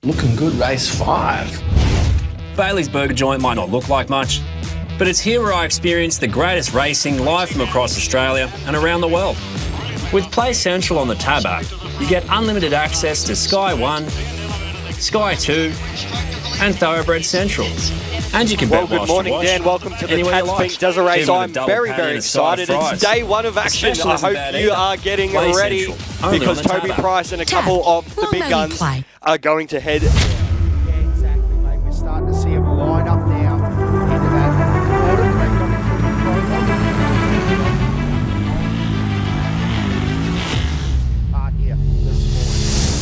Looking good, race 5. Bailey's Burger Joint might not look like much, but it's here where I experience the greatest racing live from across Australia and around the world. With Play Central on the Tab app, you get unlimited access to Sky 1, Sky 2 and Thoroughbred Central. And you can bet good morning, Dan. Welcome to the Tatts Finke Does a Race. I'm very excited. It's day 1 of action. I hope you are getting ready because Toby Price and a couple of the big guns are going to head. Yeah, exactly, mate. We're starting to see them line up now into that order. They've got it pretty part here this morning.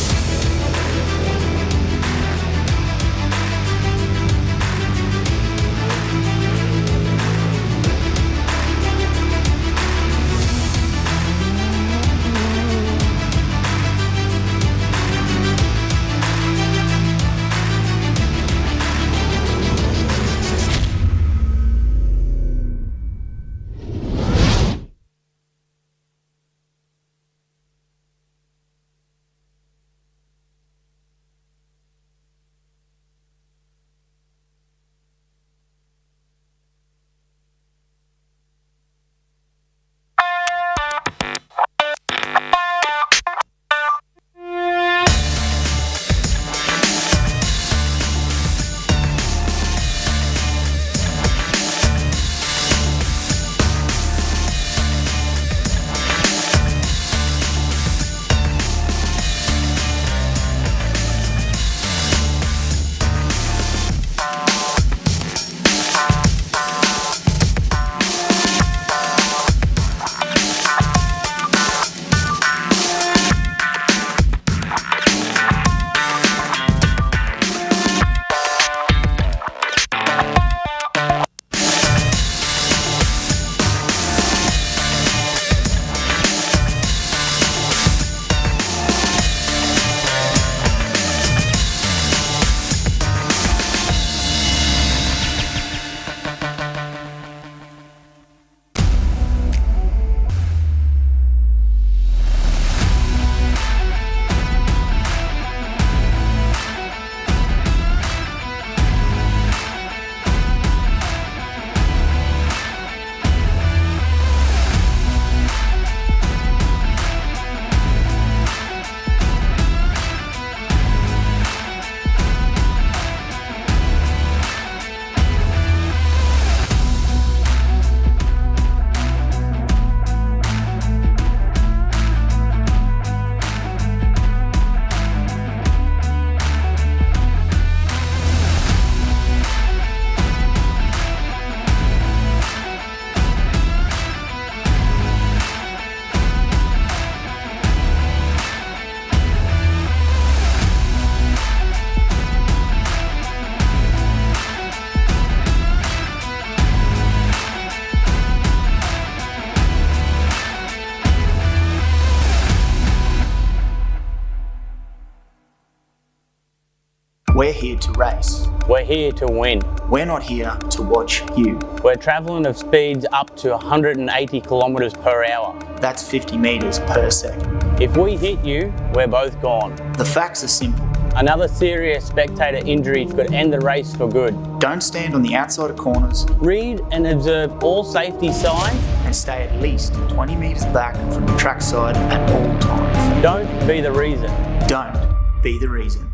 We're here to race. We're here to win. We're not here to watch you. We're travelling at speeds up to 180 kilometres per hour. That's 50 metres per second. If we hit you, we're both gone. The facts are simple. Another serious spectator injury could end the race for good. Don't stand on the outside of corners. Read and observe all safety signs. And stay at least 20 metres back from the trackside at all times. Don't be the reason. Don't be the reason.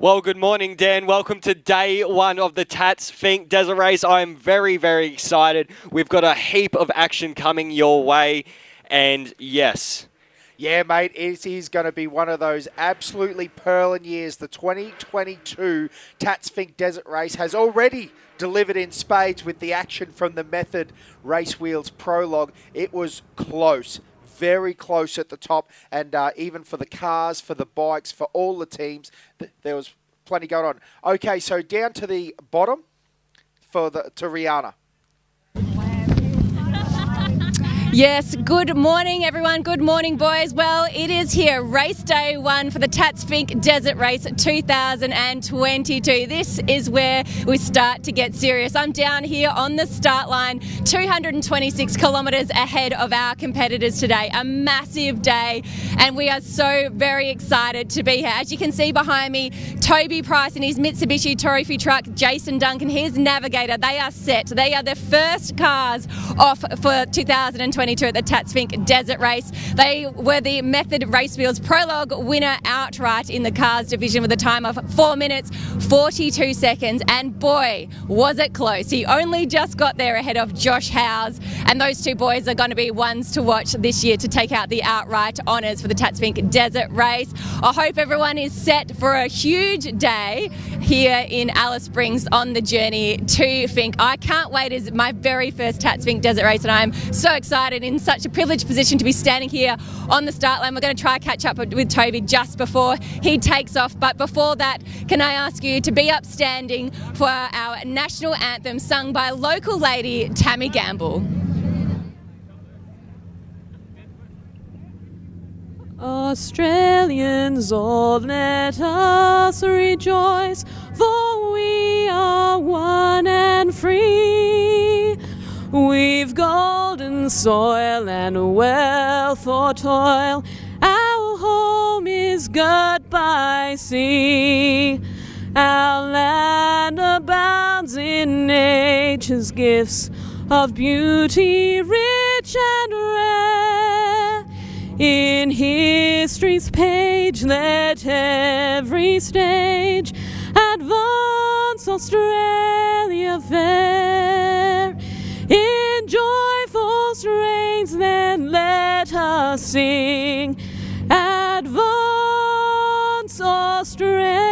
Well, good morning, Dan. Welcome to day one of the Tatts Finke Desert Race. I'm very, very excited. We've got a heap of action coming your way. And yes. Yeah, mate, it is going to be one of those absolutely pearling years. The 2022 Tatts Finke Desert Race has already delivered in spades with the action from the Method Race Wheels Prologue. It was close. Very close at the top, and even for the cars, for the bikes, for all the teams, there was plenty going on. Okay, so down to the bottom to Rihanna. Yes, good morning everyone, good morning boys. Well, it is here, race day one for the Tatts Finke Desert Race 2022. This is where we start to get serious. I'm down here on the start line, 226 kilometres ahead of our competitors today. A massive day, and we are so very excited to be here. As you can see behind me, Toby Price in his Mitsubishi Trophy truck, Jason Duncan, his navigator, they are set. They are the first cars off for 2022 at the Tatts Finke Desert Race. They were the Method Race Wheels Prologue winner outright in the cars division with a time of 4 minutes 42 seconds, and boy was it close. He only just got there ahead of Josh Howes, and those two boys are going to be ones to watch this year to take out the outright honours for the Tatts Finke Desert Race. I hope everyone is set for a huge day here in Alice Springs on the journey to Finke. I can't wait. It's my very first Tatts Finke Desert Race, and I'm so excited, in such a privileged position to be standing here on the start line. We're going to try catch up with Toby just before he takes off, but before that, can I ask you to be upstanding for our national anthem sung by local lady Tammy Gamble. Australians, all let us rejoice, for we are one and free. We've golden soil and wealth for toil. Our home is girt by sea. Our land abounds in nature's gifts of beauty rich and rare. In history's page let every stage advance Australia fair. In joyful strains then let us sing, advance Australia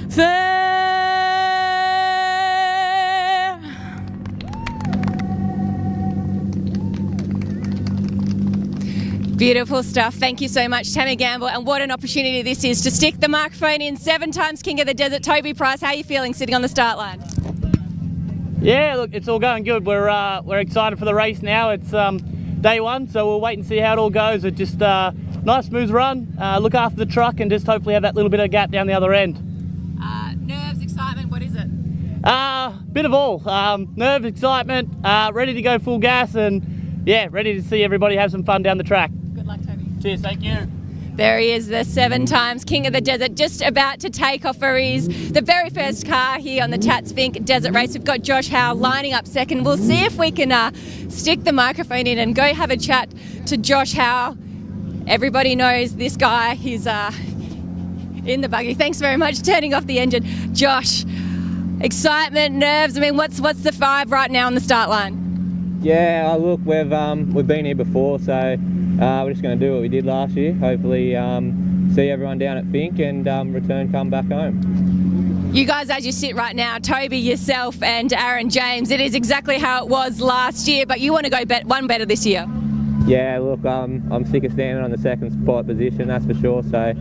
fair. Beautiful stuff. Thank you so much, Tammy Gamble. And what an opportunity this is to stick the microphone in. 7 times King of the Desert, Toby Price. How are you feeling sitting on the start line? Yeah, look, it's all going good. We're excited for the race now. It's day one, so we'll wait and see how it all goes. It's just nice, smooth run. Look after the truck and just hopefully have that little bit of gap down the other end. Nerves, excitement, what is it? Bit of all. Nerves, excitement, ready to go full gas, and yeah, ready to see everybody have some fun down the track. Good luck, Toby. Cheers, thank you. There he is, the 7 times King of the Desert, just about to take off for the very first car here on the Tatts Finke Desert Race. We've got Josh Howe lining up second. We'll see if we can stick the microphone in and go have a chat to Josh Howe. Everybody knows this guy. He's in the buggy. Thanks very much. Turning off the engine. Josh, excitement, nerves. I mean, what's the vibe right now on the start line? Yeah, look, we've been here before, so we're just going to do what we did last year. Hopefully see everyone down at Finke and come back home. You guys, as you sit right now, Toby, yourself and Aaron James, it is exactly how it was last year, but you want to go one better this year. Yeah, look, I'm sick of standing on the second spot position, that's for sure. So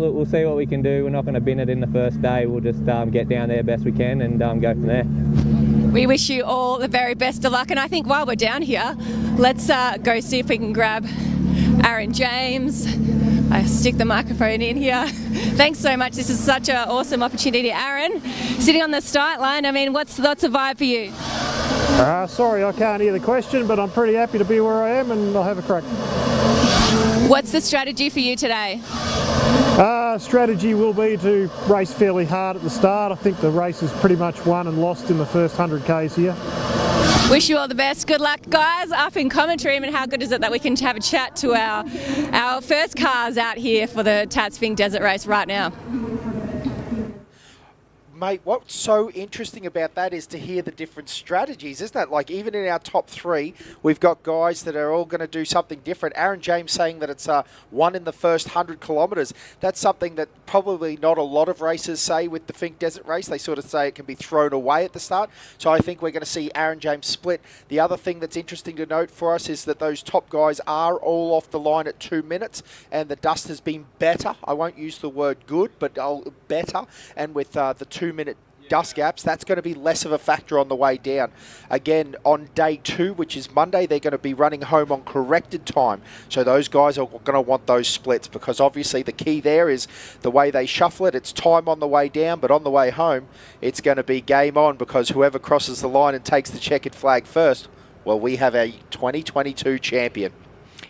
look, we'll see what we can do. We're not going to bin it in the first day. We'll just get down there best we can and go from there. We wish you all the very best of luck, and I think while we're down here, let's go see if we can grab Aaron James. I stick the microphone in here. Thanks so much. This is such an awesome opportunity. Aaron, sitting on the start line, I mean, what's the vibe for you? Sorry, I can't hear the question, but I'm pretty happy to be where I am and I'll have a crack. What's the strategy for you today? Strategy will be to race fairly hard at the start. I think the race is pretty much won and lost in the first 100 Ks here. Wish you all the best. Good luck, guys, up in commentary. I mean, how good is it that we can have a chat to our first cars out here for the Tatts Finke Desert Race right now? Mate, what's so interesting about that is to hear the different strategies, isn't it? Like, even in our top three, we've got guys that are all going to do something different. Aaron James saying that it's one in the first 100 kilometres. That's something that probably not a lot of racers say with the Finke Desert Race. They sort of say it can be thrown away at the start. So I think we're going to see Aaron James split. The other thing that's interesting to note for us is that those top guys are all off the line at 2 minutes, and the dust has been better. I won't use the word good, but better. And with the 2 minute dust gaps, that's going to be less of a factor on the way down. Again, on day 2, which is Monday, they're going to be running home on corrected time. So those guys are going to want those splits, because obviously the key there is the way they shuffle it. It's time on the way down, but on the way home, it's going to be game on, because whoever crosses the line and takes the checkered flag first, well, we have a 2022 champion.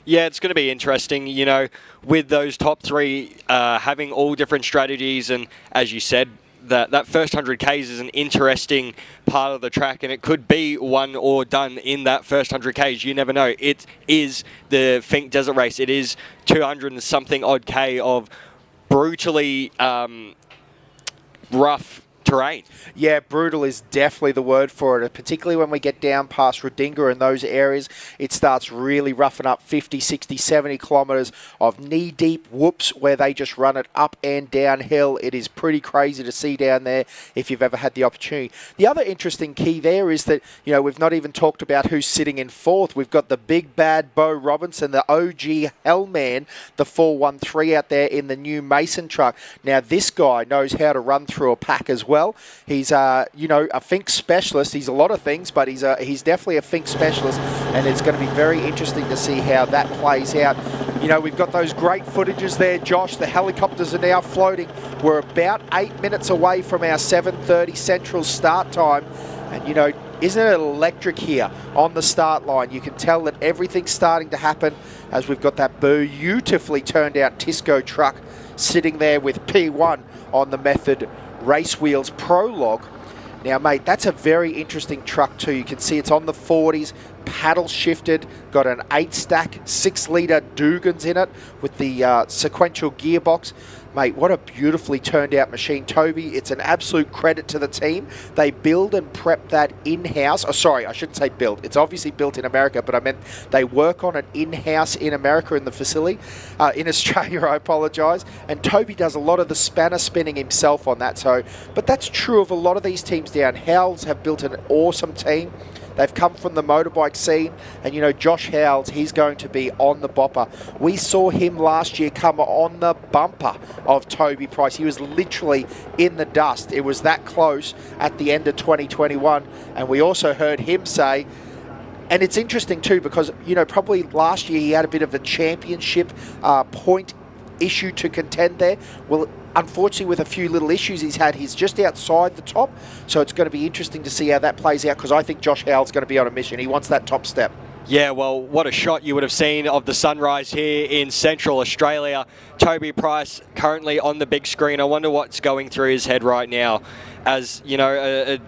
Yeah, it's going to be interesting, you know, with those top three having all different strategies. And as you said, that first 100 Ks is an interesting part of the track, and it could be won or done in that first 100 Ks. You never know. It is the Finke Desert Race. It is 200 and something odd K of brutally rough terrain. Yeah, brutal is definitely the word for it, particularly when we get down past Redinga and those areas. It starts really roughing up 50, 60, 70 kilometres of knee-deep whoops where they just run it up and downhill. It is pretty crazy to see down there if you've ever had the opportunity. The other interesting key there is that, you know, we've not even talked about who's sitting in fourth. We've got the big bad Bo Robinson, the OG Hellman, the 413 out there in the new Mason truck. Now, this guy knows how to run through a pack as well. He's, you know, a Finke specialist. He's a lot of things, but he's definitely a Finke specialist, and it's going to be very interesting to see how that plays out. You know, we've got those great footages there, Josh. The helicopters are now floating. We're about 8 minutes away from our 7:30 Central start time, and, you know, isn't it electric here on the start line? You can tell that everything's starting to happen as we've got that beautifully turned out Tisco truck sitting there with P1 on the Method Race Wheels Prologue. Now, mate, that's a very interesting truck too. You can see it's on the 40s, paddle shifted, got an 8-stack, 6-litre Dugans in it with the sequential gearbox. Mate, what a beautifully turned out machine, Toby. It's an absolute credit to the team. They build and prep that in-house. Oh, sorry, I shouldn't say built. It's obviously built in America, but I meant they work on it in-house in America in the facility. In Australia, I apologise. And Toby does a lot of the spanner spinning himself on that. But that's true of a lot of these teams down. Howells have built an awesome team. They've come from the motorbike scene, and, you know, Josh Howells, he's going to be on the bopper. We saw him last year come on the bumper of Toby Price. He was literally in the dust. It was that close at the end of 2021, and we also heard him say, and it's interesting too, because, you know, probably last year he had a bit of a championship point issue to contend there. Well, unfortunately, with a few little issues he's had, he's just outside the top. So it's going to be interesting to see how that plays out, because I think Josh Howell's going to be on a mission. He wants that top step. Yeah, well, what a shot you would have seen of the sunrise here in Central Australia. Toby Price currently on the big screen. I wonder what's going through his head right now as, you know,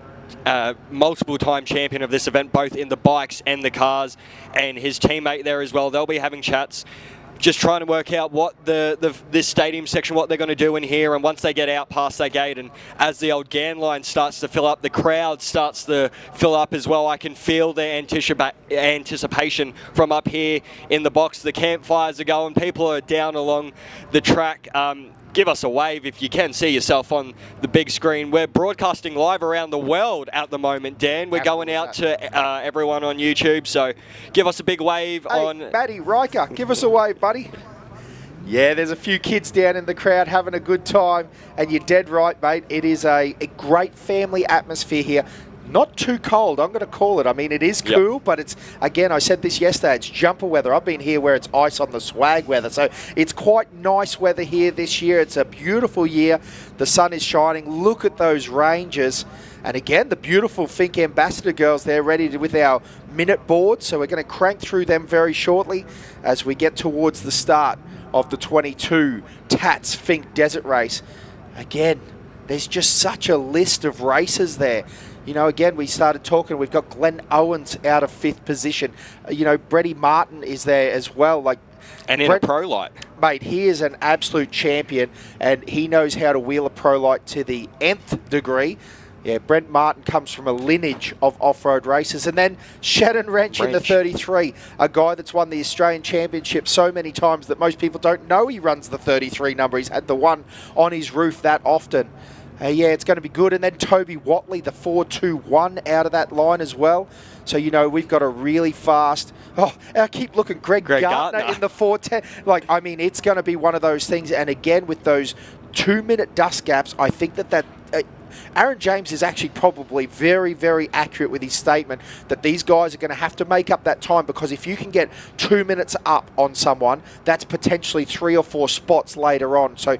a multiple-time champion of this event, both in the bikes and the cars, and his teammate there as well. They'll be having chats, just trying to work out what this stadium section, what they're going to do in here. And once they get out past that gate, and as the old GAN line starts to fill up, the crowd starts to fill up as well. I can feel their anticipation from up here in the box. The campfires are going. People are down along the track. Give us a wave if you can see yourself on the big screen. We're broadcasting live around the world at the moment, Dan. We're going out to everyone on YouTube, so give us a big wave. Hey, Matty Riker, give us a wave, buddy. Yeah, there's a few kids down in the crowd having a good time, and you're dead right, mate. It is a great family atmosphere here. Not too cold, I'm going to call it. I mean, it is cool, but it's, again, I said this yesterday, it's jumper weather. I've been here where it's ice on the swag weather. So it's quite nice weather here this year. It's a beautiful year. The sun is shining. Look at those ranges. And again, the beautiful Finke Ambassador girls there ready with our minute board. So we're going to crank through them very shortly as we get towards the start of the 22 Tatts Finke Desert Race. Again, there's just such a list of races there. again, we started talking. We've got Glenn Owens out of 5th position. Bretty Martin is there as well. And in a pro light. Mate, he is an absolute champion, and he knows how to wheel a pro light to the nth degree. Yeah, Brent Martin comes from a lineage of off-road races. And then Shannon Wrench in the 33, a guy that's won the Australian Championship so many times that most people don't know he runs the 33 number. He's had the one on his roof that often. Yeah, it's going to be good. And then Toby Watley, the 4-2-1 out of that line as well. So, we've got a really fast... Oh, I keep looking. Greg Gardner in the 4:10. It's going to be one of those things. And again, with those 2-minute dust gaps, I think that Aaron James is actually probably very, very accurate with his statement that these guys are going to have to make up that time, because if you can get 2 minutes up on someone, that's potentially 3 or 4 spots later on. So,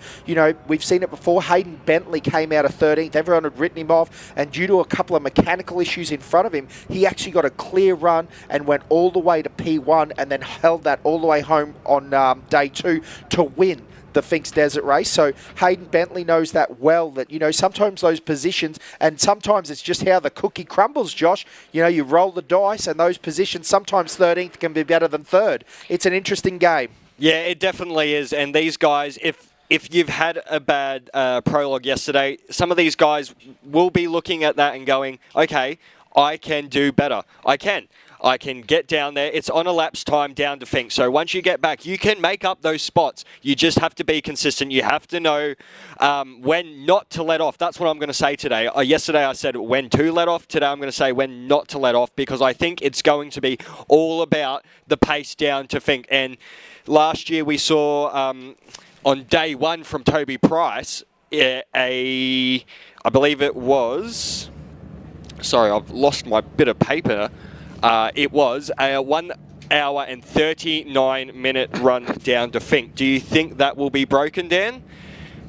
we've seen it before. Hayden Bentley came out of 13th. Everyone had written him off, and due to a couple of mechanical issues in front of him, he actually got a clear run and went all the way to P1 and then held that all the way home on day 2 to win the Finks Desert Race. So Hayden Bentley knows that well, that, sometimes those positions, and sometimes it's just how the cookie crumbles, Josh. You roll the dice, and those positions, sometimes 13th can be better than 3rd. It's an interesting game. Yeah, it definitely is. And these guys, if you've had a bad prologue yesterday, some of these guys will be looking at that and going, okay, I can do better. I can get down there. It's on elapsed time down to Fink. So once you get back, you can make up those spots. You just have to be consistent. You have to know when not to let off. That's what I'm going to say today. Yesterday I said when to let off. Today I'm going to say when not to let off, because I think it's going to be all about the pace down to Fink. And last year we saw on day 1 from Toby Price, I believe it was... Sorry, I've lost my bit of paper. It was a 1 hour and 39-minute run down to Fink. Do you think that will be broken, Dan,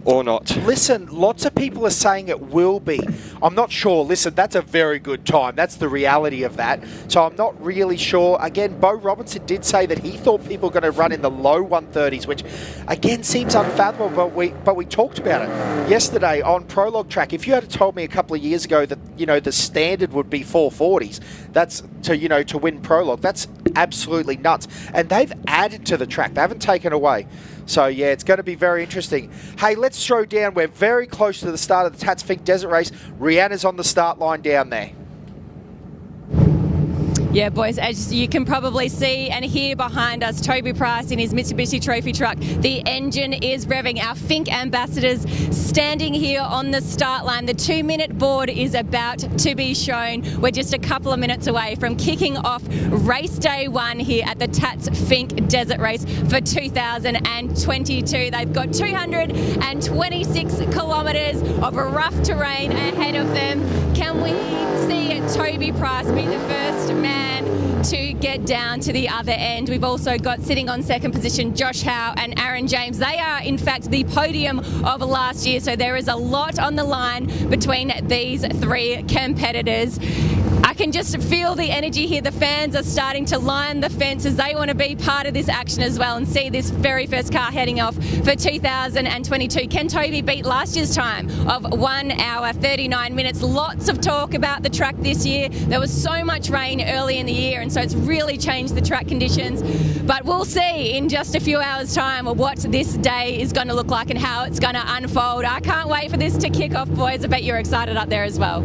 or not? Listen, lots of people are saying it will be. I'm not sure. Listen, that's a very good time. That's the reality of that. So I'm not really sure. Again, Bo Robinson did say that he thought people were going to run in the low 130s, which again seems unfathomable, but we talked about it yesterday on Prologue Track. If you had told me a couple of years ago that, the standard would be 440s, that's to win Prologue, that's absolutely nuts. And they've added to the track. They haven't taken away. So, yeah, it's going to be very interesting. Hey, let's throw down. We're very close to the start of the Tatts Finke Desert Race. Rihanna's on the start line down there. Yeah, boys, as you can probably see and hear behind us, Toby Price in his Mitsubishi Trophy truck. The engine is revving. Our Fink ambassadors standing here on the start line. The 2-minute board is about to be shown. We're just a couple of minutes away from kicking off race day 1 here at the Tatts Finke Desert Race for 2022. They've got 226 kilometres of rough terrain ahead of them. Can we see Toby Price be the first man to get down to the other end? We've also got, sitting on second position, Josh Howe and Aaron James. They are, in fact, the podium of last year, so there is a lot on the line between these 3 competitors. I can just feel the energy here. The fans are starting to line the fences. They want to be part of this action as well and see this very first car heading off for 2022. Can Toby beat last year's time of 1 hour 39 minutes? Lots of talk about the track this year. There was so much rain early in the year, and so it's really changed the track conditions. But we'll see in just a few hours' time what this day is going to look like and how it's going to unfold. I can't wait for this to kick off, boys. I bet you're excited up there as well.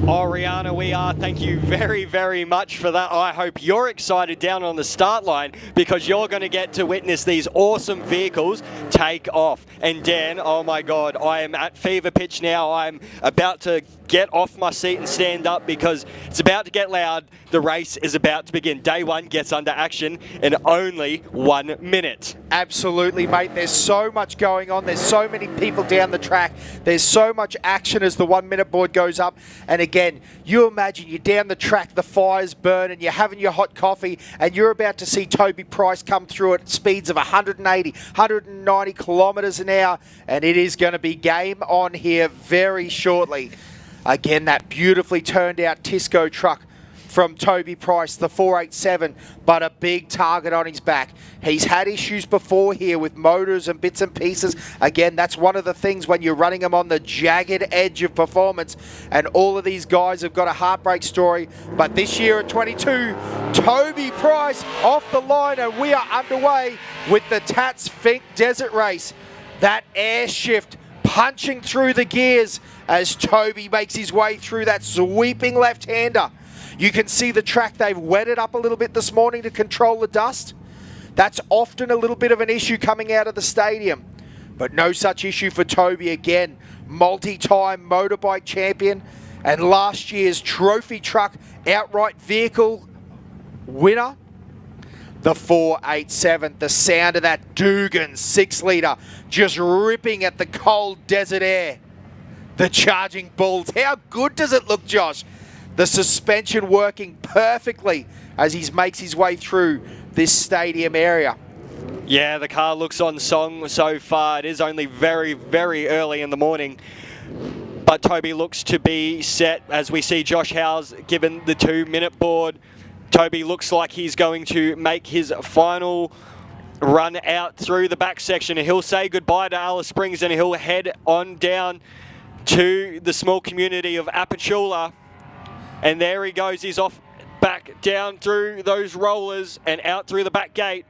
Oh, Rihanna, we are. Thank you very, very much for that. I hope you're excited down on the start line, because you're going to get to witness these awesome vehicles take off. And Dan, oh my God, I am at fever pitch now. I'm about to get off my seat and stand up, because it's about to get loud. The race is about to begin. Day 1 gets under action in only 1 minute. Absolutely, mate. There's so much going on. There's so many people down the track. There's so much action as the 1 minute board goes up. And again, you imagine you're down the track, the fire's burning, you're having your hot coffee, and you're about to see Toby Price come through at speeds of 180, 190 kilometres an hour, and it is going to be game on here very shortly. Again, that beautifully turned out Tisco truck from Toby Price, the 487, but a big target on his back. He's had issues before here with motors and bits and pieces. Again, that's one of the things when you're running them on the jagged edge of performance, and all of these guys have got a heartbreak story. But this year at 22, Toby Price off the line, and we are underway with the Tatts Finke Desert Race. That air shift punching through the gears as Toby makes his way through that sweeping left-hander. You can see the track, they've wetted up a little bit this morning to control the dust. That's often a little bit of an issue coming out of the stadium, but no such issue for Toby. Again, multi-time motorbike champion and last year's trophy truck outright vehicle winner. The 487, the sound of that Dugan 6-litre just ripping at the cold desert air. The Charging Bulls, how good does it look, Josh? The suspension working perfectly as he makes his way through this stadium area. Yeah, the car looks on song so far. It is only very, very early in the morning, but Toby looks to be set as we see Josh Howes given the 2-minute board. Toby looks like he's going to make his final run out through the back section, and he'll say goodbye to Alice Springs and he'll head on down to the small community of Apachula. And there he goes, he's off back down through those rollers and out through the back gate.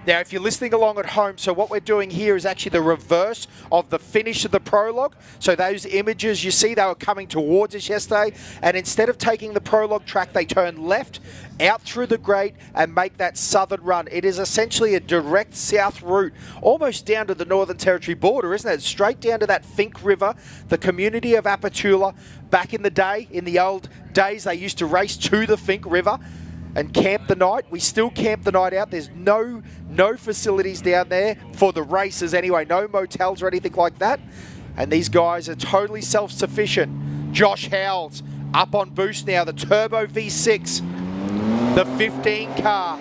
Now, if you're listening along at home, so what we're doing here is actually the reverse of the finish of the prologue. So those images you see, they were coming towards us yesterday, and instead of taking the prologue track, they turn left, out through the grate, and make that southern run. It is essentially a direct south route, almost down to the Northern Territory border, isn't it? Straight down to that Fink River, the community of Apachula. Back in the day, in the old days, they used to race to the Fink River and camp the night. We still camp the night out. There's no facilities down there for the races anyway, no motels or anything like that. And these guys are totally self-sufficient. Josh Howes up on boost now, the Turbo V6, the 15 car.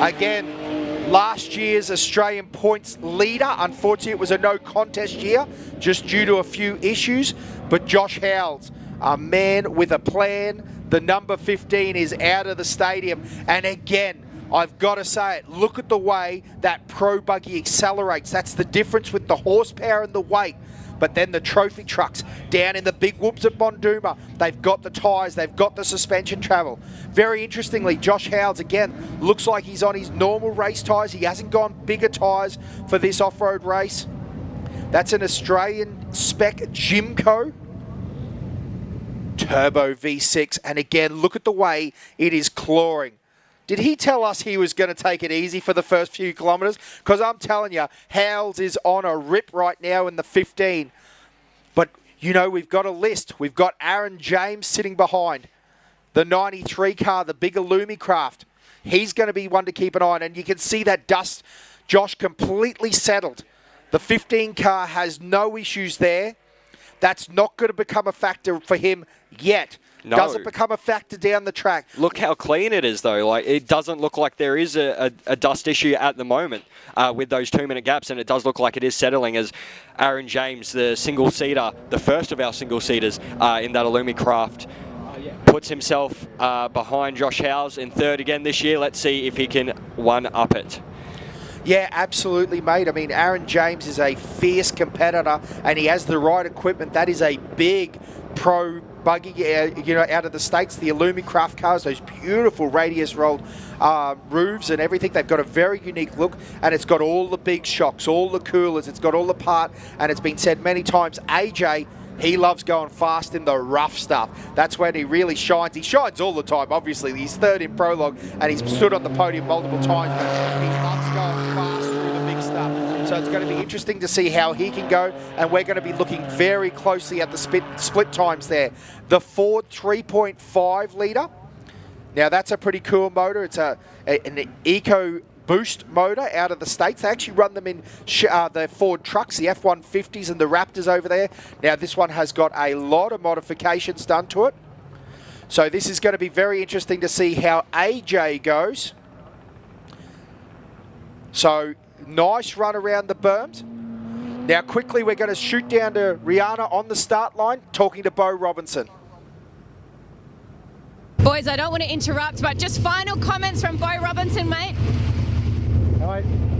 Again, last year's Australian points leader. Unfortunately, it was a no contest year just due to a few issues. But Josh Howes, a man with a plan. The number 15 is out of the stadium. And again, I've got to say it, look at the way that Pro Buggy accelerates. That's the difference with the horsepower and the weight. But then the trophy trucks down in the big whoops at Bonduma, they've got the tyres, they've got the suspension travel. Very interestingly, Josh Howes, again, looks like he's on his normal race tyres. He hasn't gone bigger tyres for this off-road race. That's an Australian spec Jimco Turbo V6. And again, look at the way it is clawing. Did he tell us he was going to take it easy for the first few kilometres? Because I'm telling you, Howes is on a rip right now in the 15. But, you know, we've got a list. We've got Aaron James sitting behind. The 93 car, the bigger Lumicraft. He's going to be one to keep an eye on. And you can see that dust, Josh, completely settled. The 15 car has no issues there. That's not going to become a factor for him yet. No. Doesn't become a factor down the track. Look how clean it is, though. Like, it doesn't look like there is a dust issue at the moment with those 2-minute gaps, and it does look like it is settling as Aaron James, the single-seater, the first of our single-seaters in that Illumicraft, puts himself behind Josh Howes in third again this year. Let's see if he can one-up it. Yeah, absolutely, mate. I mean, Aaron James is a fierce competitor, and he has the right equipment. That is a big Pro Buggy, you know, out of the States. The Illumicraft cars, those beautiful radius rolled roofs and everything. They've got a very unique look, and it's got all the big shocks, all the coolers. It's got all the part, and it's been said many times, AJ, he loves going fast in the rough stuff. That's when he really shines. He shines all the time, obviously. He's third in prologue, and he's stood on the podium multiple times, but he loves going fast through the big stuff. So it's going to be interesting to see how he can go, and we're going to be looking very closely at the split times there. The Ford 3.5 litre. Now, that's a pretty cool motor. It's an Eco Boost motor out of the States. They actually run them in the Ford trucks, the F-150s and the Raptors over there. Now, this one has got a lot of modifications done to it. So this is going to be very interesting to see how AJ goes. So, nice run around the berms. Now, quickly, we're going to shoot down to Rihanna on the start line, talking to Bo Robinson. Boys, boys, I don't want to interrupt, but just final comments from Bo Robinson, mate.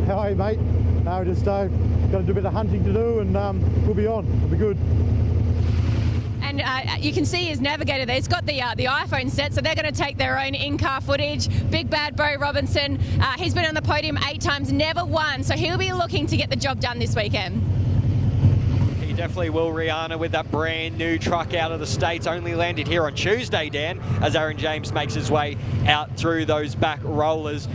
How are you, mate? No, just got to do a bit of hunting to do, and we'll be on. It'll be good. And you can see his navigator there. He's got the iPhone set, so they're going to take their own in-car footage. Big bad Bo Robinson. He's been on the podium 8 times, never won, so he'll be looking to get the job done this weekend. He definitely will, Rihanna, with that brand new truck out of the States. Only landed here on Tuesday, Dan, as Aaron James makes his way out through those back rollers.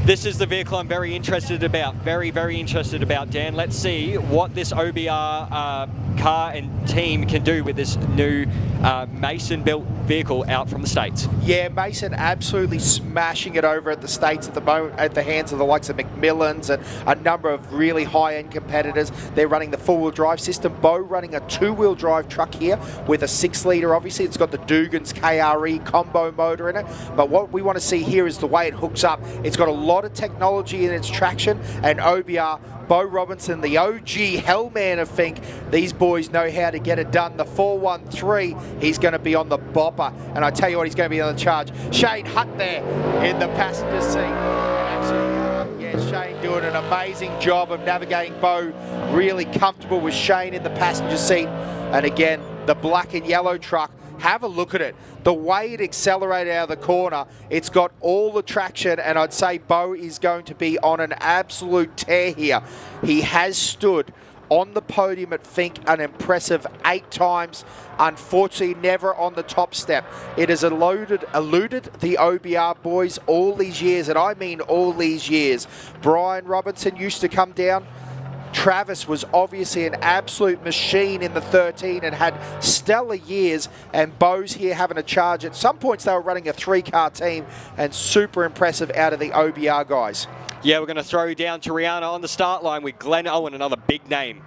This is the vehicle I'm very interested about, very interested about, Dan. Let's see what this OBR car and team can do with this new Mason-built vehicle out from the States. Yeah, Mason absolutely smashing it over at the States at the moment, at the hands of the likes of McMillan's and a number of really high-end competitors. They're running the four-wheel drive system. Bo running a two-wheel drive truck here with a 6-litre, obviously. It's got the Dugan's KRE combo motor in it. But what we want to see here is the way it hooks up. It's got a lot of technology in its traction, and OBR, Bo Robinson, the OG hellman of Fink, these boys know how to get it done. The 413, he's going to be on the bopper, and I tell you what, he's going to be on the charge. Shane Hutt there in the passenger seat. Yeah, Shane doing an amazing job of navigating Bo, really comfortable with Shane in the passenger seat. And again, the black and yellow truck, have a look at it. The way it accelerated out of the corner, it's got all the traction, and I'd say Bo is going to be on an absolute tear here. He has stood on the podium at Fink an impressive 8 times. Unfortunately, never on the top step. It has eluded the OBR boys all these years, and I mean all these years. Brian Robinson used to come down. Travis was obviously an absolute machine in the 13 and had stellar years, and Bo's here having a charge. At some points they were running a 3-car team, and super impressive out of the OBR guys. Yeah, we're going to throw down to Rihanna on the start line with Glenn Owen, another big name.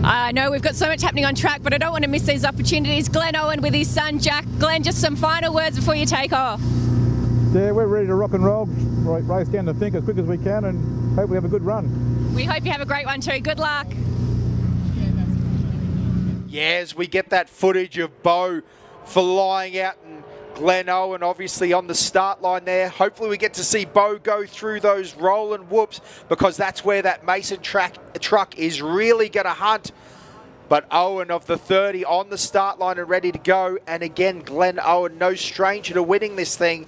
I know we've got so much happening on track, but I don't want to miss these opportunities. Glenn Owen with his son Jack. Glenn, just some final words before you take off. Yeah, we're ready to rock and roll, race down to Fink as quick as we can, and hope we have a good run. We hope you have a great one too. Good luck. Yeah, as we get that footage of Bo flying out and Glenn Owen obviously on the start line there. Hopefully we get to see Bo go through those rolling whoops, because that's where that Mason truck is really going to hunt. But Owen of the 30 on the start line and ready to go. And again, Glenn Owen, no stranger to winning this thing.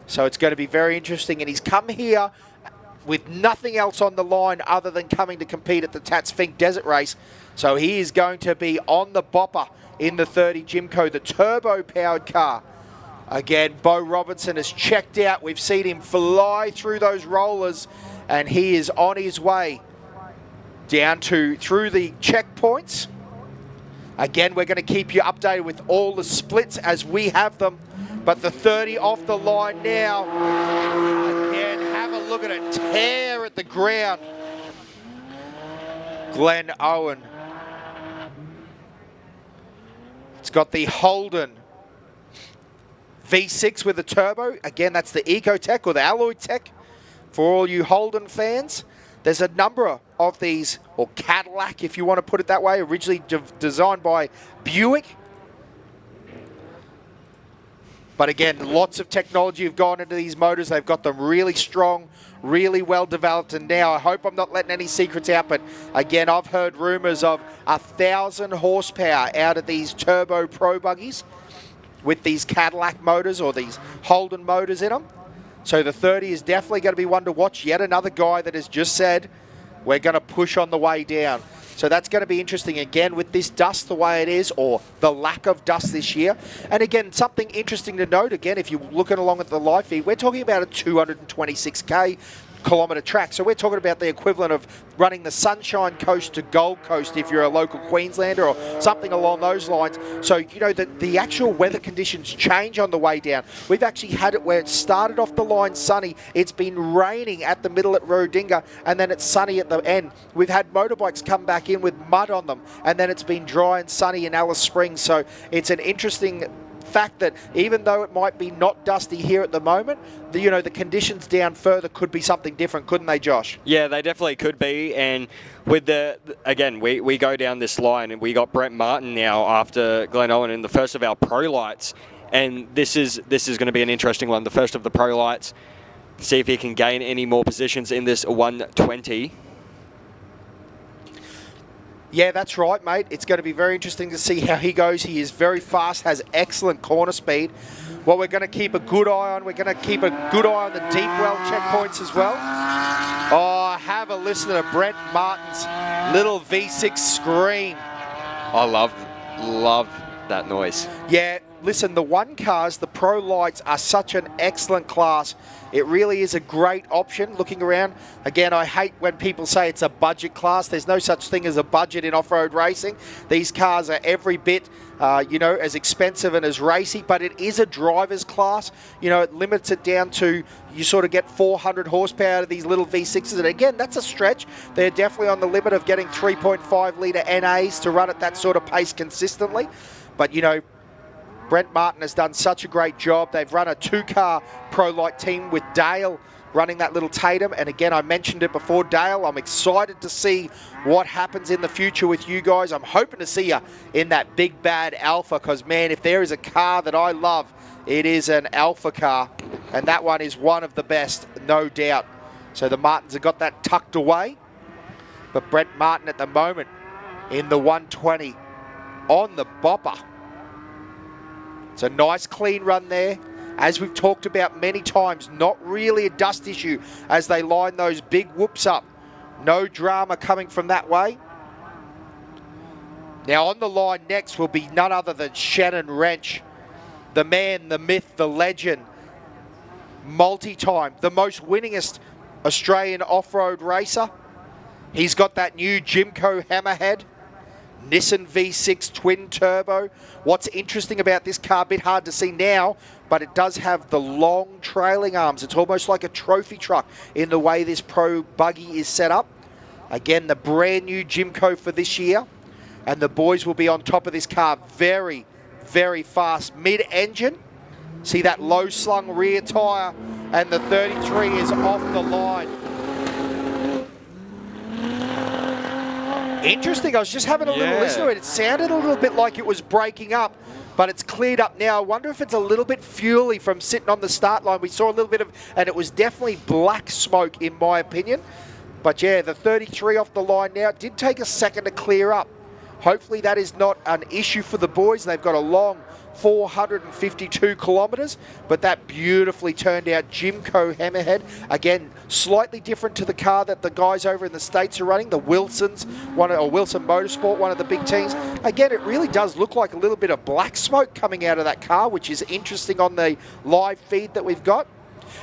So it's going to be very interesting. And he's come here with nothing else on the line other than coming to compete at the Tatts Finke Desert Race. So he is going to be on the bopper in the 30 Jimco, the turbo-powered car. Again, Bo Robinson has checked out. We've seen him fly through those rollers, and he is on his way down through the checkpoints. Again, we're going to keep you updated with all the splits as we have them. But the 30 off the line now. Again, have a look at it. Tear at the ground. Glenn Owen. It's got the Holden V6 with the turbo. Again, that's the Ecotech or the Alloy Tech for all you Holden fans. There's a number of these, or Cadillac if you want to put it that way, originally designed by Buick. But again, lots of technology have gone into these motors. They've got them really strong, really well developed. And now I hope I'm not letting any secrets out, but again, I've heard rumors of 1,000 horsepower out of these turbo pro buggies with these Cadillac motors or these Holden motors in them. So the 30 is definitely going to be one to watch. Yet another guy that has just said, we're going to push on the way down. So that's going to be interesting again with this dust the way it is, or the lack of dust this year. And again, something interesting to note, again, if you're looking along at the live feed, we're talking about a 226k kilometre track. So we're talking about the equivalent of running the Sunshine Coast to Gold Coast if you're a local Queenslander or something along those lines. So, you know, the actual weather conditions change on the way down. We've actually had it where it started off the line sunny. It's been raining at the middle at Rodinga, and then it's sunny at the end. We've had motorbikes come back in with mud on them, and then it's been dry and sunny in Alice Springs. So it's an interesting fact that even though it might be not dusty here at the moment, the conditions down further could be something different, couldn't they, Josh? Yeah, they definitely could be. And with again, we go down this line and we got Brent Martin now after Glenn Owen in the first of our pro lights. And this is going to be an interesting one, the first of the pro lights. See if he can gain any more positions in this 120. Yeah, that's right, mate. It's going to be very interesting to see how he goes. He is very fast, has excellent corner speed. What we're going to keep a good eye on, we're going to keep a good eye on the deep well checkpoints as well. Oh, have a listen to Brent Martin's little V6 scream. I love that noise. Yeah, listen, the one cars, the pro lights are such an excellent class. It really is a great option looking around. Again, I hate when people say it's a budget class. There's no such thing as a budget in off-road racing. These cars are every bit, as expensive and as racy, but it is a driver's class. It limits it down to, you sort of get 400 horsepower out of these little V6s. And again, that's a stretch. They're definitely on the limit of getting 3.5 litre NAs to run at that sort of pace consistently. But, Brent Martin has done such a great job. They've run a 2-car pro light team with Dale running that little Tatum. And again, I mentioned it before, Dale, I'm excited to see what happens in the future with you guys. I'm hoping to see you in that big bad Alpha because, man, if there is a car that I love, it is an Alpha car. And that one is one of the best, no doubt. So the Martins have got that tucked away. But Brent Martin at the moment in the 120 on the bopper. It's a nice clean run there. As we've talked about many times, not really a dust issue as they line those big whoops up. No drama coming from that way. Now on the line next will be none other than Shannon Wrench. The man, the myth, the legend. Multi-time, the most winningest Australian off-road racer. He's got that new Jimco Hammerhead. Nissan V6 twin turbo. What's interesting about this car, a bit hard to see now, but it does have the long trailing arms. It's almost like a trophy truck in the way this pro buggy is set up. Again, the brand new Jimco for this year. And the boys will be on top of this car very, very fast. Mid-engine. See that low slung rear tyre. And the 33 is off the line. Interesting, I was just having a little listen to it. It sounded a little bit like it was breaking up, but it's cleared up now. I wonder if it's a little bit fuely from sitting on the start line. We saw a little bit of, and it was definitely black smoke in my opinion. But yeah, the 33 off the line now. It did take a second to clear up. Hopefully that is not an issue for the boys. They've got a long 452 kilometres, but that beautifully turned out Jimco Hammerhead. Again, slightly different to the car that the guys over in the States are running, the Wilsons, Wilson Motorsport, one of the big teams. Again, it really does look like a little bit of black smoke coming out of that car, which is interesting on the live feed that we've got.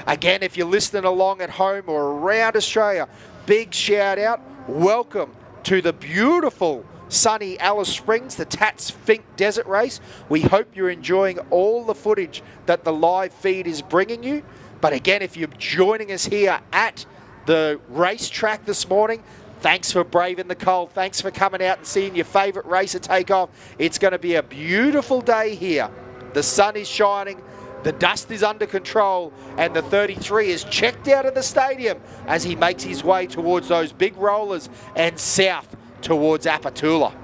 Again, if you're listening along at home or around Australia, big shout out. Welcome to the beautiful sunny Alice Springs, the Tatts Finke Desert Race. We hope you're enjoying all the footage that the live feed is bringing you. But again, if you're joining us here at the racetrack this morning, thanks for braving the cold. Thanks for coming out and seeing your favourite racer take off. It's going to be a beautiful day here. The sun is shining, the dust is under control, and the 33 is checked out of the stadium as he makes his way towards those big rollers and south towards Apatula.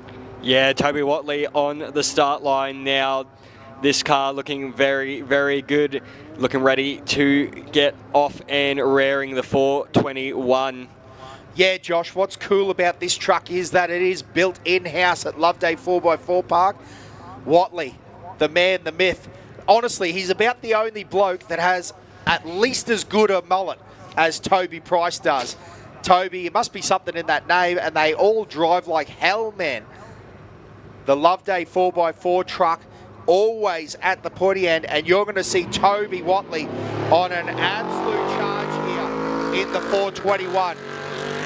Yeah, Toby Watley on the start line now. This car looking very, very good. Looking ready to get off and raring the 421. Yeah, Josh, what's cool about this truck is that it is built in-house at Loveday 4x4 Park. Watley, the man, the myth. Honestly, he's about the only bloke that has at least as good a mullet as Toby Price does. Toby, it must be something in that name, and they all drive like hell, man. The Loveday 4x4 truck, always at the pointy end, and you're going to see Toby Watley on an absolute charge here in the 421.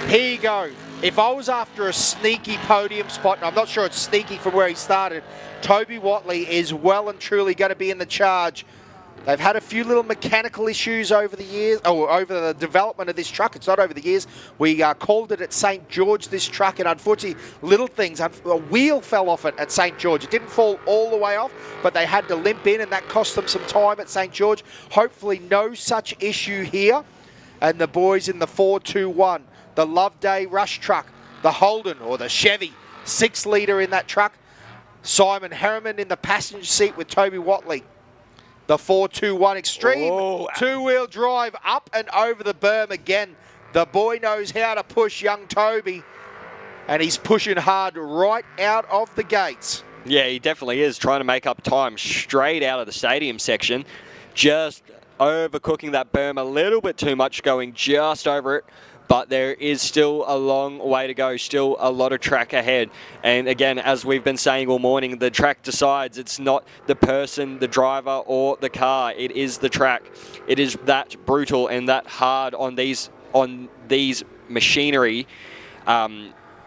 Here you go. If I was after a sneaky podium spot, and I'm not sure it's sneaky from where he started, Toby Watley is well and truly going to be in the charge They've had a few little mechanical issues over the years, or over the development of this truck. It's not over the years. We called it at St. George, this truck, and unfortunately, little things. A wheel fell off it at St. George. It didn't fall all the way off, but they had to limp in, and that cost them some time at St. George. Hopefully, no such issue here. And the boys in the 421, the Loveday Rush truck, the Holden or the Chevy, 6-litre in that truck. Simon Harriman in the passenger seat with Toby Watley. The 421 Extreme, two-wheel drive up and over the berm again. The boy knows how to push young Toby, and he's pushing hard right out of the gates. Yeah, he definitely is trying to make up time straight out of the stadium section. Just overcooking that berm a little bit too much, going just over it. But there is still a long way to go, still a lot of track ahead. And again, as we've been saying all morning, the track decides. It's not the person, the driver, or the car. It is the track. It is that brutal and that hard on these machinery.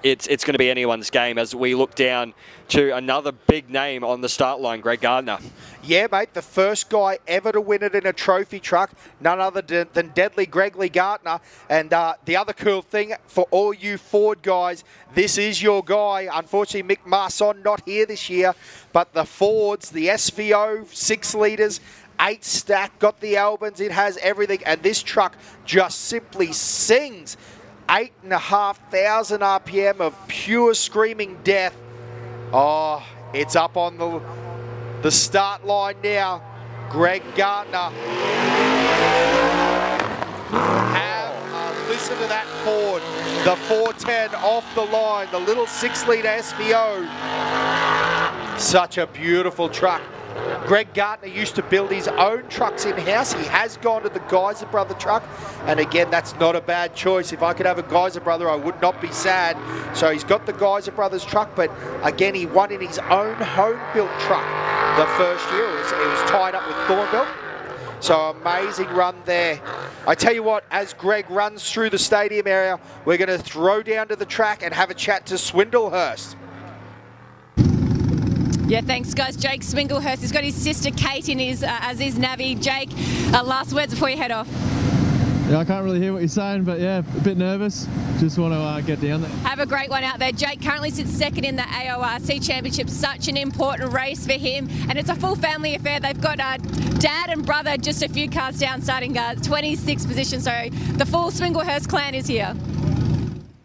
It's going to be anyone's game as we look down to another big name on the start line, Greg Gardner. Yeah, mate, the first guy ever to win it in a trophy truck, none other than Deadly Gregley Gardner. And the other cool thing for all you Ford guys, this is your guy. Unfortunately, Mick Marson not here this year, but the Fords, the SVO, 6 litres, 8 stack, got the Albans, it has everything. And this truck just simply sings. 8,500 RPM of pure screaming death. Oh, it's up on the start line now. Greg Gardner. Listen to that Ford. The 410 off the line. The little 6-litre SVO. Such a beautiful truck. Greg Gardner used to build his own trucks in-house. He has gone to the Geyser Brother truck. And again, that's not a bad choice. If I could have a Geyser Brother, I would not be sad. So he's got the Geyser Brothers truck, but again, he won in his own home-built truck the first year. It was tied up with Thornbelt. So amazing run there. I tell you what, as Greg runs through the stadium area, we're going to throw down to the track and have a chat to Swindlehurst. Yeah, thanks, guys. Jake Swinglehurst has got his sister Kate in his as his navvy. Jake, last words before you head off. Yeah, I can't really hear what you're saying, but yeah, a bit nervous. Just want to get down there. Have a great one out there. Jake currently sits second in the AORC Championship. Such an important race for him, and it's a full family affair. They've got dad and brother just a few cars down, starting 26th position. So the full Swinglehurst clan is here.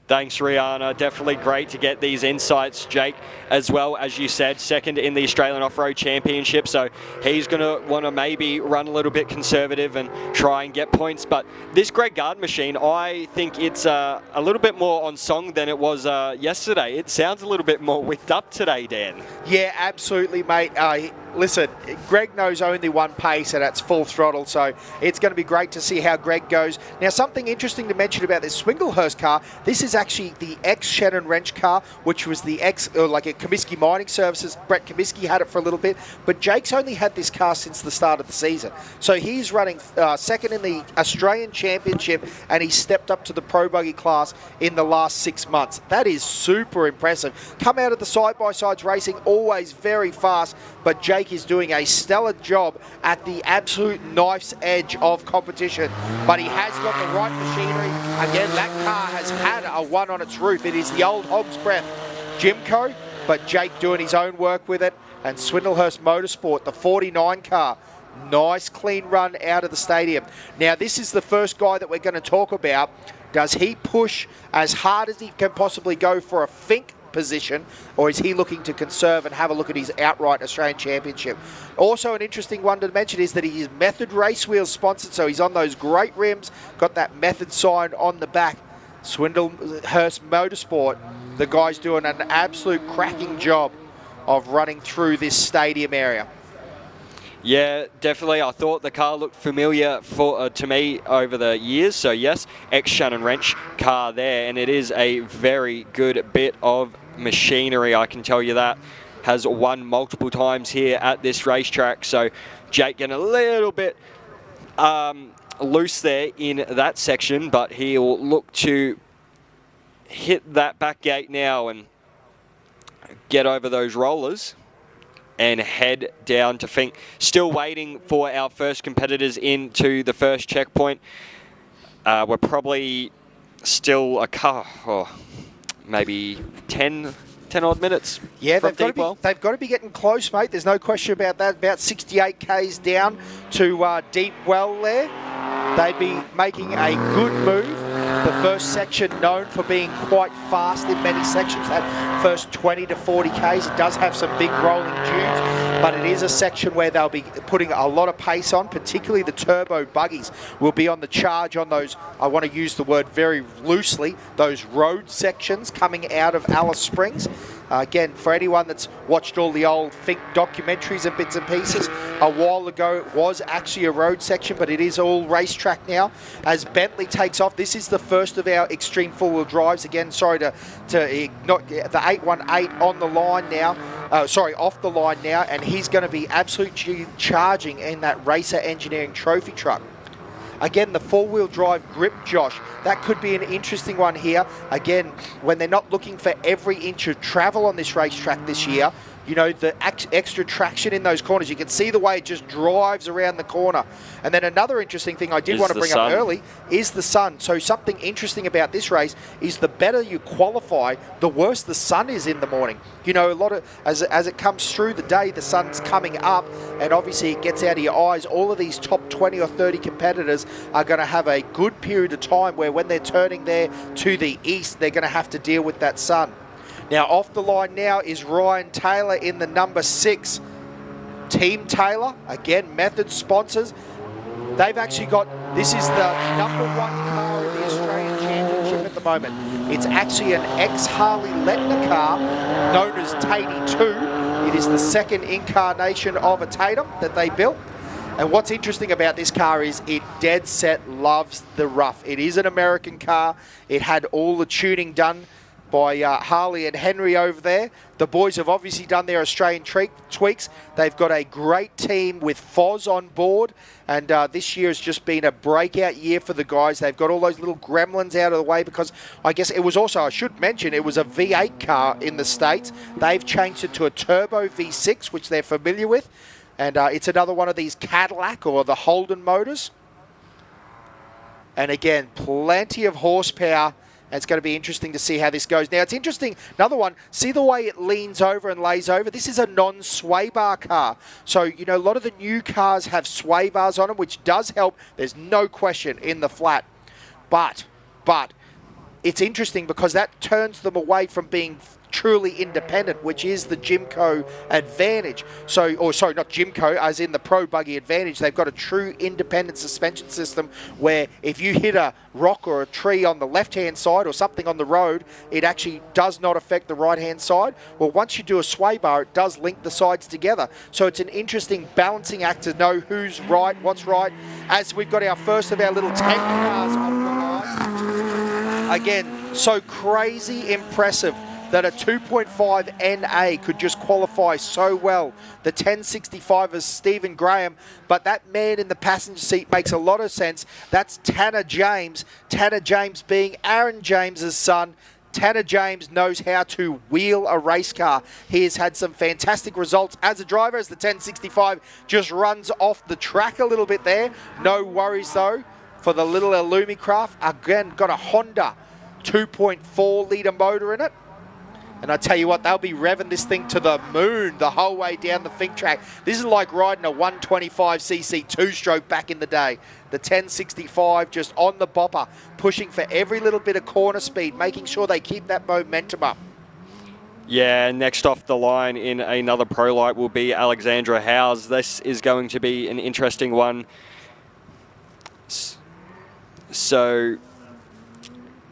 Thanks, Rihanna. Definitely great to get these insights. Jake, as well, as you said, second in the Australian Off-Road Championship, so he's going to want to maybe run a little bit conservative and try and get points. But this Greg Gardner machine, I think it's a little bit more on song than it was yesterday. It sounds a little bit more whipped up today, Dan. Yeah, absolutely, mate. Listen, Greg knows only one pace, and that's full throttle, so it's going to be great to see how Greg goes. Now, something interesting to mention about this Swinglehurst car, this is actually the ex-Shannon Wrench car, which was the like a Comiskey Mining Services. Brett Comiskey had it for a little bit, but Jake's only had this car since the start of the season. So he's running second in the Australian Championship, and he stepped up to the Pro Buggy class in the last 6 months. That is super impressive. Come out of the side-by-sides racing, always very fast, but Jake is doing a stellar job at the absolute knife's edge of competition. But he has got the right machinery. Again, that car has had a one on its roof. It is the old Hog's Breath Jimco, but Jake doing his own work with it. And Swindlehurst Motorsport, the 49 car. Nice clean run out of the stadium. Now, this is the first guy that we're going to talk about. Does he push as hard as he can possibly go for a fink position, or is he looking to conserve and have a look at his outright Australian Championship? Also, an interesting one to mention is that he is Method Race Wheels sponsored, so he's on those great rims, got that Method sign on the back. Swindlehurst Motorsport, the guy's doing an absolute cracking job of running through this stadium area. Yeah, definitely. I thought the car looked familiar to me over the years. So yes, ex-Shannon Wrench car there, and it is a very good bit of machinery, I can tell you that. Has won multiple times here at this racetrack. So Jake getting a little bit loose there in that section, but he'll look to hit that back gate now and get over those rollers. and head down to Fink. Still waiting for our first competitors into the first checkpoint. We're probably still a car, maybe 10 odd minutes. Yeah, they've got to be getting close, mate. There's no question about that. About 68 k's down to Deep Well there. They'd be making a good move. The first section known for being quite fast in many sections. That first 20 to 40 k's, it does have some big rolling dunes, but it is a section where they'll be putting a lot of pace on, particularly the turbo buggies will be on the charge on those, I want to use the word very loosely, those road sections coming out of Alice Springs. Again, for anyone that's watched all the old Fink documentaries and bits and pieces, a while ago it was actually a road section, but it is all racetrack now. As Bentley takes off, this is the first of our extreme four-wheel drives. Again, sorry to not the 818 on the line now. Off the line now, and he's going to be absolutely charging in that Racer Engineering trophy truck. Again, the four-wheel drive grip, Josh, that could be an interesting one here. Again, when they're not looking for every inch of travel on this racetrack this year, you know, the extra traction in those corners. You can see the way it just drives around the corner. And then another interesting thing I did want to bring up early is the sun. So something interesting about this race is the better you qualify, the worse the sun is in the morning. You know, a lot of, as it comes through the day, the sun's coming up, and obviously it gets out of your eyes. All of these top 20 or 30 competitors are going to have a good period of time where when they're turning there to the east, they're going to have to deal with that sun. Now, off the line now is Ryan Taylor in the number 6. Team Taylor, again, Method sponsors. They've actually got, this is the number 1 car in the Australian Championship at the moment. It's actually an ex-Harley Lettner car known as Tatty 2. It is the second incarnation of a Tatum that they built. And what's interesting about this car is it dead set loves the rough. It is an American car. It had all the tuning done by Harley and Henry over there. The boys have obviously done their Australian tweaks. They've got a great team with Foz on board, and this year has just been a breakout year for the guys. They've got all those little gremlins out of the way because I guess it was also, I should mention, it was a V8 car in the States. They've changed it to a turbo V6, which they're familiar with, and it's another one of these Cadillac or the Holden motors. And again, plenty of horsepower. It's going to be interesting to see how this goes. Now, it's interesting, another one, see the way it leans over and lays over? This is a non-sway bar car. So, you know, a lot of the new cars have sway bars on them, which does help. There's no question in the flat. But it's interesting because that turns them away from being truly independent, which is the Jimco advantage. So, or sorry, not Jimco, as in the Pro Buggy advantage. They've got a true independent suspension system where if you hit a rock or a tree on the left-hand side or something on the road, it actually does not affect the right-hand side. Well, once you do a sway bar, it does link the sides together. So it's an interesting balancing act to know who's right, what's right, as we've got our first of our little tank cars off the line. Again, so crazy impressive that a 2.5 NA could just qualify so well. The 1065 is Stephen Graham, but that man in the passenger seat makes a lot of sense. That's Tanner James. Tanner James being Aaron James's son. Tanner James knows how to wheel a race car. He has had some fantastic results as a driver, as the 1065 just runs off the track a little bit there. No worries though for the little Illumicraft. Again, got a Honda 2.4 litre motor in it. And I tell you what, they'll be revving this thing to the moon the whole way down the Fink track. This is like riding a 125cc two-stroke back in the day. The 1065 just on the bopper, pushing for every little bit of corner speed, making sure they keep that momentum up. Yeah, next off the line in another Pro Light will be Alexandra Howes. This is going to be an interesting one. So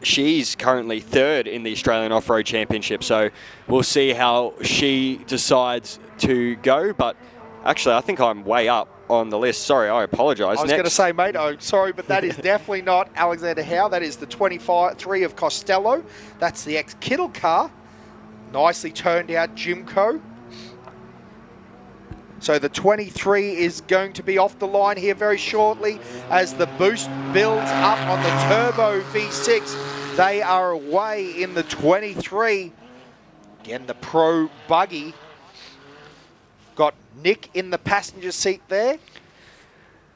she's currently 3rd in the Australian Off-Road Championship, so we'll see how she decides to go. But actually, I think I'm way up on the list. Sorry, I apologise. I was going to say, mate, I'm sorry, but that is definitely not Alexander Howe. That is the 23 of Costello. That's the ex-Kittle car. Nicely turned out Jimco. So the 23 is going to be off the line here very shortly as the boost builds up on the Turbo V6. They are away in the 23. Again, the Pro Buggy Got Nick in the passenger seat there.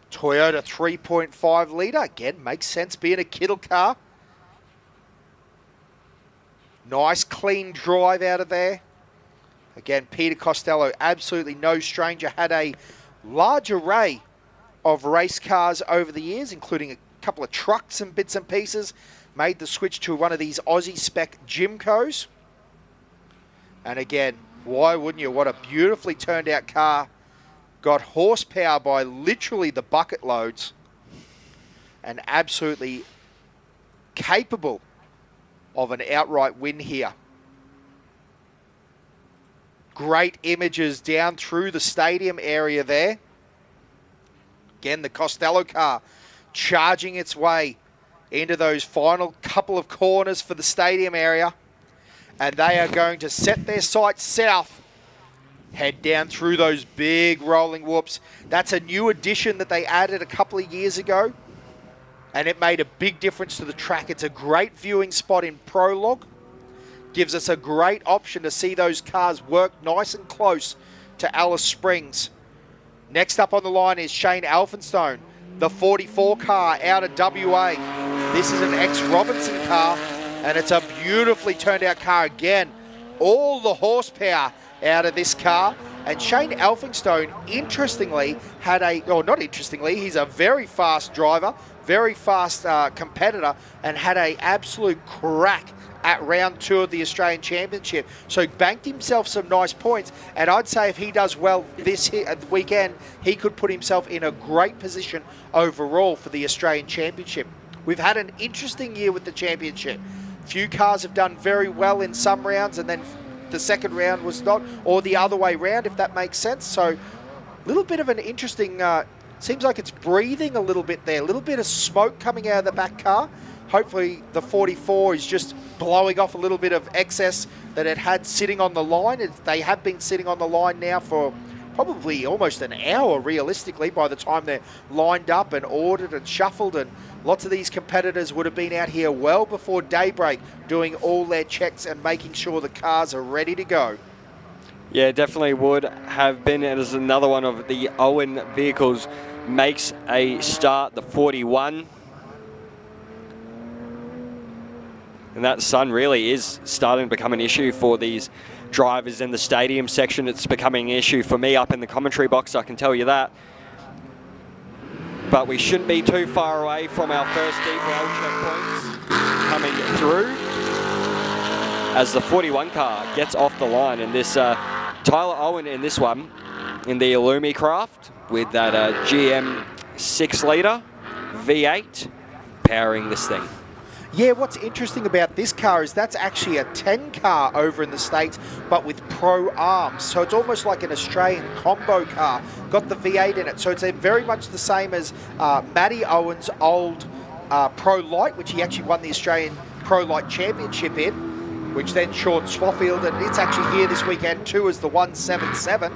Toyota 3.5 litre. Again, makes sense being a Kittle car. Nice clean drive out of there. Again, Peter Costello, absolutely no stranger, had a large array of race cars over the years, including a couple of trucks and bits and pieces. Made the switch to one of these Aussie spec Jimcos. And again, why wouldn't you? What a beautifully turned out car. Got horsepower by literally the bucket loads. And absolutely capable of an outright win here. Great images down through the stadium area there. Again, the Costello car charging its way into those final couple of corners for the stadium area. And they are going to set their sights south. Head down through those big rolling whoops. That's a new addition that they added a couple of years ago. And it made a big difference to the track. It's a great viewing spot in prologue. Gives us a great option to see those cars work nice and close to Alice Springs. Next up on the line is Shane Elphinstone, the 44 car out of WA. This is an ex-Robinson car, and it's a beautifully turned out car again. All the horsepower out of this car. And Shane Elphinstone, interestingly, had not interestingly, he's a very fast driver, very fast competitor, and had an absolute crack at round 2 of the Australian Championship. So banked himself some nice points, and I'd say if he does well this weekend, he could put himself in a great position overall for the Australian Championship. We've had an interesting year with the championship. Few cars have done very well in some rounds, and then the second round was not, or the other way round, if that makes sense. So a little bit of an interesting, seems like it's breathing a little bit there, a little bit of smoke coming out of the back car. Hopefully the 44 is just blowing off a little bit of excess that it had sitting on the line. They have been sitting on the line now for probably almost an hour, realistically, by the time they're lined up and ordered and shuffled. And lots of these competitors would have been out here well before daybreak doing all their checks and making sure the cars are ready to go. Yeah, definitely would have been. It is another one of the Owen vehicles makes a start, the 41. And that sun really is starting to become an issue for these drivers in the stadium section. It's becoming an issue for me up in the commentary box, I can tell you that. But we shouldn't be too far away from our first deep rail checkpoints coming through as the 41 car gets off the line. And this Tyler Owen in this one, in the Illumi craft, with that GM 6-litre V8 powering this thing. Yeah, what's interesting about this car is that's actually a 10 car over in the States, but with Pro arms. So it's almost like an Australian combo car. Got the V8 in it. So it's very much the same as Matty Owen's old Pro Light, which he actually won the Australian Pro Light Championship in, which then Sean Swaffield, and it's actually here this weekend too as the 177.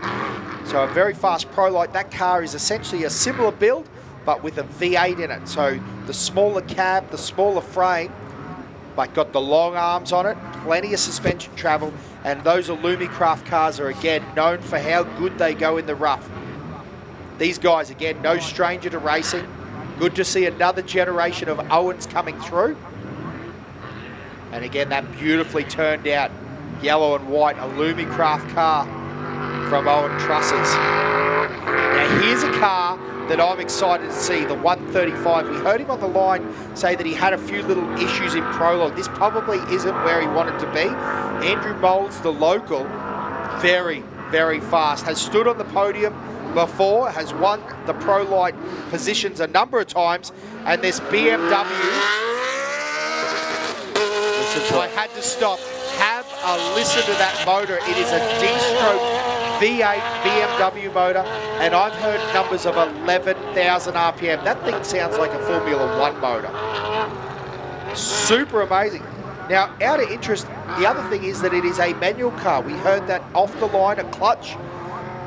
So a very fast Pro Light. That car is essentially a similar build, but with a V8 in it. So the smaller cab, the smaller frame, but got the long arms on it, plenty of suspension travel, and those Illumi craft cars are, again, known for how good they go in the rough. These guys, again, no stranger to racing. Good to see another generation of Owens coming through. And again, that beautifully turned out yellow and white Illumi craft car from Owen Trusses. Now here's a car that I'm excited to see, the 135. We heard him on the line say that he had a few little issues in prologue. This probably isn't where he wanted to be. Andrew Moulds, the local, very, very fast. Has stood on the podium before, has won the Pro Light positions a number of times, and this BMW... I had to stop. Have a listen to that motor. It is a D-stroke V8 BMW motor, and I've heard numbers of 11,000 RPM. That thing sounds like a Formula 1 motor. Super amazing. Now, out of interest, the other thing is that it is a manual car. We heard that off the line, a clutch.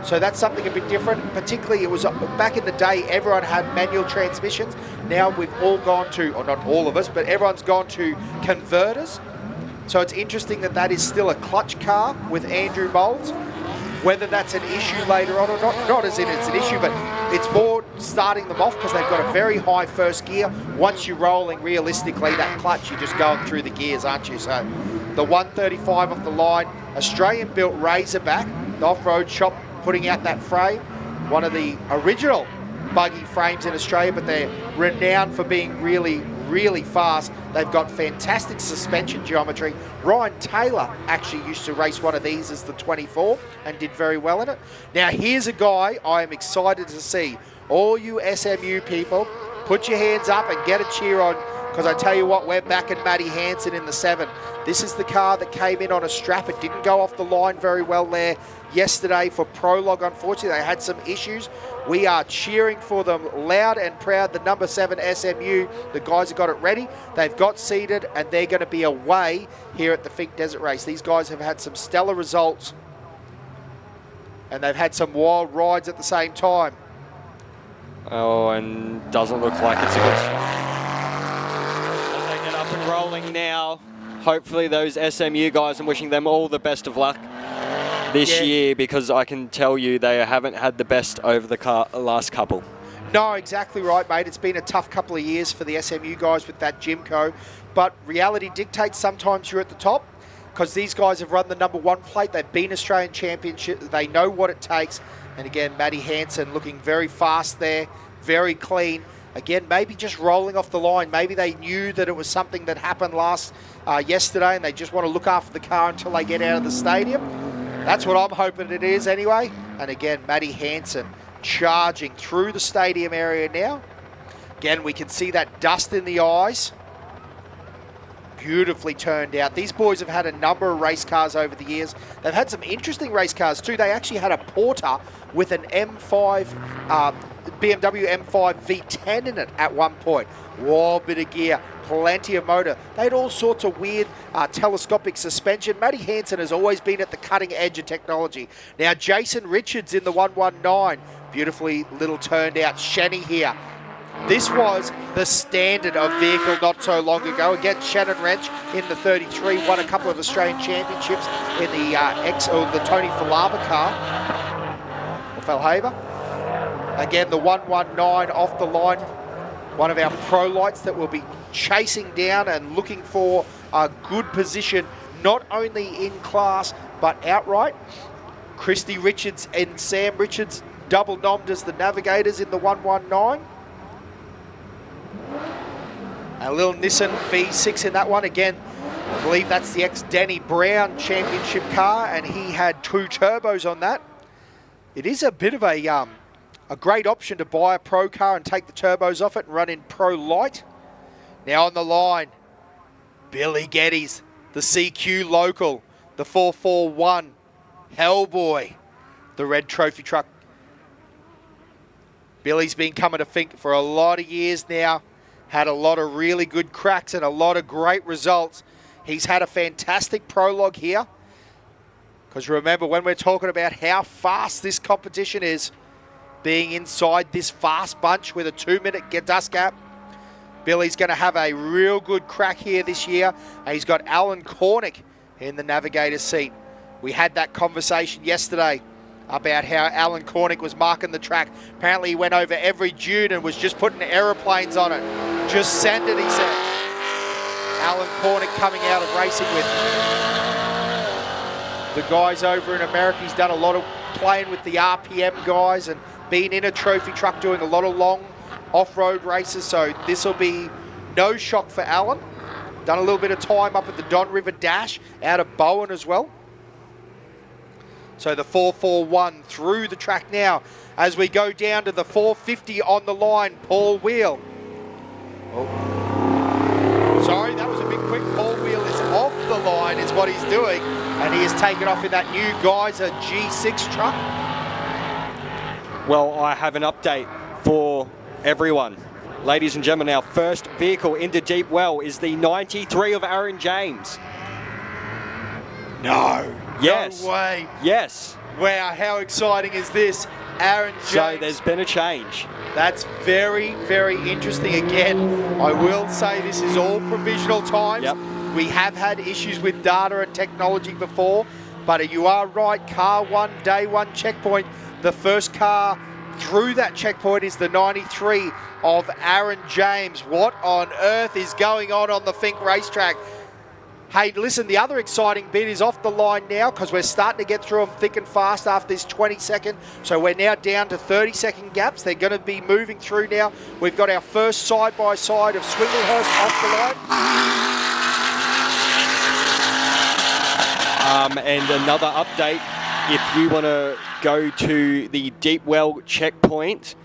So that's something a bit different. Particularly, it was back in the day, everyone had manual transmissions. Now we've all gone to, or not all of us, but everyone's gone to converters. So it's interesting that that is still a clutch car with Andrew Moulds. Whether that's an issue later on or not as in it's an issue, but it's more starting them off because they've got a very high first gear. Once you're rolling, realistically, that clutch, you're just going through the gears, aren't you? So the 135 off the line, Australian-built Razorback, the off-road shop putting out that frame, one of the original buggy frames in Australia, but they're renowned for being really, really fast. They've got fantastic suspension geometry. Ryan Taylor actually used to race one of these as the 24 and did very well in it. Now here's a guy I am excited to see. All you SMU people, put your hands up and get a cheer on, because I tell you what, we're backing Matty Hansen in the 7. This is the car that came in on a strap. It didn't go off the line very well there yesterday for Prologue. Unfortunately, they had some issues. We are cheering for them loud and proud. The number 7 SMU, the guys have got it ready. They've got seated, and they're going to be away here at the Fink Desert Race. These guys have had some stellar results, and they've had some wild rides at the same time. Oh, and doesn't look like it's a good shot. As they get up and rolling now, hopefully those SMU guys, I'm wishing them all the best of luck this year, because I can tell you they haven't had the best over the last couple. No, exactly right, mate. It's been a tough couple of years for the SMU guys with that Jimco, but reality dictates sometimes you're at the top, because these guys have run the number 1 plate. They've been Australian Championship. They know what it takes. And again, Matty Hansen looking very fast there, very clean. Again, maybe just rolling off the line. Maybe they knew that it was something that happened yesterday, and they just want to look after the car until they get out of the stadium. That's what I'm hoping it is anyway. And again, Matty Hansen charging through the stadium area now. Again, we can see that dust in the eyes. Beautifully turned out. These boys have had a number of race cars over the years. They've had some interesting race cars too. They actually had a Porter with an M5, BMW M5 V10 in it at one point. Whoa, bit of gear, plenty of motor. They had all sorts of weird telescopic suspension. Matty Hansen has always been at the cutting edge of technology. Now Jason Richards in the 119. Beautifully little turned out Shenny here. This was the standard of vehicle not so long ago. Again, Shannon Wrench in the 33 won a couple of Australian championships in the the Tony Falaba car, or Falhaber. Again, the 119 off the line, one of our pro lights that will be chasing down and looking for a good position, not only in class but outright. Christy Richards and Sam Richards double nommed as the navigators in the 119. A little Nissan V6 in that one. Again, I believe that's the ex-Danny Brown championship car, and he had 2 turbos on that. It is a bit of a great option to buy a pro car and take the turbos off it and run in pro light. Now on the line, Billy Geddes, the CQ local, the 441 Hellboy, the red trophy truck. Billy's been coming to Fink for a lot of years now. Had a lot of really good cracks and a lot of great results. He's had a fantastic prologue here. Because remember, when we're talking about how fast this competition is, being inside this fast bunch with a 2-minute dust gap, Billy's going to have a real good crack here this year. And he's got Alan Cornick in the navigator's seat. We had that conversation yesterday about how Alan Cornick was marking the track. Apparently he went over every dune and was just putting aeroplanes on it. Just send it, he said. Alan Cornick coming out of racing with the guys over in America. He's done a lot of playing with the RPM guys and been in a trophy truck doing a lot of long off-road races. So this will be no shock for Alan. Done a little bit of time up at the Don River Dash out of Bowen as well. So the 441 through the track now as we go down to the 450 on the line. Paul Wheel. Oh. Sorry, that was a bit quick. Paul Wheel is off the line is what he's doing. And he has taken off in that new Geyser G6 truck. Well, I have an update for everyone. Ladies and gentlemen, our first vehicle into Deep Well is the 93 of Aaron James. No. Yes. No way. Yes. Wow, how exciting is this? Aaron James. So there's been a change. That's very, very interesting. Again, I will say this is all provisional times. Yep. We have had issues with data and technology before, But you are right, car one, day one checkpoint. The first car through that checkpoint is the 93 of Aaron James. What on earth is going on the Fink racetrack? Hey, listen, the other exciting bit is off the line now because we're starting to get through them thick and fast after this 20-second. So we're now down to 30-second gaps. They're going to be moving through now. We've got our first side-by-side of Swinglehurst off the line. And another update, if you want to go to the Deep Well checkpoint,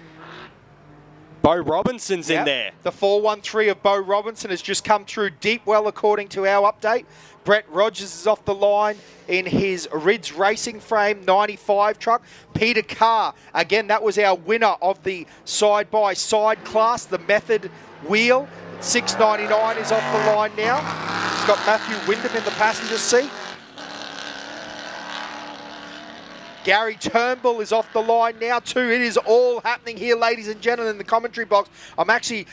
Bo Robinson's in there. The 413 of Bo Robinson has just come through Deep Well according to our update. Brett Rogers is off the line in his Rids Racing Frame 95 truck. Peter Carr, again, that was our winner of the side-by-side class, the Method wheel. 699 is off the line now. It's got Matthew Wyndham in the passenger seat. Gary Turnbull is off the line now too. It is all happening here, ladies and gentlemen, in the commentary box. I'm actually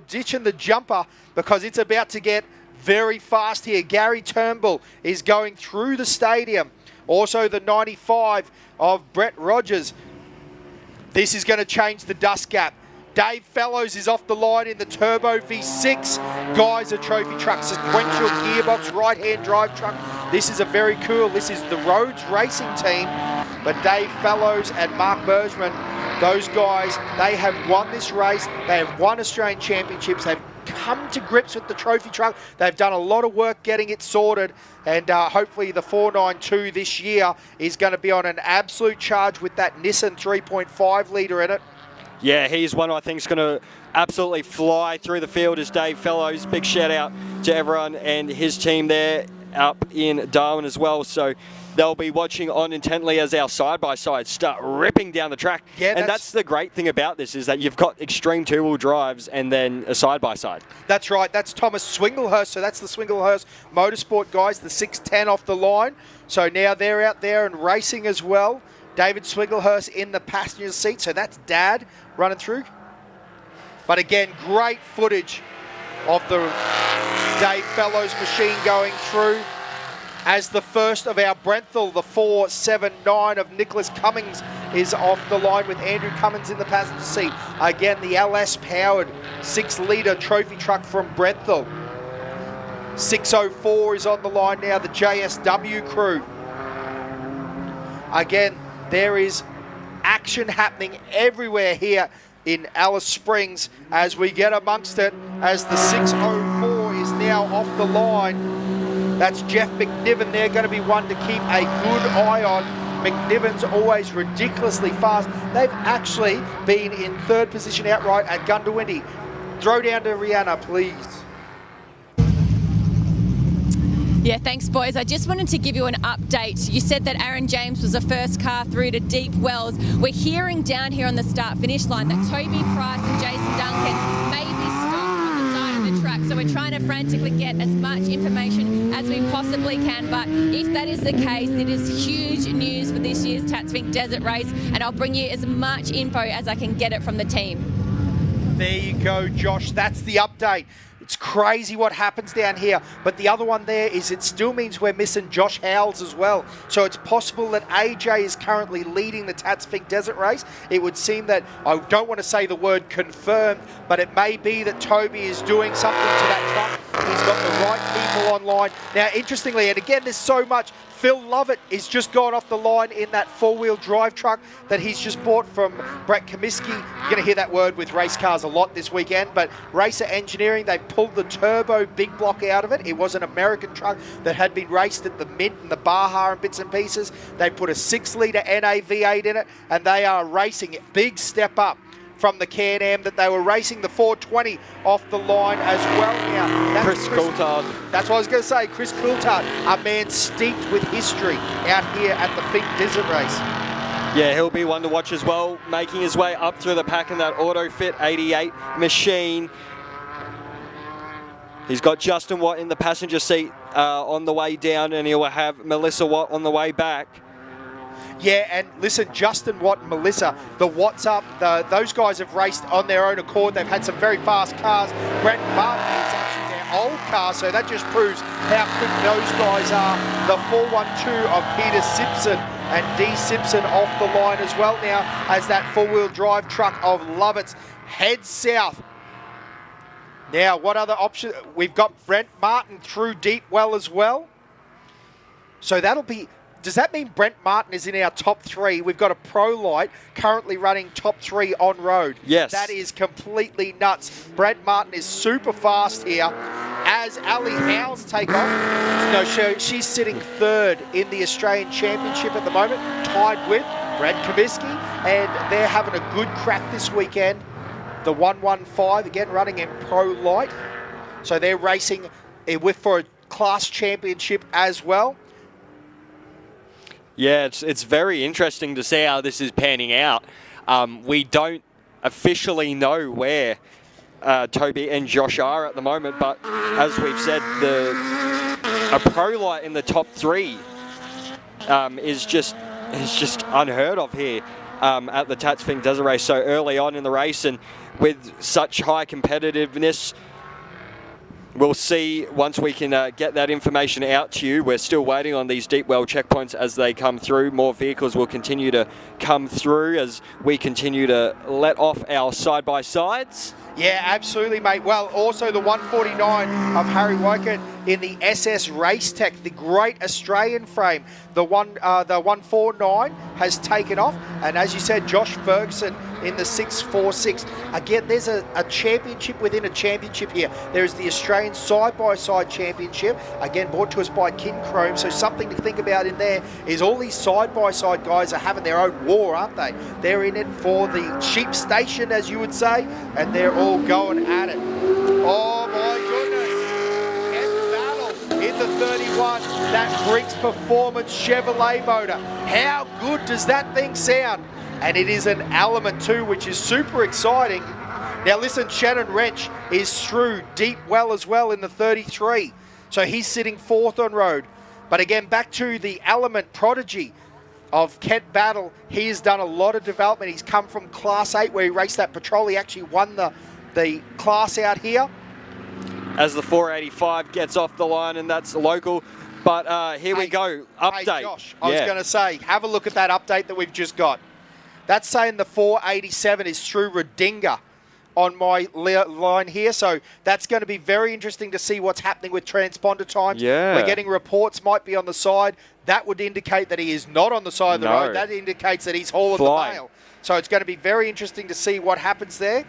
ditching the jumper because it's about to get very fast here. Gary Turnbull is going through the stadium. Also the 95 of Brett Rogers. This is going to change the dust gap. Dave Fellows is off the line in the Turbo V6. Guys, a trophy truck, sequential gearbox, right-hand drive truck. This is a very cool, this is the Rhodes Racing team. But Dave Fellows and Mark Bergman, those guys, they have won this race. They have won Australian Championships. They've come to grips with the trophy truck. They've done a lot of work getting it sorted. And hopefully the 492 this year is going to be on an absolute charge with that Nissan 3.5 litre in it. Yeah, he's one I think is going to absolutely fly through the field as Dave Fellows. Big shout out to everyone and his team there up in Darwin as well. So they'll be watching on intently as our side-by-sides start ripping down the track. Yeah, and that's the great thing about this is that you've got extreme two-wheel drives and then a side-by-side. That's right. That's Thomas Swinglehurst. So that's the Swinglehurst Motorsport guys, the 610 off the line. So now they're out there and racing as well. David Swinglehurst in the passenger seat. So that's Dad running through. But again, great footage of the Dave Fellows machine going through. As the first of our Brenthal, the 479 of Nicholas Cummings is off the line with Andrew Cummins in the passenger seat. Again, the LS-powered 6-litre trophy truck from Brenthal. 604 is on the line now, the JSW crew. Again, there is action happening everywhere here in Alice Springs as we get amongst it, as the 604 is now off the line. That's Jeff McNiven. They're going to be one to keep a good eye on. McNiven's always ridiculously fast. They've actually been in third position outright at Gundawindi. Throw down to Rihanna, please. Yeah, thanks, boys. I just wanted to give you an update. You said that Aaron James was the first car through to Deep Wells. We're hearing down here on the start-finish line that Toby Price and Jason Duncan may be stopped on the side of the track. So we're trying to frantically get as much information as we possibly can. But if that is the case, it is huge news for this year's Tatts Finke Desert Race. And I'll bring you as much info as I can get it from the team. There you go, Josh. That's the update. It's crazy what happens down here. But the other one there is it still means we're missing Josh Howells as well. So it's possible that AJ is currently leading the Tatts Finke Desert Race. It would seem that, I don't want to say the word confirmed, but it may be that Toby is doing something to that truck. He's got the right people online. Now, interestingly, and again, there's so much, Phil Lovett is just gone off the line in that four-wheel drive truck that he's just bought from Brett Comiskey. You're going to hear that word with race cars a lot this weekend, but Racer Engineering, they pulled the turbo big block out of it. It was an American truck that had been raced at the Mint and the Baja and bits and pieces. They put a 6-litre NA V8 in it, and they are racing it. Big step up from the Can-Am that they were racing the 420 off the line as well now. That's Chris Coulthard. That's what I was going to say. Chris Coulthard, a man steeped with history out here at the Finke Desert Race. Yeah, he'll be one to watch as well, making his way up through the pack in that Auto Fit 88 machine. He's got Justin Watt in the passenger seat on the way down, and he'll have Melissa Watt on the way back. Yeah, and listen, Justin Watt and Melissa, the Watts up, those guys have raced on their own accord. They've had some very fast cars. Brent Martin is actually their old car, so that just proves how quick those guys are. The 412 of Peter Simpson and D. Simpson off the line as well now as that four-wheel drive truck of Lovett's heads south. Now, what other option? We've got Brent Martin through deep well as well. So that'll be... Does that mean Brent Martin is in our top 3? We've got a Pro Light currently running top 3 on road. Yes. That is completely nuts. Brent Martin is super fast here. As Ali Howes take off, no, she's sitting 3rd in the Australian Championship at the moment, tied with Brad Kaminsky, and they're having a good crack this weekend. The 115, again, running in Pro Light. So they're racing for a class championship as well. Yeah, it's very interesting to see how this is panning out. We don't officially know where Toby and Josh are at the moment, but as we've said, a Pro Light in the top 3 is just unheard of here at the Tatts Finke Desert Race so early on in the race, and with such high competitiveness. We'll see once we can get that information out to you. We're still waiting on these deep well checkpoints as they come through. More vehicles will continue to come through as we continue to let off our side-by-sides. Yeah, absolutely, mate. Well, also the 149 of Harry Wycott in the SS Race Tech, the great Australian frame. The 149 has taken off, and as you said, Josh Ferguson in the 646. Again, there's a championship within a championship here. There's the Australian Side-by-Side Championship, again brought to us by Kin Chrome. So something to think about in there is all these side-by-side guys are having their own war, aren't they? They're in it for the sheep station, as you would say, and they're all going at it. Oh my goodness. Ken Battle in the 31, that Briggs Performance Chevrolet motor. How good does that thing sound? And it is an Element too, which is super exciting. Now listen, Shannon Wrench is through deep well as well in the 33. So he's sitting 4th on road. But again, back to the Element prodigy of Kent Battle. He's done a lot of development. He's come from Class 8 where he raced that Patrol. He actually won the class out here. As the 485 gets off the line, and that's local. But here we go, update. Hey Josh, I was going to say, have a look at that update that we've just got. That's saying the 487 is through Redinga on my line here. So that's going to be very interesting to see what's happening with transponder times. Yeah. We're getting reports might be on the side. That would indicate that he is not on the side of the road. That indicates that he's hauling the mail. So it's going to be very interesting to see what happens there.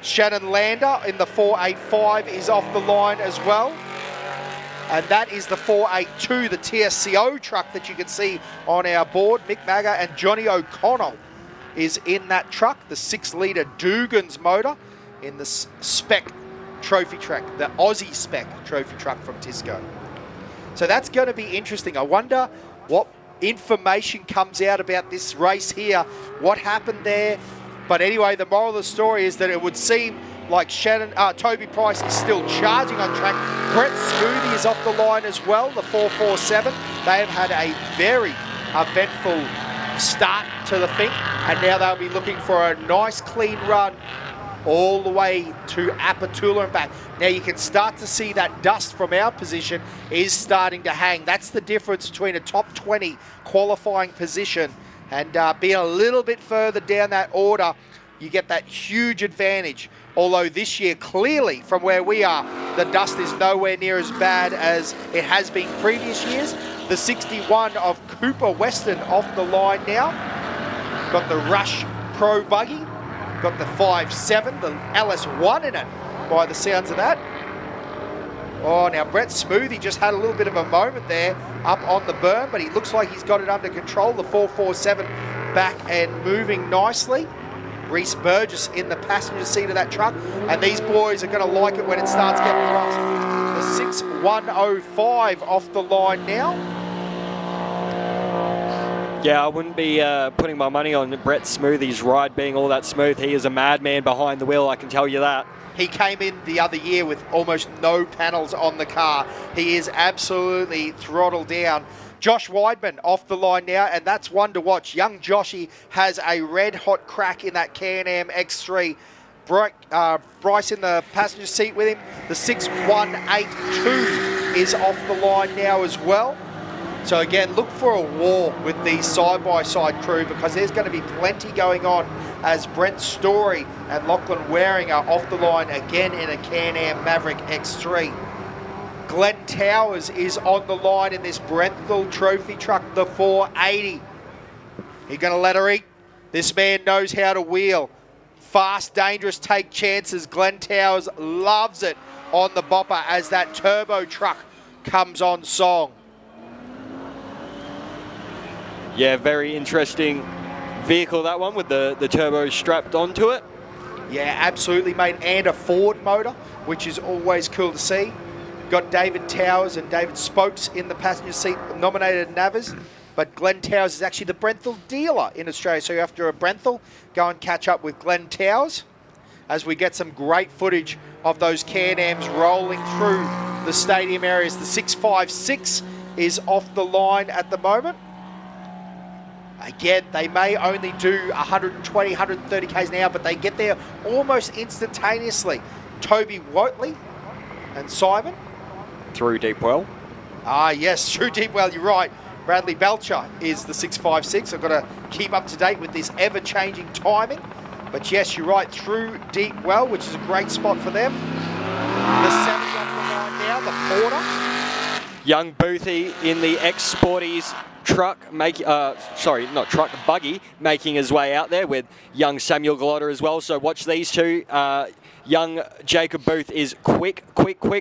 Shannon Lander in the 485 is off the line as well. And that is the 482, the TSCO truck that you can see on our board. Mick Magga and Johnny O'Connell is in that truck, the 6-litre Dugan's motor in the spec trophy truck, the Aussie spec trophy truck from Tisco. So that's going to be interesting. I wonder what information comes out about this race here, what happened there. But anyway, the moral of the story is that it would seem like Toby Price is still charging on track. Brett Smoothie is off the line as well, the 447. They have had a very eventful start to the Fink, and now they'll be looking for a nice clean run all the way to Apatula and back. Now you can start to see that dust from our position is starting to hang. That's the difference between a top 20 qualifying position and being a little bit further down that order. You get that huge advantage. Although this year, clearly, from where we are, the dust is nowhere near as bad as it has been previous years. The 61 of Cooper Weston off the line now. Got the Rush Pro buggy. Got the 5.7, the LS1 in it, by the sounds of that. Oh, now Brett Smoothie just had a little bit of a moment there up on the berm, but he looks like he's got it under control. The 447 back and moving nicely. Reese Burgess in the passenger seat of that truck, and these boys are going to like it when it starts getting rough. The 6105 off the line now. Yeah, I wouldn't be putting my money on Brett Smoothie's ride being all that smooth. He is a madman behind the wheel, I can tell you that. He came in the other year with almost no panels on the car. He is absolutely throttled down. Josh Weidman off the line now, and that's one to watch. Young Joshy has a red-hot crack in that Can-Am X3. Bryce in the passenger seat with him. The 6182 is off the line now as well. So again, look for a war with the side-by-side crew because there's going to be plenty going on as Brent Story and Lachlan Waring are off the line again in a Can-Am Maverick X3. Glenn Towers is on the line in this Brenthal Trophy truck, the 480. He's going to let her eat. This man knows how to wheel. Fast, dangerous, take chances. Glenn Towers loves it on the bopper as that turbo truck comes on song. Yeah, very interesting vehicle, that one, with the turbo strapped onto it. Yeah, absolutely, mate. And a Ford motor, which is always cool to see. Got David Towers and David Spokes in the passenger seat, nominated Navas. But Glenn Towers is actually the Brenthal dealer in Australia. So after a Brenthal, go and catch up with Glenn Towers as we get some great footage of those Can-Ams rolling through the stadium areas. The 656 is off the line at the moment. Again, they may only do 120, 130 k's an hour, but they get there almost instantaneously. Toby Whatley and Simon. Through deep well. Ah, yes, through deep well, you're right. Bradley Belcher is the 656. I've got to keep up to date with this ever-changing timing. But yes, you're right, through deep well, which is a great spot for them. The 70 off the line now, the Porter. Young Boothie in the X-Sporties truck, buggy, making his way out there with young Samuel Glotter as well. So watch these two. Young Jacob Booth is quick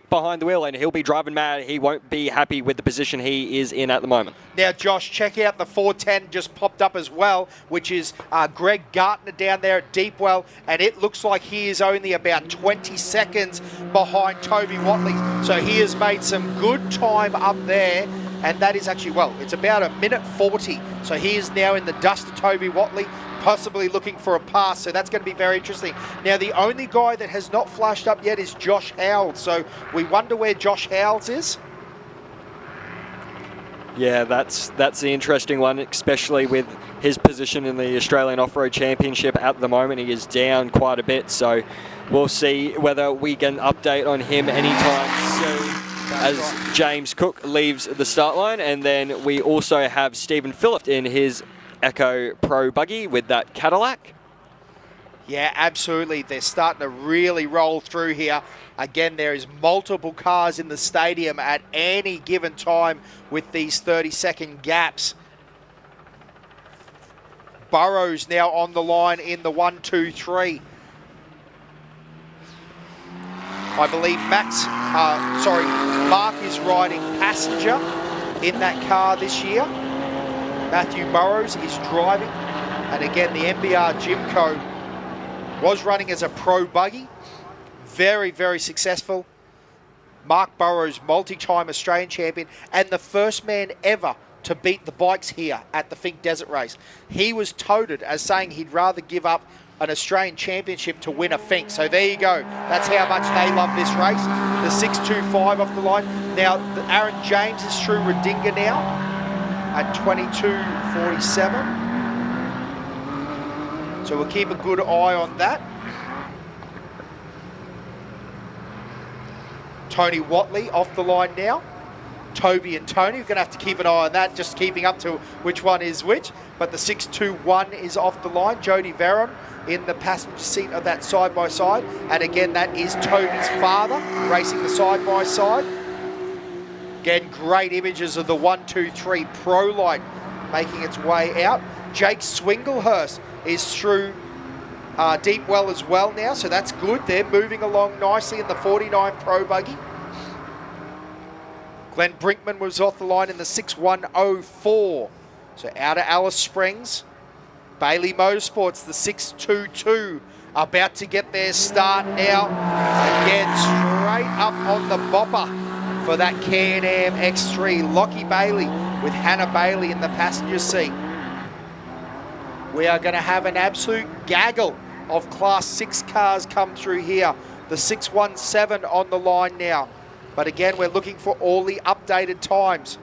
behind the wheel, and he'll be driving mad. He won't be happy with the position he is in at the moment. Now, Josh, check out the 410 just popped up as well, which is Greg Gartner down there at Deepwell, and it looks like he is only about 20 seconds behind Toby Whatley. So he has made some good time up there, and that is actually, well, it's about a minute 40. So he is now in the dust of Toby Whatley, possibly looking for a pass, so that's going to be very interesting. Now, the only guy that has not flashed up yet is Josh Howells, so we wonder where Josh Howells is. Yeah, that's the interesting one, especially with his position in the Australian Off-Road Championship at the moment. He is down quite a bit, so we'll see whether we get an update on him anytime soon as James Cook leaves the start line. And then we also have Stephen Phillip in his Echo Pro buggy with that Cadillac. Yeah, absolutely. They're starting to really roll through here. Again, there is multiple cars in the stadium at any given time with these 30-second gaps. Burrows now on the line in the 1-2-3. I believe Mark is riding passenger in that car this year. Matthew Burrows is driving. And again, the MBR Jimco was running as a pro buggy. Very, very successful. Mark Burrows, multi-time Australian champion, and the first man ever to beat the bikes here at the Fink Desert Race. He was touted as saying he'd rather give up an Australian championship to win a Fink. So there you go. That's how much they love this race. The 625 off the line. Now, Aaron James is through Redinga now at 22.47. So we'll keep a good eye on that. Tony Whatley off the line now. Toby and Tony, we're going to have to keep an eye on that, just keeping up to which one is which. But the 621 is off the line. Jody Veron in the passenger seat of that side-by-side. And again, that is Toby's father racing the side-by-side. Again, great images of the 1-2-3 Pro Light making its way out. Jake Swinglehurst is through Deepwell as well now, so that's good. They're moving along nicely in the 49 Pro buggy. Glenn Brinkman was off the line in the 6104. So out of Alice Springs. Bailey Motorsports, the 622, about to get their start now. Again, straight up on the bopper for that Can-Am X3. Lockie Bailey with Hannah Bailey in the passenger seat. We are going to have an absolute gaggle of Class 6 cars come through here. The 617 on the line now. But again, we're looking for all the updated times.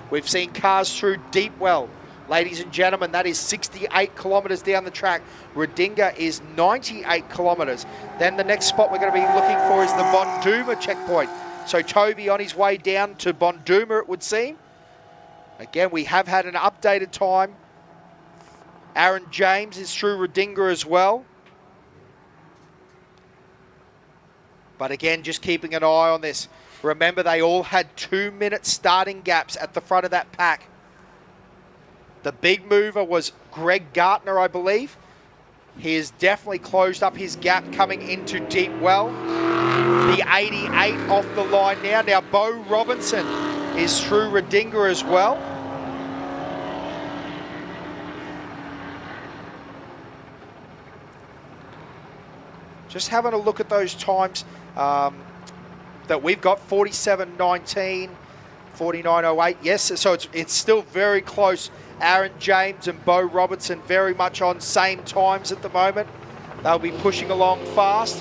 We've seen cars through Deepwell. Ladies and gentlemen, that is 68 kilometres down the track. Redinga is 98 kilometres. Then the next spot we're going to be looking for is the Bonduma checkpoint. So Toby on his way down to Bonduma, it would seem. Again, we have had an updated time. Aaron James is through Redinga as well. But again, just keeping an eye on this. Remember, they all had 2-minute starting gaps at the front of that pack. The big mover was Greg Gartner, I believe. He has definitely closed up his gap coming into Deep Well. The 88 off the line now. Now, Bo Robinson is through Redinga as well. Just having a look at those times that we've got, 47.19, 49.08. Yes, so it's still very close. Aaron James and Bo Robinson very much on same times at the moment. They'll be pushing along fast.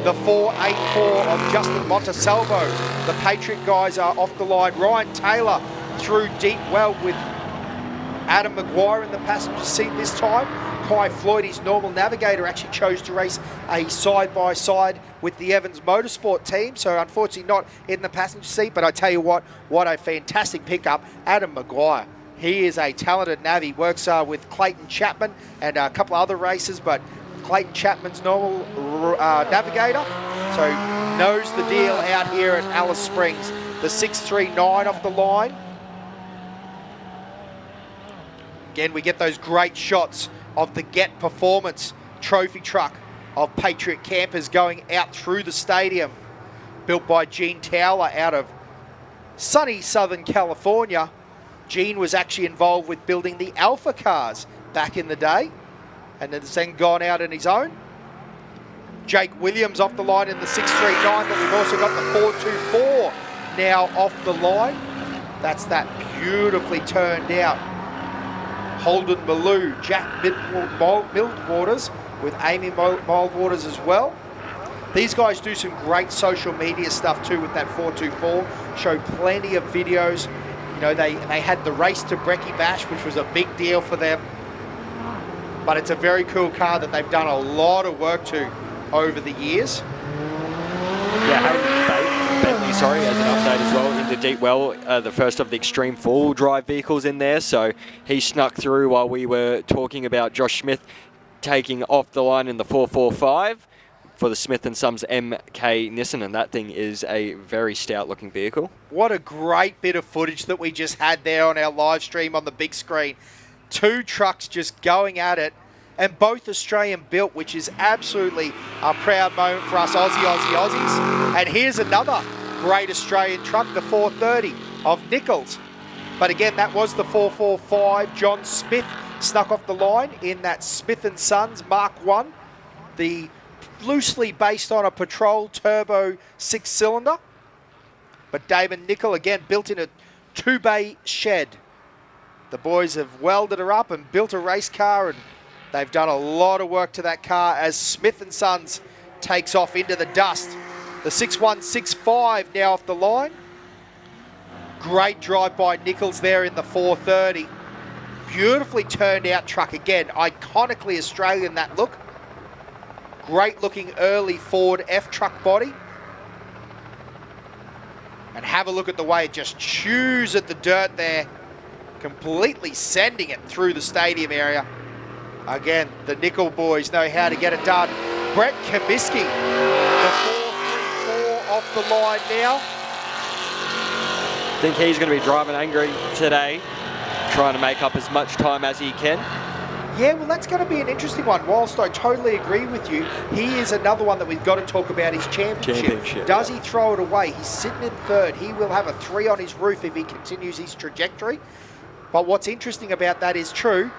The 4.84 of Justin Montesalvo. The Patriot guys are off the line. Ryan Taylor through Deep Well with Adam Maguire in the passenger seat this time. Kai Floyd, his normal navigator, actually chose to race a side-by-side with the Evans Motorsport team, so unfortunately not in the passenger seat, but I tell you what a fantastic pickup. Adam Maguire, he is a talented navvy, works with Clayton Chapman and a couple of other races, but Clayton Chapman's normal navigator, so knows the deal out here at Alice Springs. The 639 off the line. Again, we get those great shots of the Get Performance trophy truck of Patriot Campers going out through the stadium. Built by Gene Towler out of sunny Southern California. Gene was actually involved with building the Alpha cars back in the day, and has then gone out on his own. Jake Williams off the line in the 639, but we've also got the 424 now off the line. That's that beautifully turned out Holden Malou, Jack Mildwaters with Amy Mildwaters as well. These guys do some great social media stuff too with that 424, show plenty of videos. You know, they had the race to Brekkie Bash, which was a big deal for them. But it's a very cool car that they've done a lot of work to over the years. Yeah, Bentley, sorry, as an update as well, into Deep Well, the first of the extreme four-wheel drive vehicles in there. So he snuck through while we were talking about Josh Smith taking off the line in the 445 for the Smith & Sons MK Nissan, and that thing is a very stout-looking vehicle. What a great bit of footage that we just had there on our live stream on the big screen. Two trucks just going at it, and both Australian built, which is absolutely a proud moment for us Aussies. And here's another great Australian truck, the 430 of Nichols. But again, that was the 445. John Smith snuck off the line in that Smith & Sons Mark 1, the loosely based on a Patrol turbo 6-cylinder. But David Nichol, again, built in a 2-bay shed. The boys have welded her up and built a race car, and they've done a lot of work to that car as Smith & Sons takes off into the dust. The 6165 now off the line. Great drive by Nichols there in the 430. Beautifully turned out truck. Again, iconically Australian, that look. Great looking early Ford F-truck body. And have a look at the way it just chews at the dirt there. Completely sending it through the stadium area. Again, the Nichol boys know how to get it done. Brett Comiskey, the 434 off the line now. I think he's going to be driving angry today, trying to make up as much time as he can. Yeah, well, that's going to be an interesting one. Whilst I totally agree with you, he is another one that we've got to talk about, his championship. Does he throw it away? He's sitting in third. He will have a 3 on his roof if he continues his trajectory. But what's interesting about that is true.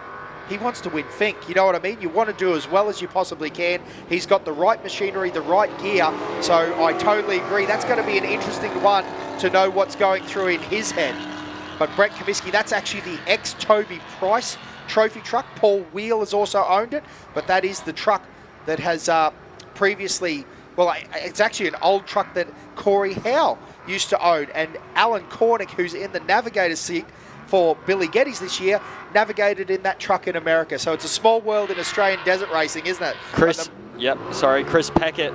He wants to win Fink. You know what I mean? You want to do as well as you possibly can. He's got the right machinery, the right gear. So I totally agree. That's going to be an interesting one to know what's going through in his head. But Brett Comiskey, that's actually the ex-Toby Price trophy truck. Paul Wheel has also owned it. But that is the truck that has previously... Well, it's actually an old truck that Corey Howe used to own. And Alan Cornick, who's in the navigator seat for Billy Geddes this year, navigated in that truck in America. So it's a small world in Australian desert racing, isn't it? Chris Peckett,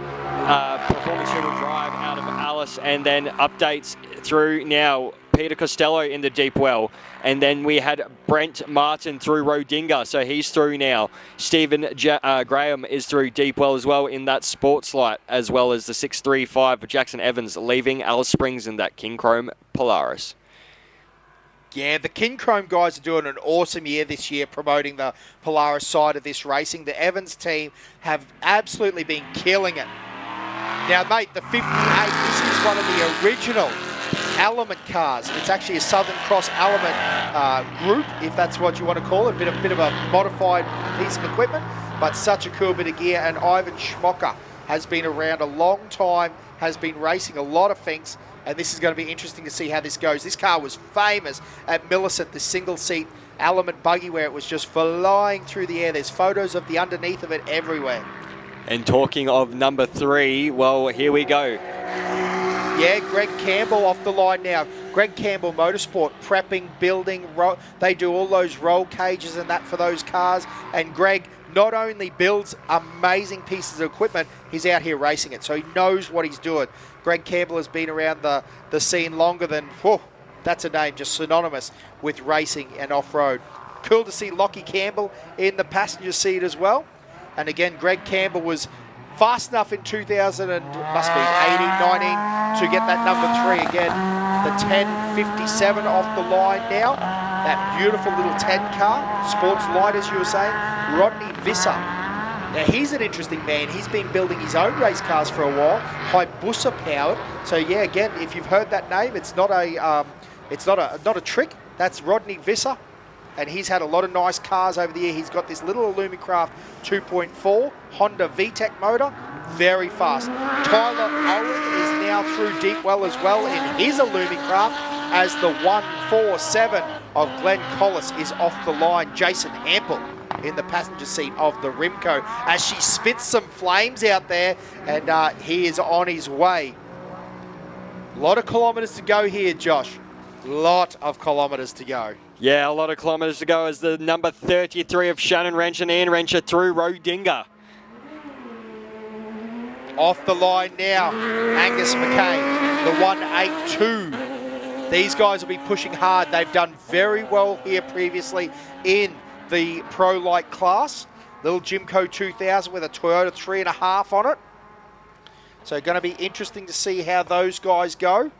performance shuttle drive out of Alice, and then updates through now. Peter Costello in the deep well, and then we had Brent Martin through Rodinga, so he's through now. Stephen Graham is through deep well as well in that Sports Light, as well as the 635 for Jackson Evans leaving Alice Springs in that King Chrome Polaris. Yeah, the King Chrome guys are doing an awesome year this year promoting the Polaris side of this racing. The Evans team have absolutely been killing it. Now, mate, the 58, this is one of the original Element cars. It's actually a Southern Cross Element group, if that's what you want to call it. A bit of a modified piece of equipment, but such a cool bit of gear. And Ivan Schmocker has been around a long time, has been racing a lot of finks, and this is going to be interesting to see how this goes. This car was famous at Millicent, the single-seat Element buggy, where it was just flying through the air. There's photos of the underneath of it everywhere. And talking of number 3, well, here we go. Yeah, Greg Campbell off the line now. Greg Campbell Motorsport, prepping, building, they do all those roll cages and that for those cars. And Greg not only builds amazing pieces of equipment, he's out here racing it. So he knows what he's doing. Greg Campbell has been around the scene longer than, whew, that's a name just synonymous with racing and off-road. Cool to see Lockie Campbell in the passenger seat as well. And again, Greg Campbell was fast enough in 2000 and must be 18, 19 to get that number 3 again. The 1057 off the line now. That beautiful little 10 car, Sports Light as you were saying. Rodney Visser. Now he's an interesting man. He's been building his own race cars for a while, Hayabusa powered. So yeah, again, if you've heard that name, it's not a trick. That's Rodney Visser. And he's had a lot of nice cars over the year. He's got this little Illumicraft 2.4 Honda VTEC motor, very fast. Tyler Owen is now through deep well as well in his Illumicraft, as the 147 of Glenn Collis is off the line. Jason Hampel in the passenger seat of the Rimco as she spits some flames out there, and he is on his way. A lot of kilometres to go here, Josh. Lot of kilometres to go. Yeah, a lot of kilometres to go as the number 33 of Shannon Wrench and Ian Wrencher through Rodinga. Off the line now, Angus McKay, the 182. These guys will be pushing hard. They've done very well here previously in the Pro Light class. Little Jimco 2000 with a Toyota 3.5 on it. So going to be interesting to see how those guys go.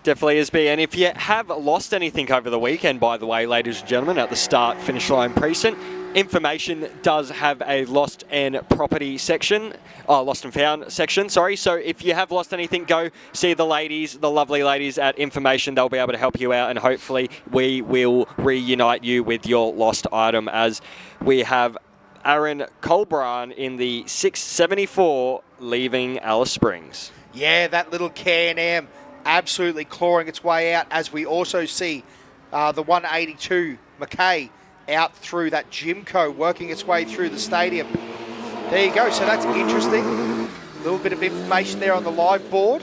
Definitely is B. And if you have lost anything over the weekend, by the way, ladies and gentlemen, at the start finish line precinct, Information does have a lost and property section, lost and found section, sorry. So if you have lost anything, go see the ladies, the lovely ladies at Information. They'll be able to help you out, and hopefully we will reunite you with your lost item, as we have Aaron Colbran in the 674 leaving Alice Springs. Yeah, that little Can-Am absolutely clawing its way out, as we also see the 182 McKay out through that Jimco, working its way through the stadium. There you go, so that's interesting. A little bit of information there on the live board.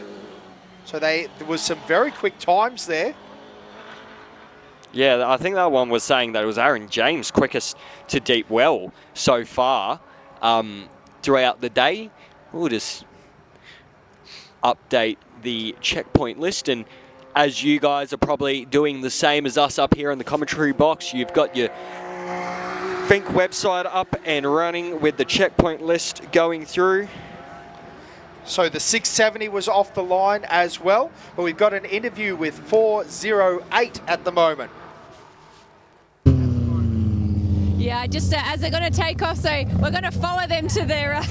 So there was some very quick times there. Yeah, I think that one was saying that it was Aaron James quickest to deep well so far throughout the day. We'll just update the checkpoint list, and as you guys are probably doing the same as us up here in the commentary box, you've got your Fink website up and running with the checkpoint list going through. So the 670 was off the line as well, but we've got an interview with 408 at the moment. Yeah, just as they're going to take off, so we're going to follow them to their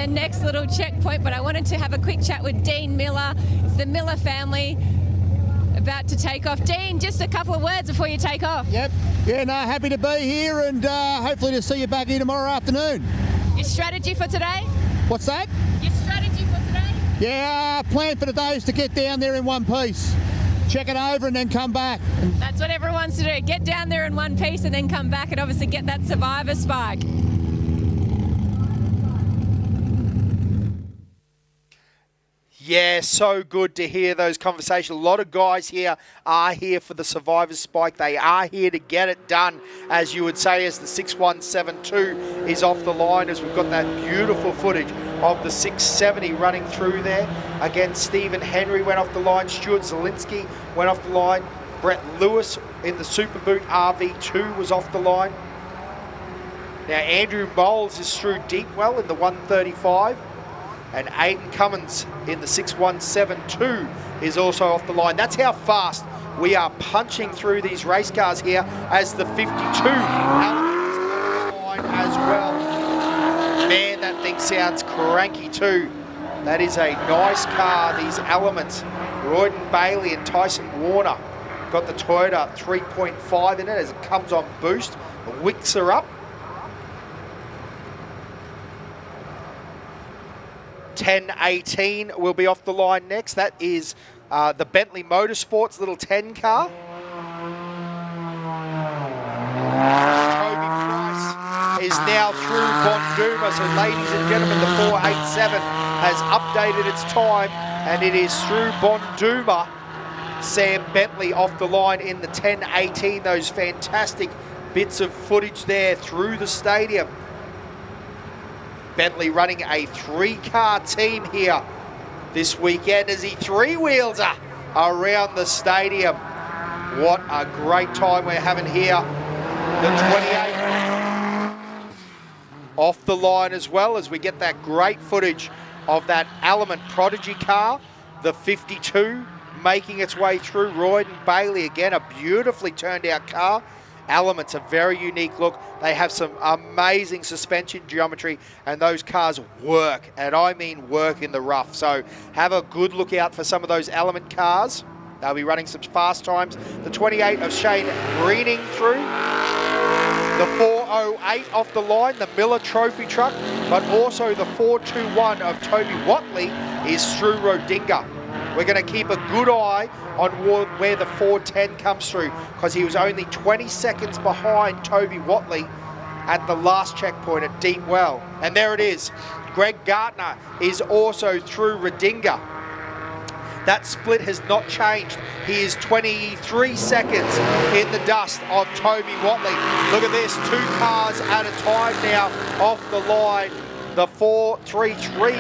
next little checkpoint, but I wanted to have a quick chat with Dean Miller. It's the Miller family about to take off. Dean, just a couple of words before you take off. Yep. Yeah, no, happy to be here, and hopefully to see you back here tomorrow afternoon. Your strategy for today? What's that? Your strategy for today? Yeah, plan for today is to get down there in one piece. Check it over and then come back. That's what everyone wants to do. Get down there in one piece and then come back and obviously get that survivor spike. Yeah, so good to hear those conversations. A lot of guys here are here for the Survivors Spike. They are here to get it done, as you would say, as the 6172 is off the line, as we've got that beautiful footage of the 670 running through there. Again, Stephen Henry went off the line. Stuart Zielinski went off the line. Brett Lewis in the Superboot RV2 was off the line. Now, Andrew Bowles is through Deepwell in the 135. And Aidan Cummins in the 6172 is also off the line. That's how fast we are punching through these race cars here, as the 52 Element is off the line as well. Man, that thing sounds cranky too. That is a nice car, these Elements. Royden Bailey and Tyson Warner got the Toyota 3.5 in it as it comes on boost. The wicks are up. 1018 will be off the line next. That is the Bentley Motorsports little 10 car. Toby Price is now through Bonduma. So ladies and gentlemen, the 487 has updated its time, and it is through Bonduma. Sam Bentley off the line in the 1018. Those fantastic bits of footage there through the stadium. Bentley running a 3-car team here this weekend as he 3-wheels around the stadium. What a great time we're having here. The 28 off the line as well, as we get that great footage of that Element Prodigy car. The 52 making its way through. Royden Bailey, again, a beautifully turned out car. Element's a very unique look. They have some amazing suspension geometry, and those cars work, and I mean work in the rough. So have a good look out for some of those Element cars. They'll be running some fast times. The 28 of Shane Greening through. The 408 off the line, the Miller Trophy truck, but also the 421 of Toby Watley is through Rodinga. We're going to keep a good eye on where the 410 comes through, because he was only 20 seconds behind Toby Watley at the last checkpoint at Deepwell. And there it is. Greg Gartner is also through Rodinga. That split has not changed. He is 23 seconds in the dust of Toby Watley. Look at this, 2 cars at a time now off the line. The 433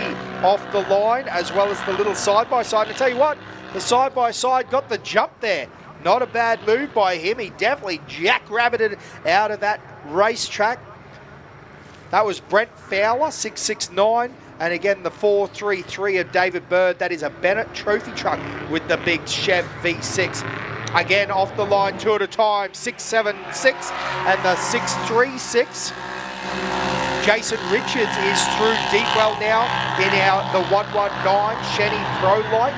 off the line, as well as the little side-by-side. And I tell you what, the side-by-side got the jump there. Not a bad move by him. He definitely jackrabbited out of that racetrack. That was Brent Fowler, 669. And again, the 433 of David Bird. That is a Bennett Trophy truck with the big Chev V6. Again, off the line, 2 at a time, 676 and the 636. Jason Richards is through Deepwell now in the 119 Shenny Pro Light.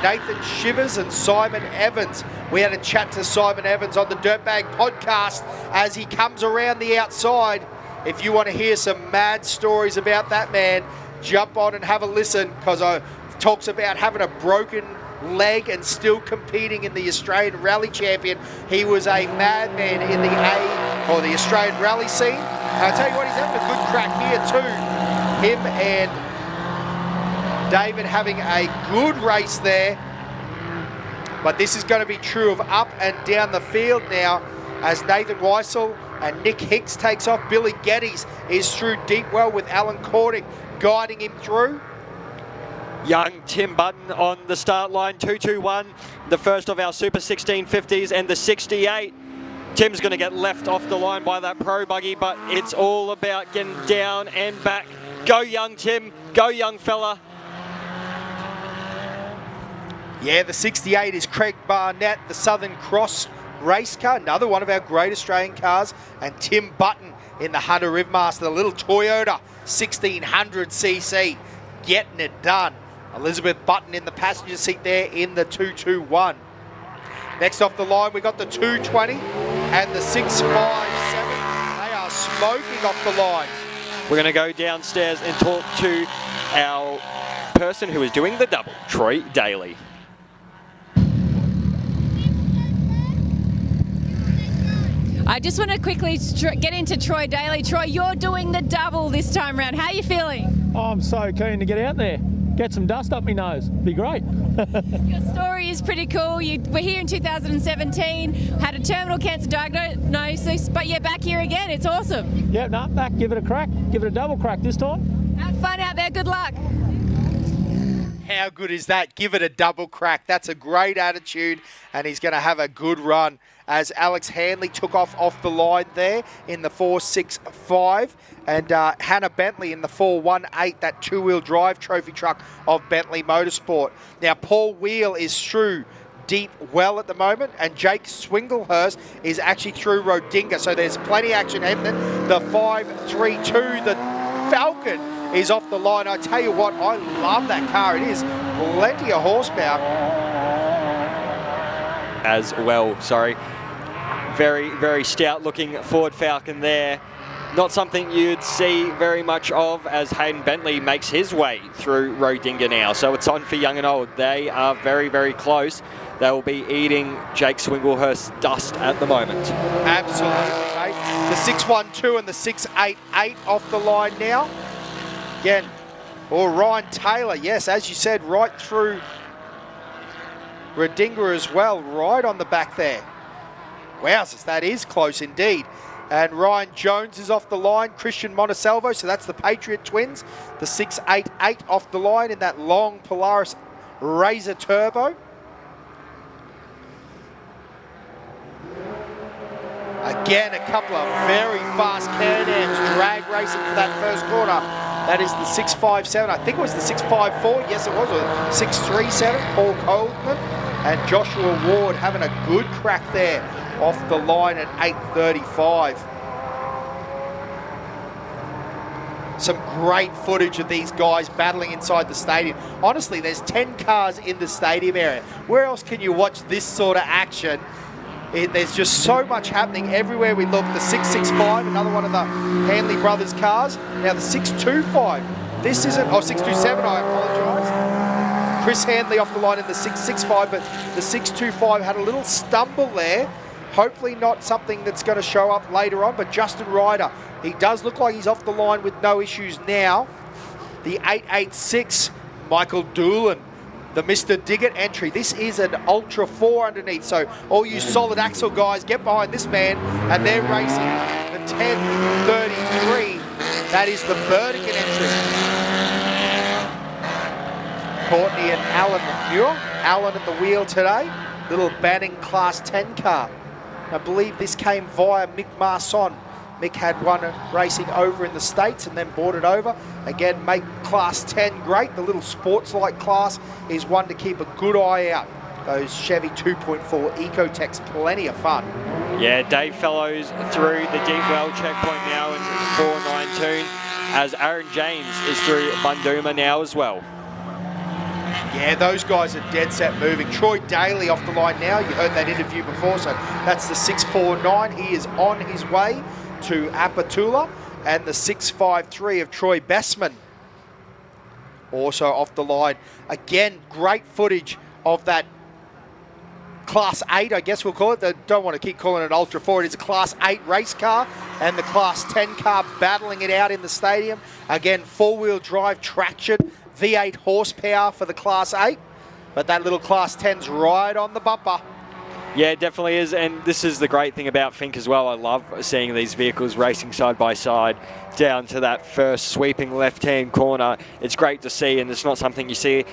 Nathan Shivers and Simon Evans. We had a chat to Simon Evans on the Dirtbag podcast as he comes around the outside. If you want to hear some mad stories about that man, jump on and have a listen, because he talks about having a broken leg and still competing in the Australian Rally Champion. He was a madman in the the Australian rally scene. And I'll tell you what, he's having a good crack here too. Him and David having a good race there. But this is going to be true of up and down the field now, as Nathan Weissel and Nick Hicks takes off. Billy Geddes is through Deepwell with Alan Cordick guiding him through. Young Tim Button on the start line, 221, the first of our Super 1650s, and the 68. Tim's going to get left off the line by that pro buggy, but it's all about getting down and back. Go young Tim, go young fella. Yeah, the 68 is Craig Barnett, the Southern Cross race car, another one of our great Australian cars, and Tim Button in the Hunter Rivmaster, the little Toyota 1600cc, getting it done. Elizabeth Button in the passenger seat there in the 221. Next off the line, we got the 220 and the 657. They are smoking off the line. We're going to go downstairs and talk to our person who is doing the double, Troy Daly. I just want to quickly get into Troy Daly. Troy, you're doing the double this time round. How are you feeling? Oh, I'm so keen to get out there. get some dust up my nose. Be great. Your story is pretty cool. You were here in 2017, had a terminal cancer diagnosis, but you're back here again. It's awesome. Yeah, no, back. Give it a crack. Give it a double crack this time. Have fun out there. Good luck. How good is that? Give it a double crack. That's a great attitude, and he's going to have a good run as Alex Hanley took off the line there in the 4.65, and Hannah Bentley in the 4.18, that two-wheel drive trophy truck of Bentley Motorsport. Now, Paul Wheel is through deep well at the moment, and Jake Swinglehurst is actually through Rodinga, so there's plenty of action happening. The 5.32, the Falcon is off the line. I tell you what, I love that car. It is plenty of horsepower. As well, sorry. Very, very stout looking Ford Falcon there. Not something you'd see very much of as Hayden Bentley makes his way through Rodinga now. So it's on for young and old. They are very, very close. They will be eating Jake Swinglehurst's dust at the moment. Absolutely, mate. The 6.12 and the 6.88 off the line now. Again, or Ryan Taylor, yes, as you said, right through Rodinga as well, right on the back there. Wowzers, that is close indeed. And Ryan Jones is off the line, Christian Montesalvo, so that's the Patriot twins. The 6.88 off the line in that long Polaris Razor Turbo. Again, a couple of very fast Can-Ams drag racing for that first corner. That is the 6.57. I think it was the 6.54. Yes, it was. Or 6.37. Paul Coleman and Joshua Ward having a good crack there off the line at 8.35. Some great footage of these guys battling inside the stadium. Honestly, there's 10 cars in the stadium area. Where else can you watch this sort of action? There's just so much happening everywhere we look. The 6.65, another one of the Hanley brothers cars. Now the 6.25. This isn't, 6.27, I apologise. Chris Hanley off the line in the 6.65, but the 6.25 had a little stumble there. Hopefully not something that's going to show up later on, but Justin Ryder, he does look like he's off the line with no issues now. The 8.86, Michael Doolan, the Mr. Diggett entry. This is an Ultra 4 underneath, so all you solid axle guys, get behind this man, and they're racing the 10.33. That is the Burdigan entry. Courtney and Alan Muir. Alan at the wheel today. Little Banning Class 10 car. I believe this came via Mick Marson. Mick had one racing over in the States and then brought it over. Again, make Class 10 great. The little sports-like class is one to keep a good eye out. Those Chevy 2.4 Ecotechs, plenty of fun. Yeah, Dave Fellows through the deep well checkpoint now in 4.19, as Aaron James is through Bunduma now as well. Yeah, those guys are dead set moving. Troy Daly off the line now. You heard that interview before, so that's the 6.49. He is on his way to Apatula, and the 6.53 of Troy Bessman also off the line. Again, great footage of that Class 8, I guess we'll call it. They don't want to keep calling it Ultra 4. It is a Class 8 race car, and the Class 10 car battling it out in the stadium. Again, four-wheel drive traction, V8 horsepower for the Class 8, but that little Class 10's right on the bumper. Yeah, it definitely is, and this is the great thing about Fink as well. I love seeing these vehicles racing side by side down to that first sweeping left-hand corner. It's great to see, and it's not something you see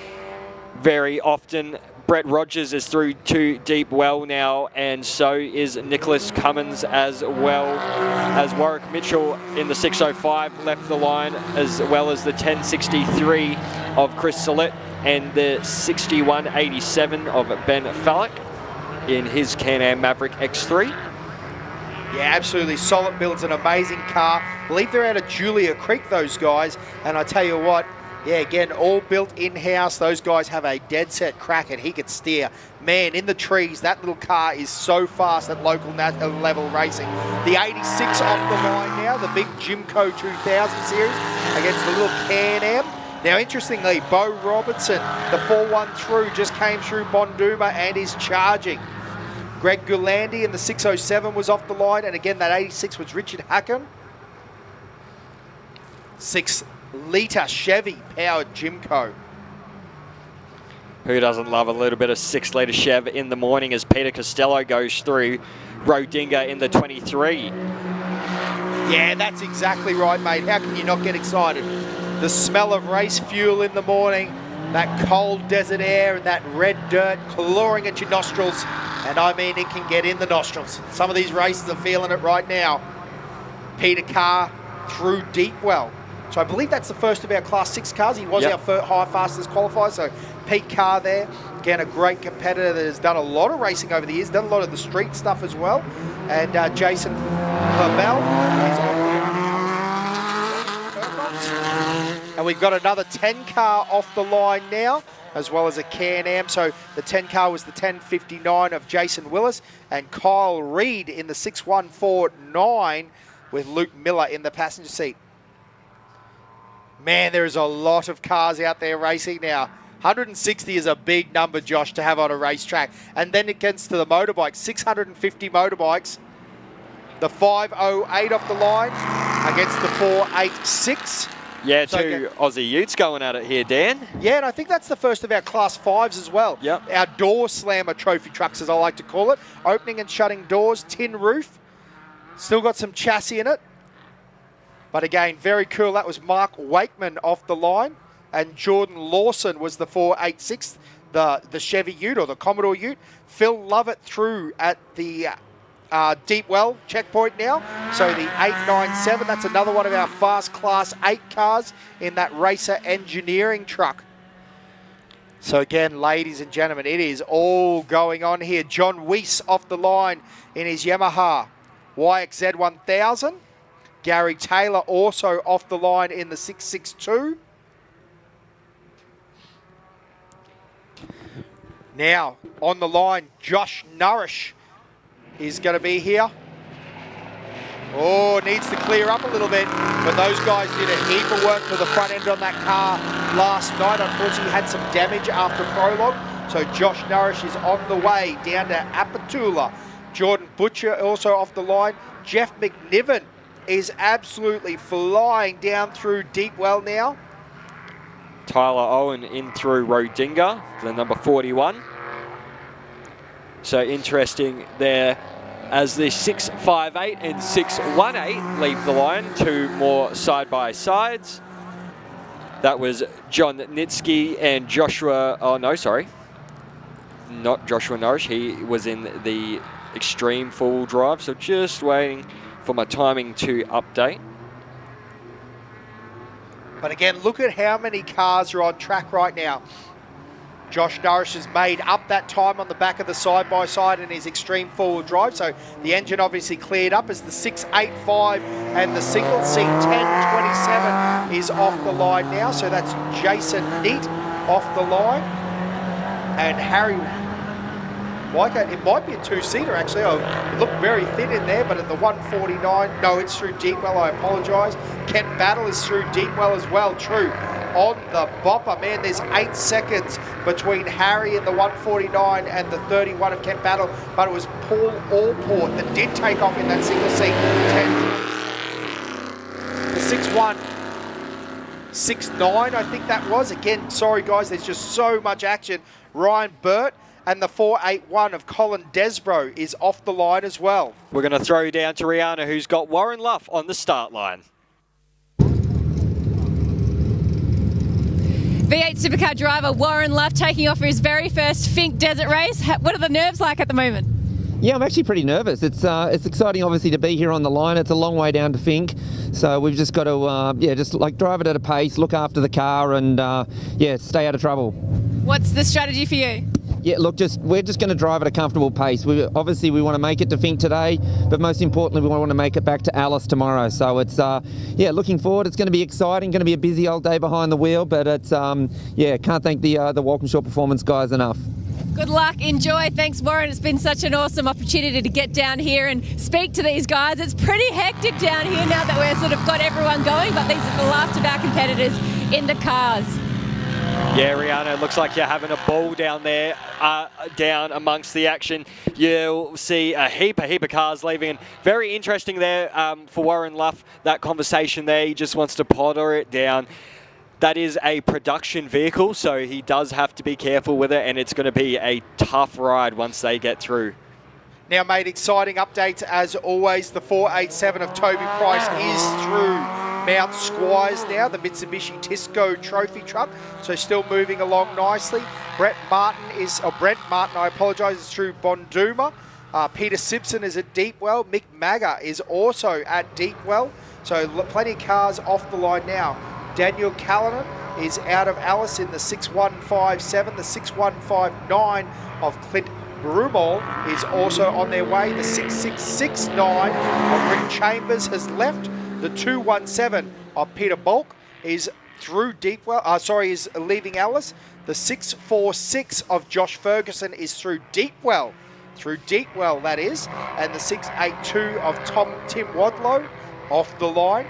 very often. Brett Rogers is through to deep well now, and so is Nicholas Cummins as well, as Warwick Mitchell in the 6.05 left the line, as well as the 10.63 of Chris Salet and the 61.87 of Ben Fallick in his Can-Am Maverick X3. Yeah, absolutely. Solid builds an amazing car. I believe they're out of Julia Creek, those guys. And I tell you what, yeah, again, all built in-house. Those guys have a dead set crack, and he could steer. Man, in the trees, that little car is so fast at local level racing. The 86 off the line now, the big Jimco 2000 series against the little Can-Am. Now, interestingly, Bo Robertson, the 4.13, just came through Bonduma and is charging. Greg Gulandi in the 6.07 was off the line, and again, that 86 was Richard Hacken. 6-litre Chevy powered Jimco. Who doesn't love a little bit of 6-litre Chev in the morning as Peter Costello goes through Rodinga in the 23. Yeah, that's exactly right, mate. How can you not get excited? The smell of race fuel in the morning, that cold desert air and that red dirt clawing at your nostrils. And I mean, it can get in the nostrils. Some of these races are feeling it right now. Peter Carr through Deepwell. So I believe that's the first of our Class 6 cars. He was our high fastest qualifier. So Pete Carr there. Again, a great competitor that has done a lot of racing over the years, done a lot of the street stuff as well. And Jason Lavelle is on. And we've got another 10 car off the line now, as well as a Can-Am. So the 10 car was the 1059 of Jason Willis and Kyle Reid in the 6149 with Luke Miller in the passenger seat. Man, there is a lot of cars out there racing now. 160 is a big number, Josh, to have on a racetrack. And then it gets to the motorbikes, 650 motorbikes. The 508 off the line against the 486. Yeah, so two Aussie Utes going at it here, Dan. Yeah, and I think that's the first of our Class 5s as well. Yep. Our door slammer trophy trucks, as I like to call it. Opening and shutting doors, tin roof. Still got some chassis in it. But again, very cool. That was Mark Wakeman off the line. And Jordan Lawson was the 486, the Chevy Ute or the Commodore Ute. Phil Lovett through at the Deepwell checkpoint now. So the 897, that's another one of our fast Class 8 cars in that Racer Engineering truck. So again, ladies and gentlemen, it is all going on here. John Weiss off the line in his Yamaha YXZ 1000. Gary Taylor also off the line in the 662. Now, on the line, Josh Nourish is going to be here. Oh, needs to clear up a little bit. But those guys did a heap of work to the front end on that car last night. Unfortunately, had some damage after prologue. So Josh Nourish is on the way down to Apatula. Jordan Butcher also off the line. Jeff McNiven is absolutely flying down through Deepwell now. Tyler Owen in through Rodinga, the number 41. So interesting there as the 658 and 618 leave the line, two more side-by-sides. That was John Nitsky and Joshua, oh no, sorry. Not Joshua Nourish, he was in the extreme four-wheel drive, so just waiting for my timing to update. But again, look at how many cars are on track right now. Josh Nourish has made up that time on the back of the side-by-side in his extreme four-wheel drive. So the engine obviously cleared up as the 685 and the single seat 1027 is off the line now. So that's Jason Neat off the line. And Harry Weichert, it might be a two-seater actually. Oh, it looked very thin in there, but at the 149, no, it's through Deepwell, I apologise. Kent Battle is through Deepwell as well, true. On the bopper, man, there's 8 seconds between Harry and the 149 and the 31 of Kent Battle, but it was Paul Allport that did take off in that single seat. The 6-1. 6-9, I think that was. Again, sorry guys, there's just so much action. Ryan Burt and the 481 of Colin Desbro is off the line as well. We're going to throw down to Rihanna, who's got Warren Luff on the start line. V8 Supercar driver Warren Luff taking off for his very first Fink Desert Race. What are the nerves like at the moment? Yeah, I'm actually pretty nervous. It's exciting, obviously, to be here on the line. It's a long way down to Fink, so we've just got to, just like drive it at a pace, look after the car, and stay out of trouble. What's the strategy for you? Yeah, look, we're just going to drive at a comfortable pace. We want to make it to Fink today, but most importantly, we want to make it back to Alice tomorrow. So it's, looking forward. It's going to be exciting. Going to be a busy old day behind the wheel, but it's, can't thank the Walkinshaw Performance guys enough. Good luck, enjoy. Thanks, Warren. It's been such an awesome opportunity to get down here and speak to these guys. It's pretty hectic down here now that we're sort of got everyone going, but these are the last of our competitors in the cars. Yeah, Rihanna, it looks like you're having a ball down there, down amongst the action. You'll see a heap of cars leaving. And very interesting there for Warren Luff, that conversation there. He just wants to potter it down. That is a production vehicle, so he does have to be careful with it, and it's going to be a tough ride once they get through. Now, mate, exciting updates as always. The 487 of Toby Price is through Mount Squires now, the Mitsubishi Tisco trophy truck. So still moving along nicely. Brent Martin, I apologise, is through Bonduma. Peter Simpson is at Deepwell. Mick Magga is also at Deepwell. So plenty of cars off the line now. Daniel Callanan is out of Alice in the 6157. The 6159 of Clint Brumall is also on their way. The 6669 of Rick Chambers has left. The 217 of Peter Bulk is through Deepwell. Is leaving Alice. The 646 of Josh Ferguson is through Deepwell. Through Deepwell, that is. And the 682 of Tim Wadlow off the line.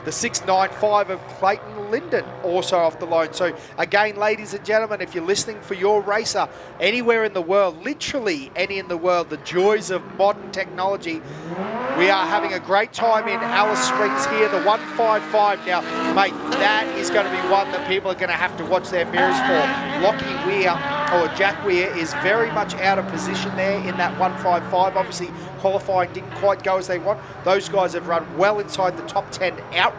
The 695 of Clayton Linden also off the line. So again, ladies and gentlemen, if you're listening for your racer anywhere in the world, literally any in the world, the joys of modern technology, we are having a great time in Alice Springs here. The 155 now, mate, that is going to be one that people are going to have to watch their mirrors for. Lockie Weir, or Jack Weir, is very much out of position there in that 155. Obviously, qualifying didn't quite go as they want. Those guys have run well inside the top 10 outright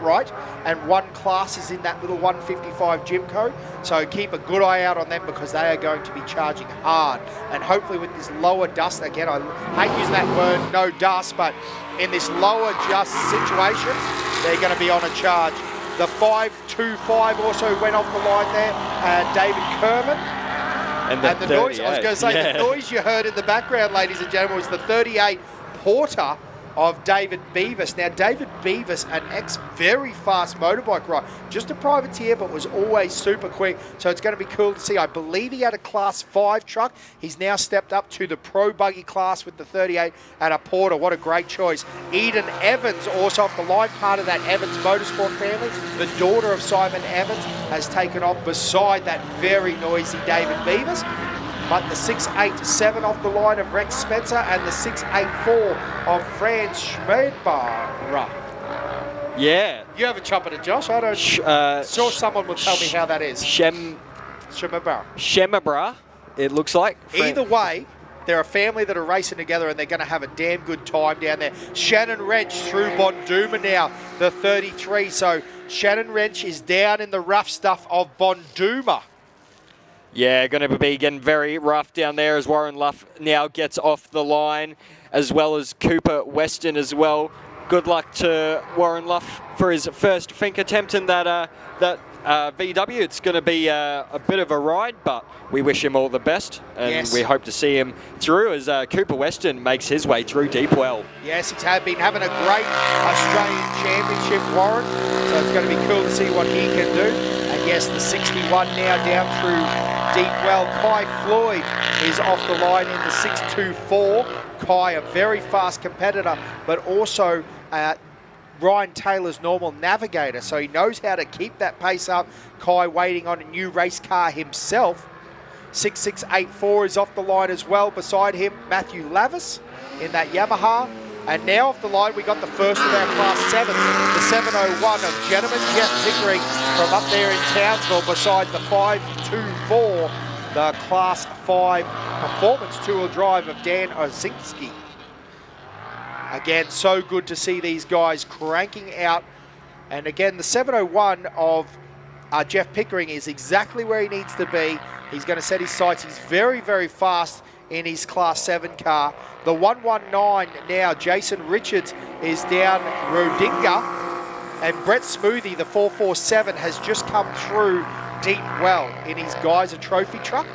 and won classes in that little 155 Gymco. So keep a good eye out on them because they are going to be charging hard. And hopefully with this lower dust, again, I hate using that word, no dust, but in this lower dust situation, they're going to be on a charge. The 525 also went off the line there. David Kerman. And the noise, I was going to say, the noise you heard in the background, ladies and gentlemen, was the 38 Porter of David Beavis. Now, David Beavis, an very fast motorbike rider, just a privateer, but was always super quick. So it's going to be cool to see. I believe he had a Class 5 truck. He's now stepped up to the Pro Buggy class with the 38 and a Porter. What a great choice. Eden Evans, also off the line, part of that Evans Motorsport family. The daughter of Simon Evans has taken off beside that very noisy David Beavis. But the 687 off the line of Rex Spencer and the 684 of Franz Schmedbauer. Yeah. You have a chop at it, Josh. I don't. Sure, someone will tell me how that is. Shemabra, it looks like. Either way, they're a family that are racing together and they're going to have a damn good time down there. Shannon Wrench through Bonduma now, the 33. So Shannon Wrench is down in the rough stuff of Bonduma. Yeah, going to be getting very rough down there as Warren Luff now gets off the line, as well as Cooper Weston as well. Good luck to Warren Luff for his first Fink attempt in that VW. It's going to be a bit of a ride, but we wish him all the best, and we hope to see him through as Cooper Weston makes his way through Deepwell. Yes, he's been having a great Australian Championship, Warren, so it's going to be cool to see what he can do. And yes, the 61 now down through Deepwell. Kai Floyd is off the line in the 624. Kai, a very fast competitor, but also Ryan Taylor's normal navigator, so he knows how to keep that pace up. Kai waiting on a new race car himself. 6684 is off the line as well. Beside him, Matthew Lavis in that Yamaha. And now off the line, we got the first of our Class 7, the 701 of Gentleman Jeff Pickering from up there in Townsville beside the 524, the Class 5 Performance Two-Wheel Drive of Dan Ozinski. Again, so good to see these guys cranking out. And again, the 701 of Jeff Pickering is exactly where he needs to be. He's going to set his sights. He's very, very fast in his Class 7 car. The 119 now, Jason Richards is down Rodinga. And Brett Smoothie, the 447, has just come through Deepwell in his Geyser Trophy truck.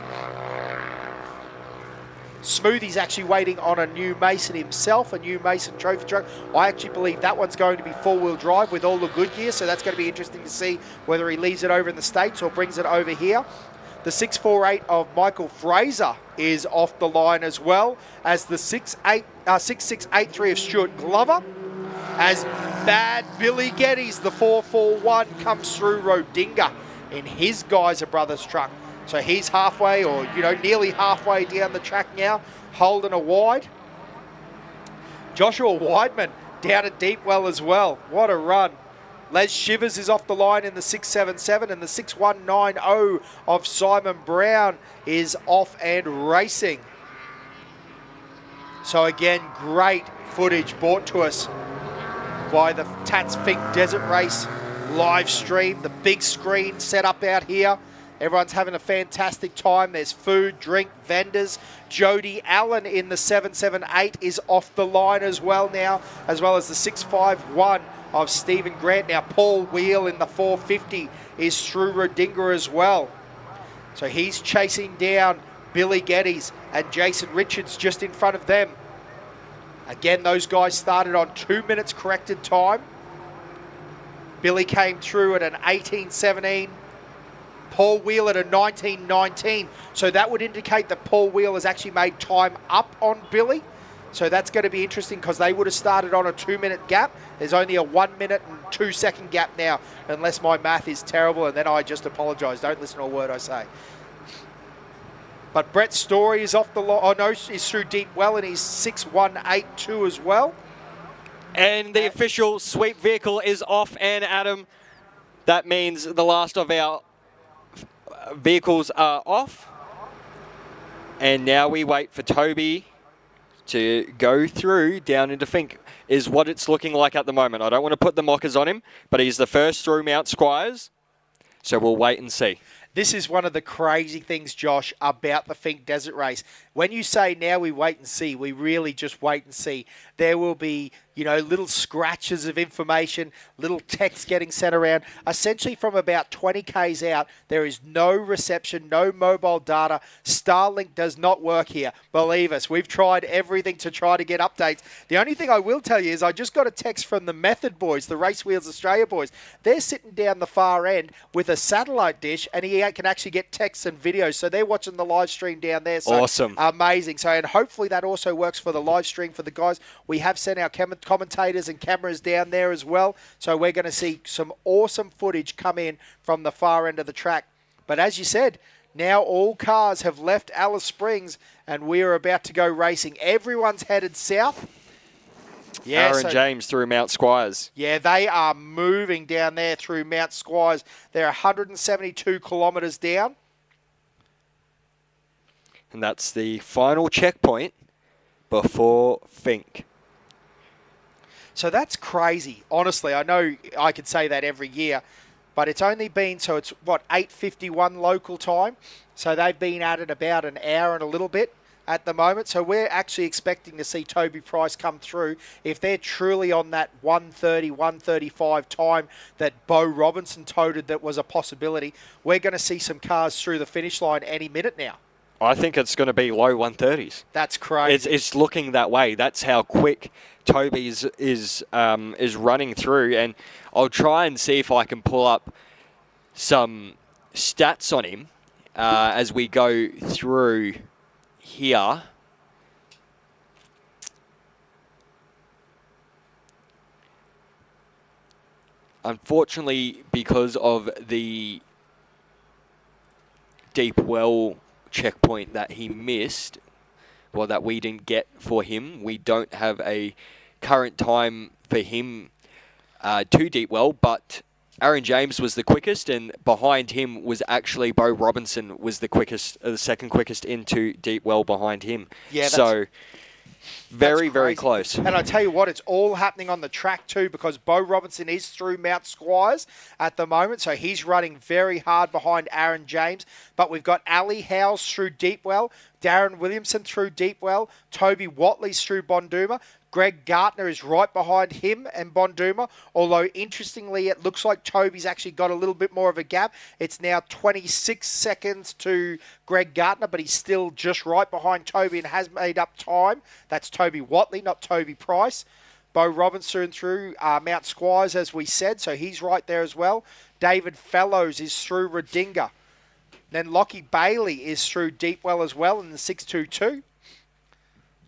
Smoothie's actually waiting on a new Mason himself, a new Mason Trophy truck. I actually believe that one's going to be four-wheel drive with all the Goodyear, so that's going to be interesting to see whether he leaves it over in the States or brings it over here. The 648 of Michael Fraser is off the line as well as the 6683 of Stuart Glover. As Bad Billy Geddes, the 441, comes through Rodinga in his Geyser Brothers truck. So he's halfway, or nearly halfway down the track now, holding a wide. Joshua Weidman down at Deepwell as well. What a run. Les Shivers is off the line in the 677, and the 6190 of Simon Brown is off and racing. So again, great footage brought to us by the Tatts Finke Desert Race live stream. The big screen set up out here. Everyone's having a fantastic time. There's food, drink, vendors. Jody Allen in the 778 is off the line as well now, as well as the 651 of Stephen Grant. Now Paul Wheel in the 450 is through Rodinga as well. So he's chasing down Billy Geddes and Jason Richards just in front of them. Again, those guys started on 2 minutes corrected time. Billy came through at an 18:17. Paul Wheel at a 19:19. So that would indicate that Paul Wheel has actually made time up on Billy. So that's going to be interesting because they would have started on a 2 minute gap. There's only a 1 minute and 2 second gap now, unless my math is terrible, and then I just apologise. Don't listen to a word I say. But Brett Story is off the line. Oh no, he's through deep well, and he's 6182 as well. And the official sweep vehicle is off, and Adam, that means the last of our vehicles are off. And now we wait for Toby to go through down into Fink, is what it's looking like at the moment. I don't want to put the mockers on him, but he's the first through Mount Squires. So we'll wait and see. This is one of the crazy things, Josh, about the Fink Desert Race. When you say now we wait and see, we really just wait and see. There will be, you know, little scratches of information, little text getting sent around. Essentially from about 20 Ks out, there is no reception, no mobile data. Starlink does not work here. Believe us, we've tried everything to try to get updates. The only thing I will tell you is I just got a text from the Method boys, the Race Wheels Australia boys. They're sitting down the far end with a satellite dish, and he can actually get texts and videos. So they're watching the live stream down there. So awesome. Amazing. So, and hopefully that also works for the live stream for the guys. We have sent our commentators and cameras down there as well. So we're going to see some awesome footage come in from the far end of the track. But as you said, now all cars have left Alice Springs and we are about to go racing. Everyone's headed south. Yeah, Aaron James through Mount Squires. Yeah, they are moving down there through Mount Squires. They're 172 kilometres down. And that's the final checkpoint before Fink. So that's crazy. Honestly, I know I could say that every year, but it's only been, so it's what, 8:51 local time. So they've been at it about an hour and a little bit at the moment. So we're actually expecting to see Toby Price come through. If they're truly on that 1:30, 1:35 time that Bo Robinson toted that was a possibility, we're going to see some cars through the finish line any minute now. I think it's going to be low 130s. That's crazy. It's looking that way. That's how quick Toby is running through. And I'll try and see if I can pull up some stats on him as we go through here. Unfortunately, because of the deep well checkpoint that he missed, well, that we didn't get for him, we don't have a current time for him to deep well, but Aaron James was the quickest, and behind him was actually Bo Robinson was the quickest, the second quickest into deep well behind him. Yeah, so very, very close. And I tell you what, it's all happening on the track too, because Bo Robinson is through Mount Squires at the moment, so he's running very hard behind Aaron James. But we've got Ali Howes through Deepwell, Darren Williamson through Deepwell, Toby Watley's through Bonduma. Greg Gartner is right behind him and Bonduma, although interestingly it looks like Toby's actually got a little bit more of a gap. It's now 26 seconds to Greg Gartner, but he's still just right behind Toby and has made up time. That's Toby Watley, not Toby Price. Bo Robinson through Mount Squires, as we said, so he's right there as well. David Fellows is through Rodinga. Then Lockie Bailey is through Deepwell as well in the 622.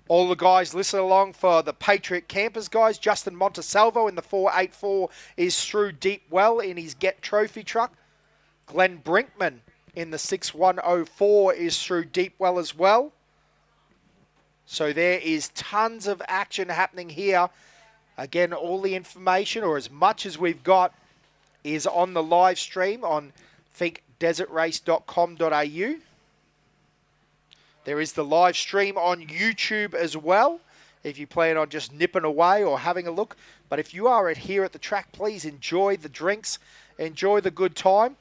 All the guys listen along for the Patriot Campers guys. Justin Montesalvo in the 484 is through Deepwell in his Get Trophy truck. Glenn Brinkman in the 6104 is through Deepwell as well. So there is tons of action happening here. Again, all the information, or as much as we've got, is on the live stream on finkdesertrace.com.au. There is the live stream on YouTube as well, if you plan on just nipping away or having a look. But if you are here at the track, please enjoy the drinks, enjoy the good time.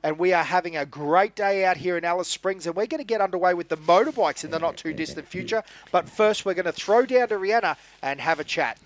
And we are having a great day out here in Alice Springs, and we're going to get underway with the motorbikes in the not-too-distant future. But first, we're going to throw down to Rihanna and have a chat.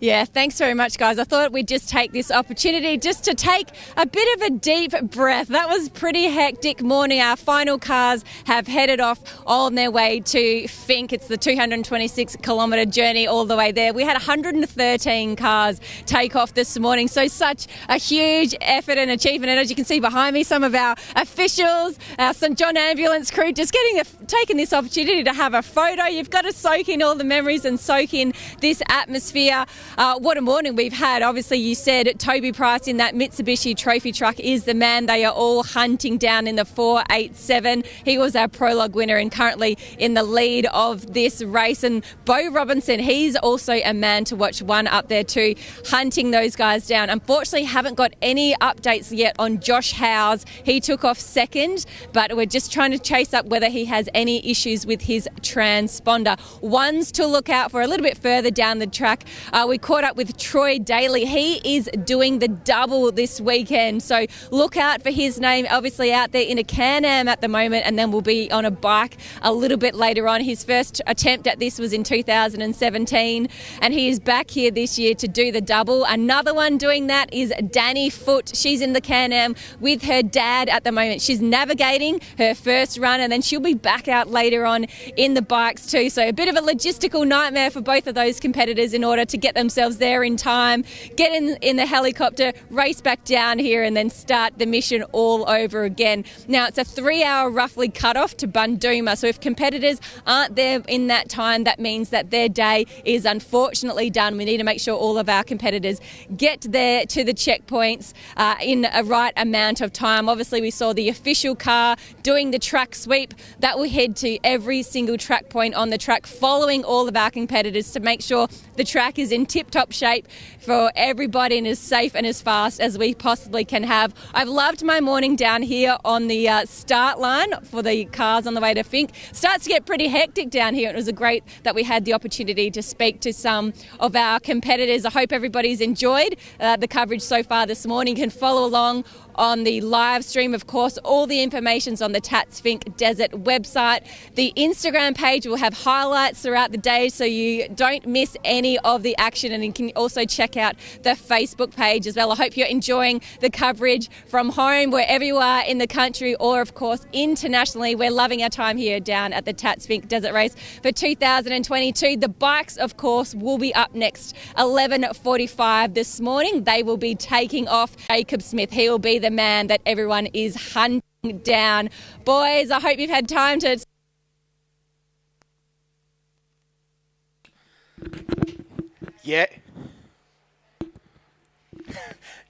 Yeah, thanks very much, guys. I thought we'd just take this opportunity just to take a bit of a deep breath. That was pretty hectic morning. Our final cars have headed off on their way to Fink. It's the 226-kilometre journey all the way there. We had 113 cars take off this morning, so such a huge effort and achievement. And as you can see behind me, some of our officials, our St John Ambulance crew, just taking this opportunity to have a photo. You've got to soak in all the memories and soak in this atmosphere. What a morning we've had. Obviously, you said Toby Price in that Mitsubishi trophy truck is the man. They are all hunting down in the 487. He was our prologue winner and currently in the lead of this race. And Bo Robinson, he's also a man to watch, one up there too, hunting those guys down. Unfortunately, haven't got any updates yet on Josh Howes. He took off second, but we're just trying to chase up whether he has any issues with his transponder. Ones to look out for a little bit further down the track. We caught up with Troy Daly. He is doing the double this weekend, so look out for his name. Obviously out there in a Can-Am at the moment, and then we'll be on a bike a little bit later on. His first attempt at this was in 2017, and he is back here this year to do the double. Another one doing that is Danny Foote. She's in the Can-Am with her dad at the moment. She's navigating her first run, and then she'll be back out later on in the bikes too. So a bit of a logistical nightmare for both of those competitors in order to get themselves there in time, get in the helicopter, race back down here, and then start the mission all over again. Now, it's a 3-hour roughly cut-off to Bunduma, so if competitors aren't there in that time, that means that their day is unfortunately done. We need to make sure all of our competitors get there to the checkpoints in a right amount of time. Obviously, we saw the official car doing the track sweep. That will head to every single track point on the track, following all of our competitors to make sure the track is in tip-top shape for everybody and as safe and as fast as we possibly can have. I've loved my morning down here on the start line for the cars on the way to Fink. Starts to get pretty hectic down here. It was great that we had the opportunity to speak to some of our competitors. I hope everybody's enjoyed the coverage so far this morning. You can follow along on the live stream. Of course, all the information's on the Tatts Finke Desert website. The Instagram page will have highlights throughout the day so you don't miss any of the action, and you can also check out the Facebook page as well. I hope you're enjoying the coverage from home, wherever you are in the country, or of course internationally. We're loving our time here down at the Tatts Finke Desert Race for 2022. The bikes, of course, will be up next 11:45 this morning. They will be taking off. Jacob Smith, he will be the man that everyone is hunting down. Boys, I hope you've had time to... Yeah.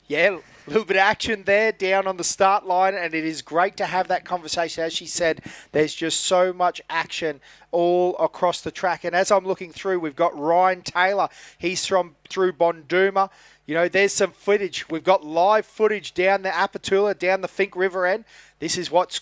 Yeah, a little bit of action there down on the start line, and it is great to have that conversation. As she said, there's just so much action all across the track. And as I'm looking through, we've got Ryan Taylor. He's through Bonduma. You know, there's some footage. We've got live footage down the Apatula, down the Fink River end. This is what's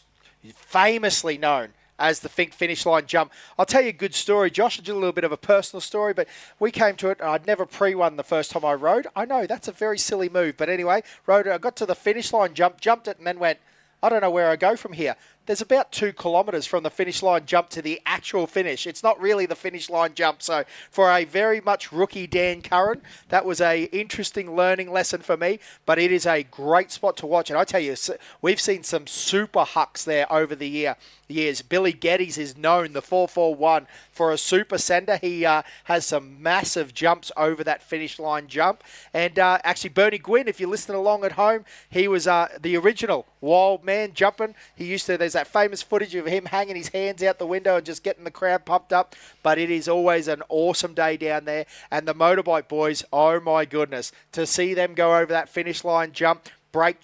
famously known as the Fink finish line jump. I'll tell you a good story, Josh. I'll do a little bit of a personal story, but we came to it, and I'd never pre-won the first time I rode. I know, that's a very silly move, but anyway, rode it. I got to the finish line, jumped it, and then went, I don't know where I go from here. There's about 2 kilometres from the finish line jump to the actual finish. It's not really the finish line jump. So for a very much rookie Dan Curran, that was a interesting learning lesson for me, but it is a great spot to watch. And I tell you, we've seen some super hucks there over the years. Billy Geddes is known, the 441, for a super sender. He has some massive jumps over that finish line jump. And actually, Bernie Gwynn, if you're listening along at home, he was the original wild man jumping. He used to, there's that famous footage of him hanging his hands out the window and just getting the crowd pumped up. But it is always an awesome day down there. And the motorbike boys, oh my goodness, to see them go over that finish line jump, break,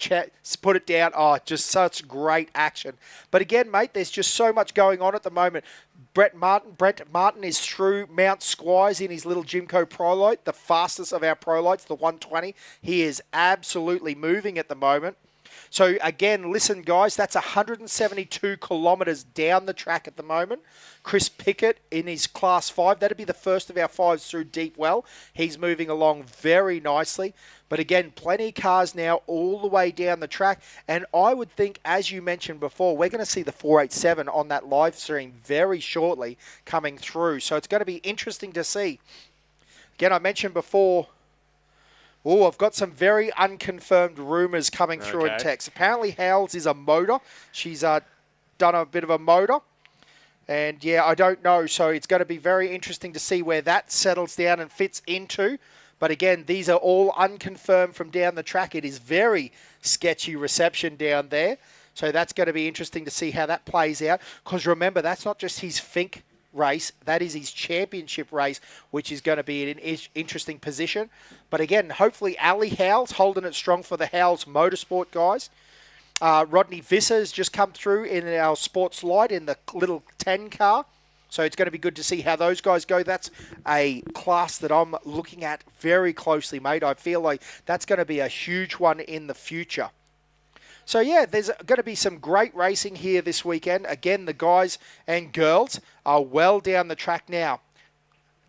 put it down. Oh, just such great action. But again, mate, there's just so much going on at the moment. Brett Martin. Brett Martin is through Mount Squires in his little Jimco Prolight, the fastest of our Prolights, the 120. He is absolutely moving at the moment. So again, listen, guys, that's 172 kilometres down the track at the moment. Chris Pickett in his Class 5. That'd be the first of our 5s through Deep Well. He's moving along very nicely. But again, plenty of cars now all the way down the track. And I would think, as you mentioned before, we're going to see the 487 on that live stream very shortly coming through. So it's going to be interesting to see. Again, I mentioned before... Oh, I've got some very unconfirmed rumours coming through in text. Apparently, Howells is a motor. She's done a bit of a motor. And, yeah, I don't know. So it's going to be very interesting to see where that settles down and fits into. But, again, these are all unconfirmed from down the track. It is very sketchy reception down there. So that's going to be interesting to see how that plays out. Because, remember, that's not just his Fink race, that is his championship race, which is going to be in an interesting position. But again, hopefully Ali Howells holding it strong for the Howells Motorsport guys. Rodney Visser has just come through in our Sports Light in the little 10 car. So it's going to be good to see how those guys go. That's a class that I'm looking at very closely, mate. I feel like that's going to be a huge one in the future. So, yeah, there's going to be some great racing here this weekend. Again, the guys and girls are well down the track now.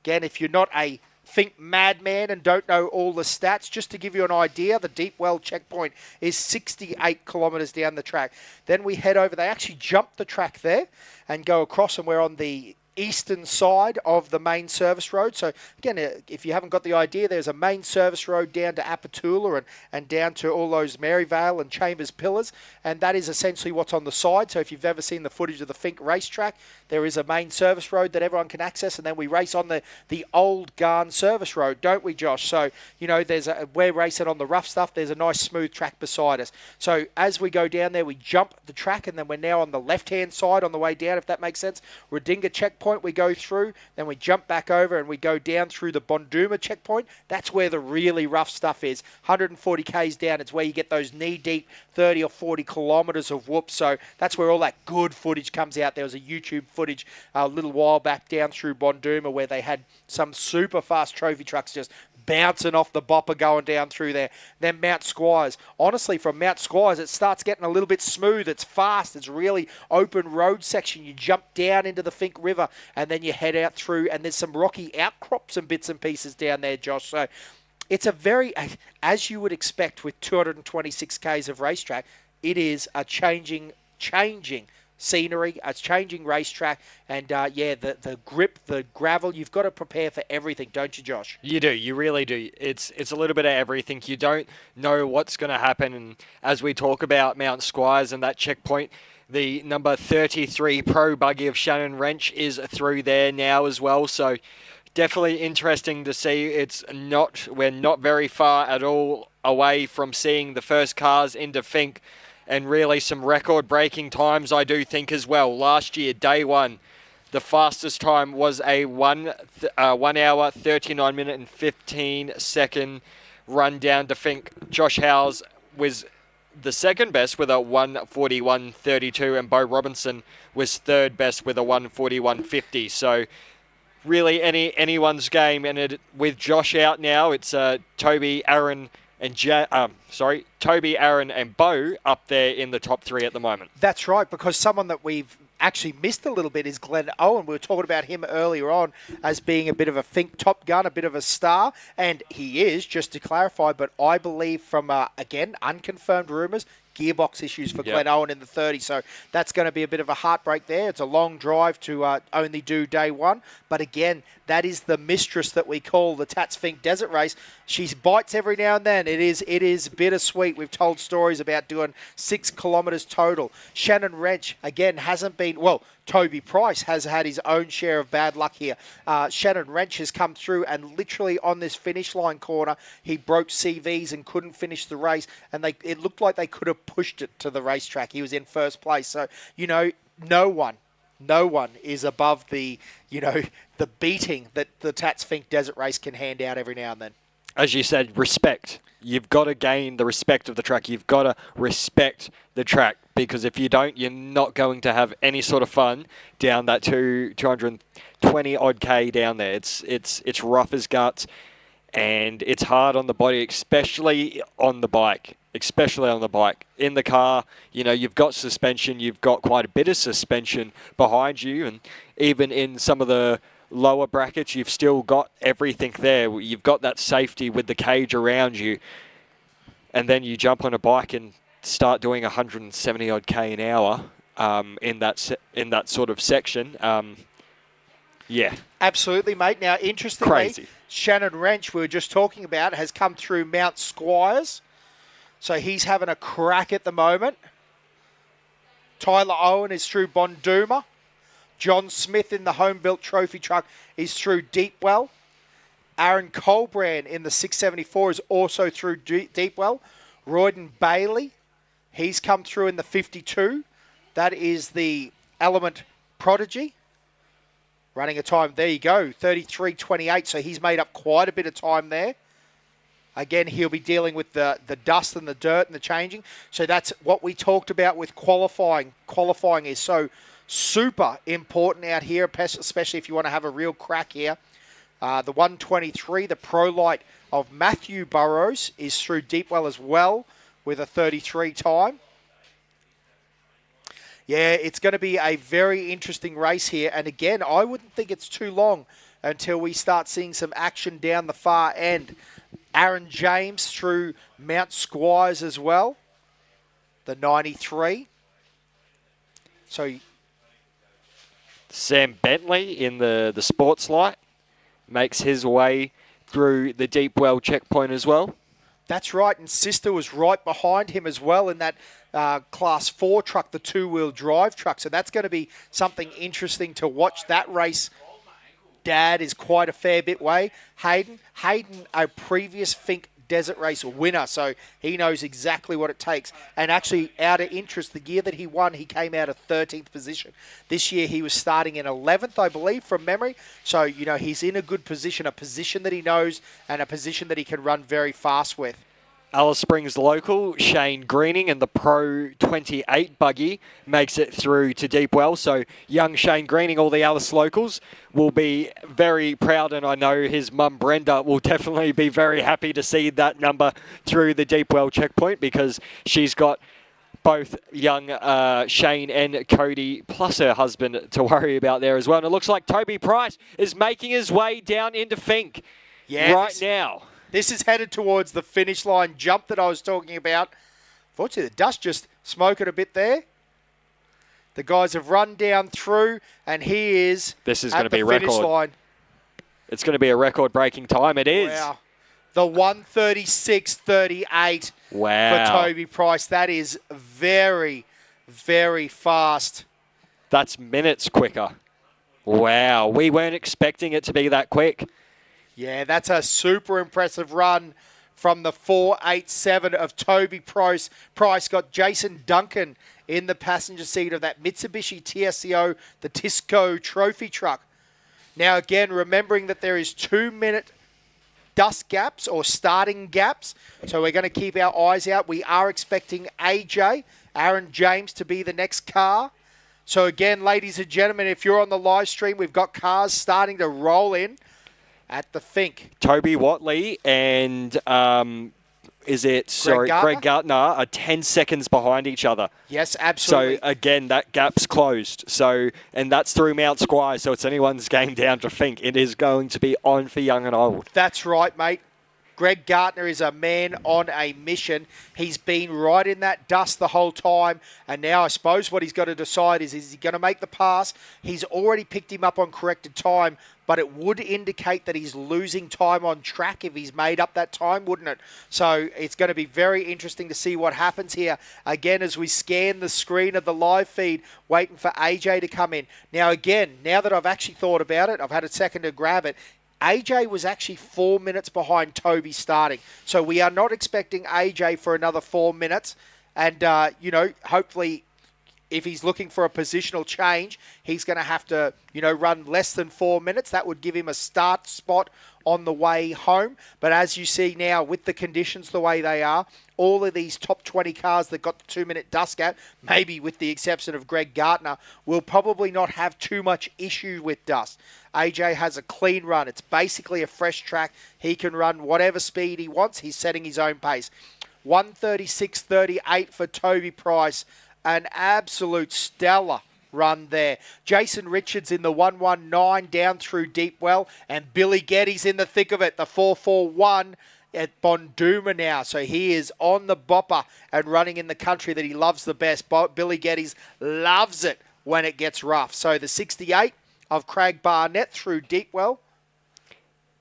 Again, if you're not a Fink madman and don't know all the stats, just to give you an idea, the Deep Well checkpoint is 68 kilometres down the track. Then we head over. They actually jump the track there and go across, and we're on the eastern side of the main service road. So again, if you haven't got the idea, there's a main service road down to Apatula and down to all those Maryvale and Chambers pillars, and that is essentially what's on the side. So if you've ever seen the footage of the Fink racetrack, there is a main service road that everyone can access, and then we race on the old Garn service road, don't we, Josh? So, you know, we're racing on the rough stuff. There's a nice smooth track beside us. So as we go down there, we jump the track, and then we're now on the left-hand side on the way down, if that makes sense. Redinga checkpoint we go through, then we jump back over and we go down through the Bonduma checkpoint. That's where the really rough stuff is. 140 k's down, it's where you get those knee-deep 30 or 40 kilometres of whoops. So that's where all that good footage comes out. There was a YouTube footage a little while back down through Bonduma where they had some super fast trophy trucks just bouncing off the bopper going down through there. Then Mount Squires. Honestly, from Mount Squires, it starts getting a little bit smooth. It's fast. It's really open road section. You jump down into the Fink River and then you head out through, and there's some rocky outcrops and bits and pieces down there, Josh. So it's a very, as you would expect with 226 k's of racetrack, it is a changing scenery, it's changing racetrack, and yeah, the grip, the gravel, you've got to prepare for everything, don't you, Josh? You do, you really do. It's a little bit of everything. You don't know what's going to happen, and as we talk about Mount Squires and that checkpoint, the number 33 Pro buggy of Shannon Wrench is through there now as well, so definitely interesting to see. We're not very far at all away from seeing the first cars into Fink, and really some record-breaking times, I do think, as well. Last year, day one, the fastest time was a 1 hour, 39 minute and 15 second run down to Fink. Josh Howells was the second best with a 1:41.32, and Bo Robinson was third best with a 1:41.50. So really anyone's game, and with Josh out now, it's Toby, Aaron, Toby, Aaron and Bo up there in the top three at the moment. That's right, because someone that we've actually missed a little bit is Glenn Owen. We were talking about him earlier on as being a bit of a Fink Top Gun, a bit of a star, and he is, just to clarify, but I believe from, again, unconfirmed rumours, gearbox issues for Glenn Owen in the 30. So that's going to be a bit of a heartbreak there. It's a long drive to only do day one. But again, that is the mistress that we call the Tatts Finke Desert Race. She bites every now and then. It is bittersweet. We've told stories about doing 6 kilometres total. Shannon Wrench, again, hasn't been... Well, Toby Price has had his own share of bad luck here. Shannon Wrench has come through, and literally on this finish line corner, he broke CVs and couldn't finish the race. And it looked like they could have pushed it to the racetrack. He was in first place. So, you know, no one is above the beating that the Tatts Finke Desert Race can hand out every now and then. as you said, respect. You've got to gain the respect of the track. You've got to respect the track, because if you don't, you're not going to have any sort of fun down that 220 odd K down there. It's rough as guts, and it's hard on the body, especially on the bike. In the car, you've got suspension. You've got quite a bit of suspension behind you, and even in some of the lower brackets, you've still got everything there. You've got that safety with the cage around you, and then you jump on a bike and start doing 170 odd K an hour in that sort of section. Yeah, absolutely, mate. Now, interestingly, crazy. Shannon Wrench, we were just talking about, has come through Mount Squires, so he's having a crack at the moment. Tyler Owen is through Bonduma. John Smith in the home-built trophy truck is through Deepwell. Aaron Colbrand in the 674 is also through Deepwell. Royden Bailey, he's come through in the 52. That is the Element Prodigy. Running a time, there you go, 33.28. So he's made up quite a bit of time there. Again, he'll be dealing with the dust and the dirt and the changing. So that's what we talked about with qualifying. Qualifying is so super important out here, especially if you want to have a real crack here. The 123, the Pro Light of Matthew Burrows, is through Deepwell as well with a 33 time. Yeah, it's going to be a very interesting race here. And again, I wouldn't think it's too long until we start seeing some action down the far end. Aaron James through Mount Squires as well, the 93. So Sam Bentley in the Sports Light makes his way through the Deepwell checkpoint as well. That's right, and Sister was right behind him as well in that Class 4 truck, the two-wheel drive truck. So that's going to be something interesting to watch. That race, Dad, is quite a fair bit way. Hayden, a previous Fink Desert Race winner, so he knows exactly what it takes. And actually, out of interest, the year that he won, he came out of 13th position. This year, he was starting in 11th, I believe, from memory. So, he's in a good position, a position that he knows and a position that he can run very fast with. Alice Springs local, Shane Greening and the Pro 28 buggy makes it through to Deepwell. So young Shane Greening, all the Alice locals, will be very proud, and I know his mum Brenda will definitely be very happy to see that number through the Deepwell checkpoint, because she's got both young Shane and Cody plus her husband to worry about there as well. And it looks like Toby Price is making his way down into Fink right now. This is headed towards the finish line jump that I was talking about. Fortunately, the dust just smoking a bit there. The guys have run down through, and he is this is at going to be the a record. finish line. It's going to be a record-breaking time. It is. Wow. The 1:36.38 for Toby Price. That is very, very fast. That's minutes quicker. Wow. We weren't expecting it to be that quick. Yeah, that's a super impressive run from the 4.87 of Toby Price. Price got Jason Duncan in the passenger seat of that Mitsubishi TSCO, the Tisco trophy truck. Now, again, remembering that there is 2-minute dust gaps or starting gaps, so we're going to keep our eyes out. We are expecting AJ, Aaron James, to be the next car. So, again, ladies and gentlemen, if you're on the live stream, we've got cars starting to roll in at the Fink. Toby Watley and Greg Gardner are 10 seconds behind each other. Yes, absolutely. So again, that gap's closed. So, and that's through Mount Squire. So it's anyone's game down to Fink. It is going to be on for young and old. That's right, mate. Greg Gardner is a man on a mission. He's been right in that dust the whole time. And now I suppose what he's got to decide is he going to make the pass? He's already picked him up on corrected time, but it would indicate that he's losing time on track if he's made up that time, wouldn't it? So it's going to be very interesting to see what happens here. Again, as we scan the screen of the live feed, waiting for AJ to come in. Now, again, now that I've actually thought about it, I've had a second to grab it, AJ was actually 4 minutes behind Toby starting. So we are not expecting AJ for another 4 minutes. And, hopefully if he's looking for a positional change, he's going to have to, run less than 4 minutes. That would give him a start spot on the way home. But as you see now, with the conditions the way they are, all of these top 20 cars that got the 2-minute dust gap, maybe with the exception of Greg Gardner, will probably not have too much issue with dust. AJ has a clean run. It's basically a fresh track. He can run whatever speed he wants. He's setting his own pace. 136.38 for Toby Price. An absolute stellar run there. Jason Richards in the 119 down through Deepwell, and Billy Geddes in the thick of it, the 441 at Bonduma now. So he is on the bopper and running in the country that he loves the best. Billy Geddes loves it when it gets rough. So the 68 of Craig Barnett through Deepwell.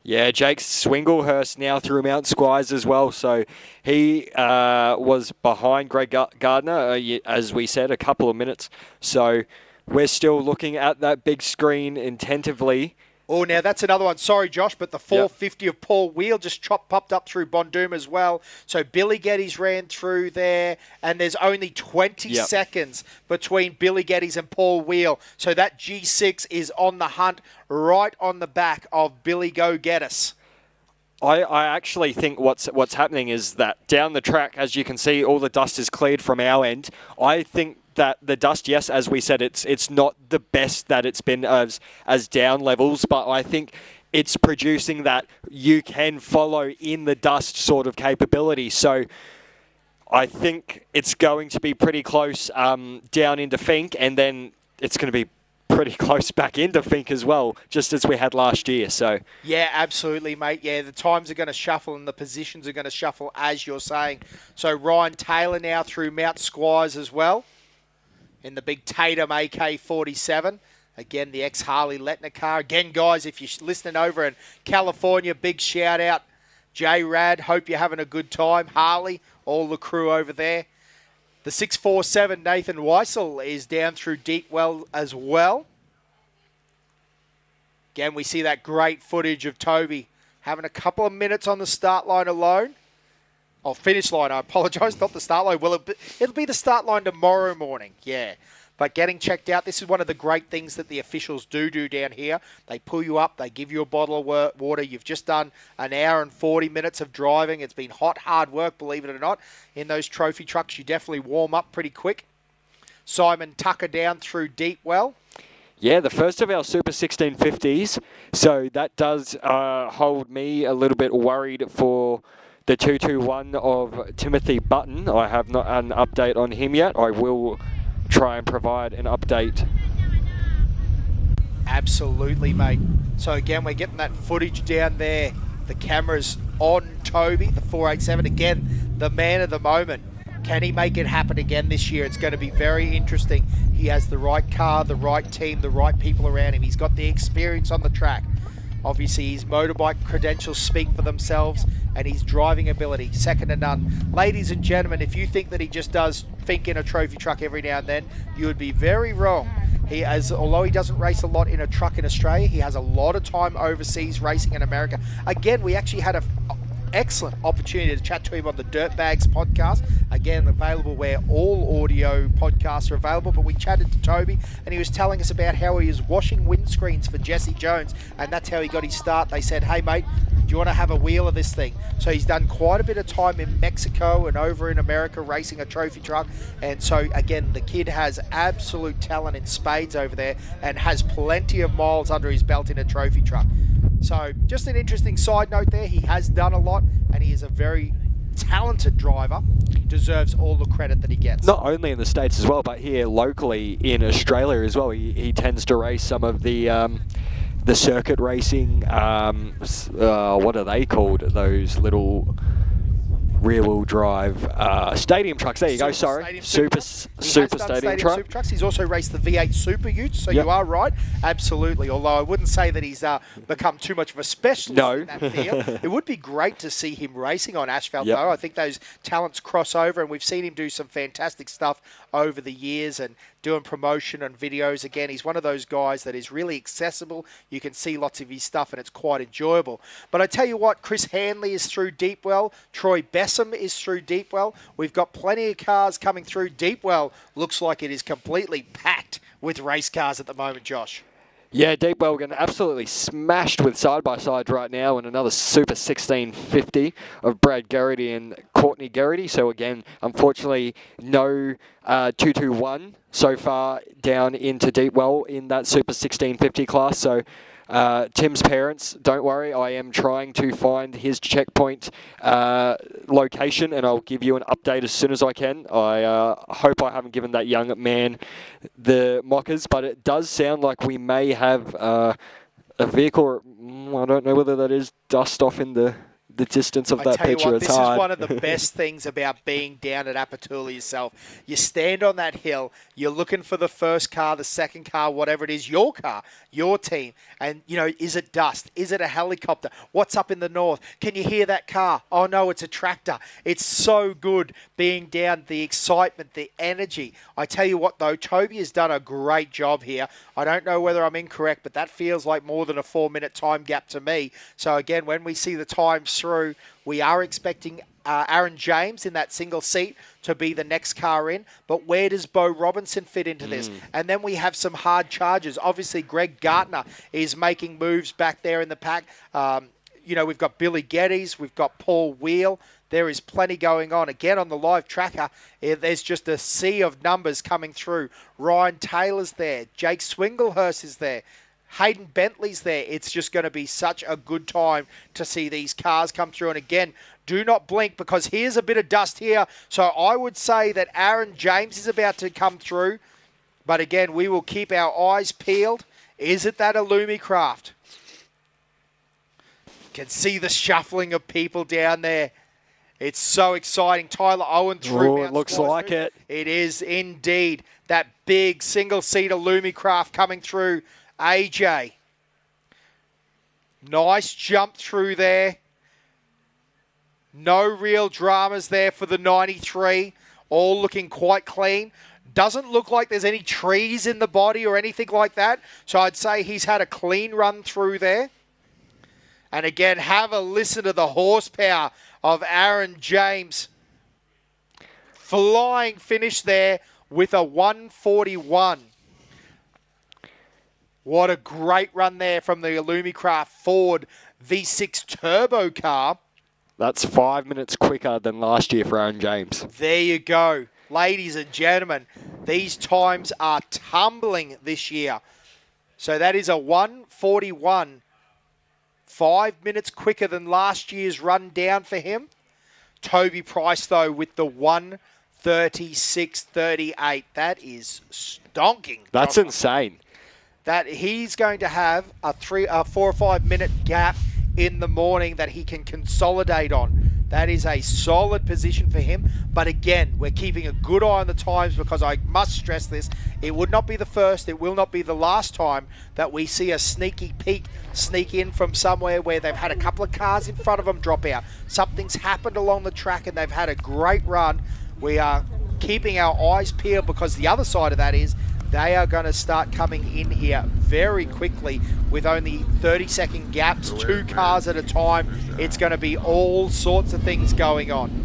Yeah, Jake Swinglehurst now through Mount Squires as well. So he was behind Greg Gardner, as we said, a couple of minutes. So we're still looking at that big screen attentively. Oh, now that's another one. Sorry, Josh, but the 450 of Paul Wheel just popped up through Bonduma as well. So Billy Geddes ran through there, and there's only 20 seconds between Billy Geddes and Paul Wheel. So that G6 is on the hunt right on the back of Billy Go Geddes. I actually think what's happening is that down the track, as you can see, all the dust is cleared from our end. I think that the dust, yes, as we said, it's not the best that it's been as down levels, but I think it's producing that you can follow in the dust sort of capability. So I think it's going to be pretty close down into Fink, and then it's going to be pretty close back into Fink as well, just as we had last year. So yeah, absolutely, mate. Yeah, the times are going to shuffle and the positions are going to shuffle, as you're saying. So Ryan Taylor now through Mount Squires as well, in the big Tatum AK-47. Again, the ex-Harley Letner car. Again, guys, if you're listening over in California, big shout out. J-Rad, hope you're having a good time. Harley, all the crew over there. The 647 Nathan Weissel is down through Deepwell as well. Again, we see that great footage of Toby having a couple of minutes on the start line alone. Oh, finish line, I apologise, not the start line. Well, it'll be the start line tomorrow morning, yeah. But getting checked out, this is one of the great things that the officials do down here. They pull you up, they give you a bottle of water. You've just done an hour and 40 minutes of driving. It's been hot, hard work, believe it or not. In those trophy trucks, you definitely warm up pretty quick. Simon Tucker down through Deepwell. Yeah, the first of our Super 1650s. So that does hold me a little bit worried for the 221 of Timothy Button. I have not an update on him yet. I will try and provide an update. Absolutely, mate. So again, we're getting that footage down there. The camera's on Toby, the 487. Again, the man of the moment. Can he make it happen again this year? It's going to be very interesting. He has the right car, the right team, the right people around him. He's got the experience on the track. Obviously, his motorbike credentials speak for themselves, and his driving ability, second to none. Ladies and gentlemen, if you think that he just does Fink in a trophy truck every now and then, you would be very wrong. Although he doesn't race a lot in a truck in Australia, he has a lot of time overseas racing in America. Again, we actually had an excellent opportunity to chat to him on the Dirtbags podcast. Again, available where all audio podcasts are available. But we chatted to Toby, and he was telling us about how he was washing windscreens for Jesse Jones, and that's how he got his start. They said, hey, mate, do you want to have a wheel of this thing? So he's done quite a bit of time in Mexico and over in America racing a trophy truck. And so, again, the kid has absolute talent in spades over there and has plenty of miles under his belt in a trophy truck. So just an interesting side note there. He has done a lot, and he is a very talented driver. Deserves all the credit that he gets. Not only in the States as well, but here locally in Australia as well. He tends to race some of the circuit racing. What are they called? Those little rear-wheel drive stadium trucks. There you go. Sorry, super stadium truck. Super trucks. He's also raced the V8 Super Utes. So you are right, absolutely. Although I wouldn't say that he's become too much of a specialist in that field. It would be great to see him racing on asphalt, though. I think those talents cross over, and we've seen him do some fantastic stuff over the years and doing promotion and videos. Again, he's one of those guys that is really accessible. You can see lots of his stuff, and it's quite enjoyable. But I tell you what, Chris Hanley is through Deepwell. Troy Bessam is through Deepwell. We've got plenty of cars coming through. Deepwell looks like it is completely packed with race cars at the moment, Josh. Yeah, Deepwell getting absolutely smashed with side-by-sides right now, and another Super 1650 of Brad Garrity and Courtney Garrity. So again, unfortunately, no 221 so far down into Deepwell in that Super 1650 class. So Tim's parents, don't worry, I am trying to find his checkpoint location, and I'll give you an update as soon as I can. I hope I haven't given that young man the mockers, but it does sound like we may have a vehicle. I don't know whether that is dust off in the distance of that picture. This is one of the best things about being down at Apatula yourself. You stand on that hill, you're looking for the first car, the second car, whatever it is, your car, your team. And, you know, is it dust? Is it a helicopter? What's up in the north? Can you hear that car? Oh, no, it's a tractor. It's so good being down, the excitement, the energy. I tell you what, though, Toby has done a great job here. I don't know whether I'm incorrect, but that feels like more than a 4-minute time gap to me. So, again, when we see the times through, we are expecting Aaron James in that single seat to be the next car in. But where does Bo Robinson fit into this? And then we have some hard charges. Obviously, Greg Gartner is making moves back there in the pack. You know, we've got Billy Geddes, we've got Paul Wheel. There is plenty going on. Again, on the live tracker, there's just a sea of numbers coming through. Ryan Taylor's there. Jake Swinglehurst is there. Hayden Bentley's there. It's just going to be such a good time to see these cars come through. And again, do not blink, because here's a bit of dust here. So I would say that Aaron James is about to come through. But again, we will keep our eyes peeled. Is it that Illumicraft? Can see the shuffling of people down there. It's so exciting. Tyler Owen through. Oh, it looks like it. It is indeed. That big single-seater Illumicraft coming through. AJ. Nice jump through there. No real dramas there for the 93. All looking quite clean. Doesn't look like there's any trees in the body or anything like that. So I'd say he's had a clean run through there. And again, have a listen to the horsepower of Aaron James. Flying finish there with a 141. What a great run there from the Illumicraft Ford V6 turbo car. That's 5 minutes quicker than last year for Aaron James. There you go. Ladies and gentlemen, these times are tumbling this year. So that is a 141. 5 minutes quicker than last year's run down for him. Toby Price, though, with the 136.38. That is stonking. That's insane. That he's going to have a 4 or 5 minute gap in the morning that he can consolidate on. That is a solid position for him. But again, we're keeping a good eye on the times, because I must stress this. It would not be the first, it will not be the last time that we see a sneaky peek sneak in from somewhere where they've had a couple of cars in front of them drop out. Something's happened along the track and they've had a great run. We are keeping our eyes peeled, because the other side of that is they are going to start coming in here very quickly with only 30-second gaps, 2 cars at a time. It's going to be all sorts of things going on.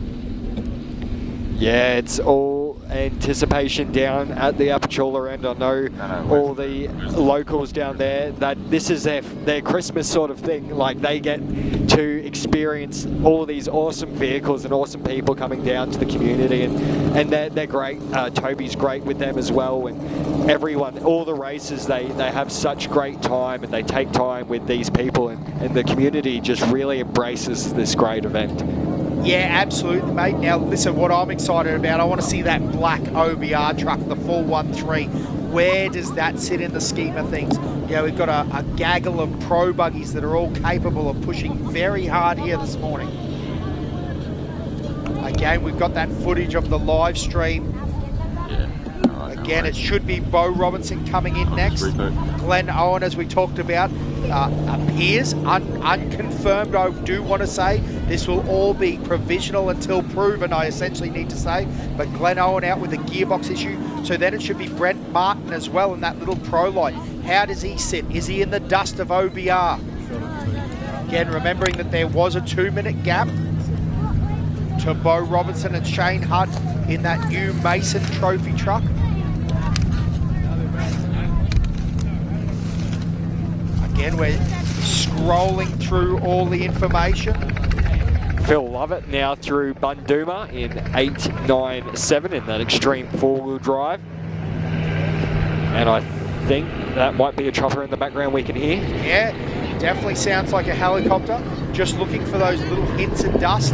Yeah, it's all anticipation down at the Apatula end. I know all the locals down there, that this is their Christmas sort of thing. Like, they get to experience all these awesome vehicles and awesome people coming down to the community, and they're great. Toby's great with them as well, and everyone, all the races, they have such great time, and they take time with these people, and the community just really embraces this great event. Yeah, absolutely, mate. Now, listen, what I'm excited about, I want to see that black OBR truck, the 413. Where does that sit in the scheme of things? You know, we've got a gaggle of pro buggies that are all capable of pushing very hard here this morning. Again, we've got that footage of the live stream. Again, it should be Bo Robinson coming in next. Glenn Owen, as we talked about, appears unconfirmed. I do want to say this will all be provisional until proven, I essentially need to say. But Glenn Owen out with a gearbox issue. So then it should be Brent Martin as well in that little pro light. How does he sit? Is he in the dust of OBR? Again, remembering that there was a 2-minute gap to Bo Robinson and Shane Hutt in that new Mason Trophy truck. again, we're scrolling through all the information. Phil Lovett now through Bunduma in 8.97 in that extreme four-wheel drive. And I think that might be a chopper in the background we can hear. Yeah, definitely sounds like a helicopter. Just looking for those little hints of dust.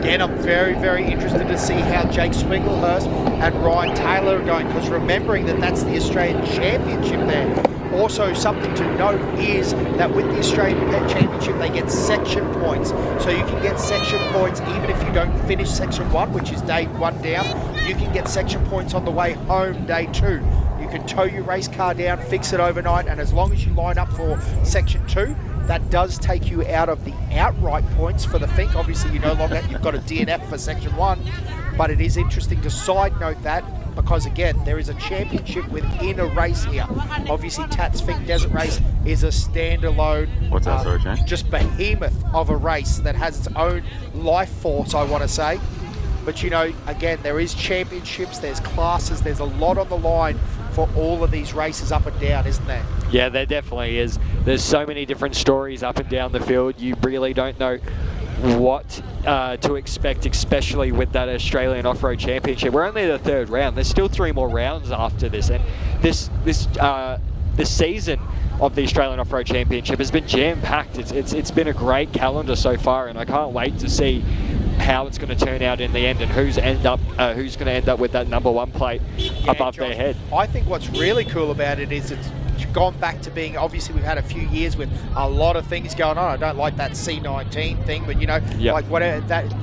Again, I'm very, very interested to see how Jake Swinglehurst and Ryan Taylor are going, because remembering that that's the Australian Championship there. Also, something to note is that with the Australian Championship, they get section points. So you can get section points even if you don't finish section 1, which is day 1 down. You can get section points on the way home, day 2. You can tow your race car down, fix it overnight, and as long as you line up for section 2, that does take you out of the outright points for the Fink. Obviously, you've got a DNF for section 1, but it is interesting to side note that, because again, there is a championship within a race here. Obviously, Tatts Finke Desert Race is a standalone, what's that, sorry, Jane? just behemoth of a race that has its own life force, I want to say. But again, there is championships, there's classes, there's a lot on the line for all of these races up and down, isn't there? Yeah, there definitely is. There's so many different stories up and down the field. You really don't know what to expect, especially with that Australian Off-Road Championship. We're only the 3rd round. There's still 3 more rounds after this, and this season of the Australian Off-Road Championship has been jam-packed. It's been a great calendar so far, and I can't wait to see how it's going to turn out in the end and who's going to end up with that number 1 plate above their head. I think what's really cool about it is it's gone back to being, obviously we've had a few years with a lot of things going on. I don't like that C19 thing, but like whatever that.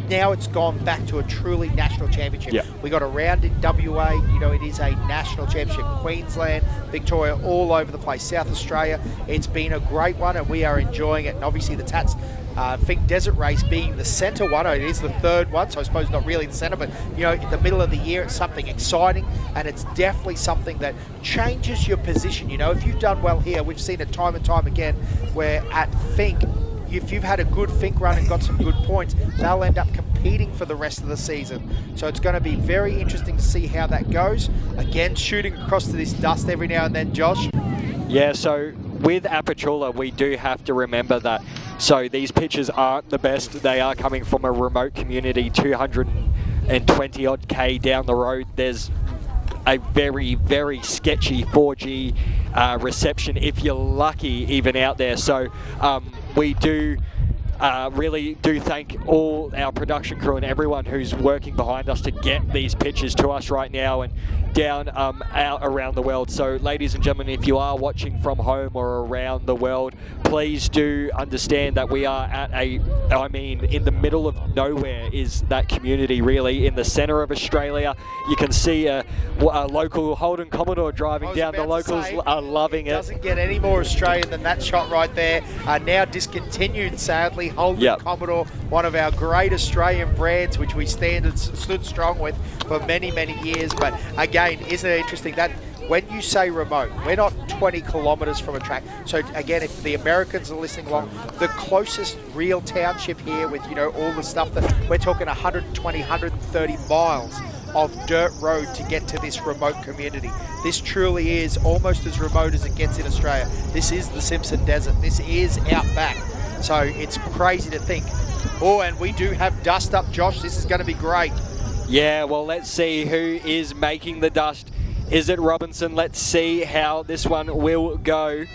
Now it's gone back to a truly national championship. Yeah. We got a round in WA, it is a national championship. Queensland, Victoria, all over the place. South Australia, it's been a great one and we are enjoying it. And obviously the Tatts Finke Desert Race being the centre one, it is the 3rd one, so I suppose not really the centre, but in the middle of the year it's something exciting, and it's definitely something that changes your position. If you've done well here, we've seen it time and time again, where at Finke, if you've had a good Fink run and got some good points, they'll end up competing for the rest of the season. So it's going to be very interesting to see how that goes. Again, shooting across to this dust every now and then, Josh. Yeah, so with Apachula, we do have to remember that. So these pitches aren't the best. They are coming from a remote community, 220 odd K down the road. There's a very, very sketchy 4G reception, if you're lucky, even out there. So we do really do thank all our production crew and everyone who's working behind us to get these pitches to us right now and down out around the world. So ladies and gentlemen, if you are watching from home or around the world, please do understand that we are at in the middle of nowhere is that community, really, in the centre of Australia. You can see a local Holden Commodore driving down. The locals are loving it. Doesn't get any more Australian than that shot right there. Now discontinued, sadly. Holden Commodore, one of our great Australian brands, which we stood strong with for many, many years. But again, isn't it interesting that when you say remote, we're not 20 kilometres from a track. So again, if the Americans are listening along, the closest real township here with, all the stuff that we're talking 120, 130 miles of dirt road to get to this remote community. This truly is almost as remote as it gets in Australia. This is the Simpson Desert. This is out back. So it's crazy to think. Oh, and we do have dust up, Josh. This is going to be great. Yeah, well, let's see who is making the dust. Is it Robinson? Let's see how this one will go.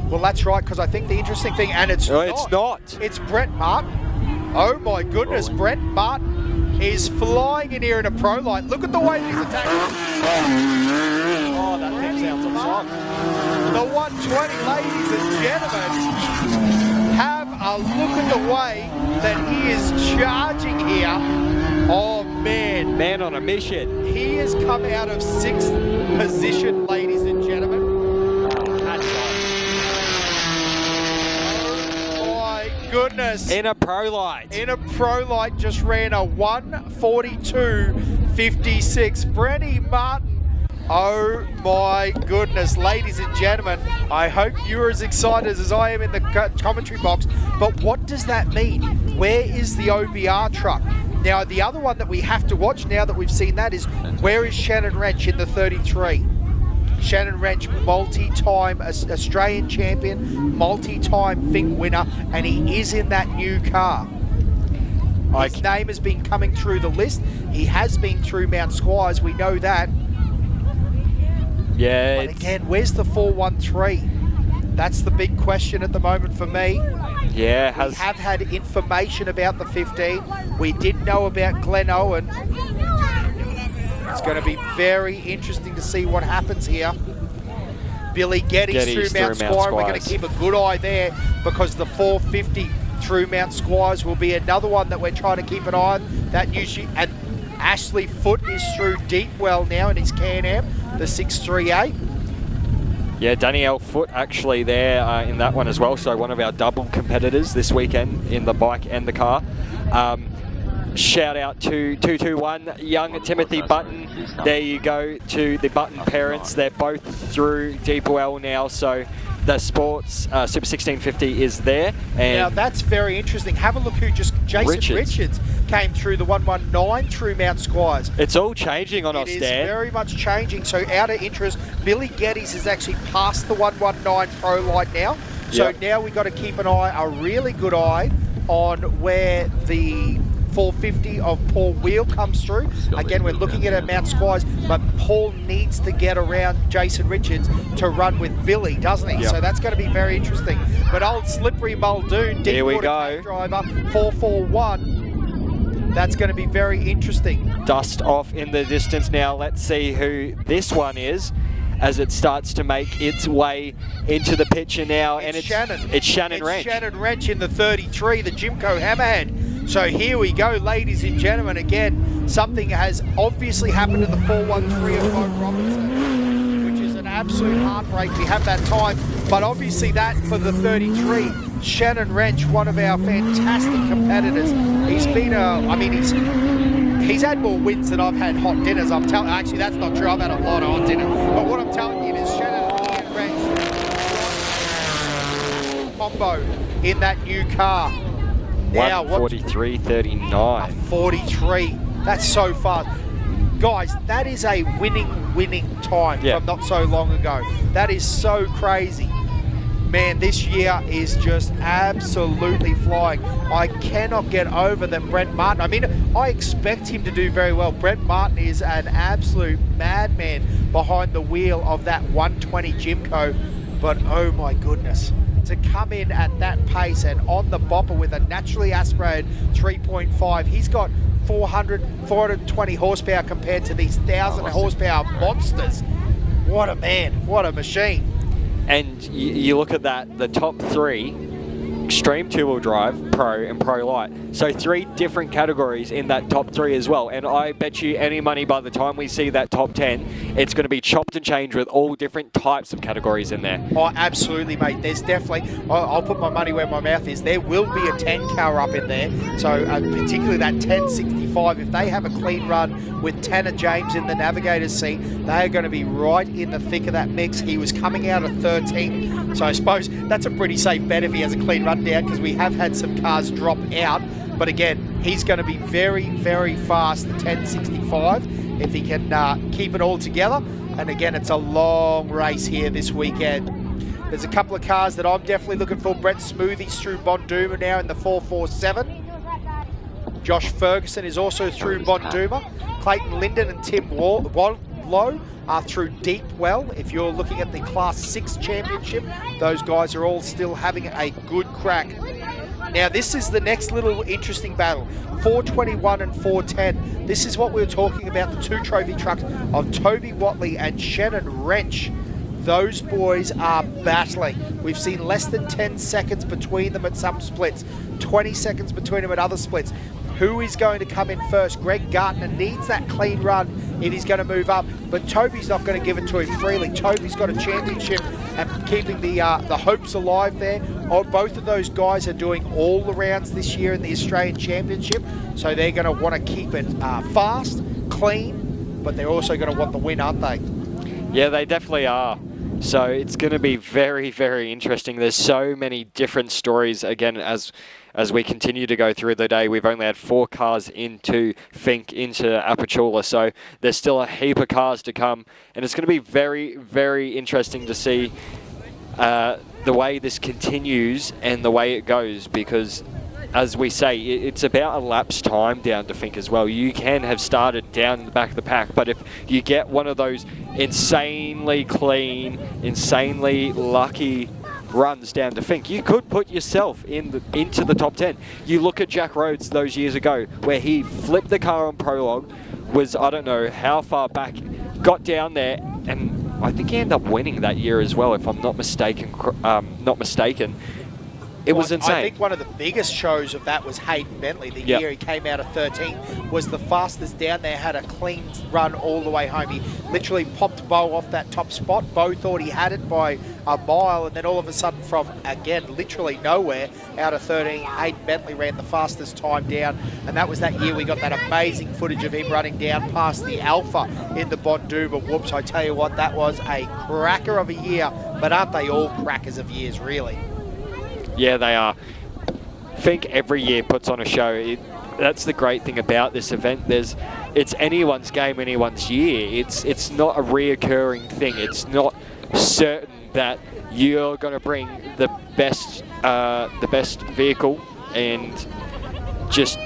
Well, that's right, because I think the interesting thing, and it's not. It's Brett Martin. Oh my goodness, Brett Martin is flying in here in a pro light. Look at the way he's attacking. Oh, that thing sounds awesome. The 120, ladies and gentlemen, have a look at the way that he is charging here. Oh man. Man on a mission. He has come out of 6th position, ladies and gentlemen. Goodness. In a pro light. In a pro light, just ran a 1:42.56. Brenny Martin. Oh my goodness, ladies and gentlemen, I hope you're as excited as I am in the commentary box. But what does that mean? Where is the OBR truck? Now, the other one that we have to watch now that we've seen that is, where is Shannon Wrench in the 33? Shannon Wrench, multi-time Australian champion, multi-time Fink winner, and he is in that new car. His name has been coming through the list. He has been through Mount Squires, we know that. Yeah. But again, where's the 413? That's the big question at the moment for me. Yeah, we have had information about the 15. We did know about Glenn Owen. It's going to be very interesting to see what happens here. Billy Geddes through Mount Squire. We're going to keep a good eye there because the 450 through Mount Squires will be another one that we're trying to keep an eye on. That usually, and Ashley Foote is through Deepwell now in his Can-Am, the 638. Yeah, Danielle Foote actually there in that one as well. So one of our double competitors this weekend in the bike and the car. Shout out to 221, young Timothy Button. There you go to the Button parents. They're both through Deepwell now. So the sports Super 1650 is there. And now that's very interesting. Have a look who Jason Richards came through the 119 through Mount Squires. It's all changing on us, Dan. It is very much changing. So out of interest, Billy Geddes has actually passed the 119 Pro Light now. So now we've got to keep an eye, a really good eye, on where the 450 of Paul Wheel comes through. Again, we're looking at it Mount Squires, but Paul needs to get around Jason Richards to run with Billy, doesn't he? So that's going to be very interesting. But old Slippery Muldoon, Deepwater driver, 441. That's going to be very interesting. Dust off in the distance now. Let's see who this one is as it starts to make its way into the picture now. It's Shannon. It's Shannon Wrench. Shannon Wrench in the 33, the Jimco Hammerhead. So here we go, ladies and gentlemen. Again, something has obviously happened to the 413 of Bo Robinson, which is an absolute heartbreak. We have that time, but obviously that for the 33, Shannon Wrench, one of our fantastic competitors. He's been he's had more wins than I've had hot dinners. Actually, that's not true. I've had a lot of hot dinners. But what I'm telling you is Shannon Wrench combo in that new car. Now, 143.39. 43. That's so fast. Guys, that is a winning time from not so long ago. That is so crazy. Man, this year is just absolutely flying. I cannot get over that Brent Martin. I mean, I expect him to do very well. Brent Martin is an absolute madman behind the wheel of that 120 Jimco. But oh my goodness, to come in at that pace and on the bopper with a naturally aspirated 3.5, he's got 420 horsepower compared to these 1,000 horsepower monsters. What a man, what a machine. And you look at that, the top three, Extreme two-wheel drive, Pro and Pro Light. So 3 different categories in that top 3 as well. And I bet you any money by the time we see that top 10, it's going to be chopped and changed with all different types of categories in there. Oh, absolutely, mate. There's definitely, I'll put my money where my mouth is. There will be a 10 car up in there. So particularly that 1065, if they have a clean run with Tanner James in the navigator's seat, they are going to be right in the thick of that mix. He was coming out of 13th. So I suppose that's a pretty safe bet if he has a clean run down, because we have had some cars drop out. But again, he's going to be very, very fast, the 1065, if he can keep it all together. And again, it's a long race here this weekend. There's a couple of cars that I'm definitely looking for. Brett Smoothies through Bonduma now in the 447. Josh Ferguson is also through Bonduma. Clayton Linden and Tim Wadlow are through Deepwell. If you're looking at the Class 6 Championship, those guys are all still having a good crack. Now, this is the next little interesting battle. 421 and 410. This is what we were talking about, the 2 trophy trucks of Toby Watley and Shannon Wrench. Those boys are battling. We've seen less than 10 seconds between them at some splits, 20 seconds between them at other splits. Who is going to come in first? Greg Gartner needs that clean run if he's going to move up, but Toby's not going to give it to him freely. Toby's got a championship and keeping the hopes alive there. Both of those guys are doing all the rounds this year in the Australian Championship, so they're going to want to keep it fast, clean, but they're also going to want the win, aren't they? Yeah, they definitely are. So it's going to be very, very interesting. There's so many different stories. Again, as we continue to go through the day, we've only had 4 cars into Fink, into Apachula. So there's still a heap of cars to come. And it's going to be very, very interesting to see the way this continues and the way it goes, because as we say, it's about a lapse time down to Fink as well. You can have started down in the back of the pack, but if you get one of those insanely clean, insanely lucky runs down to Fink, you could put yourself into the top 10. You look at Jack Rhodes those years ago, where he flipped the car on prologue, was I don't know how far back, got down there, and I think he ended up winning that year as well, if I'm not mistaken. It was insane. I think one of the biggest shows of that was Hayden Bentley. The year he came out of 13 was the fastest down there, had a clean run all the way home. He literally popped Bo off that top spot. Bo thought he had it by a mile, and then all of a sudden from, again, literally nowhere, out of 13, Hayden Bentley ran the fastest time down, and that was that year we got that amazing footage of him running down past the Alpha in the Bonduma whoops. I tell you what, that was a cracker of a year, but aren't they all crackers of years, really? Yeah, they are. Fink every year puts on a show. That's the great thing about this event. It's anyone's game, anyone's year. It's not a reoccurring thing. It's not certain that you're going to bring the best vehicle and just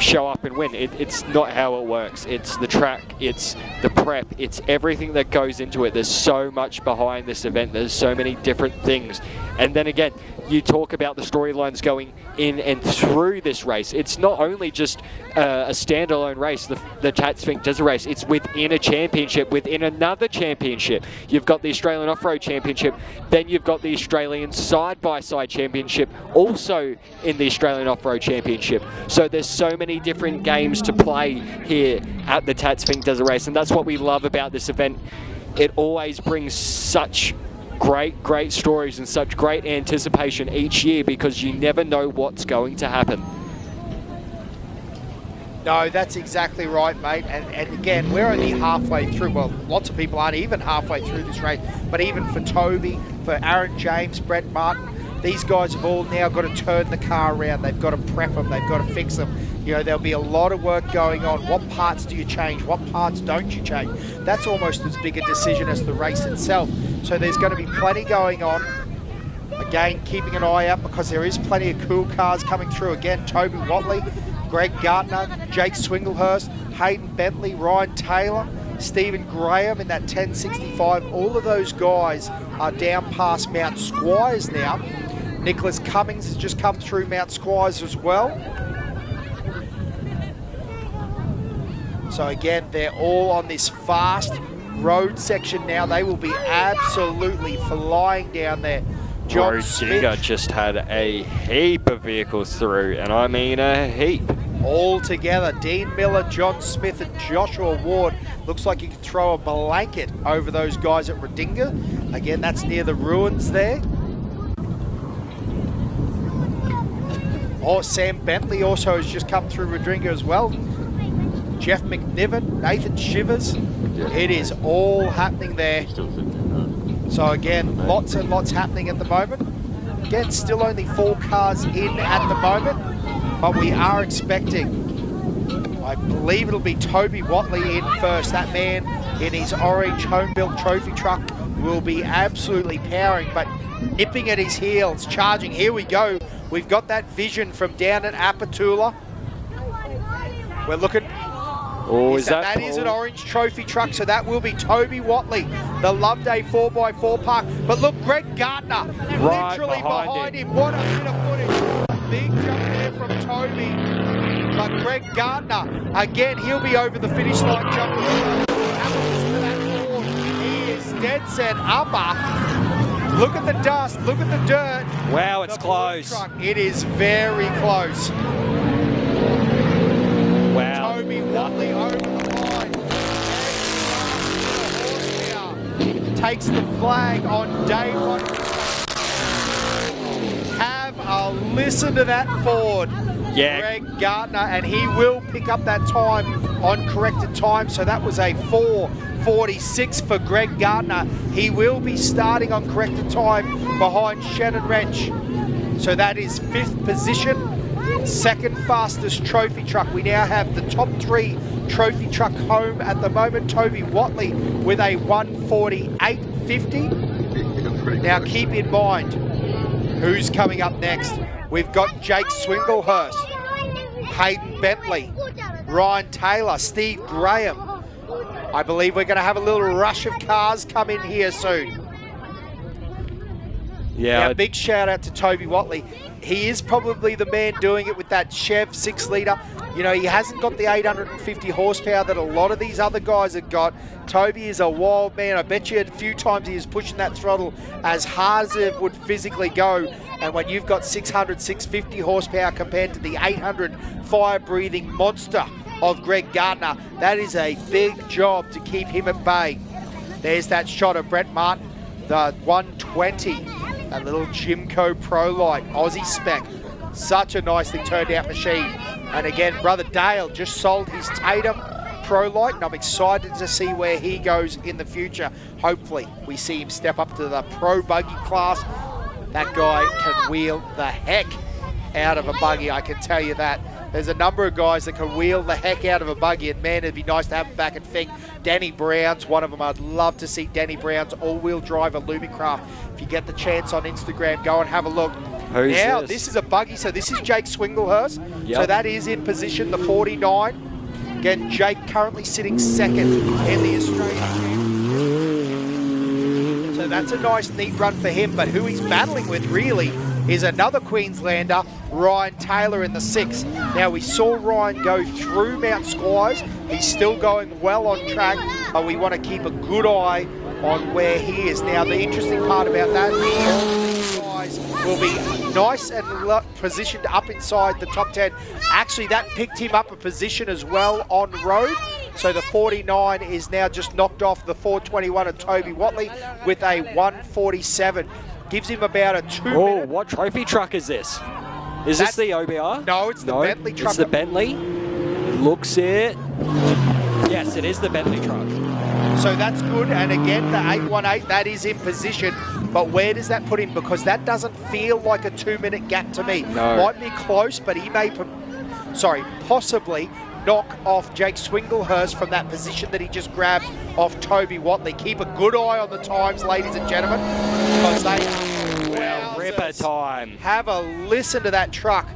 show up and win. It's not how it works. It's the track, it's the prep, it's everything that goes into it. There's so much behind this event. There's so many different things. And then again, you talk about the storylines going in and through this race. It's not only just a standalone race, the Tatts Finke Desert Race. It's within a championship, within another championship. You've got the Australian Off-Road Championship, then you've got the Australian Side-by-Side Championship, also in the Australian Off-Road Championship. So there's so many different games to play here at the Tatts Finke Desert Race, and that's what we love about this event. It always brings such great stories and such great anticipation each year, because you never know what's going to happen. No, that's exactly right, mate. And again, we're only halfway through. Well, lots of people aren't even halfway through this race. But even for Toby, for Aaron James, Brett Martin, these guys have all now got to turn the car around. They've got to prep them. They've got to fix them. You know, there'll be a lot of work going on. What parts do you change? What parts don't you change? That's almost as big a decision as the race itself. So there's going to be plenty going on. Again, keeping an eye out, because there is plenty of cool cars coming through. Again, Toby Watley, Greg Gardner, Jake Swinglehurst, Hayden Bentley, Ryan Taylor, Stephen Graham in that 1065. All of those guys are down past Mount Squires now. Nicholas Cummings has just come through Mount Squires as well. So again, they're all on this fast road section now. They will be absolutely flying down there. John Smith just had a heap of vehicles through, and I mean a heap. All together, Dean Miller, John Smith and Joshua Ward. Looks like you could throw a blanket over those guys at Redinga. Again, that's near the ruins there. Oh, Sam Bentley also has just come through Redinga as well. Jeff McNiven, Nathan Shivers. It is all happening there. So again, lots and lots happening at the moment. Again, still only 4 cars in at the moment, but we are expecting, I believe it'll be Toby Watley in first. That man in his orange home-built trophy truck will be absolutely powering, but nipping at his heels, charging. Here we go. We've got that vision from down at Apatula. We're looking. Oh, is that That is an orange trophy truck, so that will be Toby Watley, the Loveday 4x4 park. But look, Greg Gardner, right literally behind him. What a bit of footage. Big jump there from Toby. But Greg Gardner, again, he'll be over the finish line jumping. He is dead set upper. Look at the dust, look at the dirt. Wow, it's close. It is very close. Wow. Toby Watley over the line. Takes the flag on day 1. Have a listen to that Ford. Yeah. Greg Gardner, and he will pick up that time on corrected time. So that was a 4:46 for Greg Gardner. He will be starting on corrected time behind Shannon Wrench. So that is 5th position, 2nd fastest trophy truck. We now have the top 3 trophy truck home at the moment. Toby Watley with a 1:48.50. Now keep in mind who's coming up next. We've got Jake Swinglehurst, Hayden Bentley, Ryan Taylor, Steve Graham. I believe we're going to have a little rush of cars come in here soon. Yeah. Now, big shout out to Toby Watley. He is probably the man doing it with that Chev 6-litre. You know, he hasn't got the 850 horsepower that a lot of these other guys have got. Toby is a wild man. I bet you a few times he is pushing that throttle as hard as it would physically go. And when you've got 600, 650 horsepower compared to the 800 fire-breathing monster of Greg Gardner, that is a big job to keep him at bay. There's that shot of Brett Martin, the 120, a little Jimco Pro Light, Aussie spec. Such a nicely turned out machine. And again, Brother Dale just sold his Tatum Pro Light, and I'm excited to see where he goes in the future. Hopefully, we see him step up to the Pro Buggy class. That guy can wheel the heck out of a buggy, I can tell you that. There's a number of guys that can wheel the heck out of a buggy, and man, it'd be nice to have him back at Fink. Danny Brown's one of them. I'd love to see Danny Brown's all-wheel drive Lumicraft. If you get the chance on Instagram, go and have a look. Who's now, this? This is a buggy, so this is Jake Swinglehurst. Yep. So that is in position, the 49. Again, Jake currently sitting 2nd in the Australian Championship. So that's a nice, neat run for him, but who he's battling with, really, is another Queenslander, Ryan Taylor in the 6. Now, we saw Ryan go through Mount Squires. He's still going well on track, but we want to keep a good eye on where he is. Now, the interesting part about that, all these guys will be nice and positioned up inside the top 10. Actually, that picked him up a position as well on road. So the 49 is now just knocked off the 421 of Toby Watley with a 147. Gives him about a 2 Oh, minute. what trophy truck is this? Is this the OBR? No, it's the Bentley truck. It's the Bentley. It looks it. Yes, it is the Bentley truck. So that's good. And again, the 818, that is in position. But where does that put him? Because that doesn't feel like a 2-minute gap to me. No. Might be close, but he may, possibly knock off Jake Swinglehurst from that position that he just grabbed off Toby Watley. Keep a good eye on the times, ladies and gentlemen, because they are ripper time. Have a listen to that truck.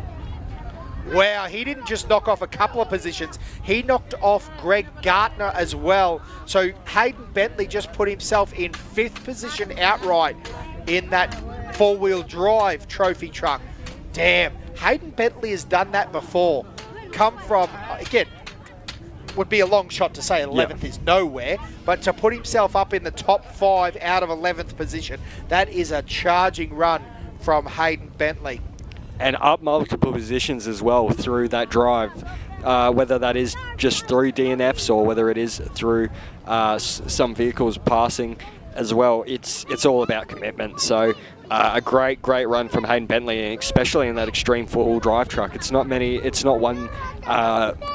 Wow, he didn't just knock off a couple of positions. He knocked off Greg Gardner as well. So Hayden Bentley just put himself in 5th position outright in that 4-wheel drive trophy truck. Damn, Hayden Bentley has done that before. Come from, again, would be a long shot to say 11th is nowhere, but to put himself up in the top 5 out of 11th position, that is a charging run from Hayden Bentley. And up multiple positions as well through that drive, whether that is just through DNFs or whether it is through some vehicles passing as well. It's all about commitment. So a great run from Hayden Bentley, especially in that extreme 4-wheel drive truck. It's not one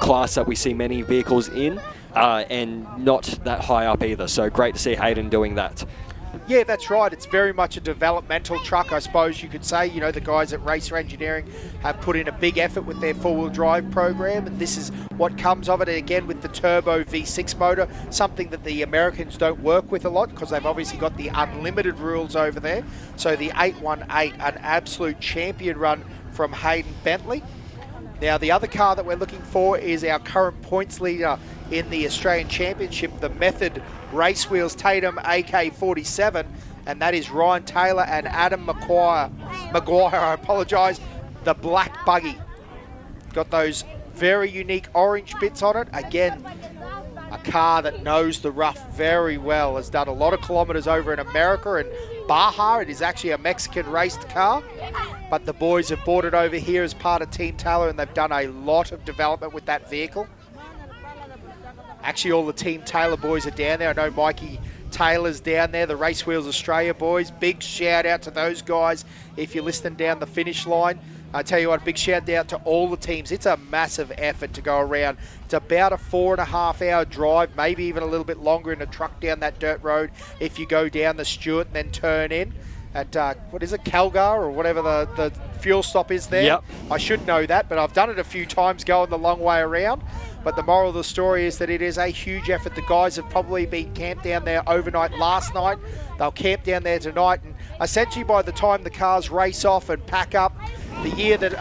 class that we see many vehicles in, and not that high up either. So great to see Hayden doing that. Yeah, that's right. It's very much a developmental truck, I suppose you could say. You know, the guys at Racer Engineering have put in a big effort with their 4-wheel drive program, and this is what comes of it. And again, with the turbo V6 motor, something that the Americans don't work with a lot because they've obviously got the unlimited rules over there. So the 818, an absolute champion run from Hayden Bentley. Now, the other car that we're looking for is our current points leader in the Australian Championship, the Method Race Wheels Tatum AK47, and that is Ryan Taylor and Adam Maguire, I apologise, the black buggy. Got those very unique orange bits on it. Again, a car that knows the rough very well, has done a lot of kilometres over in America and Baja. It is actually a Mexican raced car, but the boys have brought it over here as part of Team Taylor, and they've done a lot of development with that vehicle. Actually, all the Team Taylor boys are down there. I know Mikey Taylor's down there, the Race Wheels Australia boys. Big shout out to those guys if you're listening down the finish line. I tell you what, big shout out to all the teams. It's a massive effort to go around. It's about a 4.5 hour drive, maybe even a little bit longer in a truck down that dirt road if you go down the Stewart and then turn in at, what is it, Calgar or whatever the fuel stop is there. Yep. I should know that, but I've done it a few times going the long way around. But the moral of the story is that it is a huge effort. The guys have probably been camped down there overnight last night. They'll camp down there tonight. And essentially by the time the cars race off and pack up, the year that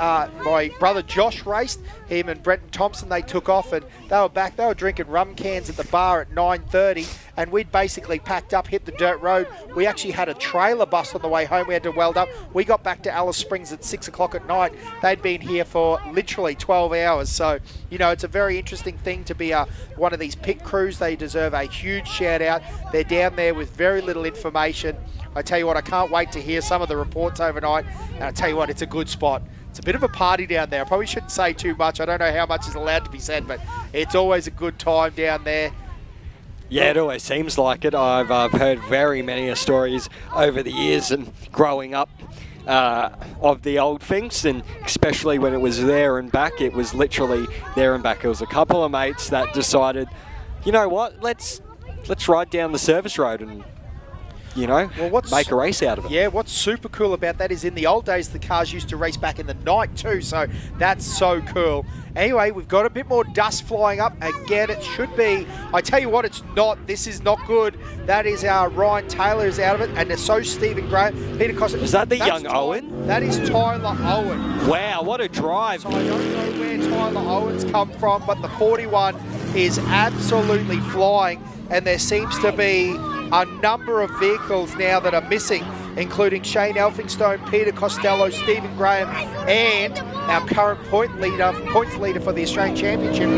my brother Josh raced, him and Brenton Thompson, they took off and they were back. They were drinking rum cans at the bar at 9:30, and we'd basically packed up, hit the dirt road. We actually had a trailer bus on the way home. We had to weld up. We got back to Alice Springs at 6 o'clock at night. They'd been here for literally 12 hours. So, you know, it's a very interesting thing to be one of these pit crews. They deserve a huge shout out. They're down there with very little information. I tell you what, I can't wait to hear some of the reports overnight. And I tell you what, it's a good spot. It's a bit of a party down there. I probably shouldn't say too much. I don't know how much is allowed to be said, but it's always a good time down there. Yeah, it always seems like it. I've heard very many stories over the years and growing up of the old Finks, and especially when it was there and back, it was literally there and back. It was a couple of mates that decided, you know what, let's ride down the service road and, you know, make a race out of it. Yeah, what's super cool about that is in the old days, the cars used to race back in the night too, so that's so cool. Anyway, we've got a bit more dust flying up. Again, it should be, I tell you what, it's not. This is not good. That is our Ryan Taylor is out of it, and so Stephen Graham, Peter Costa. Is that the young Owen? That is Tyler Owen. Wow, what a drive. So I don't know where Tyler Owen's come from, but the 41 is absolutely flying, and there seems to be a number of vehicles now that are missing, including Shane Elphinstone, Peter Costello, Stephen Graham, and our current points leader for the Australian Championship.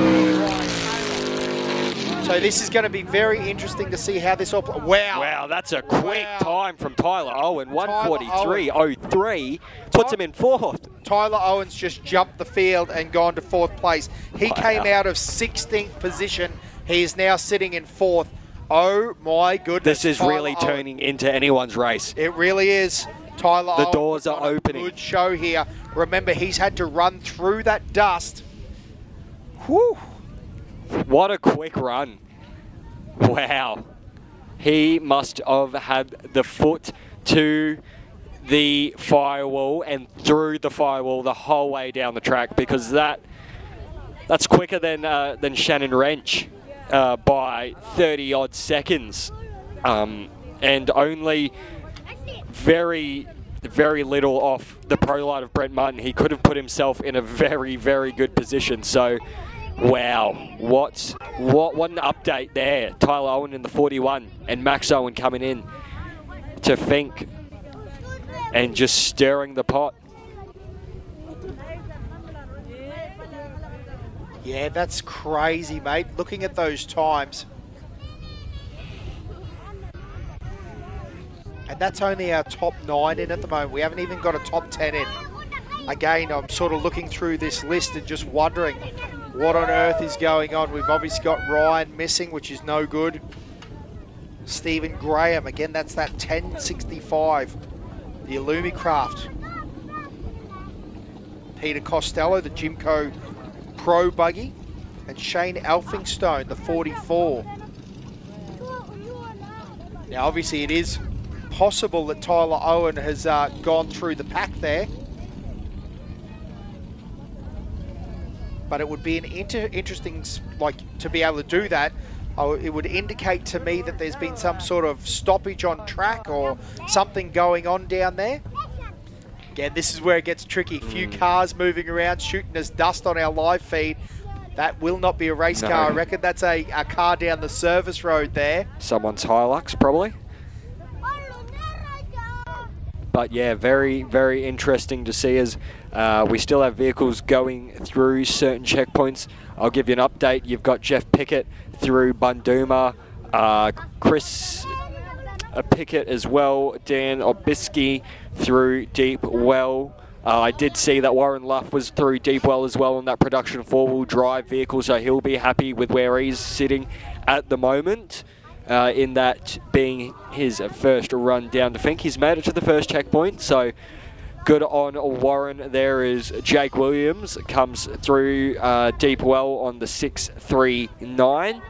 So this is going to be very interesting to see how this all plays. Wow, that's a quick time from Tyler Owen. 1:43.03 puts him in fourth. Tyler Owen's just jumped the field and gone to fourth place. He came out of 16th position. He is now sitting in fourth. Oh my goodness. This is really turning into anyone's race. It really is. Tyler Owen. The doors are opening. Good show here. Remember, he's had to run through that dust. Whew. What a quick run. Wow. He must have had the foot to the firewall and through the firewall the whole way down the track, because that's quicker than Shannon Wrench. By 30 odd seconds, and only very little off the pro light of Brent Martin. He could have put himself in a very good position. So wow, what an update there. Tyler Owen in the 41 and Max Owen coming in to Fink and just stirring the pot. Yeah, that's crazy, mate. Looking at those times. And that's only our top 9 in at the moment. We haven't even got a top 10 in. Again, I'm sort of looking through this list and just wondering what on earth is going on. We've obviously got Ryan missing, which is no good. Stephen Graham, again, that's that 1065. The Illumicraft. Peter Costello, the Jimco Pro buggy, and Shane Elphinstone, the 44. Now, obviously, it is possible that Tyler Owen has gone through the pack there, but it would be an interesting, to be able to do that. It would indicate to me that there's been some sort of stoppage on track or something going on down there. Again, this is where it gets tricky. Few cars moving around, shooting us dust on our live feed. That will not be a race car, I reckon. That's a car down the service road there. Someone's Hilux, probably. But yeah, very interesting to see as we still have vehicles going through certain checkpoints. I'll give you an update. You've got Jeff Pickett through Bunduma, Chris Pickett as well, Dan Obisky through Deep Well. I did see that Warren Luff was through Deep Well as well on that production four-wheel drive vehicle, so he'll be happy with where he's sitting at the moment, in that being his first run down to Fink. He's made it to the first checkpoint, so Good on Warren. There is Jake Williams, comes through deep well on the 6.39.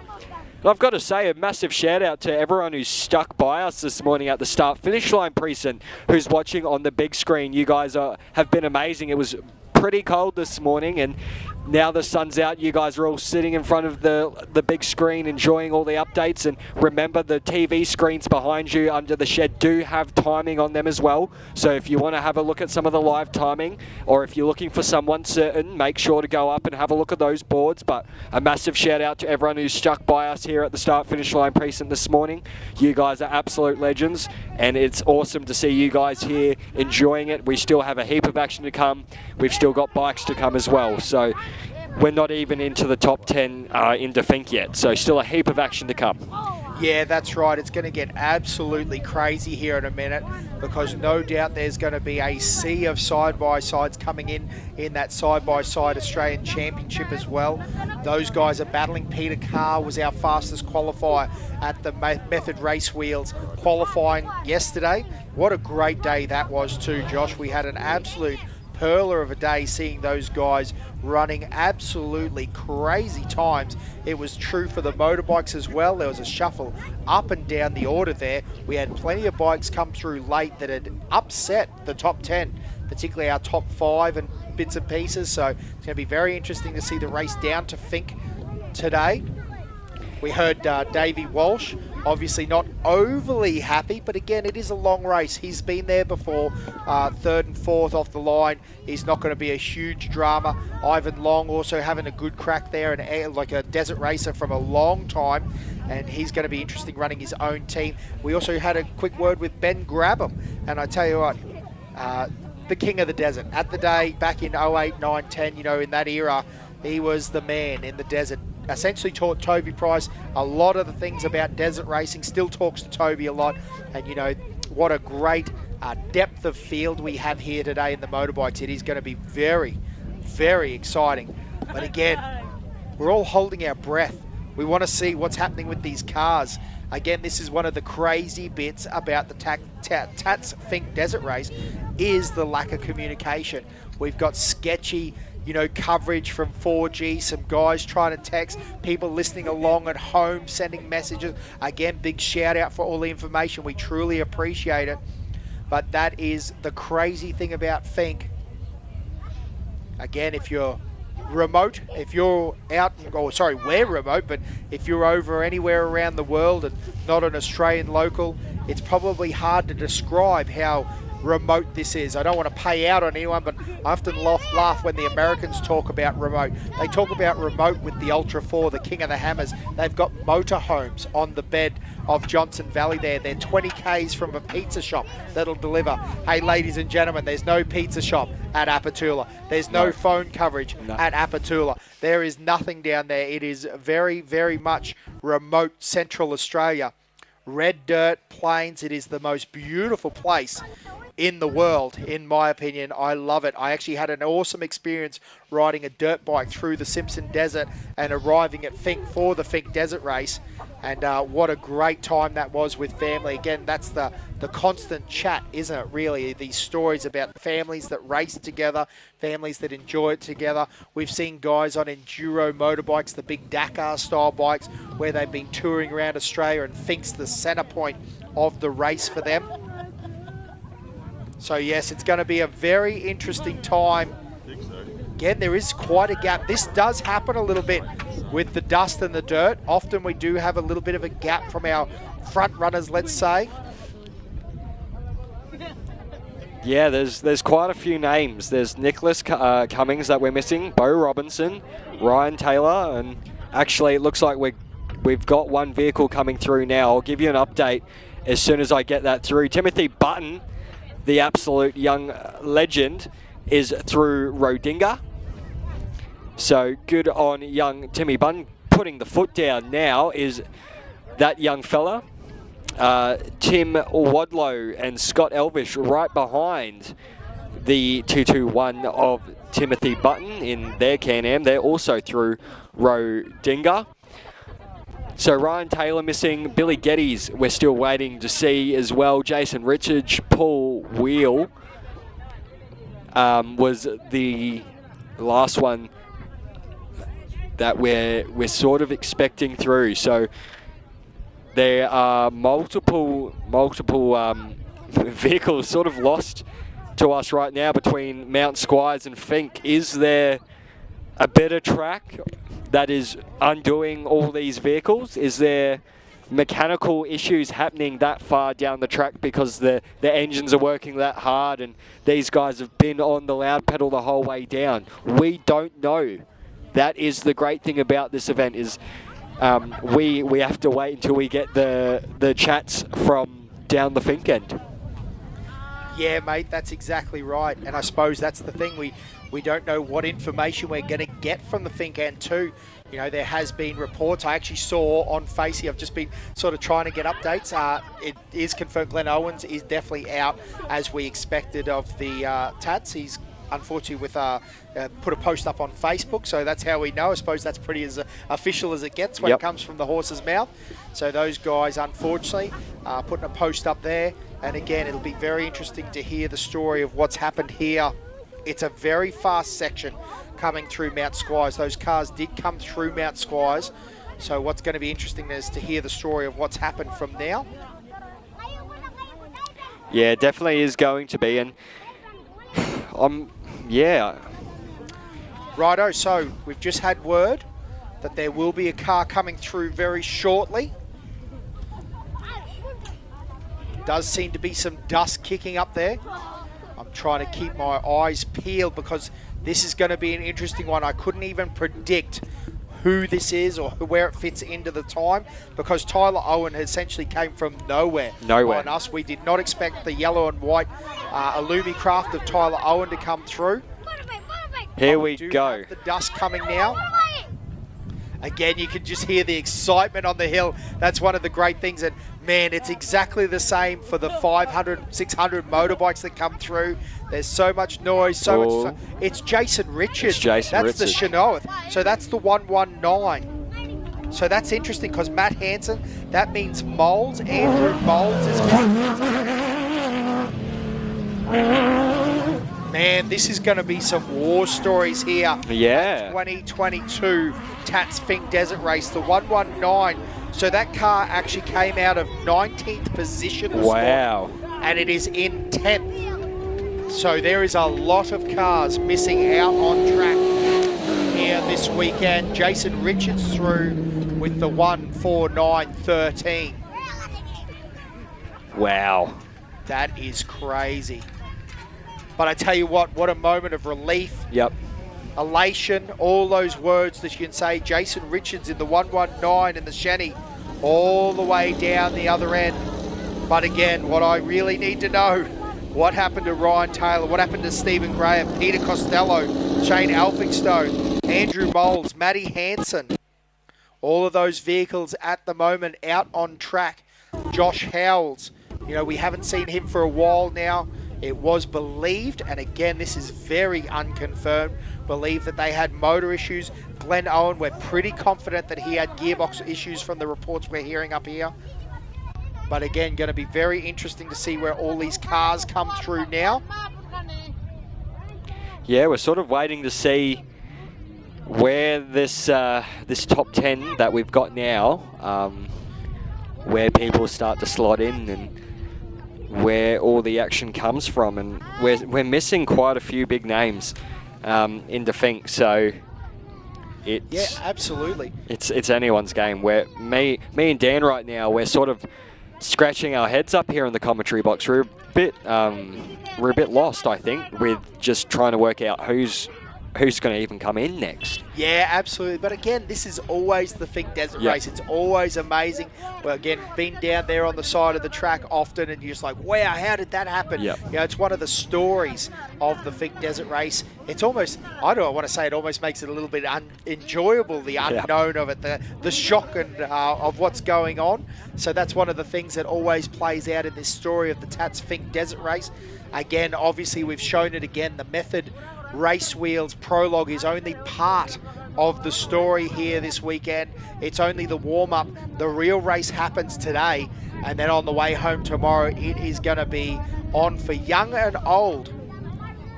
And I've got to say a massive shout out to everyone who's stuck by us this morning at the start-finish line precinct, who's watching on the big screen. You guys have been amazing. It was pretty cold this morning, and now the sun's out. You guys are all sitting in front of the big screen enjoying all the updates. And remember, the TV screens behind you under the shed do have timing on them as well. So if you want to have a look at some of the live timing, or if you're looking for someone certain, make sure to go up and have a look at those boards. But a massive shout out to everyone who's stuck by us here at the start-finish line precinct this morning. You guys are absolute legends, and it's awesome to see you guys here enjoying it. We still have a heap of action to come. We've still got bikes to come as well. So we're not even into the top 10 into Fink yet, so still a heap of action to come. Yeah, that's right. It's going to get absolutely crazy here in a minute, because no doubt there's going to be a sea of side-by-sides coming in that side-by-side Australian Championship as well. Those guys are battling. Peter Carr was our fastest qualifier at the Method Race Wheels qualifying yesterday. What a great day that was too, Josh. We had an absolute pearler of a day, seeing those guys running absolutely crazy times. It was true for the motorbikes as well. There was a shuffle up and down the order there. We had plenty of bikes come through late that had upset the top 10, particularly our top 5 and bits and pieces. So it's going to be very interesting to see the race down to Fink today. We heard Davey Walsh, obviously not overly happy, but again, it is a long race. He's been there before, 3rd and 4th off the line. He's not going to be a huge drama. Ivan Long also having a good crack there, and like a desert racer from a long time, and he's going to be interesting running his own team. We also had a quick word with Ben Grabham, and I tell you what, the king of the desert. At the day, back in 08, 9, 10, you know, in that era, he was the man in the desert. Essentially taught Toby Price a lot of the things about desert racing, still talks to Toby a lot, and you know, what a great depth of field we have here today in the motorbikes. It is going to be very, very exciting. But again, we're all holding our breath. We want to see what's happening with these cars. Again, this is one of the crazy bits about the Tatts Finke Desert Race, is the lack of communication. We've got sketchy, you know, coverage from 4G, some guys trying to text, people listening along at home, sending messages. Again, big shout out for all the information. We truly appreciate it. But that is the crazy thing about Fink. Again, if you're remote, if you're out, or sorry, we're remote, but if you're over anywhere around the world and not an Australian local, it's probably hard to describe how remote this is. I don't want to pay out on anyone, but I often laugh when the Americans talk about remote. They talk about remote with the Ultra 4, the king of the hammers. They've got motorhomes on the bed of Johnson Valley there. They're 20 Ks from a pizza shop that'll deliver. Hey, ladies and gentlemen, there's no pizza shop at Apatula. There's no phone coverage at Apatula. There is nothing down there. It is very, very much remote Central Australia. Red dirt, plains. It is the most beautiful place in the world, in my opinion. I love it. I actually had an awesome experience riding a dirt bike through the Simpson Desert and arriving at Fink for the Fink Desert Race. And what a great time that was with family. Again, that's the constant chat, isn't it, really? These stories about families that race together, families that enjoy it together. We've seen guys on enduro motorbikes, the big Dakar-style bikes, where they've been touring around Australia, and Fink's the centre point of the race for them. So yes, it's going to be a very interesting time. Again, there is quite a gap. This does happen a little bit with the dust and the dirt. Often we do have a little bit of a gap from our front runners, let's say. Yeah, there's quite a few names. There's Nicholas Cummings that we're missing, Bo Robinson, Ryan Taylor, and actually it looks like we've got one vehicle coming through now. I'll give you an update as soon as I get that through. Timothy Button, the absolute young legend, is through Rodinga. So good on young Timmy Button. Putting the foot down now is that young fella. Tim Wadlow and Scott Elvish right behind the 221 of Timothy Button in their Can-Am. They're also through Rodinga. So Ryan Taylor missing, Billy Geddes we're still waiting to see as well, Jason Richards, Paul Wheel, was the last one that we're sort of expecting through. So there are multiple vehicles sort of lost to us right now between Mount Squires and Fink. Is there a better track that is undoing all these vehicles? Is there mechanical issues happening that far down the track because the engines are working that hard and these guys have been on the loud pedal the whole way down? We don't know. That is the great thing about this event, is we have to wait until we get the chats from down the Fink end. Yeah, mate, that's exactly right. And I suppose that's the thing. We don't know what information we're going to get from the Fink end too. You know, there has been reports. I actually saw on Facey, I've just been sort of trying to get updates. It is confirmed Glenn Owens is definitely out as we expected of the Tatts. He's unfortunately put a post up on Facebook, so that's how we know. I suppose that's pretty as official as it gets when it comes from the horse's mouth. So those guys, unfortunately, putting a post up there. And again, it'll be very interesting to hear the story of what's happened here. It's a very fast section coming through Mount Squires. Those cars did come through Mount Squires. So what's going to be interesting is to hear the story of what's happened from now. Yeah, definitely is going to be. And yeah. Righto, so we've just had word that there will be a car coming through very shortly. Does seem to be some dust kicking up there. I'm trying to keep my eyes peeled because this is going to be an interesting one. I couldn't even predict who this is or where it fits into the time because Tyler Owen essentially came from nowhere. On us. We did not expect the yellow and white Illumi craft of Tyler Owen to come through. Here we go. The dust coming now. Again, you can just hear the excitement on the hill. That's one of the great things. And man, it's exactly the same for the 500, 600 motorbikes that come through. There's so much noise, so much. It's Jason Richards. That's the Chinoth. So that's the 119. So that's interesting because Matt Hansen, that means Moulds. Andrew Moulds is Man, this is going to be some war stories here. Yeah. 2022 Tatts Fink Desert Race, the 119. So that car actually came out of 19th position. Wow. And it is in 10th. So there is a lot of cars missing out on track here this weekend. Jason Richards through with the 149.13. Wow. That is crazy. But I tell you what a moment of relief. Yep. Elation, all those words that you can say. Jason Richards in the 119 in the Shenny, all the way down the other end. But again, what I really need to know, what happened to Ryan Taylor? What happened to Stephen Graham, Peter Costello, Shane Elphinstone, Andrew Moulds, Matty Hansen? All of those vehicles at the moment out on track. Josh Howells, you know, we haven't seen him for a while now. It was believed, and again, this is very unconfirmed, believed that they had motor issues. Glenn Owen, we're pretty confident that he had gearbox issues from the reports we're hearing up here. But again, going to be very interesting to see where all these cars come through now. Yeah, we're sort of waiting to see where this this top 10 that we've got now, where people start to slot in and where all the action comes from, and we're missing quite a few big names into Fink, so it's absolutely. It's anyone's game. Where me and Dan right now, we're sort of scratching our heads up here in the commentary box. We're a bit lost, I think, with just trying to work out who's going to even come in next. Yeah, absolutely. But again, this is always the Fink Desert Race. It's always amazing. Well, again, been down there on the side of the track often, and you're just like, wow, how did that happen? You know, it's one of the stories of the Fink Desert Race. It's almost, I don't want to say it almost makes it a little bit enjoyable, the unknown of it, the shock and of what's going on. So that's one of the things that always plays out in this story of the Tatts Fink Desert Race. Again, obviously, we've shown it again. The Method Race Wheels prologue is only part of the story here this weekend. It's only the warm-up. The real race happens today, and then on the way home tomorrow, it is going to be on for young and old.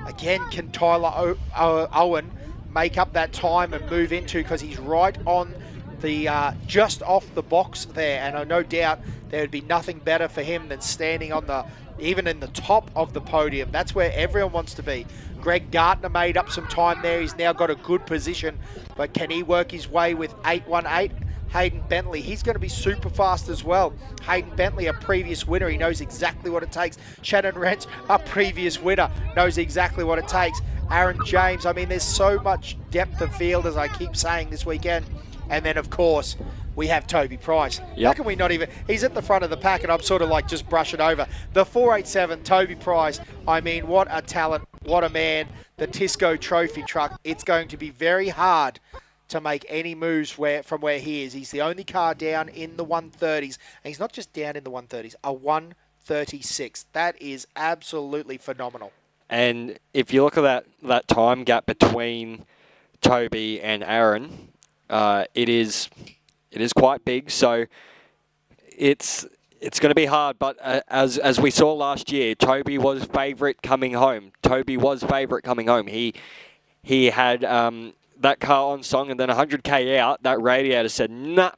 Again, can Tyler Owen make up that time and move into, because he's right on the just off the box there, and I no doubt there would be nothing better for him than standing on the, even in the top of the podium. That's where everyone wants to be. Greg Gartner made up some time there. He's now got a good position, but can he work his way with 818? Hayden Bentley, he's going to be super fast as well. Hayden Bentley, a previous winner, he knows exactly what it takes. Shannon Rentz, a previous winner, knows exactly what it takes. Aaron James, I mean, there's so much depth of field, as I keep saying this weekend. And then, of course, we have Toby Price. Yep. How can we not even... He's at the front of the pack, and I'm sort of like just brushing over. The 487, Toby Price, I mean, what a talent, what a man. The Tisco Trophy truck, it's going to be very hard to make any moves from where he is. He's the only car down in the 130s. And he's not just down in the 130s, a 136. That is absolutely phenomenal. And if you look at that time gap between Toby and Aaron, it is quite big. So it's going to be hard. But as we saw last year, Toby was favourite coming home. He had that car on song, and then 100k out, that radiator said, nah,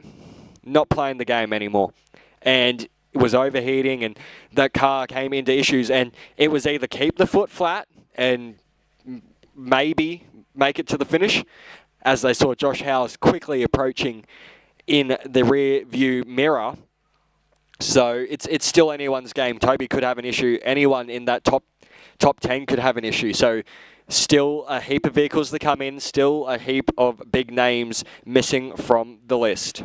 not playing the game anymore. And it was overheating, and that car came into issues, and it was either keep the foot flat and maybe make it to the finish, as they saw Josh Howes quickly approaching in the rear view mirror. So it's still anyone's game. Toby could have an issue. Anyone in that top 10 could have an issue. So still a heap of vehicles that come in, still a heap of big names missing from the list.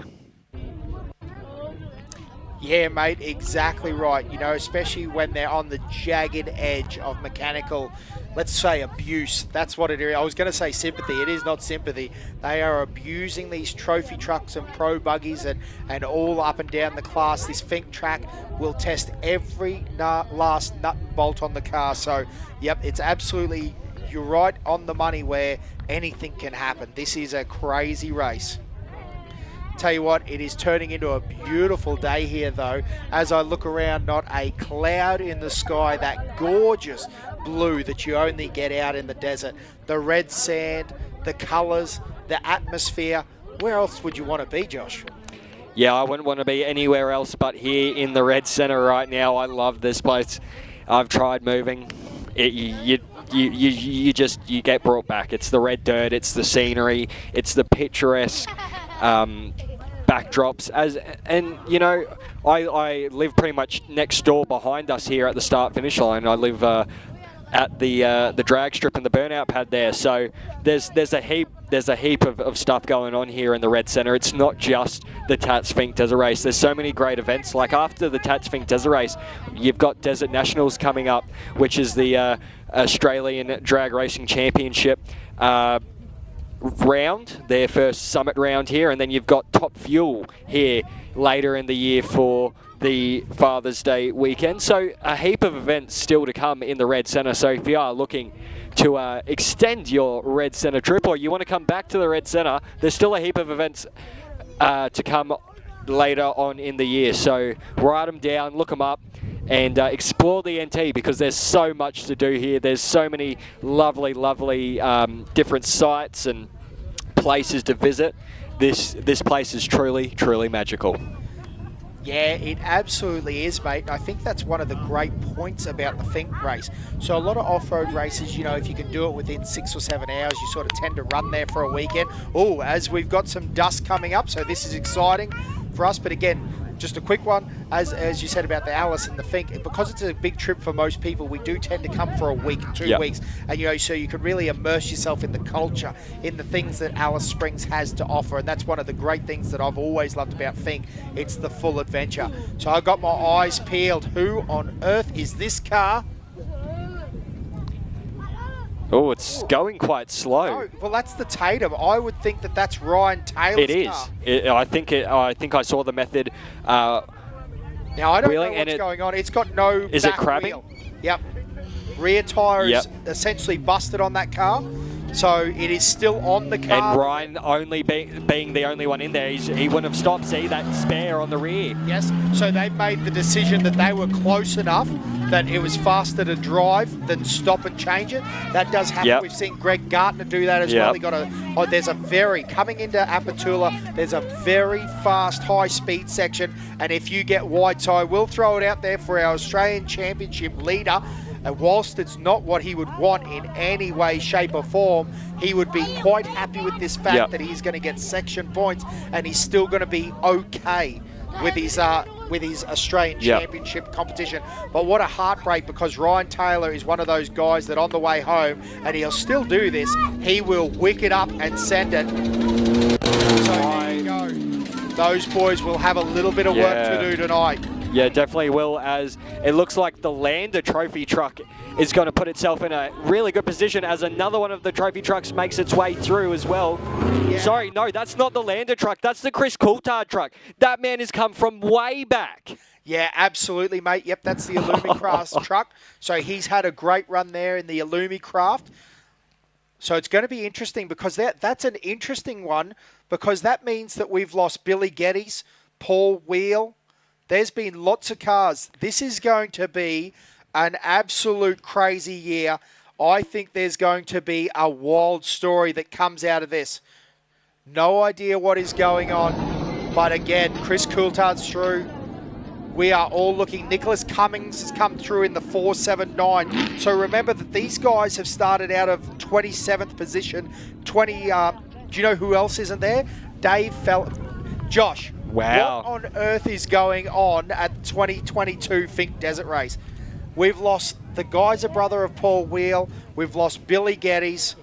Yeah, mate, exactly right. You know, especially when they're on the jagged edge of mechanical, let's say, abuse. That's what it is. I was going to say sympathy. It is not sympathy. They are abusing these trophy trucks and pro buggies and all up and down the class. This Fink track will test every last nut and bolt on the car. So, yep, it's absolutely... You're right on the money where anything can happen. This is a crazy race. Tell you what, it is turning into a beautiful day here, though. As I look around, not a cloud in the sky. That gorgeous blue that you only get out in the desert. The red sand, the colours, the atmosphere. Where else would you want to be, Josh? Yeah, I wouldn't want to be anywhere else but here in the Red Centre right now. I love this place. I've tried moving. You get brought back. It's the red dirt, it's the scenery, it's the picturesque backdrops. And you know, I live pretty much next door behind us here at the start finish line. I live at the drag strip and the burnout pad there. So there's a heap of stuff going on here in the Red Centre. It's not just the Tatts Finke Desert Race. There's so many great events. Like after the Tatts Finke Desert Race, you've got Desert Nationals coming up, which is the Australian Drag Racing Championship round, their first summit round here, and then you've got Top Fuel here later in the year for the Father's Day weekend. So a heap of events still to come in the Red Centre. So if you are looking to extend your Red Centre trip, or you want to come back to the Red Centre, there's still a heap of events to come later on in the year. So write them down, look them up, and explore the NT, because there's so much to do here. There's so many lovely different sites and places to visit. This place is truly magical. Yeah, it absolutely is, mate. And I think that's one of the great points about the Fink race. So a lot of off-road races, you know, if you can do it within 6 or 7 hours, you sort of tend to run there for a weekend. Oh, as we've got some dust coming up, so this is exciting for us. But again, just a quick one, as you said about the Alice and the Fink, because it's a big trip for most people, we do tend to come for a week, 2 weeks, and you know, so you can really immerse yourself in the culture, in the things that Alice Springs has to offer. And that's one of the great things that I've always loved about Fink. It's the full adventure. So I got my eyes peeled. Who on earth is this car? Oh, it's going quite slow. Oh, well, that's the Tatum. I would think that that's Ryan Taylor's car. It is. I think I saw the method. Now, I don't know what's going on. It's got no Is back it crabbing? wheel. Yep. Rear tyre is essentially busted on that car. So it is still on the car. And Ryan only being the only one in there, he wouldn't have stopped. See that spare on the rear. Yes. So they made the decision that they were close enough that it was faster to drive than stop and change it. That does happen. Yep. We've seen Greg Gartner do that as well. He got coming into Apatula, there's a very fast high speed section, and if you get wide, so I will throw it out there for our Australian Championship leader. And whilst it's not what he would want in any way, shape or form, he would be quite happy with this fact that he's going to get section points and he's still going to be okay with his Australian Championship competition. But what a heartbreak, because Ryan Taylor is one of those guys that on the way home, and he'll still do this, he will wick it up and send it. So there you go. Those boys will have a little bit of work to do tonight. Yeah, definitely will, as it looks like the Lander trophy truck is going to put itself in a really good position as another one of the trophy trucks makes its way through as well. Yeah. Sorry, no, that's not the Lander truck. That's the Chris Coulthard truck. That man has come from way back. Yeah, absolutely, mate. Yep, that's the Illumicraft truck. So he's had a great run there in the Illumicraft. So it's going to be interesting, because that's an interesting one, because that means that we've lost Billy Geddes, Paul Wheel. There's been lots of cars. This is going to be an absolute crazy year. I think there's going to be a wild story that comes out of this. No idea what is going on. But again, Chris Coulthard's through. We are all looking. Nicholas Cummings has come through in the 4.79. So remember that these guys have started out of 27th position. Do you know who else isn't there? Josh. Wow. What on earth is going on at the 2022 Fink Desert Race? We've lost the Geyser brother of Paul Wheel. We've lost Billy Geddes.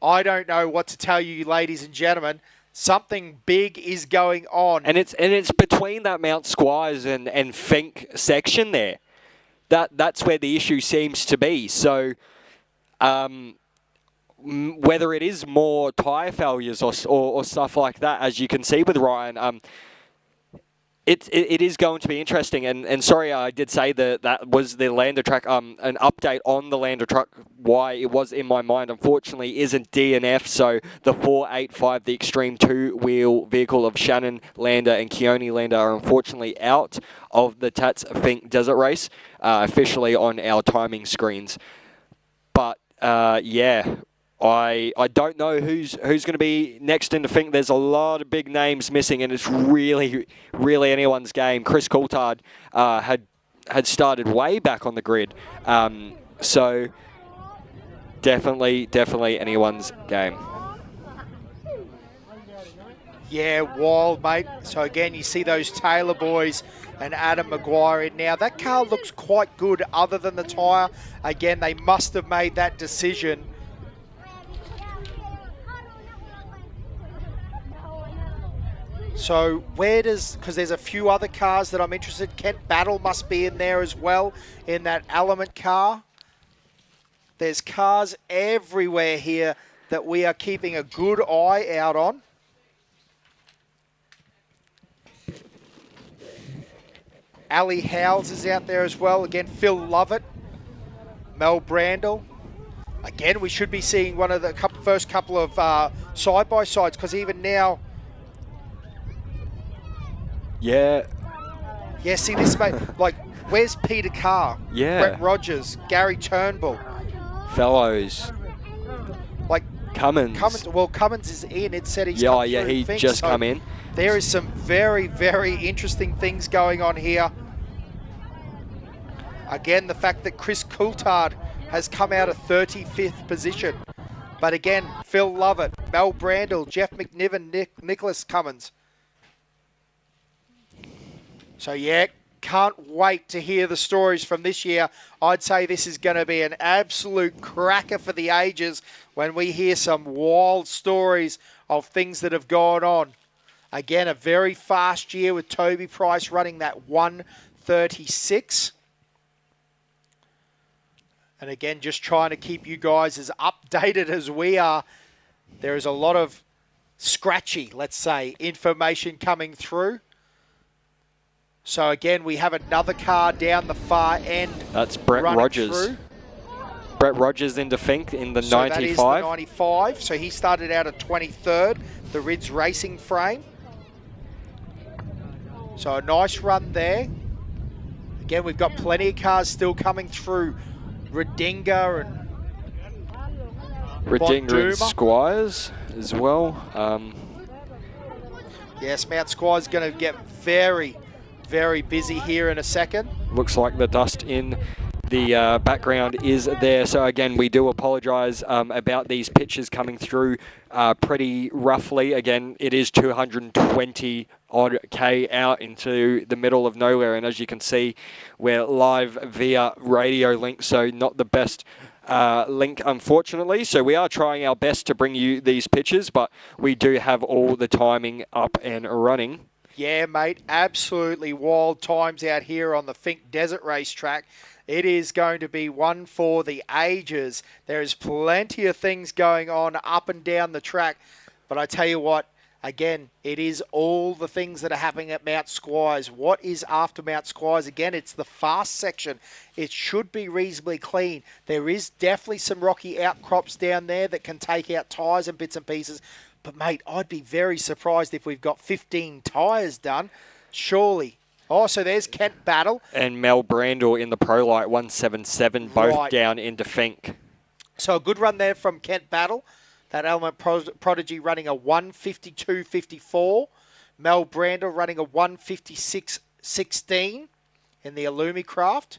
I don't know what to tell you, ladies and gentlemen. Something big is going on. And it's between that Mount Squires and Fink section there. That's where the issue seems to be. So whether it is more tyre failures or stuff like that, as you can see with Ryan, it is going to be interesting. And sorry, I did say that was the Lander track. An update on the Lander truck, why it was in my mind, unfortunately, isn't DNF. So the 485, the Extreme 2-wheel vehicle of Shannon Lander and Keone Lander, are unfortunately out of the Tatts Finke Desert Race, officially on our timing screens. But yeah. I don't know who's going to be next in the Fink. There's a lot of big names missing, and it's really, really anyone's game. Chris Coulthard had started way back on the grid. So definitely anyone's game. Yeah, wild, mate. So again, you see those Taylor boys and Adam Maguire in now. That car looks quite good other than the tyre. Again, they must have made that decision. So where does, because there's a few other cars that I'm interested. Kent Battle must be in there as well, in that Element car. There's cars everywhere here that we are keeping a good eye out on. Ali Howells is out there as well. Again, Phil Lovett, Mel Brandel. Again, we should be seeing one of the first couple of side-by-sides, because even now... Yeah. Yeah, see this, mate. Like, where's Peter Carr? Yeah. Brett Rogers, Gary Turnbull. Fellows. Like Cummins. Well, Cummins is in. It said he's come through he Fink, just so come in. There is some very, very interesting things going on here. Again, the fact that Chris Coulthard has come out of 35th position. But again, Phil Lovett, Mel Brandel, Jeff McNiven, Nicholas Cummins. So yeah, can't wait to hear the stories from this year. I'd say this is going to be an absolute cracker for the ages when we hear some wild stories of things that have gone on. Again, a very fast year with Toby Price running that 136. And again, just trying to keep you guys as updated as we are. There is a lot of scratchy, let's say, information coming through. So again, we have another car down the far end. That's Brett Rogers. Through. Brett Rogers into Fink in the 95. That is the 95. So he started out at 23rd, the Rids Racing frame. So a nice run there. Again, we've got plenty of cars still coming through. Redinga and and Squires as well. Yes, Mount Squire's going to get very, very busy here in a second. Looks like the dust in the background is there. So again, we do apologise about these pictures coming through pretty roughly. Again, it is 220 odd K out into the middle of nowhere. And as you can see, we're live via radio link, so not the best link, unfortunately. So we are trying our best to bring you these pictures, but we do have all the timing up and running. Yeah, mate, absolutely wild times out here on the Fink Desert Racetrack. It is going to be one for the ages. There is plenty of things going on up and down the track. But I tell you what, again, it is all the things that are happening at Mount Squires. What is after Mount Squires? Again, it's the fast section. It should be reasonably clean. There is definitely some rocky outcrops down there that can take out tyres and bits and pieces. But, mate, I'd be very surprised if we've got 15 tyres done. Surely. Oh, so there's Kent Battle. And Mel Brandel in the Pro Light 177, both down into Fink. So a good run there from Kent Battle. That Element Prodigy running a 152.54. Mel Brandel running a 156.16 in the Illumicraft.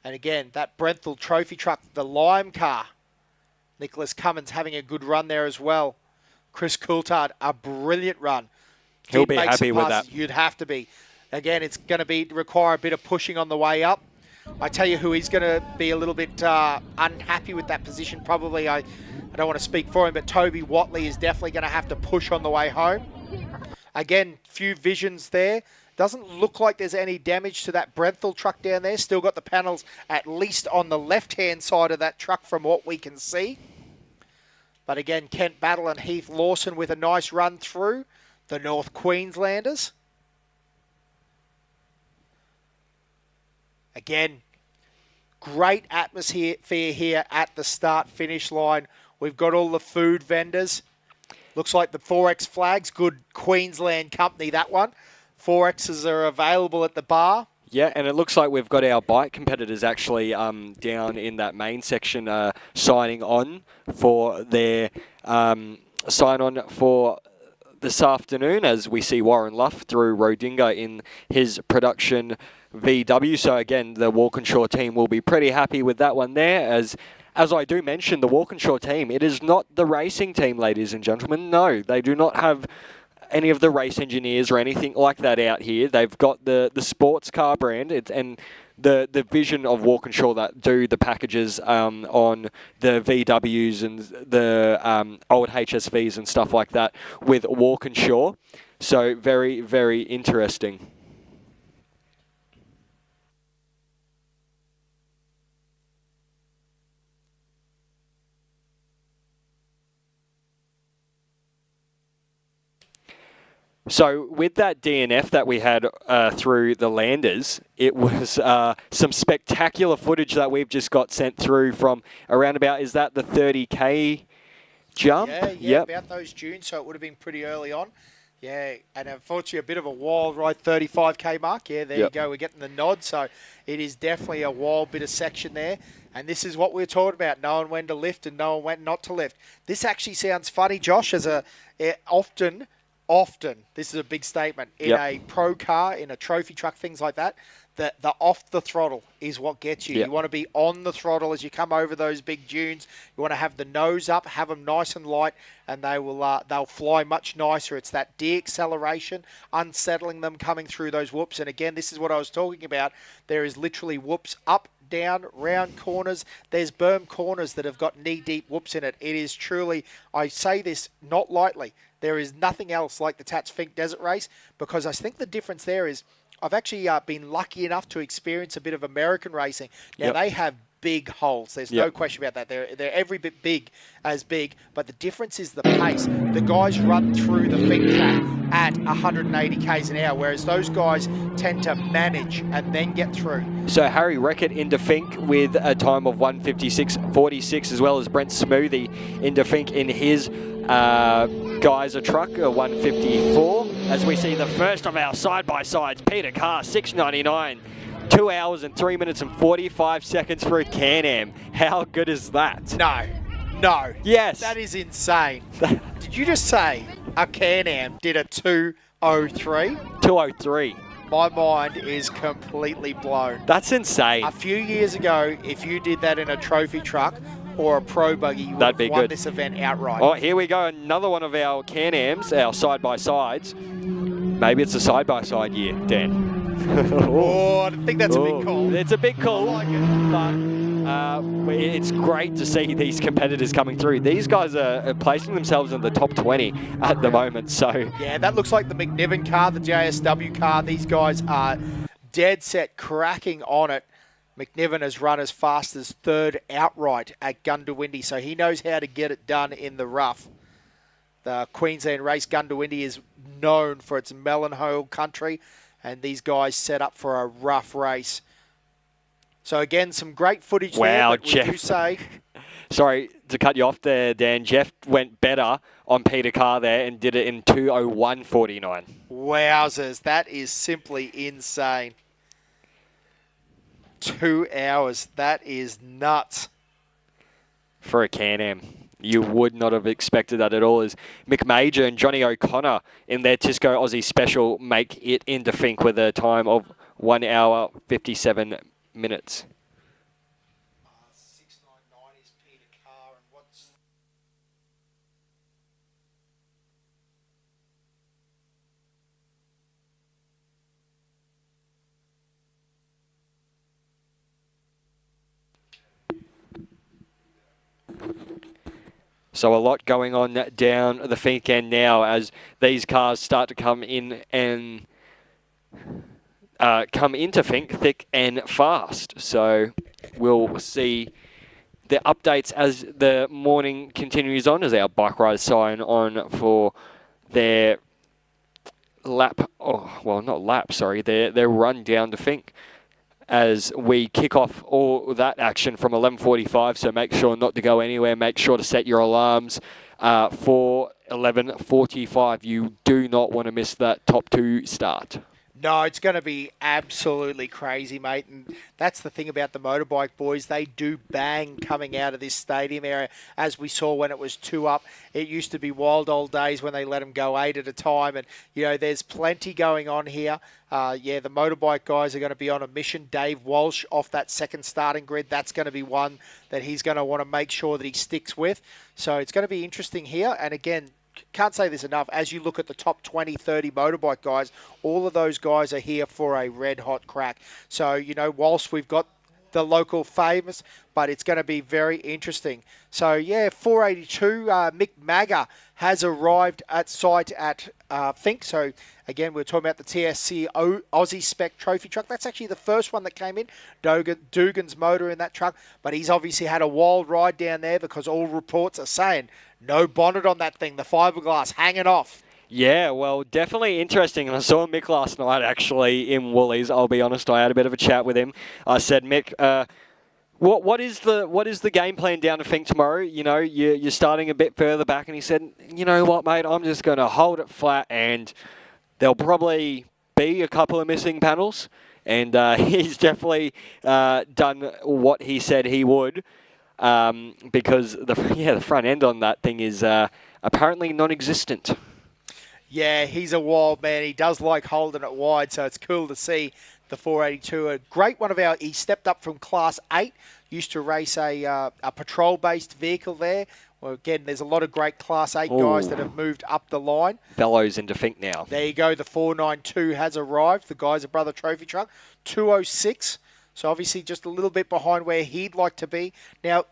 And again, that Brenthal Trophy truck, the Lime car. Nicholas Cummins having a good run there as well. Chris Coulthard, a brilliant run. He'll be happy with that. You'd have to be. Again, it's going to require a bit of pushing on the way up. I tell you who is going to be a little bit unhappy with that position. Probably, I don't want to speak for him, but Toby Watley is definitely going to have to push on the way home. Again, few visions there. Doesn't look like there's any damage to that Brenthal truck down there. Still got the panels at least on the left-hand side of that truck from what we can see. But again, Kent Battle and Heath Lawson with a nice run through. The North Queenslanders. Again, great atmosphere here at the start-finish line. We've got all the food vendors. Looks like the 4X flags. Good Queensland company, that one. 4Xs are available at the bar. Yeah, and it looks like we've got our bike competitors actually down in that main section signing on for their sign-on for this afternoon, as we see Warren Luff through Rodinga in his production VW. So again, the Walkinshaw team will be pretty happy with that one there. As I do mention, the Walkinshaw team, it is not the racing team, ladies and gentlemen. No, they do not have any of the race engineers or anything like that out here. They've got the sports car brand and the vision of Walkinshaw that do the packages on the VWs and the old HSVs and stuff like that with Walkinshaw. So very, very interesting. So with that DNF that we had through the Landers, it was some spectacular footage that we've just got sent through from around about, is that the 30K jump? Yeah, about those dunes, so it would have been pretty early on. Yeah, and unfortunately a bit of a wild right 35K mark. Yeah, there you go, we're getting the nod. So it is definitely a wild bit of section there. And this is what we're talking about, knowing when to lift and knowing when not to lift. This actually sounds funny, Josh, as often, this is a big statement, in a pro car, in a trophy truck, things like that, the off the throttle is what gets you. You want to be on the throttle as you come over those big dunes. You want to have the nose up, have them nice and light, and they'll fly much nicer. It's that de-acceleration, unsettling them coming through those whoops. And again, this is what I was talking about. There is literally whoops up, down, round corners. There's berm corners that have got knee-deep whoops in it. It is truly, I say this not lightly, there is nothing else like the Tatts Finke Desert Race, because I think the difference there is I've actually been lucky enough to experience a bit of American racing. Now, they have big holes. There's no question about that. They're every bit big, but the difference is the pace. The guys run through the Fink track at 180 k's an hour, whereas those guys tend to manage and then get through. So Harry Reckett into Fink with a time of 156.46, as well as Brent Smoothie into Fink in his Geyser truck, 154. as we see the first of our side-by-sides. Peter Carr, 6.99. 2 hours and 3 minutes and 45 seconds for a Can-Am. How good is that? No. Yes. That is insane. Did you just say a Can-Am did a 2:03? 2:03. My mind is completely blown. That's insane. A few years ago, if you did that in a trophy truck or a pro buggy, you would have won this event outright. Oh, here we go. Another one of our Can-Ams, our side-by-sides. Maybe it's a side-by-side year, Dan. Oh, I think that's a big call. It's a big call. I like it. But it's great to see these competitors coming through. These guys are placing themselves in the top 20 at the moment. So yeah, that looks like the McNiven car, the JSW car. These guys are dead set cracking on it. McNiven has run as fast as third outright at Gundawindi, so he knows how to get it done in the rough. The Queensland race, Gundawindi, is known for its melon-hole country, and these guys set up for a rough race. So again, some great footage there. But Jeff. Would you say? Sorry to cut you off there, Dan. Jeff went better on Peter Carr there and did it in 2:01.49. Wowzers, that is simply insane. 2 hours, that is nuts. For a Can-Am. You would not have expected that at all, as Mick Major and Johnny O'Connor in their Tisco Aussie Special make it into Fink with a time of 1 hour, 57 minutes. 6.99 is Peter Carr, and what's... So a lot going on down the Fink end now as these cars start to come in and come into Fink thick and fast. So we'll see the updates as the morning continues on, as our bike riders sign on for their lap. Oh, well, not lap, sorry. Their run down to Fink, as we kick off all that action from 11:45. So make sure not to go anywhere. Make sure to set your alarms for 11:45. You do not want to miss that top two start. No, it's going to be absolutely crazy, mate. And that's the thing about the motorbike boys. They do bang coming out of this stadium area, as we saw when it was 2 up. It used to be wild old days when they let them go 8 at a time. And, you know, there's plenty going on here. Yeah, the motorbike guys are going to be on a mission. Dave Walsh off that second starting grid. That's going to be one that he's going to want to make sure that he sticks with. So it's going to be interesting here. And again, can't say this enough, as you look at the top 20, 30 motorbike guys, all of those guys are here for a red-hot crack. So, you know, whilst we've got the local famous, but it's going to be very interesting. So, yeah, 482, Mick Magger has arrived at site at Fink. So, again, we're talking about the TSC Aussie Spec Trophy truck. That's actually the first one that came in, Dugan's motor in that truck. But he's obviously had a wild ride down there, because all reports are saying no bonnet on that thing, the fiberglass hanging off. Yeah, well, definitely interesting. And I saw Mick last night, actually, in Woolies. I'll be honest, I had a bit of a chat with him. I said, Mick, what is the game plan down to Fink tomorrow? You know, you're starting a bit further back. And he said, you know what, mate, I'm just going to hold it flat, and there'll probably be a couple of missing panels. And he's definitely done what he said he would. Because the front end on that thing is apparently non-existent. Yeah, he's a wild man. He does like holding it wide, so it's cool to see the 482. A great one of our, he stepped up from Class 8, used to race a patrol-based vehicle there. Well, again, there's a lot of great Class 8 guys that have moved up the line. Bellows into Fink now. There you go, the 492 has arrived. The guy's a brother trophy truck. 206. So obviously just a little bit behind where he'd like to be. Now,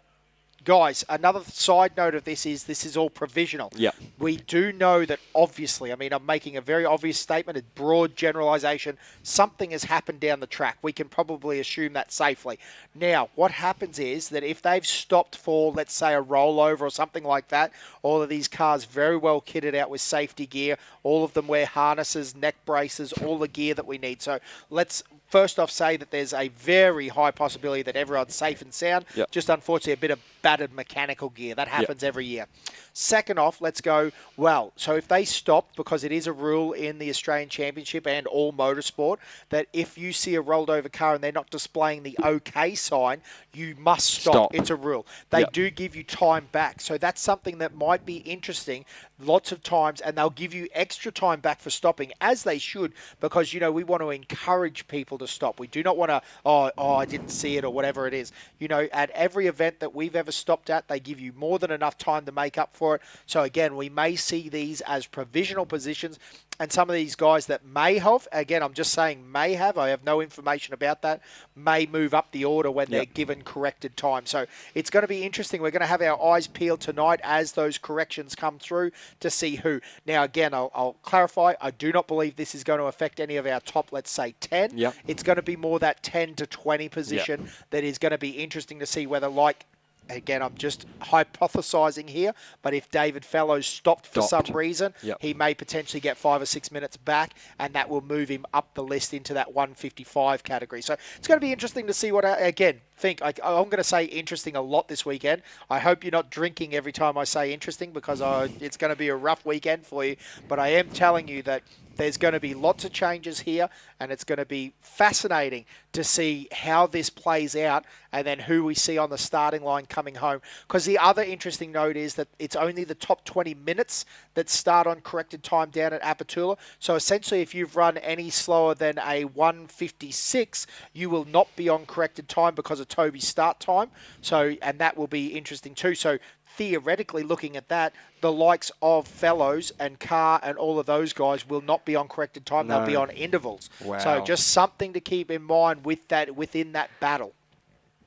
guys, another side note of this is all provisional. Yeah. We do know that, obviously, I mean, I'm making a very obvious statement, a broad generalisation. Something has happened down the track. We can probably assume that safely. Now, what happens is that if they've stopped for, let's say, a rollover or something like that, all of these cars very well kitted out with safety gear. All of them wear harnesses, neck braces, all the gear that we need. So let's first off say that there's a very high possibility that everyone's safe and sound. Yep. Just unfortunately a bit of battered mechanical gear. That happens every year. Second off, let's go, well, so if they stop, because it is a rule in the Australian Championship and all motorsport, that if you see a rolled over car and they're not displaying the OK sign, you must stop. It's a rule. They do give you time back. So that's something that might be interesting lots of times, and they'll give you extra time back for stopping, as they should, because, you know, we want to encourage people to stop. We do not want to, I didn't see it or whatever it is. You know, at every event that we've ever stopped at, they give you more than enough time to make up for it. So again, we may see these as provisional positions, and some of these guys that may have, again, I'm just saying may have, I have no information about that, may move up the order when they're given corrected time. So it's going to be interesting. We're going to have our eyes peeled tonight as those corrections come through to see who. Now, again, I'll clarify, I do not believe this is going to affect any of our top, let's say, 10. It's going to be more that 10 to 20 position that is going to be interesting to see whether, like, again, I'm just hypothesizing here, but if David Fellows stopped for some reason, he may potentially get 5 or 6 minutes back, and that will move him up the list into that 155 category. So it's going to be interesting to see what, again, think. I'm going to say interesting a lot this weekend. I hope you're not drinking every time I say interesting, because it's going to be a rough weekend for you. But I am telling you that there's going to be lots of changes here, and it's going to be fascinating to see how this plays out and then who we see on the starting line coming home. Because the other interesting note is that it's only the top 20 minutes that start on corrected time down at Apatula. So essentially, if you've run any slower than a 156, you will not be on corrected time because of Toby's start time. So, and that will be interesting too. So theoretically, looking at that, the likes of Fellows and Carr and all of those guys will not be on corrected time. They'll be on intervals. So just something to keep in mind with that, within that battle.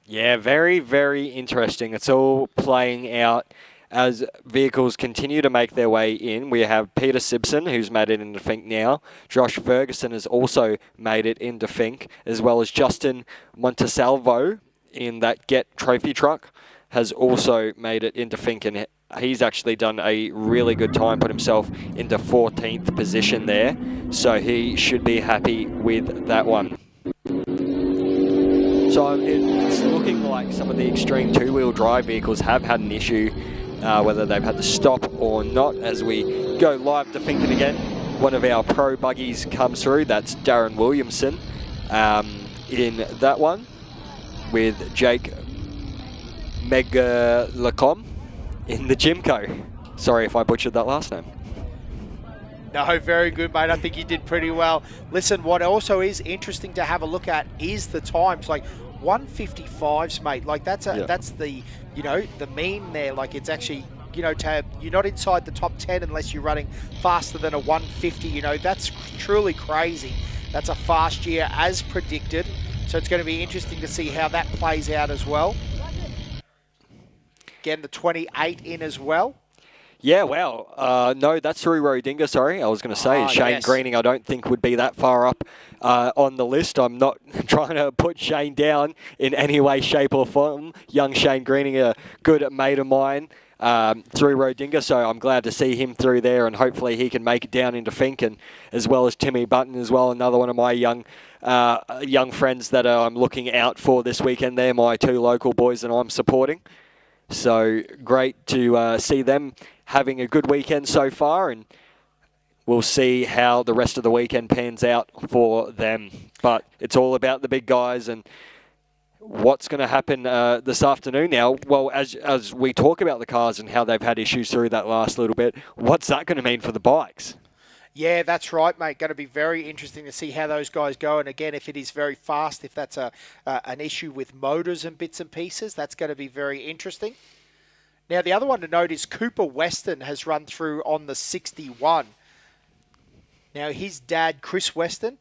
Yeah, very, very interesting. It's all playing out as vehicles continue to make their way in. We have Peter Simpson, who's made it into Fink now. Josh Ferguson has also made it into Fink, as well as Justin Montesalvo in that Get Trophy truck has also made it into Fink, and he's actually done a really good time, put himself into 14th position there, so he should be happy with that one. So it's looking like some of the extreme two-wheel drive vehicles have had an issue, whether they've had to stop or not. As we go live to Finken again, one of our pro buggies comes through. That's Darren Williamson in that one with Jake Megalacom in the Jimco. Sorry if I butchered that last name. No, very good, mate. I think you did pretty well. Listen, what also is interesting to have a look at is the times. Like 155s, mate. Like that's the, you know, the mean there. Like it's actually, you know, you're not inside the top 10 unless you're running faster than a 150. You know, that's truly crazy. That's a fast year as predicted. So it's going to be interesting to see how that plays out as well. Again, the 28 in as well. Yeah, wow. No, that's through Rodinga, sorry. I was going to say Shane Greening, I don't think would be that far up on the list. I'm not trying to put Shane down in any way, shape or form. Young Shane Greening, a good mate of mine through Rodinga, so I'm glad to see him through there, and hopefully he can make it down into Fink, and as well as Timmy Button as well, another one of my young friends that I'm looking out for this weekend. They're my two local boys that I'm supporting. So great to see them having a good weekend so far, and we'll see how the rest of the weekend pans out for them. But it's all about the big guys and what's going to happen this afternoon now. Well, as we talk about the cars and how they've had issues through that last little bit, what's that going to mean for the bikes? Yeah, that's right, mate. Going to be very interesting to see how those guys go. And again, if it is very fast, if that's an issue with motors and bits and pieces, that's going to be very interesting. Now, the other one to note is Cooper Weston has run through on the 61. Now, his dad, Chris Weston,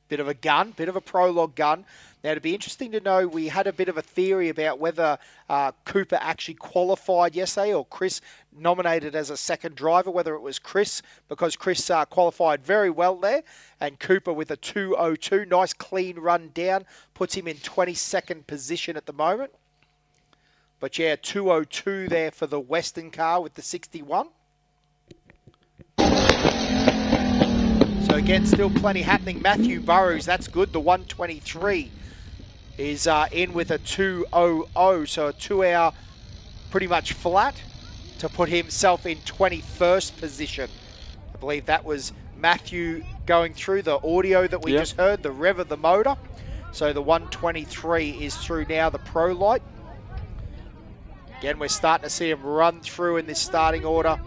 bit of a gun, bit of a prologue gun. Now, it'd be interesting to know, we had a bit of a theory about whether Cooper actually qualified yesterday or Chris nominated as a second driver, whether it was Chris, because Chris qualified very well there, and Cooper with a 2:02, nice clean run down, puts him in 22nd position at the moment. But yeah, 2:02 there for the Western car with the 61. So again, still plenty happening. Matthew Burrows, that's good. The 123 is in with a 2:00, so a 2 hour pretty much flat to put himself in 21st position. I believe that was Matthew going through the audio that we just heard, the rev of the motor. So the 123 is through now, the Pro Light. Again, we're starting to see him run through in this starting order.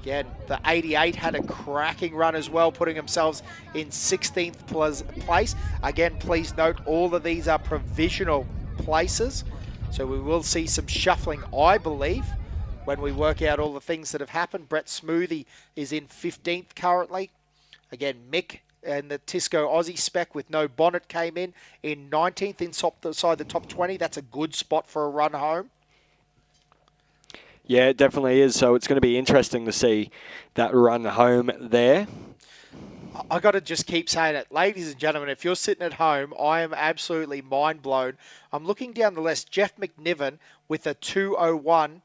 Again, the 88 had a cracking run as well, putting themselves in 16th place. Again, please note, all of these are provisional places. So we will see some shuffling, I believe, when we work out all the things that have happened. Brett Smoothie is in 15th currently. Again, Mick and the Tisco Aussie spec with no bonnet came in 19th inside the top 20. That's a good spot for a run home. Yeah, it definitely is. So it's going to be interesting to see that run home there. I got to just keep saying it. Ladies and gentlemen, if you're sitting at home, I am absolutely mind blown. I'm looking down the list. Jeff McNiven with a 2:01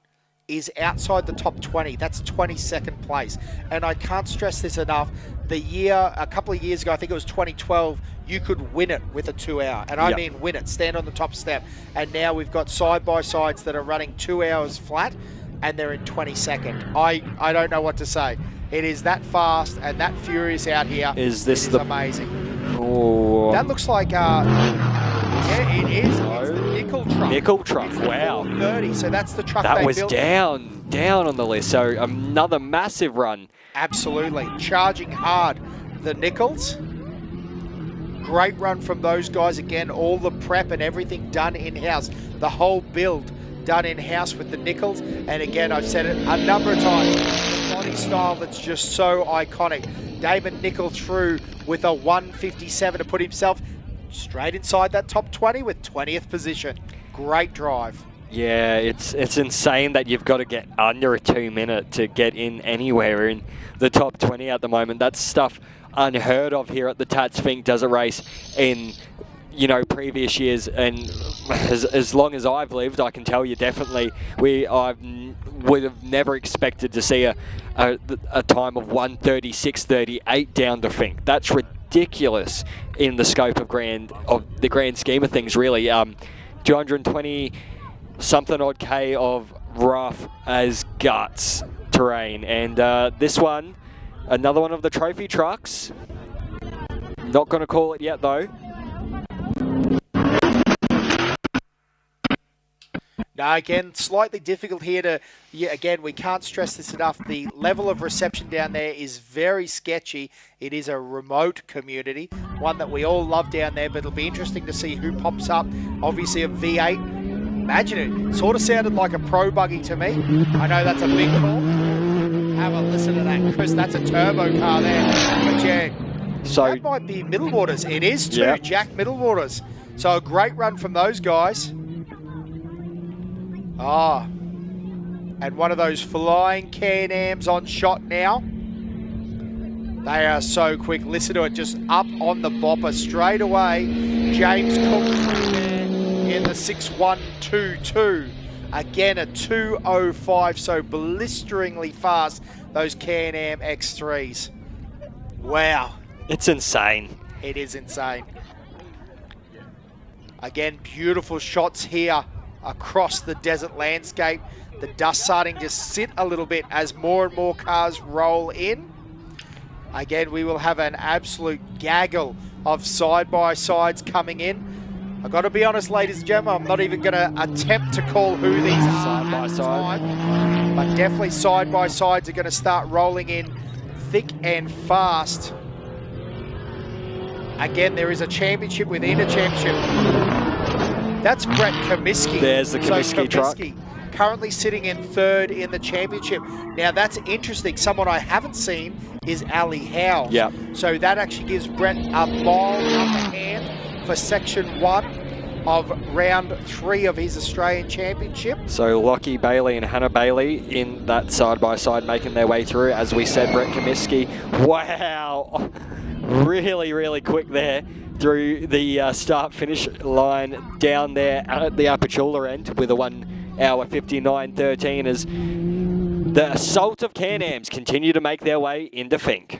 is outside the top 20. That's 22nd place. And I can't stress this enough. A couple of years ago, I think it was 2012, you could win it with a 2 hour. And I mean win it, stand on the top step. And now we've got side-by-sides that are running 2 hours flat, and they're in 22nd. I don't know what to say. It is that fast and that furious out here. Is this amazing? Oh. That looks like, yeah, it is. It's the nickel truck. Nickel truck, wow. 30, so that's the truck that they was built. down on the list. So another massive run. Absolutely. Charging hard. The Nichols. Great run from those guys. Again, all the prep and everything done in-house. The whole build done in-house with the Nichols. And again, I've said it a number of times. The body style that's just so iconic. Damon Nickel through with a 157 to put himself straight inside that top 20 with 20th position. Great drive. Yeah, it's insane that you've got to get under a 2 minute to get in anywhere in the top 20 at the moment. That's stuff unheard of here at the Tatts Finke Desert Race in, you know, previous years. And as long as I've lived, I can tell you definitely I would have never expected to see a time of 1:36.38 down to Finke. That's ridiculous in the scope of the grand scheme of things, really. 220 something odd K of rough as guts terrain. And this one, another one of the trophy trucks. Not going to call it yet though. Now, again, slightly difficult here to, again, we can't stress this enough. The level of reception down there is very sketchy. It is a remote community, one that we all love down there, but it'll be interesting to see who pops up. Obviously, a V8. Imagine it. Sort of sounded like a pro buggy to me. I know that's a big call. Have a listen to that, Chris. That's a turbo car there. But yeah, so that might be Middlewaters. It is too, yep. Jack Middlewaters. So a great run from those guys. And one of those flying Can-Ams on shot now. They are so quick. Listen to it, just up on the bopper straight away. James Cook there in the 6.122. Again, a 2:05, so blisteringly fast, those Can-Am X3s. Wow. It's insane. It is insane. Again, beautiful shots here across the desert landscape. The dust starting to sit a little bit as more and more cars roll in. Again, we will have an absolute gaggle of side-by-sides coming in. I've got to be honest, ladies and gentlemen, I'm not even going to attempt to call who these are side-by-side. But definitely side-by-sides are going to start rolling in thick and fast. Again, there is a championship within a championship. That's Brett Comiskey. There's the Comiskey truck. Currently sitting in third in the championship. Now that's interesting. Someone I haven't seen is Ali Howe. Yeah. So that actually gives Brett a mile upper hand for section 1 of round 3 of his Australian Championship. So Lockie Bailey and Hannah Bailey in that side-by-side making their way through. As we said, Brett Comiskey. Wow. Really, really quick there through the start-finish line down there at the Apachula end with a 1:59.13 as the assault of Can-Ams continue to make their way into Finke.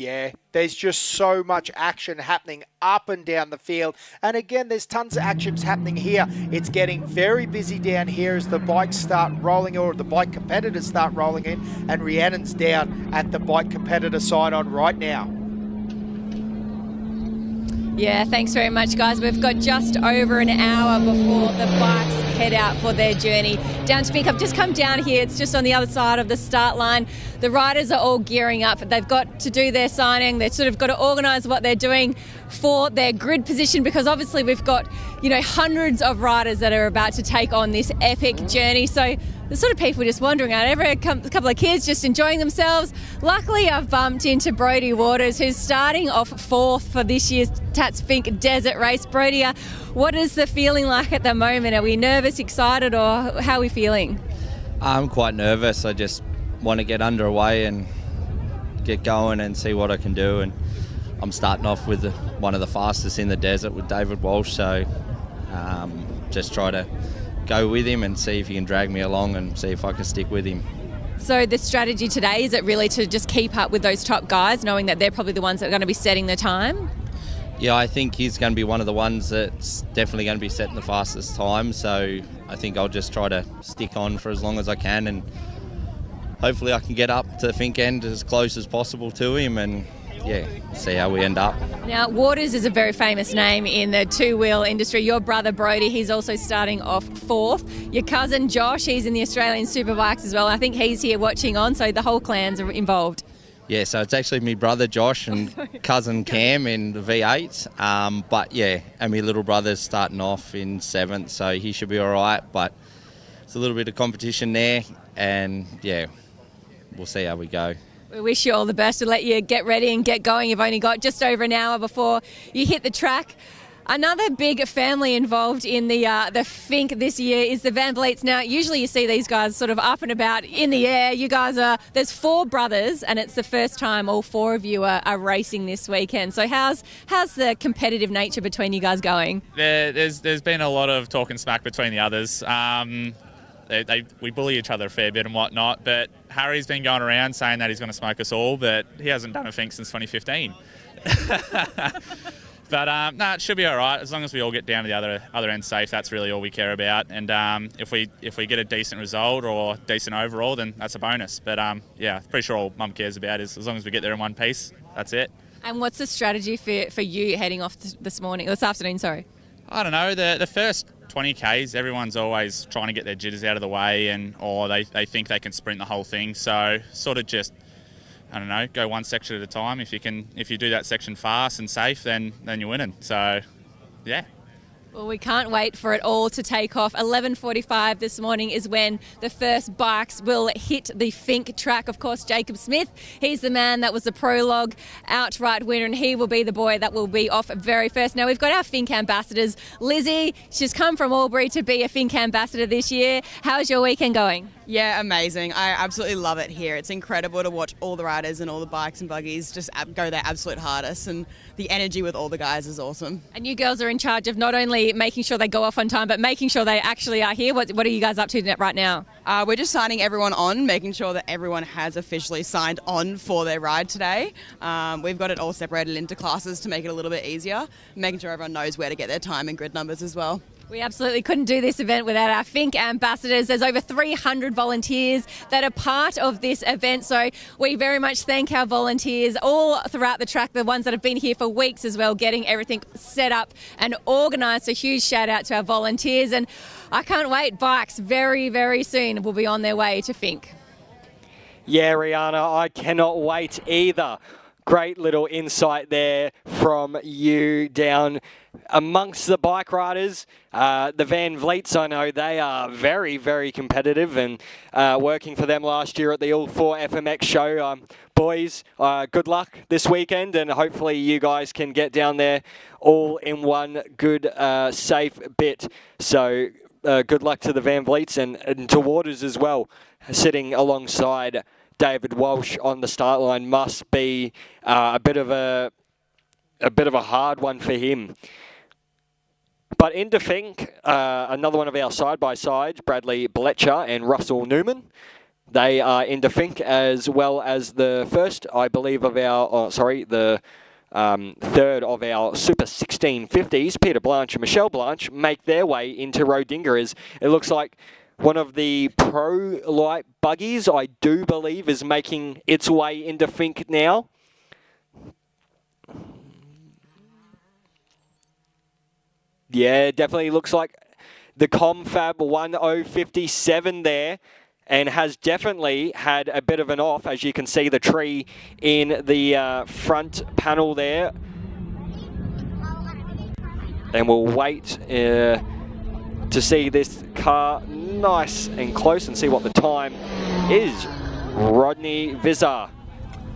Yeah, there's just so much action happening up and down the field. And again, there's tons of actions happening here. It's getting very busy down here as the bikes start rolling, or the bike competitors start rolling in. And Rhiannon's down at the bike competitor side on right now. Yeah, thanks very much, guys. We've got just over an hour before the bikes head out for their journey down to Fink. I've just come down here. It's just on the other side of the start line. The riders are all gearing up. They've got to do their signing. They've sort of got to organise what they're doing for their grid position, because obviously we've got, hundreds of riders that are about to take on this epic journey. So the sort of people just wandering out, a couple of kids just enjoying themselves. Luckily, I've bumped into Brodie Waters, who's starting off 4th for this year's Tatts Finke Desert Race. Brodie, what is the feeling like at the moment? Are we nervous, excited, or how are we feeling? I'm quite nervous. I just want to get underway and get going and see what I can do. And I'm starting off with one of the fastest in the desert with David Walsh, so just try to go with him and see if he can drag me along and see if I can stick with him. So the strategy today, is it really to just keep up with those top guys, knowing that they're probably the ones that are going to be setting the time? Yeah, I think he's going to be one of the ones that's definitely going to be setting the fastest time, so I think I'll just try to stick on for as long as I can, and hopefully I can get up to the Fink end as close as possible to him, and see how we end up. Now, Waters is a very famous name in the two-wheel industry. Your brother Brodie, he's also starting off 4th. Your cousin Josh, he's in the Australian Superbikes as well. I think he's here watching on, so the whole clan's are involved. Yeah, so it's actually my brother Josh and cousin Cam in the V8. And my little brother's starting off in 7th, so he should be all right. But it's a little bit of competition there, and we'll see how we go. We wish you all the best. We'll let you get ready and get going. You've only got just over an hour before you hit the track. Another big family involved in the Fink this year is the Van Vliets. Now, usually you see these guys sort of up and about in the air. You guys there's 4 brothers, and it's the first time all 4 of you are racing this weekend. So how's the competitive nature between you guys going? There's been a lot of talking smack between the others. We bully each other a fair bit and whatnot, but Harry's been going around saying that he's going to smoke us all, but he hasn't done a Fink since 2015. But it should be all right as long as we all get down to the other end safe. That's really all we care about. And if we get a decent result or decent overall, then that's a bonus. But pretty sure all Mum cares about is as long as we get there in one piece, that's it. And what's the strategy for you heading off this afternoon? Sorry. I don't know. The first 20 Ks, everyone's always trying to get their jitters out of the way, or they think they can sprint the whole thing. So sort of just, I don't know, go one section at a time. If you do that section fast and safe, then you're winning. So, yeah. Well, we can't wait for it all to take off. 11:45 this morning is when the first bikes will hit the Fink track. Of course, Jacob Smith, he's the man that was the prologue outright winner, and he will be the boy that will be off very first. Now, we've got our Fink ambassadors. Lizzie, she's come from Albury to be a Fink ambassador this year. How's your weekend going? Yeah, amazing. I absolutely love it here. It's incredible to watch all the riders and all the bikes and buggies just go their absolute hardest, and the energy with all the guys is awesome. And you girls are in charge of not only making sure they go off on time, but making sure they actually are here. What are you guys up to right now? We're just signing everyone on, making sure that everyone has officially signed on for their ride today. We've got it all separated into classes to make it a little bit easier, making sure everyone knows where to get their time and grid numbers as well. We absolutely couldn't do this event without our Fink ambassadors. There's over 300 volunteers that are part of this event, so we very much thank our volunteers all throughout the track, the ones that have been here for weeks as well, getting everything set up and organised. A huge shout out to our volunteers, and I can't wait. Bikes very, very soon will be on their way to Fink. Yeah, Rihanna, I cannot wait either. Great little insight there from you down amongst the bike riders. The Van Vliets, I know they are very, very competitive, and working for them last year at the All4 FMX show. Boys, good luck this weekend, and hopefully you guys can get down there all in one good, safe bit. So good luck to the Van Vliets and to Waters as well, sitting alongside David Walsh on the start line. Must be a bit of a hard one for him. But into Fink, another one of our side-by-sides, Bradley Bletcher and Russell Newman. They are into Fink as well as the first, I believe, of our, the third of our Super 1650s. Peter Blanche and Michelle Blanche make their way into Rodinga as it looks like one of the Pro Light buggies, I do believe, is making its way into Fink now. Yeah, definitely looks like the Confab 1057 there, and has definitely had a bit of an off, as you can see the tree in the front panel there. And we'll wait to see this car nice and close and see what the time is. Rodney Vizar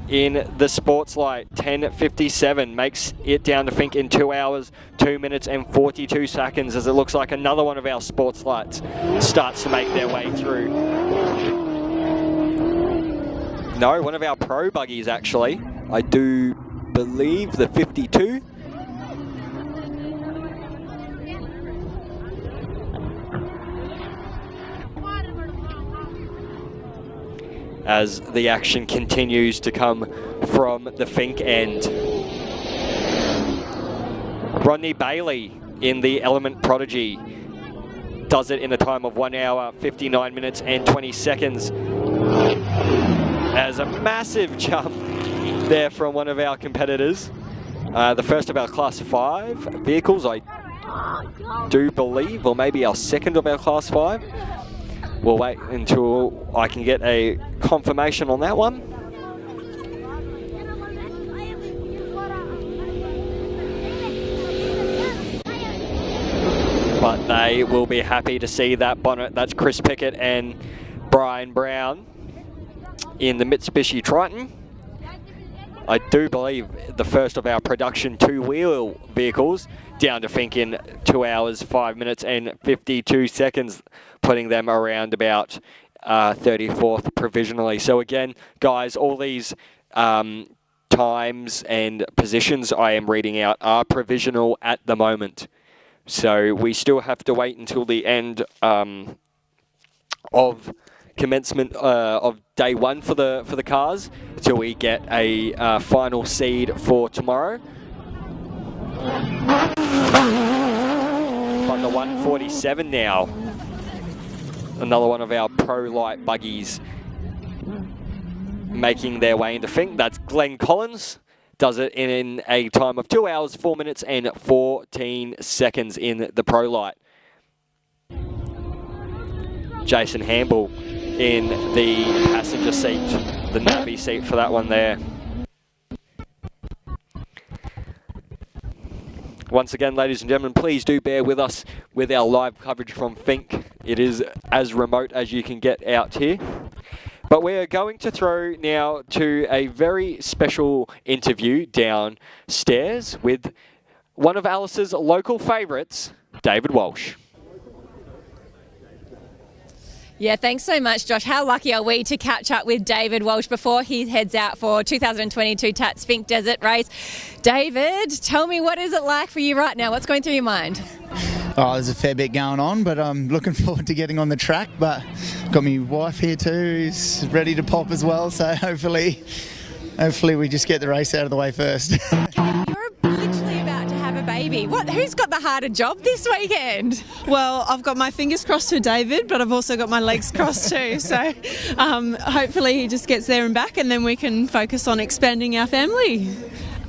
in the Sports Light, 10:57, makes it down to Fink in 2 hours, 2 minutes and 42 seconds, as it looks like another one of our Sports Lights starts to make their way through. No, one of our Pro buggies actually. I do believe the 52. As the action continues to come from the Fink end. Rodney Bailey in the Element Prodigy does it in a time of 1 hour, 59 minutes and 20 seconds. As a massive jump there from one of our competitors. The first of our Class 5 vehicles, I do believe, or maybe our second of our Class 5. We'll wait until I can get a confirmation on that one. But they will be happy to see that bonnet. That's Chris Pickett and Brian Brown in the Mitsubishi Triton. I do believe the first of our production two-wheel vehicles down to Fink in 2 hours, 5 minutes and 52 seconds, putting them around about 34th provisionally. So again, guys, all these times and positions I am reading out are provisional at the moment. So we still have to wait until the end of commencement of day one for the cars till we get a final seed for tomorrow. But the 147 now, another one of our Pro Light buggies making their way into Fink. That's Glenn Collins. Does it in a time of 2 hours, 4 minutes and 14 seconds in the Pro Light. Jason Hamble in the passenger seat, the navy seat for that one there. Once again, ladies and gentlemen, please do bear with us with our live coverage from Fink. It is as remote as you can get out here. But we're going to throw now to a very special interview downstairs with one of Alice's local favourites, David Walsh. Yeah, thanks so much, Josh. How lucky are we to catch up with David Walsh before he heads out for 2022 Tatts Finke Desert Race. David, tell me, what is it like for you right now? What's going through your mind? Oh, there's a fair bit going on, but I'm looking forward to getting on the track. But got my wife here too, who's ready to pop as well. So hopefully we just get the race out of the way first. You're literally about to have a baby. Who's got the harder job this weekend? Well, I've got my fingers crossed for David, but I've also got my legs crossed too. So hopefully he just gets there and back, and then we can focus on expanding our family.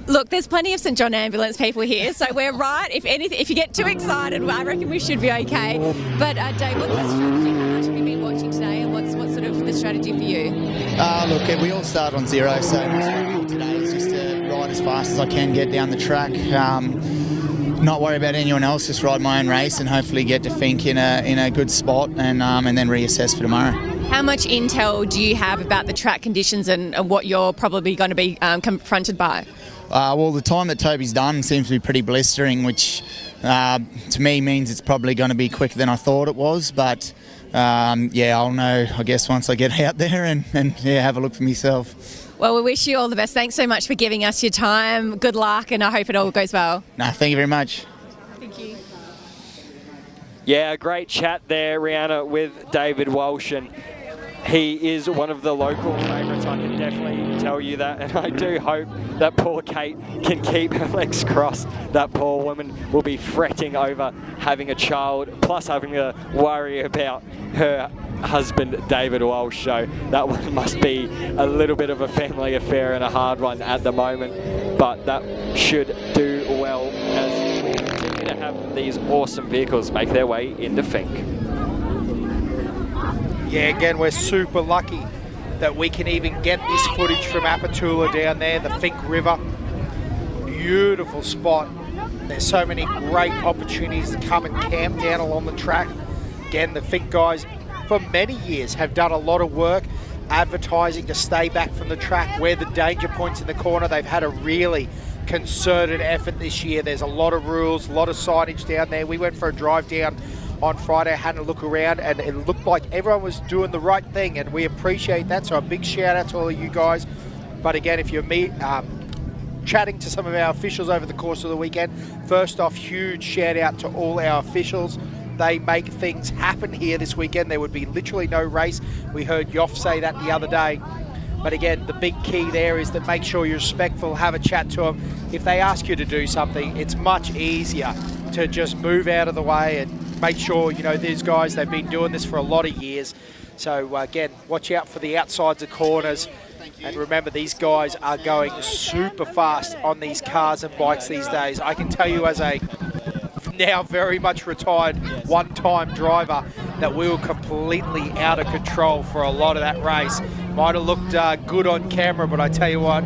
Look, there's plenty of St John ambulance people here, so we're right. If you get too excited, I reckon we should be okay. But Dave, what's the strategy? How much have you been watching today, and what's sort of the strategy for you? Look, we all start on zero, so my strategy today is just to ride as fast as I can, get down the track, not worry about anyone else, just ride my own race, and hopefully get to Fink in a good spot, and then reassess for tomorrow. How much intel do you have about the track conditions and what you're probably going to be confronted by? Well, the time that Toby's done seems to be pretty blistering, which to me means it's probably going to be quicker than I thought it was. But yeah, I'll know, I guess, once I get out there and yeah, have a look for myself. Well, we wish you all the best. Thanks so much for giving us your time. Good luck, and I hope it all goes well. No, thank you very much. Thank you. Yeah, great chat there, Rihanna, with David Walsh. And he is one of the local favourites, I can definitely tell you that, and I do hope that poor Kate can keep her legs crossed. That poor woman will be fretting over having a child, plus having to worry about her husband David Walsh, so that one must be a little bit of a family affair and a hard one at the moment, but that should do well as we continue to have these awesome vehicles make their way into Fink. Yeah, again, we're super lucky that we can even get this footage from Apatula down there, the Fink River. Beautiful spot. There's so many great opportunities to come and camp down along the track. Again, the Fink guys for many years have done a lot of work advertising to stay back from the track, where the danger points in the corner. They've had a really concerted effort this year. There's a lot of rules, a lot of signage down there. We went for a drive down on Friday, had a look around, and it looked like everyone was doing the right thing, and we appreciate that. So a big shout out to all of you guys. But again, if you're chatting to some of our officials over the course of the weekend, first off, huge shout out to all our officials. They make things happen here this weekend. There would be literally no race. We heard Yoff say that the other day. But again, the big key there is that make sure you're respectful, have a chat to them. If they ask you to do something, it's much easier to just move out of the way and make sure, you know, these guys, they've been doing this for a lot of years. So again, watch out for the outsides of corners. And remember, these guys are going super fast on these cars and bikes these days. I can tell you as a now very much retired one-time driver that we were completely out of control for a lot of that race. Might have looked good on camera, but I tell you what,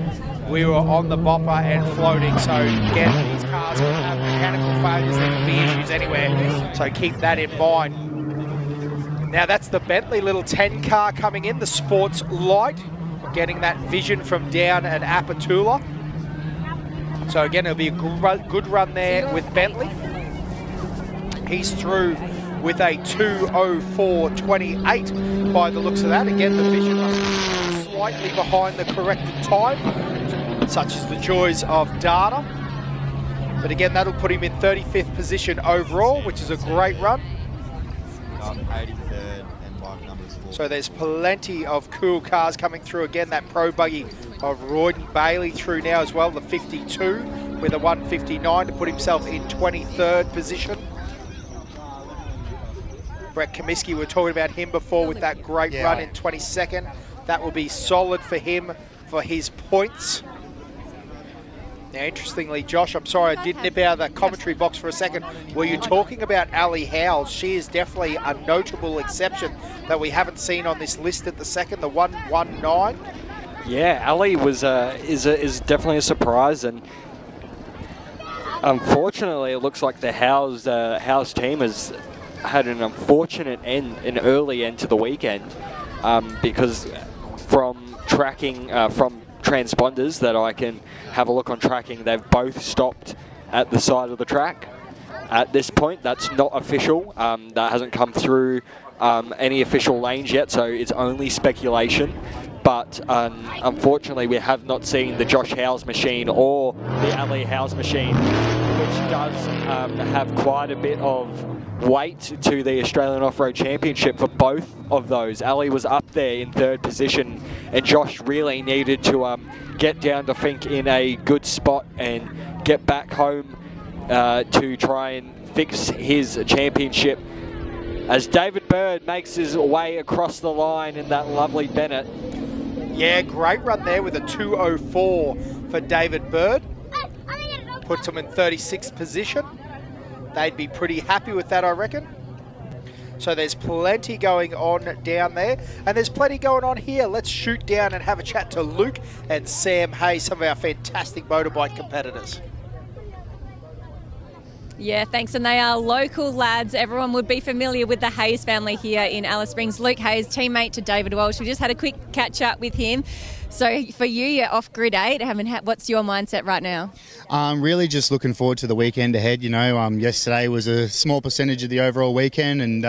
we were on the bopper and floating. So again, these cars can have mechanical failures, there can be issues anywhere, so keep that in mind. Now that's the Bentley little 10 car coming in, the Sports Light, getting that vision from down at Apatula. So again, it'll be a good run there with Bentley. He's through with a 2:04.28 by the looks of that. Again, the vision must be slightly behind the corrected time, such as the joys of data. But again, that'll put him in 35th position overall, which is a great run. 83rd and bike numbers 4. So there's plenty of cool cars coming through. Again, that pro buggy of Royden Bailey through now as well, the 52 with a 1:59 to put himself in 23rd position. Brett Comiskey, we were talking about him before with that great run in 22nd. That will be solid for him for his points. Now, interestingly, Josh, I'm sorry I did nip out of the commentary box for a second. Were you talking about Ali Howes? She is definitely a notable exception that we haven't seen on this list at the second, the 1:19. Yeah, Ali was is definitely a surprise, and unfortunately, it looks like the Howes team has had an unfortunate an early end to the weekend because from tracking from transponders that I can have a look on tracking, they've both stopped at the side of the track. At this point, that's not official. That hasn't come through any official lanes yet, so it's only speculation. But unfortunately, we have not seen the Josh Howes machine or the Ali Howes machine, which does have quite a bit of weight to the Australian Off-Road Championship for both of those. Ali was up there in 3rd position, and Josh really needed to get down to Fink in a good spot and get back home to try and fix his championship. As David Bird makes his way across the line in that lovely Bennett. Yeah, great run there with a 2:04 for David Bird. Puts him in 36th position. They'd be pretty happy with that, I reckon. So there's plenty going on down there, and there's plenty going on here. Let's shoot down and have a chat to Luke and Sam Hayes, some of our fantastic motorbike competitors. Yeah, thanks. And they are local lads. Everyone would be familiar with the Hayes family here in Alice Springs. Luke Hayes, teammate to David Walsh. We just had a quick catch up with him. So for you, you're off grid 8. What's your mindset right now? Really just looking forward to the weekend ahead. You know, yesterday was a small percentage of the overall weekend, and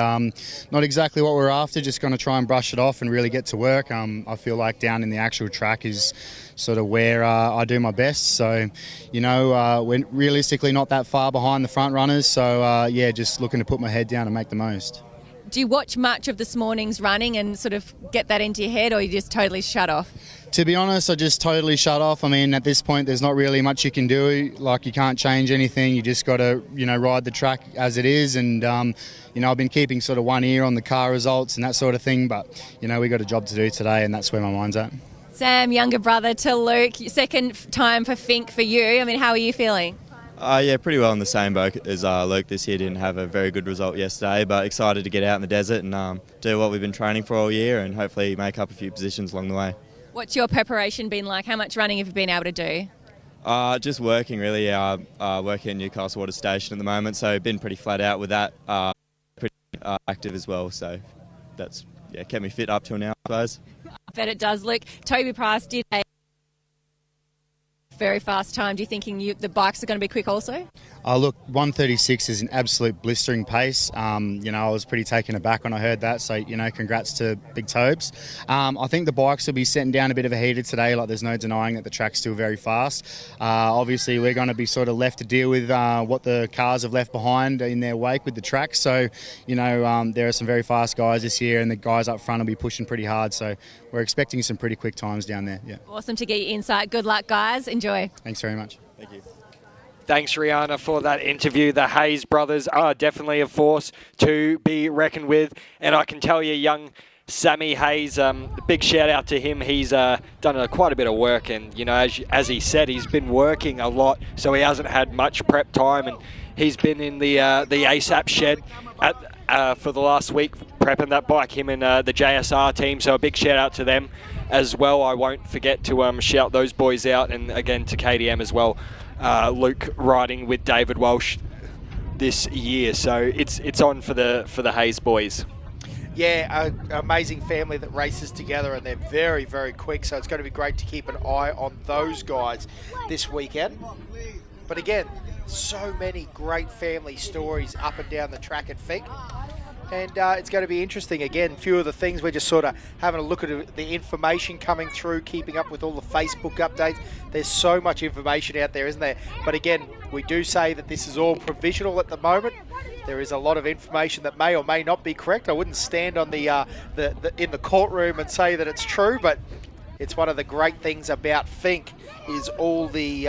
not exactly what we're after. Just going to try and brush it off and really get to work. I feel like down in the actual track is sort of where I do my best. So, you know, we're realistically not that far behind the front runners. So, yeah, just looking to put my head down and make the most. Do you watch much of this morning's running and sort of get that into your head, or you just totally shut off? To be honest, I just totally shut off. I mean, at this point, there's not really much you can do. Like, you can't change anything. You just got to, ride the track as it is. And, I've been keeping sort of one ear on the car results and that sort of thing. But, we got a job to do today, and that's where my mind's at. Sam, younger brother to Luke, second time for Fink for you. I mean, how are you feeling? Yeah, pretty well in the same boat as Luke this year. Didn't have a very good result yesterday, but excited to get out in the desert and do what we've been training for all year and hopefully make up a few positions along the way. What's your preparation been like? How much running have you been able to do? Just working really. Working at Newcastle Water Station at the moment, so been pretty flat out with that. Pretty active as well, so that's kept me fit up till now, I suppose. I bet it does, Luke. Toby Price did a very fast time. Do you think the bikes are going to be quick also? Look, 1:36 is an absolute blistering pace. I was pretty taken aback when I heard that. So, congrats to Big Tobes. I think the bikes will be setting down a bit of a heater today. Like, there's no denying that the track's still very fast. Obviously, we're going to be sort of left to deal with what the cars have left behind in their wake with the track. So, there are some very fast guys this year, and the guys up front will be pushing pretty hard. So, we're expecting some pretty quick times down there. Yeah. Awesome to get your insight. Good luck, guys. Enjoy. Thanks very much. Thank you. Thanks, Rihanna, for that interview. The Hayes brothers are definitely a force to be reckoned with. And I can tell you, young Sammy Hayes, big shout out to him. He's done quite a bit of work. And, as he said, he's been working a lot. So he hasn't had much prep time. And he's been in the ASAP shed for the last week, prepping that bike, him and the JSR team. So a big shout out to them as well. I won't forget to shout those boys out. And again, to KTM as well. Luke riding with David Walsh this year, so it's on for the Hayes boys. Yeah, an amazing family that races together, and they're very, very quick, so it's going to be great to keep an eye on those guys this weekend. But again, so many great family stories up and down the track at Fink. And it's going to be interesting. Again, a few of the things, we're just sort of having a look at the information coming through, keeping up with all the Facebook updates. There's so much information out there, isn't there? But again, we do say that this is all provisional at the moment. There is a lot of information that may or may not be correct. I wouldn't stand on in the courtroom and say that it's true, but it's one of the great things about Fink is all the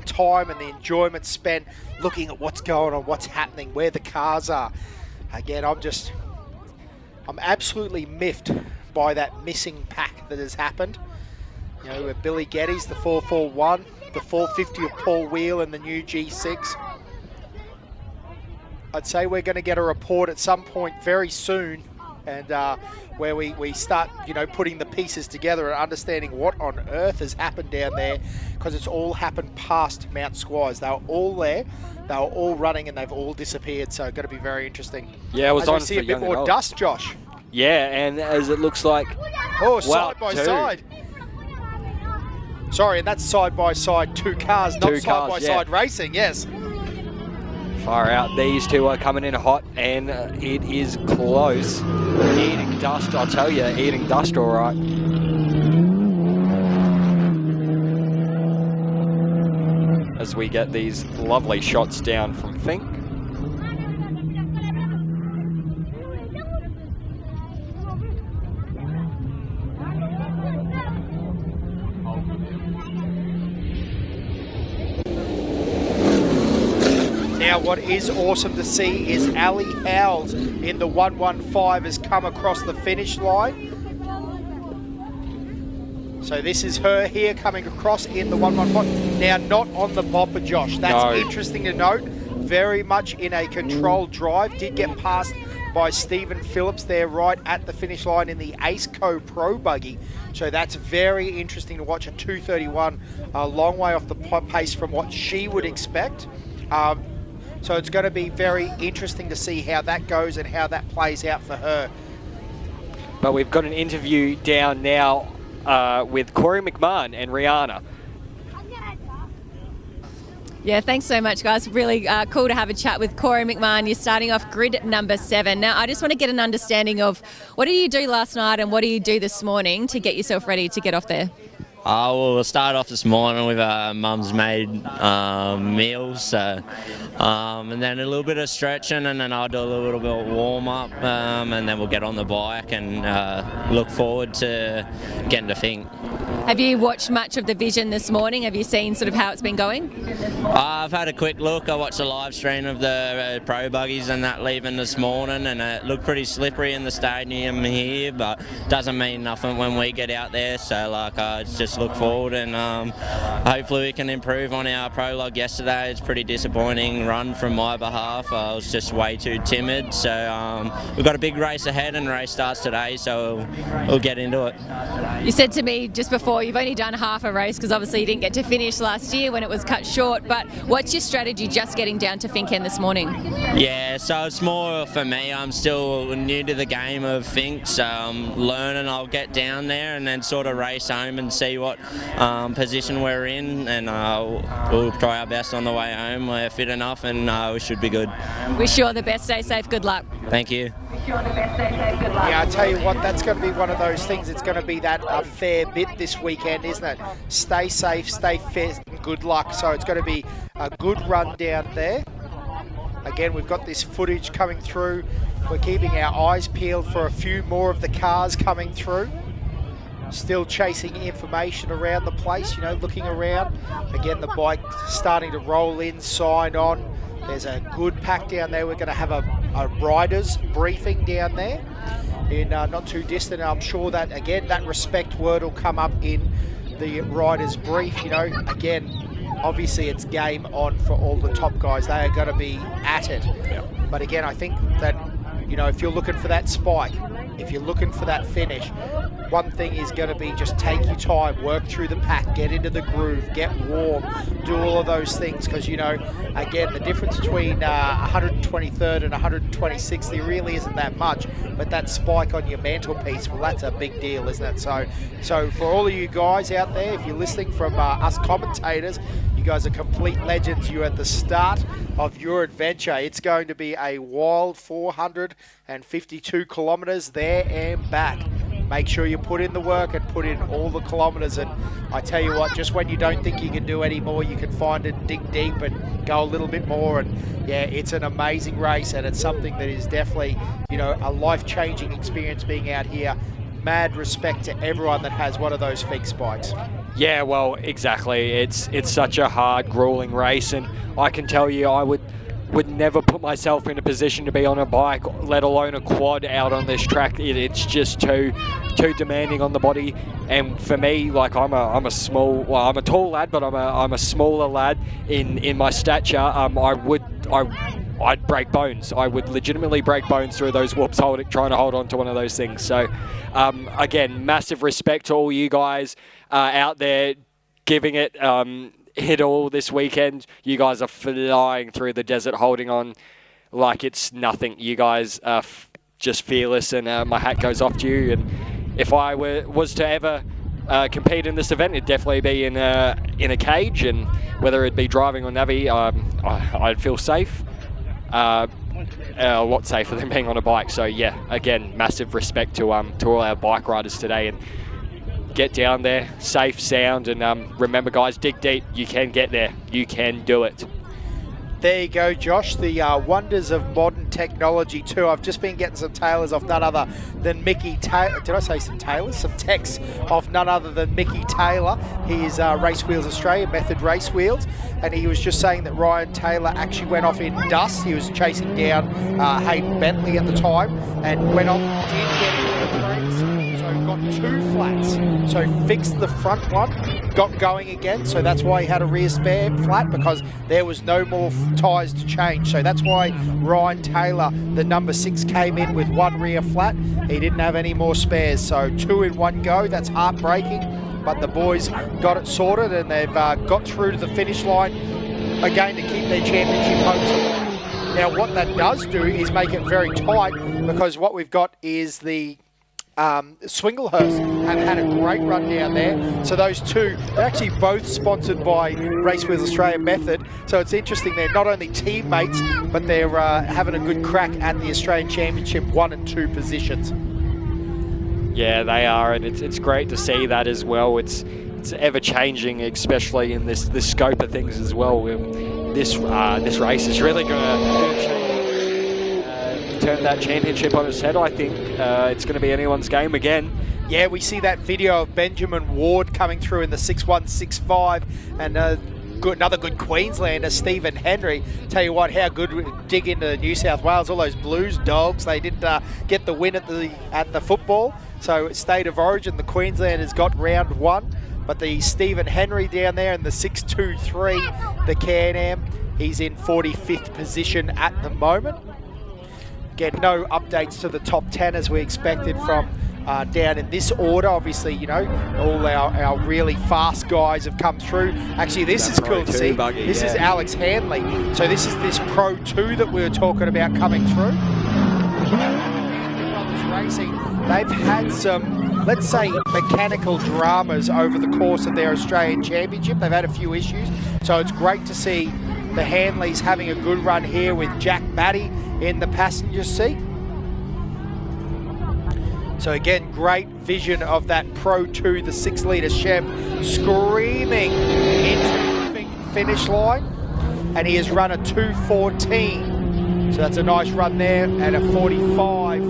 time and the enjoyment spent looking at what's going on, what's happening, where the cars are. Again, I'm absolutely miffed by that missing pack that has happened. With Billy Geddes, the 441, the 450 of Paul Wheel and the new G6. I'd say we're going to get a report at some point very soon, and where we start, putting the pieces together and understanding what on earth has happened down there, because it's all happened past Mount Squires. They were all there. They were all running and they've all disappeared, so it's going to be very interesting. Yeah, it was as on we see for a bit more young and dust, Josh. Yeah, and as it looks like... side by side. Sorry, and that's side by side, two cars, not side by side racing, yes. Far out, these two are coming in hot, and it is close. Eating dust, I'll tell you, eating dust all right. As we get these lovely shots down from Fink. Now, what is awesome to see is Ali Howells in the 115 has come across the finish line. So this is her here coming across in the 115. Now, not on the bopper, Josh. That's interesting to note. Very much in a controlled drive. Did get passed by Stephen Phillips there right at the finish line in the Aceco Pro buggy. So that's very interesting to watch at 2:31. A long way off the pace from what she would expect. So it's going to be very interesting to see how that goes and how that plays out for her. But we've got an interview down now with Corey McMahon and Rihanna. Yeah, thanks so much, guys. Really cool to have a chat with Corey McMahon. You're starting off grid number 7. Now, I just want to get an understanding of what did you do last night and what do you do this morning to get yourself ready to get off there? We'll start off this morning with mum's made meals, and then a little bit of stretching, and then I'll do a little bit of warm up, and then we'll get on the bike and look forward to getting to Fink. Have you watched much of the Vision this morning? Have you seen sort of how it's been going? I've had a quick look. I watched a live stream of the pro buggies and that leaving this morning, and it looked pretty slippery in the stadium here, but doesn't mean nothing when we get out there. So I just look forward, and hopefully we can improve on our prologue yesterday. It's a pretty disappointing run from my behalf. I was just way too timid. So we've got a big race ahead, and the race starts today, so we'll get into it. You said to me just before, you've only done half a race because obviously you didn't get to finish last year when it was cut short, but what's your strategy just getting down to Fink this morning? Yeah, so it's more for me. I'm still new to the game of Fink, so I'm learning. I'll get down there and then sort of race home and see what position we're in, and we'll try our best on the way home. We're fit enough, and we should be good. Wish you all the best. Stay safe. Good luck. Thank you. Yeah, I tell you what, that's going to be one of those things. It's going to be that a fair bit this weekend, isn't it? Stay safe, stay fit, and good luck. So it's going to be a good run down there. Again, we've got this footage coming through. We're keeping our eyes peeled for a few more of the cars coming through. Still chasing information around the place, looking around. Again, the bike starting to roll in, sign on. There's a good pack down there. We're going to have a riders briefing down there in not too distant. I'm sure that, again, that respect word will come up in the riders brief. Again, obviously it's game on for all the top guys. They are going to be at it. Yep. But again, I think that, if you're looking for that spike, if you're looking for that finish, one thing is going to be just take your time, work through the pack, get into the groove, get warm, do all of those things, because, again, the difference between 123rd and 126th, there really isn't that much, but that spike on your mantelpiece, well, that's a big deal, isn't it? So for all of you guys out there, if you're listening from us commentators, you guys are complete legends. You're at the start of your adventure. It's going to be a wild 452 kilometres there and back. Make sure you put in the work and put in all the kilometres. And I tell you what, just when you don't think you can do any more, you can find it, dig deep and go a little bit more. And yeah, it's an amazing race, and it's something that is definitely, a life-changing experience being out here. Mad respect to everyone that has one of those Fink spikes. Yeah, well, exactly. It's such a hard, grueling race, and I can tell you I would never put myself in a position to be on a bike, let alone a quad, out on this track. It's just too demanding on the body. And for me, like I'm a tall lad, but I'm a smaller lad in my stature. I'd break bones. I would legitimately break bones through those whoops trying to hold on to one of those things. So again, massive respect to all you guys out there giving it hit all this weekend. You guys are flying through the desert, holding on like it's nothing. You guys are just fearless, and my hat goes off to you. And if I was to ever compete in this event, it'd definitely be in a cage, and whether it be driving or navy, I'd feel safe. A lot safer than being on a bike. So yeah, again, massive respect to all our bike riders today, and get down there, safe, sound, and remember, guys, dig deep. You can get there. You can do it. There you go, Josh. The wonders of modern technology too. I've just been getting some tailors off none other than Mickey Taylor. Did I say some tailors? Some texts off none other than Mickey Taylor. He's Race Wheels Australia, Method Race Wheels, and he was just saying that Ryan Taylor actually went off in dust. He was chasing down Hayden Bentley at the time and went off, did get into the crease, so got 2 flats. So fixed the front one, got going again, so that's why he had a rear spare flat, because there was no more tyres to change. So that's why Ryan Taylor, the number 6, came in with 1 rear flat. He didn't have any more spares, so 2 in 1 go. That's heartbreaking, but the boys got it sorted, and they've got through to the finish line again to keep their championship hopes alive. Now what that does do is make it very tight, because what we've got is the Swinglehurst have had a great run down there. So those two, they're actually both sponsored by Race Wheels Australia Method. So it's interesting, they're not only teammates, but they're having a good crack at the Australian Championship 1 and 2 positions. Yeah, they are, and it's great to see that as well. It's it's ever changing, especially in this scope of things as well. This race is really going to turn that championship on its head. I think it's going to be anyone's game again. Yeah, we see that video of Benjamin Ward coming through in the 6.165, and another good Queenslander, Stephen Henry. Tell you what, how good dig into New South Wales. All those Blues Dogs, they didn't get the win at the football. So State of Origin, the Queenslanders got round 1, but the Stephen Henry down there in the 6.23, the Can-Am, he's in 45th position at the moment. Again, no updates to the top 10 as we expected from down in this order. Obviously, you know, all our really fast guys have come through. Actually, this is cool to see. This is Alex Hanley. So this is this Pro 2 that we were talking about coming through. Racing, they've had some, let's say, mechanical dramas over the course of their Australian Championship. They've had a few issues. So it's great to see the Hanleys having a good run here with Jack Batty in the passenger seat. So again, great vision of that Pro 2, the 6-litre Chev, screaming into the finish line. And he has run a 2.14. So that's a nice run there, and a 45.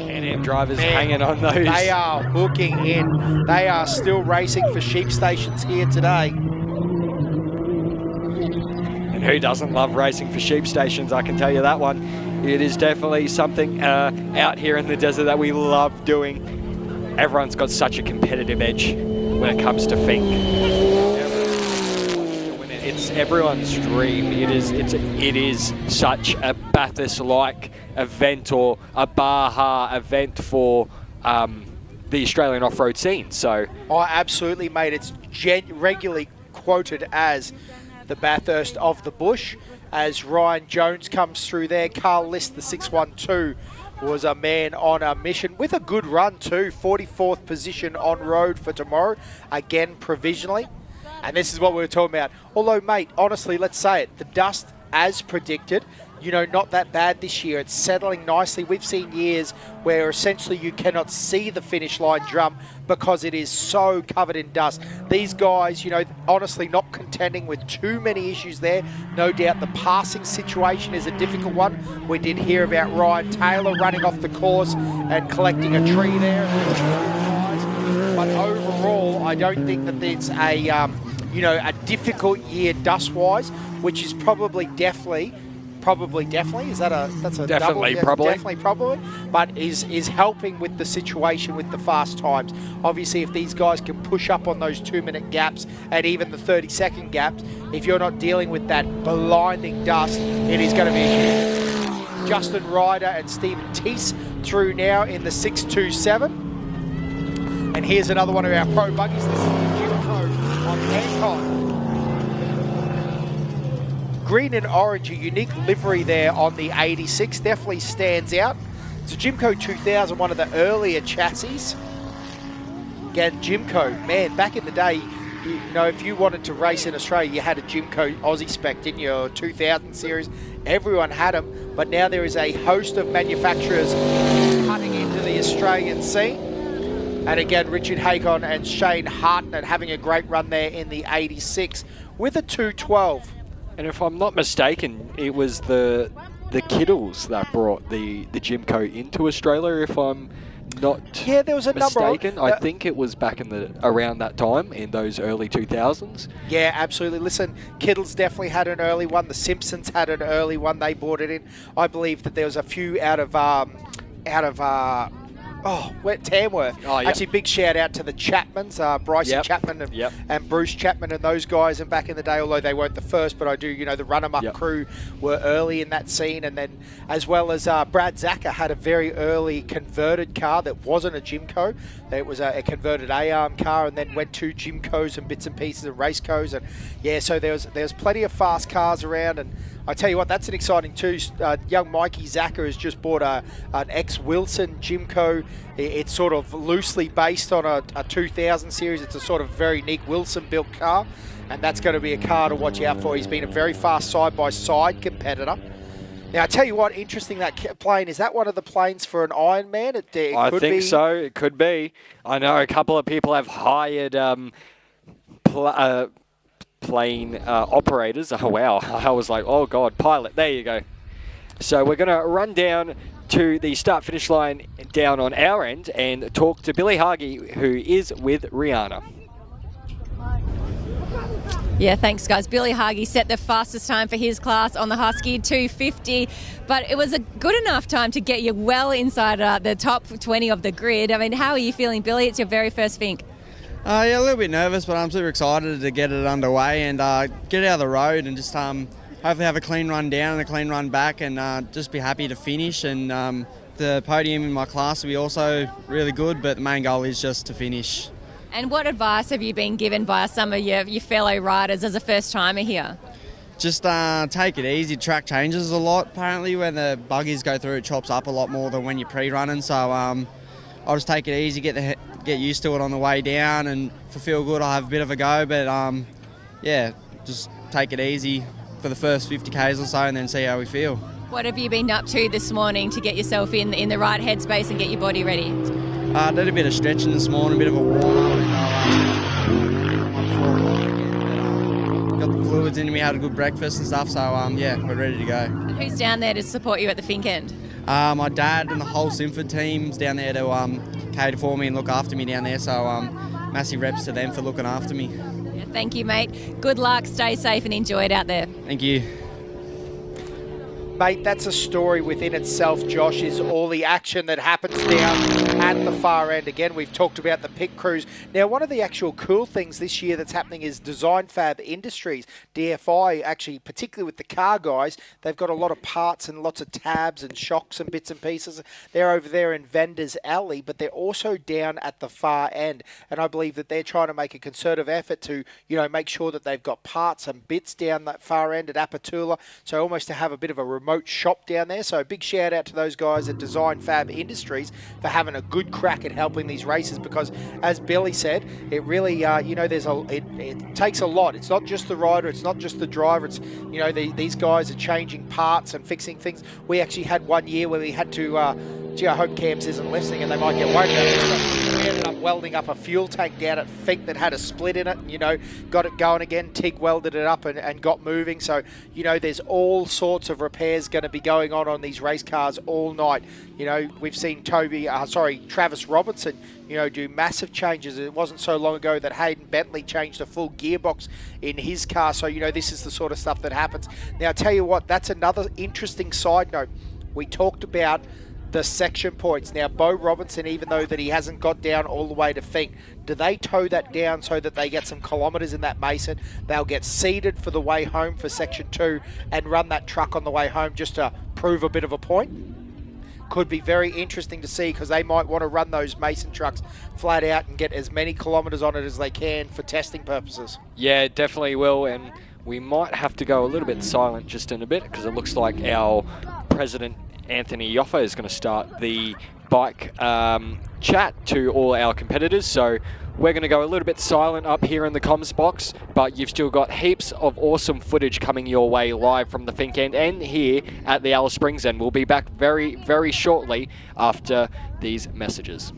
Can-Am drivers hanging on those. They are hooking in. They are still racing for sheep stations here today. And who doesn't love racing for sheep stations? I can tell you that one. It is definitely something out here in the desert that we love doing. Everyone's got such a competitive edge when it comes to fink. It's everyone's dream. It is such a Bathurst-like event, or a Baja event for the Australian off-road scene. So, oh, absolutely, mate. It's regularly quoted as the Bathurst of the bush, as Ryan Jones comes through there. Carl List, the 612, was a man on a mission with a good run too. 44th position on road for tomorrow, again provisionally. And this is what we were talking about. Although, mate, honestly, let's say it, the dust, as predicted, you know, not that bad this year. It's settling nicely. We've seen years where essentially you cannot see the finish line drum because it is so covered in dust. These guys, you know, honestly not contending with too many issues there. No doubt the passing situation is a difficult one. We did hear about Ryan Taylor running off the course and collecting a tree there. But overall, I don't think that it's a, you know, a difficult year dust-wise, which is probably definitely, is that that's a definitely double? Probably. Definitely probably, but is helping with the situation with the fast times. Obviously, if these guys can push up on those 2-minute gaps and even the 30-second gaps, if you're not dealing with that blinding dust, it is going to be huge. Justin Ryder and Stephen Teese through now in the 627. And here's another one of our pro buggies. This is the Jimco on Hancock. Green and orange, a unique livery there on the 86. Definitely stands out. It's a Jimco 2000, one of the earlier chassis. Again, Jimco, man, back in the day, you know, if you wanted to race in Australia, you had a Jimco Aussie spec, didn't you? Or 2000 series. Everyone had them. But now there is a host of manufacturers cutting into the Australian scene. And again, Richard Hakon and Shane Hartnett having a great run there in the 86 with a 212. And if I'm not mistaken, it was the Kiddles that brought the Jimco into Australia, if I'm not there was a mistaken. number. I think it was back in around that time, in those early 2000s. Yeah, absolutely. Listen, Kiddles definitely had an early one. The Simpsons had an early one. They brought it in. I believe that there was a few out of Tamworth. Oh, yep. Actually, big shout out to the Chapmans, Bryson Chapman and Bruce Chapman and those guys. And back in the day, although they weren't the first, but I do, you know, the Run-em-Up crew were early in that scene. And then as well as Brad Zacher had a very early converted car that wasn't a Jimco. It was a converted A-arm car, and then went to Jimcos and bits and pieces and race cos. And yeah, so there's plenty of fast cars around. And I tell you what, that's an exciting too. Young Mikey Zacher has just bought an ex-Wilson Jimco. It's sort of loosely based on a 2000 series. It's a sort of very unique Wilson-built car, and that's going to be a car to watch out for. He's been a very fast side-by-side competitor. Now, I tell you what, interesting, that plane, is that one of the planes for an Ironman? I think so. It could be. I know a couple of people have hired plane operators. Oh, wow. I was like, oh, God, pilot. There you go. So we're going to run down to the start-finish line down on our end and talk to Billy Hargey, who is with Rihanna. Yeah, thanks, guys. Billy Hargey set the fastest time for his class on the Husky, 2:50, but it was a good enough time to get you well inside the top 20 of the grid. I mean, how are you feeling, Billy? It's your very first Fink. Yeah, a little bit nervous, but I'm super excited to get it underway and get out of the road and just hopefully have a clean run down and a clean run back and just be happy to finish. And the podium in my class will be also really good, but the main goal is just to finish. And what advice have you been given by some of your fellow riders as a first-timer here? Just take it easy. Track changes a lot. Apparently when the buggies go through, it chops up a lot more than when you're pre-running. So I'll just take it easy, get used to it on the way down, and for feel good I'll have a bit of a go. But yeah, just take it easy for the first 50 Ks or so and then see how we feel. What have you been up to this morning to get yourself in the right headspace and get your body ready? I did a bit of stretching this morning, a bit of a warm-up, and got the fluids in me, had a good breakfast and stuff, so yeah, we're ready to go. And who's down there to support you at the Fink end? My dad and the whole Simford team's down there to cater for me and look after me down there, so massive reps to them for looking after me. Yeah, thank you, mate. Good luck, stay safe and enjoy it out there. Thank you. Mate, that's a story within itself, Josh, is all the action that happens down at the far end. Again, we've talked about the pit crews. Now, one of the actual cool things this year that's happening is Design Fab Industries, DFI, actually, particularly with the car guys, they've got a lot of parts and lots of tabs and shocks and bits and pieces. They're over there in Vendors Alley, but they're also down at the far end. And I believe that they're trying to make a concerted effort to, make sure that they've got parts and bits down that far end at Apatula. So almost to have a bit of a remote shop down there. So a big shout out to those guys at Design Fab Industries for having a good crack at helping these races, because as Billy said, it really it takes a lot. It's not just the rider, it's not just the driver, it's these guys are changing parts and fixing things. We actually had one year where we had to I hope Camps isn't listening and they might get worried about this, but we ended up welding up a fuel tank down at Fink that had a split in it, got it going again, TIG welded it up and got moving. So, there's all sorts of repairs going to be going on these race cars all night. We've seen Travis Robinson, do massive changes. It wasn't so long ago that Hayden Bentley changed a full gearbox in his car. So, this is the sort of stuff that happens. Now, I tell you what, that's another interesting side note. We talked about the section points. Now, Bo Robinson, even though that he hasn't got down all the way to Fink, do they tow that down so that they get some kilometres in that Mason? They'll get seeded for the way home for Section 2 and run that truck on the way home just to prove a bit of a point. Could be very interesting to see, because they might want to run those Mason trucks flat out and get as many kilometres on it as they can for testing purposes. Yeah, definitely will, and we might have to go a little bit silent just in a bit, because it looks like our president Anthony Yoffa is going to start the bike chat to all our competitors. So we're going to go a little bit silent up here in the comms box, but you've still got heaps of awesome footage coming your way live from the Fink end and here at the Alice Springs end. We'll be back very, very shortly after these messages.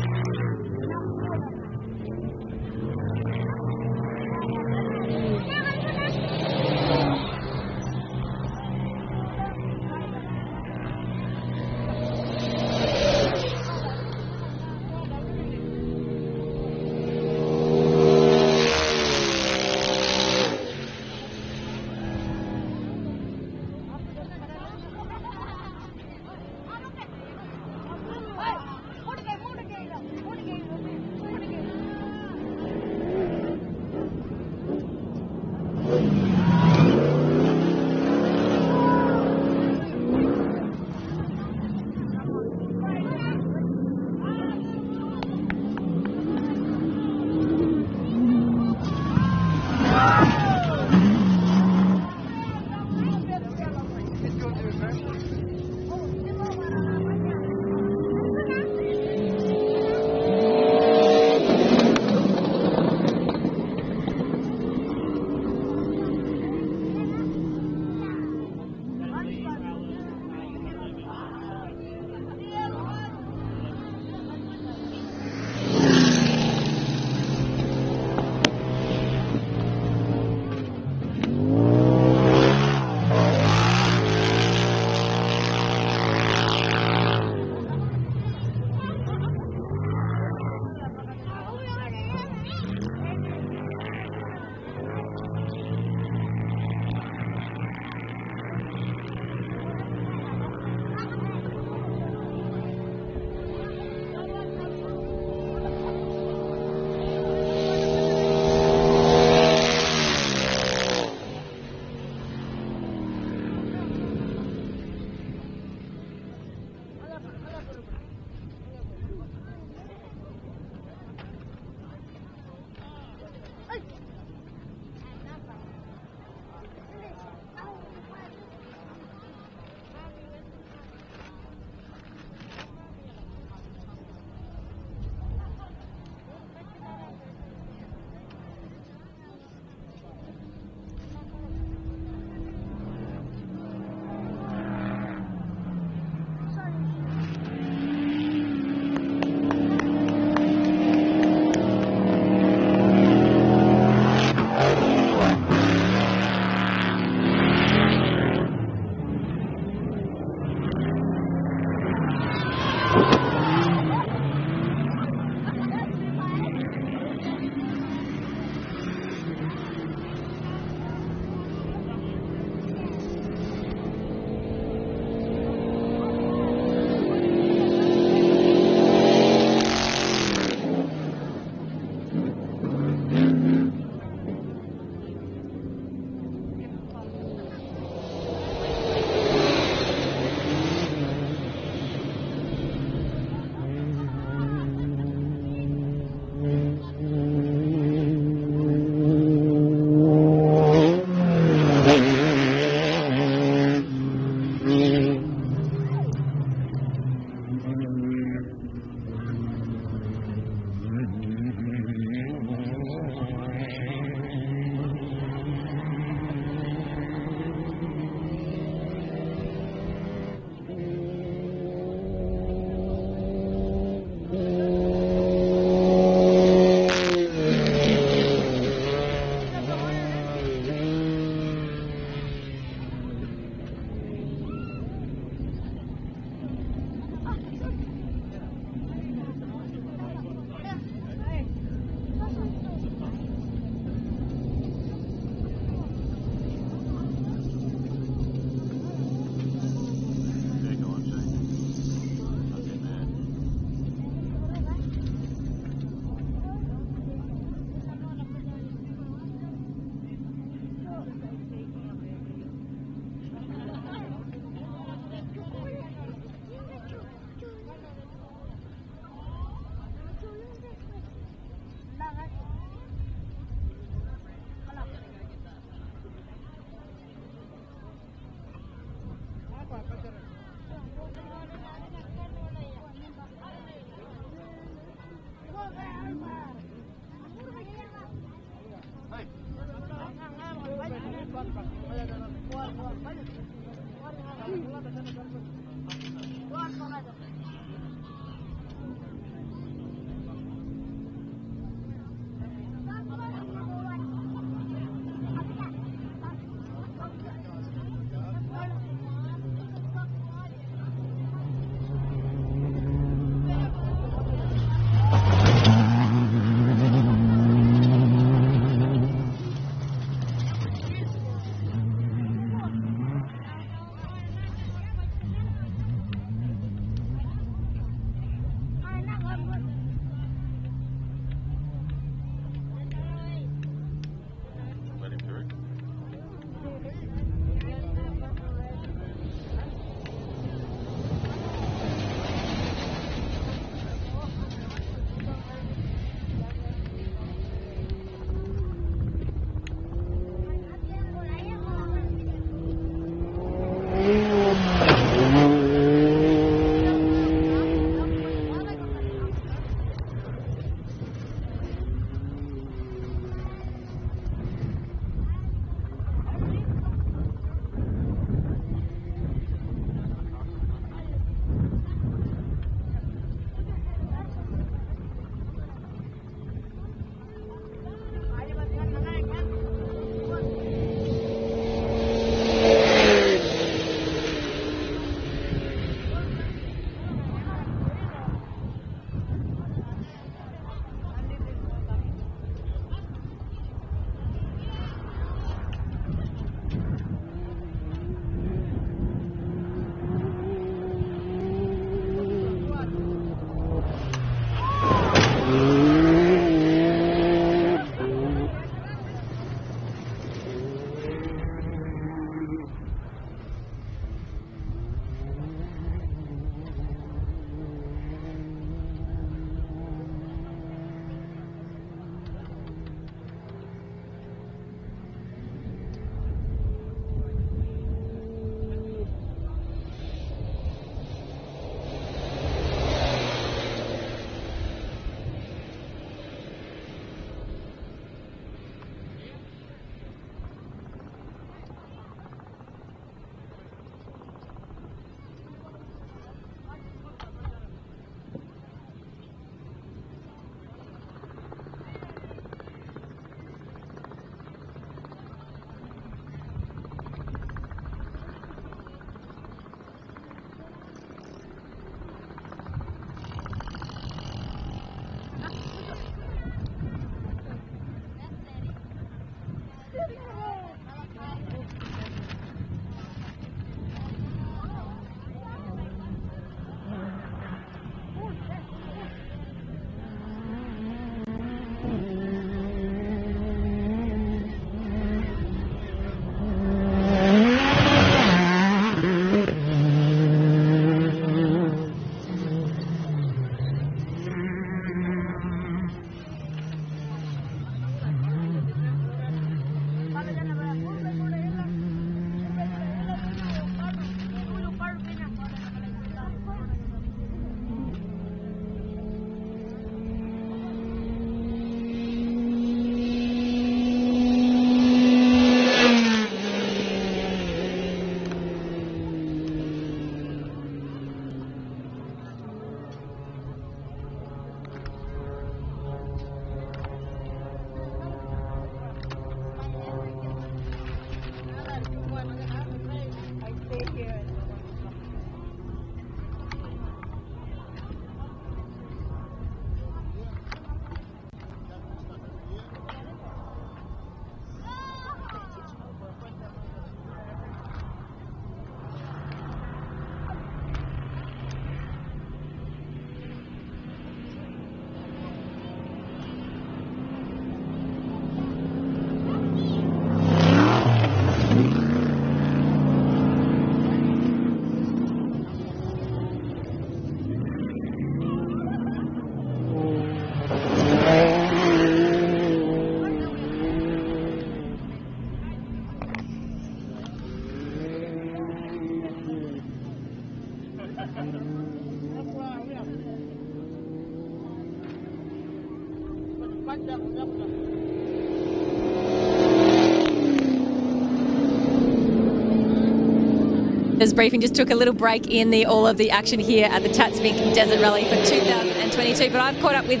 This briefing just took a little break in all of the action here at the Tatts Finke Desert Rally for 2022. But I've caught up with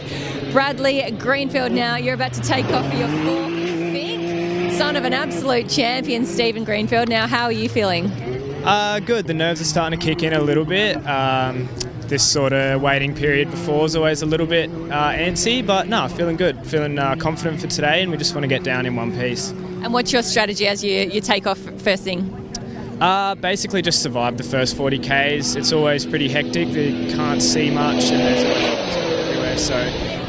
Bradley Greenfield now. You're about to take off for your 4th Fink, son of an absolute champion, Stephen Greenfield. Now, how are you feeling? Good. The nerves are starting to kick in a little bit. This sort of waiting period before is always a little bit antsy, but no, feeling good. Feeling confident for today, and we just want to get down in one piece. And what's your strategy as you take off first thing? Basically just survive the first 40 Ks. It's always pretty hectic. You can't see much and there's always everywhere. So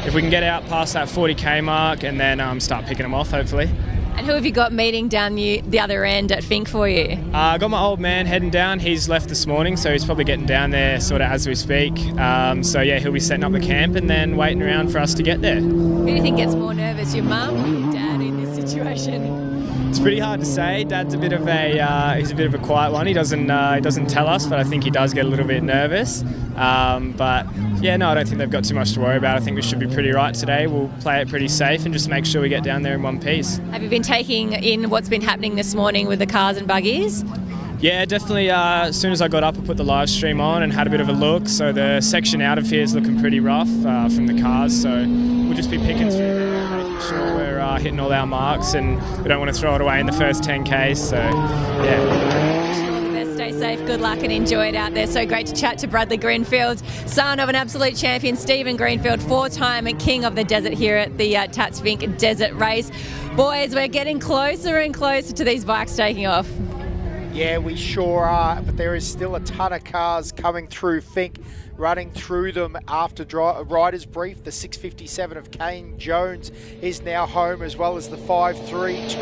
if we can get out past that 40K mark and then start picking them off, hopefully. And who have you got meeting down the other end at Fink for you? I got my old man heading down. He's left this morning, so he's probably getting down there sort of as we speak. So yeah, he'll be setting up the camp and then waiting around for us to get there. Who do you think gets more nervous, your mum or your dad in this situation? It's pretty hard to say. Dad's a bit of a quiet one. He doesn't tell us, but I think he does get a little bit nervous. But yeah, no, I don't think they've got too much to worry about. I think we should be pretty right today. We'll play it pretty safe and just make sure we get down there in one piece. Have you been taking in what's been happening this morning with the cars and buggies? Yeah, definitely. As soon as I got up, I put the live stream on and had a bit of a look. So the section out of here is looking pretty rough from the cars. So we'll just be picking through there, making sure we're hitting all our marks, and we don't want to throw it away in the first 10Ks. So yeah. All the best. Stay safe. Good luck and enjoy it out there. So great to chat to Bradley Greenfield, son of an absolute champion, Stephen Greenfield, 4-time king of the desert here at the Tatts Finke Desert Race. Boys, we're getting closer and closer to these bikes taking off. Yeah, we sure are, but there is still a ton of cars coming through Fink, running through them after Riders Brief. The 657 of Kane Jones is now home, as well as the 532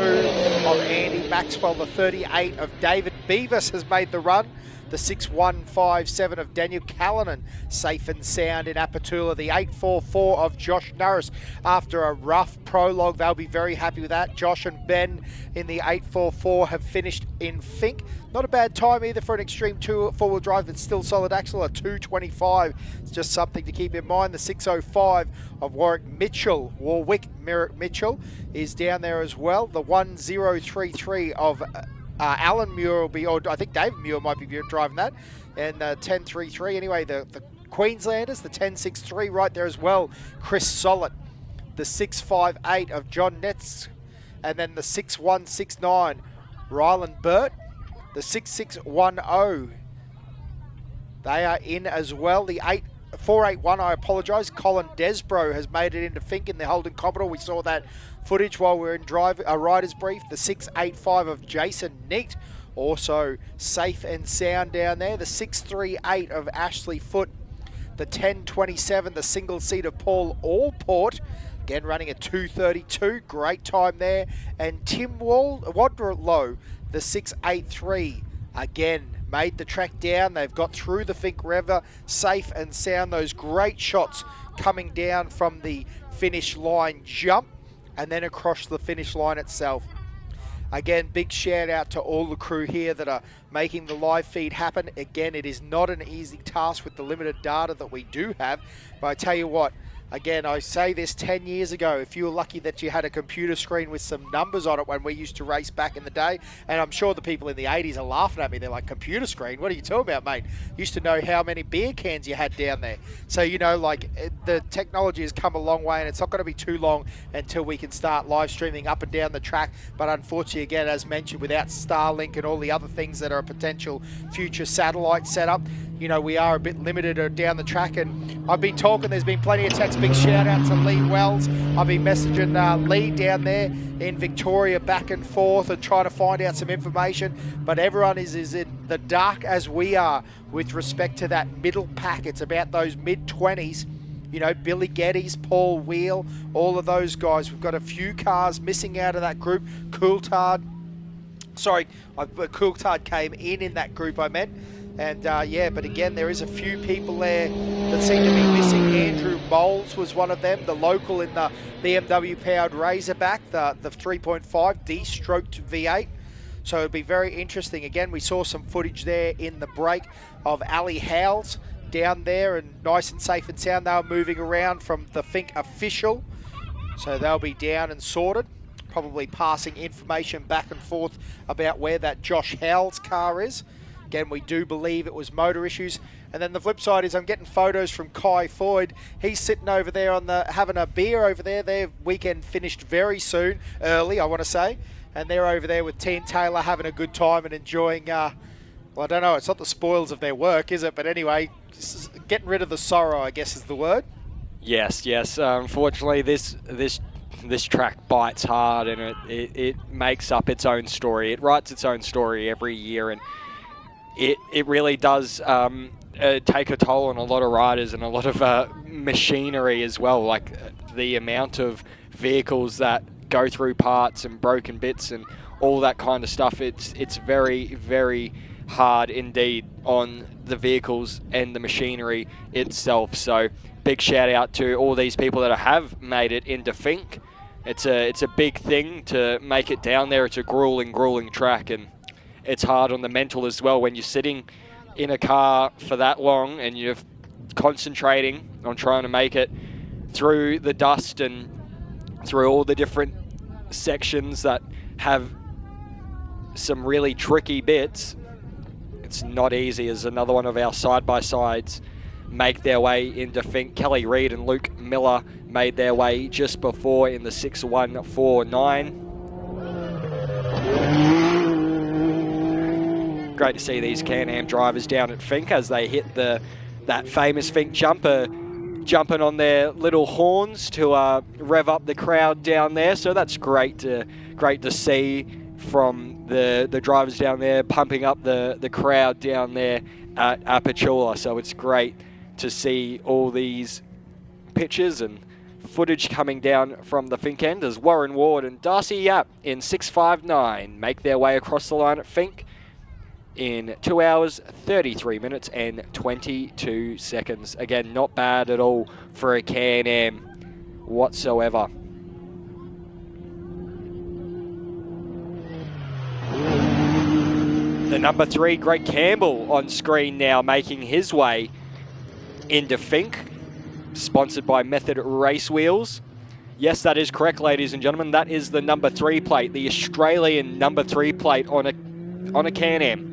of Andy Maxwell. The 38 of David Beavis has made the run. The 6157 of Daniel Callanan, safe and sound in Apatula. The 844 of Josh Norris, after a rough prologue, they'll be very happy with that. Josh and Ben in the 844 have finished in Fink. Not a bad time either for an Extreme 2 four-wheel drive that's still solid axle, a 225. It's just something to keep in mind. The 605 of Warwick Mitchell Mitchell is down there as well. The 1033 of Alan Muir will be, or I think David Muir might be driving that, and 1033. Anyway, the Queenslanders, the 1063 right there as well. Chris Sollett, the 658 of John Netz, and then the 6169 Ryland Burt, the 6610. They are in as well. The 481, I apologise, Colin Desbro has made it into Fink in the Holden Commodore. We saw that footage while we were in Riders Brief. The 685 of Jason Neat, also safe and sound down there. The 638 of Ashley Foote. The 1027, the single seat of Paul Allport, again running a 232, great time there. And Tim Wadlow, the 683, again made the track down. They've got through the Fink River safe and sound. Those great shots coming down from the finish line jump and then across the finish line itself. Again, big shout out to all the crew here that are making the live feed happen. Again, it is not an easy task with the limited data that we do have, but I tell you what, again, I say this 10 years ago, if you were lucky that you had a computer screen with some numbers on it when we used to race back in the day, and I'm sure the people in the 80s are laughing at me, they're like, computer screen? What are you talking about, mate? Used to know how many beer cans you had down there. So, you know, like, the technology has come a long way, and it's not going to be too long until we can start live streaming up and down the track. But unfortunately, again, as mentioned, without Starlink and all the other things that are a potential future satellite setup, you know, we are a bit limited down the track. And I've been talking, there's been plenty of texts. Big shout out to Lee Wells. I've been messaging Lee down there in Victoria back and forth and trying to find out some information. But everyone is in the dark as we are with respect to that middle pack. It's about those mid-20s. You know, Billy Geddes, Paul Wheel, all of those guys. We've got a few cars missing out of that group. Coulthard came in that group, I meant. And yeah, but again, there is a few people there that seem to be missing. Andrew Moles was one of them, the local in the BMW-powered Razorback, the 3.5 D-stroked V8. So it'd be very interesting. Again, we saw some footage there in the break of Ali Howells down there, and nice and safe and sound. They were moving around from the Fink official. So they'll be down and sorted, probably passing information back and forth about where that Josh Howells car is. Again, we do believe it was motor issues. And then the flip side is I'm getting photos from Kai Foyd. He's sitting over there having a beer over there. Their weekend finished very soon, early, I want to say. And they're over there with Team Taylor having a good time and enjoying, well, I don't know, it's not the spoils of their work, is it? But anyway, getting rid of the sorrow, I guess is the word. Yes. Unfortunately, this track bites hard, and it makes up its own story. It writes its own story every year, and it really does take a toll on a lot of riders and a lot of machinery as well. Like the amount of vehicles that go through parts and broken bits and all that kind of stuff. It's very, very hard indeed on the vehicles and the machinery itself. So big shout out to all these people that have made it into Fink. It's a big thing to make it down there. It's a grueling track, and it's hard on the mental as well when you're sitting in a car for that long and you're concentrating on trying to make it through the dust and through all the different sections that have some really tricky bits. It's not easy, as another one of our side-by-sides make their way into Fink. Kelly Reid and Luke Miller made their way just before in the 6.149. Great to see these Can-Am drivers down at Fink as they hit that famous Fink jumper, jumping on their little horns to rev up the crowd down there. So that's great to see from the drivers down there, pumping up the crowd down there at Apachula. So it's great to see all these pictures and footage coming down from the Fink end as Warren Ward and Darcy Yap in 6.59 make their way across the line at Fink in 2 hours, 33 minutes and 22 seconds. Again, not bad at all for a Can-Am whatsoever. The number 3, Greg Campbell, on screen now, making his way into Fink, sponsored by Method Race Wheels. Yes, that is correct, ladies and gentlemen. That is the number 3 plate, the Australian number 3 plate on a Can-Am.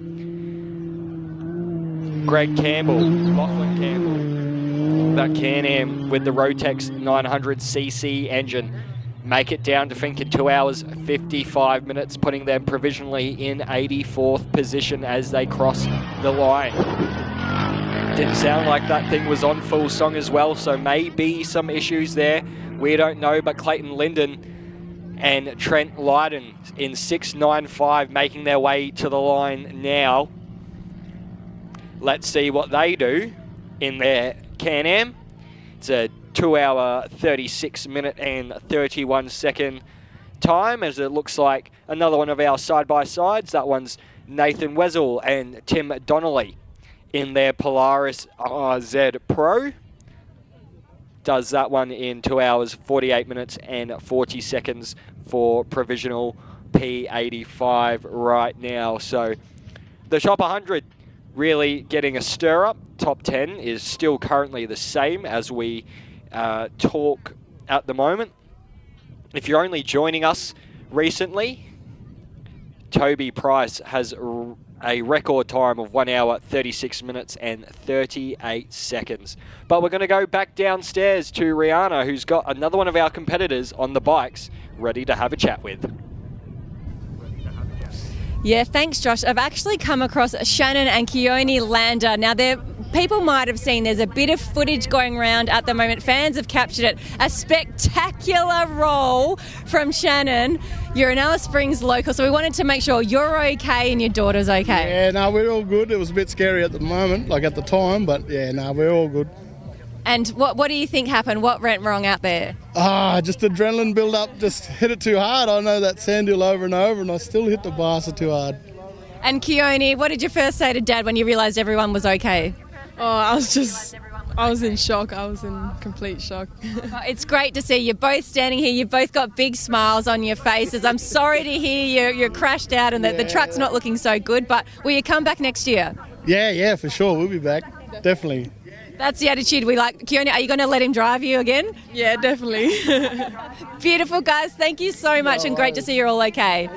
Greg Campbell, Lachlan Campbell, that Can-Am with the Rotex 900cc engine, make it down to Fink in 2 hours, 55 minutes, putting them provisionally in 84th position as they cross the line. Didn't sound like that thing was on full song as well, so maybe some issues there. We don't know, but Clayton Linden and Trent Lydon in 6.95 making their way to the line now. Let's see what they do in their Can-Am. It's a 2 hour, 36 minute and 31 second time, as it looks like another one of our side-by-sides. That one's Nathan Wessel and Tim Donnelly in their Polaris RZ Pro. Does that one in 2 hours, 48 minutes and 40 seconds for provisional P85 right now. So the top 100 really getting a stir up. Top 10 is still currently the same as we talk at the moment. If you're only joining us recently, Toby Price has a record time of 1 hour, 36 minutes and 38 seconds. But we're going to go back downstairs to Rihanna, who's got another one of our competitors on the bikes ready to have a chat with. Yeah, thanks, Josh. I've actually come across Shannon and Keone Lander. Now, people might have seen there's a bit of footage going around at the moment. Fans have captured it. A spectacular roll from Shannon. You're an Alice Springs local, so we wanted to make sure you're okay and your daughter's okay. Yeah, no, we're all good. It was a bit scary at the moment, like at the time, but yeah, no, we're all good. And what do you think happened? What went wrong out there? Just adrenaline build up, just hit it too hard. I know that sand hill over and over, and I still hit the bastard too hard. And Keone, what did you first say to Dad when you realised everyone was okay? I was in shock. I was in complete shock. It's great to see you both standing here. You've both got big smiles on your faces. I'm sorry to hear you're crashed out and that the truck's not looking so good, but will you come back next year? Yeah, for sure. We'll be back. Definitely. That's the attitude we like. Keone, are you going to let him drive you again? Yeah, definitely. Beautiful, guys. Thank you so much and great to see you're all okay.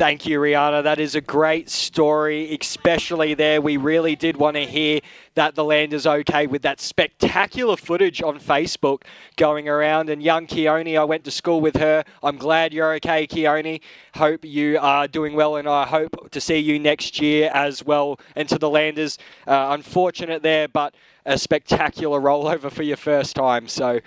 Thank you, Rihanna. That is a great story, especially there. We really did want to hear that the land is okay with that spectacular footage on Facebook going around. And young Keone, I went to school with her. I'm glad you're okay, Keone. Hope you are doing well, and I hope to see you next year as well. And to the Landers, unfortunate there, but a spectacular rollover for your first time. So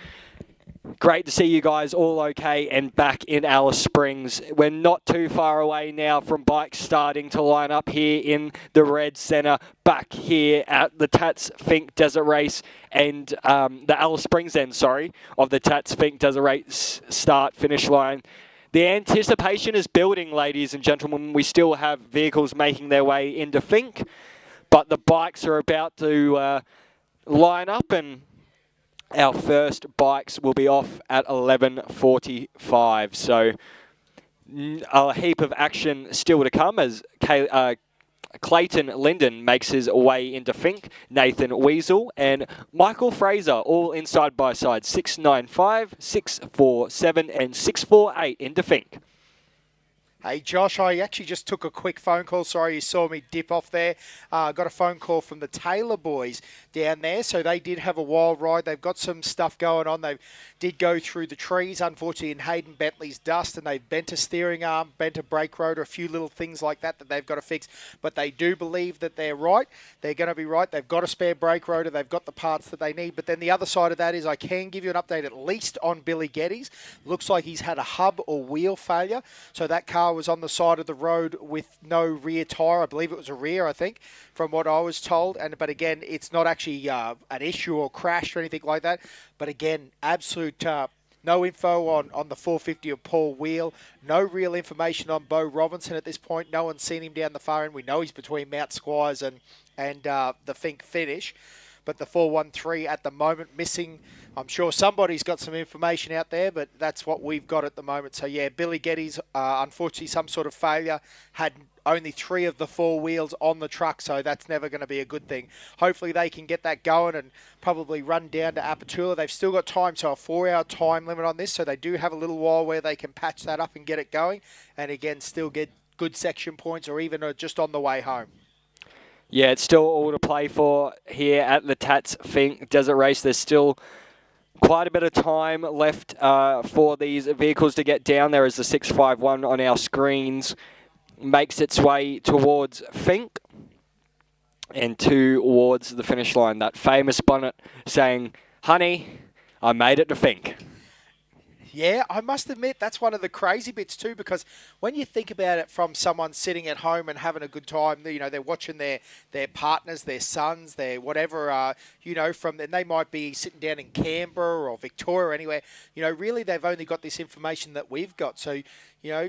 great to see you guys all okay and back in Alice Springs. We're not too far away now from bikes starting to line up here in the Red Centre, back here at the Tatts Finke Desert Race and the Alice Springs end, of the Tatts Finke Desert Race start-finish line. The anticipation is building, ladies and gentlemen. We still have vehicles making their way into Finke, but the bikes are about to line up, and our first bikes will be off at 11:45. So a heap of action still to come as Clayton Linden makes his way into Finke, Nathan Weasel and Michael Fraser all inside by side, 695, 647 and 648 into Finke. Hey, Josh, I actually just took a quick phone call. Sorry you saw me dip off there. Got a phone call from the Taylor boys down there. So they did have a wild ride. They've got some stuff going on. They did go through the trees, unfortunately, in Hayden Bentley's dust, and they've bent a steering arm, bent a brake rotor, a few little things like that they've got to fix. But they do believe that they're right. They're going to be right. They've got a spare brake rotor. They've got the parts that they need. But then the other side of that is I can give you an update at least on Billy Geddes. Looks like he's had a hub or wheel failure. So that car was on the side of the road with no rear tyre. I believe it was a rear, I think, from what I was told. But again, it's not actually an issue or crash or anything like that. But again, absolute no info on the 450 of Paul Wheel. No real information on Bo Robinson at this point. No one's seen him down the far end. We know he's between Mount Squires and the Finke finish. But the 413 at the moment missing. I'm sure somebody's got some information out there, but that's what we've got at the moment. So, yeah, Billy Geddes, unfortunately, some sort of failure, had only 3 of the 4 wheels on the truck, so that's never going to be a good thing. Hopefully they can get that going and probably run down to Apatula. They've still got time, so a 4-hour time limit on this, so they do have a little while where they can patch that up and get it going, and again, still get good section points or even just on the way home. Yeah, it's still all to play for here at the Tatts Finke Desert Race. There's still quite a bit of time left for these vehicles to get down there as the 651 on our screens makes its way towards Finke and towards the finish line. That famous bonnet saying, "Honey, I made it to Finke." Yeah, I must admit, that's one of the crazy bits too, because when you think about it from someone sitting at home and having a good time, you know, they're watching their partners, their sons, their whatever, you know, and they might be sitting down in Canberra or Victoria or anywhere, you know, really they've only got this information that we've got. So, you know,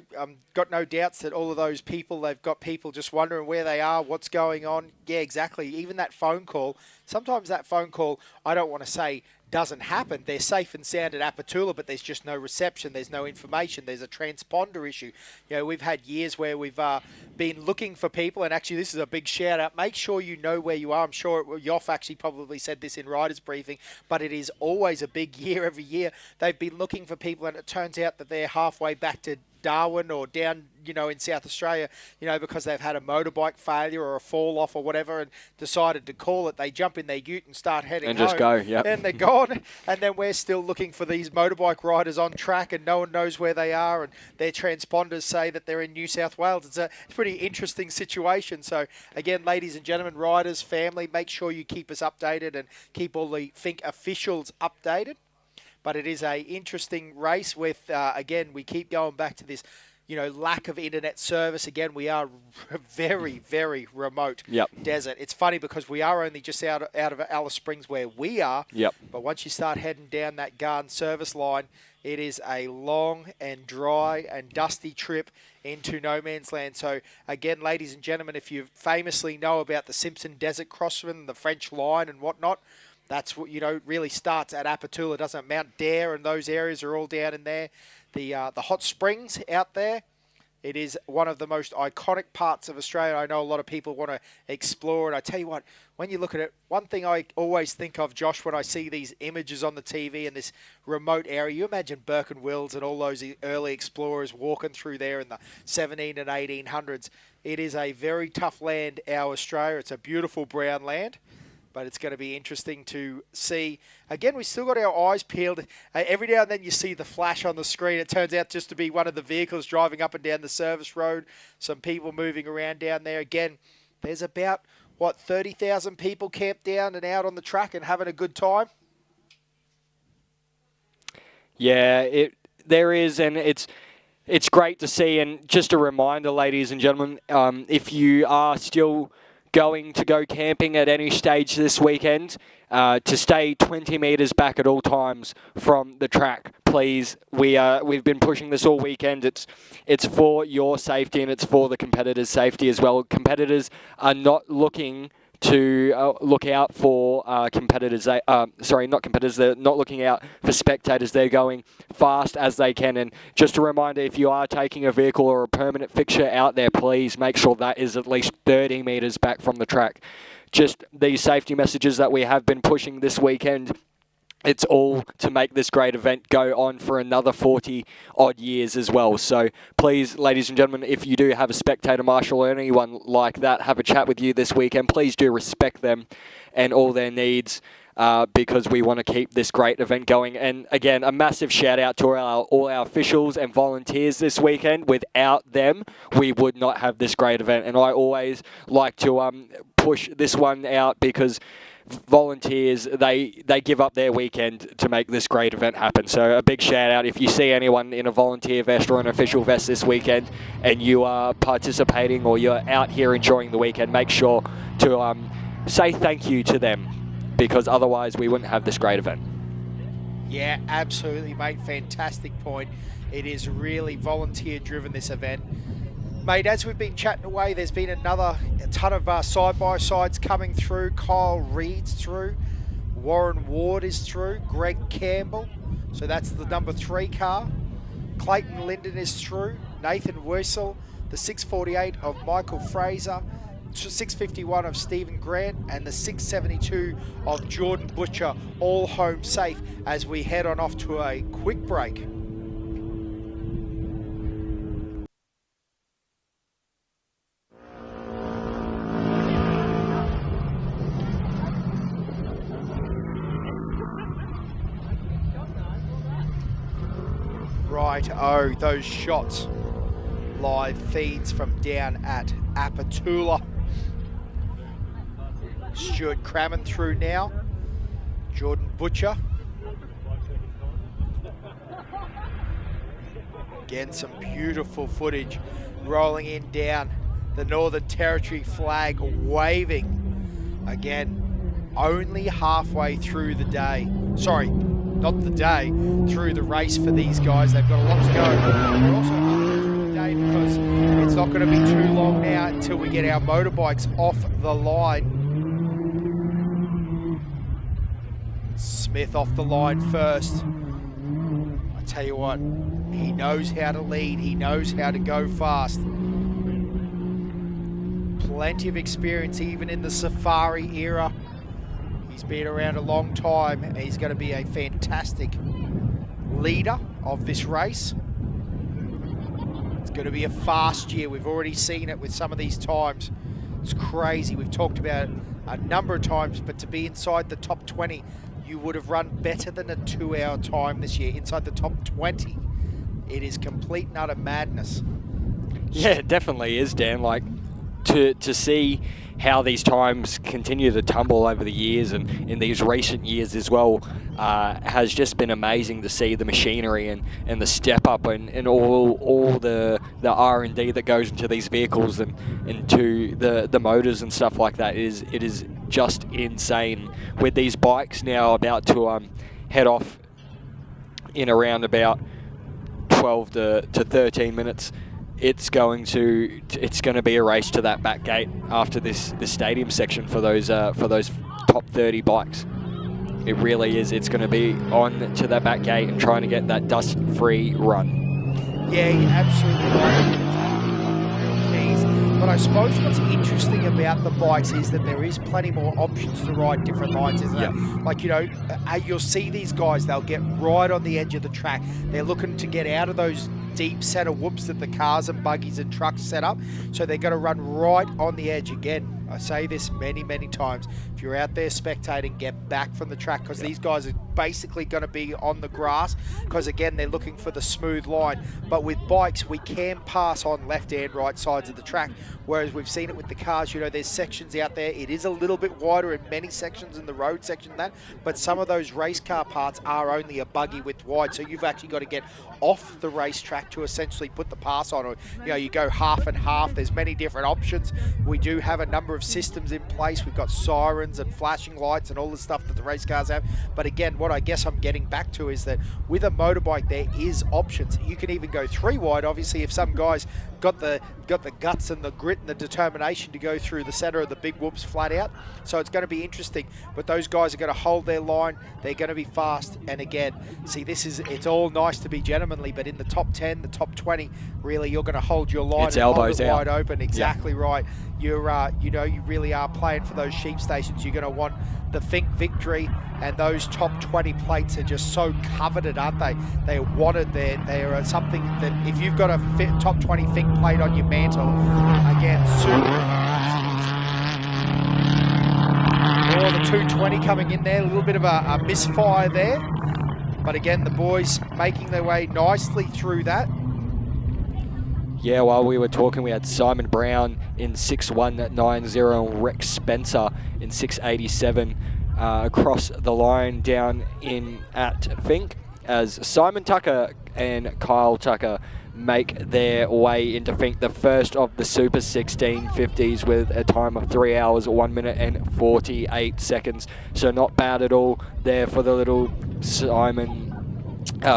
got no doubts that all of those people, they've got people just wondering where they are, what's going on. Yeah, exactly. Even that phone call, sometimes that phone call, I don't want to say doesn't happen. They're safe and sound at Apatula, but there's just no reception. There's no information. There's a transponder issue. You know, we've had years where we've been looking for people, and actually this is a big shout out. Make sure you know where you are. I'm sure Yoff actually probably said this in Riders Briefing, but it is always a big year every year. They've been looking for people, and it turns out that they're halfway back to Darwin or down, you know, in South Australia, you know, because they've had a motorbike failure or a fall off or whatever and decided to call it. They jump in their ute and start heading and home. just go, yeah. Then they're gone. And then we're still looking for these motorbike riders on track and no one knows where they are. And their transponders say that they're in New South Wales. It's a pretty interesting situation. So, again, ladies and gentlemen, riders, family, make sure you keep us updated and keep all the Finke officials updated. But it is a interesting race with, again, we keep going back to this, you know, lack of internet service. Again, we are very, very remote desert. It's funny because we are only just out of Alice Springs where we are. Yep. But once you start heading down that Garden service line, it is a long and dry and dusty trip into no man's land. So, again, ladies and gentlemen, if you famously know about the Simpson Desert Crossman, the French line and whatnot, that's what, you know, really starts at Apatula, doesn't it? Mount Dare and those areas are all down in there. The hot springs out there, It is one of the most iconic parts of Australia. I know a lot of people want to explore it. I tell you what, when you look at it, one thing I always think of, Josh, when I see these images on the TV in this remote area, you imagine Burke and Wills and all those early explorers walking through there in the 17 and 1800s. It is a very tough land, our Australia. It's a beautiful brown land, but it's going to be interesting to see. Again, we still got our eyes peeled. Every now and then you see the flash on the screen. It turns out just to be one of the vehicles driving up and down the service road. Some people moving around down there. Again, there's about, 30,000 people camped down and out on the track and having a good time? Yeah, there is, and it's great to see. And just a reminder, ladies and gentlemen, if you are still going to go camping at any stage this weekend, to stay 20 metres back at all times from the track, please. We've been pushing this all weekend. It's for your safety and it's for the competitors' safety as well. Competitors are not looking to look out for competitors. Not competitors. They're not looking out for spectators. They're going fast as they can. And just a reminder, if you are taking a vehicle or a permanent fixture out there, please make sure that is at least 30 metres back from the track. Just these safety messages that we have been pushing this weekend, it's all to make this great event go on for another 40-odd years as well. So please, ladies and gentlemen, if you do have a spectator marshal or anyone like that have a chat with you this weekend, please do respect them and all their needs, because we want to keep this great event going. And again, a massive shout out to all our officials and volunteers this weekend. Without them, we would not have this great event. And I always like to push this one out because volunteers, they give up their weekend to make this great event happen. So a big shout out if you see anyone in a volunteer vest or an official vest this weekend and you are participating or you're out here enjoying the weekend, make sure to say thank you to them, because otherwise we wouldn't have this great event. Yeah, absolutely, mate. Fantastic point. It is really volunteer driven, this event. Mate, as we've been chatting away, there's been a ton of side-by-sides coming through. Kyle Reed's through. Warren Ward is through. Greg Campbell. So that's the number 3 car. Clayton Linden is through. Nathan Wiesel. The 648 of Michael Fraser. 651 of Stephen Grant. And the 672 of Jordan Butcher. All home safe as we head on off to a quick break. Oh, those shots. Live feeds from down at Apatula. Stuart Crammon through now. Jordan Butcher. Again, some beautiful footage rolling in down the Northern Territory flag waving. Again, only halfway through the day. Sorry, not the day, through the race for these guys. They've got a lot to go. We're also halfway through the day because it's not going to be too long now until we get our motorbikes off the line. Smith off the line first. I tell you what, he knows how to lead. He knows how to go fast. Plenty of experience even in the safari era. He's been around a long time and he's going to be a fantastic leader of this race. It's going to be a fast year. We've already seen it with some of these times. It's crazy. We've talked about it a number of times, but to be inside the top 20, you would have run better than a 2-hour time this year. Inside the top 20, it is complete and utter madness. Yeah, it definitely is, Dan. Like, to see how these times continue to tumble over the years and in these recent years as well has just been amazing to see the machinery and the step up and all the R&D that goes into these vehicles and into the motors and stuff like that. It is just insane. With these bikes now about to head off in around about 12 to 13 minutes, it's going to be a race to that back gate after this stadium section for those top 30 bikes. It really is. It's going to be on to that back gate and trying to get that dust-free run. Yeah, you're absolutely right. I suppose what's interesting about the bikes is that there is plenty more options to ride different lines, isn't it? Like, you know, you'll see these guys, they'll get right on the edge of the track. They're looking to get out of those deep set of whoops that the cars and buggies and trucks set up. So they're going to run right on the edge. Again, I say this many, many times. If you're out there spectating, get back from the track, because these guys are basically going to be on the grass, because again, they're looking for the smooth line. But with bikes, we can pass on left and right sides of the track, whereas we've seen it with the cars. You know, there's sections out there. It is a little bit wider in many sections in the road section than that, but some of those race car parts are only a buggy width wide. So you've actually got to get off the racetrack to essentially put the pass on, or you know, you go half and half. There's many different options. We do have a number of systems in place. We've got sirens and flashing lights and all the stuff that the race cars have. But again, what I guess I'm getting back to is that with a motorbike, there is options. You can even go 3 wide, obviously, if some guys got the guts and the grit and the determination to go through the center of the big whoops flat out. So it's going to be interesting, but those guys are going to hold their line. They're going to be fast. And again, see, it's all nice to be gentlemanly, but in the top 10, the top 20, really, you're going to hold your line and hold it wide open. Exactly right. You're, you know, you really are playing for those sheep stations. You're going to want the Fink victory, and those top 20 plates are just so coveted, aren't they? They are wanted. They are something that if you've got a top 20 Fink plate on your mantle, again, soon. Oh, the 220 coming in there, a little bit of a misfire there. But again, the boys making their way nicely through that. Yeah, while we were talking, we had Simon Brown in 6.190 and Rex Spencer in 6.87 across the line down in at Fink, as Simon Tucker and Kyle Tucker make their way into Fink, the first of the Super 1650s, with a time of 3 hours, 1 minute and 48 seconds. So not bad at all there for the little Simon,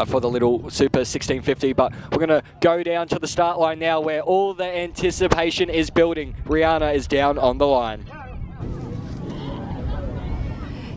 for the little Super 1650. But we're going to go down to the start line now, where all the anticipation is building. Rihanna is down on the line.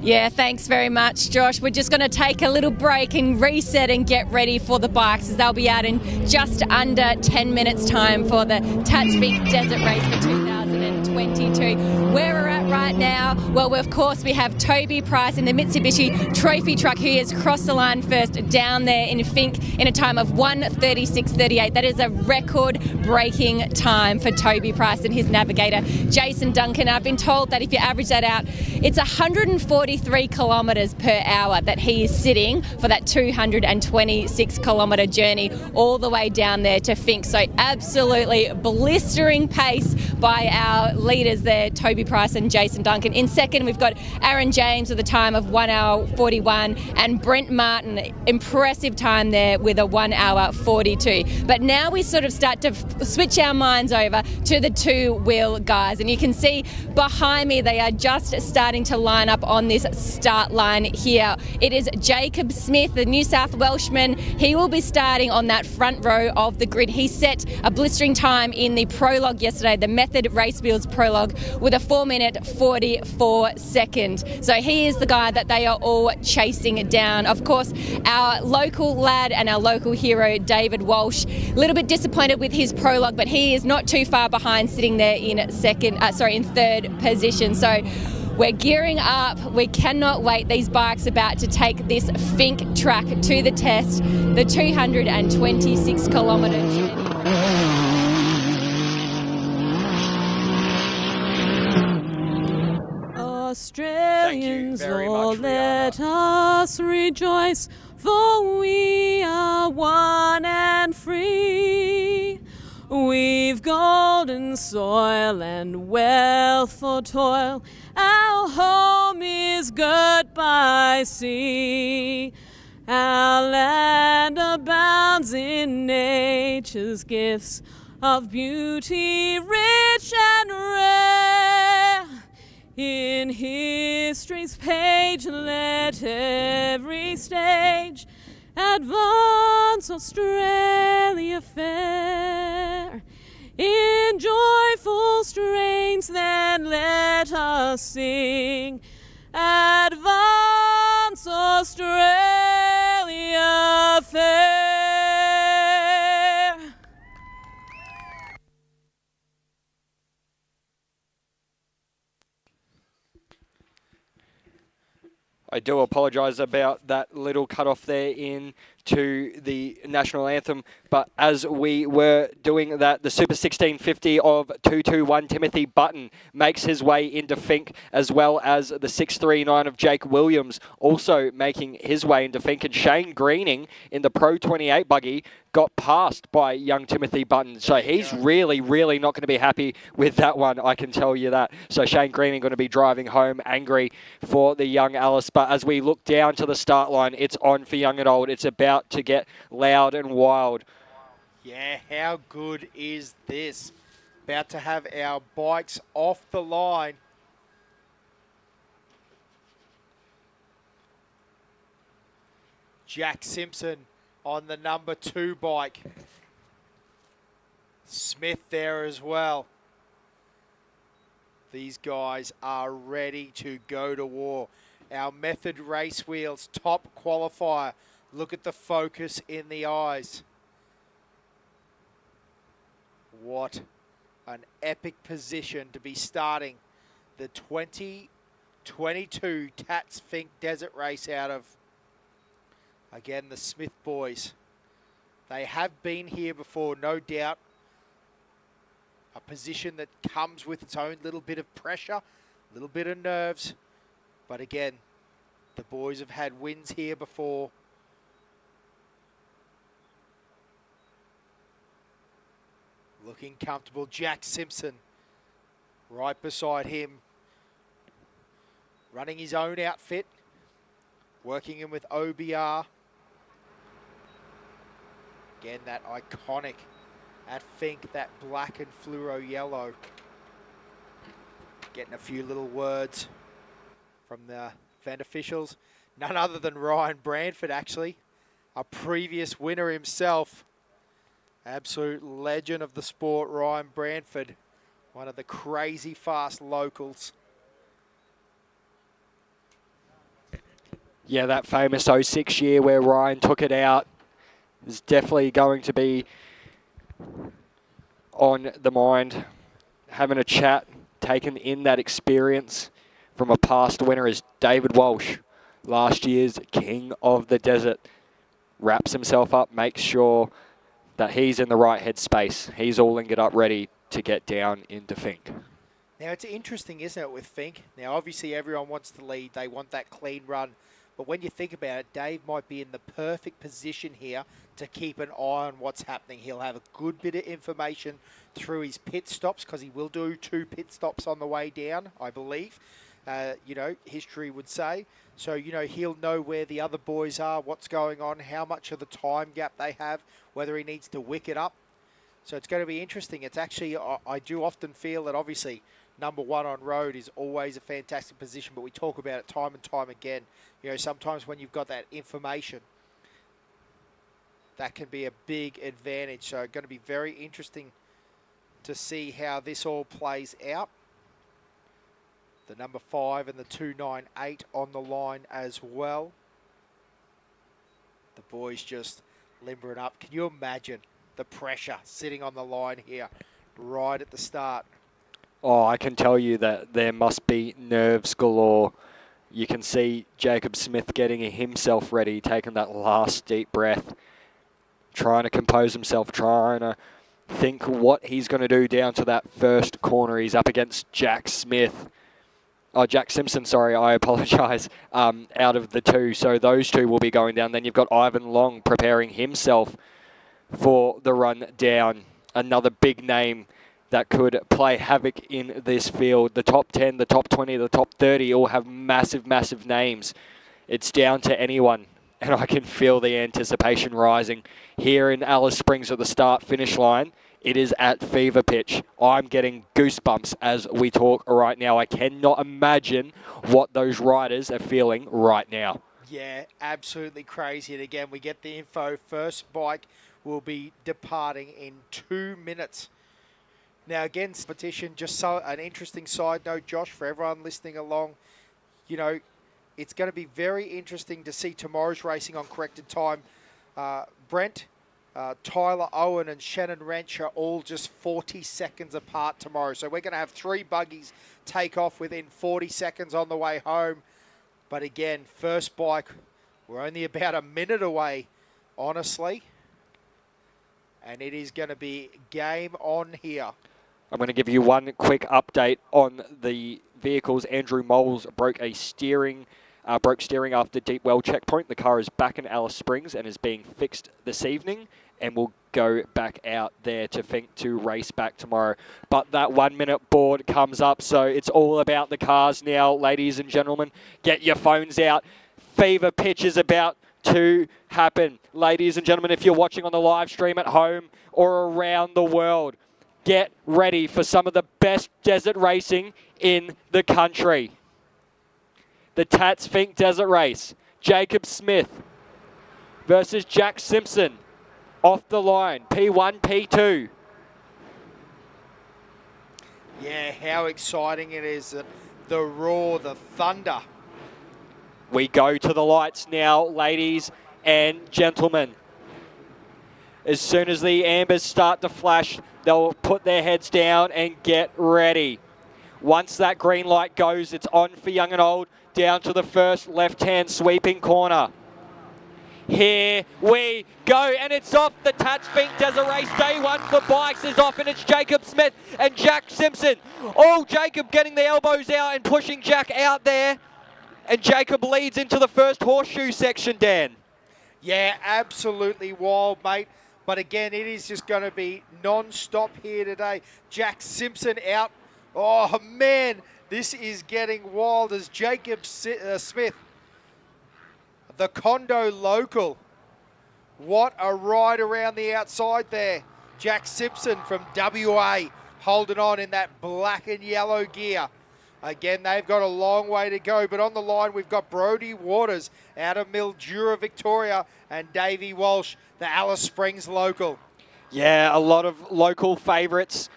Yeah, thanks very much, Josh. We're just going to take a little break and reset and get ready for the bikes, as they'll be out in just under 10 minutes' time for the Tatts Finke Desert Race for 2022. Where we're at right now, well, of course, we have Toby Price in the Mitsubishi Trophy truck, who has crossed the line first down there in Fink in a time of 1:36.38. That is a record-breaking time for Toby Price and his navigator, Jason Duncan. I've been told that if you average that out, it's 143 kilometres per hour that he is sitting for that 226 kilometre journey all the way down there to Fink. So absolutely blistering pace by our leaders there, Toby Price and Jason Duncan. In second, we've got Aaron James with a time of 1 hour 41, and Brent Martin, impressive time there with a 1 hour 42. But now we sort of start to switch our minds over to the two-wheel guys, and you can see behind me they are just starting to line up on this start line here. It is Jacob Smith, the New South Welshman. He will be starting on that front row of the grid. He set a blistering time in the prologue yesterday, the Method Race Wheels prologue, with a 4 minute 44 second. So he is the guy that they are all chasing down. Of course, our local lad and our local hero, David Walsh, a little bit disappointed with his prologue, but he is not too far behind, sitting there in third position. So we're gearing up. We cannot wait. These bikes are about to take this Fink track to the test, the 226 kilometre journey. Australians, all let us rejoice, for we are one and free. We've golden soil and wealth for toil. Our home is girt by sea. Our land abounds in nature's gifts of beauty rich and rare. In history's page, let every stage advance Australia fair. In joyful strains then let us sing, advance Australia fair. I do apologise about that little cut-off there into the national anthem, but as we were doing that, the Super 1650 of 221 Timothy Button makes his way into Fink, as well as the 639 of Jake Williams also making his way into Fink, and Shane Greening in the Pro 28 buggy got passed by young Timothy Button. So he's really, really not going to be happy with that one, I can tell you that. So Shane Greening going to be driving home angry for the young Alice. But as we look down to the start line, it's on for young and old. It's about to get loud and wild. Yeah, how good is this? About to have our bikes off the line. Jack Simpson on the number 2 bike. Smith there as well. These guys are ready to go to war. Our Method Race Wheels top qualifier. Look at the focus in the eyes. What an epic position to be starting the 2022 Tatts Finke Desert Race out of. Again, the Smith boys. They have been here before, no doubt. A position that comes with its own little bit of pressure, a little bit of nerves. But again, the boys have had wins here before. Looking comfortable. Jack Simpson right beside him. Running his own outfit. Working in with OBR. Again, that iconic at Fink, that black and fluoro yellow. Getting a few little words from the event officials. None other than Ryan Branford, actually. A previous winner himself. Absolute legend of the sport, Ryan Branford. One of the crazy fast locals. Yeah, that famous 06 year where Ryan took it out is definitely going to be on the mind. Having a chat, taking in that experience from a past winner is David Walsh, last year's King of the Desert. Wraps himself up, makes sure that he's in the right headspace. He's all it up ready to get down into Fink. Now, it's interesting, isn't it, with Fink? Now, obviously, everyone wants to lead. They want that clean run. But when you think about it, Dave might be in the perfect position here to keep an eye on what's happening. He'll have a good bit of information through his pit stops, because he will do 2 pit stops on the way down, I believe. You know, history would say. So, you know, he'll know where the other boys are, what's going on, how much of the time gap they have, whether he needs to wick it up. So it's going to be interesting. It's actually, I do often feel that obviously number 1 on road is always a fantastic position, but we talk about it time and time again. You know, sometimes when you've got that information, that can be a big advantage. So it's going to be very interesting to see how this all plays out. The number 5 and the 298 on the line as well. The boys just limbering up. Can you imagine the pressure sitting on the line here right at the start? Oh, I can tell you that there must be nerves galore. You can see Jacob Smith getting himself ready, taking that last deep breath, trying to compose himself, trying to think what he's going to do down to that first corner. He's up against Jack Smith. Oh, Jack Simpson, sorry, I apologise, out of the 2. So those 2 will be going down. Then you've got Ivan Long preparing himself for the run down. Another big name that could play havoc in this field. The top 10, the top 20, the top 30 all have massive, massive names. It's down to anyone, and I can feel the anticipation rising here in Alice Springs at the start-finish line. It is at fever pitch. I'm getting goosebumps as we talk right now. I cannot imagine what those riders are feeling right now. Yeah, absolutely crazy. And again, we get the info. First bike will be departing in 2 minutes. Now, again, competition, just so an interesting side note, Josh, for everyone listening along, you know, it's going to be very interesting to see tomorrow's racing on corrected time. Brent, Tyler Owen and Shannon Wrench are all just 40 seconds apart tomorrow. So we're going to have 3 buggies take off within 40 seconds on the way home. But again, first bike, we're only about a minute away, honestly. And it is going to be game on here. I'm going to give you one quick update on the vehicles. Andrew Moles broke steering after deep well checkpoint. The car is back in Alice Springs and is being fixed this evening, and will go back out there to Fink to race back tomorrow. But that 1 minute board comes up, so it's all about the cars now, ladies and gentlemen. Get your phones out. Fever pitch is about to happen. Ladies and gentlemen, if you're watching on the live stream at home or around the world, get ready for some of the best desert racing in the country. The Tatts Finke Desert Race. Jacob Smith versus Jack Simpson. Off the line, P1, P2. Yeah, how exciting it is. The roar, the thunder. We go to the lights now, ladies and gentlemen. As soon as the ambers start to flash, they'll put their heads down and get ready. Once that green light goes, it's on for young and old, down to the first left-hand sweeping corner. Here we go, and it's off. The Tatts Finke Desert Race Day 1 for bikes is off, and it's Jacob Smith and Jack Simpson. Oh, Jacob getting the elbows out and pushing Jack out there. And Jacob leads into the first horseshoe section, Dan. Yeah, absolutely wild, mate. But again, it is just going to be non-stop here today. Jack Simpson out. Oh, man, this is getting wild as Jacob Smith, the Condo local. What a ride around the outside there. Jack Simpson from WA holding on in that black and yellow gear. Again, they've got a long way to go, but on the line we've got Brodie Waters out of Mildura, Victoria, and Davey Walsh, the Alice Springs local. Yeah, a lot of local favourites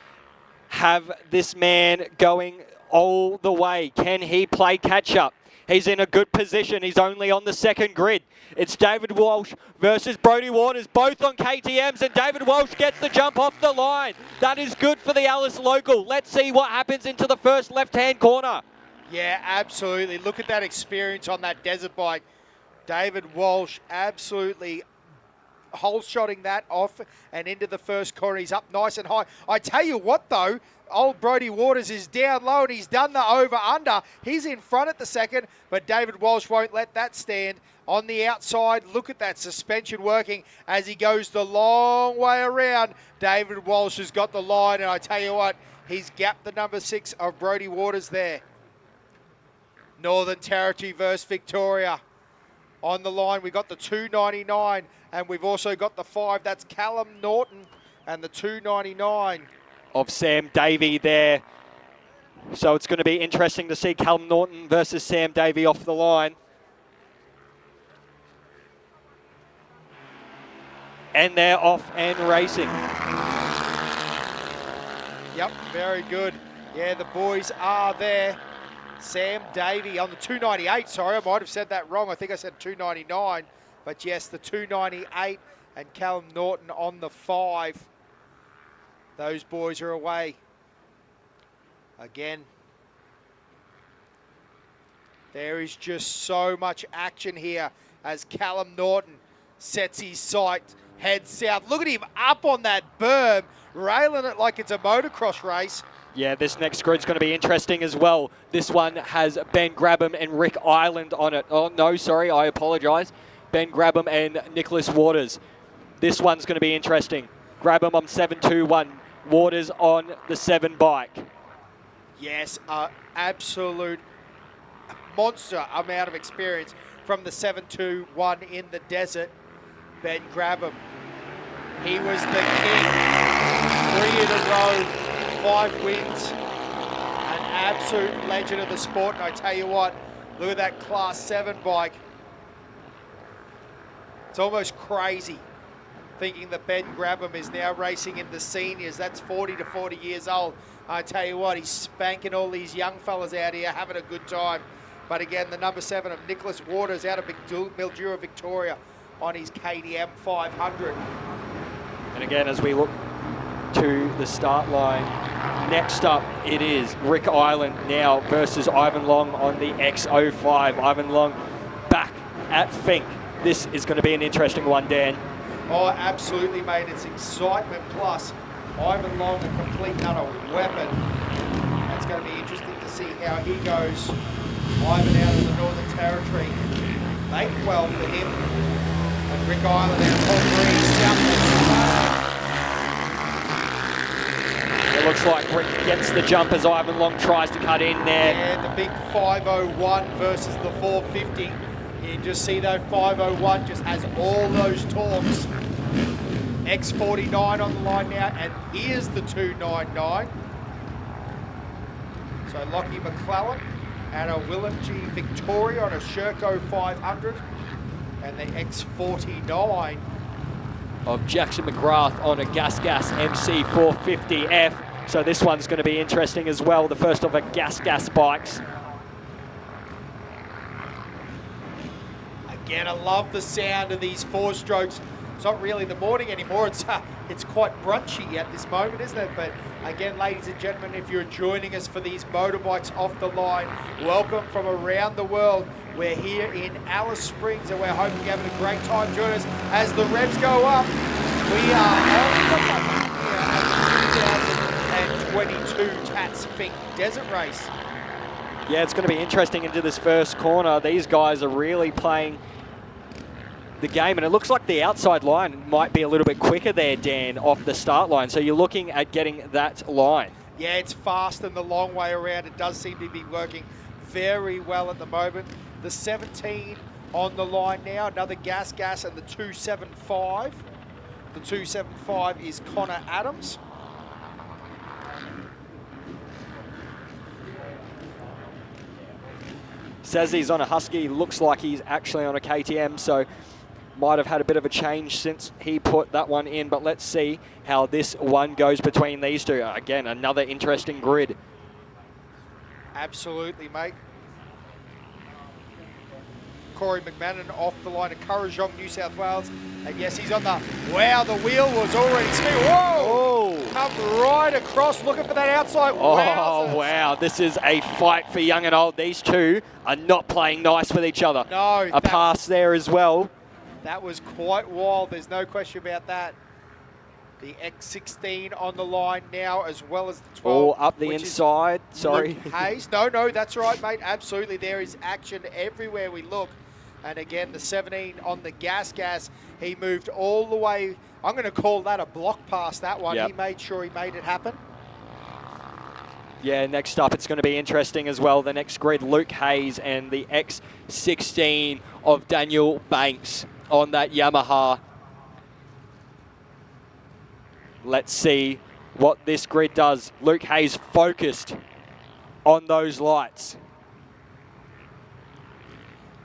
have this man going all the way. Can he play catch-up? He's in a good position. He's only on the second grid. It's David Walsh versus Brodie Waters, both on KTMs, and David Walsh gets the jump off the line. That is good for the Alice local. Let's see what happens into the first left-hand corner. Yeah, absolutely. Look at that experience on that desert bike. David Walsh absolutely hole-shotting that off and into the first corner. He's up nice and high. I tell you what, though, old Brodie Waters is down low and he's done the over-under. He's in front at the second, but David Walsh won't let that stand. On the outside, look at that suspension working as he goes the long way around. David Walsh has got the line, and I tell you what, he's gapped the number 6 of Brodie Waters there. Northern Territory versus Victoria. On the line, we've got the 299, and we've also got the 5. That's Callum Norton and the 299. Of Sam Davey there. So it's going to be interesting to see Callum Norton versus Sam Davey off the line. And they're off and racing. Yep, very good. Yeah, the boys are there. Sam Davey on the 298. Sorry, I might have said that wrong. I think I said 299. But yes, the 298 and Callum Norton on the 5. Those boys are away. Again, there is just so much action here as Callum Norton sets his sight, heads south. Look at him up on that berm, railing it like it's a motocross race. Yeah, this next grid's going to be interesting as well. This one has Ben Grabham and Rick Island on it. Oh, no, sorry, I apologise. Ben Grabham and Nicholas Waters. This one's going to be interesting. Grabham on 721, Waters on the 7 bike. Yes, absolute monster amount of experience from the 721 in the desert. Ben Grabham, he was the king. 3 in a row. 5 wins, an absolute legend of the sport. And I tell you what, look at that Class 7 bike. It's almost crazy thinking that Ben Grabham is now racing in the seniors. That's 40 to 40 years old. I tell you what, he's spanking all these young fellas out here, having a good time. But again, the number 7 of Nicholas Waters out of Mildura, Victoria on his KTM 500. And again, as we look to the start line. Next up, it is Rick Island now versus Ivan Long on the X05. Ivan Long back at Fink. This is going to be an interesting one, Dan. Oh, absolutely, mate. It's excitement plus Ivan Long, a complete and utter weapon. It's going to be interesting to see how he goes. Ivan out of the Northern Territory. Mate, well for him. And Rick Island out of It looks like Rick gets the jump as Ivan Long tries to cut in there. Yeah, the big 501 versus the 450. You can just see that 501 just has all those torques. X49 on the line now, and here's the 299. So Lockie McClellan and a Willem G. Victoria on a Sherco 500, and the X49 of Jackson McGrath on a Gas MC 450F. So this one's going to be interesting as well. The first of a Gas bikes. Again, I love the sound of these 4-strokes. It's not really the morning anymore. It's quite brunchy at this moment, isn't it? But again, ladies and gentlemen, if you're joining us for these motorbikes off the line, welcome from around the world. We're here in Alice Springs, and we're hoping you're having a great time. Join us as the revs go up. We are on the 2022 Tatts Finke Desert Race. Yeah, it's going to be interesting into this first corner. These guys are really playing the game, and it looks like the outside line might be a little bit quicker there, Dan, off the start line. So you're looking at getting that line. Yeah, it's fast and the long way around. It does seem to be working very well at the moment. The 17 on the line now, another Gas, and the 275. The 275 is Connor Adams. Says he's on a Husky, looks like he's actually on a KTM, so might have had a bit of a change since he put that one in, but let's see how this one goes between these two. Again, another interesting grid. Absolutely, mate. Corey McMahon off the line of Currajong, New South Wales. And yes, he's on the... Wow, the wheel was already spinning. Whoa! Oh. Come right across, looking for that outside. Oh, wow. This is a fight for young and old. These two are not playing nice with each other. No. A pass there as well. That was quite wild. There's no question about that. The X16 on the line now, as well as the 12. All up the inside. Sorry. Hayes. No, that's right, mate. Absolutely. There is action everywhere we look. And again, the 17 on the Gas. He moved all the way. I'm going to call that a block pass, that one. Yep. He made sure he made it happen. Yeah, next up, it's going to be interesting as well. The next grid, Luke Hayes and the X16 of Daniel Banks on that Yamaha. Let's see what this grid does. Luke Hayes focused on those lights.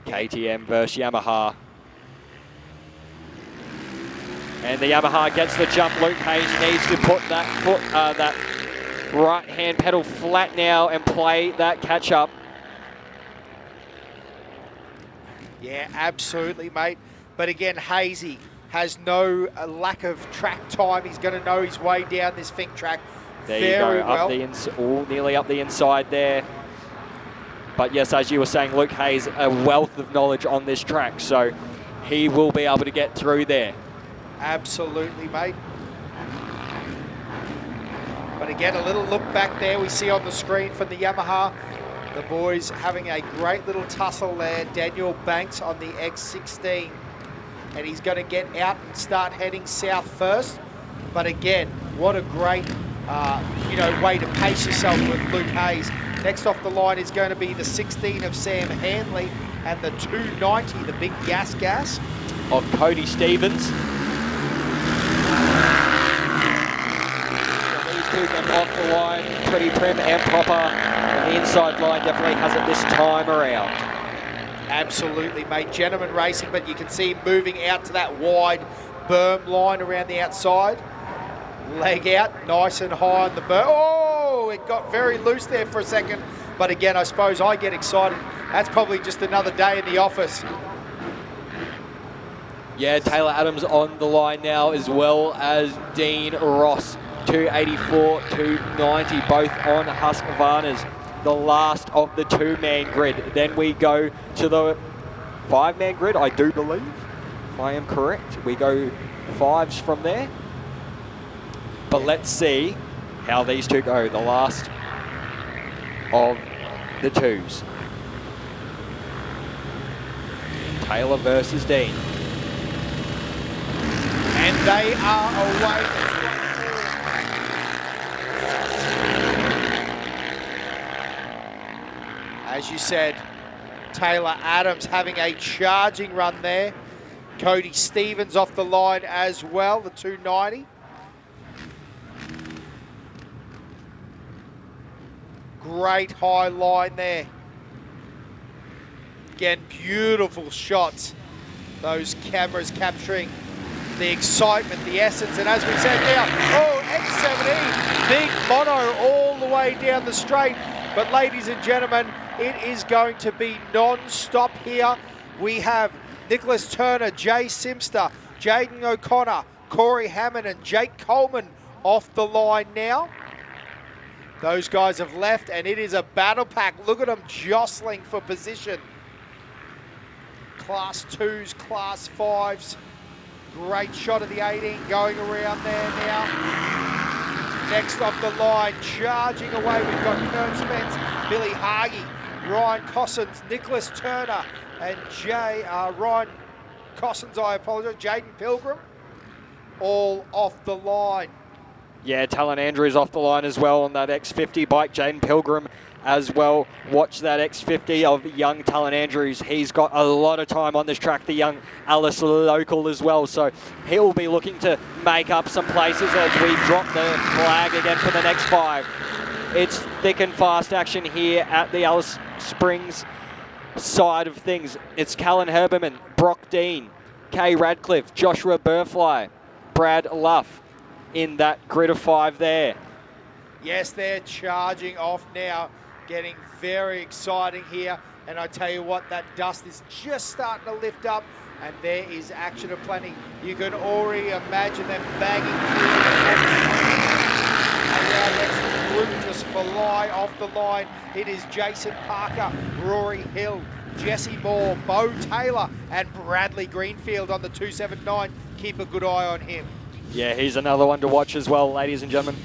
KTM versus Yamaha. And the Yamaha gets the jump. Luke Hayes needs to put that foot, that right-hand pedal flat now and play that catch-up. Yeah, absolutely, mate. But again, Hazy has no lack of track time. He's going to know his way down this Fink track there you go, up nearly up the inside there. But yes, as you were saying, Luke Hayes, a wealth of knowledge on this track, so he will be able to get through there. Absolutely, mate. But again, a little look back there we see on the screen from the Yamaha. The boys having a great little tussle there. Daniel Banks on the X16. And he's going to get out and start heading south first. But again, what a great way to pace yourself with Luke Hayes. Next off the line is going to be the 16 of Sam Hanley and the 290, the big Gas of Cody Stevens. So these two come off the line, pretty prim and proper. And the inside line definitely has it this time around. Absolutely, mate. Gentleman racing, but you can see him moving out to that wide berm line around the outside. Leg out, nice and high on the berm. Oh, it got very loose there for a second. But again, I suppose I get excited. That's probably just another day in the office. Yeah, Taylor Adams on the line now, as well as Dean Ross 284, 290, both on Husqvarnas. The last of the 2-man grid. Then we go to the 5-man grid, I do believe, if I am correct. We go 5s from there. But let's see how these two go. The last of the 2s. Taylor versus Dean. And they are away. As you said, Taylor Adams having a charging run there. Cody Stevens off the line as well, the 290. Great high line there. Again, beautiful shots. Those cameras capturing the excitement, the essence, and as we said now, X17, big mono all the way down the straight. But ladies and gentlemen, it is going to be non-stop here. We have Nicholas Turner, Jay Simster, Jaden O'Connor, Corey Hammond and Jake Coleman off the line now. Those guys have left and it is a battle pack. Look at them jostling for position. Class 2s, Class 5s. Great shot of the 18 going around there now. Next off the line, charging away, we've got Kurt Spence, Billy Hagi, Ryan Cossins, Nicholas Turner, and Ryan Cossins, I apologise, Jaden Pilgrim, all off the line. Yeah, Talon Andrews off the line as well on that X50 bike. Jaden Pilgrim as well. Watch that X50 of young Talon Andrews. He's got a lot of time on this track, the young Alice local as well. So he'll be looking to make up some places as we drop the flag again for the next 5. It's thick and fast action here at the Alice Springs side of things. It's Callan Herberman, Brock Dean, Kay Radcliffe, Joshua Burfly, Brad Luff in that grid of 5 there. Yes, they're charging off now, getting very exciting here. And I tell you what, that dust is just starting to lift up and there is action aplenty. You can already imagine them banging through. And now let's just fly off the line. It is Jason Parker, Rory Hill, Jesse Moore, Bo Taylor and Bradley Greenfield on the 279. Keep a good eye on him. Yeah, he's another one to watch as well, ladies and gentlemen.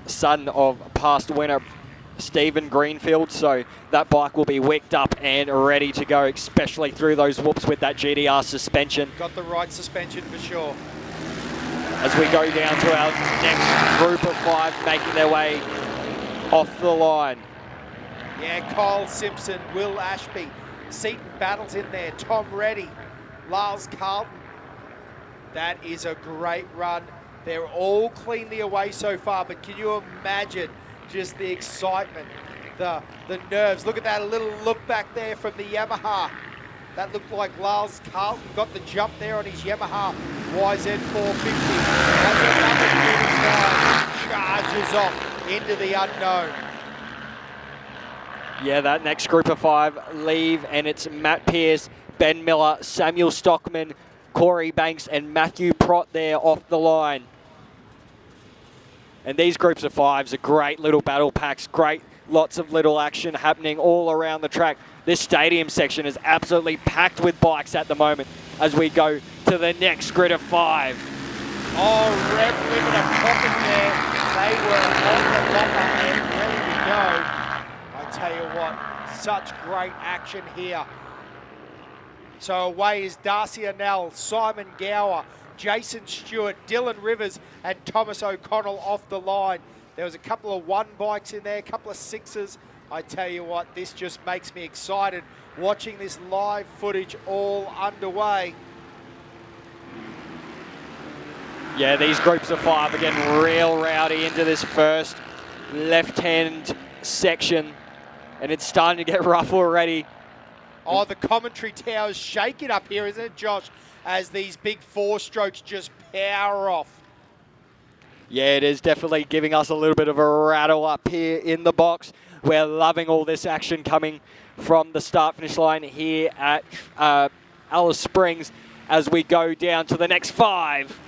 Son of past winner Stephen Greenfield, so that bike will be wicked up and ready to go, especially through those whoops with that GDR suspension. Got the right suspension for sure. As we go down to our next group of 5 making their way off the line. Yeah, Kyle Simpson, Will Ashby, Seaton Battles in there, Tom Reddy, Lars Carlton. That is a great run. They're all cleanly away so far, but can you imagine just the excitement, the nerves? Look at that little look back there from the Yamaha. That looked like Lars Carlton got the jump there on his Yamaha YZ450. Charges off into the unknown. Yeah, that next group of 5 leave, and it's Matt Pearce, Ben Miller, Samuel Stockman, Corey Banks and Matthew Prott there off the line. And these groups of 5s are great little battle packs, great lots of little action happening all around the track. This stadium section is absolutely packed with bikes at the moment as we go to the next grid of 5. Oh, Rev Limiter pocket there. They were on the bumper and ready to go. I tell you what, such great action here. So away is Darcy Annell, Simon Gower, Jason Stewart, Dylan Rivers, and Thomas O'Connell off the line. There was a couple of 1 bikes in there, a couple of 6s. I tell you what, this just makes me excited watching this live footage all underway. Yeah, these groups of 5 are getting real rowdy into this first left-hand section, and it's starting to get rough already. Oh, the commentary tower's shaking up here, isn't it, Josh? As these big 4 strokes just power off. Yeah, it is definitely giving us a little bit of a rattle up here in the box. We're loving all this action coming from the start-finish line here at Alice Springs as we go down to the next 5.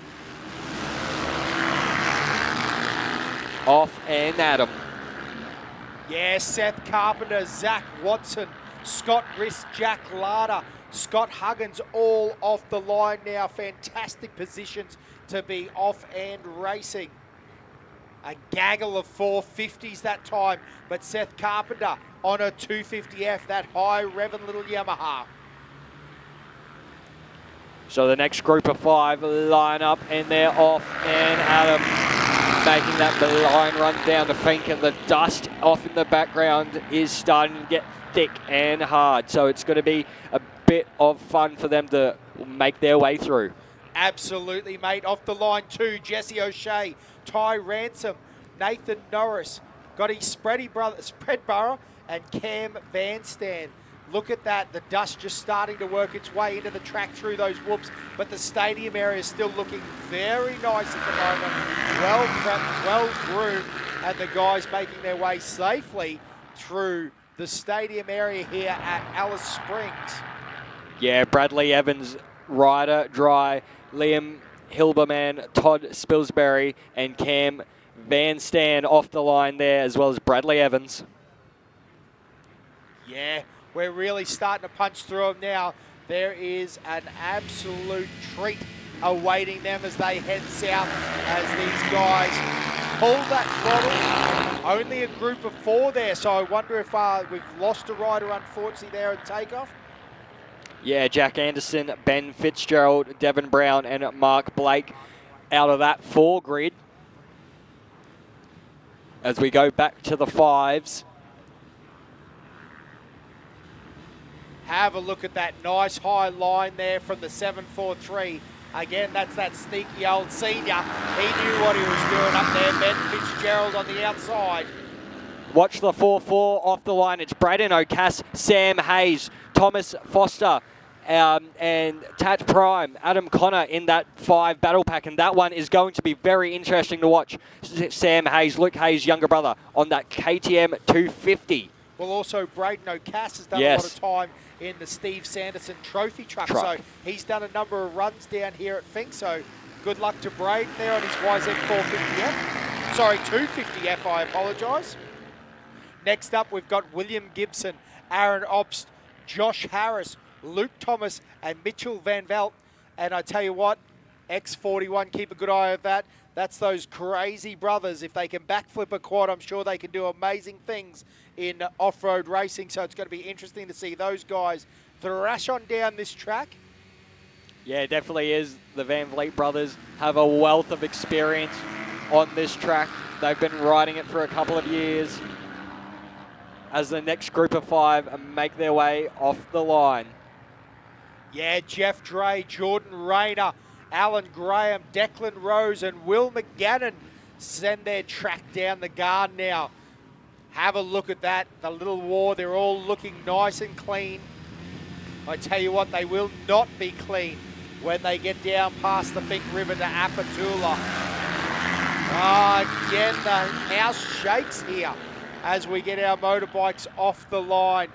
off and Adam. Yeah, Seth Carpenter, Zach Watson, Scott Riss, Jack Larder, Scott Huggins, all off the line now. Fantastic positions to be off and racing. A gaggle of 450s that time, but Seth Carpenter on a 250F, that high revving little Yamaha. So the next group of 5 line up and they're off, and Adam making that line run down the fink, and the dust off in the background is starting to get thick and hard. So it's going to be a bit of fun for them to make their way through. Absolutely, mate. Off the line too, Jesse O'Shea, Ty Ransom, Nathan Norris, got his Spreadborough, and Cam Vanstand. Look at that, the dust just starting to work its way into the track through those whoops, but the stadium area is still looking very nice at the moment. Well prepped, well groomed, and the guys making their way safely through the stadium area here at Alice Springs. Yeah, Bradley Evans, Ryder Dry, Liam Hilberman, Todd Spilsbury, and Cam Vanstand off the line there, as well as Bradley Evans. Yeah, we're really starting to punch through them now. There is an absolute treat awaiting them as they head south, as these guys pull that throttle. Only a group of 4 there, so I wonder if we've lost a rider, unfortunately, there at takeoff. Yeah, Jack Anderson, Ben Fitzgerald, Devon Brown, and Mark Blake out of that 4 grid. As we go back to the 5s. Have a look at that nice high line there from the 743. Again, that's that sneaky old senior. He knew what he was doing up there. Ben Fitzgerald on the outside. Watch the 4-4 off the line. It's Braden O'Cass, Sam Hayes, Thomas Foster, and Tat Prime, Adam Connor in that 5 battle pack. And that one is going to be very interesting to watch. Sam Hayes, Luke Hayes' younger brother, on that KTM 250. Well, also Braden O'Cass has done a lot of time in the Steve Sanderson trophy truck. So he's done a number of runs down here at Fink. So good luck to Braden there on his YZ 450F. Sorry, 250F, I apologise. Next up, we've got William Gibson, Aaron Obst, Josh Harris, Luke Thomas, and Mitchell Van Velt. And I tell you what, X41, keep a good eye on that. That's those crazy brothers. If they can backflip a quad, I'm sure they can do amazing things in off-road racing. So it's going to be interesting to see those guys thrash on down this track. Yeah, it definitely is. The Van Vliet brothers have a wealth of experience on this track. They've been riding it for a couple of years. As the next group of 5 make their way off the line. Yeah, Jeff Dre, Jordan Rayner, Alan Graham, Declan Rose, and Will McGannon send their track down the guard now. Have a look at that, the little war. They're all looking nice and clean. I tell you what, they will not be clean when they get down past the Fink River to Apatula. Again, the house shakes here as we get our motorbikes off the line.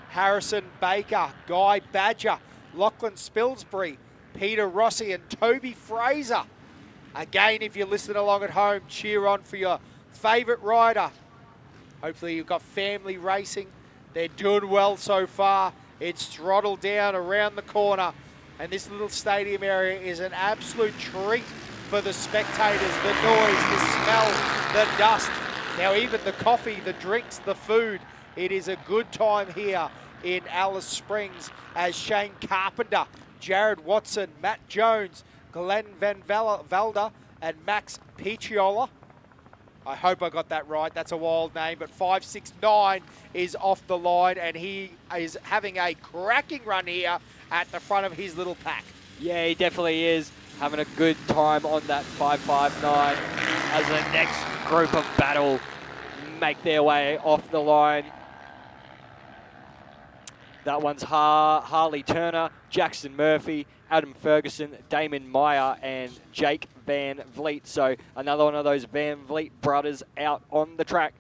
Harrison Baker, Guy Badger, Lachlan Spilsbury, Peter Rossi, and Toby Fraser. Again, if you're listening along at home, cheer on for your favourite rider. Hopefully you've got family racing. They're doing well so far. It's throttled down around the corner, and this little stadium area is an absolute treat for the spectators. The noise, the smell, the dust. Now even the coffee, the drinks, the food. It is a good time here in Alice Springs as Shane Carpenter, Jared Watson, Matt Jones, Glenn Van Velder, and Max Picciola. I hope I got that right. That's a wild name, but 569 is off the line, and he is having a cracking run here at the front of his little pack. Yeah, he definitely is having a good time on that 559 as the next group of battle make their way off the line. That one's Harley Turner, Jackson Murphy, Adam Ferguson, Damon Meyer, and Jake Van Vliet. So another one of those Van Vliet brothers out on the track.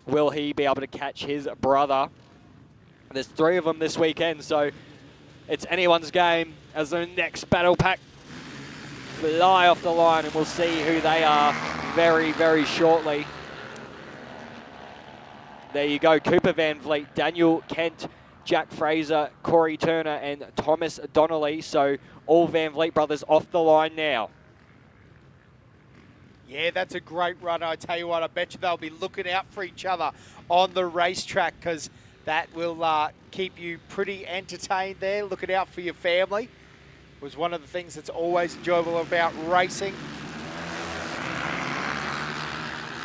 Will he be able to catch his brother? There's 3 of them this weekend, so it's anyone's game as the next battle pack fly off the line, and we'll see who they are very, very shortly. There you go, Cooper Van Vliet, Daniel Kent, Jack Fraser, Corey Turner, and Thomas Donnelly. So all Van Vliet brothers off the line now. Yeah, that's a great run. I tell you what, I bet you they'll be looking out for each other on the racetrack, because that will keep you pretty entertained there. Looking out for your family was one of the things that's always enjoyable about racing.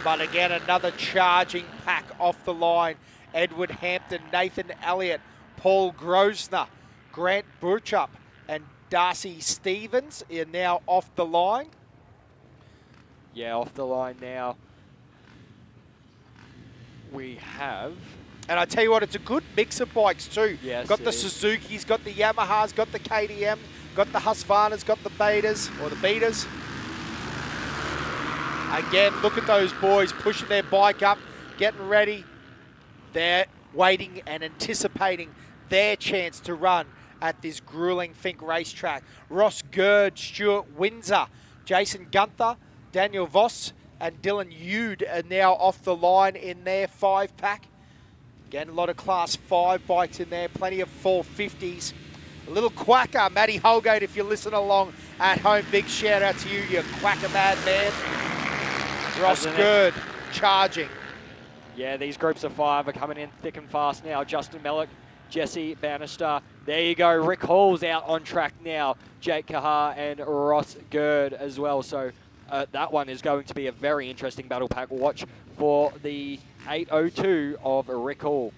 But again, another charging pack off the line. Edward Hampton, Nathan Elliott, Paul Grosner, Grant Burchup, and Darcy Stevens are now off the line. Yeah, off the line now. We have... And I tell you what, it's a good mix of bikes too. Yes, got the Suzuki's, got the Yamahas, got the KTM, got the Husqvarnas, got the Betas, or the Betas. Again, look at those boys pushing their bike up, getting ready. They're waiting and anticipating their chance to run at this grueling Fink racetrack. Ross Gerd, Stuart Windsor, Jason Gunther, Daniel Voss, and Dylan Yude are now off the line in their 5-pack. Again, a lot of Class 5 bikes in there, plenty of 450s. A little quacker, Matty Holgate, if you listen along at home, big shout out to you, you quacker madman. Ross Gerd charging. Yeah, these groups of 5 are coming in thick and fast now. Justin Mellick, Jesse Bannister. There you go. Rick Hall's out on track now. Jake Kahar and Ross Gerd as well. So that one is going to be a very interesting battle pack. Watch for the 802 of Rick Hall.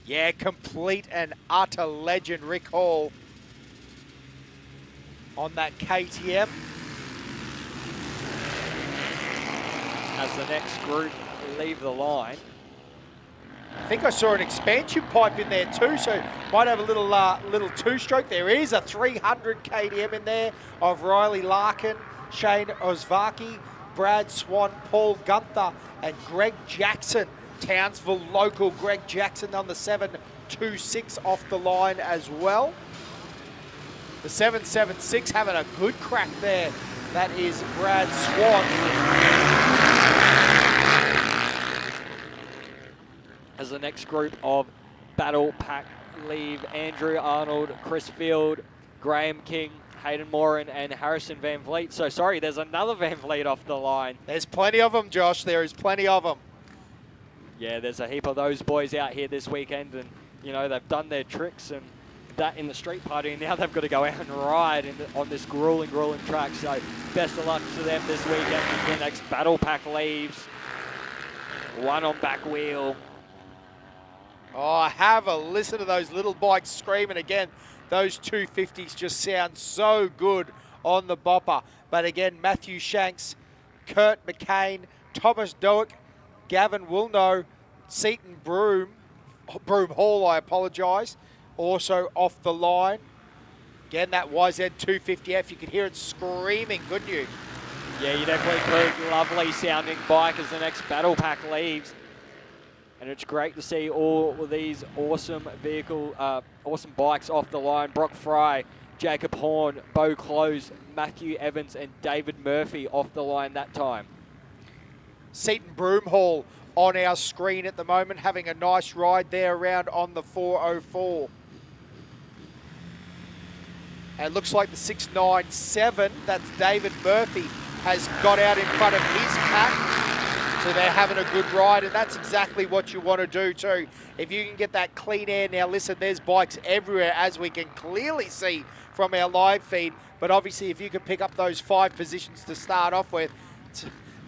Yeah, complete and utter legend, Rick Hall on that KTM. As the next group leave the line. I think I saw an expansion pipe in there too, so might have a little two-stroke. There is a 300 KTM in there of Riley Larkin, Shane Osvaki, Brad Swan, Paul Gunther, and Greg Jackson. Townsville local Greg Jackson on the 726 off the line as well. The 776 having a good crack there. That is Brad Swan. As the next group of battle pack leave, Andrew Arnold, Chris Field, Graham King, Hayden Moran, and Harrison Van Vliet. So sorry, there's another Van Vliet off the line. There's plenty of them, Josh. There is plenty of them. Yeah, there's a heap of those boys out here this weekend, and you know they've done their tricks and that in the street party, and now they've got to go out and ride on this grueling track. So best of luck to them this weekend. The next battle pack leaves. One on back wheel. Oh, have a listen to those little bikes screaming again. Those 250s just sound so good on the bopper. But again, Matthew Shanks, Kurt McCain, Thomas Doak, Gavin Wilno, Seaton Broom Hall, I apologise, also off the line. Again, that YZ 250F, you could hear it screaming, couldn't you? Yeah, you definitely could. Lovely sounding bike as the next battle pack leaves. And it's great to see all of these awesome awesome bikes off the line. Brock Fry, Jacob Horn, Bo Close, Matthew Evans, and David Murphy off the line that time. Seaton Broomhall on our screen at the moment, having a nice ride there around on the 404. And it looks like the 697, that's David Murphy, has got out in front of his pack. So they're having a good ride, and that's exactly what you want to do too. If you can get that clean air. Now listen, there's bikes everywhere, as we can clearly see from our live feed. But obviously, if you can pick up those 5 positions to start off with,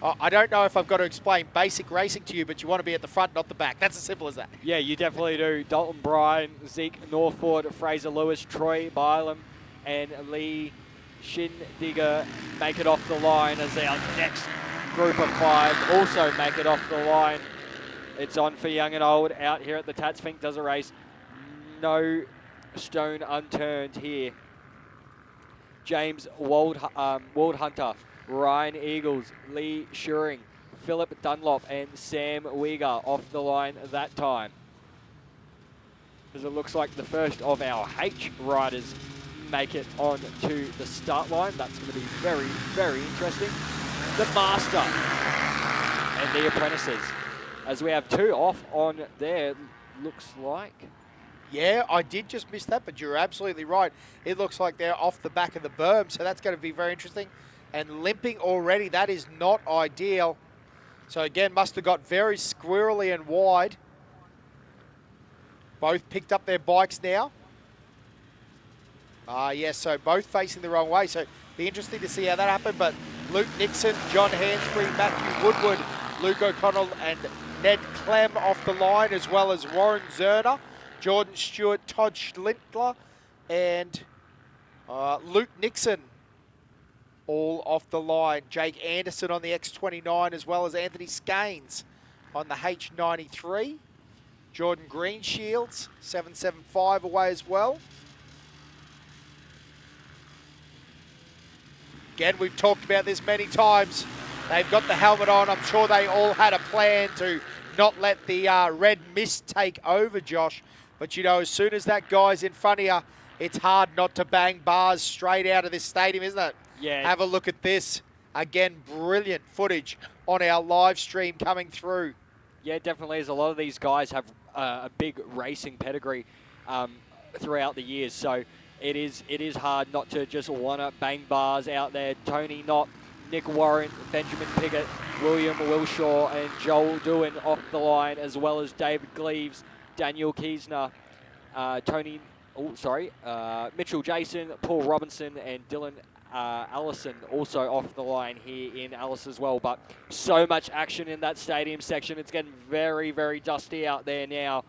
I don't know if I've got to explain basic racing to you, but you want to be at the front, not the back. That's as simple as that. Yeah, you definitely do. Dalton Bryan, Zeke Northford, Fraser Lewis, Troy Bylam, and Lee Shindigger make it off the line as our next group of 5 also make it off the line. It's on for young and old out here at the Tatts Finke Desert Race. No stone unturned here. James Waldhunter, Ryan Eagles, Lee Shuring, Philip Dunlop, and Sam Uyghur off the line that time. As it looks like the first of our H riders make it on to the start line. That's going to be very, very interesting. the Master, and the Apprentices. As we have 2 off on there, looks like. Yeah, I did just miss that, but you're absolutely right. It looks like they're off the back of the berm, so that's going to be very interesting. And limping already, that is not ideal. So again, must have got very squirrely and wide. Both picked up their bikes now. Yes, so both facing the wrong way. So be interesting to see how that happened. But Luke Nixon, John Hansbury, Matthew Woodward, Luke O'Connell, and Ned Clem off the line, as well as Warren Zerner, Jordan Stewart, Todd Schlintler, and Luke Nixon all off the line. Jake Anderson on the X29, as well as Anthony Scaines on the H93. Jordan Greenshields, 775 away as well. Again, we've talked about this many times. They've got the helmet on. I'm sure they all had a plan to not let the red mist take over, Josh. But, you know, as soon as that guy's in front of you, it's hard not to bang bars straight out of this stadium, isn't it? Yeah. Have a look at this. Again, brilliant footage on our live stream coming through. Yeah, definitely is. A lot of these guys have a big racing pedigree throughout the years. So it is hard not to just want to bang bars out there. Tony Knott, Nick Warren, Benjamin Piggott, William Wilshaw, and Joel Doohan off the line, as well as David Gleaves, Daniel Kiesner, Mitchell Jason, Paul Robinson, and Dylan Allison also off the line here in Alice as well. But so much action in that stadium section. It's getting very, very dusty out there now.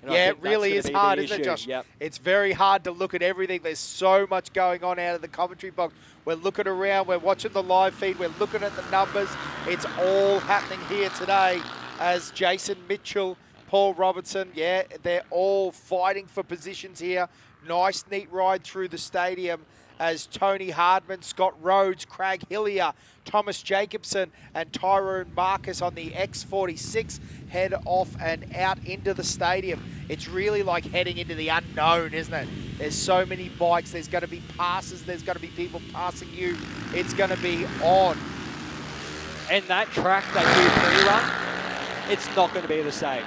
And yeah, it really is hard, isn't it, Josh? Yep. It's very hard to look at everything. There's so much going on out of the commentary box. We're looking around. We're watching the live feed. We're looking at the numbers. It's all happening here today as Jason Mitchell, Paul Robinson, yeah, they're all fighting for positions here. Nice, neat ride through the stadium as Tony Hardman, Scott Rhodes, Craig Hillier, Thomas Jacobson, and Tyrone Marcus on the X46 head off and out into the stadium. It's really like heading into the unknown, isn't it? There's so many bikes. There's going to be passes. There's going to be people passing you. It's going to be on. And that track that you pre-run, it's not going to be the same.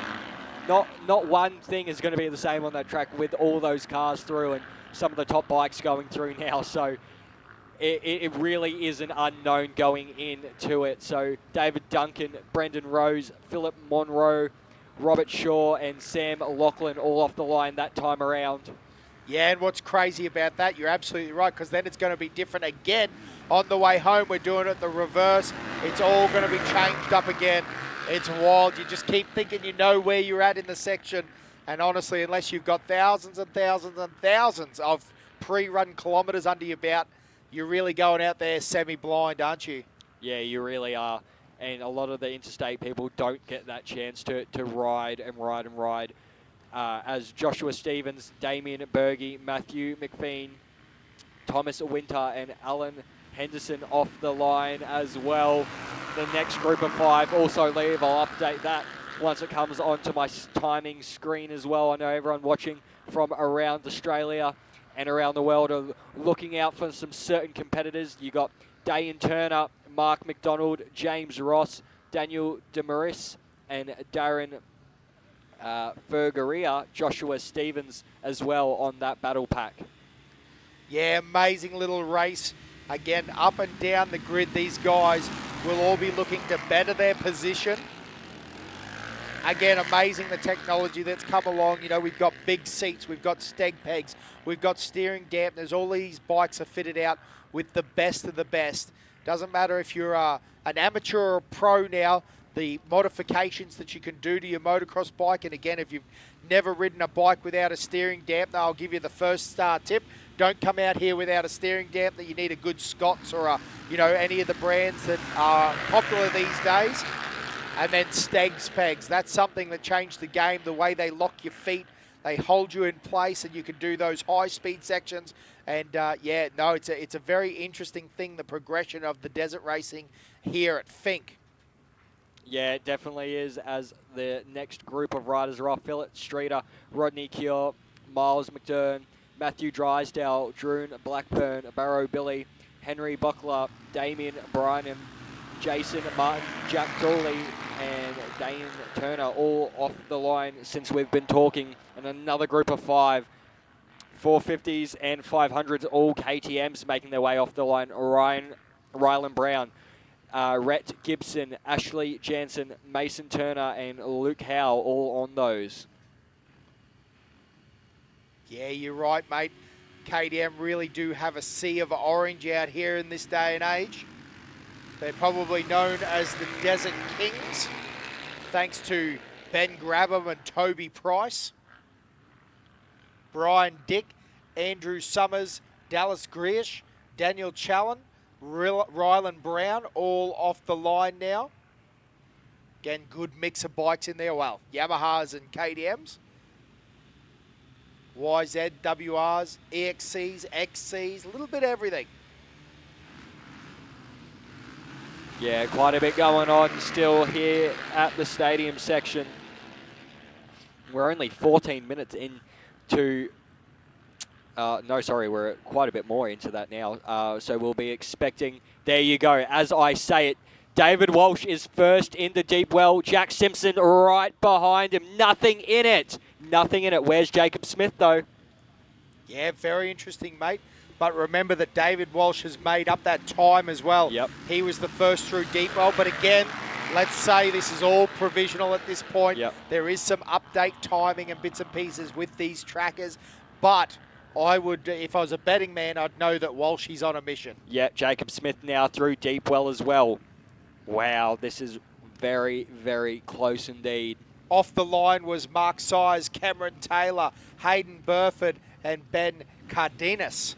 Not one thing is going to be the same on that track with all those cars through and some of the top bikes going through now. So it really is an unknown going into it. So David Duncan, Brendan Rose, Philip Monroe, Robert Shaw, and Sam Lachlan all off the line that time around. Yeah, and what's crazy about that, you're absolutely right, because then it's going to be different again on the way home. We're doing it the reverse. It's all going to be changed up again. It's wild. You just keep thinking you know where you're at in the section. And honestly, unless you've got thousands and thousands and thousands of pre-run kilometres under your belt, you're really going out there semi-blind, aren't you? Yeah, you really are. And a lot of the interstate people don't get that chance to ride and ride and ride. As Joshua Stevens, Damien Berge, Matthew McPheen, Thomas Winter, and Alan Henderson off the line as well. The next group of 5 also leave. I'll update that once it comes onto my timing screen as well. I know everyone watching from around Australia and around the world are looking out for some certain competitors. You got Dayan Turner, Mark McDonald, James Ross, Daniel Demaris, and Darren Fergaria, Joshua Stevens as well on that battle pack. Yeah, amazing little race. Again, up and down the grid, these guys will all be looking to better their position. Again, amazing the technology that's come along. You know, we've got big seats, we've got steg pegs, we've got steering dampeners. All these bikes are fitted out with the best of the best. Doesn't matter if you're an amateur or a pro now, the modifications that you can do to your motocross bike. And again, if you've never ridden a bike without a steering dampener, I'll give you the first tip. Don't come out here without a steering dampener. You need a good Scott's or any of the brands that are popular these days. And then Stegs pegs. That's something that changed the game, the way they lock your feet. They hold you in place and you can do those high-speed sections. And, it's a very interesting thing, the progression of the desert racing here at Fink. Yeah, it definitely is, as the next group of riders are off. Philip Streeter, Rodney Cure, Miles McDern, Matthew Drysdale, Drew Blackburn, Barrow Billy, Henry Buckler, Damien Brynham, Jason Martin, Jack Dooley, and Dane Turner all off the line since we've been talking. And another group of 5, 450s and 500s, all KTMs making their way off the line. Rylan Brown, Rhett Gibson, Ashley Jansen, Mason Turner, and Luke Howe all on those. Yeah, you're right, mate. KTM really do have a sea of orange out here in this day and age. They're probably known as the Desert Kings, thanks to Ben Grabham and Toby Price. Brian Dick, Andrew Summers, Dallas Griesch, Daniel Challen, Rylan Brown, all off the line now. Again, good mix of bikes in there. Well, Yamahas and KTMs. YZ, WRs, EXCs, XCs, a little bit of everything. Yeah, quite a bit going on still here at the stadium section. We're only 14 minutes into... we're quite a bit more into that now. So we'll be expecting... There you go. As I say it, David Walsh is first in the deep well. Jack Simpson right behind him. Nothing in it. Nothing in it. Where's Jacob Smith, though? Yeah, very interesting, mate. But remember that David Walsh has made up that time as well. Yep. He was the first through deep well. But again, let's say this is all provisional at this point. Yep. There is some update timing and bits and pieces with these trackers. But I would, if I was a betting man, I'd know that Walsh is on a mission. Yeah, Jacob Smith now through deep well as well. Wow, this is very, very close indeed. Off the line was Mark Sires, Cameron Taylor, Hayden Burford, and Ben Cardenas.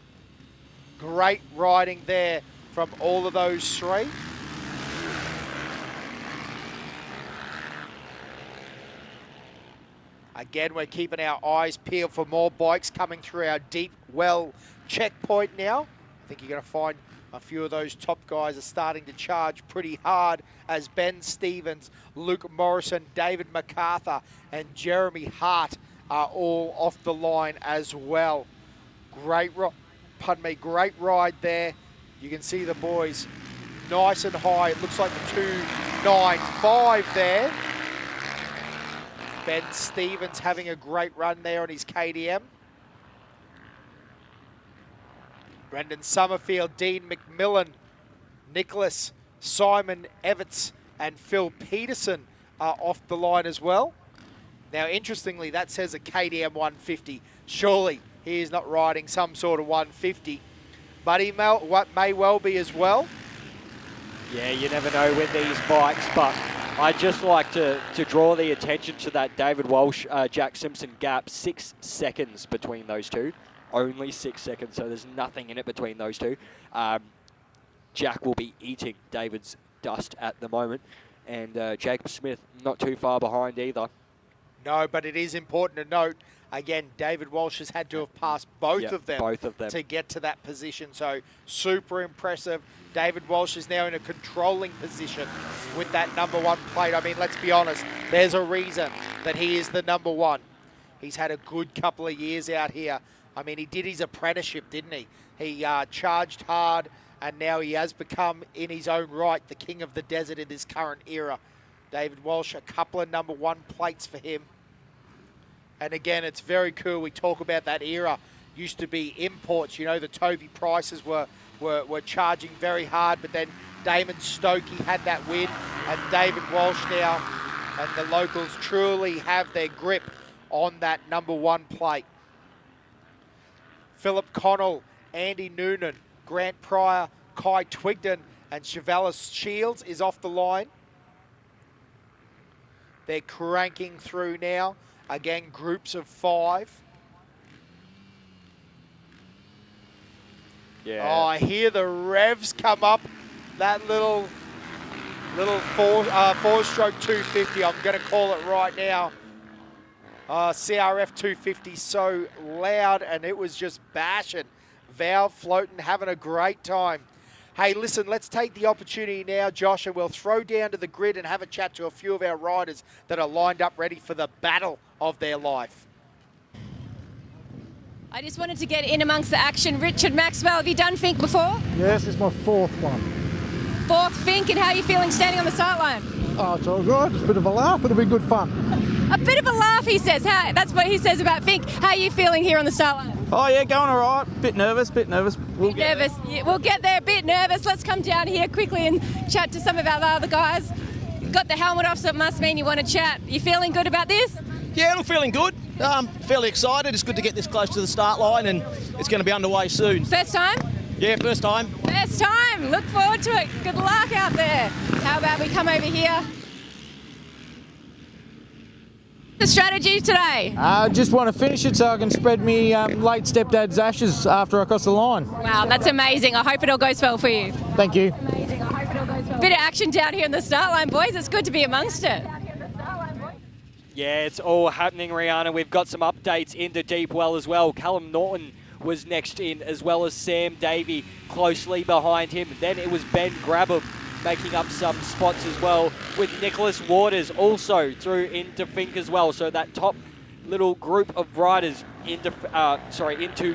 Great riding there from all of those three. Again, we're keeping our eyes peeled for more bikes coming through our deep well checkpoint now. I think you're going to find a few of those top guys are starting to charge pretty hard as Ben Stevens, Luke Morrison, David MacArthur, and Jeremy Hart are all off the line as well. Great ride there. You can see the boys nice and high. It looks like the 295 there. Ben Stevens having a great run there on his KTM. Brendan Summerfield, Dean McMillan, Nicholas, Simon Everts, and Phil Peterson are off the line as well. Now, interestingly, that says a KTM 150. Surely he is not riding some sort of 150, but he may well be as well. Yeah, you never know with these bikes, but I'd just like to draw the attention to that David Walsh, Jack Simpson gap, 6 seconds between those two. Only 6 seconds, so there's nothing in it between those two. Jack will be eating David's dust at the moment, and Jacob Smith not too far behind either. No, but it is important to note, again, David Walsh has had to have passed both of them to get to that position, so super impressive. David Walsh is now in a controlling position with that #1 plate. I mean, let's be honest, there's a reason that he is the #1. He's had a good couple of years out here. I mean, he did his apprenticeship, didn't he? He charged hard, and now he has become, in his own right, the king of the desert in this current era. David Walsh, a couple of #1 plates for him. And again, it's very cool. We talk about that era. Used to be imports. You know, the Toby Prices were charging very hard, but then Damon Stokey had that win, and David Walsh now, and the locals truly have their grip on that #1 plate. Philip Connell, Andy Noonan, Grant Pryor, Kai Twigden, and Chevalis Shields is off the line. They're cranking through now. Again, groups of 5. Yeah. Oh, I hear the revs come up. That little four-stroke 250, I'm going to call it right now. CRF 250 so loud, and it was just bashing. Val floating, having a great time. Hey, listen, let's take the opportunity now, Josh, and we'll throw down to the grid and have a chat to a few of our riders that are lined up ready for the battle of their life. I just wanted to get in amongst the action. Richard Maxwell, have you done Fink before? Yes, it's my 4th one. 4th Fink, and how are you feeling standing on the start line? Oh, it's all good. It's a bit of a laugh. It'll be good fun. A bit of a laugh, he says. That's what he says about Fink. How are you feeling here on the start line? Oh, yeah, going all right. Bit nervous. We'll get there. A bit nervous. Let's come down here quickly and chat to some of our other guys. You've got the helmet off, so it must mean you want to chat. You feeling good about this? Yeah, look, feeling good. Fairly excited. It's good to get this close to the start line, and it's going to be underway soon. First time? Yeah, first time. First time. Look forward to it. Good luck out there. How about we come over here? The strategy today? I just want to finish it so I can spread me late stepdad's ashes after I cross the line. Wow, that's amazing. I hope it all goes well for you. Thank you. Amazing. I hope it all goes well. Bit of action down here in the start line, boys. It's good to be amongst it. Yeah, it's all happening, Rihanna. We've got some updates into Deep Well as well. Callum Norton was next in, as well as Sam Davey closely behind him. Then it was Ben Grabham making up some spots as well, with Nicholas Waters also through into Fink as well. So that top little group of riders into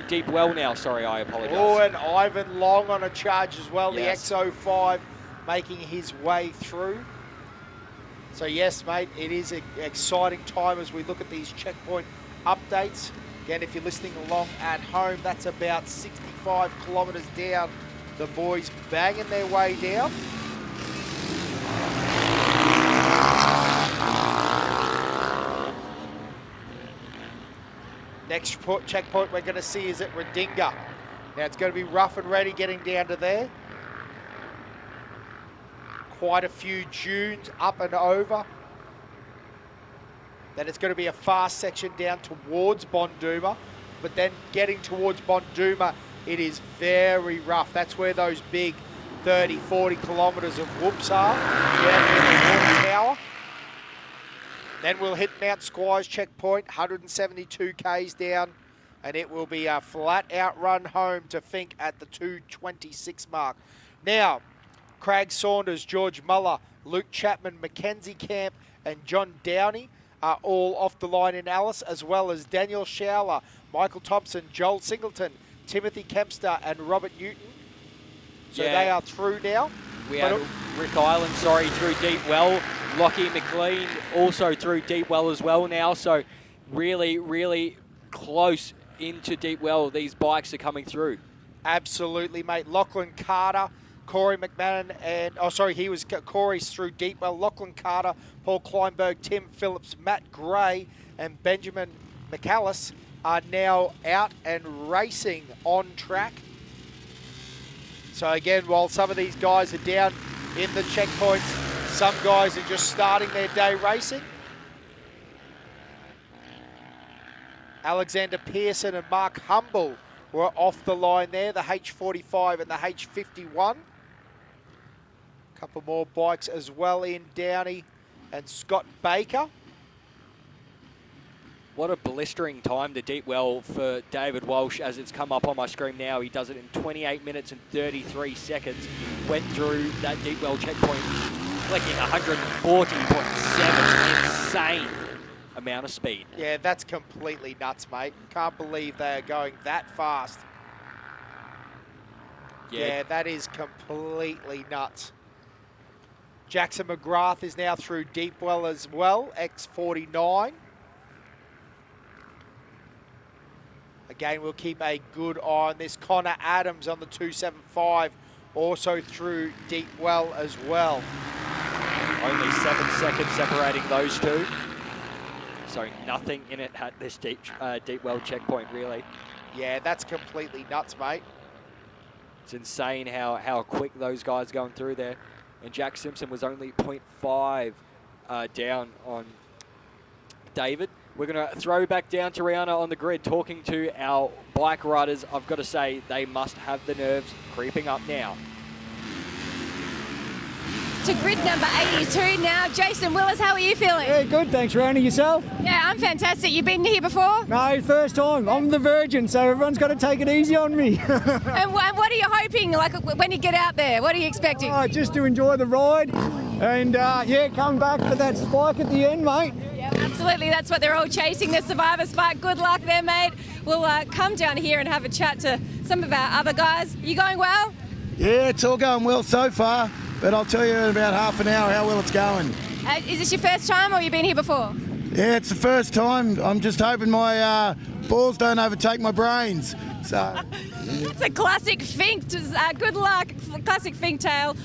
Deep Well now. Sorry, I apologise. Oh, and Ivan Long on a charge as well. Yes. The XO5 making his way through. So yes, mate, it is an exciting time as we look at these checkpoint updates. Again, if you're listening along at home, that's about 65 kilometres down. The boys banging their way down. Next checkpoint we're going to see is at Redinga. Now it's going to be rough and ready getting down to there. Quite a few dunes up and over. Then it's going to be a fast section down towards Bonduma. But then getting towards Bonduma, it is very rough. That's where those big 30, 40 kilometres of whoops are. Down in the water tower. Then we'll hit Mount Squires checkpoint, 172 Ks down, and it will be a flat-out run home to Fink at the 2:26 mark. Now, Craig Saunders, George Muller, Luke Chapman, Mackenzie Camp, and John Downey are all off the line in Alice, as well as Daniel Schouler, Michael Thompson, Joel Singleton, Timothy Kempster, and Robert Newton. So they are through now. We had Rick Island, through Deep Well. Lockie McLean also through Deep Well as well now. So really, really close into Deep Well. These bikes are coming through. Absolutely, mate. Lachlan Carter, Corey McMahon, and Corey's through Deep Well. Lachlan Carter, Paul Kleinberg, Tim Phillips, Matt Gray, and Benjamin McAllis are now out and racing on track. So again, while some of these guys are down in the checkpoints, some guys are just starting their day racing. Alexander Pearson and Mark Humble were off the line there, the H45 and the H51. A couple more bikes as well in Downey and Scott Baker. What a blistering time to Deep Well for David Walsh as it's come up on my screen now. He does it in 28 minutes and 33 seconds. Went through that Deep Well checkpoint, clicking 140.7. Insane amount of speed. Yeah, that's completely nuts, mate. Can't believe they are going that fast. Yeah, that is completely nuts. Jackson McGrath is now through Deep Well as well, X49. Again, we'll keep a good eye on this. Connor Adams on the 275, also through Deep Well as well. Only 7 seconds separating those two. So nothing in it at this Deep Well checkpoint, really. Yeah, that's completely nuts, mate. It's insane how quick those guys are going through there. And Jack Simpson was only 0.5 down on David. We're going to throw back down to Rihanna on the grid, talking to our bike riders. I've got to say, they must have the nerves creeping up now. To grid number 82 now. Jason Willis, how are you feeling? Yeah, good, thanks, Rihanna. Yourself? Yeah, I'm fantastic. You've been here before? No, first time. I'm the virgin, so everyone's got to take it easy on me. And what are you hoping, like, when you get out there? What are you expecting? Oh, just to enjoy the ride and, come back for that spike at the end, mate. Yeah, absolutely. That's what they're all chasing, the Survivor Spike. Good luck there, mate. We'll come down here and have a chat to some of our other guys. You going well? Yeah, it's all going well so far. but I'll tell you in about half an hour how well it's going. Is this your first time, or have you been here before? Yeah, it's the first time. I'm just hoping my balls don't overtake my brains. So It's a classic fink. Good luck, classic fink tail.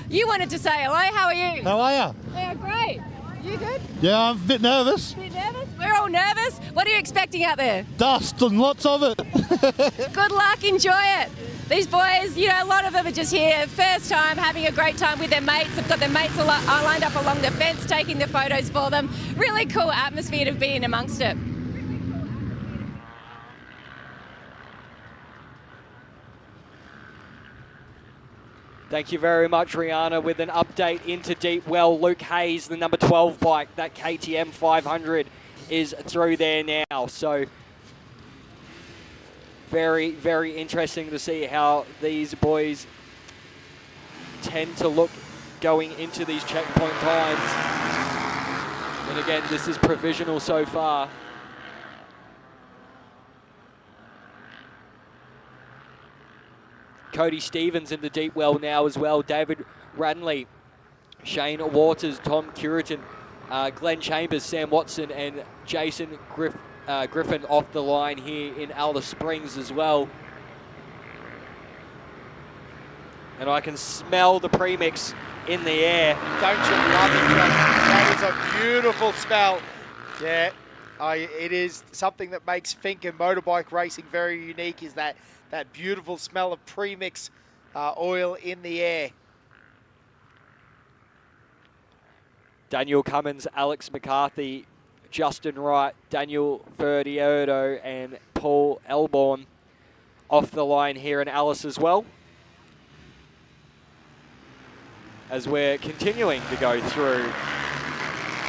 You wanted to say hello. How are you? How are you? Yeah, great. You good? Yeah, I'm a bit nervous. Bit nervous? We're all nervous. What are you expecting out there? Dust and lots of it. Good luck. Enjoy it. These boys, you know, a lot of them are just here, first time, having a great time with their mates. They've got their mates lined up along the fence, taking the photos for them. Really cool atmosphere to be in amongst it. Thank you very much, Rihanna, with an update into Deep Well. Luke Hayes, the number 12 bike, that KTM 500 is through there now. So very, very interesting to see how these boys tend to look going into these checkpoint times. And again, this is provisional so far. Cody Stevens in the Deep Well now as well. David Radley, Shane Waters, Tom Curitin, Glenn Chambers, Sam Watson, and Jason Griffin off the line here in Alice Springs as well. And I can smell the premix in the air. Don't you love it, John? That is a beautiful smell. Yeah, it is something that makes Fink and motorbike racing very unique, is that beautiful smell of premix oil in the air. Daniel Cummins, Alex McCarthy, Justin Wright, Daniel Ferdiotto, and Paul Elborn off the line here in Alice as well. As we're continuing to go through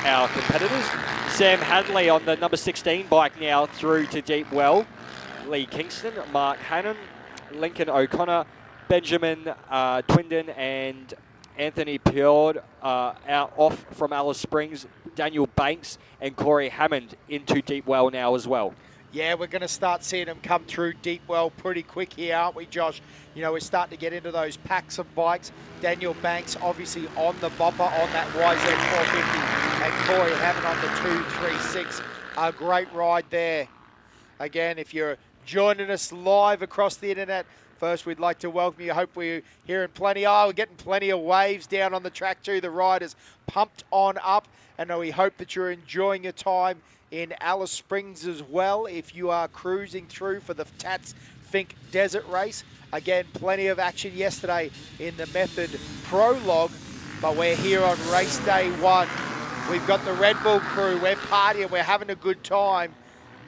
our competitors. Sam Hadley on the number 16 bike now through to Deep Well. Lee Kingston, Mark Hannon, Lincoln O'Connor, Benjamin Twinden, and Anthony Piord out off from Alice Springs. Daniel Banks and Corey Hammond into Deep Well now as well. Yeah, we're going to start seeing them come through Deep Well pretty quick here, aren't we, Josh? You know, we're starting to get into those packs of bikes. Daniel Banks obviously on the bopper on that YZ450, and Corey Hammond on the 236. A great ride there. Again, if you're joining us live across the internet, first we'd like to welcome you. Hope we're hearing plenty. Oh, we're getting plenty of waves down on the track too. The riders pumped on up, and we hope that you're enjoying your time in Alice Springs as well if you are cruising through for the Tatts Finke Desert Race. Again, plenty of action yesterday in the Method Prologue, but we're here on race day one. We've got the Red Bull crew. We're partying. We're having a good time.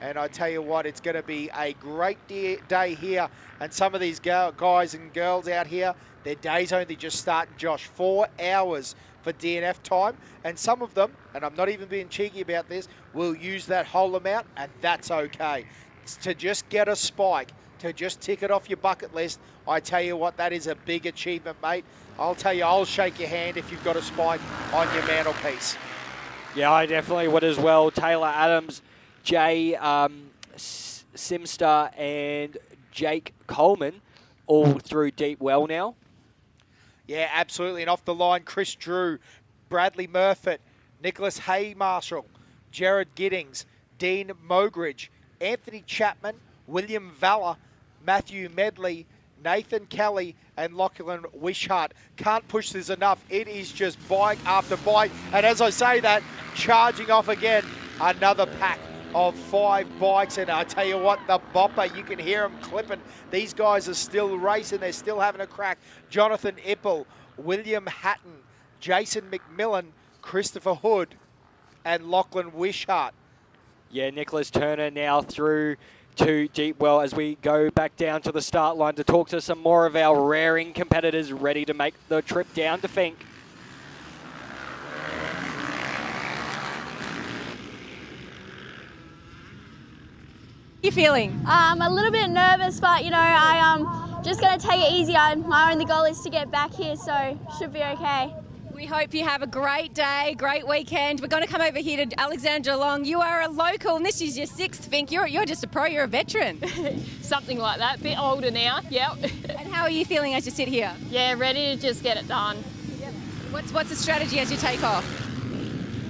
And I tell you what, it's going to be a great day here. And some of these guys and girls out here, their day's only just starting, Josh. 4 hours for DNF time. And some of them, and I'm not even being cheeky about this, will use that whole amount, and that's okay. It's to just get a spike, to just tick it off your bucket list, I tell you what, that is a big achievement, mate. I'll tell you, I'll shake your hand if you've got a spike on your mantelpiece. Yeah, I definitely would as well. Taylor Adams, Jay Simster, and Jake Coleman all through Deep Well now. Yeah, absolutely. And off the line, Chris Drew, Bradley Murfitt, Nicholas Haymarshall, Jared Giddings, Dean Mogridge, Anthony Chapman, William Valla, Matthew Medley, Nathan Kelly, and Lachlan Wishart. Can't push this enough. It is just bike after bike. And as I say that, charging off again, another pack of 5 bikes. And I tell you what, the bopper, you can hear them clipping. These guys are still racing. They're still having a crack. Jonathan Ippel, William Hatton, Jason McMillan, Christopher Hood, and Lachlan Wishart. Yeah, Nicholas Turner now through to Deep Well as we go back down to the start line to talk to some more of our raring competitors ready to make the trip down to Fink. You feeling? A little bit nervous, but you know, I'm just going to take it easy. My only goal is to get back here, so should be okay. We hope you have a great day, great weekend. We're going to come over here to Alexandra Long. You are a local, and this is your 6th Fink. You're just a pro, you're a veteran. Something like that, bit older now, yep. And how are you feeling as you sit here? Yeah, ready to just get it done. What's the strategy as you take off?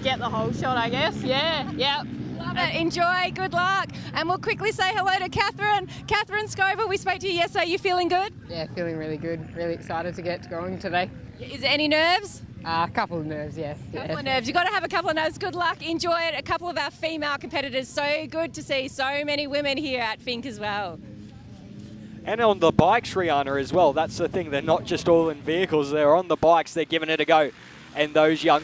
Get the whole shot, I guess. Yeah, yep. Love it. Enjoy. Good luck. And we'll quickly say hello to Catherine. Catherine Scover, we spoke to you yesterday. You feeling good? Yeah, feeling really good. Really excited to get going today. Is there any nerves? A couple of nerves, yes. A couple of nerves. You've got to have a couple of nerves. Good luck. Enjoy it. A couple of our female competitors. So good to see so many women here at Fink as well. And on the bikes, Rihanna, as well. That's the thing. They're not just all in vehicles. They're on the bikes. They're giving it a go. And those young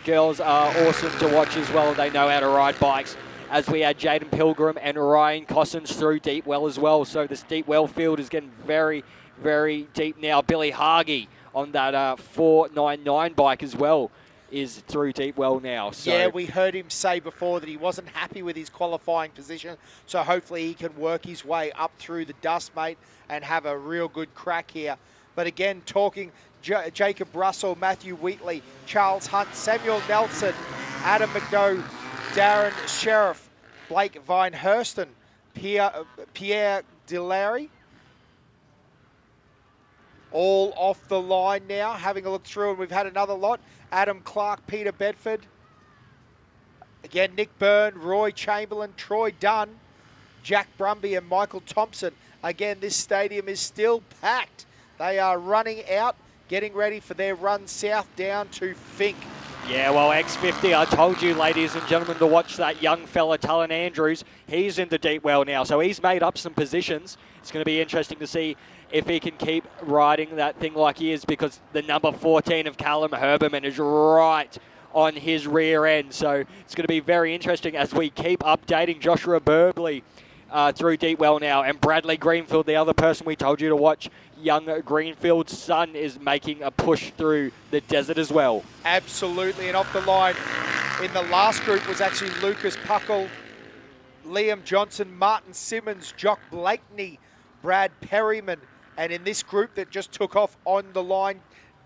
girls are awesome to watch as well. They know how to ride bikes. As we had Jaden Pilgrim and Ryan Cossins through deep well as well. So this deep well field is getting very, very deep now. Billy Hargy on that 499 bike as well is through deep well now. So yeah, we heard him say before that he wasn't happy with his qualifying position, so hopefully he can work his way up through the dust, mate, and have a real good crack here. But again, talking Jacob Russell, Matthew Wheatley, Charles Hunt, Samuel Nelson, Adam McDough, Darren Sheriff, Blake Vinehursten, Pierre Delary, all off the line now, having a look through, and we've had another lot. Adam Clark, Peter Bedford. Again, Nick Byrne, Roy Chamberlain, Troy Dunn, Jack Brumby and Michael Thompson. Again, this stadium is still packed. They are running out, getting ready for their run south down to Fink. Yeah, well, X50, I told you, ladies and gentlemen, to watch that young fella, Talon Andrews. He's in the deep well now, so he's made up some positions. It's going to be interesting to see if he can keep riding that thing like he is, because the number 14 of Callum Herberman is right on his rear end. So it's going to be very interesting as we keep updating Joshua Burgley through deep well now. And Bradley Greenfield, the other person we told you to watch, young Greenfield's son, is making a push through the desert as well. Absolutely, and off the line in the last group was actually Lucas Puckle, Liam Johnson, Martin Simmons, Jock Blakeney, Brad Perryman. And in this group that just took off on the line,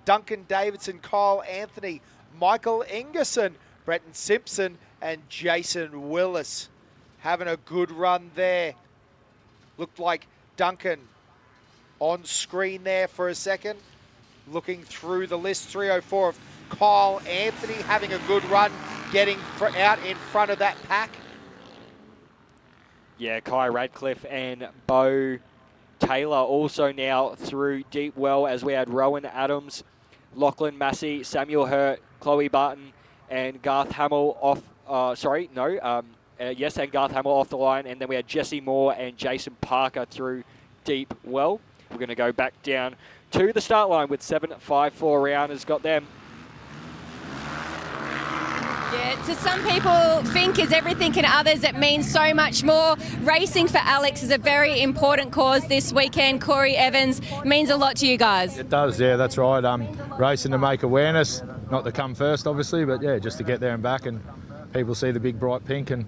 Duncan Davidson, Kyle Anthony, Michael Ingerson, Bretton Simpson, and Jason Willis. Having a good run there. Looked like Duncan on screen there for a second. Looking through the list, 304 of Kyle Anthony having a good run, getting out in front of that pack. Yeah, Kai Radcliffe and Bo Taylor also now through deep well, as we had Rowan Adams, Lachlan Massey, Samuel Hurt, Chloe Barton, and Garth Hamill off. And Garth Hamill off the line, and then we had Jesse Moore and Jason Parker through deep well. We're going to go back down to the start line with 754 rounders got them. Yeah, to some people, Fink is everything, and others it means so much more. Racing for Alex is a very important cause this weekend. Corey Evans means a lot to you guys. It does, yeah, that's right. Racing to make awareness, not to come first, obviously, but yeah, just to get there and back, and people see the big bright pink and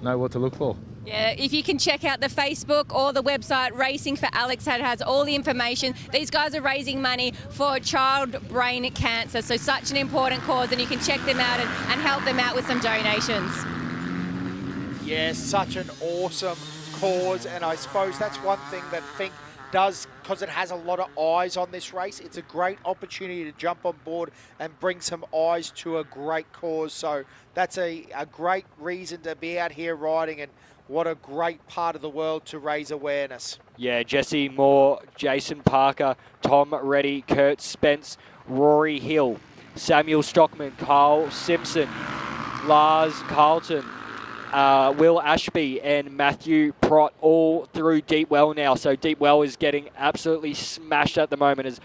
know what to look for. Yeah, if you can check out the Facebook or the website, Racing for Alex, that has all the information. These guys are raising money for child brain cancer, so such an important cause, and you can check them out and help them out with some donations. Yeah, such an awesome cause, and I suppose that's one thing that Fink does, because it has a lot of eyes on this race. It's a great opportunity to jump on board and bring some eyes to a great cause. So that's a great reason to be out here riding, and what a great part of the world to raise awareness. Yeah, Jesse Moore, Jason Parker, Tom Reddy, Kurt Spence, Rory Hill, Samuel Stockman, Carl Simpson, Lars Carlton, Will Ashby and Matthew Prott all through deep well now. So deep well is getting absolutely smashed at the moment as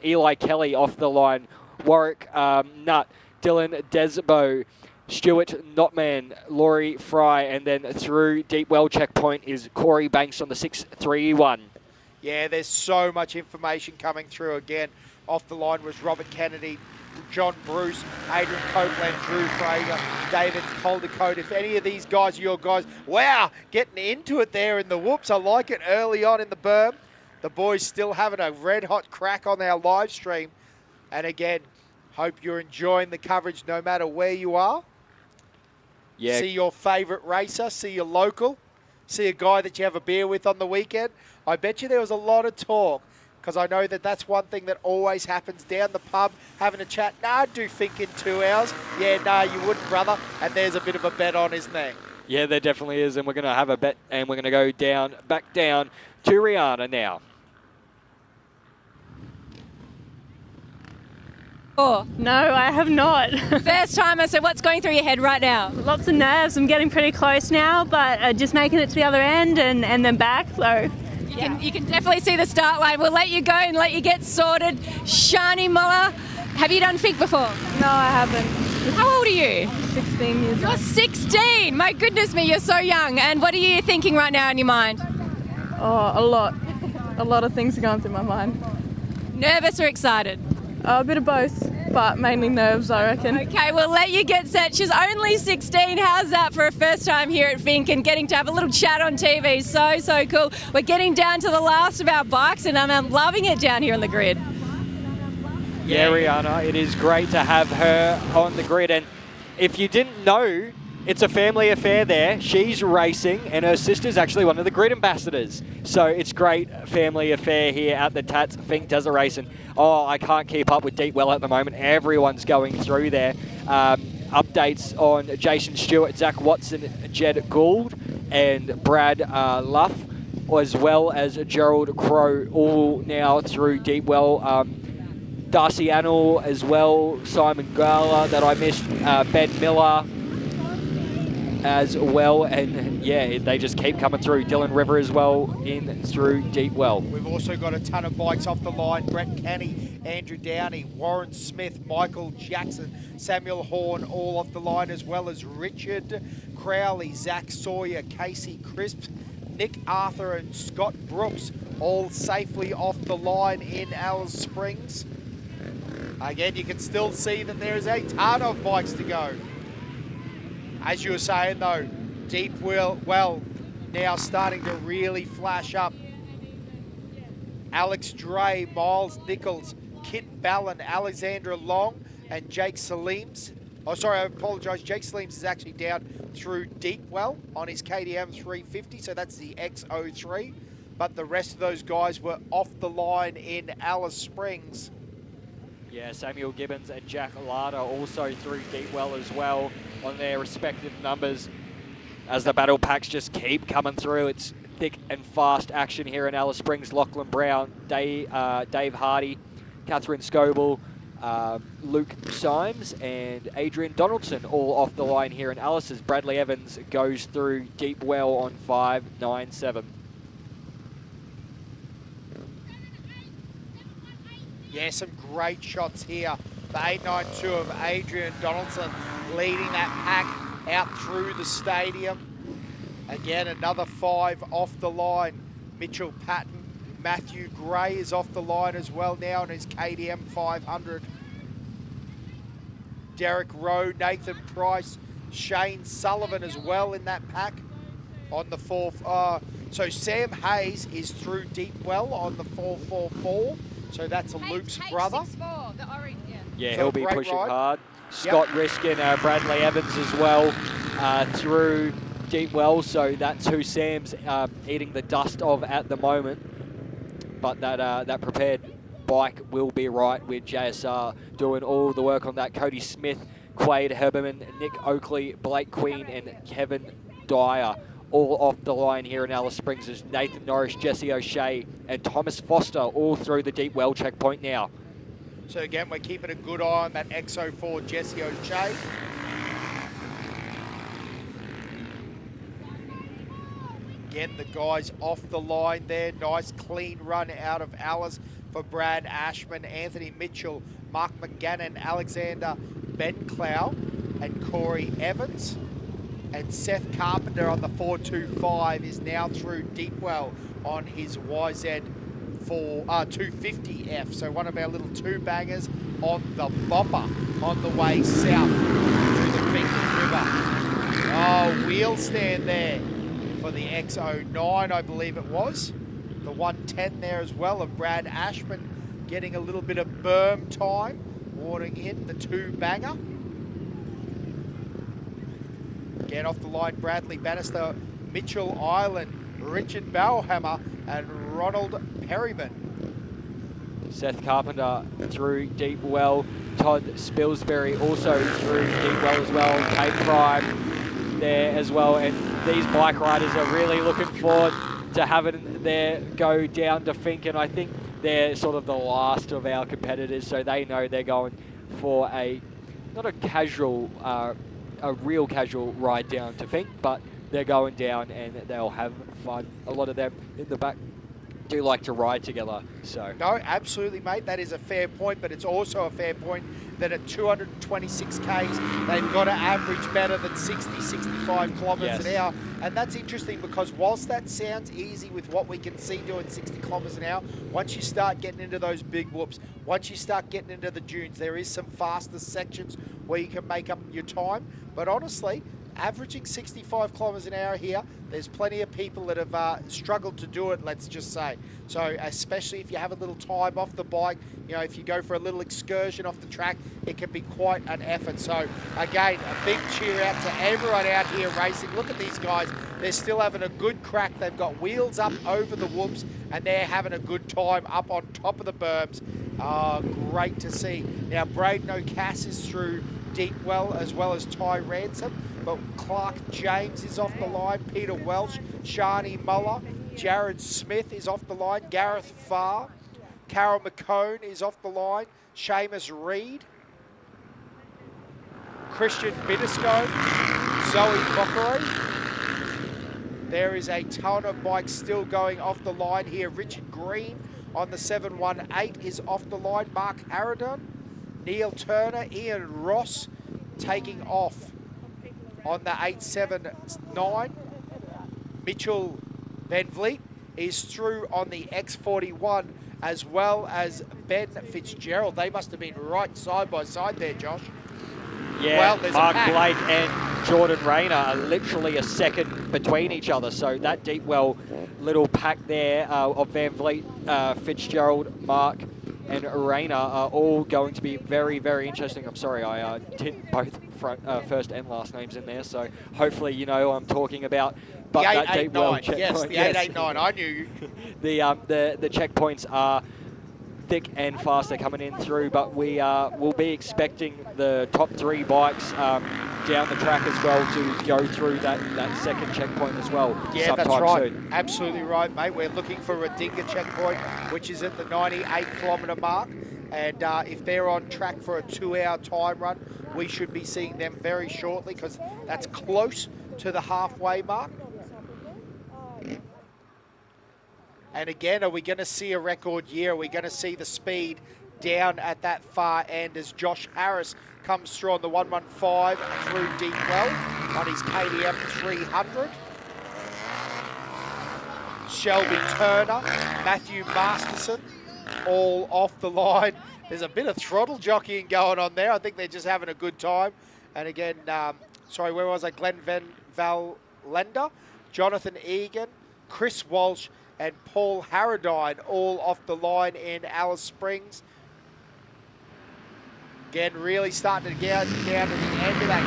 Eli Kelly off the line, Warwick Nutt, Dylan Desbo, Stuart Notman, Laurie Fry, and then through deep well checkpoint is Corey Banks on the 631. Yeah, there's so much information coming through again. Off the line was Robert Kennedy, John Bruce, Adrian Copeland, Drew Fraser, David Caldercote. If any of these guys are your guys, wow, getting into it there in the whoops. I like it early on in the berm. The boys still having a red hot crack on our live stream. And again, hope you're enjoying the coverage no matter where you are. Yeah. See your favourite racer, see your local, see a guy that you have a beer with on the weekend. I bet you there was a lot of talk. because I know that that's one thing that always happens down the pub, having a chat. Nah, I'd do Fink in 2 hours. Yeah, nah, you wouldn't, brother. And there's a bit of a bet on, isn't there? Yeah, there definitely is, and we're going to have a bet, and we're going to go back down to Rihanna now. Oh, no, I have not. First timer, so what's going through your head right now? Lots of nerves. I'm getting pretty close now, but just making it to the other end and then back. So You can definitely see the start line. We'll let you go and let you get sorted. Shani Muller, have you done Fink before? No, I haven't. How old are you? 16 years You're old. 16! My goodness me, you're so young. And what are you thinking right now in your mind? Oh, a lot. A lot of things are going through my mind. Nervous or excited? A bit of both, but mainly nerves, I reckon. Okay, we'll let you get set. She's only 16. How's that for a first time here at Fink and getting to have a little chat on TV? So cool. We're getting down to the last of our bikes and I'm loving it down here on the grid. Yeah, Rihanna, it is great to have her on the grid. And if you didn't know, it's a family affair there. She's racing and her sister's actually one of the grid ambassadors. So it's great family affair here at the Tatts Finke Desert Race. And I can't keep up with Deepwell at the moment. Everyone's going through there. Updates on Jason Stewart, Zach Watson, Jed Gould and Brad Luff, as well as Gerald Crow, all now through Deepwell. Darcy Annell as well, Simon Gala that I missed, Ben Miller as well, and yeah, they just keep coming through. Dylan River as well in through Deepwell. We've also got a ton of bikes off the line. Brett Kenny, Andrew Downey, Warren Smith, Michael Jackson, Samuel Horn, all off the line, as well as Richard Crowley, Zach Sawyer, Casey Crisp, Nick Arthur and Scott Brooks, all safely off the line in Alice Springs. Again, you can still see that there is a ton of bikes to go. As you were saying though, Deepwell now starting to really flash up. Alex Dre, Miles Nichols, Kit Ballin, Alexandra Long, and Jake Saleems. Oh, sorry, I apologise. Jake Saleems is actually down through Deepwell on his KTM 350, so that's the X03. But the rest of those guys were off the line in Alice Springs. Yeah, Samuel Gibbons and Jack Lada also through Deepwell as well on their respective numbers. As the battle packs just keep coming through, it's thick and fast action here in Alice Springs. Lachlan Brown, Dave Hardy, Catherine Scoble, Luke Symes and Adrian Donaldson all off the line here in Alice as Bradley Evans goes through Deepwell on 5.97. Yeah, some great shots here. The 892 of Adrian Donaldson leading that pack out through the stadium. Again, another 5 off the line. Mitchell Patton, Matthew Gray is off the line as well now on his KTM 500. Derek Rowe, Nathan Price, Shane Sullivan as well in that pack on the 4. So Sam Hayes is through Deepwell on the 444. So that's Luke's brother. The orange, Yeah, So he'll be great pushing ride. hard. Scott Riskin, Bradley Evans as well through Deepwell. So that's who Sam's eating the dust of at the moment. But that prepared bike will be right with JSR doing all the work on that. Cody Smith, Quade Herberman, Nick Oakley, Blake Queen and Kevin Dyer all off the line here in Alice Springs as Nathan Norris, Jesse O'Shea and Thomas Foster all through the Deepwell checkpoint now. So again, we're keeping a good eye on that X04 Jesse O'Shea. Again, the guys off the line there. Nice clean run out of Alice for Brad Ashman, Anthony Mitchell, Mark McGannon, Alexander Benclow and Corey Evans. And Seth Carpenter on the 425 is now through Deepwell on his YZ 250F. So one of our little 2-bangers on the bumper on the way south through the Finke River. Oh, wheel stand there for the X09, I believe it was. The 110 there as well of Brad Ashman getting a little bit of berm time, warning in the 2-banger. Again off the line, Bradley Bannister, Mitchell Island, Richard Bauhammer and Ronald Perryman. Seth Carpenter through deep well. Todd Spilsbury also through deep well as well. Kate Prime there as well. And these bike riders are really looking forward to having their go down to Fink. And I think they're sort of the last of our competitors, so they know they're going for not a casual, a real casual ride down to Fink, but they're going down and they'll have fun. A lot of them in the back do like to ride together. So no, absolutely, mate. That is a fair point, but it's also a fair point that at 226 Ks, they've got to average better than 60, 65 kilometres an hour. And that's interesting because whilst that sounds easy with what we can see doing 60 kilometres an hour, once you start getting into those big whoops, once you start getting into the dunes, there is some faster sections where you can make up your time. But honestly, averaging 65 kilometres an hour here, there's plenty of people that have struggled to do it, let's just say. So especially if you have a little time off the bike, you know, if you go for a little excursion off the track, it can be quite an effort. So again, a big cheer out to everyone out here racing. Look at these guys. They're still having a good crack. They've got wheels up over the whoops and they're having a good time up on top of the berms. Great to see. Now, Braden O'Cass is through deep well as Ty Ransom. But Clark James is off the line, Peter Welsh, Shani Muller, Jared Smith is off the line, Gareth Farr, Carol McCone is off the line, Seamus Reed, Christian Bitterscone, Zoe Mockery. There is a ton of bikes still going off the line here. Richard Green on the 718 is off the line, Mark Harradon, Neil Turner, Ian Ross taking off on the 879. Mitchell Van Vliet is through on the X41 as well as Ben Fitzgerald. They must have been right side by side there, Josh. Yeah, well, there's Mark Blake and Jordan Rayner are literally a second between each other. So that deep well little pack there of Van Vliet, Fitzgerald, Mark and Rayner are all going to be very, very interesting. I'm sorry, I did both first and last names in there, so hopefully you know what I'm talking about. But the that deep well checkpoint, yes, the 889, I knew you. The checkpoints are thick and fast. They're coming in through, but we will be expecting the top three bikes down the track as well to go through that second checkpoint as well. Yeah, that's right. Soon. Absolutely right, mate. We're looking for a Dinga checkpoint, which is at the 98 kilometre mark. And if they're on track for a 2-hour time run, we should be seeing them very shortly because that's close to the halfway mark. And again, are we going to see a record year? Are we going to see the speed down at that far end as Josh Harris comes through on the 115 through deep well on his KTM 300? Shelby Turner, Matthew Masterson, all off the line. There's a bit of throttle jockeying going on there. I think they're just having a good time. And again, sorry, where was I? Glenn Van Valenda, Jonathan Egan, Chris Walsh, and Paul Harradine all off the line in Alice Springs. Again, really starting to get down to the end of that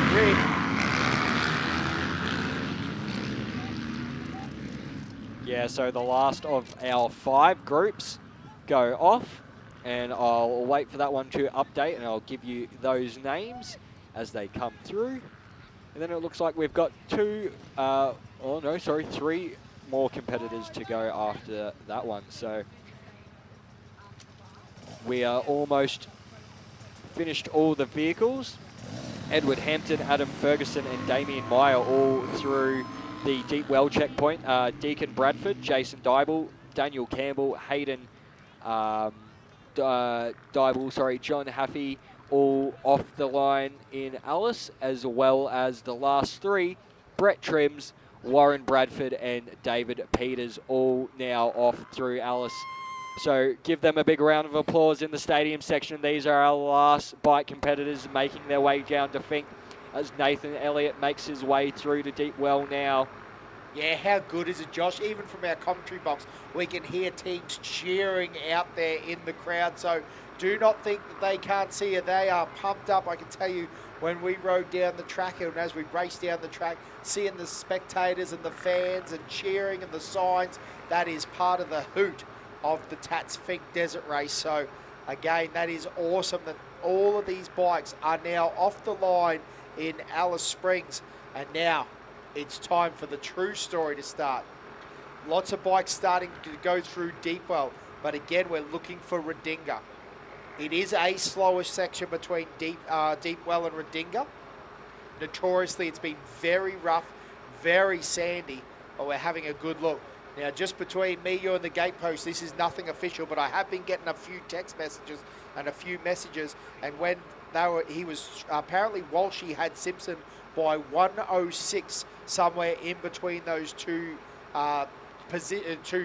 grid. Yeah, so the last of our 5 groups go off, and I'll wait for that one to update, and I'll give you those names as they come through. And then it looks like we've got 3 more competitors to go after that one. So we are almost finished all the vehicles. Edward Hampton, Adam Ferguson and Damien Meyer all through the deep well checkpoint. Deacon Bradford, Jason Dybel, Daniel Campbell, Hayden Dybel, John Haffey, all off the line in Alice, as well as the last 3, Brett Trims, Warren Bradford and David Peters, all now off through Alice. So give them a big round of applause in the stadium section. These are our last bike competitors making their way down to Fink as Nathan Elliott makes his way through to deep well now. Yeah, how good is it, Josh? Even from our commentary box, we can hear teams cheering out there in the crowd. So do not think that they can't see you. They are pumped up. I can tell you, when we rode down the track and as we raced down the track, seeing the spectators and the fans and cheering and the signs, that is part of the hoot of the Tatts Finke Desert Race. So again, that is awesome that all of these bikes are now off the line in Alice Springs. And now it's time for the true story to start. Lots of bikes starting to go through Deepwell, but again, we're looking for Redinga. It is a slower section between Deepwell and Redinga. Notoriously, it's been very rough, very sandy, but we're having a good look. Now, just between me, you, and the gatepost, this is nothing official, but I have been getting a few text messages and a few messages, and when he was apparently Walshy had Simpson by 106 somewhere in between those two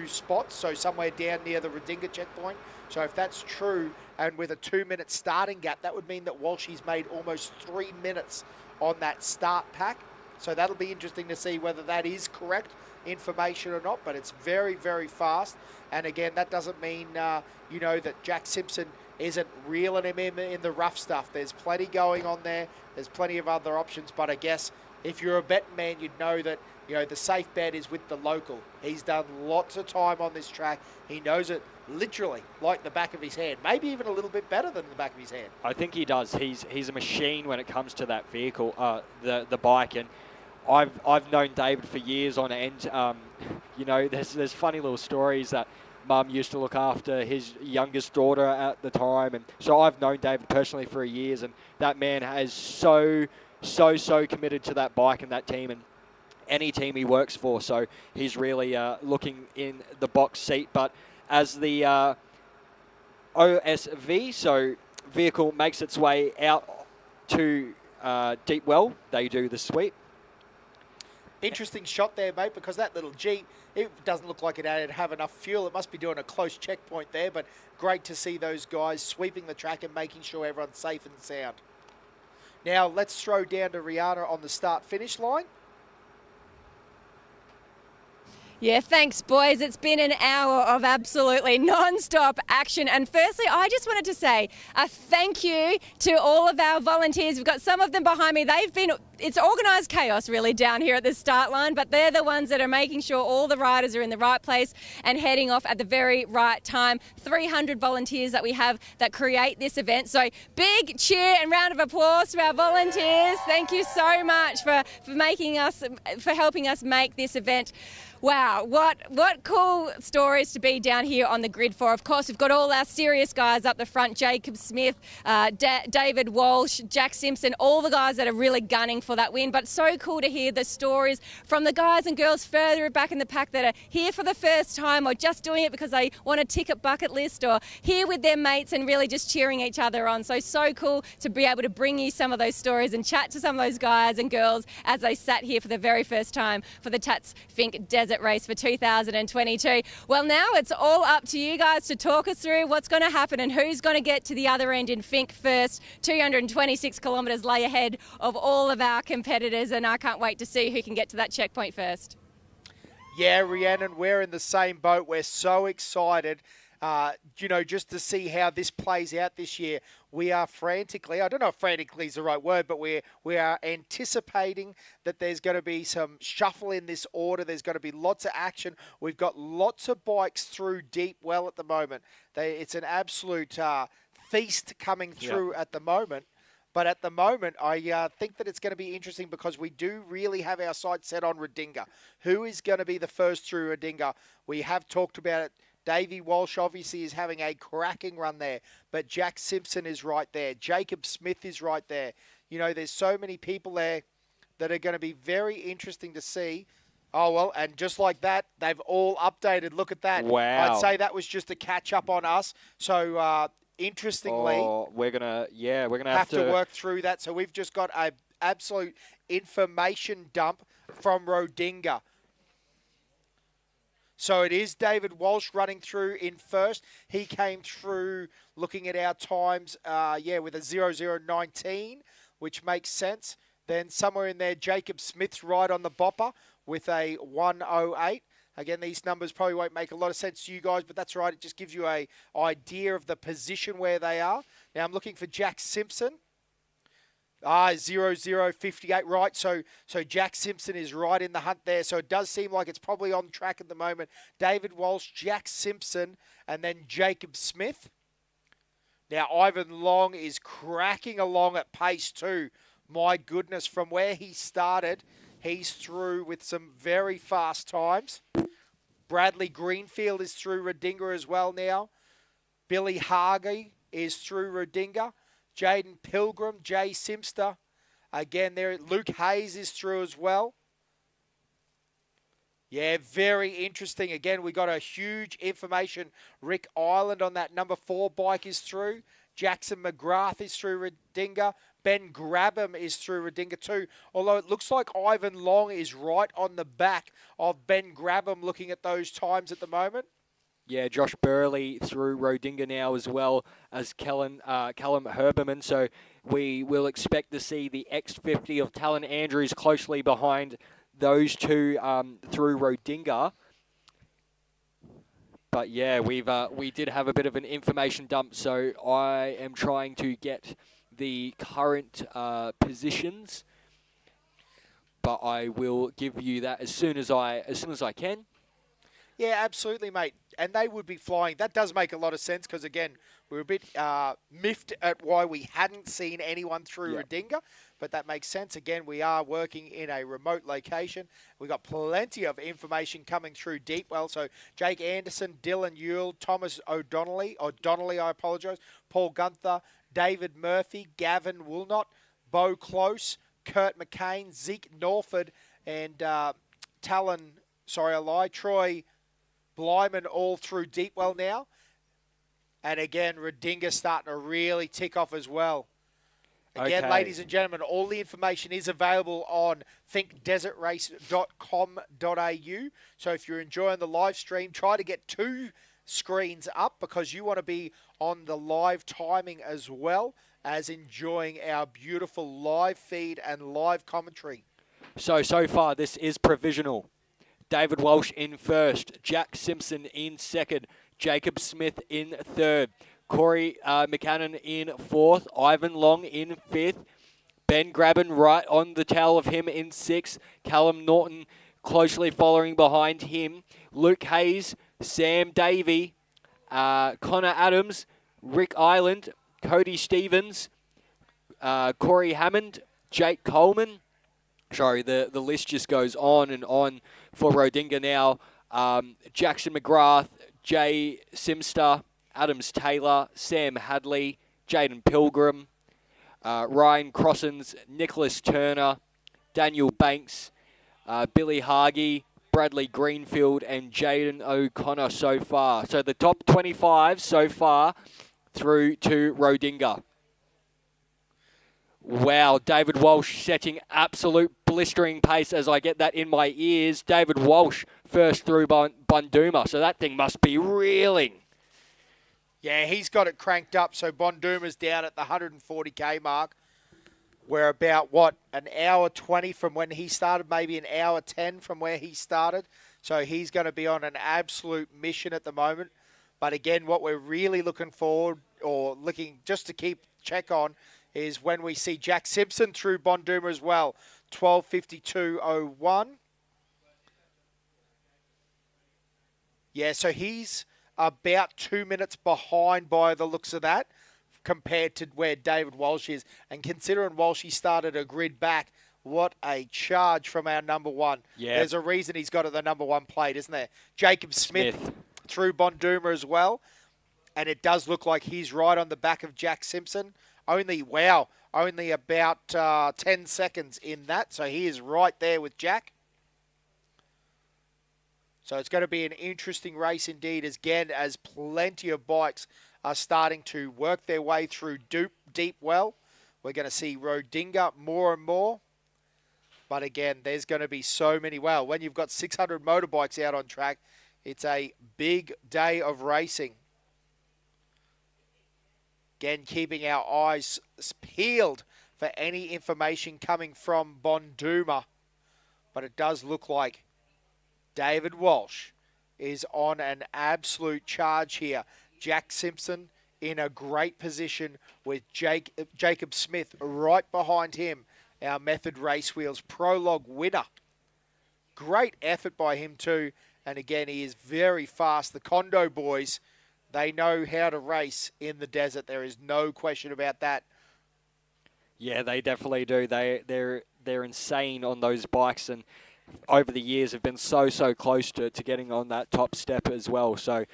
spots, so somewhere down near the Redinga checkpoint. So if that's true, and with a 2-minute starting gap, that would mean that Walshy's made almost 3 minutes on that start pack. So that'll be interesting to see whether that is correct information or not, but it's very, very fast. And again, that doesn't mean, that Jack Simpson isn't reeling him in the rough stuff. There's plenty going on there. There's plenty of other options, but I guess if you're a betting man, you'd know that, the safe bet is with the local. He's done lots of time on this track. He knows it literally like the back of his hand, maybe even a little bit better than the back of his hand. I think he does. He's a machine when it comes to that vehicle, the bike, and I've known David for years on end. There's funny little stories that Mum used to look after his youngest daughter at the time, and so I've known David personally for years, and that man is so committed to that bike and that team and any team he works for. So he's really looking in the box seat. But as the OSV, so vehicle makes its way out to Deepwell, they do the sweep. Interesting shot there, mate, because that little Jeep, it doesn't look like it have enough fuel. It must be doing a close checkpoint there, but great to see those guys sweeping the track and making sure everyone's safe and sound. Now, let's throw down to Rihanna on the start-finish line. Yeah, thanks, boys. It's been an hour of absolutely non-stop action. And firstly, I just wanted to say a thank you to all of our volunteers. We've got some of them behind me. It's organised chaos really down here at the start line, but they're the ones that are making sure all the riders are in the right place and heading off at the very right time. 300 volunteers that we have that create this event. So big cheer and round of applause to our volunteers. Thank you so much for helping us make this event. Wow, what cool stories to be down here on the grid for. Of course, we've got all our serious guys up the front, Jacob Smith, David Walsh, Jack Simpson, all the guys that are really gunning for that win. But so cool to hear the stories from the guys and girls further back in the pack that are here for the first time or just doing it because they want a ticket bucket list or here with their mates and really just cheering each other on. So cool to be able to bring you some of those stories and chat to some of those guys and girls as they sat here for the very first time for the Tatts Finke Desert Race for 2022. Well, now it's all up to you guys to talk us through what's going to happen and who's going to get to the other end in Finke first. 226 kilometres lay ahead of all of our competitors, and I can't wait to see who can get to that checkpoint first. Yeah, Rhiannon, we're in the same boat. We're so excited, just to see how this plays out this year. We are frantically, I don't know if frantically is the right word, but we are anticipating that there's going to be some shuffle in this order. There's going to be lots of action. We've got lots of bikes through Deepwell at the moment. It's an absolute feast coming through at the moment. But at the moment, I think that it's going to be interesting because we do really have our sights set on Redinga. Who is going to be the first through Redinga? We have talked about it. Davey Walsh obviously is having a cracking run there, but Jack Simpson is right there. Jacob Smith is right there. There's so many people there that are going to be very interesting to see. Oh, well, and just like that, they've all updated. Look at that. Wow. I'd say that was just a catch up on us. So, interestingly, we're gonna have to work through that. So we've just got an absolute information dump from Redinga. So it is David Walsh running through in first. He came through looking at our times, with a 0019, which makes sense. Then somewhere in there, Jacob Smith's right on the bopper with a 108. Again, these numbers probably won't make a lot of sense to you guys, but that's right. It just gives you an idea of the position where they are. Now I'm looking for Jack Simpson. 0058, right? So Jack Simpson is right in the hunt there. So it does seem like it's probably on track at the moment. David Walsh, Jack Simpson, and then Jacob Smith. Now, Ivan Long is cracking along at pace too. My goodness, from where he started, he's through with some very fast times. Bradley Greenfield is through Redinga as well now. Billy Hargey is through Redinga. Jaden Pilgrim, Jay Simster. Again, there, Luke Hayes is through as well. Yeah, very interesting. Again, we got a huge information. Rick Island on that number 4 bike is through. Jackson McGrath is through Redinga. Ben Grabham is through Redinga too. Although it looks like Ivan Long is right on the back of Ben Grabham looking at those times at the moment. Yeah, Josh Burley through Rodinga now as well as Callum Herberman. So we will expect to see the X50 of Talon Andrews closely behind those two through Rodinga. But yeah, we did have a bit of an information dump, so I am trying to get the current positions. But I will give you that as soon as I can. Yeah, absolutely, mate. And they would be flying. That does make a lot of sense because, again, we were a bit miffed at why we hadn't seen anyone through Redinga, but that makes sense. Again, we are working in a remote location. We've got plenty of information coming through Deepwell. So Jake Anderson, Dylan Ewell, Thomas O'Donnelly, I apologise, Paul Gunther, David Murphy, Gavin Woolnott, Bo Close, Kurt McCain, Zeke Norford, and Troy Blyman all through Deepwell now. And again, Redinga starting to really tick off as well. Again, ladies and gentlemen, all the information is available on thinkdesertrace.com.au. So if you're enjoying the live stream, try to get 2 screens up because you want to be on the live timing as well as enjoying our beautiful live feed and live commentary. So far, this is provisional. David Walsh in first, Jack Simpson in second, Jacob Smith in third, Corey McCannon in fourth, Ivan Long in fifth, Ben Grabban right on the tail of him in sixth, Callum Norton closely following behind him, Luke Hayes, Sam Davey, Connor Adams, Rick Island, Cody Stevens, Corey Hammond, Jake Coleman. Sorry, the list just goes on and on for Rodinga now. Jackson McGrath, Jay Simster, Adams Taylor, Sam Hadley, Jaden Pilgrim, Ryan Crossens, Nicholas Turner, Daniel Banks, Billy Hargey, Bradley Greenfield, and Jaden O'Connor so far. So the top 25 so far through to Rodinga. Wow, David Walsh setting absolute blistering pace as I get that in my ears. David Walsh first through Bunduma, so that thing must be reeling. Yeah, he's got it cranked up, so Bonduma's down at the 140k mark. We're about, an hour 20 from when he started, maybe an hour 10 from where he started. So he's going to be on an absolute mission at the moment. But again, what we're really looking forward, or looking just to keep check on, is when we see Jack Simpson through Bonduma as well. 12:52.01. Yeah, so he's about 2 minutes behind by the looks of that compared to where David Walsh is. And considering Walshy started a grid back, what a charge from our number 1. Yeah. There's a reason he's got the number 1 plate, isn't there? Jacob Smith through Bonduma as well. And it does look like he's right on the back of Jack Simpson. Only about 10 seconds in that. So he is right there with Jack. So it's going to be an interesting race indeed, as plenty of bikes are starting to work their way through Deepwell. We're going to see Rodinga more and more. But again, there's going to be so many. Well, when you've got 600 motorbikes out on track, it's a big day of racing. Again, keeping our eyes peeled for any information coming from Bonduma. But it does look like David Walsh is on an absolute charge here. Jack Simpson in a great position with Jacob Smith right behind him, our Method Race Wheels Prologue winner. Great effort by him too. And again, he is very fast. The Kondo boys, they know how to race in the desert. There is no question about that. Yeah, they definitely do. They're insane on those bikes, and over the years have been so close to getting on that top step as well. So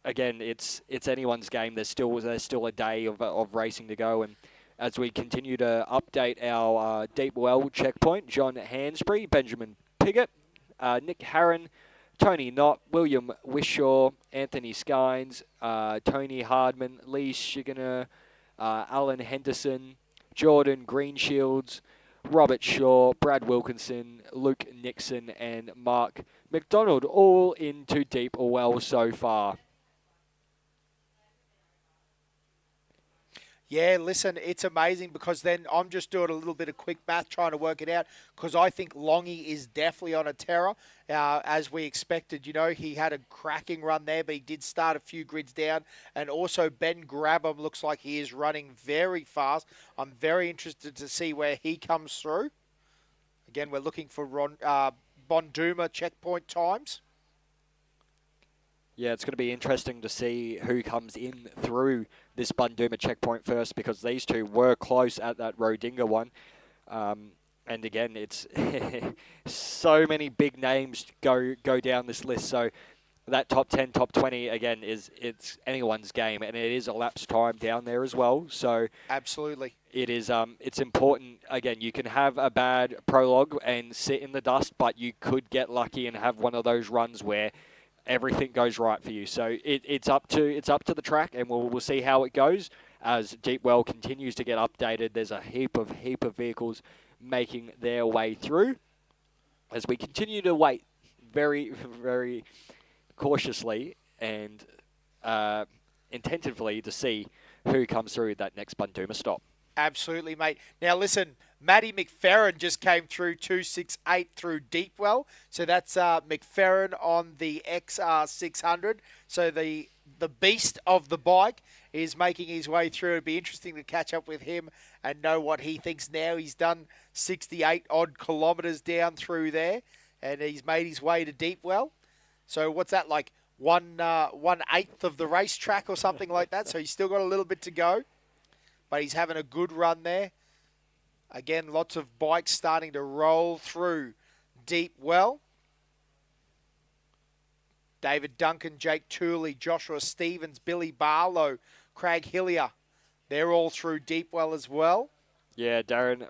again, it's anyone's game. There's still a day of racing to go, and as we continue to update our deep well checkpoint, John Hansbury, Benjamin Piggott, Nick Harron, Tony Knott, William Wishaw, Anthony Skynes, Tony Hardman, Lee Shigener, Alan Henderson, Jordan Greenshields, Robert Shaw, Brad Wilkinson, Luke Nixon, and Mark McDonald, all into deep well so far. Yeah, listen, it's amazing because then I'm just doing a little bit of quick math trying to work it out because I think Longy is definitely on a terror. As we expected, he had a cracking run there, but he did start a few grids down. And also Ben Grabham looks like he is running very fast. I'm very interested to see where he comes through. Again, we're looking for Bonduma checkpoint times. Yeah, it's going to be interesting to see who comes in through this Bunduma checkpoint first because these two were close at that Rodinga one. And again, it's so many big names go down this list. So that top 10, top 20, again, it's anyone's game. And it is elapsed time down there as well. So absolutely. It is. It's important. Again, you can have a bad prologue and sit in the dust, but you could get lucky and have one of those runs where everything goes right for you. So it's up to the track, and we'll see how it goes as Deep Well continues to get updated. There's a heap of vehicles making their way through as we continue to wait very, very cautiously and intentively to see who comes through that next Bunduma stop. Absolutely, mate. Now, listen, Matty McFerrin just came through 268 through Deepwell. So that's McFerrin on the XR600. So the beast of the bike is making his way through. It'd be interesting to catch up with him and know what he thinks now. He's done 68-odd kilometres down through there, and he's made his way to Deepwell. So what's that, like 1/8 of the racetrack or something like that? So he's still got a little bit to go. But he's having a good run there. Again, lots of bikes starting to roll through Deep Well. David Duncan, Jake Tooley, Joshua Stevens, Billy Barlow, Craig Hillier. They're all through Deep Well as well. Yeah, Darren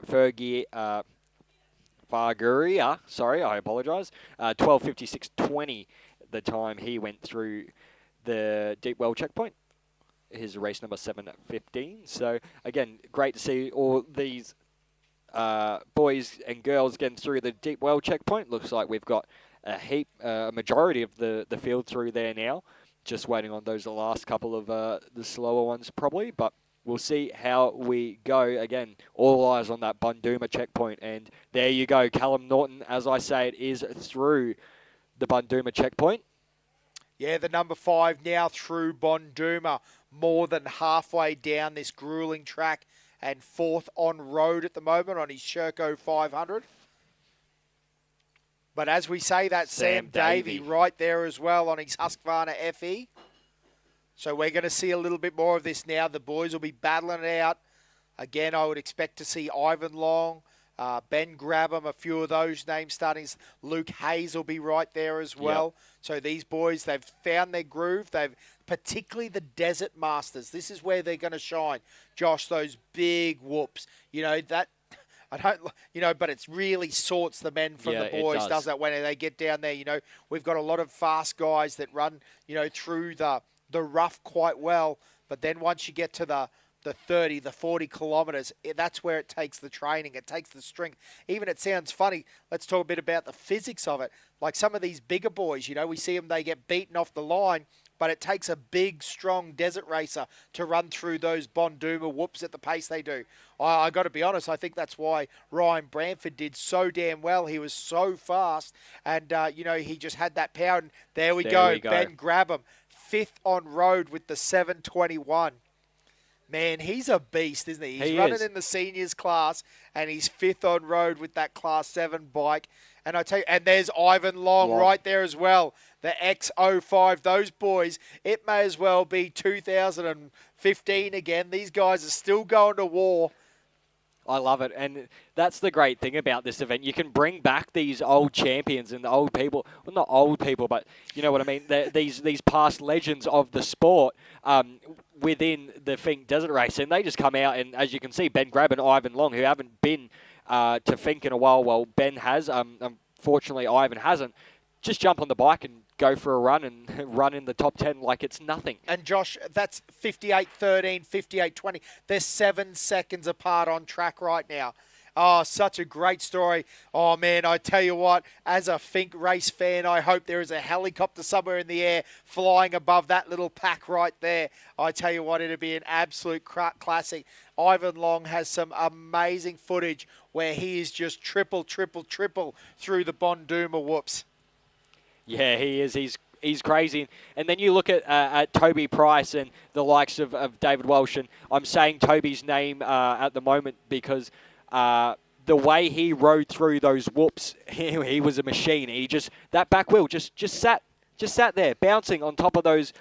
Farguria, sorry, I apologise. 12:56.20 the time he went through the Deep Well checkpoint. His race number 7:15. So again, great to see all these boys and girls getting through the Deep Well checkpoint. Looks like we've got a majority of the field through there now. Just waiting on those last couple of the slower ones probably, but we'll see how we go. Again, all eyes on that Bunduma checkpoint, and there you go. Callum Norton, as I say, it is through the Bunduma checkpoint. Yeah, the number 5 now through Bonduma, more than halfway down this grueling track and 4th on road at the moment on his Sherco 500. But as we say, that's Sam Davey right there as well on his Husqvarna FE. So we're going to see a little bit more of this now. The boys will be battling it out. Again, I would expect to see Ivan Long, Ben Grabham, a few of those names starting. Luke Hayes will be right there as well. Yep. So these boys, they've found their groove. They've particularly the Desert Masters. This is where they're going to shine. Josh, those big whoops. That I don't, but it really sorts the men from the boys, does that when they get down there. We've got a lot of fast guys that run, through the rough quite well. But then once you get to the 30, the 40 kilometres, that's where it takes the training. It takes the strength. Even it sounds funny. Let's talk a bit about the physics of it. Like some of these bigger boys, we see them, they get beaten off the line, but it takes a big, strong desert racer to run through those Bonduma whoops at the pace they do. I got to be honest, I think that's why Ryan Branford did so damn well. He was so fast, and, he just had that power. And there we go. Ben Grabham. fifth on road with the 721. Man, he's a beast, isn't he? He's running in the seniors class, and he's fifth on road with that Class 7 bike. And I tell you, and there's Ivan Long right there as well, the X05. Those boys, it may as well be 2015 again. These guys are still going to war. I love it, and that's the great thing about this event. You can bring back these old champions and the old people. Well, not old people, but you know what I mean. These past legends of the sport within the Fink Desert Race, and they just come out. And as you can see, Ben Grab and Ivan Long, who haven't been to Fink in a while. Well, Ben has. Unfortunately, Ivan hasn't. Just jump on the bike and go for a run and run in the top 10 like it's nothing. And Josh, that's 58.13, 58.20. They're 7 seconds apart on track right now. Oh, such a great story. Oh, man, I tell you what, as a Fink race fan, I hope there is a helicopter somewhere in the air flying above that little pack right there. I tell you what, it'd be an absolute classic. Ivan Long has some amazing footage where he is just triple through the Bonduma whoops. Yeah, he is. He's crazy. And then you look at Toby Price and the likes of David Welsh. And I'm saying Toby's name at the moment because the way he rode through those whoops, he was a machine. He that back wheel just sat there, bouncing on top of those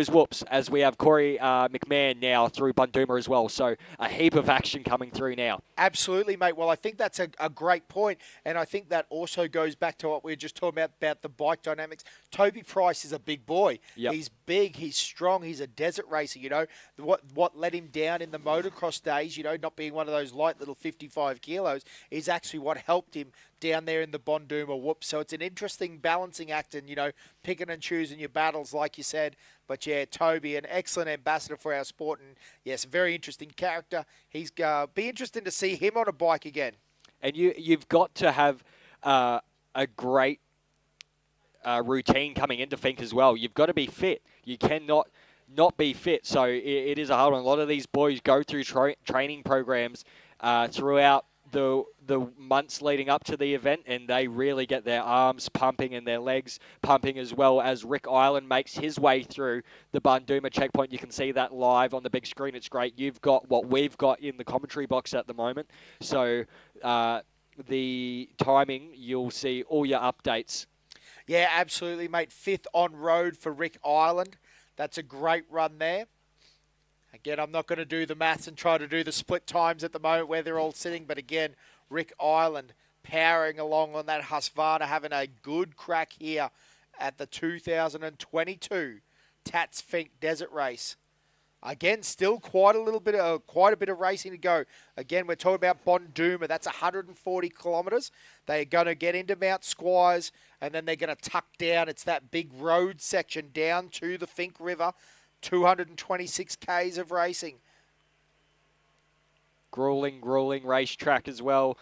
whoops, as we have Corey McMahon now through Bunduma as well. So a heap of action coming through now. Absolutely, mate. Well, I think that's a great point, and I think that also goes back to what we were just talking about the bike dynamics. Toby Price is a big boy. Yep. He's big, he's strong, he's a desert racer, you know. What let him down in the motocross days, you know, not being one of those light little 55 kilos, is actually what helped him down there in the Bonduma whoop. So it's an interesting balancing act and, you know, picking and choosing your battles, like you said. But, yeah, Toby, an excellent ambassador for our sport. And, yes, very interesting character. He's be interesting to see him on a bike again. And you've got to have a great routine coming into Fink as well. You've got to be fit. You cannot not be fit. So it is a hard one. A lot of these boys go through training programs throughout the months leading up to the event, and they really get their arms pumping and their legs pumping, as well as Rick Island makes his way through the Bunduma checkpoint. You can see that live on the big screen. It's great. You've got what we've got in the commentary box at the moment. So the timing, you'll see all your updates. Yeah, absolutely, mate. 5th on road for Rick Island. That's a great run there. Again, I'm not going to do the maths and try to do the split times at the moment where they're all sitting. But again, Rick Island powering along on that Husqvarna, having a good crack here at the 2022 Tatts Finke Desert Race. Again, still quite a bit of racing to go. Again, we're talking about Bonduma. That's 140 kilometres. They're going to get into Mount Squires, and then they're going to tuck down. It's that big road section down to the Fink River. 226 Ks of racing. Grueling racetrack as well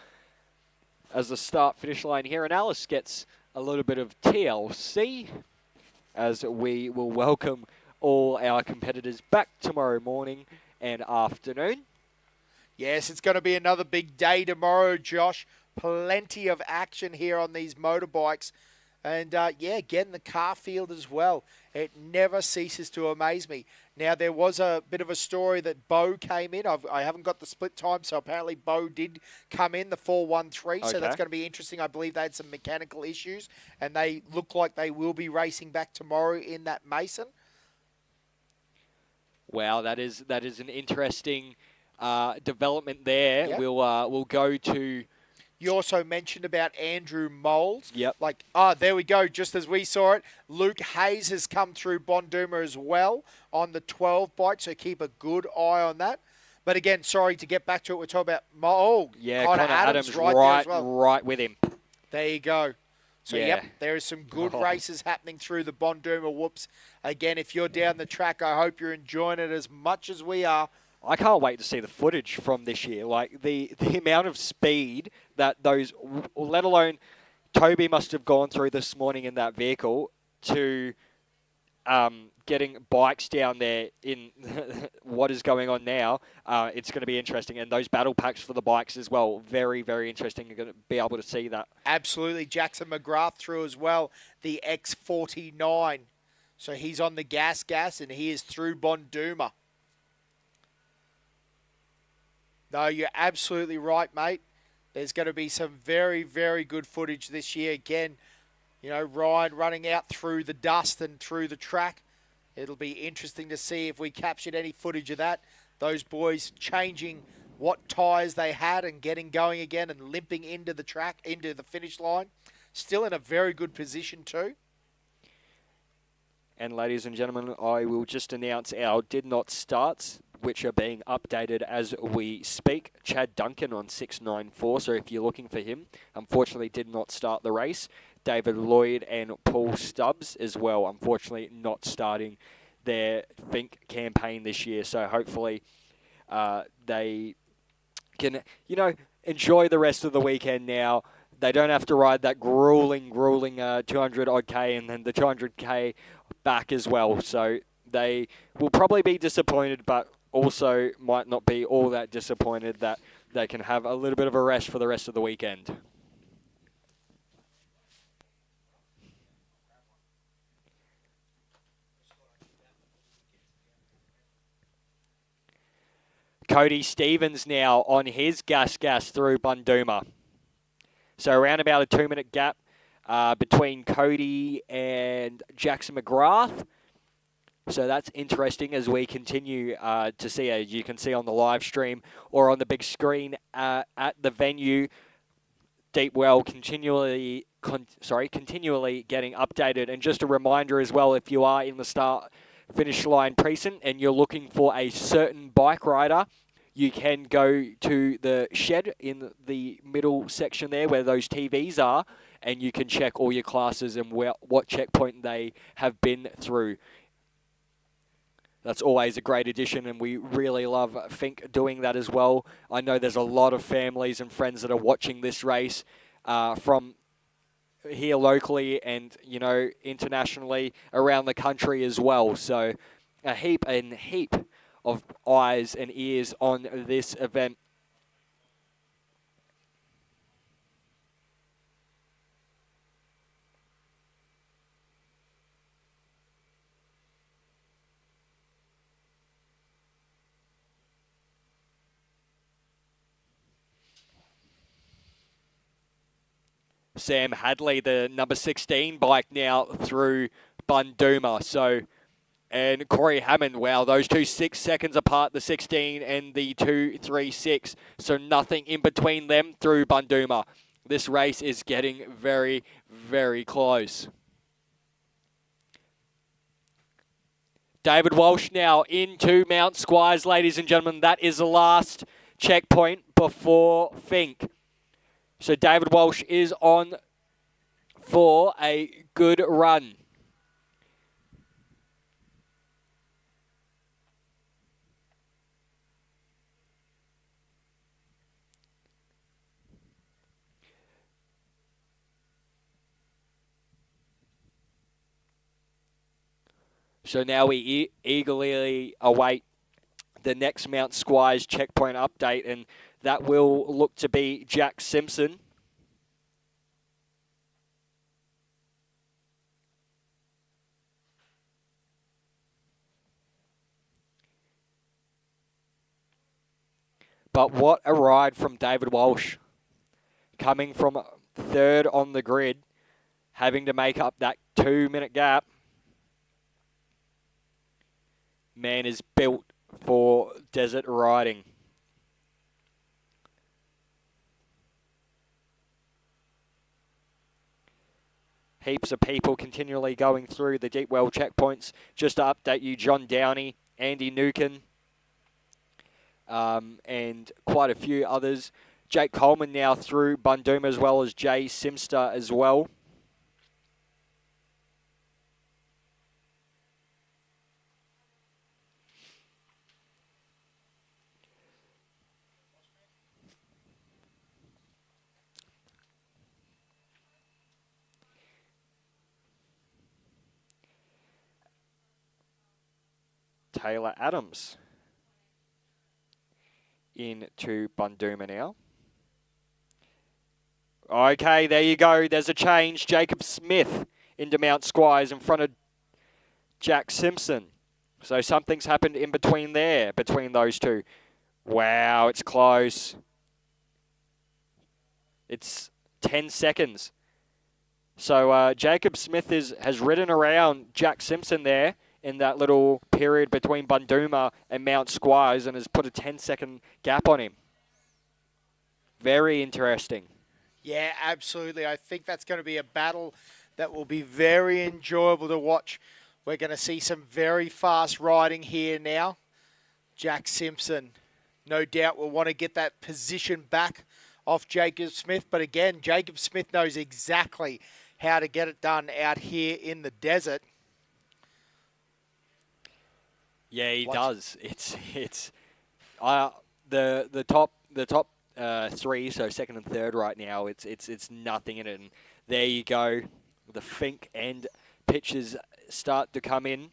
as the start-finish line here. And Alice gets a little bit of TLC as we will welcome all our competitors back tomorrow morning and afternoon. Yes, it's going to be another big day tomorrow, Josh. Plenty of action here on these motorbikes. And, yeah, again, the car field as well. It never ceases to amaze me. Now, there was a bit of a story that Bo came in. I haven't got the split time, so apparently Bo did come in, the 413. Okay. So that's going to be interesting. I believe they had some mechanical issues, and they look like they will be racing back tomorrow in that Mason. Wow, that is an interesting development there. Yep. We'll go to... You also mentioned about Andrew Moles. Yep. There we go. Just as we saw it, Luke Hayes has come through Bonduma as well on the 12 bike, so keep a good eye on that. But again, sorry to get back to it, we're talking about Connor Adams right there as well. Right with him. There you go. So, yep, there is some good races happening through the Bonduma whoops. Again, if you're down the track, I hope you're enjoying it as much as we are. I can't wait to see the footage from this year. Like, the amount of speed that those, let alone Toby must have gone through this morning in that vehicle to getting bikes down there in what is going on now. It's going to be interesting. And those battle packs for the bikes as well, very, very interesting. You're going to be able to see that. Absolutely. Jackson McGrath through as well, the X49. So he's on the gas, and he is through Bonduma. No, you're absolutely right, mate. There's going to be some very, very good footage this year. Again, you know, Ryan running out through the dust and through the track. It'll be interesting to see if we captured any footage of that. Those boys changing what tyres they had and getting going again and limping into the track, into the finish line. Still in a very good position too. And ladies and gentlemen, I will just announce our did not starts, which are being updated as we speak. Chad Duncan on 694, so if you're looking for him, unfortunately did not start the race. David Lloyd and Paul Stubbs as well, unfortunately not starting their Fink campaign this year. So hopefully they can, you know, enjoy the rest of the weekend now. They don't have to ride that grueling 200 odd K and then the 200 K back as well. So they will probably be disappointed, but also might not be all that disappointed that they can have a little bit of a rest for the rest of the weekend. Cody Stevens now on his gas through Bunduma. So around about a 2-minute gap between Cody and Jackson McGrath. So that's interesting as we continue to see, as you can see on the live stream or on the big screen at the venue, Deepwell continually getting updated. And just a reminder as well, if you are in the start-finish line precinct and you're looking for a certain bike rider, you can go to the shed in the middle section there where those TVs are, and you can check all your classes and what checkpoint they have been through. That's always a great addition, and we really love Fink doing that as well. I know there's a lot of families and friends that are watching this race from here locally and, you know, internationally around the country as well. So a heap of eyes and ears on this event. Sam Hadley, the number 16 bike now through Bunduma. So, and Corey Hammond, wow, those two 6 seconds apart, the 16 and the 236. So nothing in between them through Bunduma. This race is getting very, very close. David Walsh now into Mount Squires, ladies and gentlemen. That is the last checkpoint before Fink. So David Walsh is on for a good run. So now we eagerly await the next Mount Squires checkpoint update, and that will look to be Jack Simpson. But what a ride from David Walsh. Coming from third on the grid, having to make up that 2-minute gap. Man is built for desert riding. Heaps of people continually going through the Deepwell checkpoints. Just to update you, John Downey, Andy Nukin, and quite a few others. Jake Coleman now through Bunduma, as well as Jay Simster as well. Taylor Adams into Bunduma now. Okay, there you go. There's a change. Jacob Smith into Mount Squires in front of Jack Simpson. So something's happened in between there, between those two. Wow, it's close. It's 10 seconds. So Jacob Smith has ridden around Jack Simpson there in that little period between Bunduma and Mount Squires and has put a 10-second gap on him. Very interesting. Yeah, absolutely. I think that's going to be a battle that will be very enjoyable to watch. We're going to see some very fast riding here now. Jack Simpson, no doubt, will want to get that position back off Jacob Smith. But again, Jacob Smith knows exactly how to get it done out here in the desert. Yeah, he does. It's the top three, so second and third right now. It's nothing in it. And there you go. The Fink and pitches start to come in.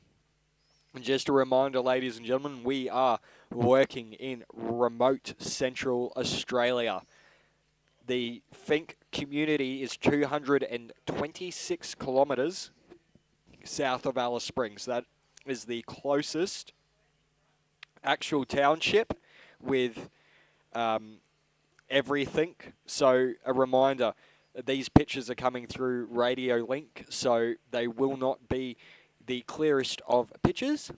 And just a reminder, ladies and gentlemen, we are working in remote central Australia. The Fink community is 226 kilometres south of Alice Springs. That is the closest actual township with everything. So a reminder, these pictures are coming through Radio Link, so they will not be the clearest of pictures,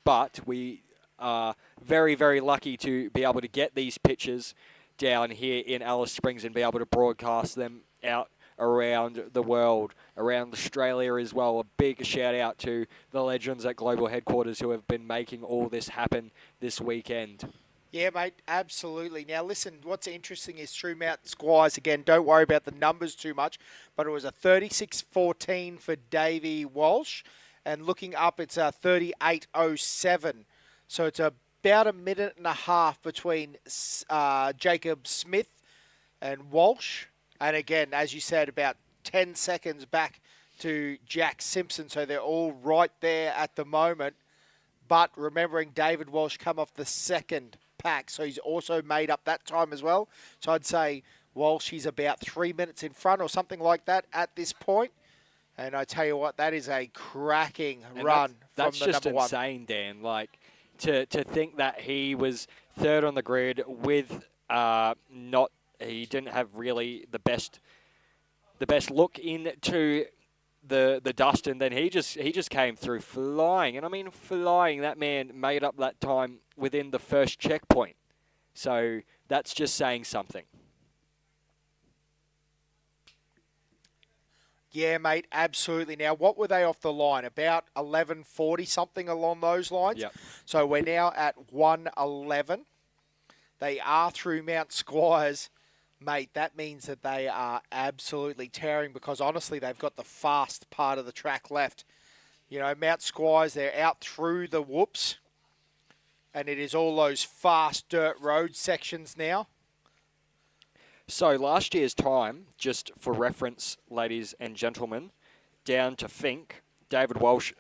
but we are very, very lucky to be able to get these pictures down here in Alice Springs and be able to broadcast them out around the world, around Australia as well. A big shout out to the legends at Global Headquarters who have been making all this happen this weekend. Yeah, mate, absolutely. Now, listen, what's interesting is True Mount Squires, again, don't worry about the numbers too much, but it was a 36.14 for Davey Walsh, and looking up, it's a 38.07. So it's about a minute and a half between Jacob Smith and Walsh. And again, as you said, about 10 seconds back to Jack Simpson. So they're all right there at the moment. But remembering David Walsh come off the second pack, so he's also made up that time as well. So I'd say Walsh, he's about 3 minutes in front or something like that at this point. And I tell you what, that is a cracking run that's from the just number one. insane, Dan. Like, to think that he was third on the grid with he didn't have really the best look into the dust, and then he just came through flying. And I mean flying, that man made up that time within the first checkpoint. So that's just saying something. Yeah, mate, absolutely. Now, what were they off the line? About 11:40, something along those lines. Yep. So we're now at 1:11. They are through Mount Squires. Mate, that means that they are absolutely tearing because, honestly, they've got the fast part of the track left. You know, Mount Squires, they're out through the whoops, and it is all those fast dirt road sections now. So last year's time, just for reference, ladies and gentlemen, down to Fink, David Walsh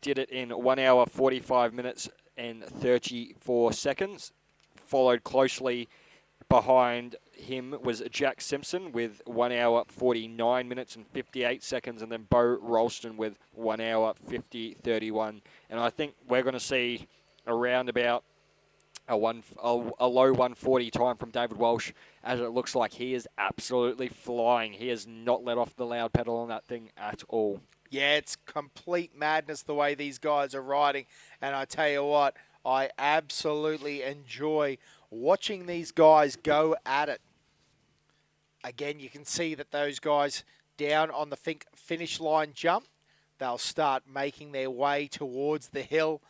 did it in 1 hour, 45 minutes and 34 seconds. Followed closely behind him was Jack Simpson with 1 hour, 49 minutes and 58 seconds, and then Bo Ralston with 1 hour, 50:31. And I think we're going to see around about a low 140 time from David Walsh, as it looks like he is absolutely flying. He has not let off the loud pedal on that thing at all. Yeah, it's complete madness the way these guys are riding. And I tell you what, I absolutely enjoy watching these guys go at it. Again, you can see that those guys down on the finish line jump, they'll start making their way towards the hill.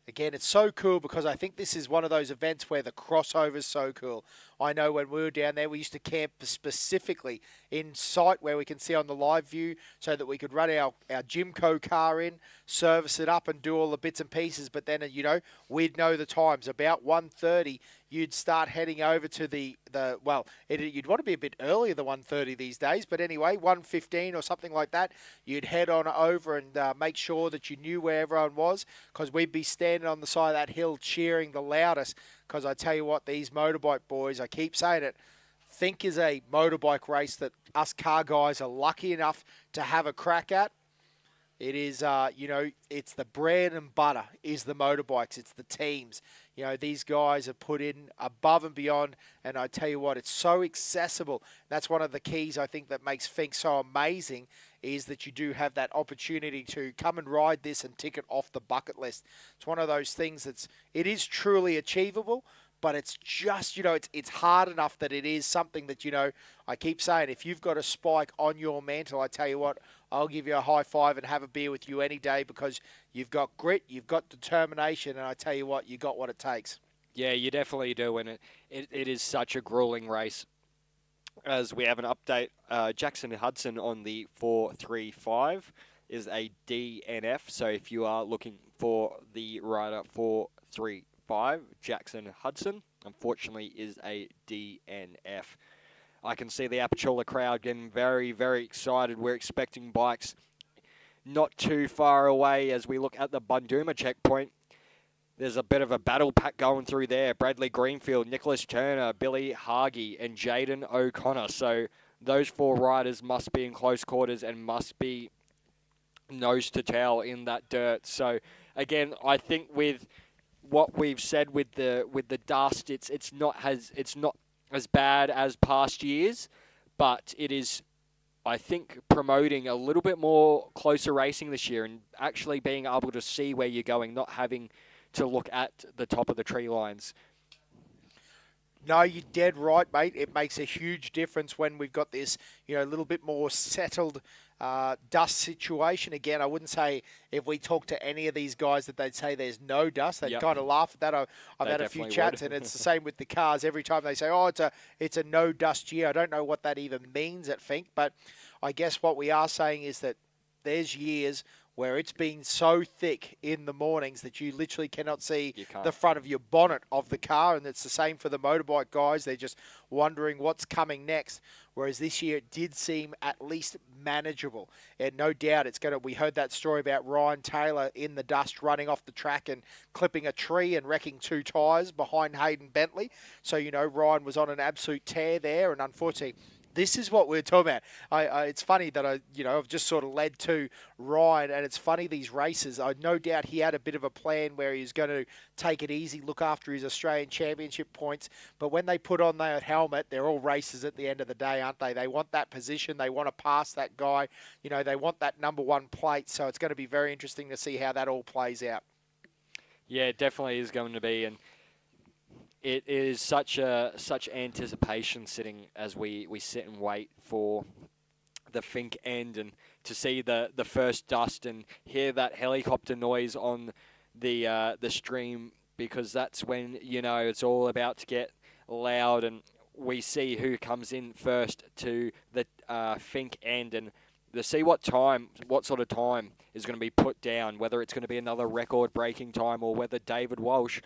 Again, it's so cool because I think this is one of those events where the crossover is so cool. I know when we were down there, we used to camp specifically in sight where we can see on the live view so that we could run our Jimco car in, service it up and do all the bits and pieces. But then, you know, we'd know the times. About 1:30, you'd start heading over to you'd want to be a bit earlier than 1:30 these days. But anyway, 1:15 or something like that, you'd head on over and make sure that you knew where everyone was because we'd be standing on the side of that hill cheering the loudest. Because I tell you what, these motorbike boys, I keep saying it, Fink is a motorbike race that us car guys are lucky enough to have a crack at. It is, it's the bread and butter is the motorbikes. It's the teams. These guys have put in above and beyond, and I tell you what, it's so accessible. That's one of the keys, I think, that makes Fink so amazing, is that you do have that opportunity to come and ride this and tick it off the bucket list. It's one of those things it is truly achievable, but it's just, it's hard enough that it is something that, I keep saying, if you've got a spike on your mantle, I tell you what, I'll give you a high five and have a beer with you any day, because you've got grit, you've got determination, and I tell you what, you got what it takes. Yeah, you definitely do, and it is such a grueling race. As we have an update, Jackson Hudson on the 435 is a DNF, so if you are looking for the rider 435, Jackson Hudson, unfortunately, is a DNF. I can see the Apachula crowd getting very, very excited. We're expecting bikes not too far away as we look at the Bunduma checkpoint. There's a bit of a battle pack going through there. Bradley Greenfield, Nicholas Turner, Billy Hargy, and Jaden O'Connor. So those 4 riders must be in close quarters and must be nose to tail in that dirt. So again, I think with what we've said with the dust, it's not as bad as past years, but it is, I think, promoting a little bit more closer racing this year and actually being able to see where you're going, not having to look at the top of the tree lines. No, you're dead right, mate. It makes a huge difference when we've got this, little bit more settled dust situation. Again, I wouldn't say if we talk to any of these guys that they'd say there's no dust. They'd kind of laugh at that. I've had a few chats, and it's the same with the cars. Every time they say, oh, it's a no dust year. I don't know what that even means at Fink, but I guess what we are saying is that there's years where it's been so thick in the mornings that you literally cannot see the front of your bonnet of the car, and it's the same for the motorbike guys. They're just wondering what's coming next, whereas this year it did seem at least manageable. And no doubt it's going to, we heard that story about Ryan Taylor in the dust running off the track and clipping a tree and wrecking 2 tyres behind Hayden Bentley. So, Ryan was on an absolute tear there, and unfortunately, this is what we're talking about. It's funny that I've just sort of led to Ryan, and it's funny, these races, I no doubt he had a bit of a plan where he's going to take it easy, look after his Australian Championship points, but when they put on that helmet, they're all races at the end of the day, aren't they? They want that position, they want to pass that guy, they want that number 1 plate, so it's going to be very interesting to see how that all plays out. Yeah, it definitely is going to be, and it is such anticipation sitting as we sit and wait for the Fink end, and to see the first dust and hear that helicopter noise on the stream, because that's when it's all about to get loud, and we see who comes in first to the Fink end, and to see what sort of time is going to be put down, whether it's going to be another record-breaking time or whether David Walsh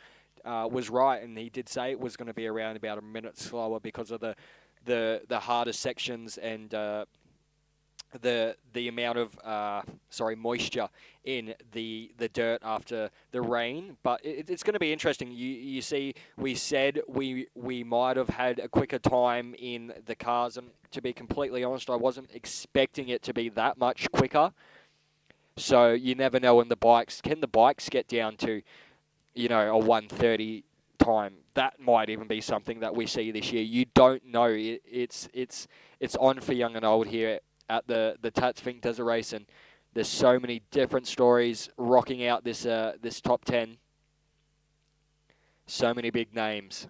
was right, and he did say it was going to be around about a minute slower because of the harder sections and the amount of moisture in the dirt after the rain. But it's going to be interesting. You see, we said we might have had a quicker time in the cars, and to be completely honest, I wasn't expecting it to be that much quicker. So you never know when the bikes get down to a 1:30 time. That might even be something that we see this year. You don't know. It's on for young and old here at the Tatts Finke Desert Race, and there's so many different stories rocking out this top 10. So many big names.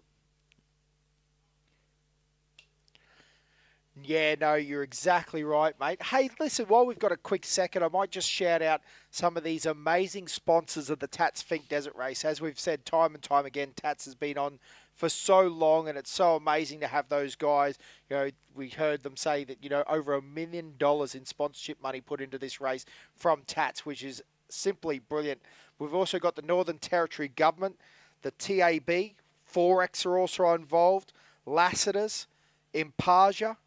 Yeah, no, you're exactly right, mate. Hey, listen, while we've got a quick second, I might just shout out some of these amazing sponsors of the Tatts Finke Desert Race. As we've said time and time again, Tatts has been on for so long, and it's so amazing to have those guys. We heard them say that, over $1 million in sponsorship money put into this race from Tatts, which is simply brilliant. We've also got the Northern Territory Government, the TAB, Forex are also involved, Lassiter's, Impaja,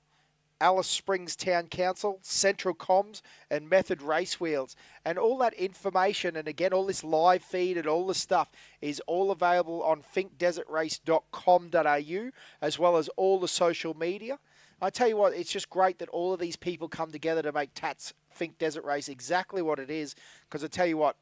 Alice Springs Town Council, Central Comms, and Method Race Wheels. And all that information, and again, all this live feed and all this stuff is all available on finkdesertrace.com.au, as well as all the social media. I tell you what, it's just great that all of these people come together to make Tatts Finke Desert Race exactly what it is. Because I tell you what,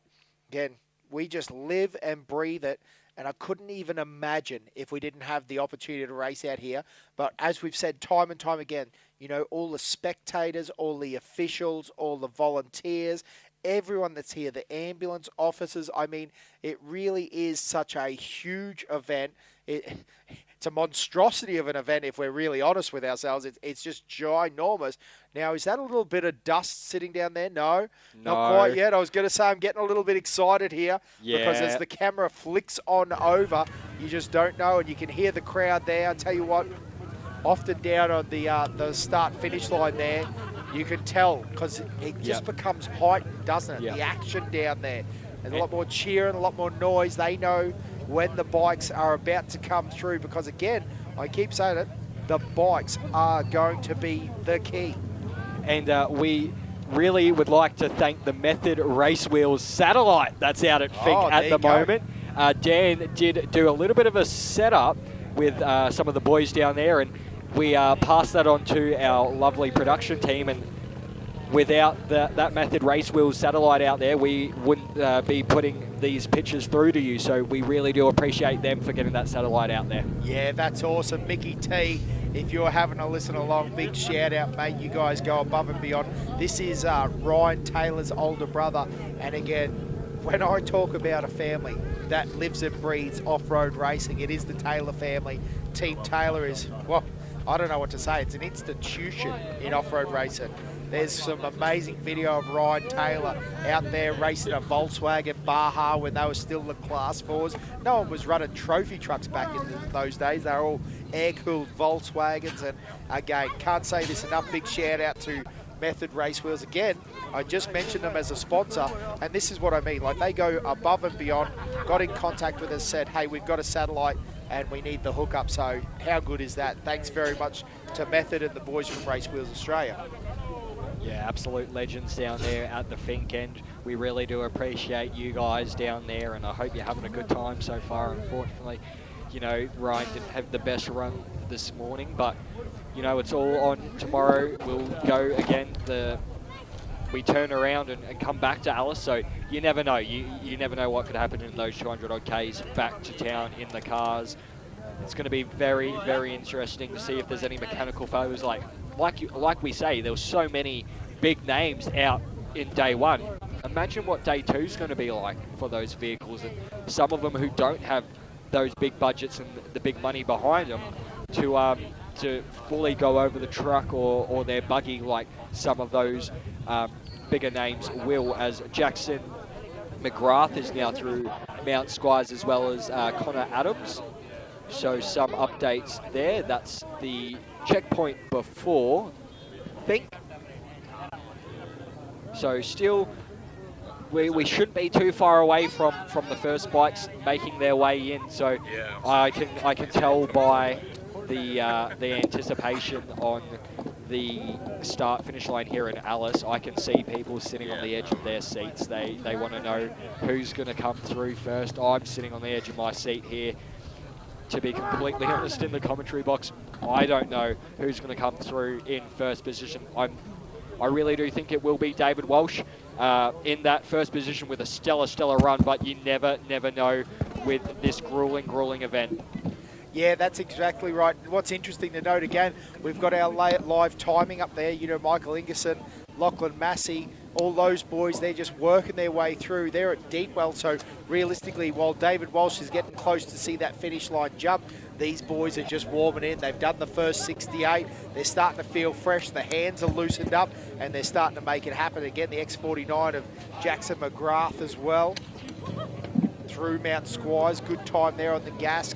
again, we just live and breathe it. And I couldn't even imagine if we didn't have the opportunity to race out here. But as we've said time and time again, you know, all the spectators, all the officials, all the volunteers, everyone that's here, the ambulance officers, I mean, it really is such a huge event. It's a monstrosity of an event, if we're really honest with ourselves. It's just ginormous. Now, is that a little bit of dust sitting down there? No, not quite yet. I was going to say I'm getting a little bit excited here because as the camera flicks on over, you just don't know, and you can hear the crowd there. I tell you what, often down on the start-finish line there, you can tell because it just becomes heightened, doesn't it? The action down there. There's a lot more cheering, a lot more noise. They know when the bikes are about to come through because, again, I keep saying it, the bikes are going to be the key. And we really would like to thank the Method Race Wheels satellite that's out at Fink at the moment. Dan did do a little bit of a setup with some of the boys down there, and we passed that on to our lovely production team. And without that Method Race Wheels satellite out there, we wouldn't be putting these pictures through to you. So we really do appreciate them for getting that satellite out there. Yeah, that's awesome. Mickey T, if you're having a listen along, big shout out, mate. You guys go above and beyond. This is Ryan Taylor's older brother. And again, when I talk about a family that lives and breathes off-road racing, it is the Taylor family. Team Taylor is, well, I don't know what to say. It's an institution in off-road racing. There's some amazing video of Ryan Taylor out there racing a Volkswagen Baja when they were still the Class 4s. No one was running trophy trucks back in those days. They were all air-cooled Volkswagens. And again, can't say this enough. Big shout out to Method Race Wheels. Again, I just mentioned them as a sponsor, and this is what I mean. Like, they go above and beyond, got in contact with us, said, hey, we've got a satellite and we need the hookup. So how good is that? Thanks very much to Method and the boys from Race Wheels Australia. Yeah, absolute legends down there at the Fink end. We really do appreciate you guys down there, and I hope you're having a good time so far. Unfortunately, you know, Ryan didn't have the best run this morning, but, you know, it's all on tomorrow. We'll go again. We turn around and come back to Alice, so you never know. You never know what could happen in those 200 odd Ks back to town in the cars. It's going to be very, very interesting to see if there's any mechanical failures. Like we say, there were so many big names out in day one. Imagine what day two is going to be like for those vehicles, and some of them who don't have those big budgets and the big money behind them to fully go over the truck or their buggy like some of those bigger names will, as Jackson McGrath is now through Mount Squires, as well as Connor Adams. So some updates there. That's the checkpoint before Fink. So still, we shouldn't be too far away from the first bikes making their way in. So I can tell by the anticipation on the start-finish line here in Alice. I can see people sitting on the edge of their seats. They want to know who's going to come through first. I'm sitting on the edge of my seat here. To be completely honest, in the commentary box, I don't know who's going to come through in first position. I really do think it will be David Walsh in that first position with a stellar run, but you never know with this grueling event. Yeah, that's exactly right. What's interesting to note, again, we've got our live timing up there. You know, Michael Ingerson, Lachlan Massey, all those boys, they're just working their way through. They're at Deepwell, so realistically, while David Walsh is getting close to see that finish line jump, these boys are just warming in. They've done the first 68. They're starting to feel fresh. The hands are loosened up, and they're starting to make it happen. Again, the X49 of Jackson McGrath as well. Through Mount Squires. Good time there on the gas.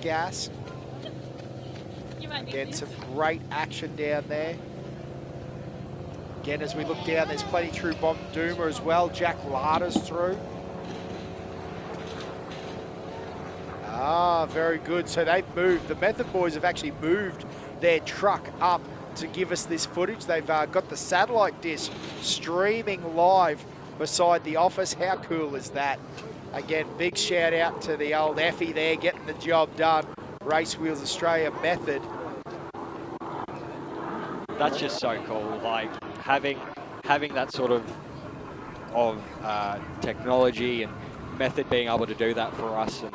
Again, some great action down there. Again, as we look down, there's plenty through Bomduma as well. Jack Larder's through. Very good. So they've moved. The Method boys have actually moved their truck up to give us this footage. They've got the satellite dish streaming live beside the office. How cool is that? Again, big shout out to the old Effie there getting the job done. Race Wheels Australia Method. That's just so cool. Like having that sort of technology and method being able to do that for us. And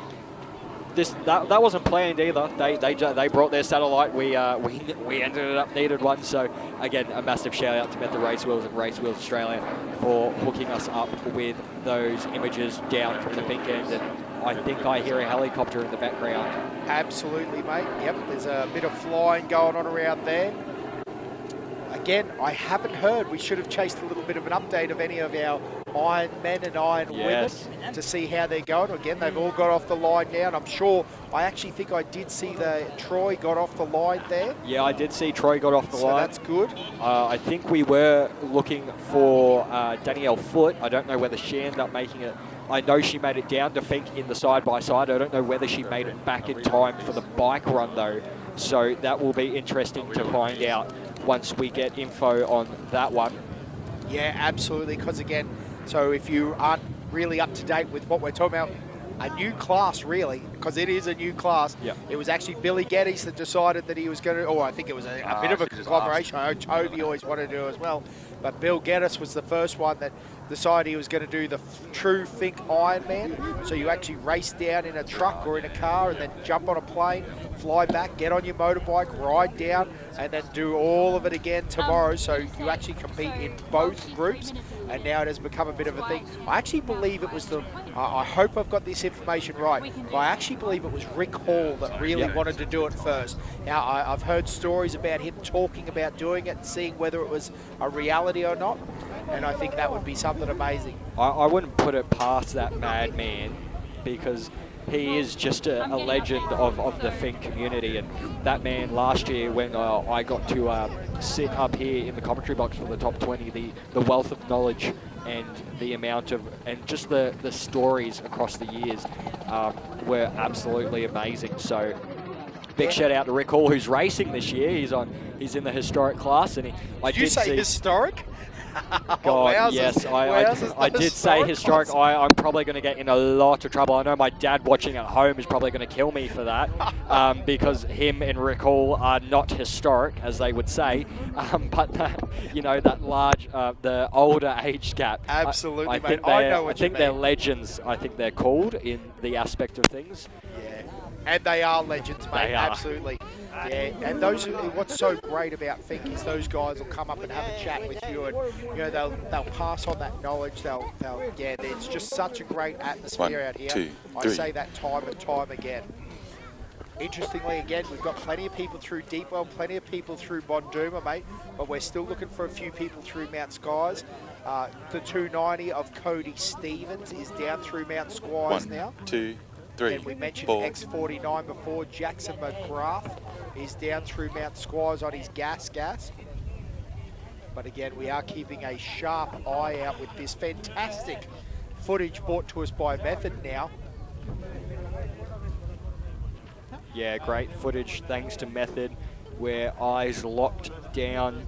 that wasn't planned either. They brought their satellite. We ended up needed one. So again, a massive shout out to Method Race Wheels and Race Wheels Australia for hooking us up with those images down from the pink end. And I think I hear a helicopter in the background. Absolutely, mate. Yep, there's a bit of flying going on around there. Again, I haven't heard. We should have chased a little bit of an update of any of our Iron men and Iron women to see how they're going. Again, they've all got off the line now, and I'm sure, I actually think I did see Troy got off the line there. Yeah, I did see Troy got off the line. So that's good. I think we were looking for Danielle Foote. I don't know whether she ended up making it. I know she made it down to Fink in the side-by-side. I don't know whether she made it back in time for the bike run, though. So that will be interesting to find out once we get info on that one. Yeah, absolutely, because again, so if you aren't really up to date with what we're talking about, a new class really, because it is a new class. Yep. It was actually Billy Geddes that decided that he was going to, or I think it was a bit of a conglomeration. I know Toby always wanted to do it as well, but Bill Geddes was the first one that decided he was going to do the true Fink Ironman. So you actually race down in a truck or in a car and then jump on a plane, fly back, get on your motorbike, ride down, and then do all of it again tomorrow. So you actually compete in both groups, and now it has become a bit of a thing. I actually believe it was I hope I've got this information right, but I actually believe it was Rick Hall that really wanted to do it first. Now, I've heard stories about him talking about doing it and seeing whether it was a reality or not, and I think that would be something amazing. I wouldn't put it past that madman, because he is just a legend of the Fink community. And that man last year, when I got to sit up here in the commentary box for the top 20, the wealth of knowledge and the amount of, and just the stories across the years were absolutely amazing. So big shout out to Rick Hall, who's racing this year. He's in the historic class, and Did you say historic? God, yes, I did say historic. I'm probably going to get in a lot of trouble. I know my dad watching at home is probably going to kill me for that, because him and Rick Hall are not historic, as they would say, but that large, the older age gap. Absolutely, mate. I think they're legends. I think they're called in the aspect of things. Yeah, and they are legends, mate. They are. Absolutely. Yeah, and what's so great about Fink is those guys will come up and have a chat with you, and they'll pass on that knowledge. It's just such a great atmosphere out here. 2, 3. I say that time and time again. Interestingly, again, we've got plenty of people through Deepwell, plenty of people through Bonduma, mate, but we're still looking for a few people through Mount Skies. The 290 of Cody Stevens is down through Mount Squires 1, now. 2, 3, and we mentioned 4. X49 before. Jackson McGrath is down through Mount Squires on his gas. But again, we are keeping a sharp eye out with this fantastic footage brought to us by Method now. Yeah, great footage thanks to Method, where eyes locked down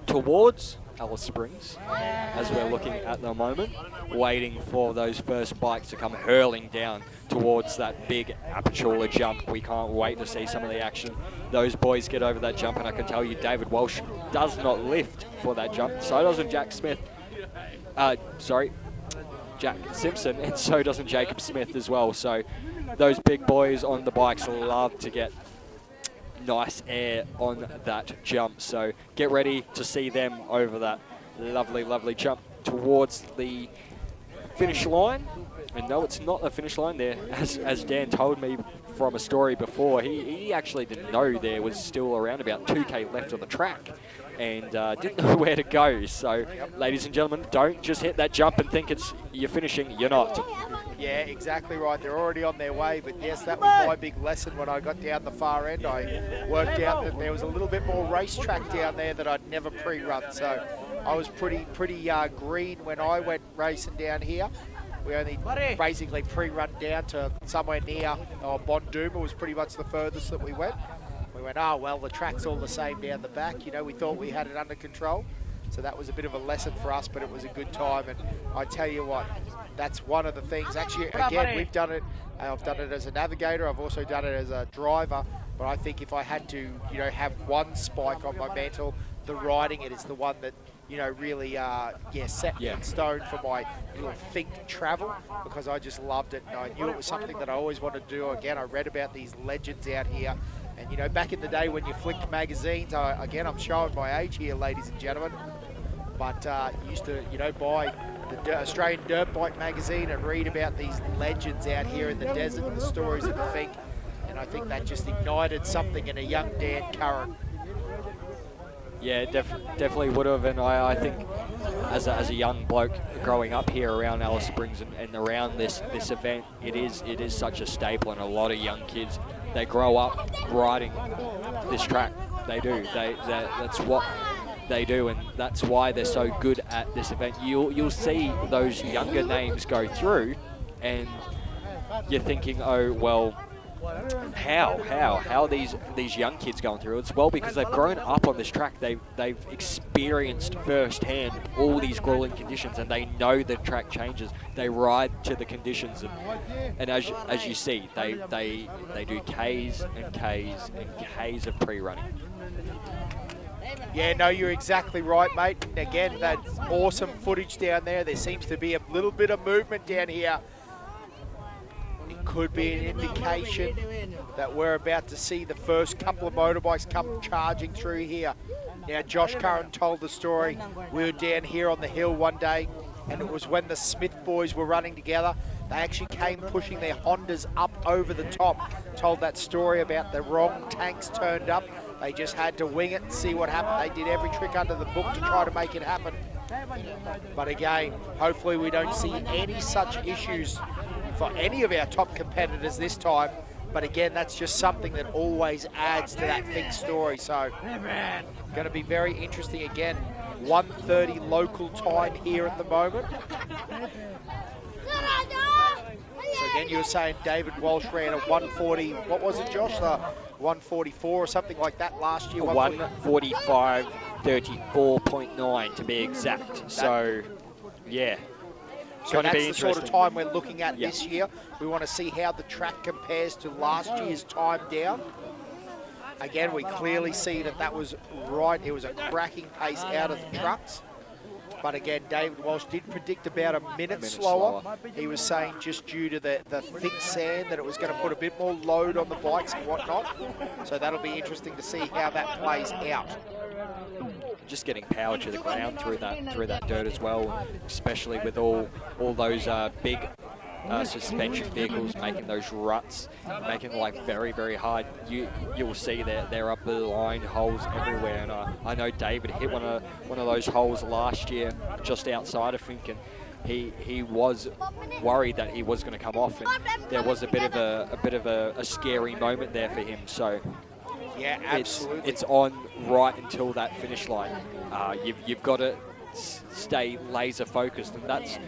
towards Alice Springs as we're looking at the moment, waiting for those first bikes to come hurling down towards that big Apachula jump. We can't wait to see some of the action. Those boys get over that jump, and I can tell you David Walsh does not lift for that jump. So doesn't Jack Simpson, and so doesn't Jacob Smith as well. So those big boys on the bikes love to get nice air on that jump. So get ready to see them over that lovely, lovely jump towards the finish line. And no, it's not the finish line there. As Dan told me from a story before, he actually didn't know there was still around about 2K left on the track, and didn't know where to go. So, ladies and gentlemen, don't just hit that jump and think you're finishing. You're not. Yeah, exactly right. They're already on their way. But yes, that was my big lesson when I got down the far end. I worked out that there was a little bit more racetrack down there that I'd never pre-run. So I was pretty green when I went racing down here. We only basically pre-run down to somewhere near Bonduma was pretty much the furthest that we went. We went, oh, well, the track's all the same down the back. We thought we had it under control. So that was a bit of a lesson for us, but it was a good time. And I tell you what, that's one of the things. Actually, again, we've done it. I've done it as a navigator. I've also done it as a driver. But I think if I had to, have one spike on my mantle, the riding it is the one that, really, set me in stone for my little fink travel, because I just loved it. And I knew it was something that I always wanted to do. Again, I read about these legends out here. And, back in the day when you flicked magazines, again, I'm showing my age here, ladies and gentlemen, but used to, buy the Australian Dirt Bike magazine and read about these legends out here in the desert and the stories of the fink. And I think that just ignited something in a young Dan Curran. Yeah, definitely would have. And I think as a young bloke growing up here around Alice Springs and around this event, it is such a staple, and a lot of young kids, they grow up riding this track. They do. That's what they do, and that's why they're so good at this event. You'll see those younger names go through, and you're thinking, oh well, how are these young kids going through? It's well because they've grown up on this track. They've experienced firsthand all these grueling conditions, and they know the track changes. They ride to the conditions, and as you see, they do Ks and Ks and Ks of pre-running. Yeah, no, you're exactly right, mate. Again, that's awesome footage down there. There seems to be a little bit of movement down here. It could be an indication that we're about to see the first couple of motorbikes come charging through here. Now, Josh Curran told the story. We were down here on the hill one day, and it was when the Smith boys were running together. They actually came pushing their Hondas up over the top. Told that story about the wrong tanks turned up. They just had to wing it and see what happened. They did every trick under the book to try to make it happen. But again, hopefully we don't see any such issues for any of our top competitors this time. But again, that's just something that always adds to that fink story. So, going to be very interesting again. 1:30 local time here at the moment. So again, you were saying David Walsh ran a 140, what was it, Josh? 144 or something like that last year. 145.34.9 to be exact. So, yeah. So that's the sort of time we're looking at this year. We want to see how the track compares to last year's time down. Again, we clearly see that was right. It was a cracking pace out of the trucks. But again, David Walsh did predict about a minute slower. He was saying just due to the thick sand that it was going to put a bit more load on the bikes and whatnot. So that'll be interesting to see how that plays out. Just getting power to the ground through that dirt as well, especially with all those big suspension vehicles making those ruts, making like very, very hard. You'll see that they're up the line, holes everywhere. And I know David hit one of those holes last year just outside of Fink, and he was worried that he was going to come off, and there was a bit of a scary moment there for him. So yeah, absolutely, it's on right until that finish line. You've got to stay laser focused, and that's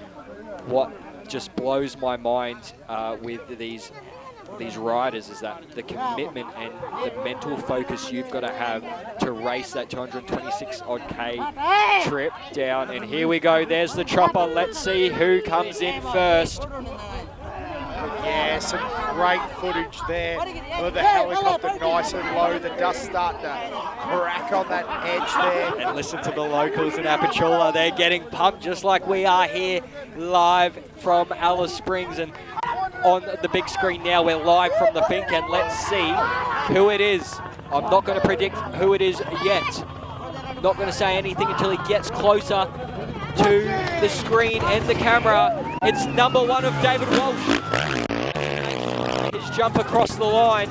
what just blows my mind with these riders, is that the commitment and the mental focus you've got to have to race that 226 odd K trip down. And here we go, there's the chopper. Let's see who comes in first. Yeah, some great footage there with the helicopter nice and low, the dust starting to crack on that edge there. And listen to the locals in Apachula, they're getting pumped just like we are here live from Alice Springs. And on the big screen now, we're live from the Fink, and let's see who it is. I'm not going to predict who it is yet. I'm not going to say anything until he gets closer to the screen and the camera. It's number 1 of David Walsh. His jump across the line.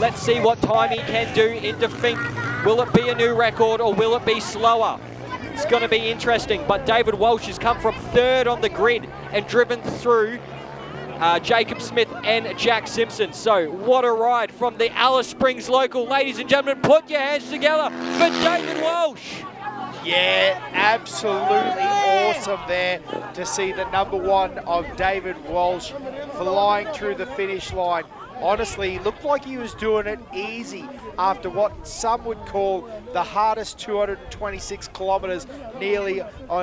Let's see what time he can do into Fink. Will it be a new record or will it be slower? It's going to be interesting, but David Walsh has come from 3rd on the grid and driven through Jacob Smith and Jack Simpson. So what a ride from the Alice Springs local. Ladies and gentlemen, put your hands together for David Walsh. Yeah, absolutely awesome there to see the number 1 of David Walsh flying through the finish line. honestly, looked like he was doing it easy after what some would call the hardest 226 kilometres nearly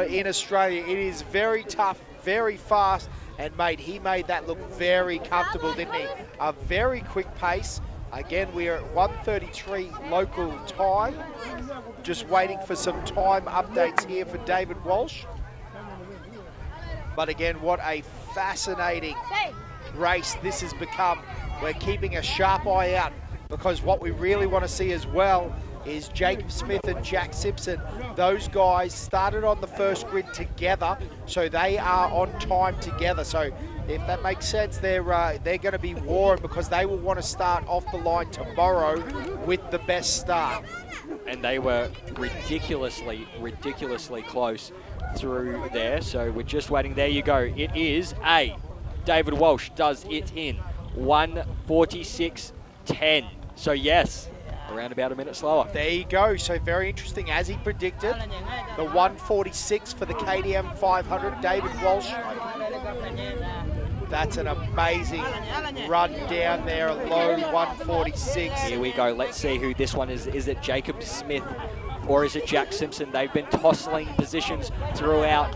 in Australia. It is very tough, very fast, and mate, he made that look very comfortable, didn't he? A very quick pace. Again, we are at 1:33 local time. Just waiting for some time updates here for David Walsh. But again, what a fascinating race this has become. We're keeping a sharp eye out because what we really want to see as well is Jacob Smith and Jack Simpson. Those guys started on the first grid together, so they are on time together. So if that makes sense, they're going to be warring because they will want to start off the line tomorrow with the best start. And they were ridiculously close through there. So we're just waiting. There you go. It is David Walsh does it in 1:46.10. So yes, around about a minute slower. There you go. So very interesting, as he predicted. The 1:46 for the KTM 500. David Walsh. That's an amazing run down there, a low 1:46. Here we go. Let's see who this one is. Is it Jacob Smith or is it Jack Simpson? They've been tossing positions throughout.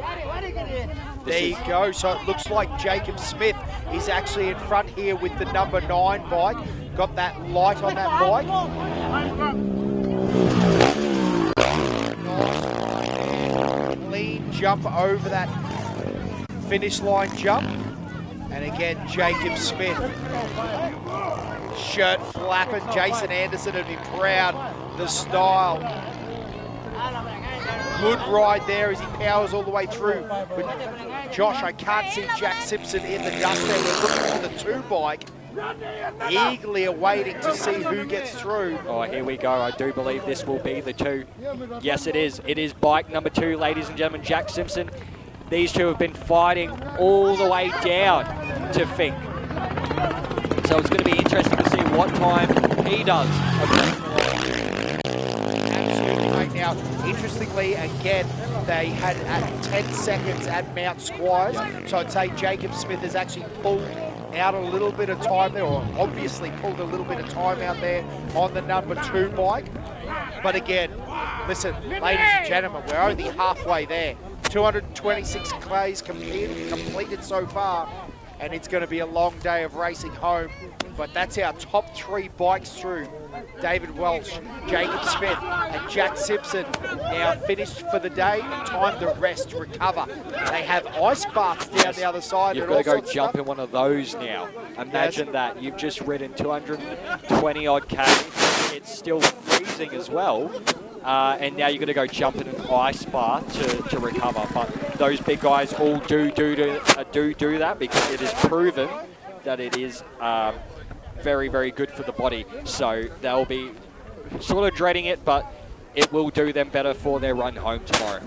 There you go. So it looks like Jacob Smith is actually in front here with the number 9 bike. Got that light on that bike. Lean jump over that finish line jump. And again, Jacob Smith, shirt flapping. Jason Anderson would be proud. The style. Good ride there as he powers all the way through. But Josh, I can't see Jack Simpson in the dust there. We're looking for the 2 bike. Eagerly awaiting to see who gets through. Oh, here we go. I do believe this will be the 2. Yes, it is. It is bike number 2, ladies and gentlemen, Jack Simpson. These two have been fighting all the way down to Fink. So it's going to be interesting to see what time he does. Absolutely right now. Interestingly, again, they had at 10 seconds at Mount Squires. So I'd say Jacob Smith has actually pulled out a little bit of time there, or obviously pulled a little bit of time out there on the number 2 bike. But again, listen, ladies and gentlemen, we're only halfway there. 226 clays completed so far, and it's going to be a long day of racing home. But that's our top 3 bikes through. David Welch, Jacob Smith, and Jack Simpson now finished for the day. Time to rest, recover. They have ice baths down the other side. You've got to go jump in one of those now. Imagine that. You've just ridden 220 odd K. It's still freezing as well. And now you've got to go jump in an ice bath to recover. But those big guys all do that because it is proven that it is very, very good for the body. So they'll be sort of dreading it, but it will do them better for their run home tomorrow.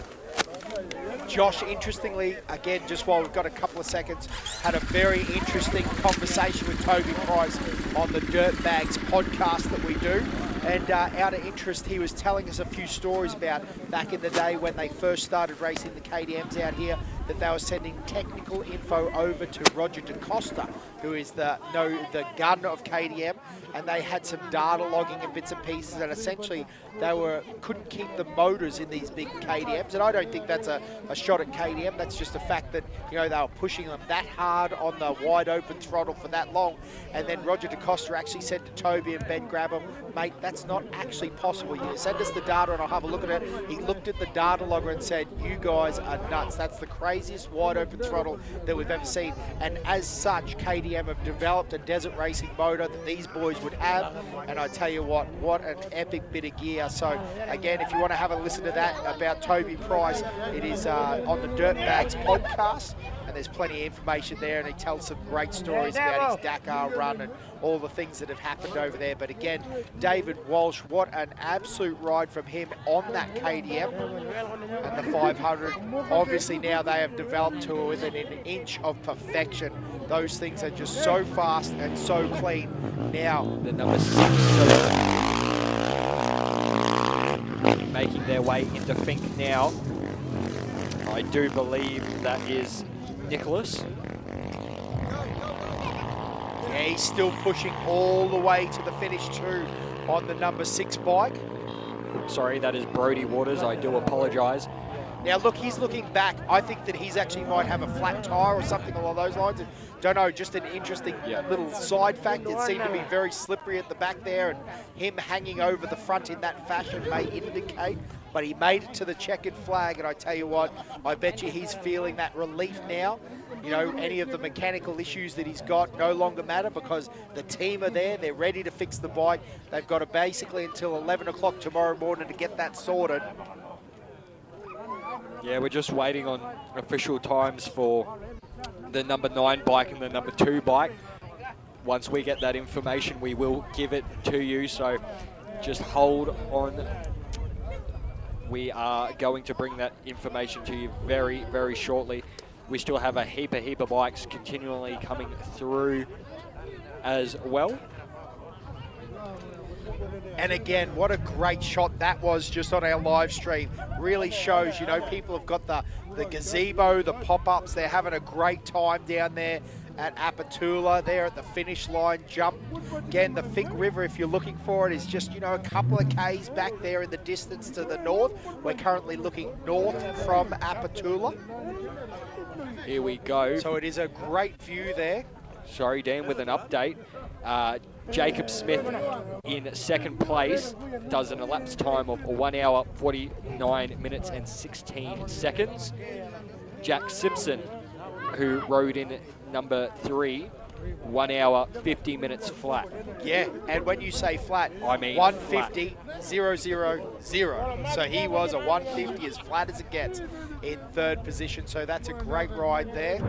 Josh, interestingly, again, just while we've got a couple of seconds, had a very interesting conversation with Toby Price on the Dirtbags podcast that we do. And out of interest, he was telling us a few stories about back in the day when they first started racing the KTMs out here, that they were sending technical info over to Roger DeCosta, who is the gun of KTM, and they had some data logging and bits and pieces, and essentially they couldn't keep the motors in these big KTMs. And I don't think that's a shot at KTM. That's just the fact that, you know, they were pushing them that hard on the wide open throttle for that long. And then Roger DeCosta actually said to Toby and Ben Grabham, mate, that's not actually possible. You send us the data and I'll have a look at it. He looked at the data logger and said, you guys are nuts. That's the craziest wide open throttle that we've ever seen. And as such, KTM have developed a desert racing motor that these boys would have. And I tell you what an epic bit of gear. So again, if you want to have a listen to that about Toby Price, it is on the Dirtbags podcast. And there's plenty of information there, and he tells some great stories about his Dakar run and all the things that have happened over there. But again, David Walsh, what an absolute ride from him on that KTM and the 500. Obviously now they have developed to within an inch of perfection. Those things are just so fast and so clean. Now the number 6 making their way into Fink now. I do believe that is Nicholas. Yeah, he's still pushing all the way to the finish too on the number 6 bike. Sorry, that is Brody Waters. I do apologise. Now look, he's looking back. I think that he's actually might have a flat tyre or something along those lines. Don't know, just an interesting little side fact. It seemed to be very slippery at the back there, and him hanging over the front in that fashion may indicate, but he made it to the checkered flag, and I tell you what, I bet you he's feeling that relief now. You know, any of the mechanical issues that he's got no longer matter because the team are there, they're ready to fix the bike. They've got to basically until 11 o'clock tomorrow morning to get that sorted. Yeah, we're just waiting on official times for the number 9 bike and the number 2 bike. Once we get that information, we will give it to you, so just hold on. We are going to bring that information to you very, very shortly. We still have a heap of bikes continually coming through as well. And again, what a great shot that was just on our live stream. Really shows, you know, people have got the gazebo, the pop-ups. They're having a great time down there at Apatula there at the finish line jump. Again, the Fink River, if you're looking for it, is just, you know, a couple of Ks back there in the distance to the north. We're currently looking north from Apatula. Here we go. So it is a great view there. Sorry, Dan, with an update. Jacob Smith in second place does an elapsed time of 1 hour, 49 minutes and 16 seconds. Jack Simpson, who rode in number 3, 1 hour, 50 minutes flat. Yeah, and when you say flat, I mean 150, 000. So he was a 150 as flat as it gets in third position. So that's a great ride there.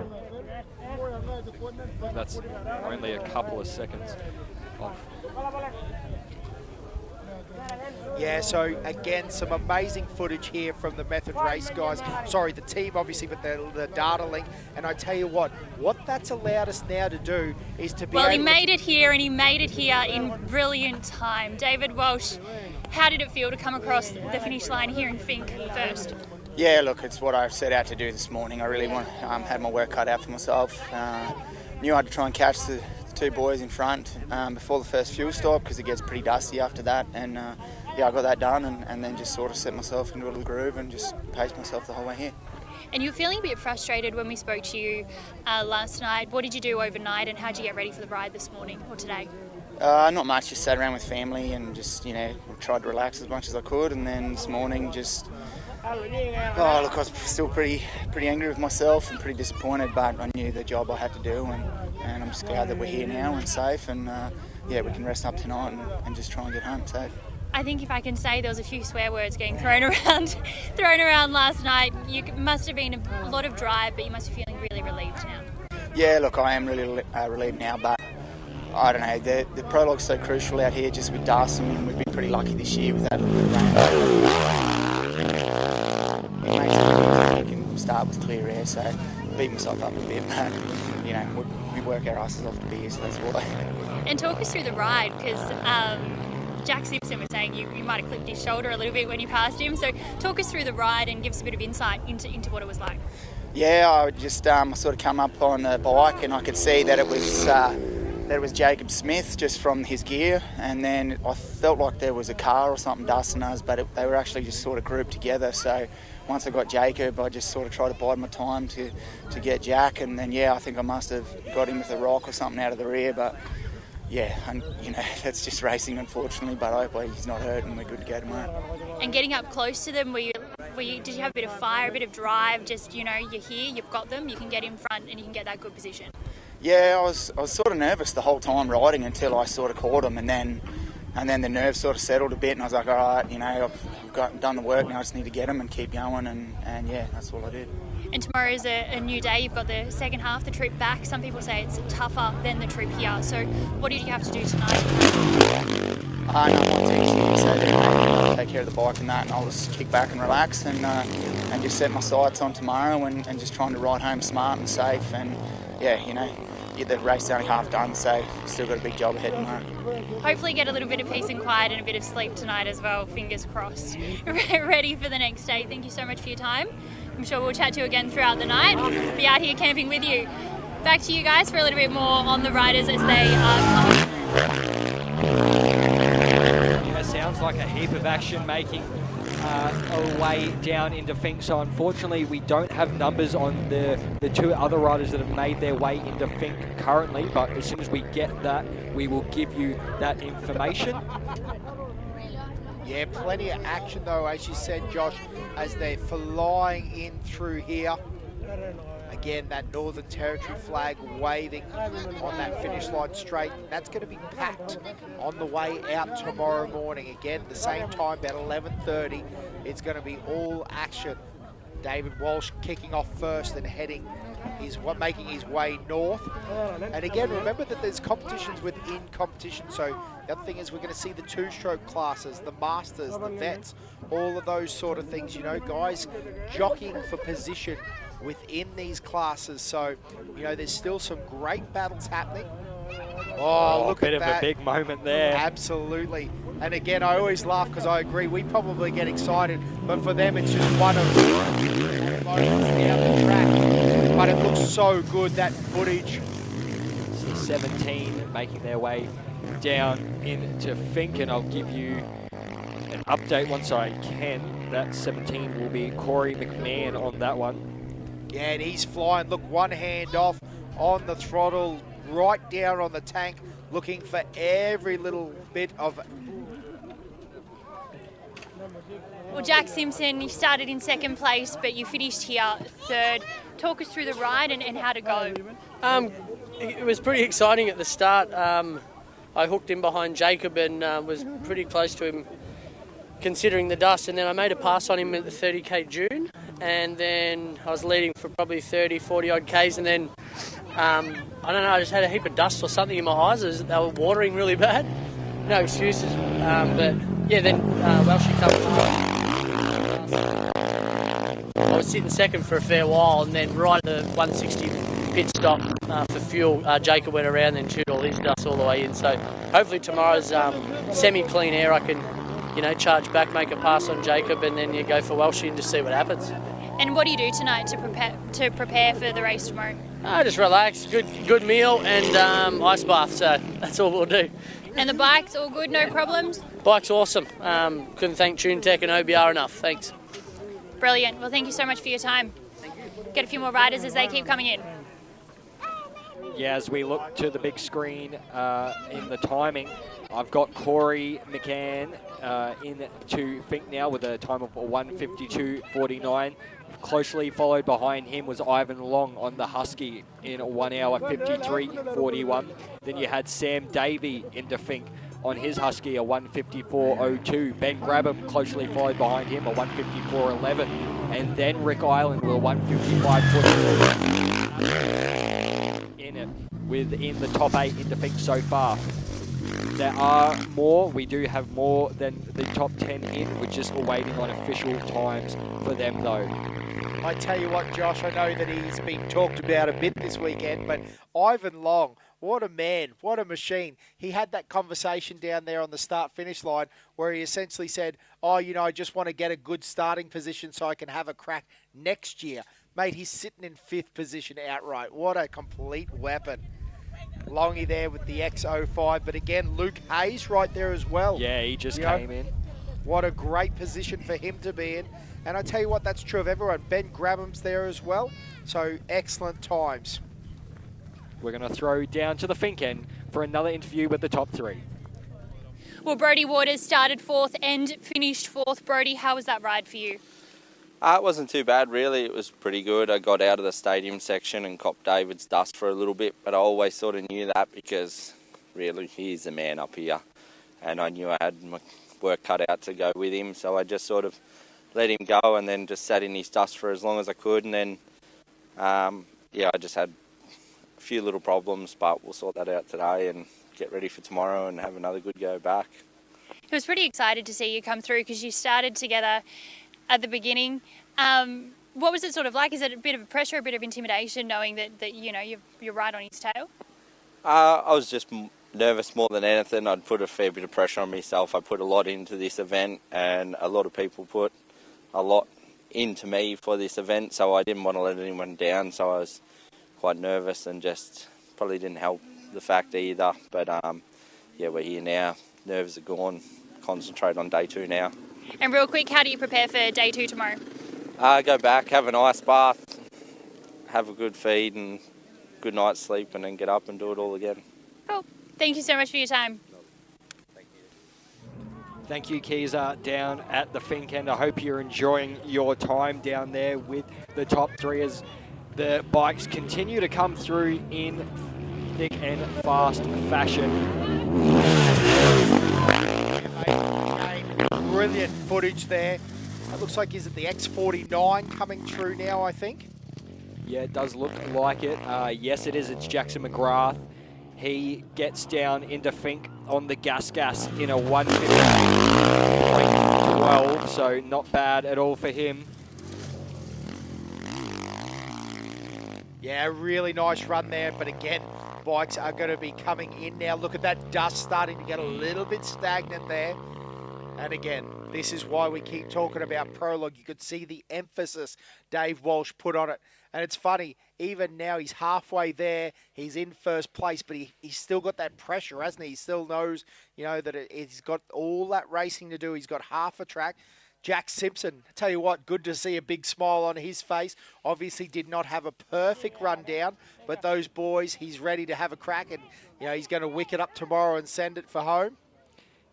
That's only a couple of seconds off. Yeah, so again, some amazing footage here from the Method Race guys. Sorry, the team obviously, but the data link. And I tell you what that's allowed us now to do is to be Well, he made it here, and he made it here in brilliant time. David Walsh, how did it feel to come across the finish line here in Fink first? Yeah, look, it's what I set out to do this morning. I really had my work cut out for myself. Knew I had to try and catch the 2 boys in front before the first fuel stop because it gets pretty dusty after that. And yeah, I got that done and then just sort of set myself into a little groove and just paced myself the whole way here. And you were feeling a bit frustrated when we spoke to you last night. What did you do overnight, and how did you get ready for the ride this morning or today? Not much, just sat around with family and just, you know, tried to relax as much as I could. And then this morning just... Oh, look, I was still pretty angry with myself and pretty disappointed, but I knew the job I had to do, and I'm just glad that we're here now and safe, and yeah, we can rest up tonight and just try and get home safe. I think if I can say, there was a few swear words getting thrown around last night. You must have been a lot of drive, but you must be feeling really relieved now. Yeah, look, I am really relieved now, but I don't know, the prologue's so crucial out here just with dust. I mean, we've been pretty lucky this year with that little bit of rain. It makes it easy. We can start with clear air, so beat myself up a bit, but you know, we work our asses off to be here, so that's why. And talk us through the ride, because Jack Simpson was saying you might have clipped his shoulder a little bit when you passed him, so talk us through the ride and give us a bit of insight into what it was like. Yeah, I just I sort of come up on the bike and I could see that it was Jacob Smith just from his gear, and then I felt like there was a car or something dusting us, but they were actually just sort of grouped together. So once I got Jacob, I just sort of tried to bide my time to get Jack, and then yeah, I think I must have got him with a rock or something out of the rear, but yeah, and you know, that's just racing unfortunately, but hopefully he's not hurt and we're good to go tomorrow. And getting up close to them, did you have a bit of fire, a bit of drive, just, you know, you're here, you've got them, you can get in front and you can get that good position? Yeah, I was sort of nervous the whole time riding until I sort of caught him, and then the nerves sort of settled a bit, and I was like, all right, you know, I've done the work now, I just need to get him and keep going, and yeah, that's all I did. And tomorrow is a new day. You've got the second half, the trip back. Some people say it's tougher than the trip here. So what did you have to do tonight? No, my team's so they'll take care of the bike and that, and I'll just kick back and relax and just set my sights on tomorrow and just trying to ride home smart and safe, and yeah, you know, the race is only half done, so still got a big job ahead tomorrow. Hopefully get a little bit of peace and quiet and a bit of sleep tonight as well, fingers crossed. Ready for the next day. Thank you so much for your time. I'm sure we'll chat to you again throughout the night. Be out here camping with you. back to you guys for a little bit more on the riders as they are coming. Yeah, sounds like a heap of action making a way down into Fink. So unfortunately, we don't have numbers on the two other riders that have made their way into Fink currently. But as soon as we get that, we will give you that information. Yeah, plenty of action though, as you said, Josh, as they're flying in through here. Again, that Northern Territory flag waving on that finish line straight. That's going to be packed on the way out tomorrow morning. Again, the same time, about 11:30, it's going to be all action. David Walsh kicking off first and making his way north. And again, remember that there's competitions within competition. So the other thing is we're going to see the two-stroke classes, the masters, the vets, all of those sort of things. You know, guys jockeying for position within these classes. So, you know, there's still some great battles happening. Oh, look at that. Bit of a big moment there. Absolutely. And again, I always laugh because I agree, we probably get excited, but for them it's just one of the moments down the track. But it looks so good, that footage. 17 making their way down into Fink, and I'll give you an update once I can. That 17 will be Corey McMahon on that one. Yeah, and he's flying. Look, one hand off on the throttle, right down on the tank, looking for every little bit of... Well, Jack Simpson, you started in second place, but you finished here third. Talk us through the ride and how to go. It was pretty exciting at the start. I hooked in behind Jacob and was pretty close to him considering the dust, and then I made a pass on him at the 30k June, and then I was leading for probably 30, 40 odd Ks, and then I don't know, I just had a heap of dust or something in my eyes. They were watering really bad. No excuses, but yeah, then Welshie come I was sitting second for a fair while, and then right at the 160 pit stop for fuel, Jacob went around and chewed all his dust all the way in. So hopefully tomorrow's semi-clean air, I can, you know, charge back, make a pass on Jacob, and then you go for Welshie and just see what happens. And what do you do tonight to prepare for the race tomorrow? Just relax, good meal, and ice bath. So that's all we'll do. And the bike's all good, no problems? Bike's awesome. Couldn't thank TuneTech and OBR enough. Thanks. Brilliant. Well, thank you so much for your time. Get a few more riders as they keep coming in. Yeah, as we look to the big screen in the timing, I've got Corey McCann into Fink now with a time of 1:52.49. Closely followed behind him was Ivan Long on the Husky in 1 hour 53.41. Then you had Sam Davey into Fink on his Husky, a 1:54.02. Ben Grabham closely followed behind him, a 1:54.11. And then Rick Island with a 1:55.44 in it, within the top 8 into Fink so far. There are more. We do have more than the top 10 in. We're just waiting on official times for them, though. I tell you what, Josh, I know that he's been talked about a bit this weekend, but Ivan Long, what a man, what a machine. He had that conversation down there on the start-finish line where he essentially said, oh, you know, I just want to get a good starting position so I can have a crack next year. Mate, he's sitting in 5th position outright. What a complete weapon. Longy there with the X05, but again, Luke Hayes right there as well. Yeah, he just came in. What a great position for him to be in. And I tell you what, that's true of everyone. Ben Grabham's there as well. So excellent times. We're going to throw down to the Fink end for another interview with the top 3. Well, Brodie Waters started 4th and finished 4th. Brodie, how was that ride for you? It wasn't too bad, really. It was pretty good. I got out of the stadium section and copped David's dust for a little bit, but I always sort of knew that because, really, he's the man up here. And I knew I had my work cut out to go with him, so I just sort of let him go and then just sat in his dust for as long as I could. And then, yeah, I just had a few little problems, but we'll sort that out today and get ready for tomorrow and have another good go back. I was pretty excited to see you come through because you started together at the beginning. What was it sort of like? Is it a bit of pressure, a bit of intimidation, knowing that you know, you're right on his tail? I was just nervous more than anything. I'd put a fair bit of pressure on myself. I put a lot into this event, and a lot of people put a lot into me for this event, so I didn't want to let anyone down. So I was quite nervous and just probably didn't help the fact either. But yeah, we're here now. Nerves are gone. Concentrate on day 2 now. And real quick, how do you prepare for day 2 tomorrow? Go back, have an ice bath, have a good feed and good night's sleep, and then get up and do it all again. Cool. Thank you so much for your time. Thank you, Keezer, down at the Fink end. I hope you're enjoying your time down there with the top 3 as the bikes continue to come through in thick and fast fashion. Brilliant footage there. It looks like, is it the X49 coming through now, I think? Yeah, it does look like it. Yes, it is. It's Jackson McGrath. He gets down into Fink on the gas in a 1:50.12, so not bad at all for him. Yeah, really nice run there, but again, bikes are going to be coming in now. Look at that dust starting to get a little bit stagnant there. And again, this is why we keep talking about Prologue. You could see the emphasis Dave Walsh put on it. And it's funny, even now he's halfway there. He's in first place, but he's still got that pressure, hasn't he? He still knows, you know, that he's got all that racing to do. He's got half a track. Jack Simpson, I tell you what, good to see a big smile on his face. Obviously did not have a perfect run down, but those boys, he's ready to have a crack, and you know he's going to wick it up tomorrow and send it for home.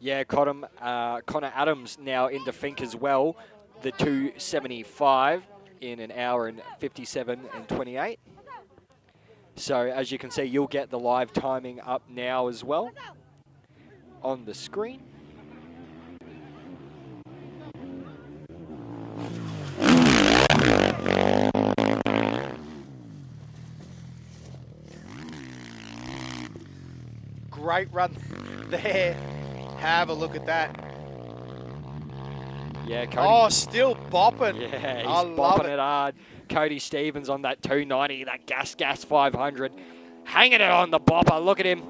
Yeah, Connor Adams now into Fink as well, the 2:75 in an hour and 57 and 28. So as you can see, you'll get the live timing up now as well on the screen. Great run there. Have a look at that. Yeah, Cody. Oh, still bopping. Yeah, he's bopping it hard. Cody Stevens on that 290, that gas 500. Hanging it on the bopper. Look at him.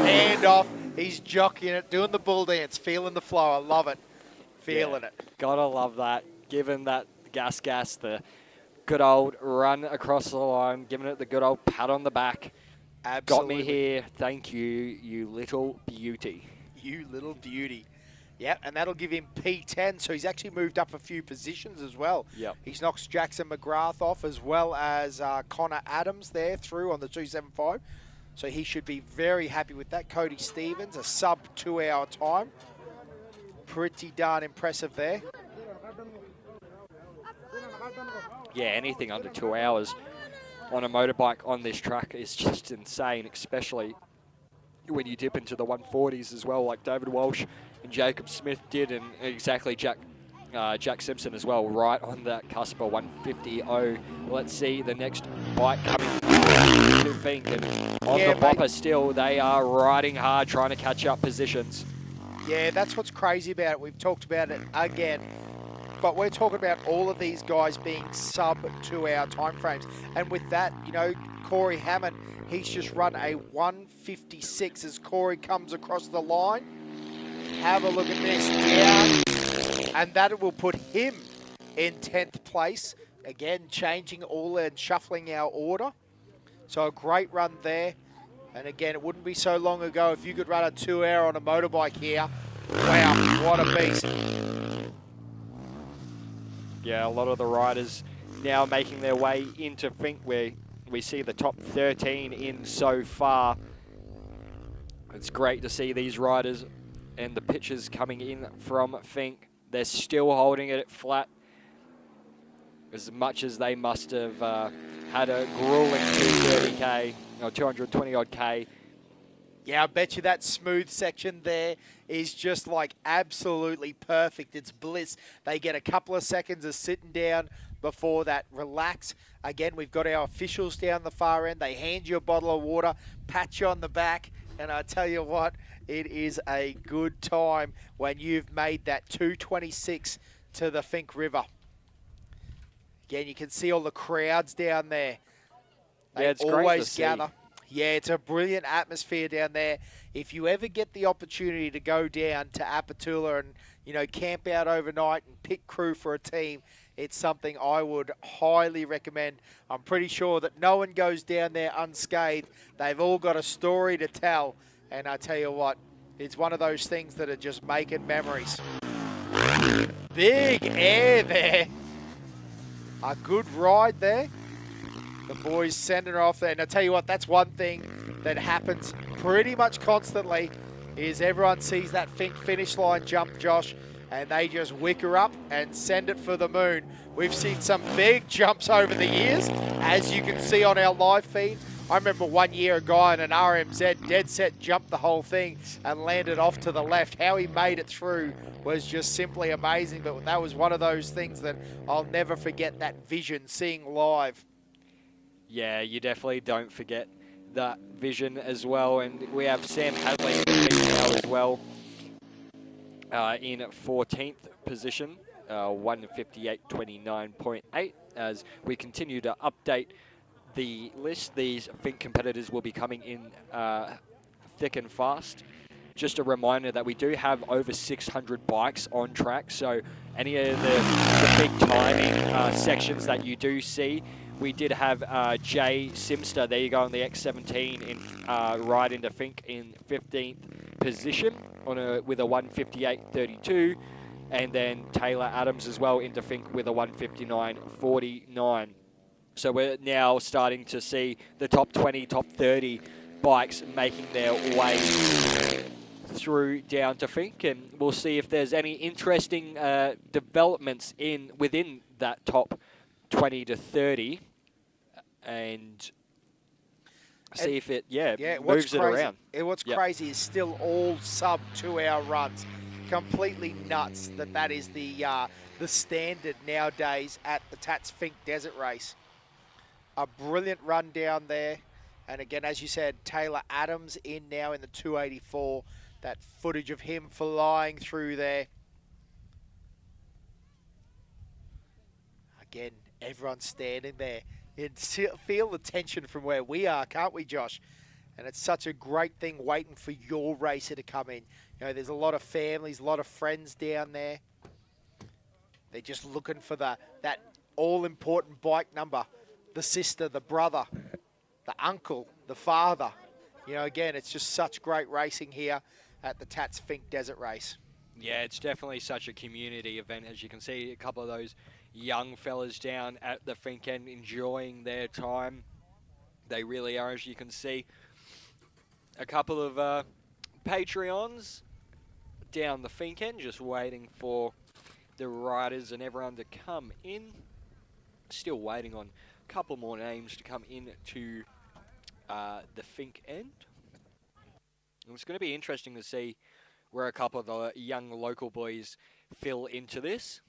Hand off. He's jockeying it, doing the bull dance, feeling the flow. I love it. Feeling it. Gotta love that. Giving that gas the good old run across the line, giving it the good old pat on the back. Absolutely. Got me here. Thank you, you little beauty. You little beauty. Yeah, and that'll give him P10, so he's actually moved up a few positions as well. Yep. He's knocked Jackson McGrath off as well as Connor Adams there through on the 2:75. So he should be very happy with that. Cody Stevens, a sub 2 hour time. Pretty darn impressive there. Yeah, anything under 2 hours on a motorbike on this track is just insane, especially when you dip into the 140s as well, like David Walsh and Jacob Smith did, and exactly Jack Simpson as well, right on that cusp of 150.0. Let's see the next bike coming to Fink, and on the bopper still, they are riding hard, trying to catch up positions. Yeah, that's what's crazy about it. We've talked about it again, but we're talking about all of these guys being sub 2 hour time frames, and with that, you know, Corey Hammond, he's just run a 1:56 as Corey comes across the line. Have a look at this, down, and that will put him in 10th place. Again, changing all and shuffling our order. So a great run there. And again, it wouldn't be so long ago if you could run a 2 hour on a motorbike here. Wow, what a beast. Yeah, a lot of the riders now making their way into Fink, where we see the top 13 in so far. It's great to see these riders and the pitchers coming in from Fink. They're still holding it flat as much as they must have had a grueling 230k or 220 odd k. Yeah, I bet you that smooth section there is just like absolutely perfect. It's bliss. They get a couple of seconds of sitting down before that relax. Again, we've got our officials down the far end. They hand you a bottle of water, pat you on the back, and I tell you what, it is a good time when you've made that 2:26 to the Fink River. Again, you can see all the crowds down there. They it's always great to gather. See. Yeah, it's a brilliant atmosphere down there. If you ever get the opportunity to go down to Apatula and, you know, camp out overnight and pick crew for a team, it's something I would highly recommend. I'm pretty sure that no one goes down there unscathed. They've all got a story to tell. And I tell you what, it's one of those things that are just making memories. Big air there. A good ride there. The boys sending her off there. And I tell you what, that's one thing that happens pretty much constantly is everyone sees that Fink finish line jump, Josh, and they just wick her up and send it for the moon. We've seen some big jumps over the years, as you can see on our live feed. I remember one year a guy in an RMZ dead set jumped the whole thing and landed off to the left. How he made it through was just simply amazing, but that was one of those things that I'll never forget, that vision, seeing live. Yeah, you definitely don't forget that vision as well. And we have Sam Hadley now as well in 14th position, 158.29.8. As we continue to update the list, these Fink competitors will be coming in thick and fast. Just a reminder that we do have over 600 bikes on track, so any of the big timing sections that you do see, we did have Jay Simster, there you go, on the X17 in right into Fink in 15th position with a 158.32, and then Taylor Adams as well into Fink with a 159.49. So we're now starting to see the top 20, top 30 bikes making their way through down to Fink, and we'll see if there's any interesting developments within that top 20 to 30, and see if it moves it around. What's crazy is still all sub 2 hour runs. Completely nuts that is the standard nowadays at the Tatts Finke Desert Race. A brilliant run down there, and again, as you said, Taylor Adams in now in the 284. That footage of him flying through there. Again, everyone's standing there. You feel the tension from where we are, can't we, Josh? And it's such a great thing waiting for your racer to come in. You know, there's a lot of families, a lot of friends down there. They're just looking for that all-important bike number. The sister, the brother, the uncle, the father. You know, again, it's just such great racing here at the Tatts Finke Desert Race. Yeah, it's definitely such a community event. As you can see, a couple of those young fellas down at the Fink end enjoying their time. They really are, as you can see. A couple of Patreons down the Fink end, just waiting for the riders and everyone to come in. Still waiting on a couple more names to come in to the Fink end. It's going to be interesting to see where a couple of the young local boys fill into this.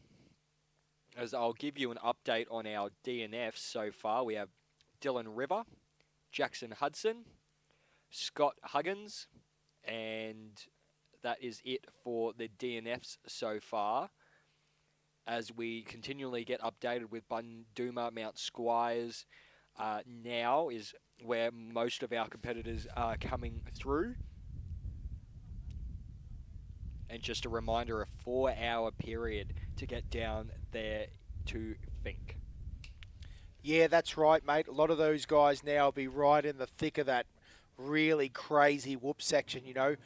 As I'll give you an update on our DNFs so far. We have Dylan River, Jackson Hudson, Scott Huggins, and that is it for the DNFs so far. As we continually get updated with Bunduma, Mount Squires, now is where most of our competitors are coming through. And just a reminder, a 4-hour period to get down there to Fink. Yeah, that's right, mate. A lot of those guys now will be right in the thick of that really crazy whoop section, you know.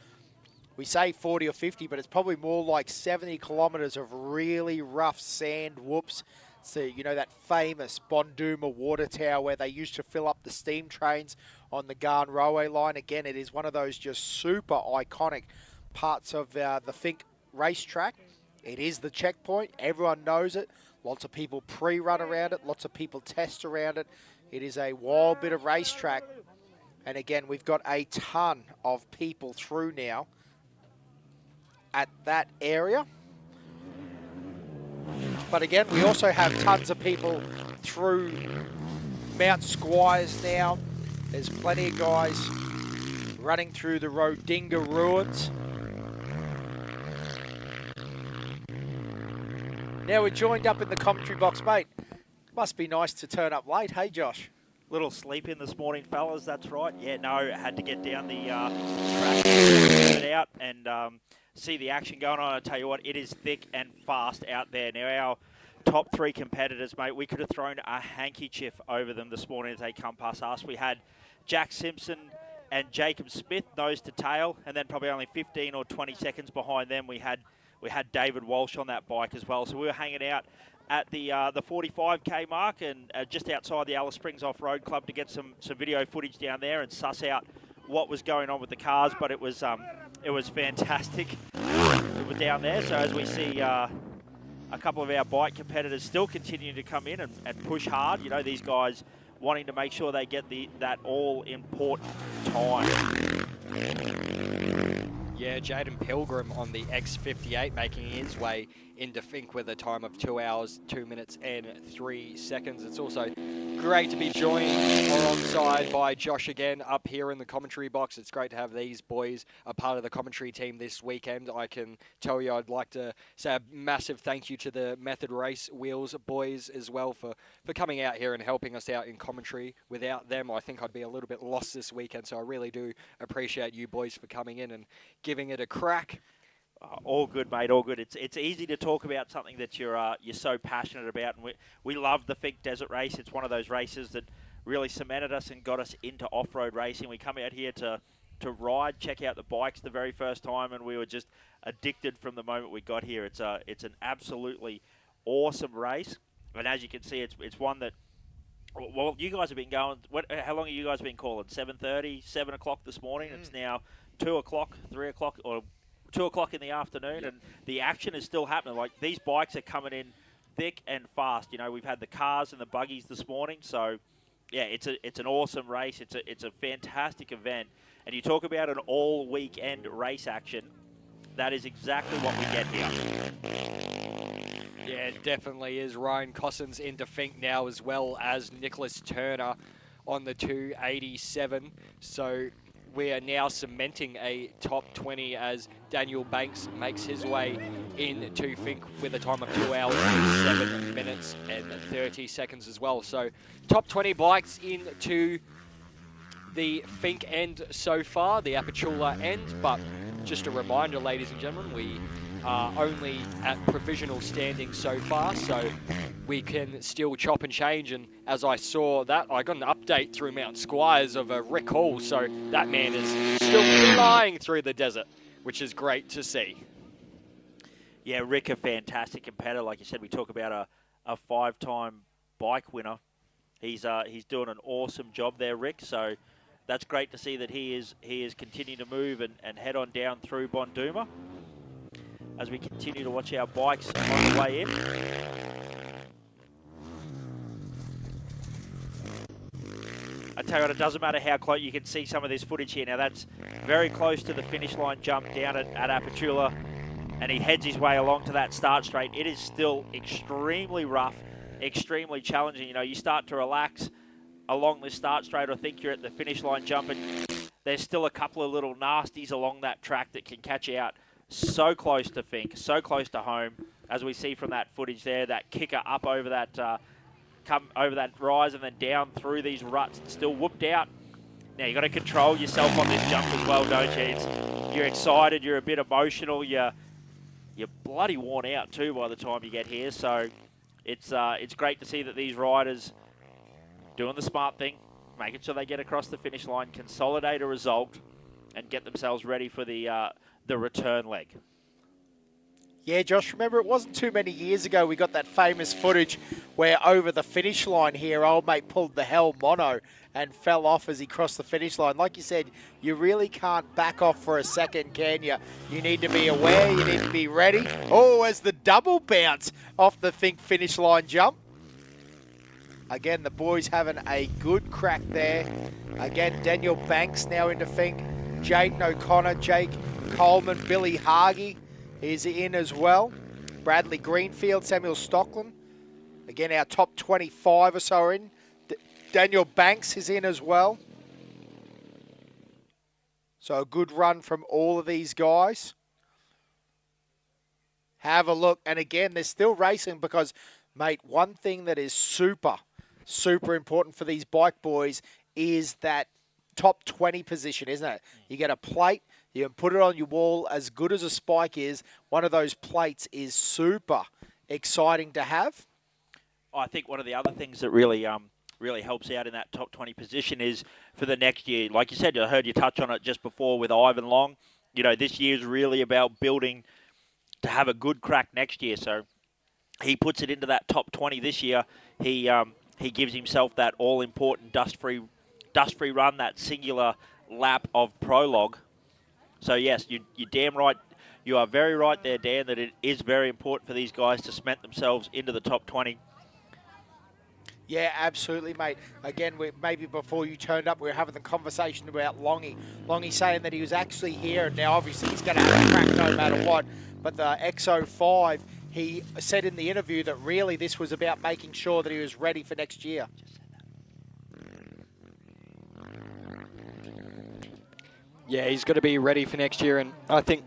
We say 40 or 50, but it's probably more like 70 kilometres of really rough sand whoops. So, you know, that famous Bunduma water tower where they used to fill up the steam trains on the Garn Railway line. Again, it is one of those just super iconic parts of the Fink racetrack. It is the checkpoint. Everyone knows it. Lots of people pre-run around it. Lots of people test around it. It is a wild bit of racetrack. And again, we've got a ton of people through now at that area. But again, we also have tons of people through Mount Squires now. There's plenty of guys running through the Rodinga ruins. Now we're joined up in the commentary box, mate. Must be nice to turn up late, hey Josh? Little sleep in this morning, fellas, that's right. Yeah, no, I had to get down the track, get it out and see the action going on. I tell you what, it is thick and fast out there. Now our top 3 competitors, mate, we could have thrown a handkerchief over them this morning as they come past us. We had Jack Simpson and Jacob Smith nose to tail, and then probably only 15 or 20 seconds behind them, we had David Walsh on that bike as well. So we were hanging out at the 45k mark and just outside the Alice Springs Off-Road Club to get some video footage down there and suss out what was going on with the cars. But it was fantastic. It was down there. So as we see a couple of our bike competitors still continuing to come in and push hard. You know, these guys wanting to make sure they get that all-important time. Yeah, Jaden Pilgrim on the X58 making his way into Fink with a time of 2 hours, 2 minutes and 3 seconds. It's also great to be joined alongside by Josh again up here in the commentary box. It's great to have these boys a part of the commentary team this weekend. I can tell you I'd like to say a massive thank you to the Method Race Wheels boys as well for coming out here and helping us out in commentary. Without them, I think I'd be a little bit lost this weekend, so I really do appreciate you boys for coming in and giving it a crack. All good, mate. All good. It's easy to talk about something that you're so passionate about, and we love the Fink Desert Race. It's one of those races that really cemented us and got us into off-road racing. We come out here to ride, check out the bikes the very first time, and we were just addicted from the moment we got here. It's an absolutely awesome race, and as you can see, it's one that. Well, you guys have been going. How long have you guys been calling? 7:30, 7 o'clock this morning. It's now 2 o'clock, 3 o'clock, or 2 o'clock in the afternoon, and the action is still happening. Like, these bikes are coming in thick and fast. You know, we've had the cars and the buggies this morning, so yeah, it's an awesome race. It's a fantastic event, and you talk about an all weekend race action. That is exactly what we get here. Yeah, it definitely is. Ryan Cossins into Fink now, as well as Nicholas Turner on the 287. So we are now cementing a top 20 as Daniel Banks makes his way into Fink with a time of 2 hours, 7 minutes and 30 seconds as well. So top 20 bikes into the Fink end so far, the Apachula end. But just a reminder, ladies and gentlemen, we are only at provisional standing so far, so we can still chop and change. And as I saw that, I got an update through Mount Squires of Rick Hall, so that man is still flying through the desert, which is great to see. Yeah, Rick, a fantastic competitor. Like you said, we talk about a 5-time bike winner. He's doing an awesome job there, Rick. So that's great to see that he is continuing to move and head on down through Bonduma as we continue to watch our bikes on the way in. I tell you what, it doesn't matter how close. You can see some of this footage here. Now that's very close to the finish line jump down at Apachula, and he heads his way along to that start straight. It is still extremely rough, extremely challenging. You know, you start to relax along this start straight or think you're at the finish line jump, and there's still a couple of little nasties along that track that can catch you out. So close to Fink, so close to home, as we see from that footage there, that kicker up over that come over that rise and then down through these ruts and still whooped out. Now, you got to control yourself on this jump as well, don't you? You're excited, you're a bit emotional, you're bloody worn out too by the time you get here. So it's great to see that these riders doing the smart thing, making sure they get across the finish line, consolidate a result, and get themselves ready for the return leg. Yeah, Josh, remember it wasn't too many years ago we got that famous footage where over the finish line here, old mate pulled the hell mono and fell off as he crossed the finish line. Like you said, you really can't back off for a second, can you? You need to be aware, you need to be ready. Oh, as the double bounce off the Fink finish line jump. Again, the boys having a good crack there. Again, Daniel Banks now into Fink. Jayden O'Connor, Jake Coleman, Billy Hargy is in as well. Bradley Greenfield, Samuel Stockland. Again, our top 25 or so are in. Daniel Banks is in as well. So a good run from all of these guys. Have a look. And again, they're still racing because, mate, one thing that is super important for these bike boys is that top 20 position, isn't it? You get a plate, you can put it on your wall. As good as a spike is, one of those plates is super exciting to have. I think one of the other things that really really helps out in that top 20 position is for the next year. Like you said, I heard you touch on it just before with Ivan Long. You know, this year's really about building to have a good crack next year. So he puts it into that top 20 this year. He gives himself that all-important dust-free run, that singular lap of prologue. So yes, you're damn right. You are very right there, Dan, that it is very important for these guys to cement themselves into the top 20. Yeah, absolutely, mate. Again, maybe before you turned up, we were having the conversation about Longy. Longy saying that he was actually here, and now obviously he's going to have a crack no matter what. But the XO5, he said in the interview that really this was about making sure that he was ready for next year. Yeah, he's got to be ready for next year, and I think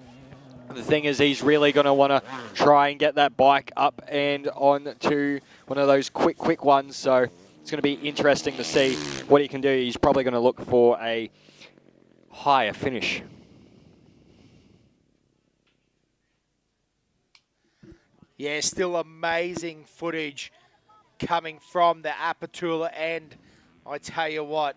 the thing is he's really going to want to try and get that bike up and on to one of those quick ones. So it's going to be interesting to see what he can do. He's probably going to look for a higher finish. Yeah, still amazing footage coming from the Apatula end. I tell you what,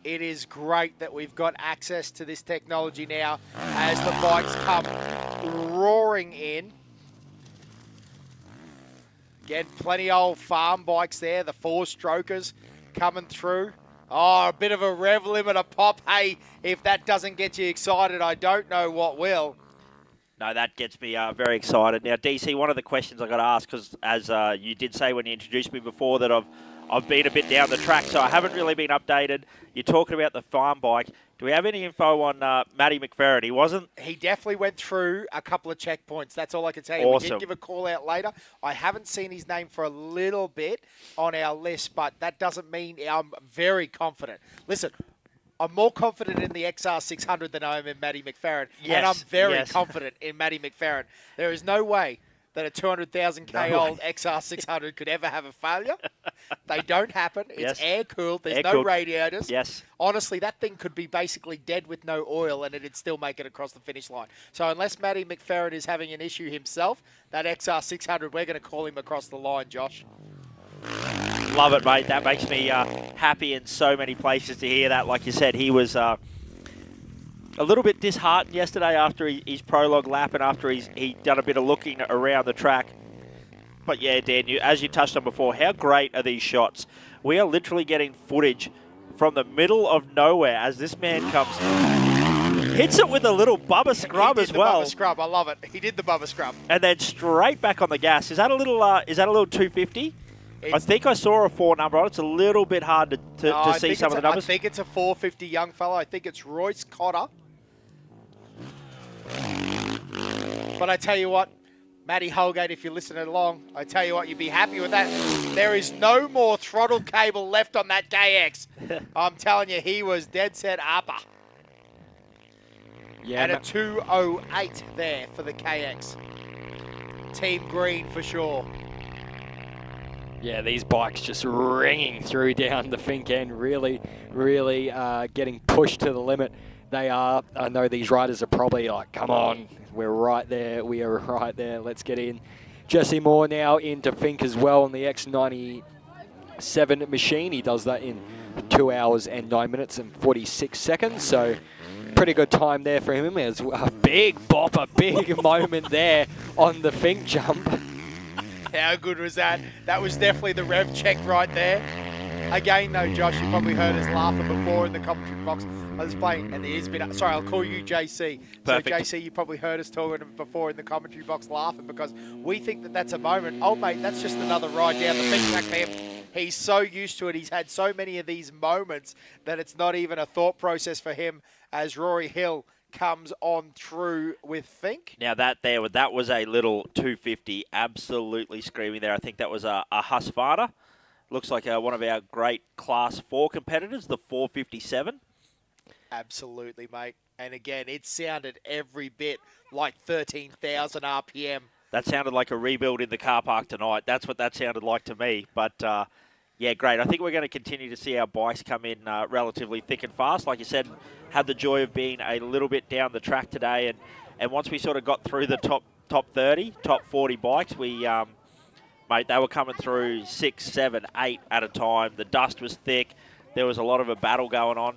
it is great that we've got access to this technology now as the bikes come roaring in. Again, plenty of old farm bikes there, the four-strokers coming through. Oh, a bit of a rev limiter pop. Hey, if that doesn't get you excited, I don't know what will. No, that gets me very excited. Now, DC, one of the questions I got to ask, because as you did say when you introduced me before, that I've been a bit down the track, so I haven't really been updated. You're talking about the farm bike. Do we have any info on Matty McFerrin? He wasn't? He definitely went through a couple of checkpoints. That's all I can tell you. Awesome. We did give a call out later. I haven't seen his name for a little bit on our list, but that doesn't mean I'm very confident. Listen, I'm more confident in the XR600 than I am in Matty McFerrin, and I'm very confident in Matty McFerrin. There is no way that a 200,000K old XR600 could ever have a failure. They don't happen. It's air-cooled. There's no radiators. Yes. Honestly, that thing could be basically dead with no oil and it'd still make it across the finish line. So unless Matty McFerrin is having an issue himself, that XR600, we're going to call him across the line, Josh. Love it, mate. That makes me happy in so many places to hear that. Like you said, he was a little bit disheartened yesterday after his prologue lap and after he'd done a bit of looking around the track. But yeah, Dan, as you touched on before, how great are these shots? We are literally getting footage from the middle of nowhere as this man comes, hits it with a little Bubba scrub as well. Bubba scrub, I love it. He did the Bubba scrub. And then straight back on the gas. Is that a little 250? I think I saw a 4 number on it. It's a little bit hard to see some of the numbers. I think it's a 450 young fella. I think it's Royce Cotter. But I tell you what, Matty Holgate, if you're listening along, I tell you what, you'd be happy with that. There is no more throttle cable left on that KX. I'm telling you, he was dead set upper. Yeah, and a 208 there for the KX. Team green for sure. Yeah, these bikes just ringing through down the Fink end, really getting pushed to the limit. They are. I know these riders are probably like, come on, we're right there. We are right there. Let's get in. Jesse Moore now into Fink as well on the X97 machine. He does that in 2 hours and 9 minutes and 46 seconds. So pretty good time there for him. It was a big bop, a big moment there on the Fink jump. How good was that? That was definitely the rev check right there. Again, though, Josh, you probably heard us laughing before in the commentary box. I was playing, and there's been... Sorry, I'll call you JC. Perfect. So, JC, you probably heard us talking before in the commentary box laughing because we think that that's a moment. Oh, mate, that's just another ride down the Fink track for him. He's so used to it. He's had so many of these moments that it's not even a thought process for him as Rory Hill comes on through with Fink. Now that was a little 250, absolutely screaming there. I think that was a Husqvarna. Looks like one of our great Class 4 competitors, the 457. Absolutely, mate. And again, it sounded every bit like 13,000 RPM. That sounded like a rebuild in the car park tonight. That's what that sounded like to me. But yeah, great. I think we're going to continue to see our bikes come in relatively thick and fast. Like you said, had the joy of being a little bit down the track today. And once we sort of got through the top 30, top 40 bikes, we mate, they were coming through 6, 7, 8 at a time. The dust was thick. There was a lot of a battle going on.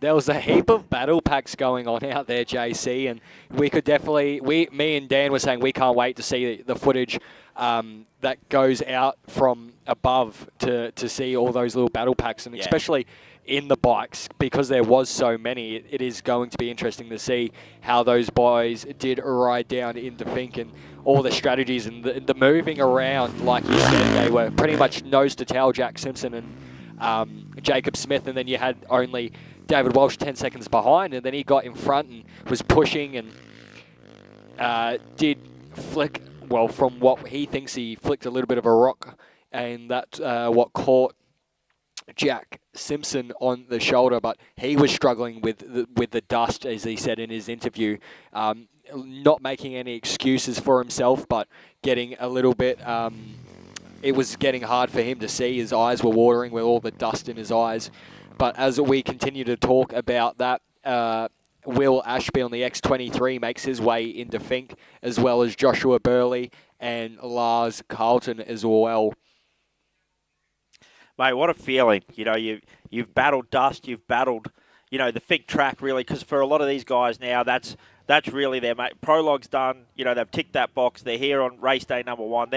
There was a heap of battle packs going on out there, JC, and we could definitely, me and Dan were saying we can't wait to see the footage that goes out from above to see all those little battle packs, and especially in the bikes, because there was so many, it is going to be interesting to see how those boys did ride down into Fink and all the strategies and the moving around. Like you said, they were pretty much nose to tail, Jack Simpson and Jacob Smith, and then you had only David Walsh 10 seconds behind, and then he got in front and was pushing and did flick, well, from what he thinks, he flicked a little bit of a rock, and that's what caught Jack Simpson on the shoulder, but he was struggling with the dust, as he said in his interview, not making any excuses for himself, but getting a little bit, it was getting hard for him to see. His eyes were watering with all the dust in his eyes. But as we continue to talk about that, Will Ashby on the X23 makes his way into Fink, as well as Joshua Burley and Lars Carlton as well. Mate, what a feeling. You know, you've battled dust, you've battled, you know, the Fink track, really, because for a lot of these guys now, that's really their mate. Prologue's done. You know, they've ticked that box. They're here on race day number 1.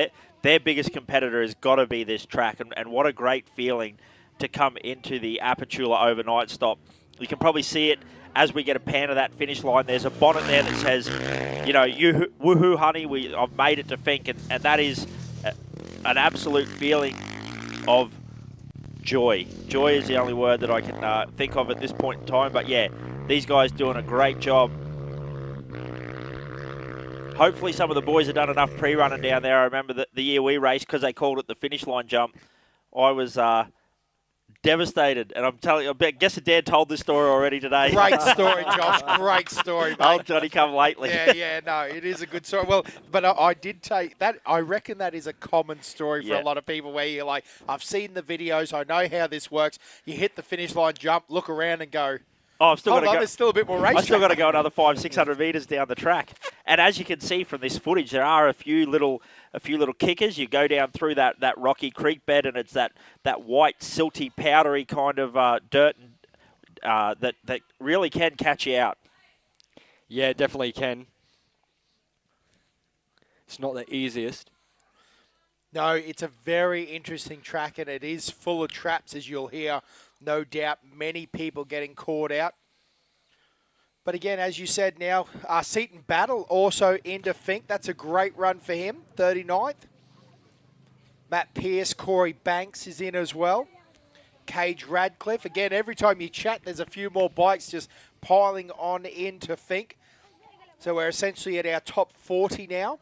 Their biggest competitor has got to be this track, and what a great feeling to come into the Apachula overnight stop. You can probably see it as we get a pan of that finish line. There's a bonnet there that says, you know, woohoo, honey, I've made it to Fink, and that is an absolute feeling of joy. Joy is the only word that I can think of at this point in time. But yeah, these guys doing a great job. Hopefully some of the boys have done enough pre-running down there. I remember the year we raced, because they called it the finish line jump, I was devastated. And I'm telling you, I guess Dad told this story already today. Great story, Josh. Great story, mate. Old Johnny come lately. Yeah, no, it is a good story. Well, but I did take that. I reckon that is a common story for a lot of people, where you're like, I've seen the videos, I know how this works. You hit the finish line jump, look around and go, oh, I've still got to go. There's still a bit more race. I've still got to go another 500-600 metres down the track. And as you can see from this footage, there are a few little kickers. You go down through that rocky creek bed, and it's that white, silty, powdery kind of dirt that really can catch you out. Yeah, definitely can. It's not the easiest. No, it's a very interesting track, and it is full of traps, as you'll hear. No doubt many people getting caught out. But again, as you said now, Seaton Battle also into Fink. That's a great run for him, 39th. Matt Pearce, Corey Banks is in as well. Cage Radcliffe. Again, every time you chat, there's a few more bikes just piling on into Fink. So we're essentially at our top 40 now.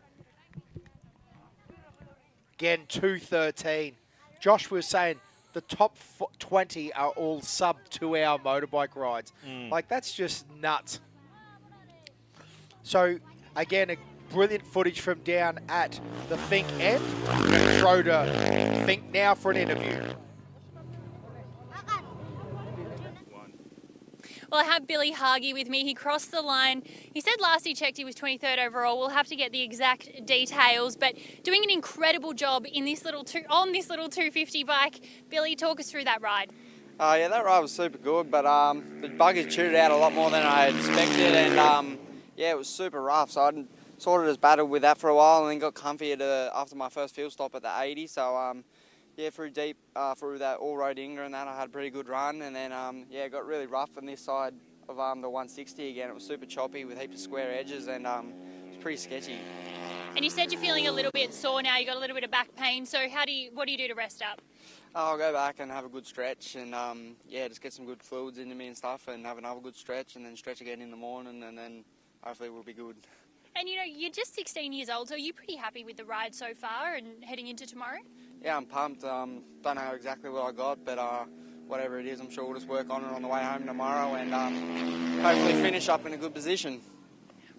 Again, 2:13. Josh was saying the top 20 are all sub 2 hour motorbike rides. Like, that's just nuts. So, again, a brilliant footage from down at the Fink end. Throw to Fink now for an interview. Well, I have Billy Hargy with me. He crossed the line. He said last he checked he was 23rd overall. We'll have to get the exact details, but doing an incredible job in this little 250 bike. Billy, talk us through that ride. Yeah, that ride was super good, but the buggies chewed it out a lot more than I had expected, and yeah, it was super rough. So I sort of just battled with that for a while, and then got comfy after my first field stop at the 80. So yeah, through deep, through that all-road Inga and that, I had a pretty good run. And then, yeah, it got really rough on this side of the 160 again. It was super choppy with heaps of square edges, and it was pretty sketchy. And you said you're feeling a little bit sore now. You got a little bit of back pain. So what do you do to rest up? I'll go back and have a good stretch, and yeah, just get some good fluids into me and stuff, and have another good stretch, and then stretch again in the morning, and then hopefully we'll be good. And, you know, you're just 16 years old, so are you pretty happy with the ride so far and heading into tomorrow? Yeah, I'm pumped. Don't know exactly what I got, but whatever it is, I'm sure we'll just work on it on the way home tomorrow, and hopefully finish up in a good position.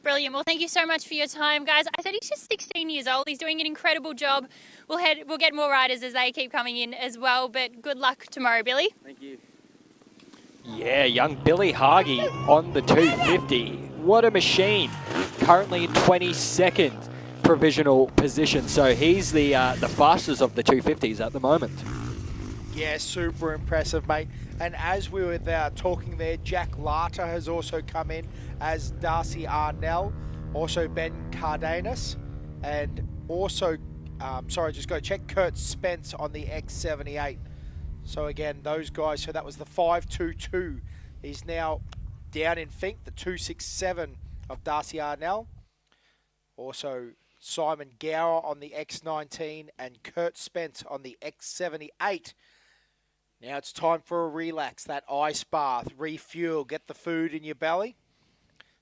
Brilliant. Well, thank you so much for your time, guys. I said he's just 16 years old. He's doing an incredible job. We'll get more riders as they keep coming in as well, but good luck tomorrow, Billy. Thank you. Yeah, young Billy Hargy on the 250. What a machine. Currently in 22nd. provisional position. So he's the fastest of the 250s at the moment. Yeah, super impressive, mate. And as we were talking there, Jack Larter has also come in as Darcy Arnell, also Ben Cardenas, and also, just go check Kurt Spence on the X78. So again, those guys, so that was the 522. He's now down in Fink, the 267 of Darcy Arnell. Also, Simon Gower on the X19 and Kurt Spence on the X78. Now it's time for a relax, that ice bath, refuel, get the food in your belly.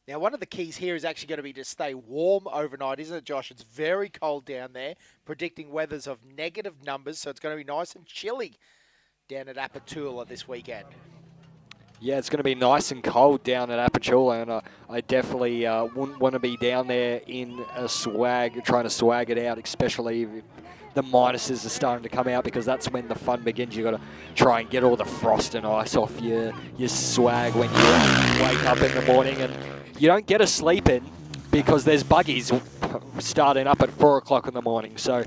Now, one of the keys here is actually going to be to stay warm overnight, isn't it, Josh? It's very cold down there, predicting weathers of negative numbers, so it's going to be nice and chilly down at Apatula this weekend. Yeah, it's going to be nice and cold down at Apatula, and I definitely wouldn't want to be down there in a swag, trying to swag it out, especially if the minuses are starting to come out, because that's when the fun begins. You've got to try and get all the frost and ice off your swag when you wake up in the morning, and you don't get a sleep in because there's buggies starting up at 4 o'clock in the morning. So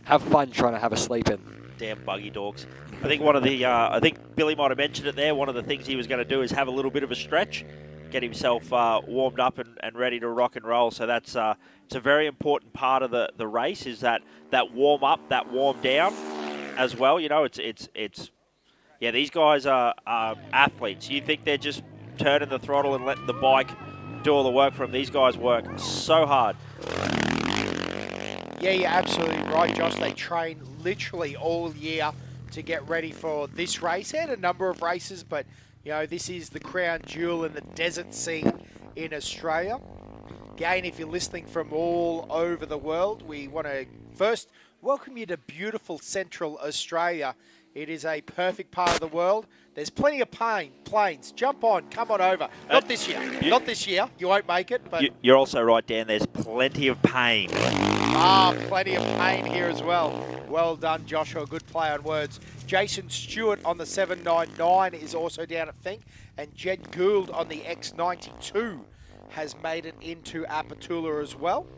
have fun trying to have a sleep in. Damn buggy dogs. I think one of the, I think Billy might have mentioned it there, one of the things he was going to do is have a little bit of a stretch, get himself warmed up and ready to rock and roll. So that's it's a very important part of the race, is that warm up, that warm down as well. You know, it's yeah, these guys are athletes. You think they're just turning the throttle and letting the bike do all the work for them. These guys work so hard. Yeah, you're absolutely right, Josh. They train literally all year to get ready for this race and a number of races, but you know, this is the crown jewel in the desert scene in Australia. Again, if you're listening from all over the world, we want to first welcome you to beautiful Central Australia. It is a perfect part of the world. There's plenty of planes. Jump on, come on over. Not this year. Not this year. You won't make it. But you're also right, Dan. There's plenty of pain. Plenty of pain here as well. Well done, Joshua. Good play on words. Jason Stewart on the 799 is also down at Fink. And Jed Gould on the X92 has made it into Apatula as well.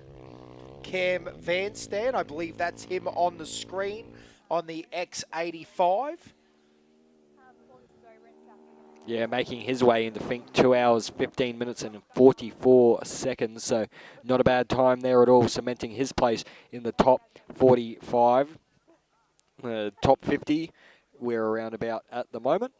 Cam Vanstand, I believe that's him on the screen on the X85. Yeah, making his way into Fink, 2 hours, 15 minutes and 44 seconds. So not a bad time there at all, cementing his place in the top 45. Top 50, we're around about at the moment.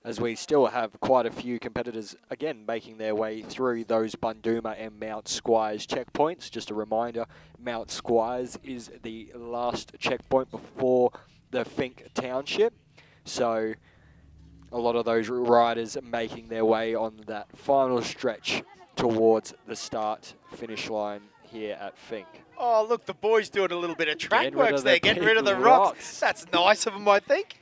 As we still have quite a few competitors, again, making their way through those Bunduma and Mount Squires checkpoints. Just a reminder, Mount Squires is the last checkpoint before the Fink Township. So a lot of those riders making their way on that final stretch towards the start-finish line here at Fink. Oh, look, the boys doing a little bit of track works there, getting rid of the rocks. That's nice of them, I think.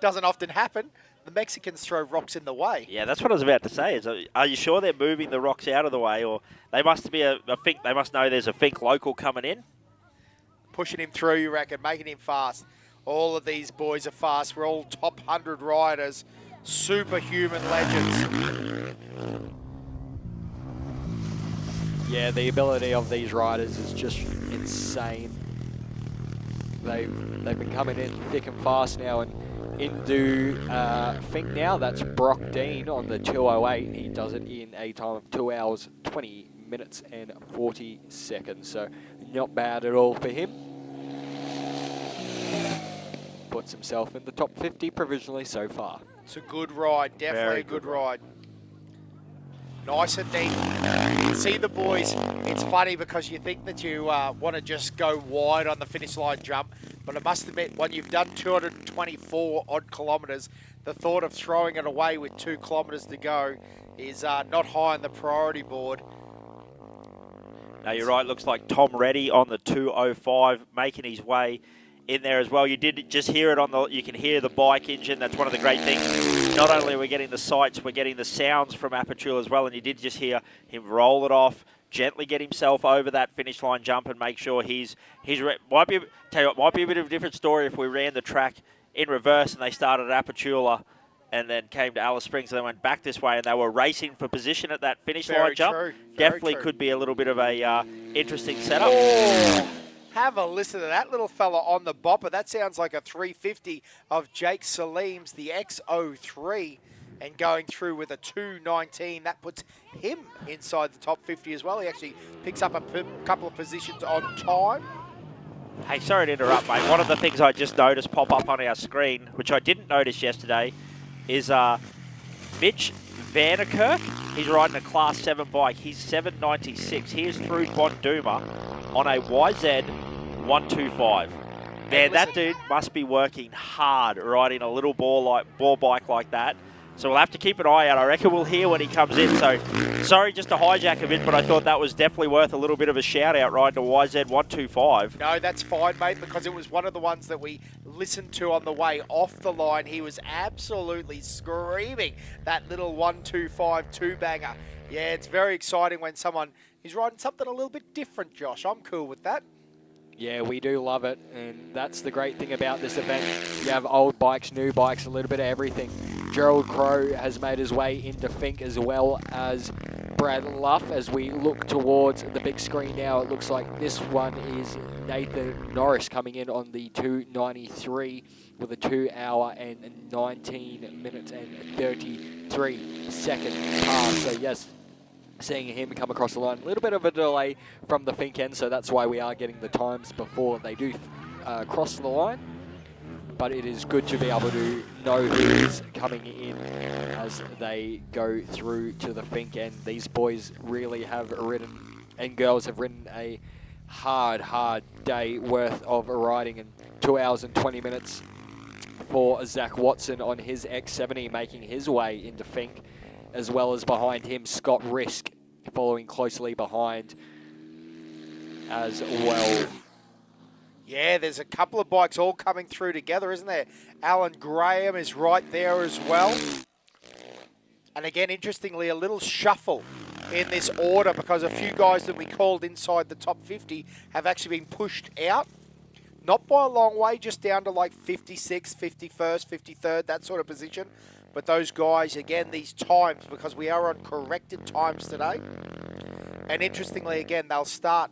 Doesn't often happen. The Mexicans throw rocks in the way. Yeah, that's what I was about to say. Are you sure they're moving the rocks out of the way, or they must be a Fink? They must know there's a Fink local coming in, pushing him through. You reckon, making him fast. All of these boys are fast. We're all top 100 riders, superhuman legends. Yeah, the ability of these riders is just insane. They've been coming in thick and fast now, and into Fink now. That's Brock Dean on the 208. He does it in a time of 2 hours, 20 minutes and 40 seconds. So not bad at all for him. Puts himself in the top 50 provisionally so far. It's a good ride, definitely a good ride. Nice and neat. See the boys, it's funny because you think that you want to just go wide on the finish line jump, but I must admit, when you've done 224 odd kilometres, the thought of throwing it away with 2 kilometres to go is not high on the priority board. No, you're right. Looks like Tom Reddy on the 205 making his way in there as well. You did just hear it on the, you can hear the bike engine. That's one of the great things. Not only are we getting the sights, we're getting the sounds from Apatula as well. And you did just hear him roll it off, gently get himself over that finish line jump and make sure might be, tell you what, might be a bit of a different story if we ran the track in reverse and they started at Apatula and then came to Alice Springs and then went back this way, and they were racing for position at that finish line jump. True. Definitely true. could be a little bit of a interesting setup. Oh, have a listen to that little fella on the bopper. That sounds like a 350 of Jake Salim's, the X03, and going through with a 219. That puts him inside the top 50 as well. He actually picks up a couple of positions on time. Hey, sorry to interrupt, mate. One of the things I just noticed pop up on our screen, which I didn't notice yesterday, is Mitch Vanderkerk. He's riding a Class 7 bike. He's 796. He is through Bonduma on a YZ 125. Man, that dude must be working hard riding a little ball bike like that. So we'll have to keep an eye out. I reckon we'll hear when he comes in. So sorry just to hijack a bit, but I thought that was definitely worth a little bit of a shout out riding a YZ 125. No, that's fine, mate, because it was one of the ones that we listened to on the way off the line. He was absolutely screaming that little 125 two-banger. Yeah, it's very exciting when someone is riding something a little bit different, Josh. I'm cool with that. Yeah, we do love it, and that's the great thing about this event. You have old bikes, new bikes, a little bit of everything. Gerald Crow has made his way into Fink, as well as Brad Luff. As we look towards the big screen now, it looks like this one is Nathan Norris coming in on the 293 with a 2 hour and 19 minutes and 33 second pass. So yes, seeing him come across the line. A little bit of a delay from the Fink end, so that's why we are getting the times before they do cross the line. But it is good to be able to know who is coming in as they go through to the Fink end. These boys really have ridden, and girls have ridden, a hard day worth of riding, and 2 hours and 20 minutes for Zach Watson on his X70, making his way into Fink, as well as behind him, Scott Risk following closely behind as well. Yeah, there's a couple of bikes all coming through together, isn't there? Alan Graham is right there as well. And again, interestingly, a little shuffle in this order because a few guys that we called inside the top 50 have actually been pushed out. Not by a long way, just down to like 56th, 51st, 53rd, that sort of position. But those guys, again, these times, because we are on corrected times today. And interestingly, again, they'll start,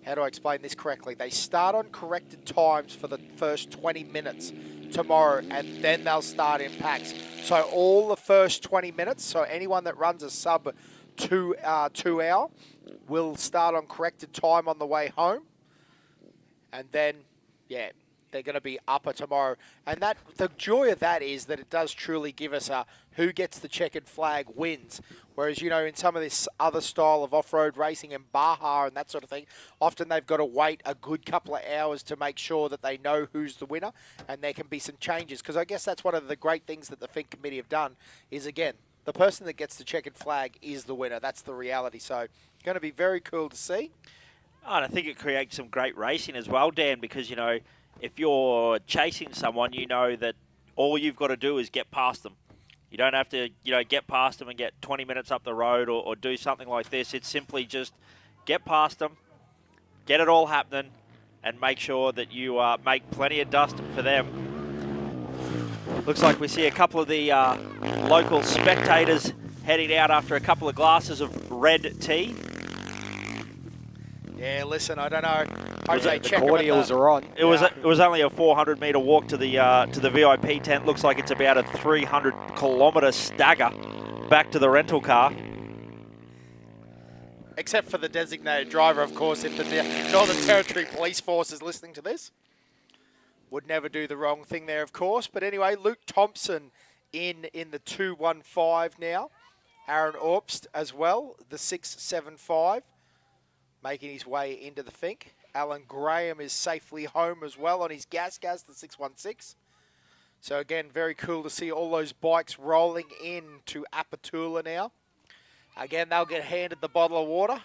how do I explain this correctly? They start on corrected times for the first 20 minutes tomorrow, and then they'll start in packs. So all the first 20 minutes, so anyone that runs a sub 2 hour will start on corrected time on the way home. And then, yeah, they're going to be upper tomorrow. And that the joy of that is that it does truly give us a who gets the checkered flag wins. Whereas, you know, in some of this other style of off-road racing and Baja and that sort of thing, often they've got to wait a good couple of hours to make sure that they know who's the winner, and there can be some changes. Because I guess that's one of the great things that the Fink Committee have done is, again, the person that gets the checkered flag is the winner. That's the reality. So going to be very cool to see. Oh, and I think it creates some great racing as well, Dan, because, you know, if you're chasing someone, you know that all you've got to do is get past them. You don't have to, you know, get past them and get 20 minutes up the road or do something like this. It's simply just get past them, get it all happening, and make sure that you make plenty of dust for them. Looks like we see a couple of the local spectators heading out after a couple of glasses of red tea. Yeah, listen, I don't know. The cordials are on. It was only a 400-metre walk to the VIP tent. Looks like it's about a 300-kilometre stagger back to the rental car. Except for the designated driver, of course, if the Northern Territory Police Force is listening to this. Would never do the wrong thing there, of course. But anyway, Luke Thompson in the 215 now. Aaron Orpst as well, the 675. Making his way into the Fink. Alan Graham is safely home as well on his gas, the 616. So again, very cool to see all those bikes rolling in to Apatula now. Again, they'll get handed the bottle of water.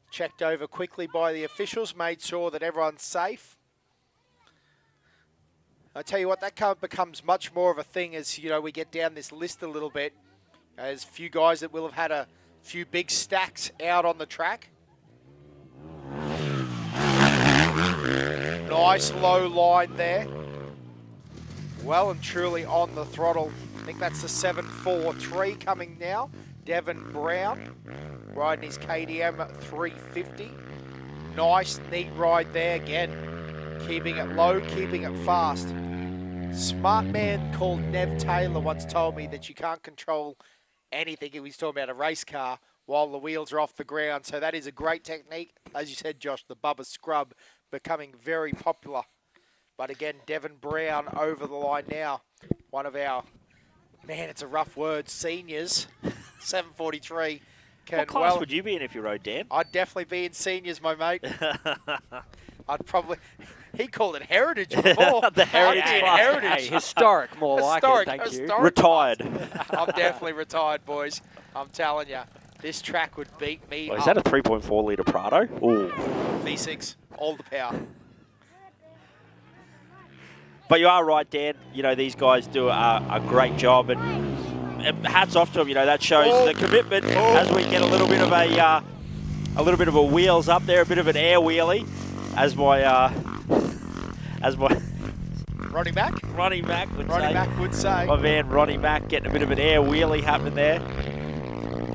Checked over quickly by the officials, made sure that everyone's safe. I tell you what, that becomes much more of a thing as, you know, we get down this list a little bit. There's a few guys that will have had a few big stacks out on the track. Nice low line there. well and truly on the throttle. I think that's the 7.43 coming now. Devon Brown riding his KDM 350. Nice, neat ride there again. Keeping it low, keeping it fast. Smart man called Nev Taylor once told me that you can't control anything. He was talking about a race car while the wheels are off the ground. So that is a great technique. As you said, Josh, the Bubba Scrub becoming very popular. But again, Devon Brown over the line now. One of our, man, it's a rough word, seniors. 7.43. What class would you be in if you rode, Dan? I'd definitely be in seniors, my mate. I'd probably, he called it heritage before. The heritage class. Hey, historic, more like it, thank you. Retired. I'm definitely retired, boys. I'm telling you, this track would beat me Is that a 3.4 litre Prado? Ooh. V6, all the power. But you are right, Dan. You know, these guys do a great job, and hats off to them. You know, that shows the commitment as we get a little bit of a wheels up there, a bit of an air wheelie, as my Ronnie Mack would say. My man Ronnie Mack getting a bit of an air wheelie happening there.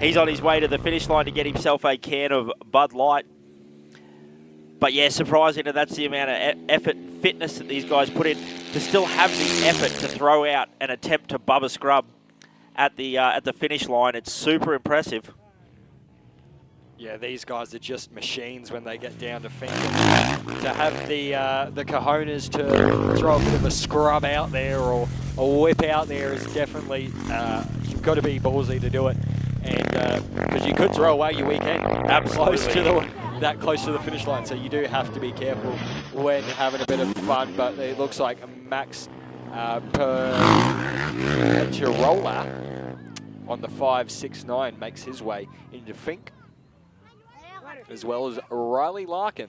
He's on his way to the finish line to get himself a can of Bud Light. But yeah, surprising that that's the amount of effort and fitness that these guys put in to still have the effort to throw out an attempt to Bubba Scrub at the finish line. It's super impressive. Yeah, these guys are just machines when they get down to fink. To have the cojones to throw a bit of a scrub out there or a whip out there is definitely, you've got to be ballsy to do it. And because you could throw away your weekend that close to the finish line. So you do have to be careful when having a bit of fun. But it looks like Max Tirola on the 5.69 makes his way into fink, as well as Riley Larkin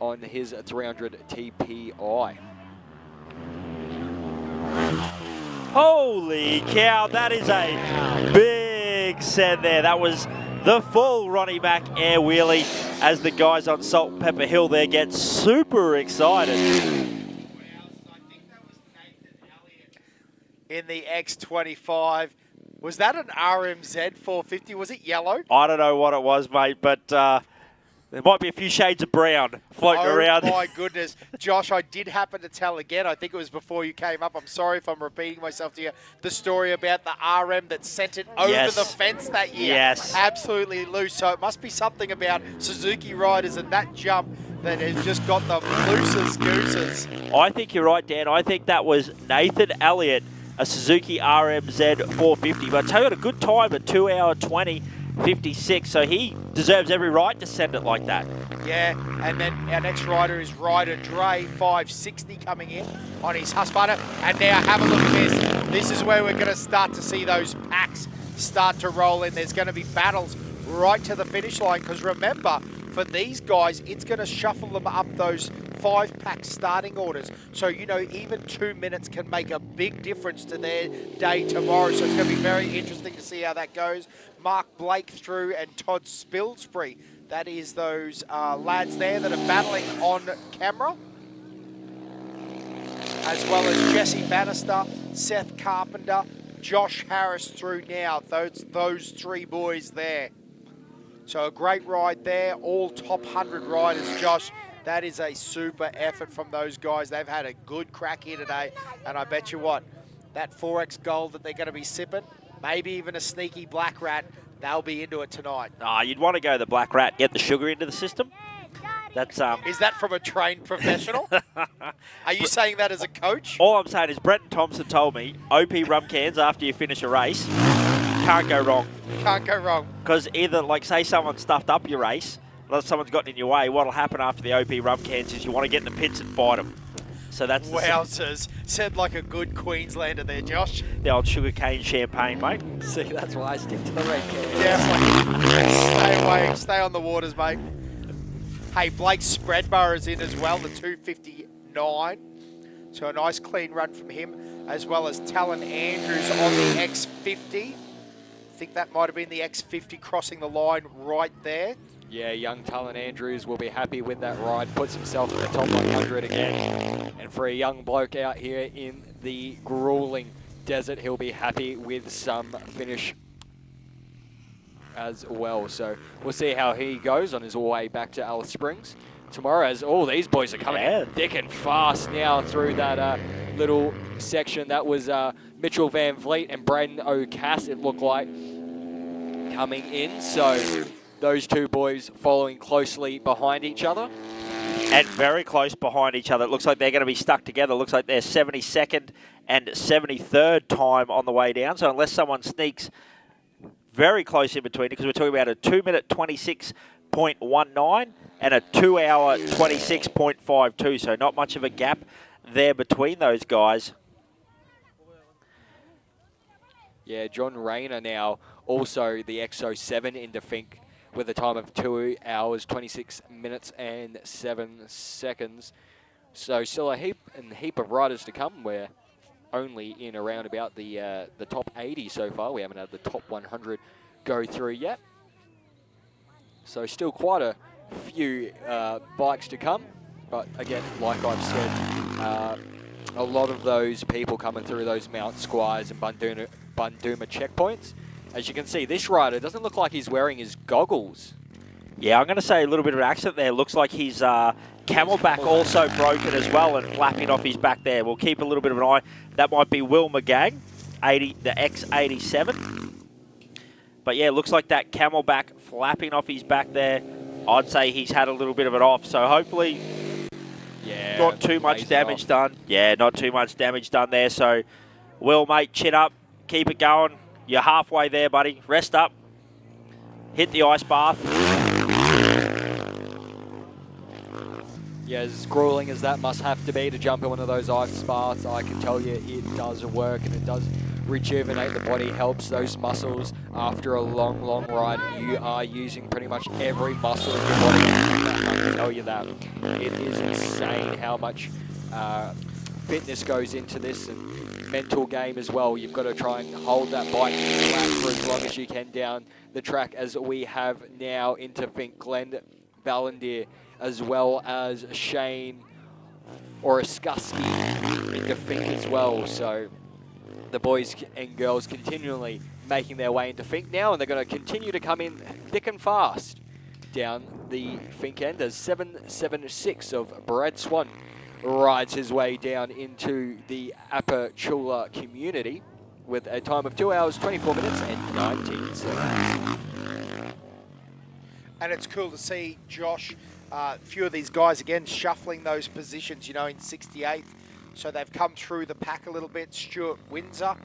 on his 300 TPI. Holy cow, that is a big send there. That was the full Ronnie Mack air wheelie as the guys on Salt and Pepper Hill there get super excited. In the X25. Was that an RMZ 450? Was it yellow? I don't know what it was, mate, but there might be a few shades of brown floating around. Oh, my goodness. Josh, I did happen to tell again, I think it was before you came up, I'm sorry if I'm repeating myself to you, the story about the RM that sent it over the fence that year. Yes. Absolutely loose. So it must be something about Suzuki riders and that jump that has just got them loose as gooses. I think you're right, Dan. I think that was Nathan Elliott, a Suzuki RMZ 450. But I tell you what, a good time at 2 hour 20.56. So he deserves every right to send it like that. Yeah, and then our next rider is Ryder Dre, 560 coming in on his Husqvarna. And now have a look at this. This is where we're going to start to see those packs start to roll in. There's going to be battles right to the finish line, because remember, for these guys, it's going to shuffle them up those 5-pack starting orders. So, you know, even 2 minutes can make a big difference to their day tomorrow. So it's going to be very interesting to see how that goes. Mark Blake through and Todd Spilsbury. That is those lads there that are battling on camera. As well as Jesse Bannister, Seth Carpenter, Josh Harris through now. Those three boys there. So a great ride there, all top 100 riders, Josh. That is a super effort from those guys. They've had a good crack here today. And I bet you what, that 4X gold that they're going to be sipping, maybe even a sneaky black rat, they'll be into it tonight. You'd want to go the black rat, get the sugar into the system. That's Is that from a trained professional? Are you saying that as a coach? All I'm saying is Brenton Thompson told me, OP rum cans after you finish a race, can't go wrong. Can't go wrong. Because either, like, say someone stuffed up your race, unless someone's gotten in your way, what'll happen after the OP rum cans is you want to get in the pits and fight them. So that's wowzers. Said like a good Queenslander there, Josh. The old sugarcane champagne, mate. See, that's why I stick to the red can. Yeah, stay away. Stay on the waters, mate. Hey, Blake Spreadbar is in as well, the 259. So a nice clean run from him, as well as Talon Andrews on the X50. I think that might have been the X50 crossing the line right there. Yeah, young Talon Andrews will be happy with that ride. Puts himself in the top 100 again. And for a young bloke out here in the grueling desert. He'll be happy with some finish as well. So we'll see how he goes on his way back to Alice Springs tomorrow, as all these boys are coming out thick and fast now through that little section. That was Mitchell Van Vliet and Braden O'Cass, it looked like, coming in. So those two boys following closely behind each other. And very close behind each other. It looks like they're going to be stuck together. It looks like they're 72nd and 73rd time on the way down. So unless someone sneaks very close in between, because we're talking about a 2-minute 26.19 and a 2-hour 26.52. So not much of a gap there between those guys. Yeah, John Rayner now also the XO7 into Fink with a time of 2 hours, 26 minutes and 7 seconds. So still a heap of riders to come. We're only in around about the top 80 so far. We haven't had the top 100 go through yet. So still quite a few bikes to come. But again, like I've said, a lot of those people coming through those Mount Squires and Bunduma checkpoints. As you can see, this rider doesn't look like he's wearing his goggles. Yeah, I'm going to say a little bit of an accident there. Looks like his camelback also broken as well and flapping off his back there. We'll keep a little bit of an eye. That might be Will McGang, the X87. But yeah, looks like that camelback flapping off his back there. I'd say he's had a little bit of it off. So hopefully not too much damage done. Yeah, not too much damage done there. So Will, mate, chin up. Keep it going. You're halfway there, buddy. Rest up. Hit the ice bath. Yeah, as grueling as that must have to be to jump in one of those ice baths, I can tell you it does work and it does rejuvenate the body, helps those muscles after a long, long ride. You are using pretty much every muscle in your body. I can tell you that. It is insane how much fitness goes into this and mental game as well. You've got to try and hold that bike flat for as long as you can down the track, as we have now into Fink. Glenn Ballandier as well as Shane Oreskowski into Fink as well. So the boys and girls continually making their way into Fink now, and they're going to continue to come in thick and fast down the Fink end as 776 of Brad Swan rides his way down into the Apachula community with a time of 2 hours, 24 minutes and 19 seconds. And it's cool to see, Josh, a few of these guys, again, shuffling those positions, you know, in 68th. So they've come through the pack a little bit. Stuart Windsor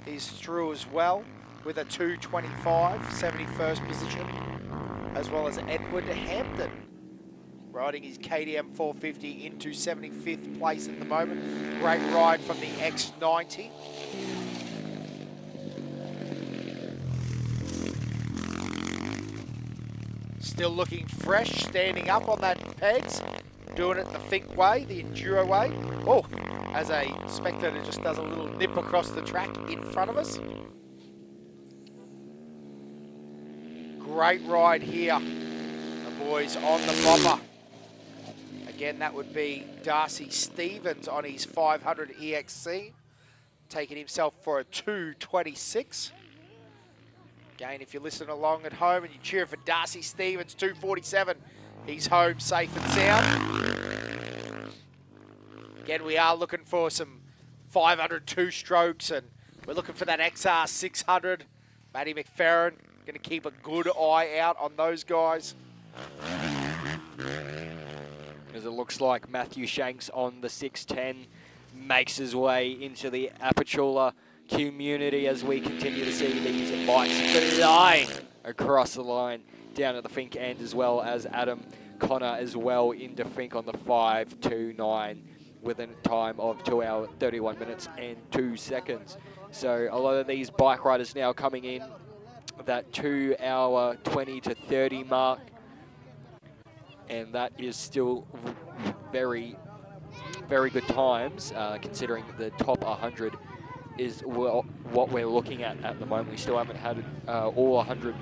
is through as well with a 2:25, 71st position, as well as Edward Hampton riding his KTM 450 into 75th place at the moment. Great ride from the X90. Still looking fresh, standing up on that pegs, doing it the Fink way, the Enduro way. Oh, as a spectator just does a little nip across the track in front of us. Great ride here. The boys on the bomber. Again, that would be Darcy Stevens on his 500 EXC, taking himself for a 2:26. Again, if you're listening along at home and you're cheering for Darcy Stevens, 2:47, he's home safe and sound. Again, we are looking for some 500 two-strokes, and we're looking for that XR 600. Matty McFerrin, going to keep a good eye out on those guys. As it looks like Matthew Shanks on the 610 makes his way into the Apachula community as we continue to see these bikes flying across the line down at the Fink end, as well as Adam Connor as well into Fink on the 5:29 with a time of 2 hours, 31 minutes and 2 seconds. So a lot of these bike riders now coming in that 2 hour 20 to 30 mark, and that is still very, very good times considering the top 100 is what we're looking at the moment. We still haven't had all 100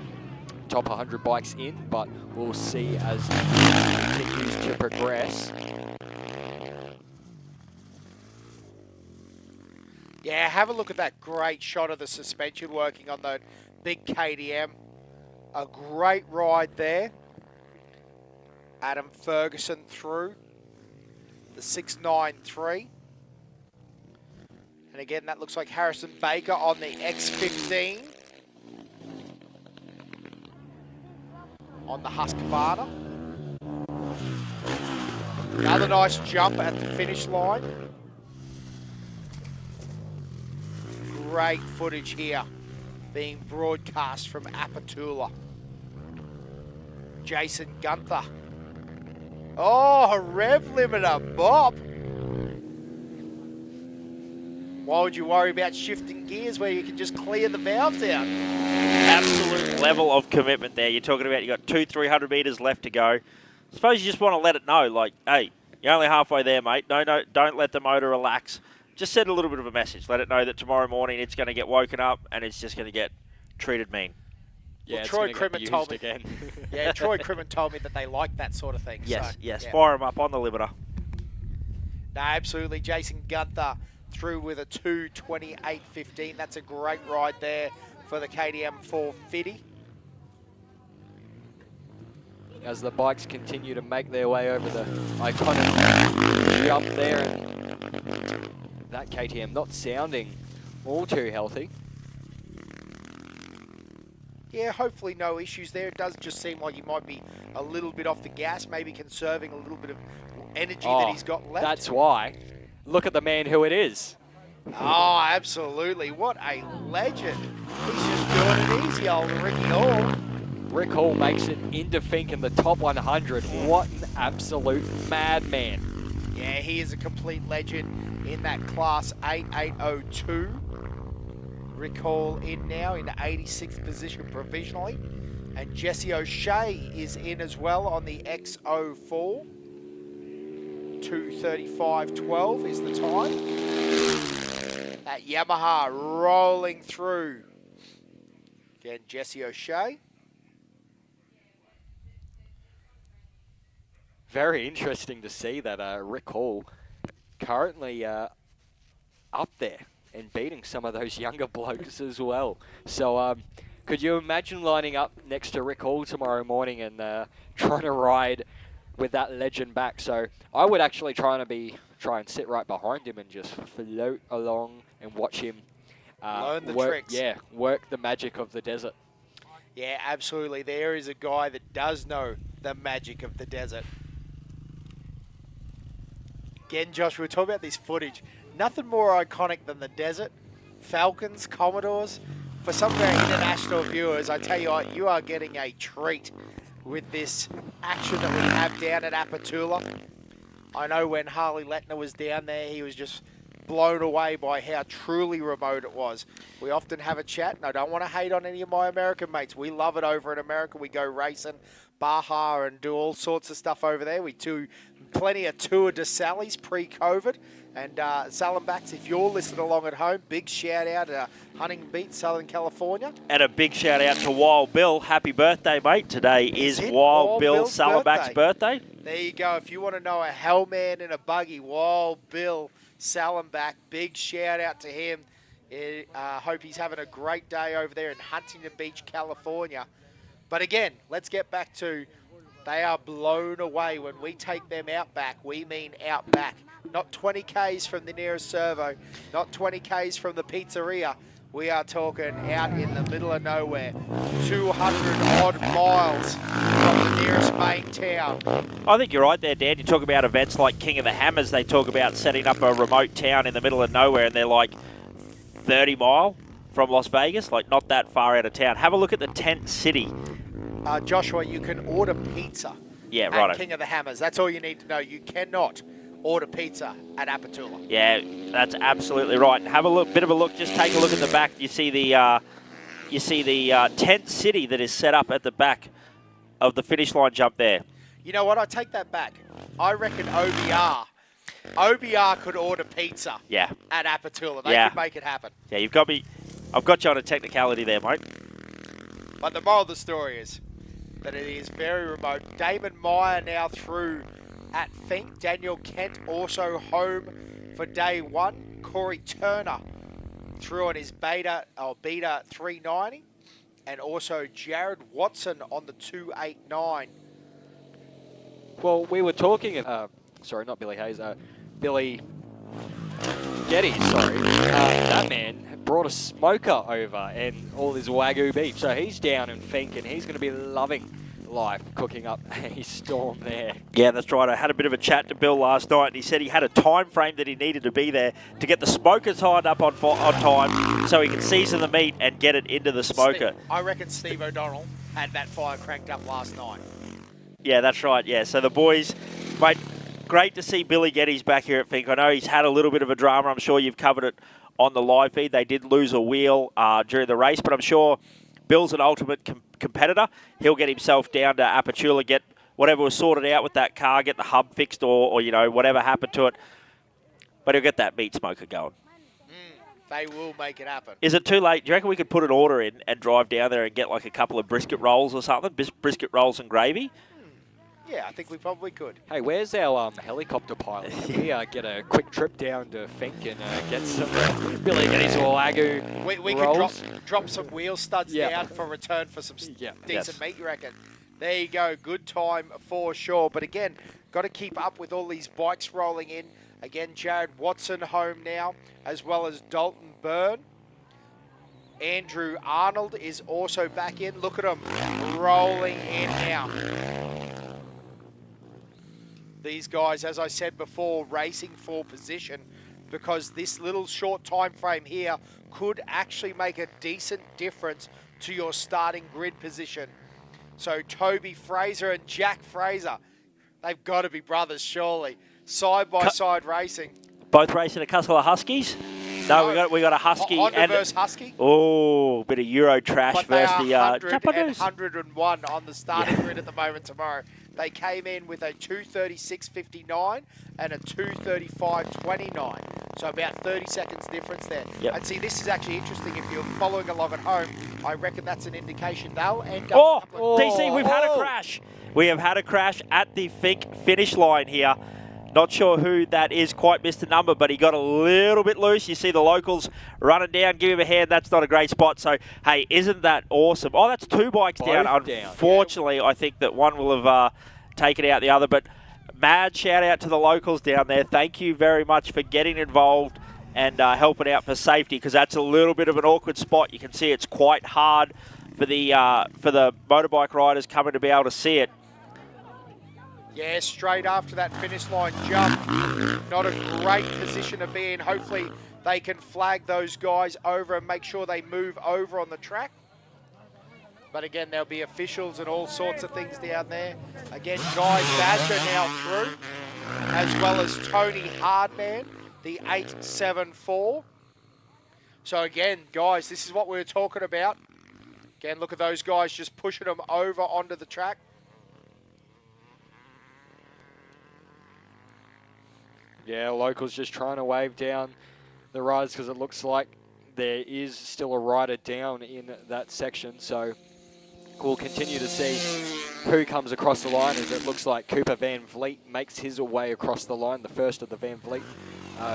top 100 bikes in, but we'll see as it continues to progress. have a look at that great shot of the suspension working on the big KTM. A great ride there. Adam Ferguson through the 693. And again, that looks like Harrison Baker on the X15. On the Husqvarna. Another nice jump at the finish line. Great footage here being broadcast from Apatula. Jason Gunther. Oh, a rev limiter, Bob. Why would you worry about shifting gears where you can just clear the valves out? Absolute level of commitment there. You're talking about you got 300 metres left to go. Suppose you just want to let it know, like, hey, you're only halfway there, mate. No, don't let the motor relax. Just send a little bit of a message. Let it know that tomorrow morning it's going to get woken up and it's just going to get treated mean. Yeah, well, Troy Crimmon told me again. Yeah, Troy Crimmon told me that they like that sort of thing. Yes, so, yes. Yeah. Fire them up on the limiter. No, absolutely. Jason Gunther through with a 2:28.15. That's a great ride there for the KTM 450. As the bikes continue to make their way over the iconic jump there, and that KTM not sounding all too healthy. Yeah, hopefully no issues there. It does just seem like he might be a little bit off the gas, maybe conserving a little bit of energy that he's got left. That's why. Look at the man who it is. Oh, absolutely. What a legend. He's just doing it easy, old Ricky Hall. Rick Hall makes it into Fink in the top 100. What an absolute madman. Yeah, he is a complete legend in that class 8802. Rick Hall in now in 86th position provisionally. And Jesse O'Shea is in as well on the X04. 2:35.12 is the time. That Yamaha rolling through. Again, Jesse O'Shea. Very interesting to see that Rick Hall currently up there and beating some of those younger blokes as well. So could you imagine lining up next to Rick Hall tomorrow morning and trying to ride with that legend back? So I would actually try and sit right behind him and just float along and watch him learn the work, tricks. Yeah, work the magic of the desert. Yeah, absolutely. There is a guy that does know the magic of the desert. Again, Josh, we were talking about this footage. Nothing more iconic than the desert. Falcons, Commodores. For some of our international viewers, I tell you what, you are getting a treat with this action that we have down at Apatula. I know when Harley Lettner was down there, he was just blown away by how truly remote it was. We often have a chat, and I don't want to hate on any of my American mates. We love it over in America. We go racing, Baja, and do all sorts of stuff over there. We do plenty of Tour de Sally's pre-COVID. And Salenbacks, if you're listening along at home, big shout out to Huntington Beach, Southern California. And a big shout out to Wild Bill. Happy birthday, mate. Today is Wild Bill Salenbach's birthday. There you go. If you want to know a hellman in a buggy, Wild Bill Salenbach, big shout out to him. I hope he's having a great day over there in Huntington Beach, California. But again, let's get back to they are blown away when we take them out back. We mean out back. Not 20 Ks from the nearest servo, not 20 Ks from the pizzeria. We are talking out in the middle of nowhere, 200 odd miles from the nearest main town. I think you're right there, Dan. You talk about events like King of the Hammers. They talk about setting up a remote town in the middle of nowhere, and they're like 30 mile from Las Vegas, like not that far out of town. Have a look at the tent city. Joshua, you can order pizza at King of the Hammers. That's all you need to know. You cannot order pizza at Apatula. Yeah, that's absolutely right. And have a look, bit of a look. Just take a look at the back. You see the tent city that is set up at the back of the finish line jump there. You know what? I take that back. I reckon OBR could order pizza. Yeah. At Apatula. They could make it happen. Yeah, you've got me. I've got you on a technicality there, mate. But the moral of the story is that it is very remote. Damon Meyer now through at Fink. Daniel Kent also home for day one. Corey Turner through on his beta 390. And also Jared Watson on the 289. Well, we were talking, sorry, not Billy Hayes, Billy Geddes, sorry. That man brought a smoker over and all his Wagyu beef. So he's down in Fink and he's going to be loving life cooking up a storm there. Yeah, that's right. I had a bit of a chat to Bill last night and he said he had a time frame that he needed to be there to get the smoker tied up on time so he can season the meat and get it into the smoker. I reckon Steve O'Donnell had that fire cranked up last night. Yeah, that's right. Yeah, so the boys, mate, great to see Billy Geddes back here at Fink. I know he's had a little bit of a drama. I'm sure you've covered it on the live feed. They did lose a wheel during the race, but I'm sure Bill's an ultimate competitor. He'll get himself down to Apachula, get whatever was sorted out with that car, get the hub fixed or you know, whatever happened to it. But he'll get that meat smoker going. They will make it happen. Is it too late? Do you reckon we could put an order in and drive down there and get like a couple of brisket rolls or something? Brisket rolls and gravy? Yeah, I think we probably could. Hey, where's our helicopter pilot? Can we get a quick trip down to Fink and get some Billy Geddes or Wagyu We rolls? could drop some wheel studs down for return for some decent meat, you reckon? There you go. Good time for sure. But again, got to keep up with all these bikes rolling in. Again, Jared Watson home now, as well as Dalton Byrne. Andrew Arnold is also back in. Look at him rolling in now. These guys, as I said before, racing for position because this little short time frame here could actually make a decent difference to your starting grid position. So Toby Fraser and Jack Fraser, they've got to be brothers, surely. Side-by-side racing. Both racing a couple of Huskies? No, we got a Husky. Honda versus Husky. Oh, bit of Euro trash versus the Japanese. 101 on the starting grid at the moment tomorrow. They came in with a 2:36.59 and a 2:35.29. So about 30 seconds difference there. Yep. And see, this is actually interesting. If you're following along at home, I reckon that's an indication they'll end up... DC, we've had a crash. We have had a crash at the Fink finish line here. Not sure who that is, quite missed the number, but he got a little bit loose. You see the locals running down, give him a hand. That's not a great spot. So, hey, isn't that awesome? Oh, that's two bikes down. Unfortunately, I think that one will have taken out the other. But mad shout out to the locals down there. Thank you very much for getting involved and helping out for safety, because that's a little bit of an awkward spot. You can see it's quite hard for the motorbike riders coming to be able to see it. Yeah, straight after that finish line jump. Not a great position to be in. Hopefully they can flag those guys over and make sure they move over on the track. But again, there'll be officials and all sorts of things down there. Again, Guy Badger now through, as well as Tony Hardman, the 874. So again, guys, this is what we were talking about. Again, look at those guys just pushing them over onto the track. Yeah, locals just trying to wave down the riders because it looks like there is still a rider down in that section. So we'll continue to see who comes across the line, as it looks like Cooper Van Vliet makes his way across the line, the first of the Van Vliet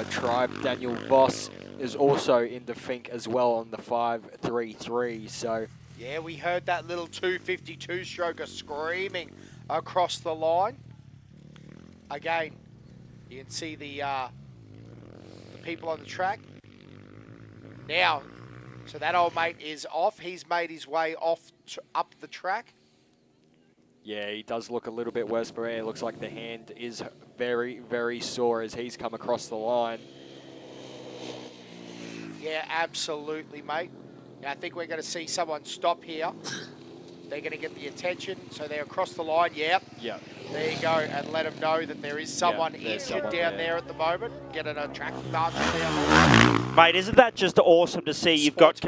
tribe. Daniel Voss is also in the Fink as well on the 533. So yeah, we heard that little 252 stroker screaming across the line. Again, you can see the people on the track. Now, so that old mate is off. He's made his way off up the track. Yeah, he does look a little bit worse for it. It looks like the hand is very, very sore as he's come across the line. Yeah, absolutely, mate. Now, I think we're going to see someone stop here. They're going to get the attention, so they're across the line. Yep. Yeah. There you go, and let them know that there is someone injured down there at the moment. Getting a track marshal down there. Mate, isn't that just awesome to see? You've got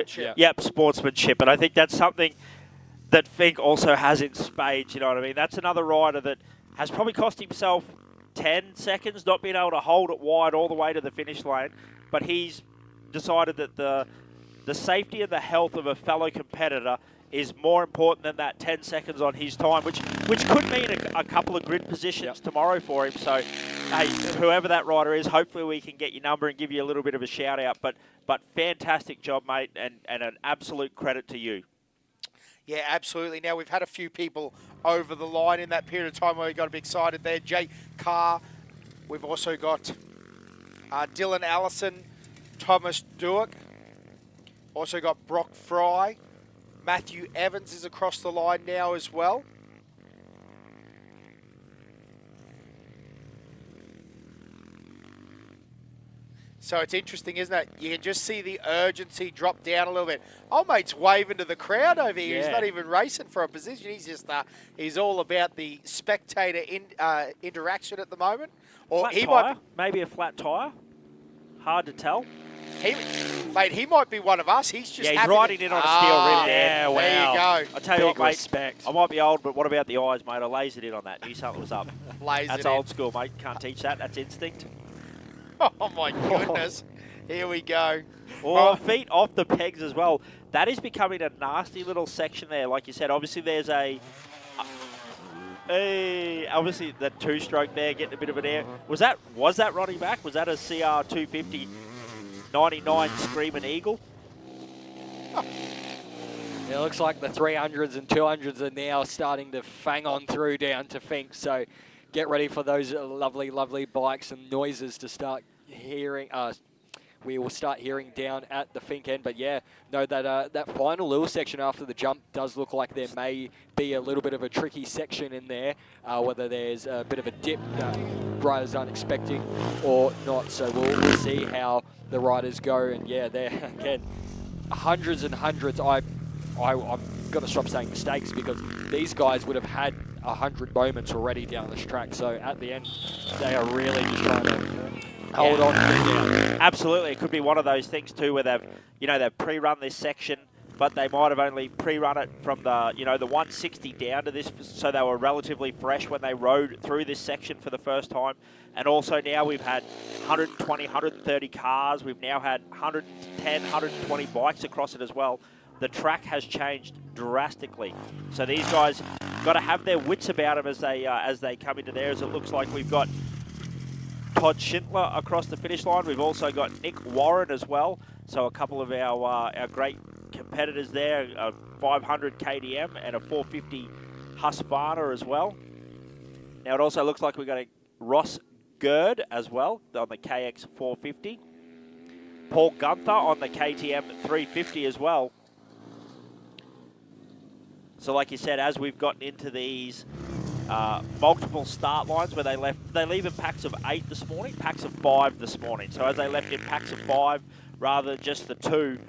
sportsmanship, and I think that's something that Fink also has in spades. You know what I mean? That's another rider that has probably cost himself 10 seconds not being able to hold it wide all the way to the finish lane, but he's decided that the safety and the health of a fellow competitor is more important than that 10 seconds on his time, which could mean a couple of grid positions tomorrow for him. So hey, whoever that rider is, hopefully we can get your number and give you a little bit of a shout out. But fantastic job, mate, and an absolute credit to you. Yeah, absolutely. Now, we've had a few people over the line in that period of time where we got a bit excited there. Jay Carr. We've also got Dylan Allison, Thomas Duick. Also got Brock Fry. Matthew Evans is across the line now as well. So it's interesting, isn't it? You can just see the urgency drop down a little bit. Old mate's waving to the crowd over here. Yeah. He's not even racing for a position. He's just he's all about the spectator interaction at the moment. Or he might maybe a flat tyre. Hard to tell. He might be one of us. He's just he's riding in on a steel rim. Yeah, wow. There you go. I tell you what, mate. I might be old, but what about the eyes, mate? I lasered in on that. Knew something was up. That's old school, mate. Can't teach that. That's instinct. Oh, my goodness. Here we go. Oh, feet off the pegs as well. That is becoming a nasty little section there. Like you said, obviously there's obviously the two-stroke there, getting a bit of an air. Was that Ronnie back? Was that a CR 250 99 Screaming Eagle? It looks like the 300s and 200s are now starting to fang on through down to Fink. So get ready for those lovely, lovely bikes and noises to start hearing. We will start hearing down at the Fink end. But yeah, no, that final little section after the jump does look like there may be a little bit of a tricky section in there, whether there's a bit of a dip that riders aren't expecting or not. So we'll see how the riders go. And yeah, there again, hundreds and hundreds. I'm going to stop saying mistakes because these guys would have had 100 moments already down this track. So at the end, they are really just trying to hold on. Absolutely, it could be one of those things too where they've pre-run this section, but they might have only pre-run it from the the 160 down to this, so they were relatively fresh when they rode through this section for the first time. And also now we've had 120, 130 cars. We've now had 110, 120 bikes across it as well. The track has changed drastically. So these guys got to have their wits about them as they come into there. As it looks like we've got Todd Schindler across the finish line. We've also got Nick Warren as well. So a couple of our great competitors there, a 500 KTM and a 450 Husqvarna as well. Now it also looks like we've got a Ross Gerd as well on the KX 450. Paul Gunther on the KTM 350 as well. So like you said, as we've gotten into these multiple start lines where they leave in packs of 8 this morning, packs of 5 this morning. So as they left in packs of 5 rather than just the 2,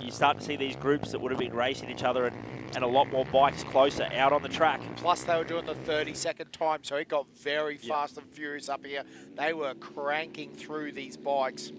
you start to see these groups that would have been racing each other and a lot more bikes closer out on the track. Plus they were doing the 30-second time, so it got very fast and furious up here. They were cranking through these bikes.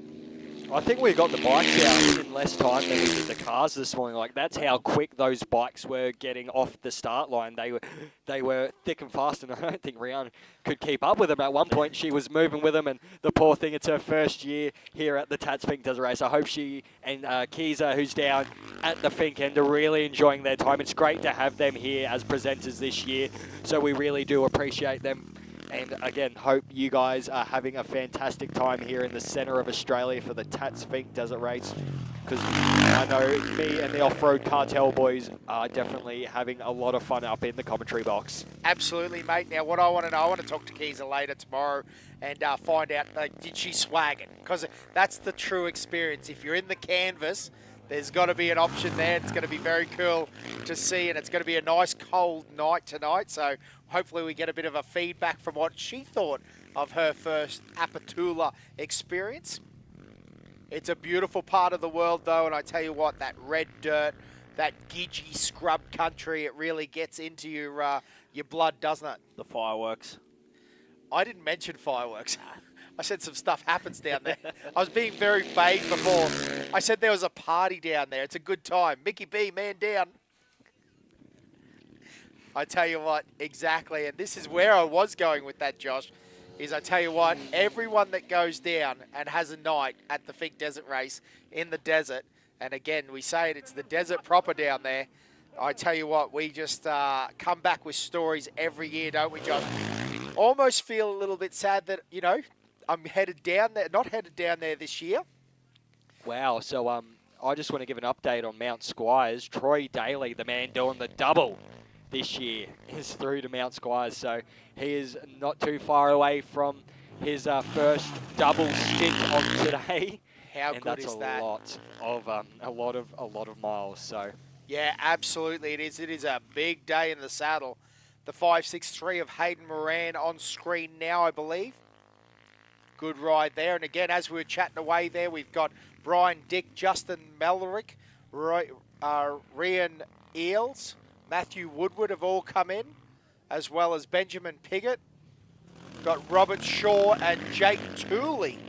I think we got the bikes out in less time than we did the cars this morning. Like, that's how quick those bikes were getting off the start line. They were thick and fast, and I don't think Rihanna could keep up with them. At one point, she was moving with them, and the poor thing, it's her first year here at the Tatts Finke Desert Race. I hope she and Kiza, who's down at the Fink end, are really enjoying their time. It's great to have them here as presenters this year, so we really do appreciate them. And again, hope you guys are having a fantastic time here in the centre of Australia for the Tatts Finke Desert Race. Because I know me and the Off-Road Cartel boys are definitely having a lot of fun up in the commentary box. Absolutely, mate. Now, what I want to know, I want to talk to Kiza later tomorrow and find out, did she swag it? Because that's the true experience. If you're in the canvas, there's got to be an option there. It's going to be very cool to see, and it's going to be a nice cold night tonight. So hopefully we get a bit of a feedback from what she thought of her first Apatula experience. It's a beautiful part of the world, though, and I tell you what, that red dirt, that gidgy scrub country, it really gets into your blood, doesn't it? The fireworks. I didn't mention fireworks. I said some stuff happens down there. I was being very vague before. I said there was a party down there. It's a good time. Mickey B, man down. I tell you what, exactly. And this is where I was going with that, Josh, is I tell you what, everyone that goes down and has a night at the Finke Desert Race in the desert, and again, we say it's the desert proper down there. I tell you what, we just come back with stories every year, don't we, Josh? almost feel a little bit sad that, you know, I'm headed down there, not headed down there this year. Wow. So I just want to give an update on Mount Squires. Troy Daly, the man doing the double this year, is through to Mount Squires. So he is not too far away from his first double stint on today. How and good that's is a that? lot of miles. So yeah, absolutely it is. It is a big day in the saddle. The 5.63 of Hayden Moran on screen now, I believe. Good ride there. And again, as we were chatting away there, we've got Brian Dick, Justin Mellerick, Rian Eels, Matthew Woodward have all come in, as well as Benjamin Piggott. Got Robert Shaw and Jake Tooley.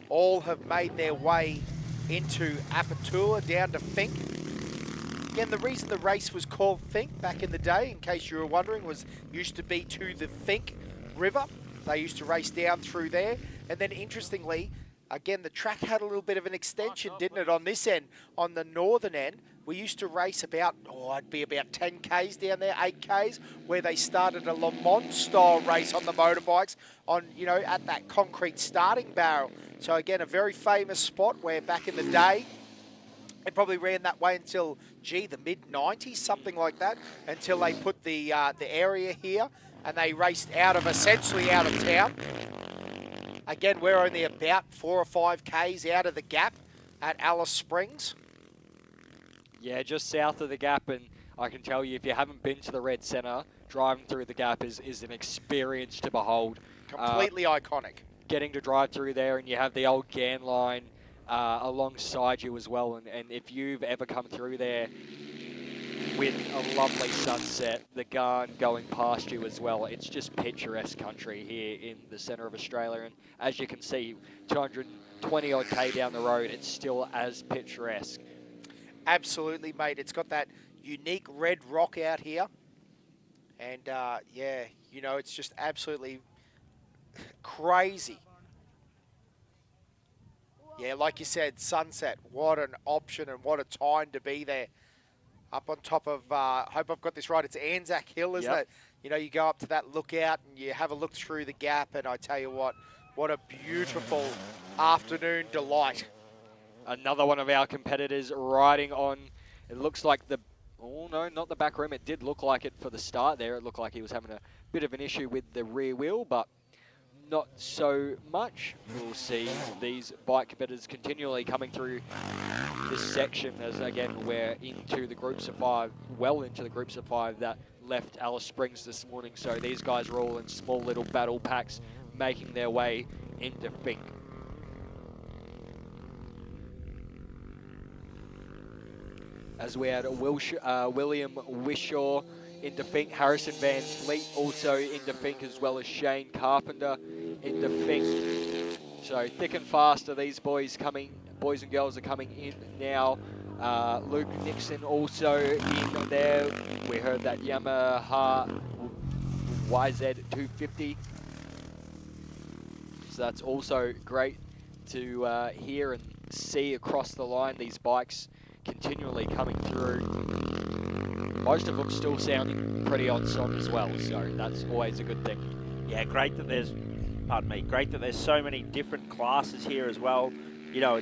All have made their way into Apatula down to Fink. Again, the reason the race was called Fink back in the day, in case you were wondering, was used to be to the Fink River. They used to race down through there. And then interestingly, again, the track had a little bit of an extension, didn't it, on this end? On the northern end, we used to race about, it'd be about 10 Ks down there, 8 Ks, where they started a Le Mans style race on the motorbikes on, you know, at that concrete starting barrel. So again, a very famous spot where back in the day, it probably ran that way until, the mid-90s, something like that, until they put the area here and they raced essentially out of town. Again, we're only about 4 or 5 Ks out of the gap at Alice Springs. yeah, just south of the gap, and I can tell you, if you haven't been to the Red Centre, driving through the gap is an experience to behold. Completely iconic. Getting to drive through there, and you have the old GAN line alongside you as well. And if you've ever come through there with a lovely sunset, the Garn going past you as well, it's just picturesque country here in the centre of Australia. And as you can see, 220 odd K down the road, it's still as picturesque. Absolutely, mate. It's got that unique red rock out here. And yeah, you know, it's just absolutely crazy. Yeah, like you said, sunset. What an option and what a time to be there. Up on top of, hope I've got this right, it's Anzac Hill, isn't it? You know, you go up to that lookout and you have a look through the gap, and I tell you what a beautiful afternoon delight. Another one of our competitors riding on, it looks like oh no, not the back rim. It did look like it for the start there. It looked like he was having a bit of an issue with the rear wheel, but not so much. We'll see these bike competitors continually coming through this section as, again, we're into the groups of 5, well into the groups of 5 that left Alice Springs this morning. So these guys are all in small little battle packs making their way into Fink. As we had William Wishaw into Fink, Harrison Van Fleet also into Fink, as well as Shane Carpenter into Fink. So thick and fast are these boys and girls are coming in now. Luke Nixon also in there. We heard that Yamaha YZ250. So that's also great to hear and see across the line, these bikes continually coming through. Most of them still sounding pretty on song as well, so that's always a good thing. Yeah, great that there's so many different classes here as well. You know,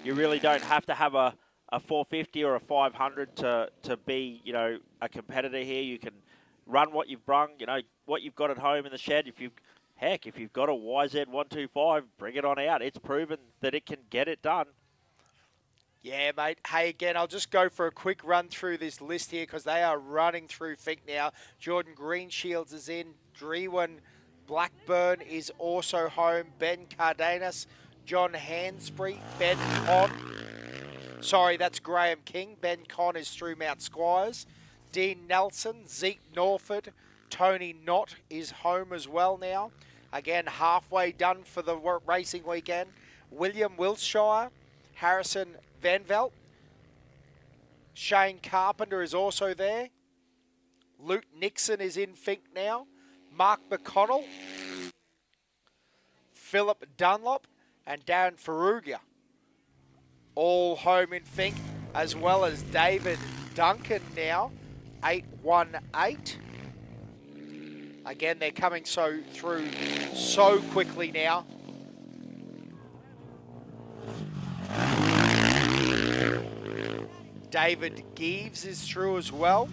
you really don't have to have a 450 or a 500 to be, you know, a competitor here. You can run what you've brung, you know, what you've got at home in the shed. If you've got a YZ125, bring it on out. It's proven that it can get it done. Yeah, mate. Hey, again, I'll just go for a quick run through this list here because they are running through Fink now. Jordan Greenshields is in. Drewen Blackburn is also home. Ben Cardenas, John Hansbury, Ben Con. Sorry, that's Graham King. Ben Con is through Mount Squires. Dean Nelson, Zeke Norford, Tony Knott is home as well now. Again, halfway done for the racing weekend. William Wiltshire, Harrison Van Velt. Shane Carpenter is also there. Luke Nixon is in Fink now. Mark McConnell. Philip Dunlop and Darren Ferrugia. All home in Fink, as well as David Duncan now. 818. Again, they're coming through so quickly now. David Geeves is through as well.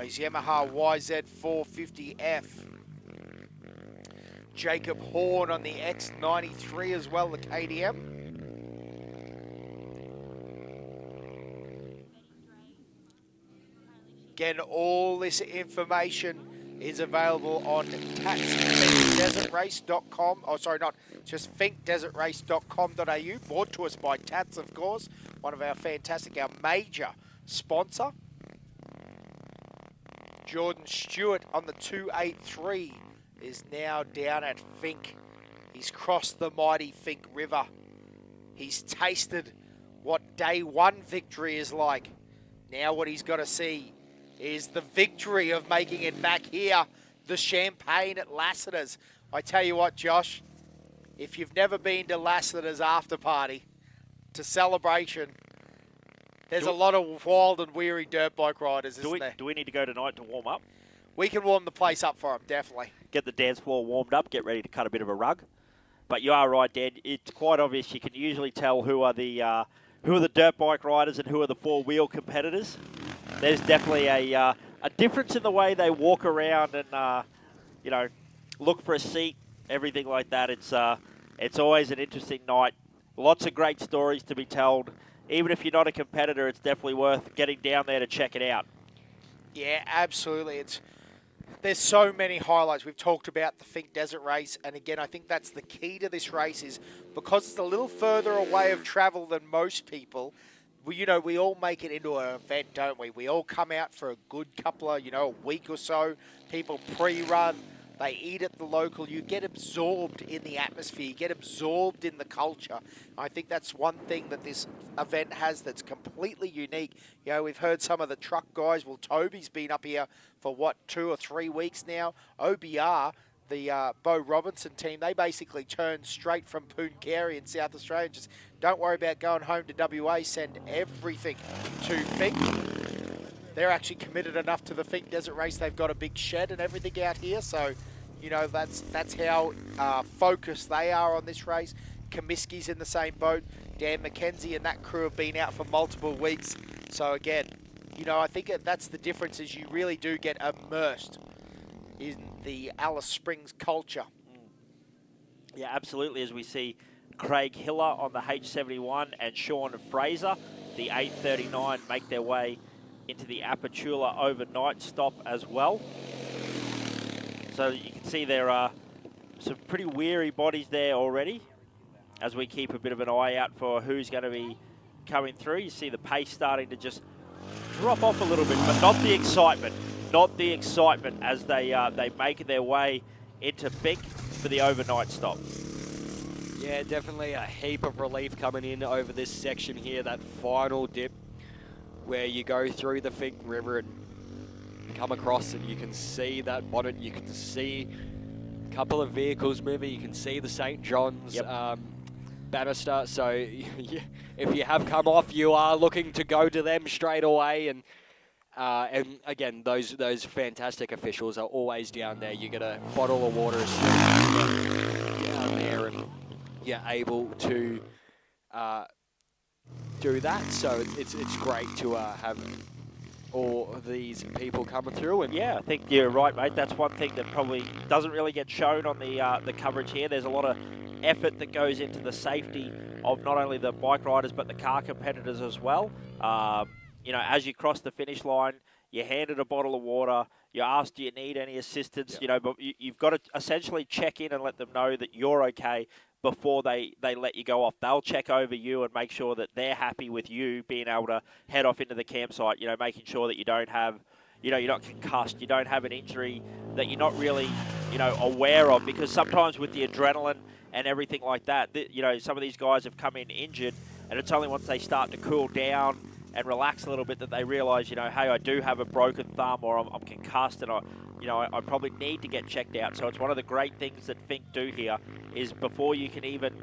His Yamaha YZ450F. Jacob Horn on the X93 as well, the KDM. Again, all this information is available on tattsfinkdesertrace.com. Oh, sorry, not just finkdesertrace.com.au. Brought to us by Tatts, of course, one of our our major sponsor. Jordan Stewart on the 283 is now down at Fink. He's crossed the mighty Fink River. He's tasted what day one victory is like. Now what he's got to see is the victory of making it back here, the Champagne at Lassiter's. I tell you what, Josh, if you've never been to Lassiter's after party, to Celebration, there's a lot of wild and weary dirt bike riders, isn't there? Do we need to go tonight to warm up? We can warm the place up for them, definitely. Get the dance floor warmed up, get ready to cut a bit of a rug. But you are right, Dan. It's quite obvious. You can usually tell who are the dirt bike riders and who are the four-wheel competitors. There's definitely a difference in the way they walk around and look for a seat, everything like that. It's always an interesting night. Lots of great stories to be told. Even if you're not a competitor, it's definitely worth getting down there to check it out. Yeah, absolutely. There's so many highlights. We've talked about the Fink Desert Race, and again, I think that's the key to this race is because it's a little further away of travel than most people. We all make it into an event, don't we? We all come out for a good couple of, a week or so. People pre-run. They eat at the local. You get absorbed in the atmosphere. You get absorbed in the culture. I think that's one thing that this event has that's completely unique. We've heard some of the truck guys. Well, Toby's been up here for, 2 or 3 weeks now. OBR, the Bo Robinson team, they basically turned straight from Pooncarie in South Australia. Just don't worry about going home to WA. Send everything to Fink. They're actually committed enough to the Fink Desert Race. They've got a big shed and everything out here. So, that's how focused they are on this race. Comiskey's in the same boat. Dan McKenzie and that crew have been out for multiple weeks. So, again, I think that's the difference is you really do get immersed in the Alice Springs culture. Yeah, absolutely. As we see Craig Hiller on the H71 and Sean Fraser, the 839, make their way into the Apachula overnight stop as well. So you can see there are some pretty weary bodies there already as we keep a bit of an eye out for who's going to be coming through. You see the pace starting to just drop off a little bit, but not the excitement. Not the excitement as they make their way into Fink for the overnight stop. Yeah, definitely a heap of relief coming in over this section here, that final dip where you go through the Fink River and come across and you can see that bonnet, you can see a couple of vehicles moving, you can see the St. John's banister. So if you have come off, you are looking to go to them straight away. And again, those fantastic officials are always down there. You get a bottle of water as soon as you get down there and you're able to do that. So it's great to have all of these people coming through. And yeah, I think you're right, mate. That's one thing that probably doesn't really get shown on the coverage here. There's a lot of effort that goes into the safety of not only the bike riders but the car competitors as well. As you cross the finish line, you're handed a bottle of water. You're asked, do you need any assistance? But you've got to essentially check in and let them know that you're okay before they let you go off. They'll check over you and make sure that they're happy with you being able to head off into the campsite, making sure that you don't have, you're not concussed, you don't have an injury that you're not really, aware of, because sometimes with the adrenaline and everything like that, some of these guys have come in injured, and it's only once they start to cool down and relax a little bit that they realise, hey, I do have a broken thumb or I'm concussed and I probably need to get checked out. So it's one of the great things that Fink do here is before you can even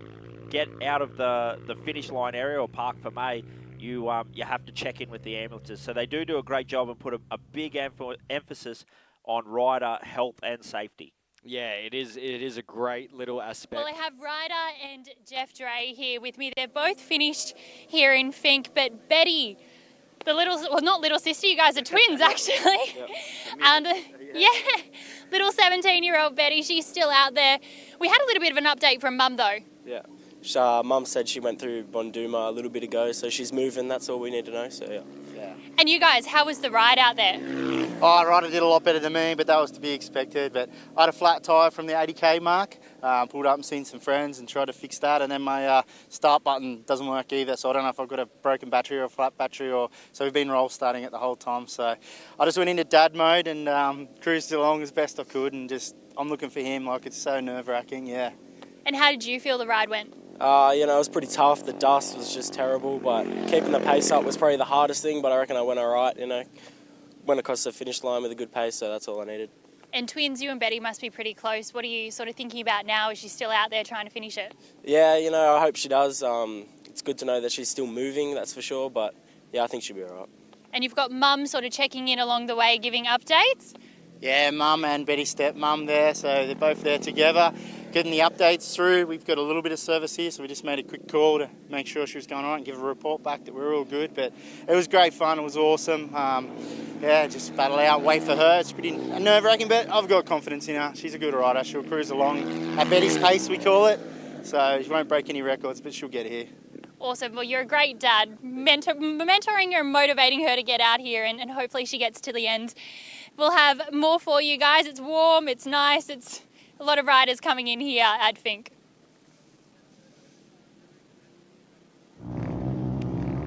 get out of the finish line area or park for May, you have to check in with the ambulances. So they do a great job and put a big emphasis on rider health and safety. Yeah, it is a great little aspect. Well, I have Ryder and Jeff Dre here with me. They're both finished here in Fink, but Betty, the not little sister, you guys are twins actually. And little 17-year-old Betty, she's still out there. We had a little bit of an update from Mum though. Yeah. Mum said she went through Bonduma a little bit ago, so she's moving. That's all we need to know. So yeah. And you guys, how was the ride out there? Oh, Ryder did a lot better than me, but that was to be expected. But I had a flat tyre from the 80k mark, pulled up and seen some friends and tried to fix that, and then my start button doesn't work either, so I don't know if I've got a broken battery or a flat battery, so we've been roll starting it the whole time. So I just went into dad mode and cruised along as best I could, and I'm looking for him. Like, it's so nerve-wracking, yeah. And how did you feel the ride went? It was pretty tough. The dust was just terrible, but keeping the pace up was probably the hardest thing, but I reckon I went all right, Went across the finish line with a good pace, so that's all I needed. And twins, you and Betty must be pretty close. What are you sort of thinking about now? Is she still out there trying to finish it? Yeah, I hope she does. It's good to know that she's still moving, that's for sure, but yeah, I think she'll be all right. And you've got Mum sort of checking in along the way, giving updates? Yeah, Mum and Betty's stepmum there, so they're both there together, getting the updates through. We've got a little bit of service here, so we just made a quick call to make sure she was going all right and give a report back that we're all good. But it was great fun, it was awesome. Just battle out, wait for her. It's pretty nerve-wracking, but I've got confidence in her. She's a good rider. She'll cruise along at Betty's pace, we call it. So she won't break any records, but she'll get here. Awesome. Well, you're a great dad, mentoring her and motivating her to get out here, and hopefully she gets to the end. We'll have more for you guys. It's warm, it's nice, it's a lot of riders coming in here at Fink.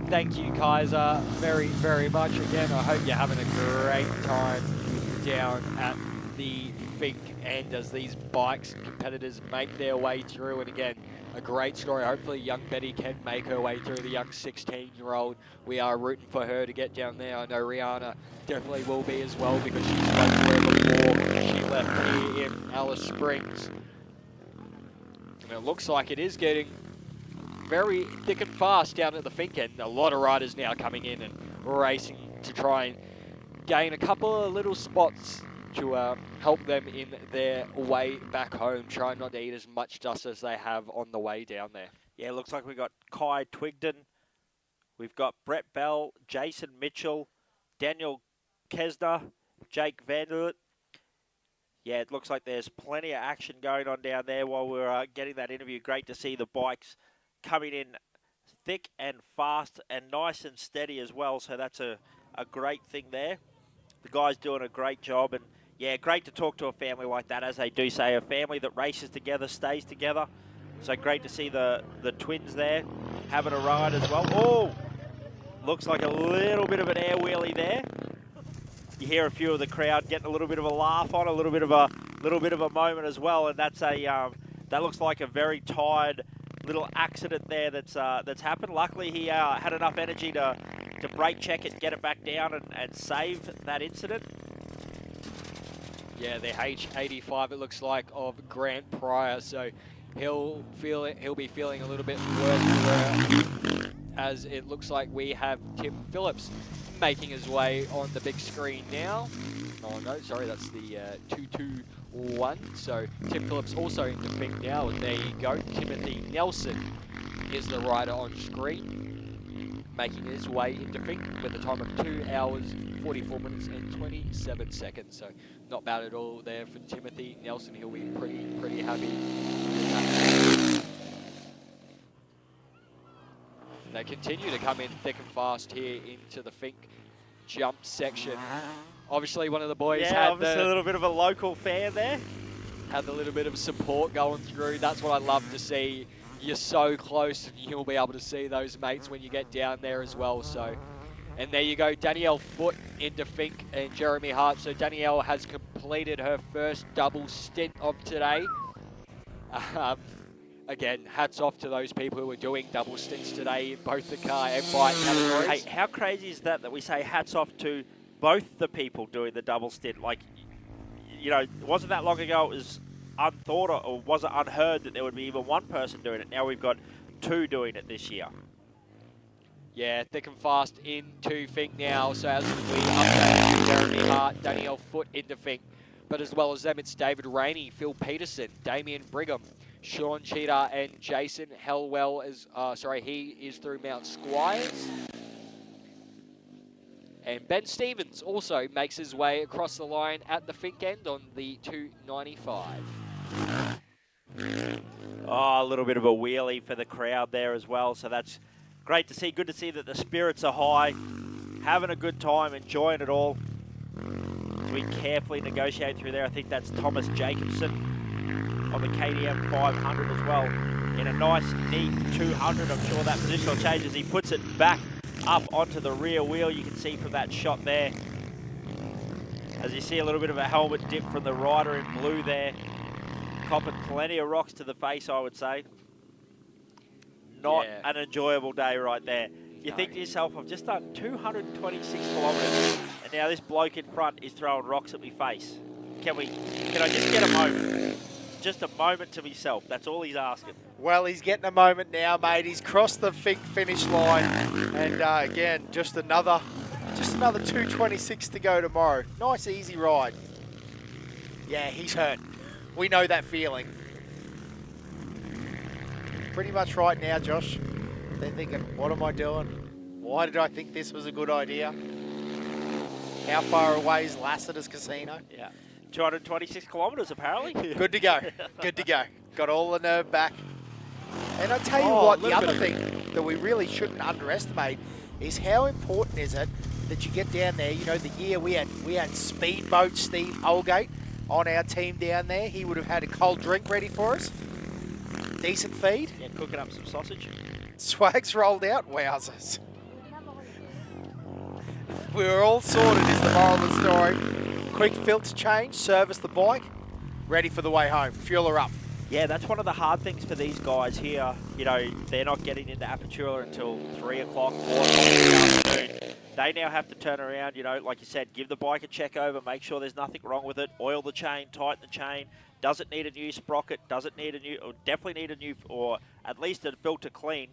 Thank you, Kaiser, very, very much. Again, I hope you're having a great time down at the Fink end as these bikes competitors make their way through. And again, a great story. Hopefully young Betty can make her way through, the young 16-year-old. We are rooting for her to get down there. I know Rihanna definitely will be as well, because she's went through before she left here in Alice Springs. And it looks like it is getting very thick and fast down at the Fink end. A lot of riders now coming in and racing to try and gain a couple of little spots to help them in their way back home, trying not to eat as much dust as they have on the way down there. Yeah, looks like we've got Kai Twigden, we've got Brett Bell, Jason Mitchell, Daniel Kesner, Jake Vanderlet. Yeah, it looks like there's plenty of action going on down there while we're getting that interview. Great to see the bikes coming in thick and fast and nice and steady as well, so that's a great thing there. The guys doing a great job, and yeah, great to talk to a family like that. As they do say, a family that races together stays together. So great to see the twins there having a ride as well. Oh, looks like a little bit of an air wheelie there. You hear a few of the crowd getting a little bit of a laugh on, a little bit of a moment as well, and that's that looks like a very tired little accident there that's happened. Luckily, he had enough energy to brake check it, get it back down, and save that incident. Yeah, the H85, it looks like, of Grant Pryor, so he'll be feeling a little bit worse, as it looks like we have Tim Phillips making his way on the big screen now. Oh no, sorry, that's the 221. So Tim Phillips also into Fink now, and there you go. Timothy Nelson is the rider on screen, making his way into Fink with a time of 2 hours, 44 minutes and 27 seconds. So not bad at all there for Timothy Nelson. He'll be pretty happy with that. They continue to come in thick and fast here into the Fink jump section. Obviously, one of the boys had a little bit of a local fan there. Had a little bit of support going through. That's what I love to see. You're so close, and you'll be able to see those mates when you get down there as well. So, and there you go, Danielle Foote into Fink and Jeremy Hart. So Danielle has completed her first double stint of today. Again, hats off to those people who are doing double stints today in both the car and bike categories. Hey, how crazy is that we say hats off to both the people doing the double stint? Like, it wasn't that long ago, it was unthought of, or was it unheard that there would be even one person doing it. Now we've got 2 doing it this year. Yeah, thick and fast into Fink now. So as we update Jeremy Hart, Danielle Foote into Fink. But as well as them, it's David Rainey, Phil Peterson, Damien Brigham, Sean Cheetah, and Jason Hellwell. He is through Mount Squires. And Ben Stevens also makes his way across the line at the Fink end on the 295. Oh, a little bit of a wheelie for the crowd there as well. So that's great to see. Good to see that the spirits are high, having a good time, enjoying it all. As we carefully negotiate through there, I think that's Thomas Jacobson on the KTM 500 as well. In a nice, neat 200. I'm sure that positional change as he puts it back up onto the rear wheel. You can see from that shot there, as you see a little bit of a helmet dip from the rider in blue there. Copping plenty of rocks to the face, I would say. Not an enjoyable day right there. You think to yourself, I've just done 226 kilometres, and now this bloke in front is throwing rocks at me face. Can I just get a moment? Just a moment to myself. That's all he's asking. Well, he's getting a moment now, mate. He's crossed the Fink finish line, and again, just another 226 to go tomorrow. Nice, easy ride. Yeah, he's hurt. We know that feeling. Pretty much right now, Josh, they're thinking, what am I doing? Why did I think this was a good idea? How far away is Lassiter's Casino? Yeah, 226 kilometres apparently. Good to go. Good to go. Got all the nerve back. And I'll tell you what, the other thing that we really shouldn't underestimate is how important is it that you get down there. You know, the year we had Speedboat Steve Holgate on our team down there. He would have had a cold drink ready for us. Decent feed. Yeah, cooking up some sausage. Swags rolled out. Wowzers. We were all sorted is the moral of the story. Quick filter change, service the bike, ready for the way home. Fuel her up. Yeah, that's one of the hard things for these guys here. You know, they're not getting into Apachula until 3 o'clock, 4 o'clock in the afternoon. They now have to turn around, you know, like you said, give the bike a check over, make sure there's nothing wrong with it, oil the chain, tighten the chain. Does it need a new sprocket? Does it need a new, or definitely need a new, or at least a filter clean?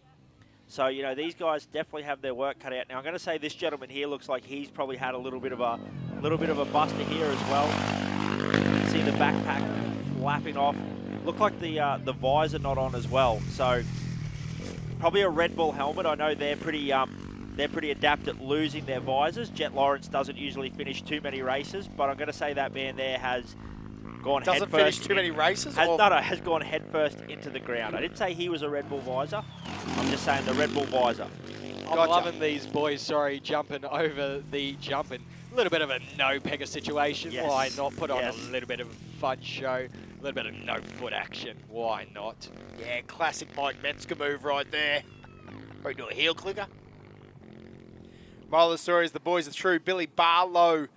So, you know, these guys definitely have their work cut out. Now, I'm going to say this gentleman here looks like he's probably had a little bit of a buster here as well. You can see the backpack flapping off. Look like the visor not on as well. So, probably a Red Bull helmet. I know they're pretty adept at losing their visors. Jet Lawrence doesn't usually finish too many races, but I'm going to say that man there has gone head first. Doesn't finish too many races? Has gone head first into the ground. I didn't say he was a Red Bull visor. I'm just saying the Red Bull visor. I'm loving these boys, jumping over the jumping. A little bit of a no-pegger situation. Yes. Why not put on a little bit of fun show? A little bit of no-foot action. Why not? Yeah, classic Mike Metzger move right there. Probably do a heel clicker. Moral of the story is the boys are through. Billy Barlow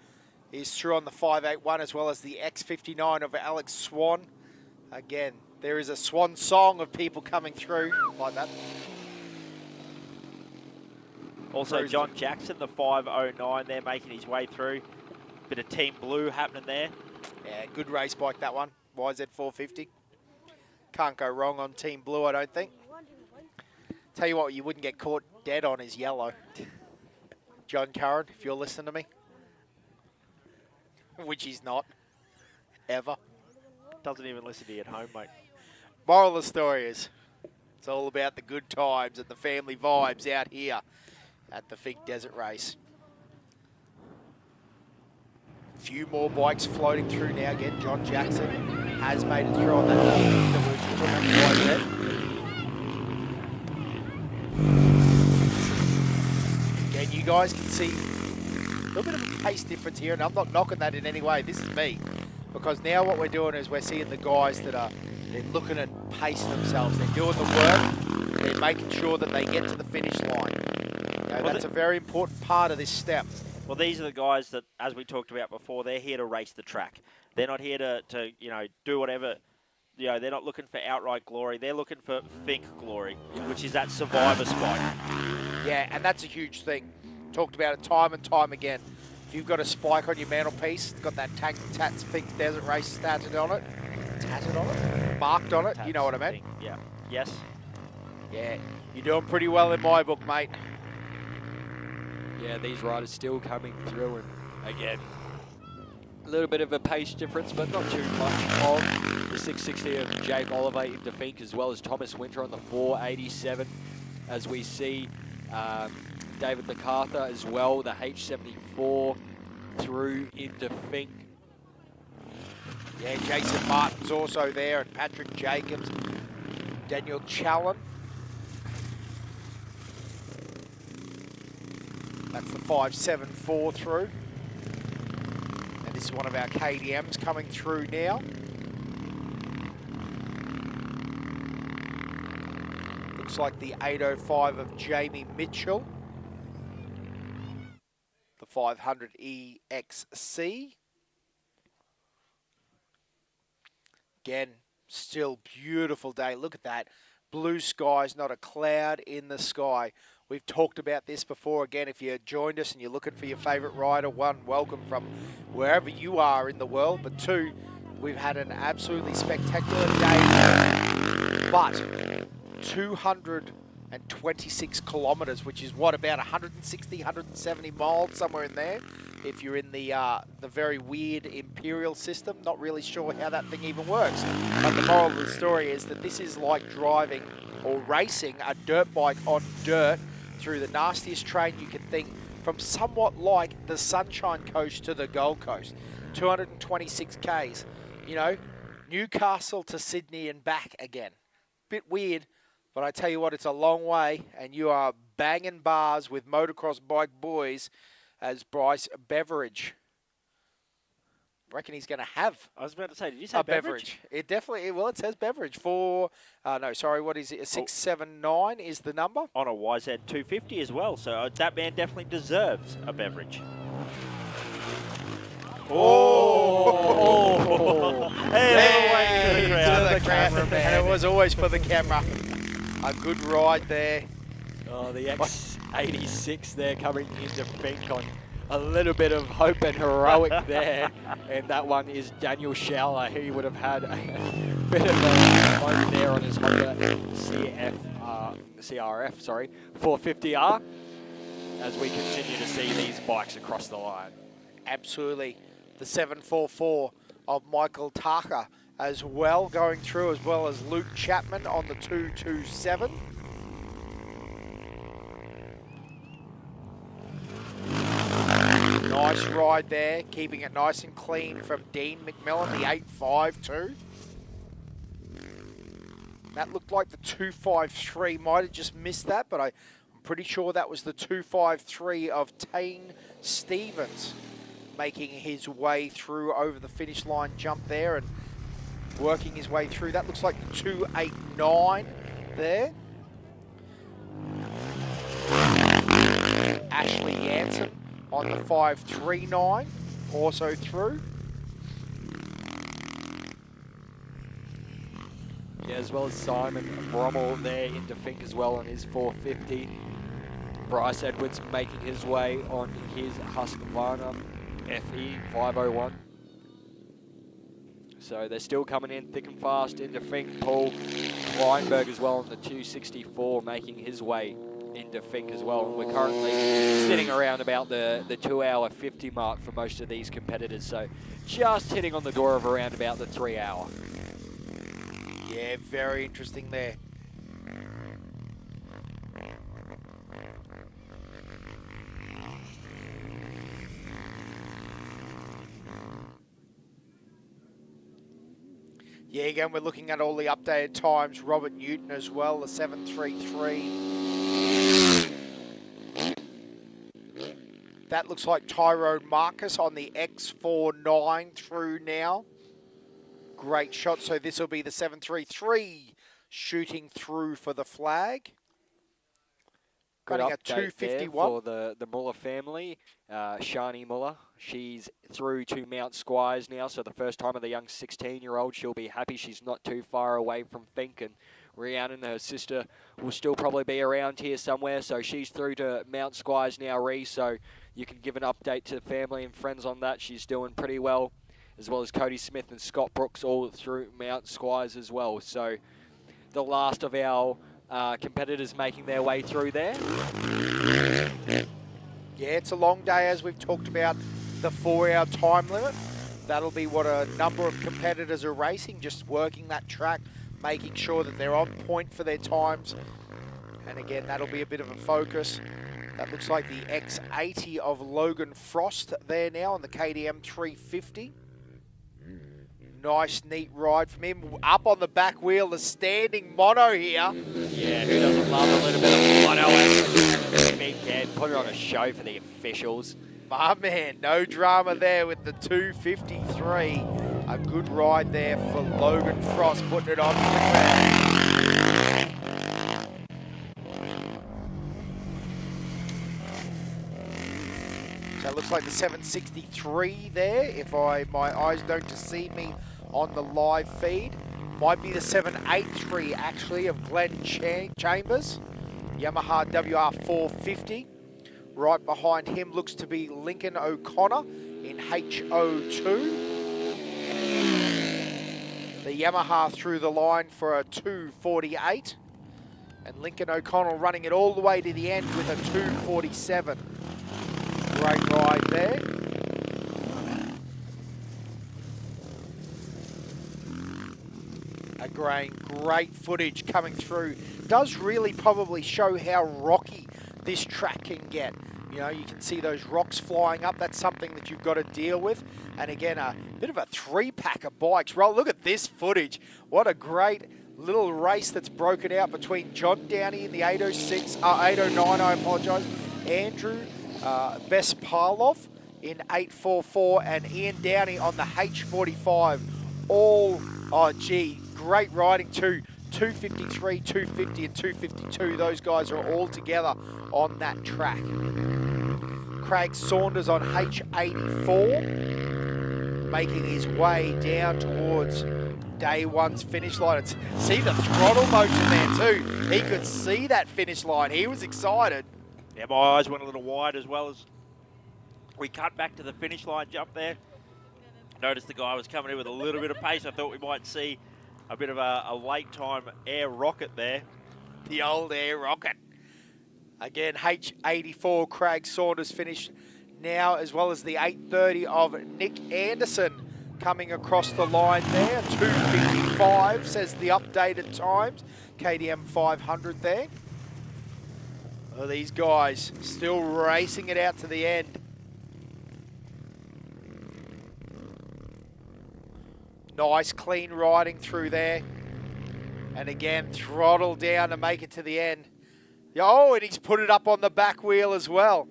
is through on the 581 as well as the X59 of Alex Swan. Again, there is a swan song of people coming through like that. Also, John Jackson, the 509 there, making his way through. Bit of Team Blue happening there. Yeah, good race bike, that one. YZ450. Can't go wrong on Team Blue, I don't think. Tell you what, you wouldn't get caught dead on is yellow. John Curran, if you're listening to me. Which he's not. Ever. Doesn't even listen to you at home, mate. Moral of the story is, it's all about the good times and the family vibes out here at the Fink Desert Race. A few more bikes floating through now. Again, John Jackson has made it through on that. Again, you guys can see a little bit of a pace difference here, and I'm not knocking that in any way. This is me. Because now what we're doing is we're seeing the guys that are they're looking at pacing themselves. They're doing the work. They're making sure that they get to the finish line. You know, that's a very important part of this step. Well, these are the guys that, as we talked about before, they're here to race the track. They're not here to you know, do whatever. You know, they're not looking for outright glory. They're looking for Fink glory, which is that survivor spike. Yeah, and that's a huge thing. Talked about it time and time again. If you've got a spike on your mantelpiece, it's got that Tatts Finke Desert Race started on it, tatted on it, marked on it. You know what I meant? Yeah. Yes. Yeah, you're doing pretty well in my book, mate. Yeah, these riders still coming through, and again, a little bit of a pace difference, but not too much of the 660 of Jake Oliver into Fink, as well as Thomas Winter on the 487, as we see David MacArthur as well, the H74 through into Fink. Yeah, Jason Martin's also there, and Patrick Jacobs, Daniel Challen. That's the 574 through. And this is one of our KDMs coming through now. Looks like the 805 of Jamie Mitchell. The 500 EXC. Again, still beautiful day. Look at that. Blue skies, not a cloud in the sky. We've talked about this before. Again, if you joined us and you're looking for your favourite rider, one, welcome from wherever you are in the world. But two, we've had an absolutely spectacular day. But 226 kilometres, which is what, about 160, 170 miles, somewhere in there. If you're in the very weird imperial system, not really sure how that thing even works. But the moral of the story is that this is like driving or racing a dirt bike on dirt through the nastiest train you can think, from somewhat like the Sunshine Coast to the Gold Coast. 226 Ks, you know, Newcastle to Sydney and back again. Bit weird, but I tell you what, it's a long way, and you are banging bars with motocross bike boys as Bryce Beveridge. I reckon he's going to have. I was about to say, did you say beverage? It definitely, well, it says beverage for, no, sorry, what is it? 679 is the number. On a YZ 250 as well, so that man definitely deserves a beverage. Oh! Hey, to the camera, man. It was always for the camera. A good ride there. Oh, the X86 there coming into Fink on a little bit of hope and heroic there. And that one is Daniel Schauer. He would have had a bit of a moment there on his Honda CRF 450R, as we continue to see these bikes across the line. Absolutely. The 744 of Michael Taka as well going through, as well as Luke Chapman on the 227. Nice ride there, keeping it nice and clean from Dean McMillan, the 852. That looked like the 253, might have just missed that, but I'm pretty sure that was the 253 of Tane Stevens, making his way through over the finish line jump there and working his way through. That looks like the 289 there. Ashley Jansen on the 539, also through. Yeah, as well as Simon Brommel there into Fink as well on his 450. Bryce Edwards making his way on his Husqvarna FE 501. So they're still coming in thick and fast into Fink. Paul Weinberg as well on the 264 making his way into Fink as well. And we're currently sitting around about the 2 hour 50 mark for most of these competitors. So just hitting on the door of around about the 3 hour. Yeah, very interesting there. Yeah, again, we're looking at all the updated times. Robert Newton as well, the 733. That looks like Tyrone Marcus on the X49 through now. Great shot. So this will be the 733 shooting through for the flag. Good Running a update 251 there for the Muller family. Shani Muller, she's through to Mount Squires now, so the first time of the young 16-year-old, she'll be happy she's not too far away from Fink, and Rhiannon, her sister, will still probably be around here somewhere, so she's through to Mount Squires now, so you can give an update to the family and friends on that. She's doing pretty well. as well as Cody Smith and Scott Brooks all through Mount Squires as well. So the last of our competitors making their way through there. Yeah, it's a long day, as we've talked about, the 4-hour time limit. That'll be what a number of competitors are racing, just working that track, making sure that they're on point for their times. And again, that'll be a bit of a focus. That looks like the X80 of Logan Frost there now on the KTM 350. Nice, neat ride from him. Up on the back wheel, the standing mono here. Yeah, who doesn't love a little bit of mono? Big Ken, put it on a show for the officials. My man, no drama there with the 253. A good ride there for Logan Frost, putting it on for the crowd. So it looks like the 763 there, if my eyes don't deceive me on the live feed. Might be the 783 actually of Glenn Chambers. Yamaha WR450. Right behind him looks to be Lincoln O'Connor in HO2. The Yamaha through the line for a 248. And Lincoln O'Connell running it all the way to the end with a 247. Great ride there. Again, great footage coming through. Does really probably show how rocky this track can get. You know, you can see those rocks flying up. That's something that you've got to deal with. And again, a bit of a 3-pack of bikes. Well, look at this footage. What a great little race that's broken out between John Downey in the 809, I apologise. Andrew Bespalov in 844 and Ian Downey on the H45. All, oh gee, great riding too. 253, 250 and 252. Those guys are all together on that track. Craig Saunders on H84, making his way down towards day one's finish line. See the throttle motion there too. He could see that finish line. He was excited. Yeah, my eyes went a little wide as well as we cut back to the finish line jump there. Noticed the guy was coming in with a little bit of pace. I thought we might see a bit of a late time air rocket there. The old air rocket. Again, H84 Craig Saunders finished now, as well as the 830 of Nick Anderson coming across the line there. 255 says the updated times. KTM 500 there. Oh, these guys still racing it out to the end. Nice clean riding through there. And again, throttle down to make it to the end. Oh, and he's put it up on the back wheel as well.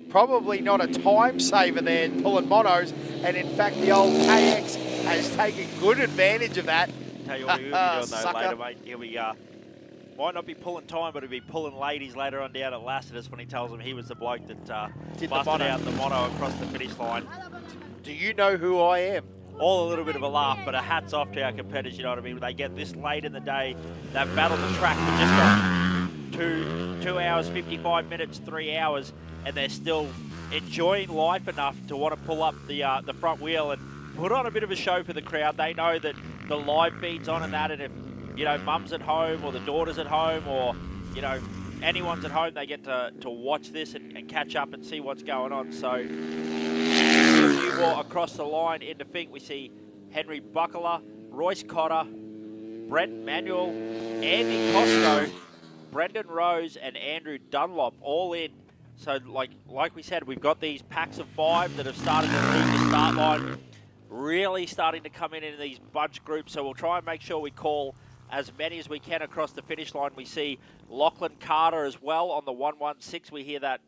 Probably not a time saver there, pulling monos. And in fact, the old KX has taken good advantage of that. Tell you what he'll be doing though later, mate. He'll be, might not be pulling time, but he'll be pulling ladies later on down at Lassiter's when he tells them he was the bloke that busted out the mono across the finish line. Do you know who I am? All a little bit of a laugh, but a hat's off to our competitors, you know what I mean? When they get this late in the day, they've battled the track for just got 2 hours, 55 minutes, 3 hours, and they're still enjoying life enough to want to pull up the front wheel and put on a bit of a show for the crowd. They know that the live feed's on and that, and if, you know, mum's at home or the daughter's at home or, you know, anyone's at home, they get to watch this and catch up and see what's going on. So, a few more across the line into Fink. We see Henry Buckler, Royce Cotter, Brent Manuel, Andy Costco, Brendan Rose, and Andrew Dunlop all in. So, like we said, we've got these packs of 5 that have started to leave the start line, really starting to come in these bunch groups. So we'll try and make sure we call as many as we can across the finish line. We see Lachlan Carter as well on the 116. We hear that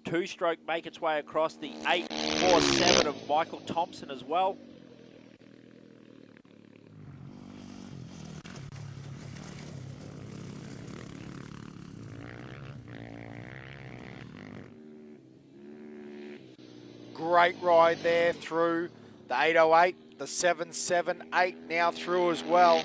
2-stroke make its way across. The 847 of Michael Thompson as well. Great ride there through the 808, the 778 now through as well.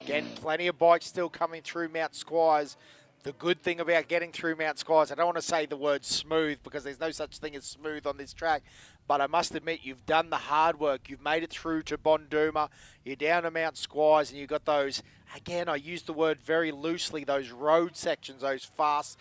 Again, plenty of bikes still coming through Mount Squires. The good thing about getting through Mount Squires, I don't want to say the word smooth because there's no such thing as smooth on this track, but I must admit you've done the hard work. You've made it through to Bonduma. You're down to Mount Squires and you've got those, again, I use the word very loosely, those road sections, those fast,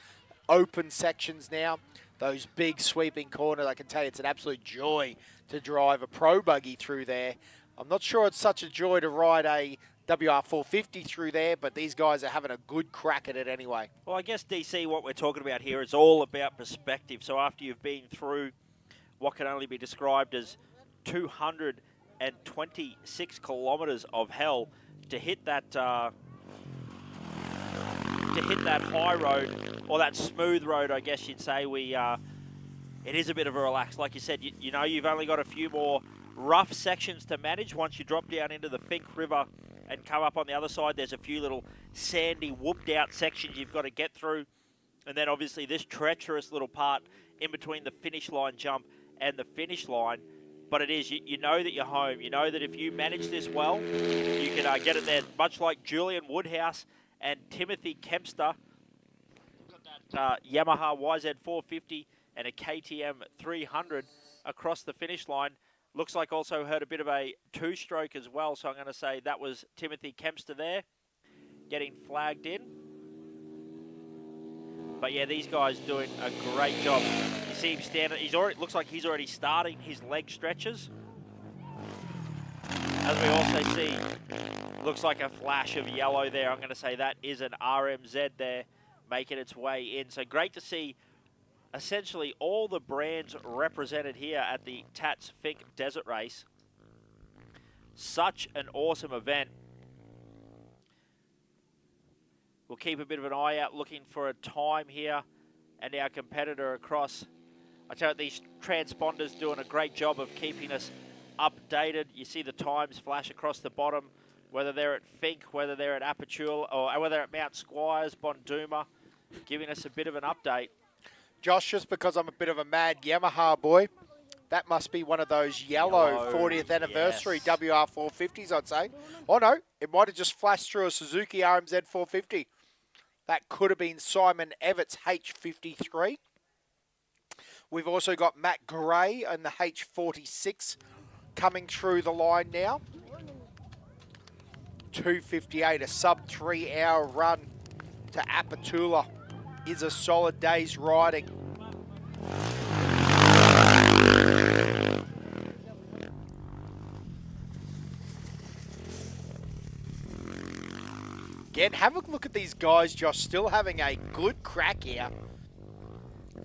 open sections now, those big sweeping corners. I can tell you it's an absolute joy to drive a Pro Buggy through there. I'm not sure it's such a joy to ride a WR450 through there, but these guys are having a good crack at it anyway. Well, I guess, DC, what we're talking about here is all about perspective. So after you've been through what can only be described as 226 kilometres of hell, to hit that high road, or that smooth road, I guess you'd say, it is a bit of a relax. Like you said, you know you've only got a few more rough sections to manage. Once you drop down into the Fink River and come up on the other side, there's a few little sandy, whooped out sections you've got to get through. And then obviously this treacherous little part in between the finish line jump and the finish line. But it is, you know that you're home. You know that if you manage this well, you can get it there, much like Julian Woodhouse and Timothy Kempster. Got that Yamaha YZ450 and a KTM 300 across the finish line. Looks like also heard a bit of a two-stroke as well, so I'm going to say that was Timothy Kempster there, getting flagged in. But yeah, these guys doing a great job. You see him standing, looks like he's already starting his leg stretches. As we also see, looks like a flash of yellow there. I'm going to say that is an RMZ there, making its way in. So great to see essentially all the brands represented here at the Tatts Finke Desert Race. Such an awesome event. We'll keep a bit of an eye out looking for a time here and our competitor across. I tell you, these transponders doing a great job of keeping us updated. You see the times flash across the bottom, whether they're at Fink, whether they're at Apachula, or whether they're at Mount Squires, Bonduma, giving us a bit of an update. Josh, just because I'm a bit of a mad Yamaha boy, that must be one of those yellow 40th anniversary WR450s, I'd say. Oh, no, it might have just flashed through a Suzuki RMZ 450. That could have been Simon Everett's H53. We've also got Matt Gray and the H46 coming through the line now. 2:58, a sub 3 hour run to Apachula is a solid day's riding. Again, have a look at these guys, Josh, still having a good crack here.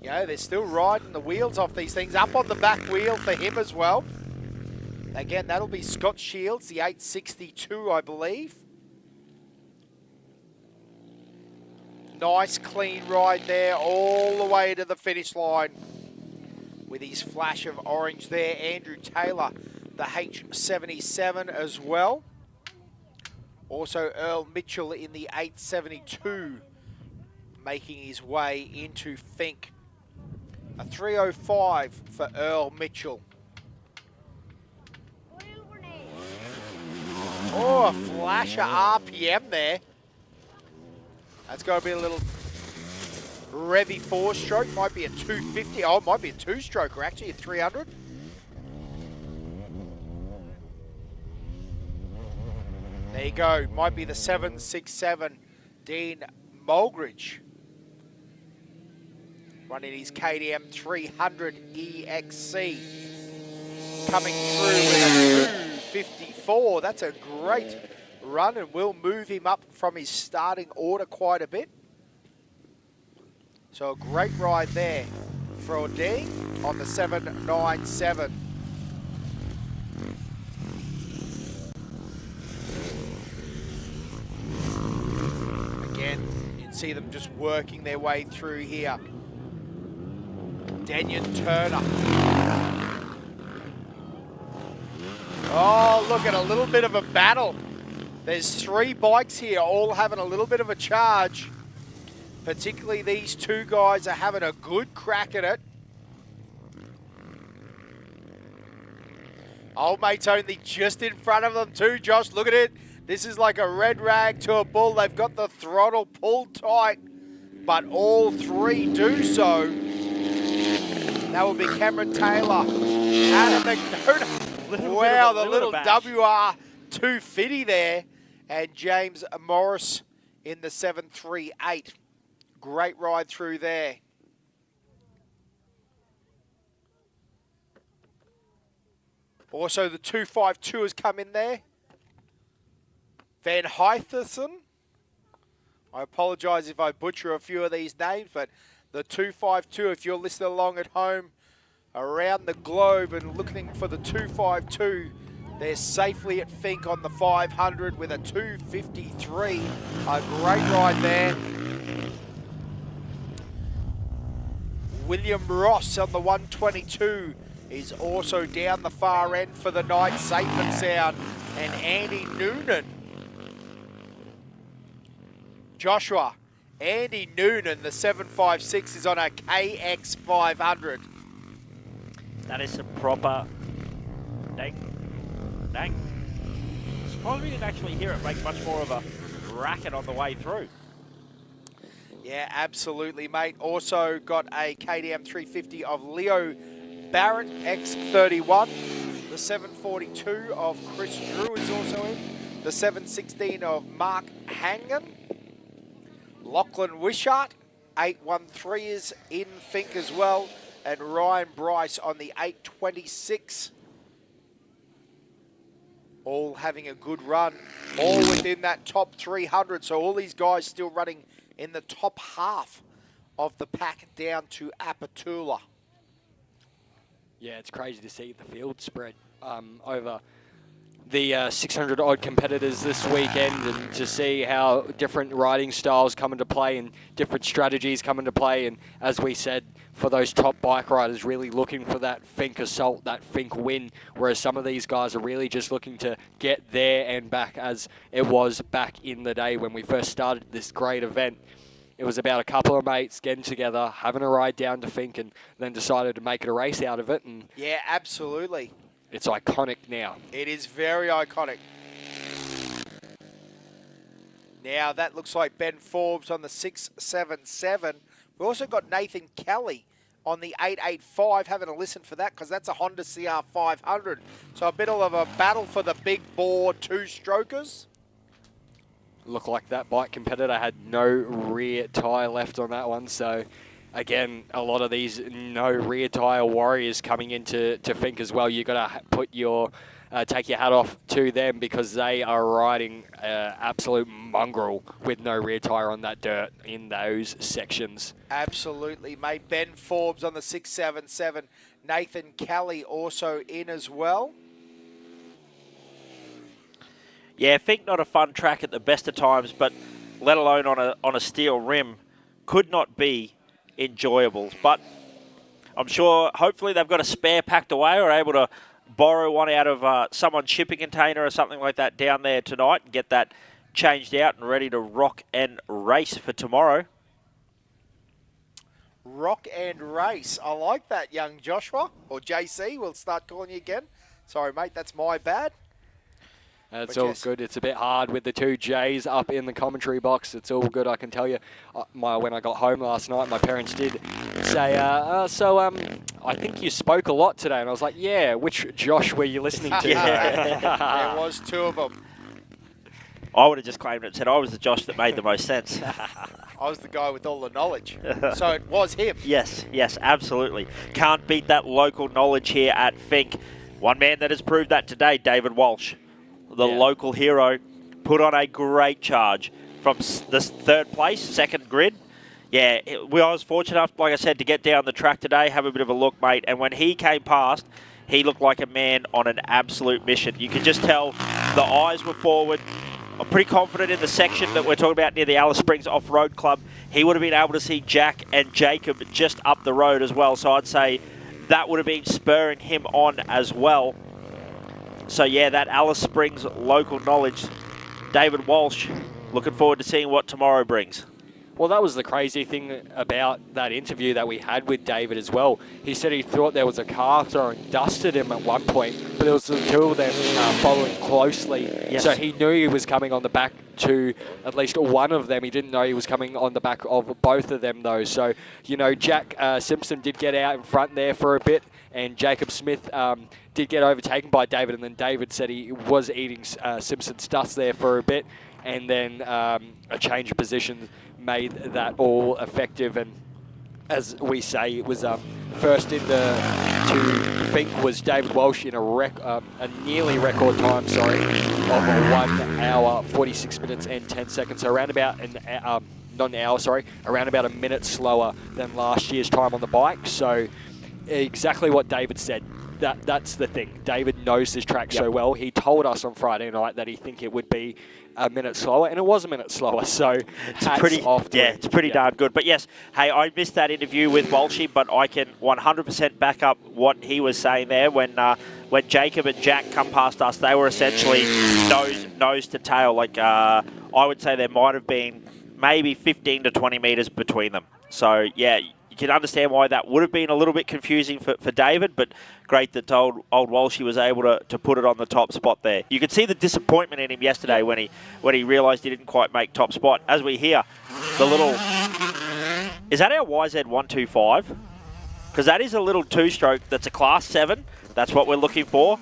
You know, they're still riding the wheels off these things. Up on the back wheel for him as well. Again, that'll be Scott Shields, the 862, I believe. Nice clean ride there all the way to the finish line with his flash of orange there. Andrew Taylor, the H77 as well. Also Earl Mitchell in the 872 making his way into Fink. A 3:05 for Earl Mitchell. Oh, a flash of RPM there. That's got to be a little Revy 4-stroke. Might be a 250. Oh, it might be a two-stroker, actually, a 300. There you go. Might be the 767 Dean Mulgridge. Running his KTM 300 EXC. Coming through with a 254. That's a great run and will move him up from his starting order quite a bit. So a great ride there for D on the 797. Again, you can see them just working their way through here. Daniel Turner. Oh, look at a little bit of a battle. There's three bikes here, all having a little bit of a charge. Particularly these two guys are having a good crack at it. Old mate's only just in front of them too, Josh. Look at it. This is like a red rag to a bull. They've got the throttle pulled tight, but all three do so. That will be Cameron Taylor, Adam McDonough. Wow, the little WR250 there. And James Morris in the 738. Great ride through there. Also, the 252 has come in there. Van Heitherson. I apologise if I butcher a few of these names, but the 252, if you're listening along at home around the globe and looking for the 252, they're safely at Fink on the 500 with a 253. A great ride there. William Ross on the 122 is also down the far end for the night, safe and sound. And Andy Noonan. Joshua, Andy Noonan, the 756 is on a KX 500. That is some proper dang. Surprised we didn't actually hear it make much more of a racket on the way through. Yeah, absolutely, mate. Also got a KDM 350 of Leo Barrett, X31. The 742 of Chris Drew is also in. The 716 of Mark Hangen. Lachlan Wishart, 813 is in Fink as well. And Ryan Bryce on the 826. All having a good run. All within that top 300. So all these guys still running in the top half of the pack down to Apatula. Yeah, it's crazy to see the field spread over the 600 odd competitors this weekend, and to see how different riding styles come into play and different strategies come into play. And as we said, for those top bike riders really looking for that Fink assault, that Fink win, whereas some of these guys are really just looking to get there and back, as it was back in the day when we first started this great event. It was about a couple of mates getting together, having a ride down to Fink, and then decided to make it a race out of it. And yeah, absolutely. It's iconic now. It is very iconic. Now that looks like Ben Forbes on the 677. We also got Nathan Kelly on the 885, having a listen for that because that's a Honda CR 500. So a bit of a battle for the big bore two-strokers. Looked like that bike competitor had no rear tyre left on that one. So again, a lot of these no rear tyre warriors coming into Fink as well. You've got to put your take your hat off to them because they are riding absolute mongrel with no rear tyre on that dirt in those sections. Absolutely, mate. Ben Forbes on the 677. Nathan Kelly also in as well. Yeah, Fink not a fun track at the best of times, but let alone on a steel rim, could not be enjoyable. But I'm sure, hopefully, they've got a spare packed away or able to borrow one out of someone's shipping container or something like that down there tonight and get that changed out and ready to rock and race for tomorrow. Rock and race. I like that, young Joshua, or JC. We'll start calling you again. Sorry, mate, that's my bad. It's all good. It's a bit hard with the two J's up in the commentary box. It's all good, I can tell you. When I got home last night, my parents did say, I think you spoke a lot today. And I was like, yeah, which Josh were you listening to? There was two of them. I would have just claimed it and said I was the Josh that made the most sense. I was the guy with all the knowledge. So it was him. Yes, absolutely. Can't beat that local knowledge here at Fink. One man that has proved that today, David Walsh. The local hero, put on a great charge from this third place, second grid. Yeah, I was fortunate enough, like I said, to get down the track today, have a bit of a look, mate. And when he came past, he looked like a man on an absolute mission. You could just tell the eyes were forward. I'm pretty confident in the section that we're talking about near the Alice Springs Off-Road Club. He would have been able to see Jack and Jacob just up the road as well. So I'd say that would have been spurring him on as well. So, yeah, that Alice Springs local knowledge. David Walsh, looking forward to seeing what tomorrow brings. Well, that was the crazy thing about that interview that we had with David as well. He said he thought there was a car throwing dust at him at one point, but there was the two of them following closely. Yes. So he knew he was coming on the back to at least one of them. He didn't know he was coming on the back of both of them, though. So, Jack Simpson did get out in front there for a bit, and Jacob Smith did get overtaken by David, and then David said he was eating Simpson's dust there for a bit, and then a change of position made that all effective. And as we say, it was first to Fink was David Walsh in a nearly record time, of 1 hour, 46 minutes and 10 seconds. So around about around about a minute slower than last year's time on the bike. So exactly what David said. That's the thing. David knows this track so well. He told us on Friday night that he think it would be a minute slower, and it was a minute slower. So it's pretty darn good. But yes, hey, I missed that interview with Walshy, but I can 100% back up what he was saying there. When Jacob and Jack come past us, they were essentially nose to tail. Like I would say there might have been maybe 15 to 20 metres between them. So yeah, you can understand why that would have been a little bit confusing for David, but great that old Walshy was able to put it on the top spot there. You could see the disappointment in him yesterday when he realised he didn't quite make top spot. As we hear the little... Is that our YZ125? Because that is a little two-stroke that's a Class 7. That's what we're looking for.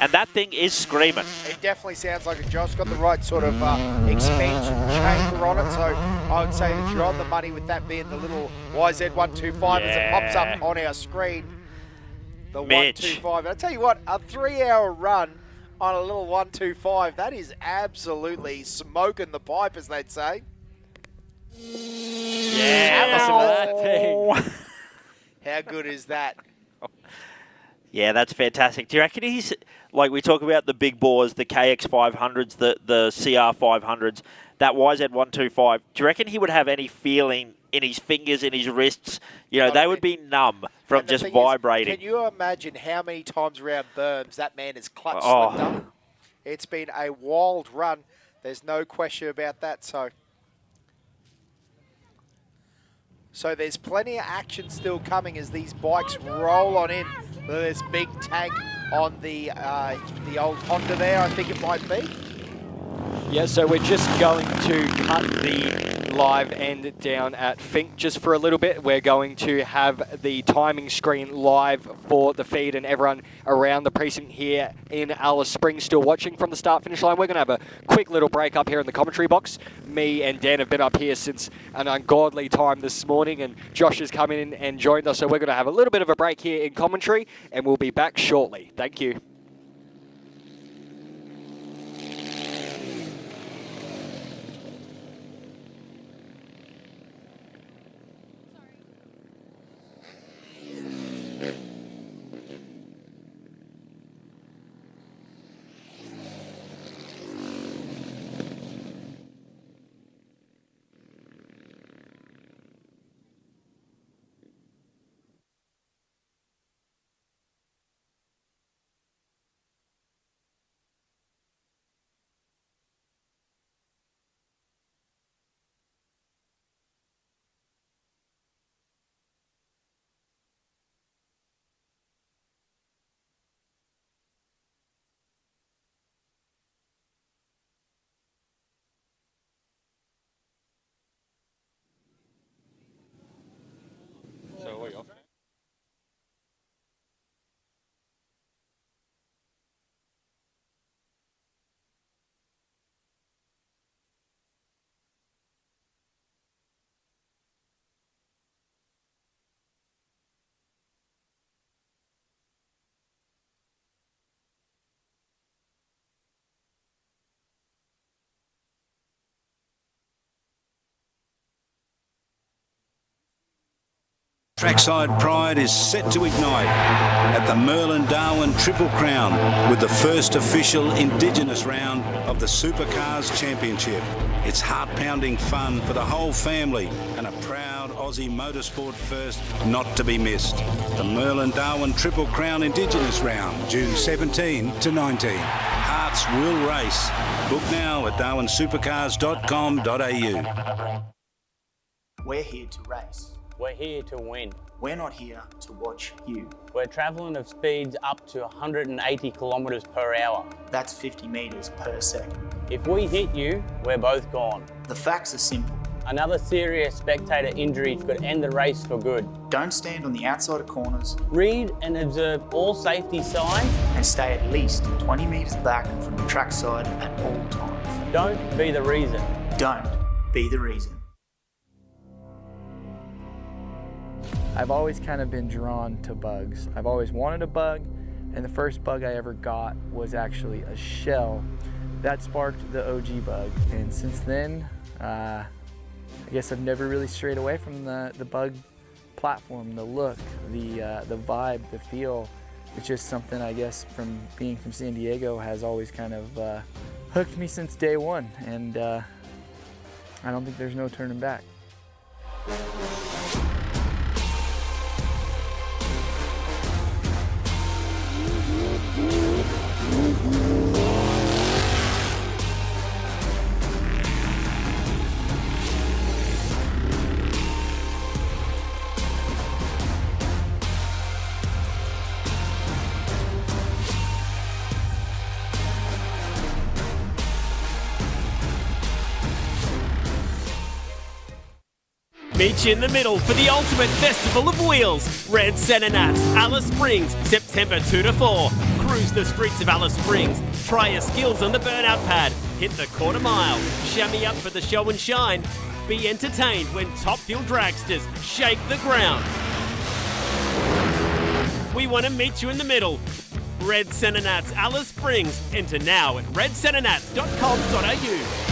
And that thing is screaming. It definitely sounds like it, Josh. Got the right sort of expansion chamber on it, so I would say that you're on the money with that being the little YZ125 as it pops up on our screen. The Mitch. 125. And I tell you what, a 3-hour run on a little 125, that is absolutely smoking the pipe, as they'd say. Yeah, listen to that thing. How good is that? Yeah, that's fantastic. Do you reckon he's, like we talk about the big bores, the KX500s, the CR500s, that YZ125, do you reckon he would have any feeling in his fingers, in his wrists? They would be numb from just vibrating. Can you imagine how many times around berms that man has clutch slipped up? It's been a wild run. There's no question about that. So there's plenty of action still coming as these bikes roll on in. There's big tank on the old Honda there, I think it might be. Yeah, so we're just going to cut the live end down at Fink just for a little bit. We're going to have the timing screen live for the feed, and everyone around the precinct here in Alice Springs still watching from the start-finish line. We're going to have a quick little break up here in the commentary box. Me and Dan have been up here since an ungodly time this morning, and Josh has come in and joined us, so we're going to have a little bit of a break here in commentary, and we'll be back shortly. Thank you. Trackside Pride is set to ignite at the Merlin-Darwin Triple Crown with the first official Indigenous round of the Supercars Championship. It's heart-pounding fun for the whole family and a proud Aussie motorsport first not to be missed. The Merlin-Darwin Triple Crown Indigenous round, June 17 to 19. Hearts will race. Book now at darwinsupercars.com.au. We're here to race. We're here to win. We're not here to watch you. We're travelling at speeds up to 180 kilometres per hour. That's 50 metres per second. If we hit you, we're both gone. The facts are simple. Another serious spectator injury could end the race for good. Don't stand on the outside of corners. Read and observe all safety signs. And stay at least 20 metres back from the trackside at all times. Don't be the reason. Don't be the reason. I've always kind of been drawn to bugs. I've always wanted a bug, and the first bug I ever got was actually a shell. That sparked the OG bug, and since then, I guess I've never really strayed away from the bug platform, the look, the vibe, the feel. It's just something, I guess, from being from San Diego has always kind of hooked me since day one, and I don't think there's no turning back. Meet you in the middle for the ultimate festival of wheels. Red Centre Nats, Alice Springs, September 2 to 4. Cruise the streets of Alice Springs. Try your skills on the burnout pad. Hit the quarter mile. Chamois up for the show and shine. Be entertained when top fuel dragsters shake the ground. We want to meet you in the middle. Red Centre Nats, Alice Springs. Enter now at redcentrenats.com.au.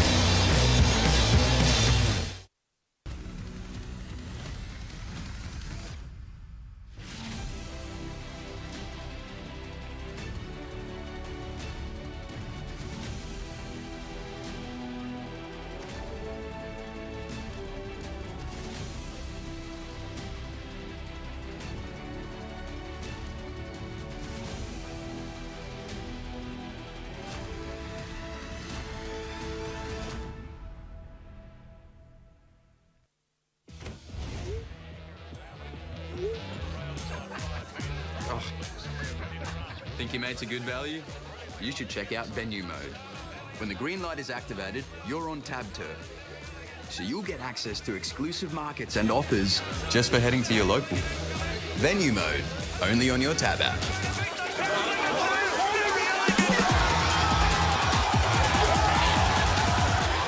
Think your mate's a good value? You should check out Venue Mode. When the green light is activated, you're on Tab Turf. So you'll get access to exclusive markets and offers just for heading to your local. Venue Mode, only on your Tab app.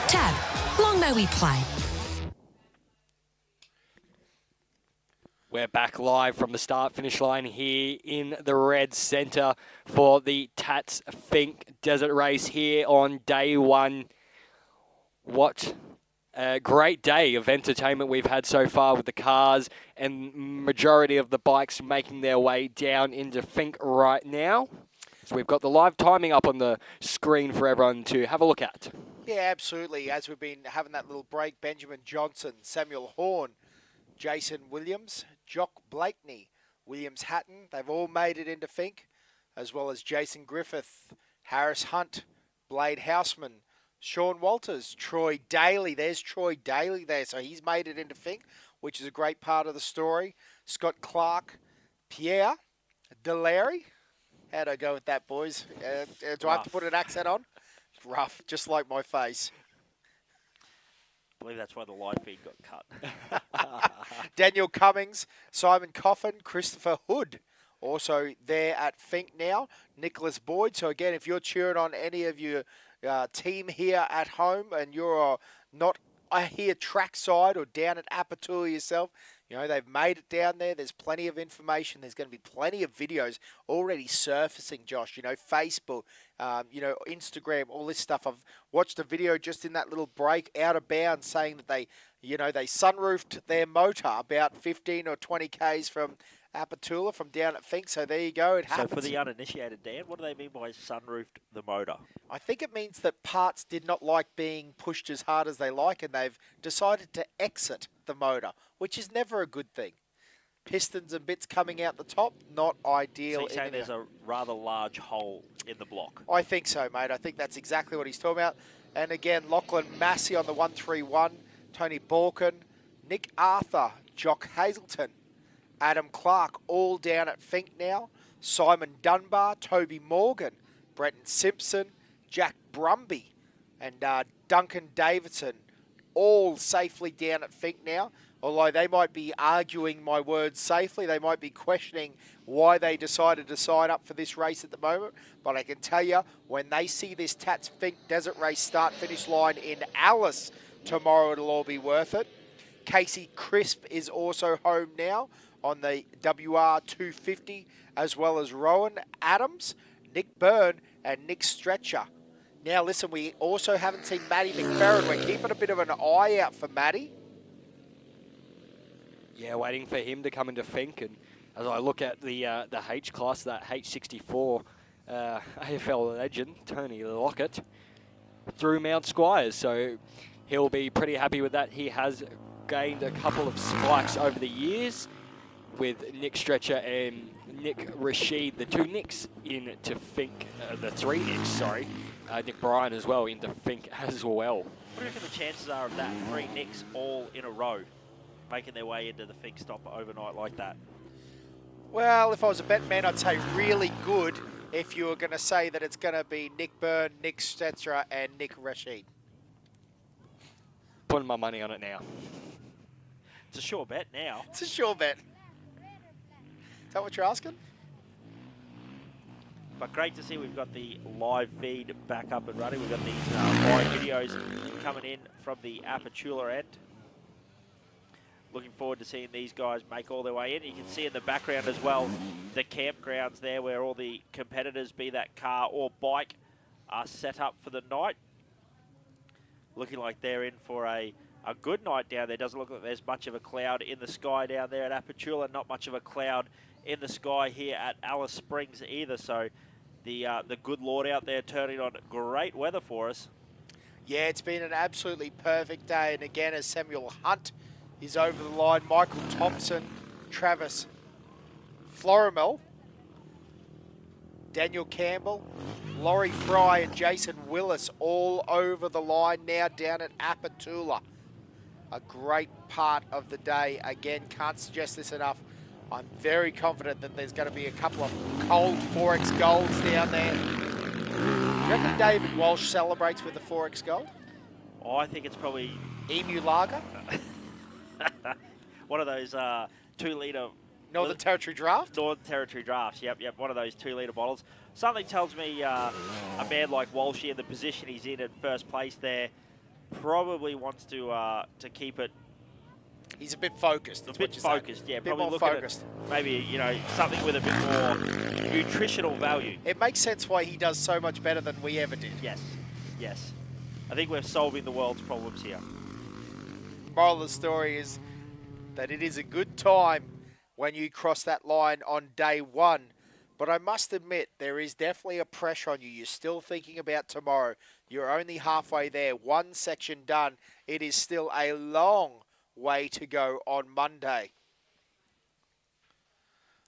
Tab, long may we play. We're back live from the start-finish line here in the Red Centre for the Tatts Finke Desert Race here on day one. What a great day of entertainment we've had so far with the cars and majority of the bikes making their way down into Finke right now. So we've got the live timing up on the screen for everyone to have a look at. Yeah, absolutely. As we've been having that little break, Benjamin Johnson, Samuel Horn, Jason Williams, Jock Blakeney, Williams Hatton, they've all made it into Finke, as well as Jason Griffith, Harris Hunt, Blade Houseman, Sean Walters, Troy Daly. There's Troy Daly there, so he's made it into Finke, which is a great part of the story. Scott Clark, Pierre Delary. How'd I go with that, boys? Do I have to put an accent on? Rough, just like my face. I believe that's why the live feed got cut. Daniel Cummings, Simon Coffin, Christopher Hood, also there at Finke now. Nicholas Boyd. So again, if you're cheering on any of your team here at home and you're not here trackside or down at Apatoula yourself, you know, they've made it down there. There's plenty of information. There's going to be plenty of videos already surfacing, Josh. You know, Facebook, you know, Instagram, all this stuff. I've watched a video just in that little break out of bounds saying that they, you know, they sunroofed their motor about 15 or 20 Ks from Apatoula, from down at Finke. So there you go. It happens. So for the uninitiated, Dan, what do they mean by sunroofed the motor? I think it means that parts did not like being pushed as hard as they like, and they've decided to exit the motor, which is never a good thing. Pistons and bits coming out the top, not ideal. So you're saying there's a rather large hole in the block? I think so, mate. I think that's exactly what he's talking about. And again, Lachlan Massey on the 131, Tony Balkan, Nick Arthur, Jock Hazelton, Adam Clark, all down at Fink now. Simon Dunbar, Toby Morgan, Brenton Simpson, Jack Brumby, and Duncan Davidson, all safely down at Fink now. Although they might be arguing my words safely, they might be questioning why they decided to sign up for this race at the moment. But I can tell you, when they see this Tatts Finke Desert Race start-finish line in Alice tomorrow, it'll all be worth it. Casey Crisp is also home now on the WR250, as well as Rowan Adams, Nick Byrne, and Nick Stretcher. Now, listen, we also haven't seen Matty McFerrin. We're keeping a bit of an eye out for Matty. Yeah, waiting for him to come into Fink. And as I look at the H class, that H64 AFL legend, Tony Lockett, through Mount Squires. So he'll be pretty happy with that. He has gained a couple of spikes over the years with Nick Stretcher and Nick Rashid, the two Nicks into Fink, the three Nicks, sorry. Nick Bryan as well into Fink as well. What do you reckon the chances are of that three Nicks all in a row making their way into the Fink stop overnight like that? Well, if I was a bet man, I'd say really good if you were going to say that it's going to be Nick Byrne, Nick Stetzer, and Nick Rashid. Putting my money on it now. It's a sure bet now. It's a sure bet. Is that what you're asking? But great to see we've got the live feed back up and running. We've got these live videos coming in from the Apachula end. Looking forward to seeing these guys make all their way in. You can see in the background as well the campgrounds there where all the competitors, be that car or bike, are set up for the night. Looking like they're in for a good night down there. Doesn't look like there's much of a cloud in the sky down there at Apachula. Not much of a cloud in the sky here at Alice Springs either. So the good Lord out there turning on great weather for us. Yeah, it's been an absolutely perfect day. And again, as Samuel Hunt is over the line, Michael Thompson, Travis Florimel, Daniel Campbell, Laurie Fry and Jason Willis all over the line now down at Apachula. A great part of the day. Again, can't suggest this enough. I'm very confident that there's going to be a couple of cold 4X golds down there. Do you reckon David Walsh celebrates with the 4X gold? Oh, I think it's probably Emu Lager? one of those 2-litre... Northern Territory Draft? Northern Territory Drafts, yep, one of those 2-litre bottles. Something tells me a man like Walshy in the position he's in first place there probably wants to keep it. He's a bit focused. A bit focused, yeah. A bit probably more looking focused. at maybe, something with a bit more nutritional value. It makes sense why he does so much better than we ever did. Yes. I think we're solving the world's problems here. Moral of the story is that it is a good time when you cross that line on day one. But I must admit, there is definitely a pressure on you. You're still thinking about tomorrow. You're only halfway there. One section done. It is still a long way to go on Monday.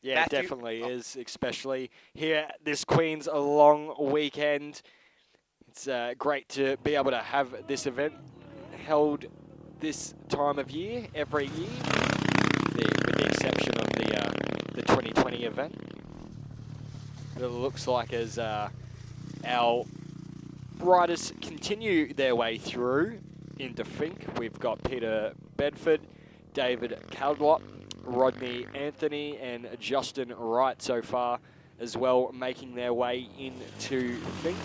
Yeah, Matthew, it definitely is, especially here this Queen's a long weekend. It's great to be able to have this event held this time of year, every year, with the exception of the 2020 event. It looks like as our riders continue their way through into Fink, we've got Peter Bedford, David Caldwell, Rodney Anthony and Justin Wright so far as well, making their way into Fink.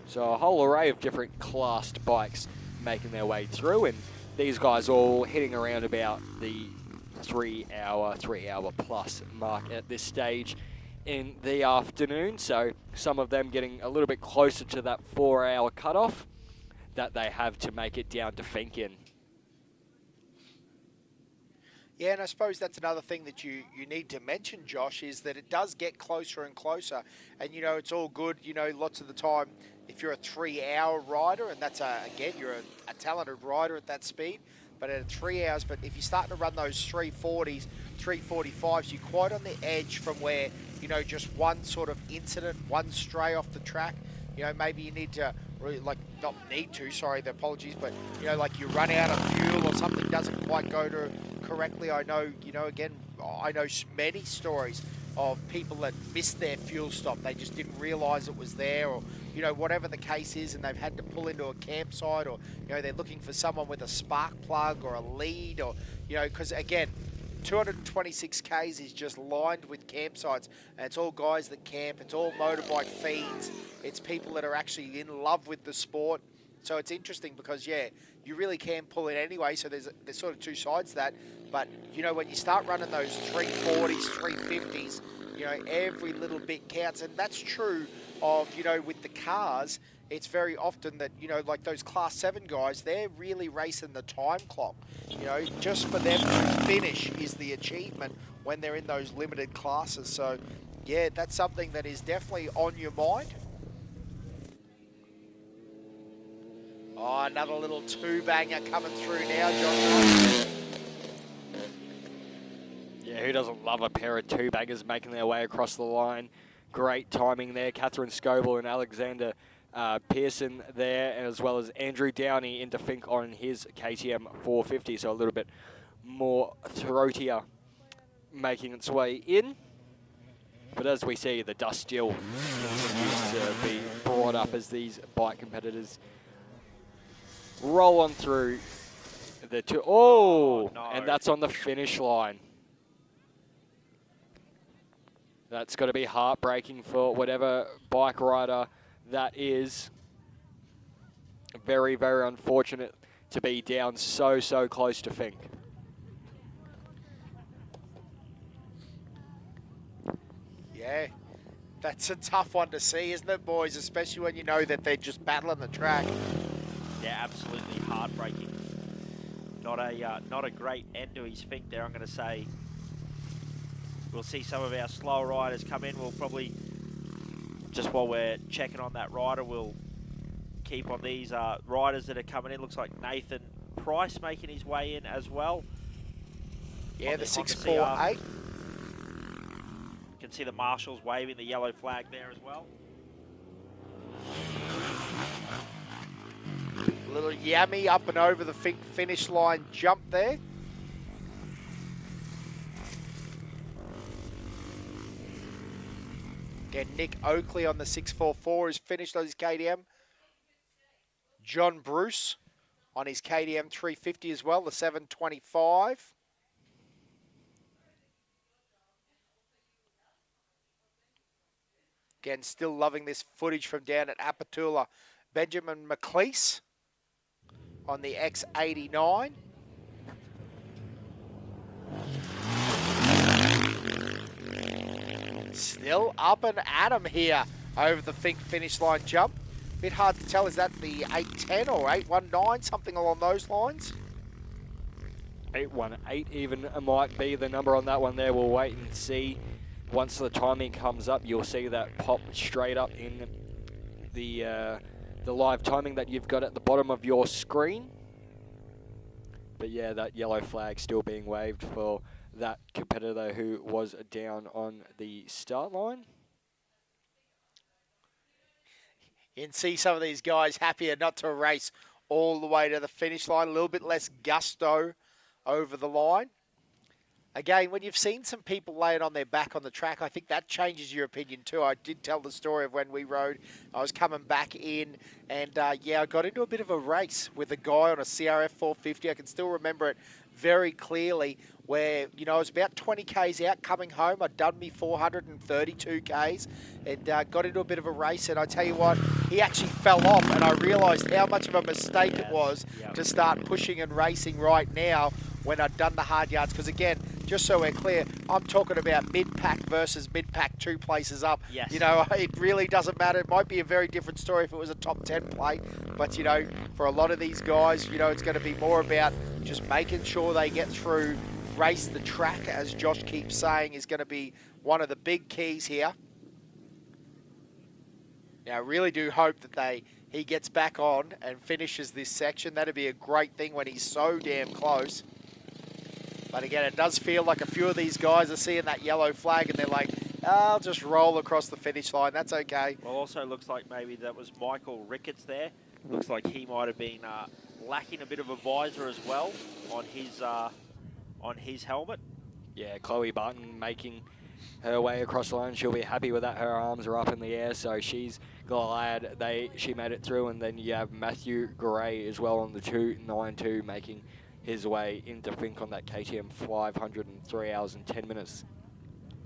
So a whole array of different classed bikes making their way through, and these guys all hitting around about the 3 hour plus mark at this stage in the afternoon. So some of them getting a little bit closer to that 4 hour cutoff that they have to make it down to Fink in. Yeah, and I suppose that's another thing that you need to mention, Josh, is that it does get closer and closer. And, it's all good, lots of the time, if you're a 3 hour rider, and that's, again, you're a talented rider at that speed, but at 3 hours, but if you're starting to run those 340s, 345s, you're quite on the edge from where, just one sort of incident, one stray off the track you know, maybe you need to, like, not need to, sorry, the apologies, but, you know, like you run out of fuel or something doesn't quite go to correctly. I know, you know, again, I know many stories of people that missed their fuel stop. They just didn't realise it was there, or, you know, whatever the case is, and they've had to pull into a campsite, or, you know, they're looking for someone with a spark plug or a lead, or, you know, because again, 226 Ks is just lined with campsites, and it's all guys that camp, it's all motorbike feeds, it's people that are actually in love with the sport. So it's interesting because, yeah, you really can pull it anyway, so there's sort of two sides to that. But, you know, when you start running those 340s, 350s, you know, every little bit counts. And that's true of, you know, with the cars, it's very often that, you know, like those Class 7 guys, they're really racing the time clock. You know, just for them to finish is the achievement when they're in those limited classes. So, yeah, that's something that is definitely on your mind. Oh, another little two-banger coming through now, John. Yeah, who doesn't love a pair of two-bangers making their way across the line? Great timing there. Catherine Scoble and Alexander Pearson there, as well as Andrew Downey into Fink on his KTM 450, so a little bit more throatier making its way in. But as we see, the dust still continues to be brought up as these bike competitors roll on through the two. Oh, no. And that's on the finish line. That's got to be heartbreaking for whatever bike rider that is. Very, very unfortunate to be down so close to Fink. Yeah, that's a tough one to see, isn't it, boys? Especially when you know that they're just battling the track. Yeah, absolutely heartbreaking. Not a great end to his Fink there, I'm going to say. We'll see some of our slower riders come in. We'll probably, just while we're checking on that rider, we'll keep on these riders that are coming in. Looks like Nathan Price making his way in as well. Yeah, the 648. You can see the marshals waving the yellow flag there as well. Little yummy up and over the Fink finish line jump there. Again, Nick Oakley on the 644 is finished on his KTM. John Bruce on his KTM 350 as well, the 725. Again, still loving this footage from down at Apatula. Benjamin McLeese on the X89. Still up and at 'em here over the Fink finish line jump. Bit hard to tell, is that the 810 or 819, something along those lines? 818 even might be the number on that one there. We'll wait and see. Once the timing comes up, you'll see that pop straight up in the live timing that you've got at the bottom of your screen. But yeah, that yellow flag still being waved for that competitor who was down on the start line. You can see some of these guys happier not to race all the way to the finish line. A little bit less gusto over the line. Again, when you've seen some people laying on their back on the track, I think that changes your opinion too. I did tell the story of when we rode. I was coming back in and, yeah, I got into a bit of a race with a guy on a CRF 450. I can still remember it very clearly where, you know, I was about 20 Ks out coming home. I'd done me 432 Ks and got into a bit of a race. And I tell you what, he actually fell off and I realised how much of a mistake it was to start pushing and racing right now when I'd done the hard yards. Because again, just so we're clear, I'm talking about mid-pack versus mid-pack 2 places up. Yes. You know, it really doesn't matter. It might be a very different story if it was a top 10 plate. But, you know, for a lot of these guys, you know, it's going to be more about just making sure they get through, race the track, as Josh keeps saying, is going to be one of the big keys here. Now, I really do hope that he gets back on and finishes this section. That'd be a great thing when he's so damn close. But again, it does feel like a few of these guys are seeing that yellow flag and they're like, I'll just roll across the finish line. That's okay. Well, also looks like maybe that was Michael Ricketts there. Looks like he might have been lacking a bit of a visor as well on his helmet. Yeah, Chloe Barton making her way across the line. She'll be happy with that. Her arms are up in the air, so she's glad she made it through. And then you have Matthew Gray as well on the 2.92 making his way into Fink on that KTM 500 in 3 hours and 10 minutes.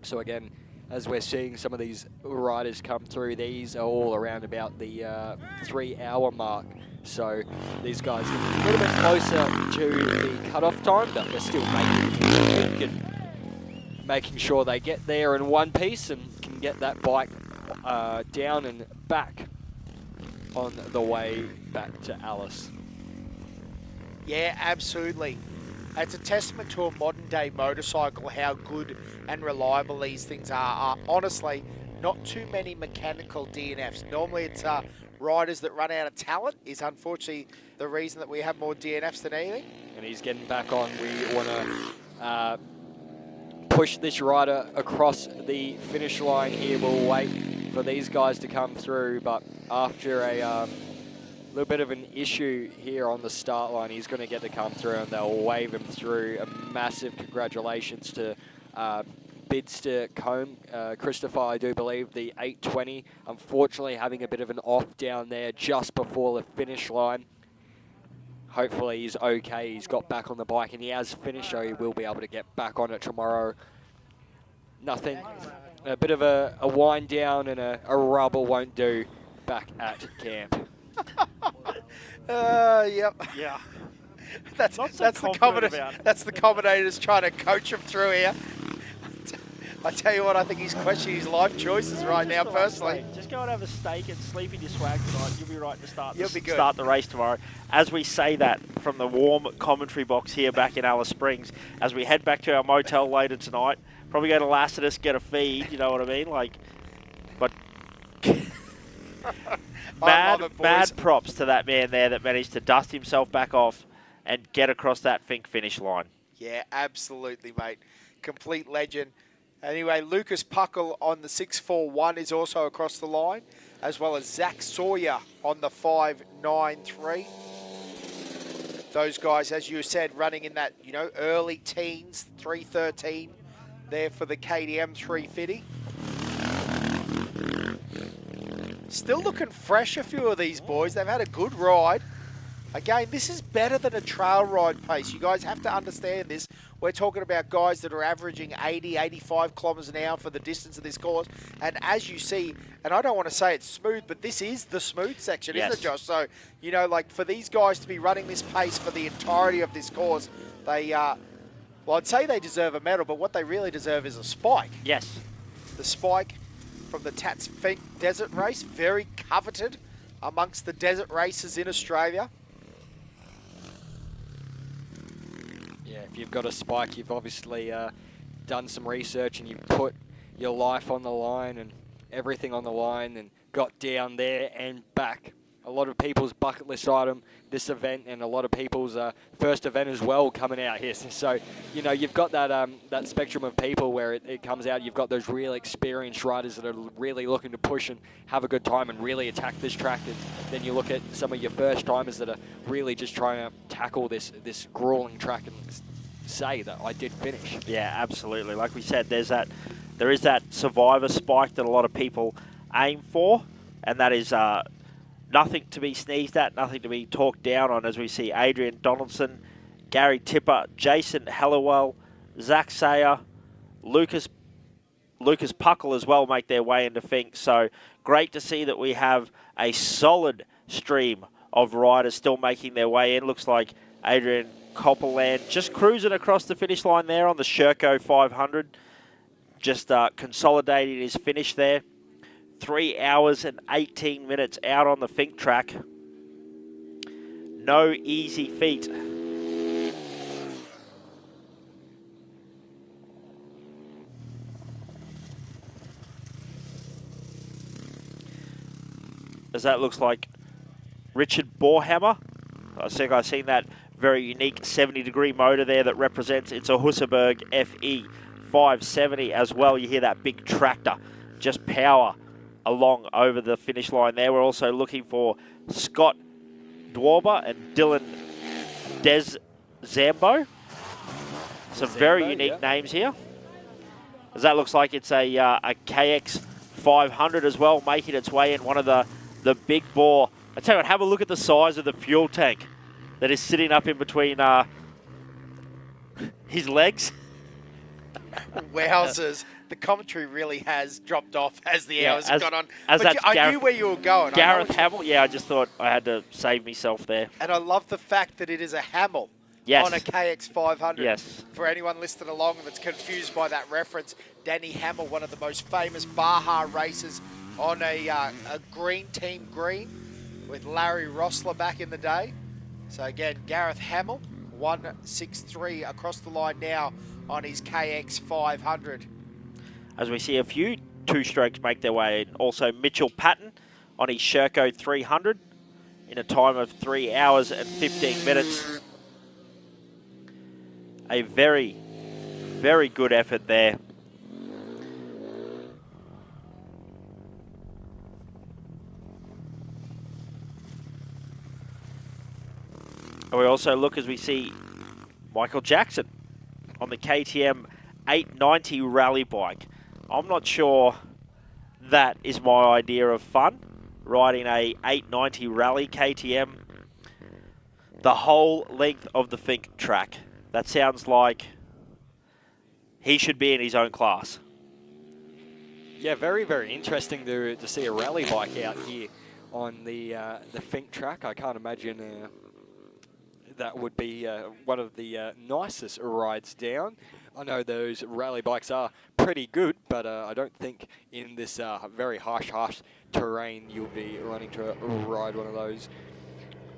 So again, as we're seeing some of these riders come through, these are all around about the 3 hour mark. So these guys are a little bit closer to the cutoff time, but they're still making sure they get there in one piece and can get that bike down and back on the way back to Alice. Yeah, absolutely. It's a testament to a modern-day motorcycle how good and reliable these things are. Honestly, not too many mechanical DNFs. Normally, it's riders that run out of talent is unfortunately the reason that we have more DNFs than anything. And he's getting back on. We want to push this rider across the finish line here. We'll wait for these guys to come through, but after a little bit of an issue here on the start line, he's going to get to come through and they'll wave him through. A massive congratulations to Bidster Combe, Christopher, I do believe, the 820. Unfortunately, having a bit of an off down there just before the finish line. Hopefully he's okay. He's got back on the bike and he has finished, so he will be able to get back on it tomorrow. Nothing. A bit of a wind down and a rubber won't do back at camp. Yep. Yeah. That's the commentators trying to coach him through here. I tell you what, I think he's questioning his life choices right now, personally. Just go and have a steak and sleep in your swag tonight. You'll be right to start You'll the race tomorrow. As we say that from the warm commentary box here back in Alice Springs, as we head back to our motel later tonight, probably go to Lassiter's, get a feed, you know what I mean? But mad props to that man there that managed to dust himself back off and get across that Fink finish line. Yeah, absolutely, mate. Complete legend. Anyway, Lucas Puckle on the 641 is also across the line, as well as Zach Sawyer on the 593. Those guys, as you said, running in that, early teens, 313 there for the KTM 350. Still looking fresh, a few of these boys. They've had a good ride. Again, this is better than a trail ride pace. You guys have to understand this. We're talking about guys that are averaging 80, 85 kilometres an hour for the distance of this course. And as you see, and I don't want to say it's smooth, but this is the smooth section, isn't it, Josh? So, for these guys to be running this pace for the entirety of this course, they, well, I'd say they deserve a medal, but what they really deserve is a spike. Yes. The spike from the Tatts Finke Desert Race, very coveted amongst the desert races in Australia. Yeah, if you've got a spike, you've obviously done some research and you've put your life on the line and everything on the line and got down there and back. A lot of people's bucket list item, this event, and a lot of people's first event as well coming out here. So, you've got that that spectrum of people where it comes out. You've got those real experienced riders that are really looking to push and have a good time and really attack this track. And then you look at some of your first timers that are really just trying to tackle this grueling track and say that I did finish. Yeah, absolutely. Like we said, there is that survivor spike that a lot of people aim for, and that is nothing to be sneezed at, nothing to be talked down on, as we see Adrian Donaldson, Gary Tipper, Jason Hallowell, Zach Sayer, Lucas Puckle as well make their way into Fink. So great to see that we have a solid stream of riders still making their way in. Looks like Adrian Copperland just cruising across the finish line there on the Sherco 500, just consolidating his finish there. 3 hours and 18 minutes out on the Fink track. No easy feat. As that looks like Richard Bohrhammer. I think I've seen that very unique 70-degree motor there that represents, it's a Husserberg FE 570 as well. You hear that big tractor just power along over the finish line there. We're also looking for Scott Dwarber and Dylan Zambo. Some very unique names here. As that looks like it's a KX 500 as well, making its way in one of the big bore. I tell you what, have a look at the size of the fuel tank that is sitting up in between his legs. Wowzers. The commentary really has dropped off as the hours have gone on. I knew where you were going. Gareth Hamill, yeah, I just thought I had to save myself there. And I love the fact that it is a Hamill on a KX 500. Yes. For anyone listening along that's confused by that reference, Danny Hamill, one of the most famous Baja racers on a green team green with Larry Rossler back in the day. So again, Gareth Hamill, 163 across the line now on his KX 500. As we see a few two-strokes make their way in. Also Mitchell Patton on his Sherco 300 in a time of 3 hours and 15 minutes. A very, very good effort there. And we also look as we see Michael Jackson on the KTM 890 rally bike. I'm not sure that is my idea of fun, riding a 890 rally KTM the whole length of the Fink track. That sounds like he should be in his own class. Yeah, very, very interesting to see a rally bike out here on the Fink track. I can't imagine that would be one of the nicest rides down. I know those rally bikes are pretty good, but I don't think in this very harsh terrain you'll be running to ride one of those.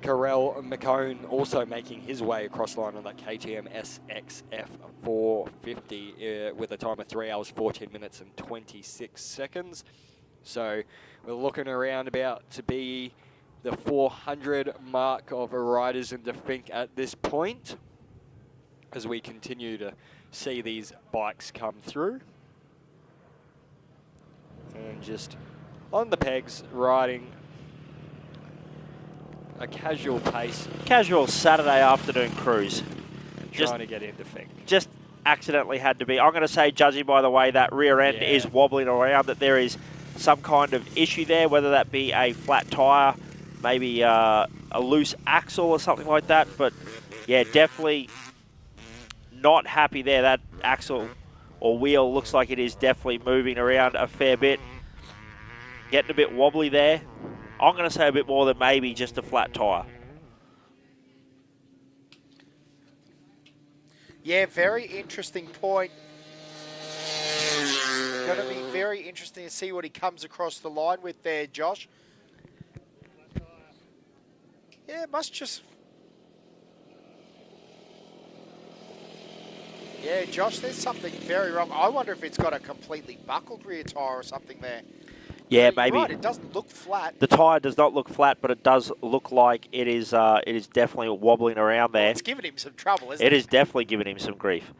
Carell McCone also making his way across the line on that KTM SXF 450 with a time of 3 hours, 14 minutes and 26 seconds. So we're looking around about to be the 400 mark of riders in the Fink at this point as we continue to see these bikes come through. And just on the pegs, riding a casual pace. Casual Saturday afternoon cruise. Trying to get into Fink. Just accidentally had to be. I'm going to say, judging by the way that rear end is wobbling around, that there is some kind of issue there, whether that be a flat tyre, maybe a loose axle or something like that. But yeah, definitely not happy there. That axle or wheel looks like it is definitely moving around a fair bit. Getting a bit wobbly there. I'm going to say a bit more than maybe just a flat tyre. Yeah, very interesting point. Going to be very interesting to see what he comes across the line with there, Josh. Yeah, it must just... Yeah, Josh, there's something very wrong. I wonder if it's got a completely buckled rear tyre or something there. Yeah, maybe. Right, it doesn't look flat. The tyre does not look flat, but it does look like it is definitely wobbling around there. Well, it's giving him some trouble, isn't it? It is definitely giving him some grief.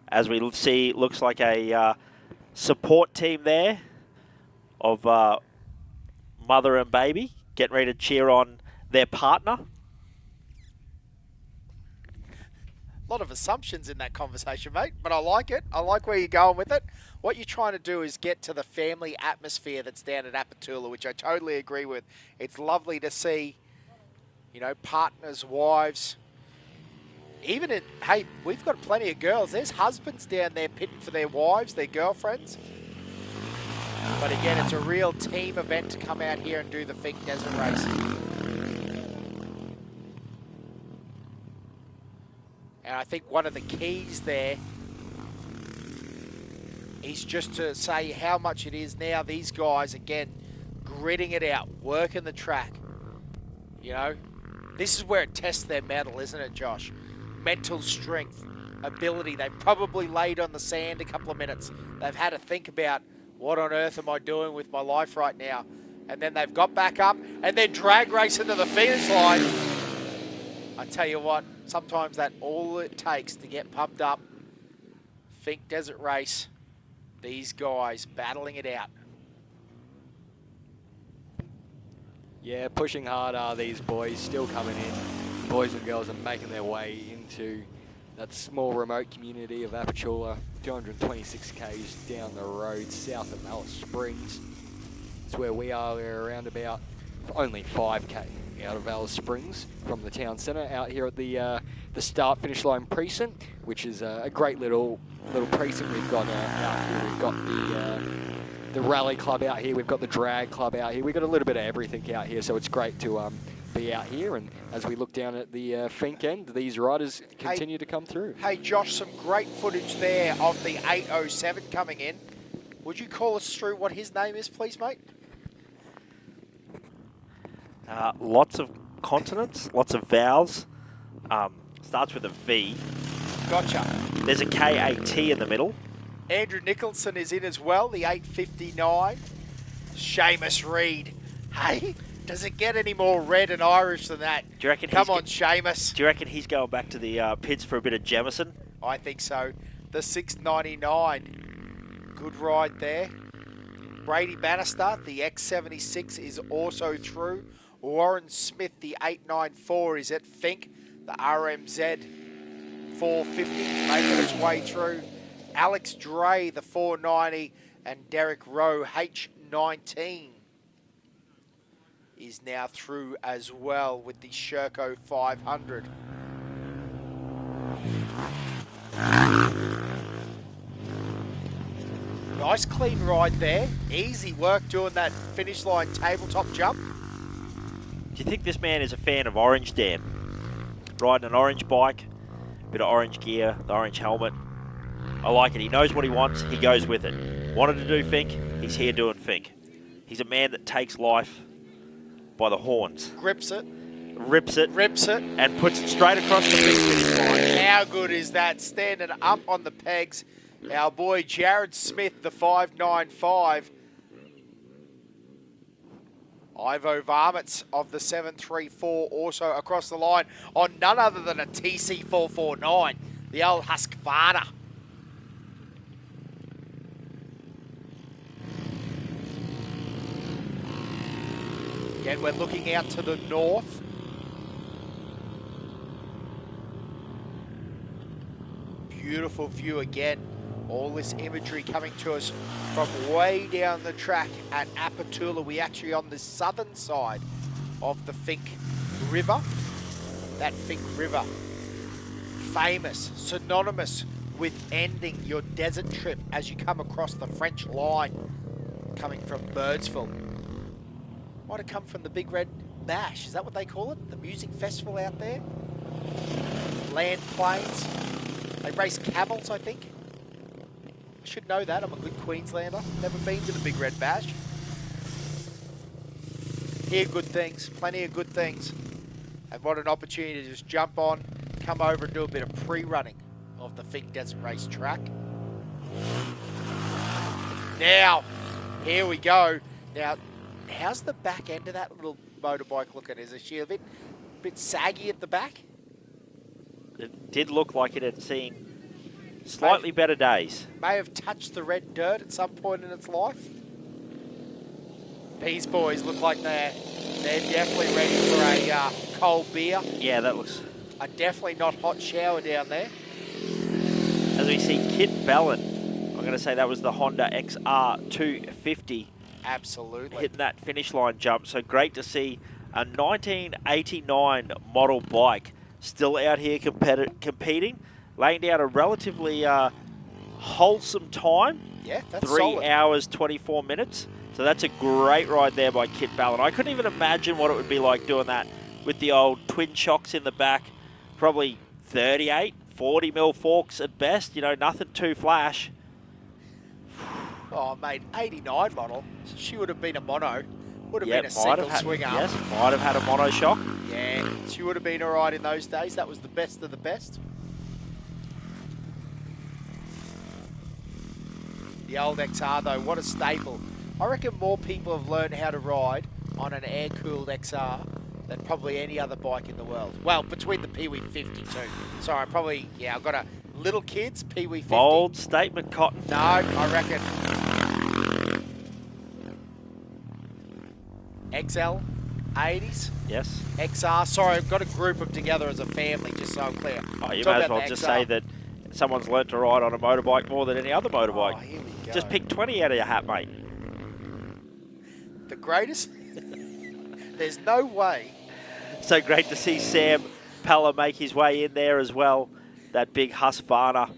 As we see, looks like a support team there of mother and baby getting ready to cheer on their partner. A lot of assumptions in that conversation, mate, but I like it. I like where you're going with it. What you're trying to do is get to the family atmosphere that's down at Apatula, which I totally agree with. It's lovely to see, you know, partners, wives. Even in, hey, we've got plenty of girls. There's husbands down there pitting for their wives, their girlfriends. But again, it's a real team event to come out here and do the Fink Desert Race. And I think one of the keys there is just to say how much it is now. These guys, again, gritting it out, working the track. You know, this is where it tests their mettle, isn't it, Josh? Mental strength, ability. They've probably laid on the sand a couple of minutes. They've had to think about, what on earth am I doing with my life right now? And then they've got back up and then drag race into the finish line. I tell you what, sometimes that's all it takes to get pumped up Fink Desert Race. These guys battling it out. Yeah, pushing hard are these boys, still coming in. Boys and girls are making their way into that small remote community of Apachula, 226 k's down the road south of Alice Springs. It's where we are. We're around about only 5k out of Alice Springs from the town centre, out here at the start finish line precinct, which is a great little precinct we've got out here. We've got the rally club out here, we've got the drag club out here, we've got a little bit of everything out here, so it's great to be out here. And as we look down at the Fink end, these riders continue to come through. Hey Josh, some great footage there of the 807 coming in. Would you call us through what his name is, please, mate? Lots of consonants, lots of vowels. Starts with a V. Gotcha. There's a K-A-T in the middle. Andrew Nicholson is in as well, the 859. Seamus Reed. Hey, does it get any more red and Irish than that? Do you reckon? Come on, Seamus. Do you reckon he's going back to the pits for a bit of Jemison? I think so. The 699. Good ride there. Brady Bannister, the X76, is also through. Warren Smith, the 894, is at Fink. The RMZ 450 making its way through. Alex Dre, the 490, and Derek Rowe, H19, is now through as well with the Sherco 500. Nice clean ride there. Easy work doing that finish line tabletop jump. Do you think this man is a fan of orange, Dan? Riding an orange bike, bit of orange gear, the orange helmet. I like it. He knows what he wants. He goes with it. Wanted to do Fink. He's here doing Fink. He's a man that takes life by the horns. Grips it. Rips it. Rips it. And puts it straight across the finish line. How good is that? Standing up on the pegs. Our boy Jared Smith, the 595. Ivo Varmits of the 734 also across the line on none other than a TC449, the old Husqvarna. Again, we're looking out to the north. Beautiful view again. All this imagery coming to us from way down the track at Apatula. We're actually on the southern side of the Fink River. That Fink River, famous, synonymous with ending your desert trip as you come across the French line, coming from Birdsville. Might have come from the Big Red Bash, is that what they call it? The music festival out there? Land Plains. They race camels, I think. Should know that. I'm a good Queenslander. Never been to the Big Red Bash. Hear good things. Plenty of good things. And what an opportunity to just jump on, come over and do a bit of pre-running of the Fink Desert Race track. Now, here we go. Now, how's the back end of that little motorbike looking? Is she a bit saggy at the back? It did look like it had seen slightly better days. May have touched the red dirt at some point in its life. These boys look like they're definitely ready for a cold beer. Yeah, that looks... A definitely not hot shower down there. As we see Kit Bellin, I'm going to say that was the Honda XR250. Absolutely. Hitting that finish line jump. So great to see a 1989 model bike still out here competing. Laying down a relatively wholesome time. Yeah, that's 3 solid. hours, 24 minutes. So that's a great ride there by Kit Ballin. I couldn't even imagine what it would be like doing that with the old twin shocks in the back. Probably 38, 40 mil forks at best. You know, nothing too flash. Oh, mate, 89 model. She would have been a mono. Would have been a single swing arm. Yes, might have had a mono shock. Yeah, she would have been all right in those days. That was the best of the best. The old XR, though, what a staple. I reckon more people have learned how to ride on an air-cooled XR than probably any other bike in the world. Well, between the Pee-wee 52. Sorry, probably, yeah, I've got to Little kids, Pee Wee 50. Bold statement, Cotton. No, I reckon. XL, 80s. Yes. XR. Sorry, I've got to group them together as a family, just so I'm clear. Oh, you Talk may as about well the just XR. say that someone's learnt to ride on a motorbike more than any other motorbike. Oh, here we go. Just pick 20 out of your hat, mate. The greatest? There's no way. So great to see Sam Pella make his way in there as well. That big Husqvarna.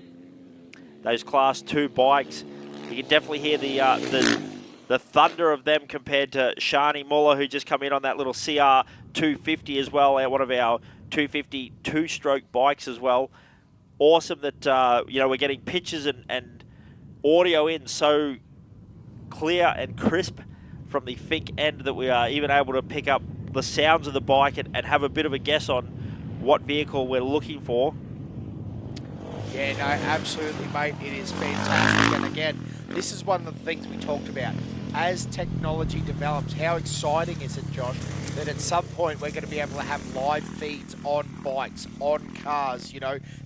Those Class 2 bikes. You can definitely hear the thunder of them compared to Shani Muller, who just come in on that little CR 250 as well, one of our 250 two-stroke bikes as well. Awesome that we're getting pictures and audio in so clear and crisp from the Fink end that we are even able to pick up the sounds of the bike and have a bit of a guess on what vehicle we're looking for. Yeah, no, absolutely, mate. It is fantastic. And again, this is one of the things we talked about. As technology develops, how exciting is it, Josh, that at some point we're going to be able to have live feeds on bikes, on cars,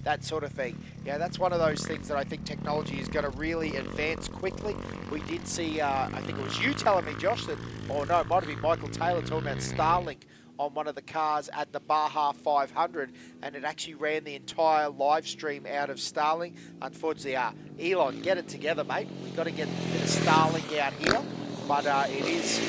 that sort of thing. Yeah, that's one of those things that I think technology is going to really advance quickly. We did see, I think it was you telling me, Josh, that, or no, it might have been Michael Taylor talking about Starlink on one of the cars at the Baja 500, and it actually ran the entire live stream out of Starlink. Unfortunately, Elon, get it together, mate. We've got to get a bit of Starlink out here, but it is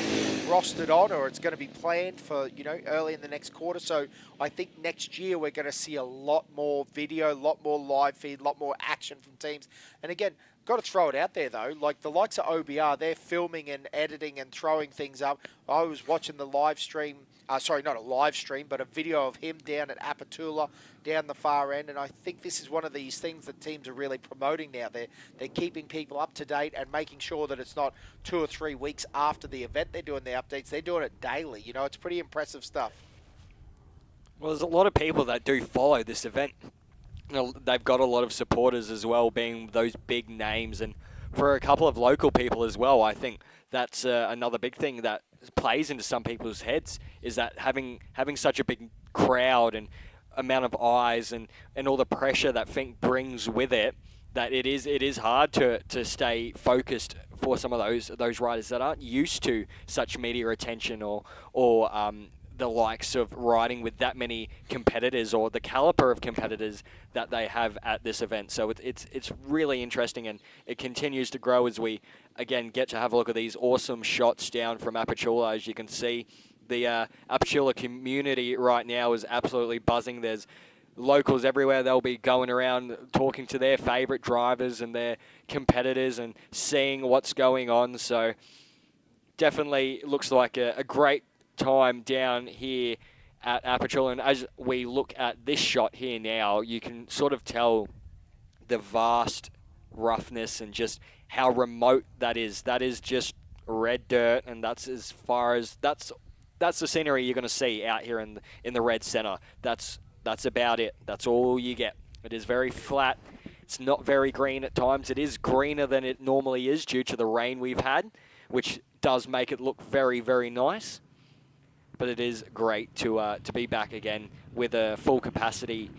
rostered on, or it's going to be planned for, early in the next quarter. So I think next year we're going to see a lot more video, a lot more live feed, a lot more action from teams. And again, got to throw it out there though, like the likes of OBR, they're filming and editing and throwing things up. I was watching the live stream, sorry, not a live stream, but a video of him down at Apatula, down the far end, and I think this is one of these things that teams are really promoting now. They're keeping people up to date and making sure that it's not 2 or 3 weeks after the event they're doing the updates. They're doing it daily. It's pretty impressive stuff. Well, there's a lot of people that do follow this event. They've got a lot of supporters as well, being those big names, and for a couple of local people as well, I think that's another big thing that plays into some people's heads, is that having such a big crowd and amount of eyes and all the pressure that Fink brings with it, that it is hard to stay focused for some of those riders that aren't used to such media attention or the likes of riding with that many competitors, or the caliber of competitors that they have at this event. So it's really interesting, and it continues to grow as we, again, get to have a look at these awesome shots down from Apatula. As you can see, the Apatula community right now is absolutely buzzing. There's locals everywhere. They'll be going around talking to their favourite drivers and their competitors and seeing what's going on. So definitely looks like a great time down here at Apatula. And as we look at this shot here now, you can sort of tell the vast roughness and just how remote that is. That is just red dirt, and that's as far as that's the scenery you're going to see out here in the red center. That's about it. That's all you get. It is very flat. It's not very green at times. It is greener than it normally is due to the rain we've had, which does make it look very, very nice. But it is great to be back again with a full capacity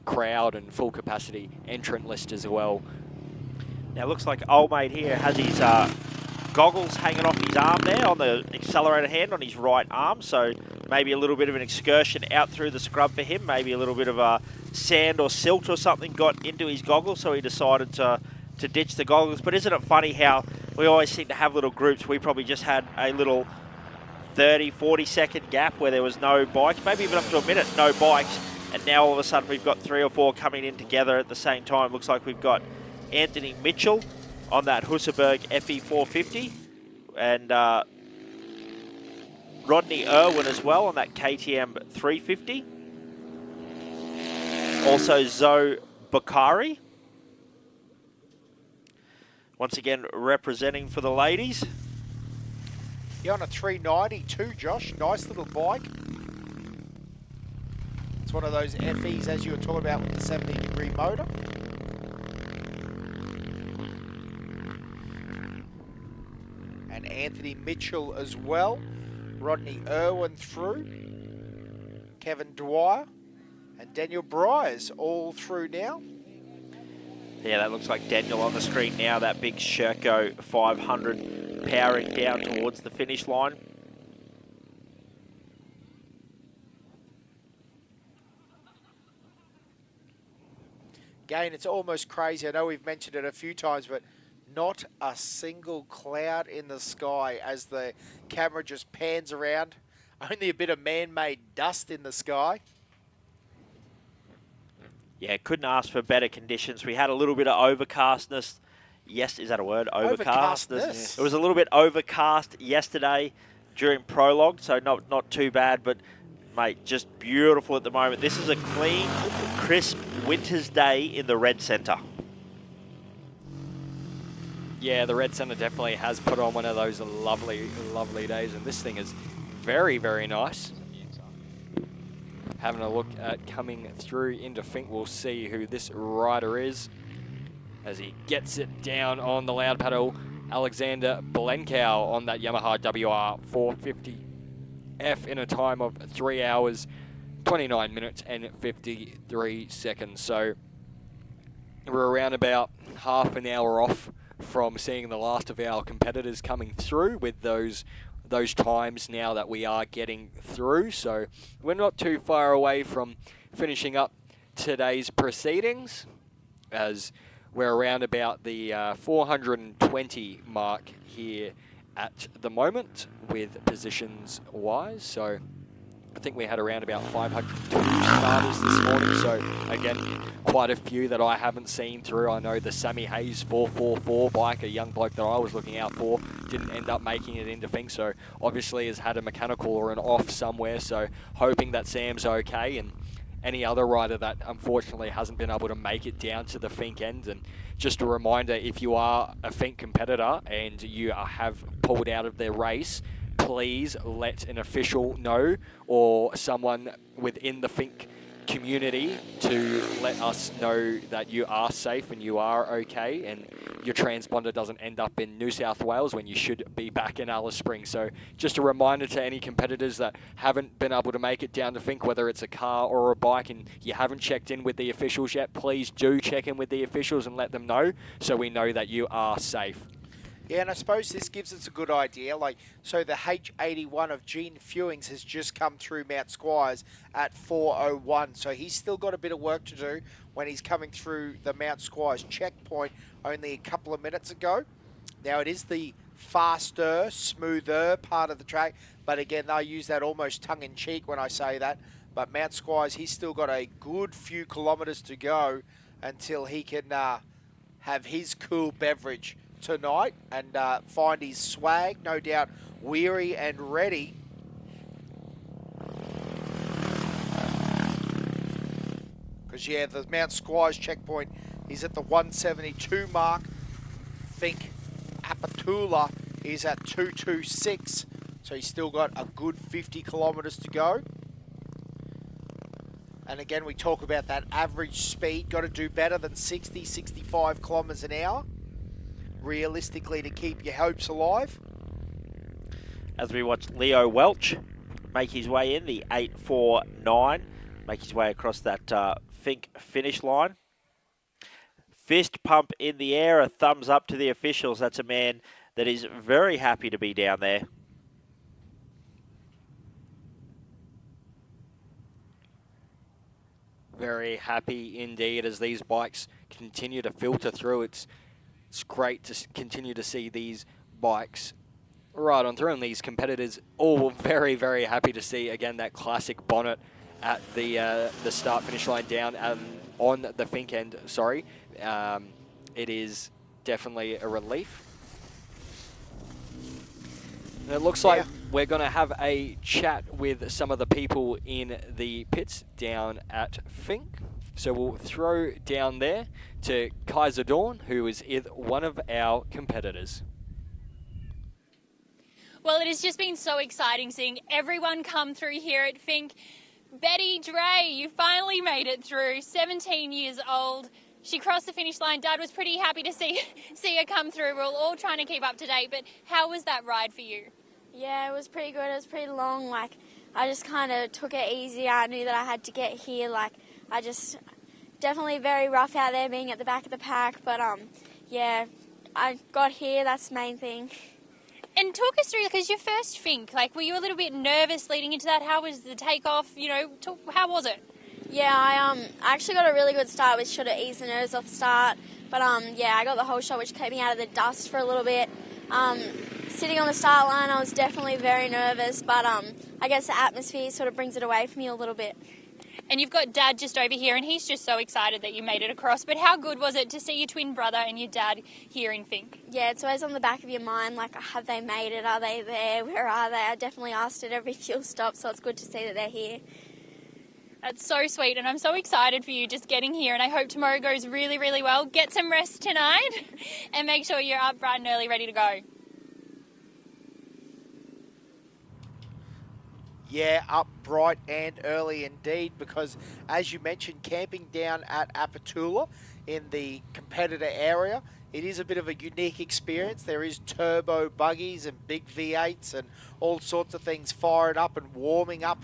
crowd and full capacity entrant list as well. Now it looks like old mate here has his goggles hanging off his arm there on the accelerator hand on his right arm, so maybe a little bit of an excursion out through the scrub for him. Maybe a little bit of sand or silt or something got into his goggles, so he decided to ditch the goggles. But isn't it funny how we always seem to have little groups? We probably just had a little 30, 40 second gap where there was no bikes, maybe even up to a minute, no bikes, and now all of a sudden we've got 3 or 4 coming in together at the same time. Looks like we've got Anthony Mitchell on that Husserberg FE450, and Rodney Irwin as well on that KTM 350. Also Zoe Bakari, once again representing for the ladies. You're on a 390 too, Josh. Nice little bike. It's one of those FEs, as you were talking about, with the 17-degree motor. And Anthony Mitchell as well. Rodney Irwin through. Kevin Dwyer and Daniel Bryers all through now. Yeah, that looks like Daniel on the screen now, that big Sherco 500 powering down towards the finish line. Again, it's almost crazy. I know we've mentioned it a few times, but not a single cloud in the sky as the camera just pans around. Only a bit of man-made dust in the sky. Yeah, couldn't ask for better conditions. We had a little bit of overcastness. Yes, is that a word? Overcastness. It was a little bit overcast yesterday during prologue, so not too bad, but mate, just beautiful at the moment. This is a clean, crisp winter's day in the Red Centre. Yeah, the Red Centre definitely has put on one of those lovely, lovely days, and this thing is very, very nice. Having a look at coming through into Fink, we'll see who this rider is as he gets it down on the loud paddle. Alexander Blenkow on that Yamaha WR 450F in a time of 3 hours, 29 minutes and 53 seconds. So we're around about half an hour off from seeing the last of our competitors coming through with those times now that we are getting through. So we're not too far away from finishing up today's proceedings, as we're around about the 420 mark here at the moment with positions wise. So I think we had around about 502 starters this morning, so again, quite a few that I haven't seen through. I know the Sammy Hayes 444 bike, a young bloke that I was looking out for, didn't end up making it into Fink, so obviously has had a mechanical or an off somewhere, so hoping that Sam's okay, and any other rider that unfortunately hasn't been able to make it down to the Fink end. And just a reminder, if you are a Fink competitor and you have pulled out of their race, please let an official know or someone within the Fink community to let us know that you are safe and you are okay and your transponder doesn't end up in New South Wales when you should be back in Alice Springs. So just a reminder to any competitors that haven't been able to make it down to Fink, whether it's a car or a bike, and you haven't checked in with the officials yet, please do check in with the officials and let them know so we know that you are safe. Yeah, and I suppose this gives us a good idea. So the H81 of Gene Fewings has just come through Mount Squires at 4:01. So he's still got a bit of work to do when he's coming through the Mount Squires checkpoint only a couple of minutes ago. Now it is the faster, smoother part of the track, but again, they use that almost tongue-in-cheek when I say that. But Mount Squires, he's still got a good few kilometres to go until he can have his cool beverage tonight and find his swag, no doubt weary and ready. Because yeah, the Mount Squires checkpoint is at the 172 mark. Fink Apatula is at 226, so he's still got a good 50 kilometres to go. And again, we talk about that average speed, got to do better than 60, 65 kilometres an hour realistically to keep your hopes alive. As we watch Leo Welch make his way in, the 849, make his way across that Fink finish line. Fist pump in the air, a thumbs up to the officials. That's a man that is very happy to be down there. Very happy indeed as these bikes continue to filter through. It's great to continue to see these bikes right on through, and these competitors all very, very happy to see, again, that classic bonnet at the start-finish line down on the Fink end, sorry. It is definitely a relief. And it looks like we're going to have a chat with some of the people in the pits down at Fink. So we'll throw down there to Kaiser Dawn, who is one of our competitors. Well, it has just been so exciting seeing everyone come through here at Fink. Betty Dre, you finally made it through, 17 years old. She crossed the finish line. Dad was pretty happy to see her come through. We're all trying to keep up to date, but how was that ride for you? Yeah, it was pretty good. It was pretty long. I just kind of took it easy. I knew that I had to get here. I just definitely very rough out there being at the back of the pack, but yeah, I got here, that's the main thing. And talk us through, because your first fink, like, were you a little bit nervous leading into that? How was the takeoff? You know, how was it? Yeah, I actually got a really good start, which should have eased the nerves off the start. But yeah, I got the whole shot, which kept me out of the dust for a little bit. Sitting on the start line, I was definitely very nervous, but I guess the atmosphere sort of brings it away from you a little bit. And you've got Dad just over here, and he's just so excited that you made it across. But how good was it to see your twin brother and your dad here in fink? Yeah, it's always on the back of your mind, like, have they made it? Are they there? Where are they? I definitely asked at every fuel stop, so it's good to see that they're here. That's so sweet, and I'm so excited for you just getting here, and I hope tomorrow goes really, really well. Get some rest tonight, and make sure you're up bright and early, ready to go. Yeah, up bright and early indeed, because as you mentioned, camping down at Apatula in the competitor area, it is a bit of a unique experience. There is turbo buggies and big V8s and all sorts of things firing up and warming up.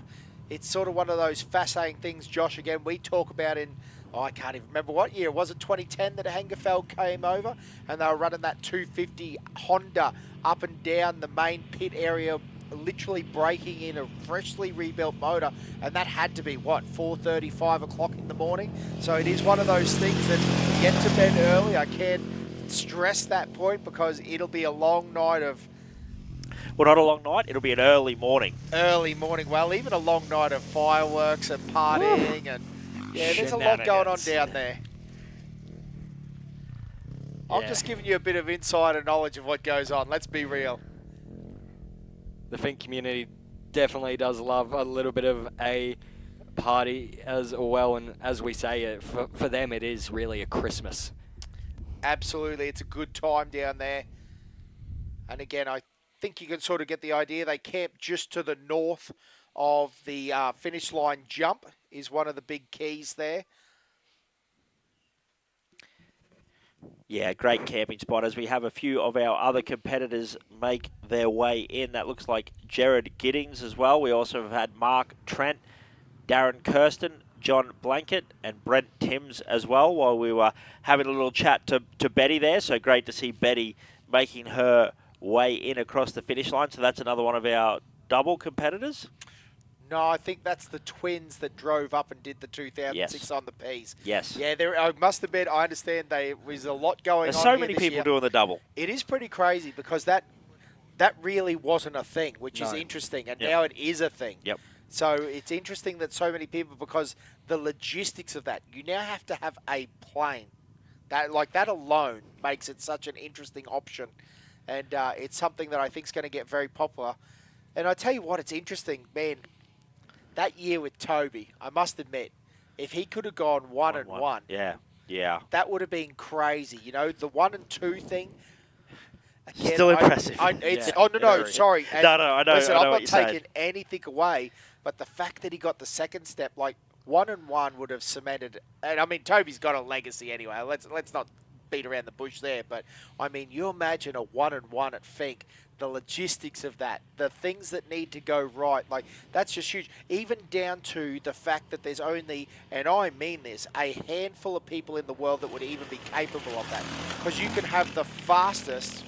It's sort of one of those fascinating things, Josh, again, we talk about in, I can't even remember what year. Was it 2010 that Hengefeld came over and they were running that 250 Honda up and down the main pit area, literally breaking in a freshly rebuilt motor, and that had to be, what, 4:30, 5 o'clock in the morning? So it is one of those things that get to bed early. I can't stress that point because it'll be a long night of... Well, not a long night. It'll be an early morning. Early morning. Well, even a long night of fireworks and partying. And yeah, there's a lot going on down there. I'm just giving you a bit of insider knowledge of what goes on. Let's be real. The fink community definitely does love a little bit of a party as well. And as we say, for them, it is really a Christmas. Absolutely. It's a good time down there. And again, I think you can sort of get the idea. They camp just to the north of the finish line jump is one of the big keys there. Yeah, great camping spot as we have a few of our other competitors make their way in. That looks like Jared Giddings as well. We also have had Mark Trent, Darren Kirsten, John Blanket and Brent Timms as well while we were having a little chat to Betty there. So great to see Betty making her way in across the finish line. So that's another one of our double competitors. No, I think that's the twins that drove up and did the 2006 on the Ps. Yes. Yeah, I must admit, I understand there was a lot going on. There's so many people doing the double. It is pretty crazy because that really wasn't a thing, which is interesting, and now it is a thing. Yep. So it's interesting that so many people, because the logistics of that, you now have to have a plane. That alone makes it such an interesting option, and it's something that I think is going to get very popular. And I tell you what, it's interesting, man. That year with Toby, I must admit, if he could have gone one and one, yeah, that would have been crazy. You know, the 1 and 2 thing. Again, still impressive. Sorry. And no, I know. Listen, I know I'm what not taking anything away, but the fact that he got the second step, 1 and 1 would have cemented. And I mean, Toby's got a legacy anyway. Let's not beat around the bush there. But I mean, you imagine a 1 and 1 at Fink. The logistics of that, the things that need to go right, that's just huge. Even down to the fact that there's only, and I mean this, a handful of people in the world that would even be capable of that. Because you can have the fastest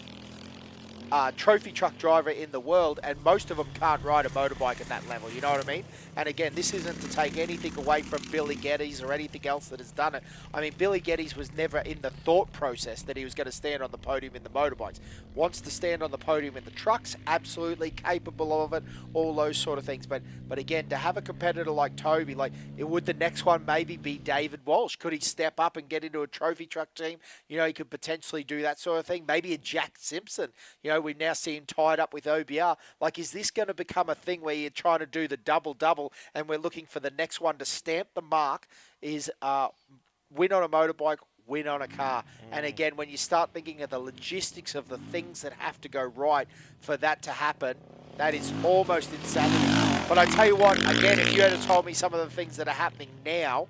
trophy truck driver in the world, and most of them can't ride a motorbike at that level, you know what I mean? And again, this isn't to take anything away from Billy Geddes or anything else that has done it. I mean, Billy Geddes was never in the thought process that he was going to stand on the podium in the motorbikes. Wants to stand on the podium in the trucks, absolutely capable of it, all those sort of things. But again, to have a competitor like Toby, would the next one maybe be David Walsh? Could he step up and get into a trophy truck team? You know, he could potentially do that sort of thing. Maybe a Jack Simpson. You know, we now see him tied up with OBR. Is this going to become a thing where you're trying to do the double-double and we're looking for the next one to stamp the mark is win on a motorbike, win on a car? And again, when you start thinking of the logistics of the things that have to go right for that to happen, that is almost insanity. But I tell you what, again, if you had told me some of the things that are happening now,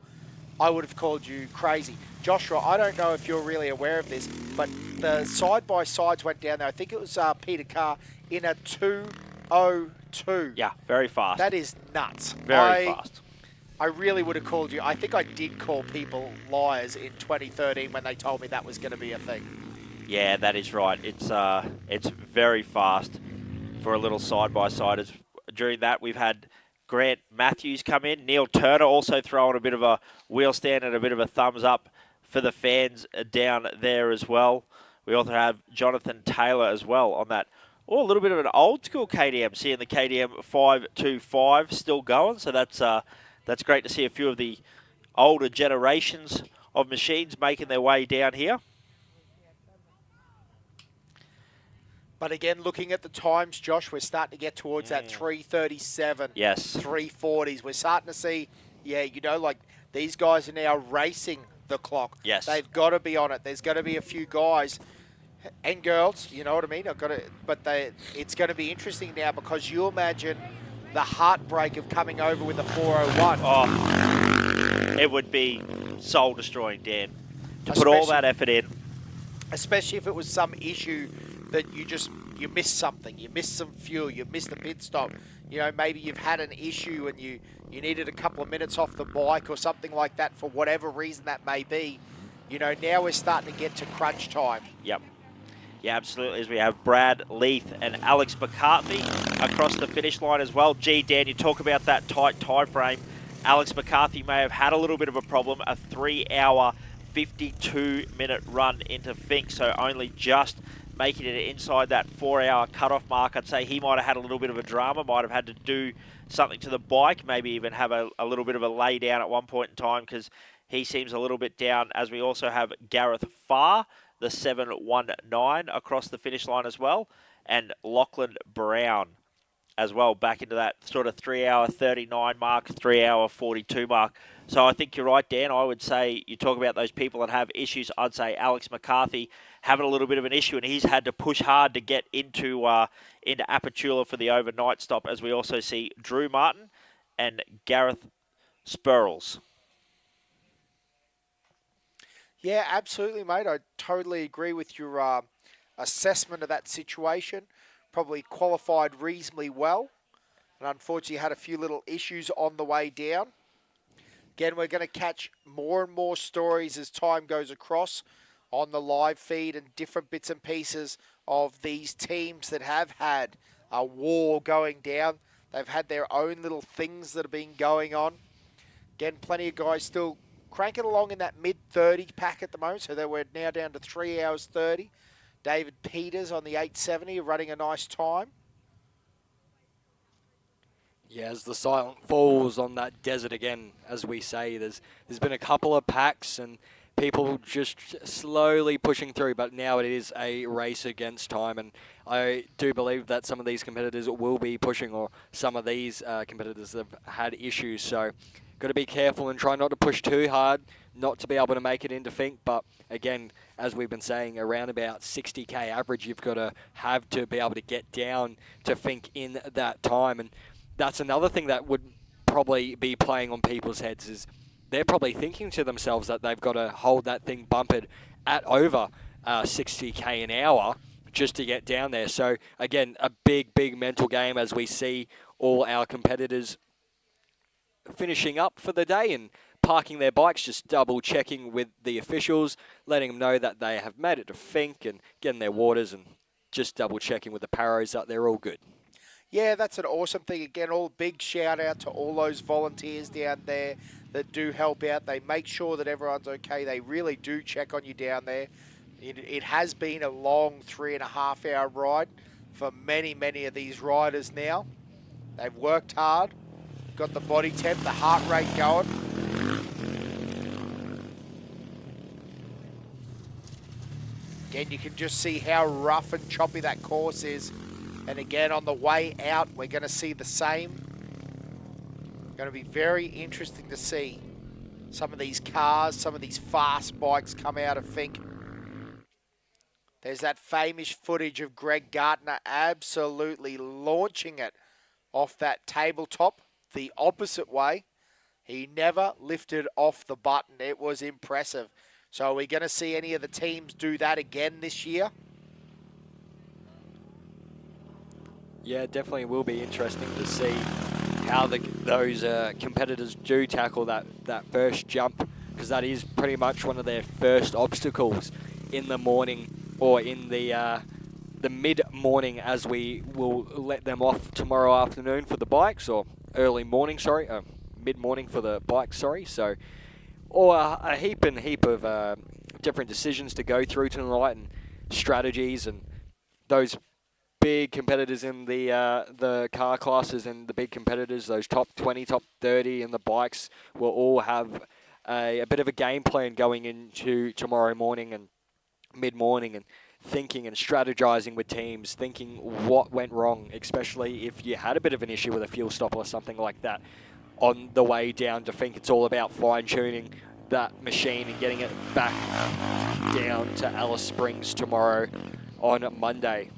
I would have called you crazy. Joshua, I don't know if you're really aware of this, but the side-by-sides went down there. I think it was Peter Carr in a 2:02. Yeah, very fast. That is nuts. Very fast. I really would have called you. I think I did call people liars in 2013 when they told me that was going to be a thing. Yeah, that is right. It's very fast for a little side-by-side. During that, we've had Grant Matthews come in. Neil Turner also throwing a bit of a wheel stand and a bit of a thumbs up for the fans down there as well. We also have Jonathan Taylor as well on that. Oh, a little bit of an old school KDM, seeing the KDM 525 still going. So that's great to see a few of the older generations of machines making their way down here. But again, looking at the times, Josh, we're starting to get towards that 3:37, yes, 3:40s. We're starting to see, like these guys are now racing the clock. Yes. They've got to be on it. There's got to be a few guys and girls, you know what I mean? It's going to be interesting now because you imagine the heartbreak of coming over with a 401. Oh, it would be soul-destroying, Dan, to put all that effort in. Especially if it was some issue that you missed something, you missed some fuel, you missed a pit stop. Maybe you've had an issue and you needed a couple of minutes off the bike or something like that for whatever reason that may be. Now we're starting to get to crunch time. Yep. Yeah, absolutely. As we have Brad Leith and Alex McCarthy across the finish line as well. Gee, Dan, you talk about that tight tie frame. Alex McCarthy may have had a little bit of a problem. A 3-hour, 52-minute run into Fink, so only just making it inside that 4-hour cutoff mark. I'd say he might have had a little bit of a drama, might have had to do something to the bike, maybe even have a little bit of a lay down at one point in time because he seems a little bit down. As we also have Gareth Farr, the 719 across the finish line as well, and Lachlan Brown as well, back into that sort of 3-hour 39 mark, 3-hour 42 mark. So I think you're right, Dan. I would say you talk about those people that have issues. I'd say Alex McCarthy having a little bit of an issue, and he's had to push hard to get into Apachula for the overnight stop, as we also see Drew Martin and Gareth Spurls. Yeah, absolutely, mate. I totally agree with your assessment of that situation. Probably qualified reasonably well, and unfortunately had a few little issues on the way down. Again, we're going to catch more and more stories as time goes across on the live feed and different bits and pieces of these teams that have had a war going down. They've had their own little things that have been going on. Again, plenty of guys still cranking along in that mid-30 pack at the moment, so that we're now down to 3 hours 30. David Peters on the 870 running a nice time. Yeah, as the silent falls on that desert again, as we say, there's been a couple of packs and people just slowly pushing through, but now it is a race against time, and I do believe that some of these competitors will be pushing, or some of these competitors have had issues, so got to be careful and try not to push too hard, not to be able to make it into Fink, but again, as we've been saying, around about 60k average, you've got to have to be able to get down to Fink in that time, and that's another thing that would probably be playing on people's heads is they're probably thinking to themselves that they've got to hold that thing bumpered at over 60k an hour just to get down there. So again, a big mental game as we see all our competitors finishing up for the day and parking their bikes, just double checking with the officials, letting them know that they have made it to Fink and getting their waters, and just double checking with the paros that they're all good. Yeah, that's an awesome thing. Again, all big shout out to all those volunteers down there that do help out. They make sure that everyone's okay. They really do check on you down there. It has been a long 3.5 hour ride for many of these riders now. They've worked hard, got the body temp, the heart rate going. Again, you can just see how rough and choppy that course is. And again, on the way out, we're going to see the same. Going to be very interesting to see some of these cars, some of these fast bikes come out of Fink. There's that famous footage of Greg Gardner absolutely launching it off that tabletop the opposite way. He never lifted off the button. It was impressive. So are we going to see any of the teams do that again this year? Yeah, it definitely will be interesting to see how those competitors do tackle that first jump, because that is pretty much one of their first obstacles in the morning, or in the mid-morning, as we will let them off tomorrow afternoon for the bikes, or early morning, sorry, mid-morning for the bikes, sorry. So, or a heap of different decisions to go through tonight, and strategies, and those big competitors in the car classes, and the big competitors, those top 20, top 30 in the bikes, will all have a bit of a game plan going into tomorrow morning and mid-morning, and thinking and strategizing with teams, thinking what went wrong, especially if you had a bit of an issue with a fuel stop or something like that on the way down to Fink. It's all about fine-tuning that machine and getting it back down to Alice Springs tomorrow on Monday.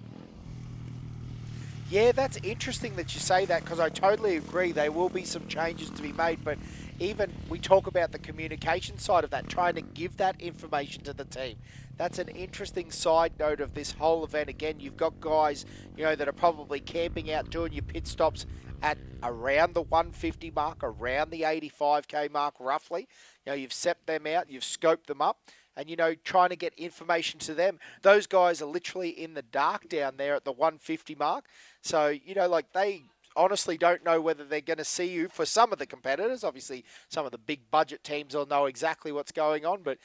Yeah, that's interesting that you say that, because I totally agree. There will be some changes to be made, but even we talk about the communication side of that, trying to give that information to the team. That's an interesting side note of this whole event. Again, you've got guys, that are probably camping out, doing your pit stops at around the 150 mark, around the 85k mark, roughly. You've set them out, you've scoped them up, and, trying to get information to them. Those guys are literally in the dark down there at the 150 mark. So, they honestly don't know whether they're going to see you. For some of the competitors, obviously some of the big budget teams will know exactly what's going on, but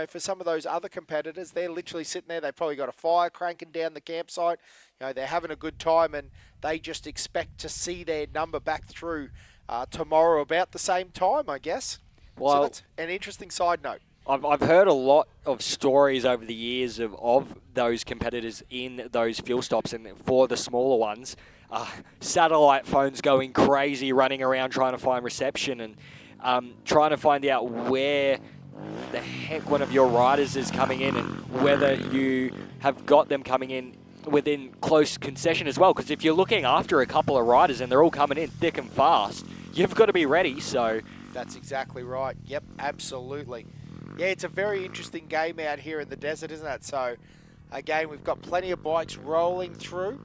for some of those other competitors, they're literally sitting there. They've probably got a fire cranking down the campsite. They're having a good time, and they just expect to see their number back through tomorrow about the same time, I guess. Well, so that's an interesting side note. I've heard a lot of stories over the years of those competitors in those fuel stops, and for the smaller ones, satellite phones going crazy, running around trying to find reception, and trying to find out where the heck one of your riders is coming in, and whether you have got them coming in within close concession as well. Because if you're looking after a couple of riders and they're all coming in thick and fast, you've got to be ready. So that's exactly right. Yep, absolutely. Yeah, it's a very interesting game out here in the desert, isn't it? So, again, we've got plenty of bikes rolling through.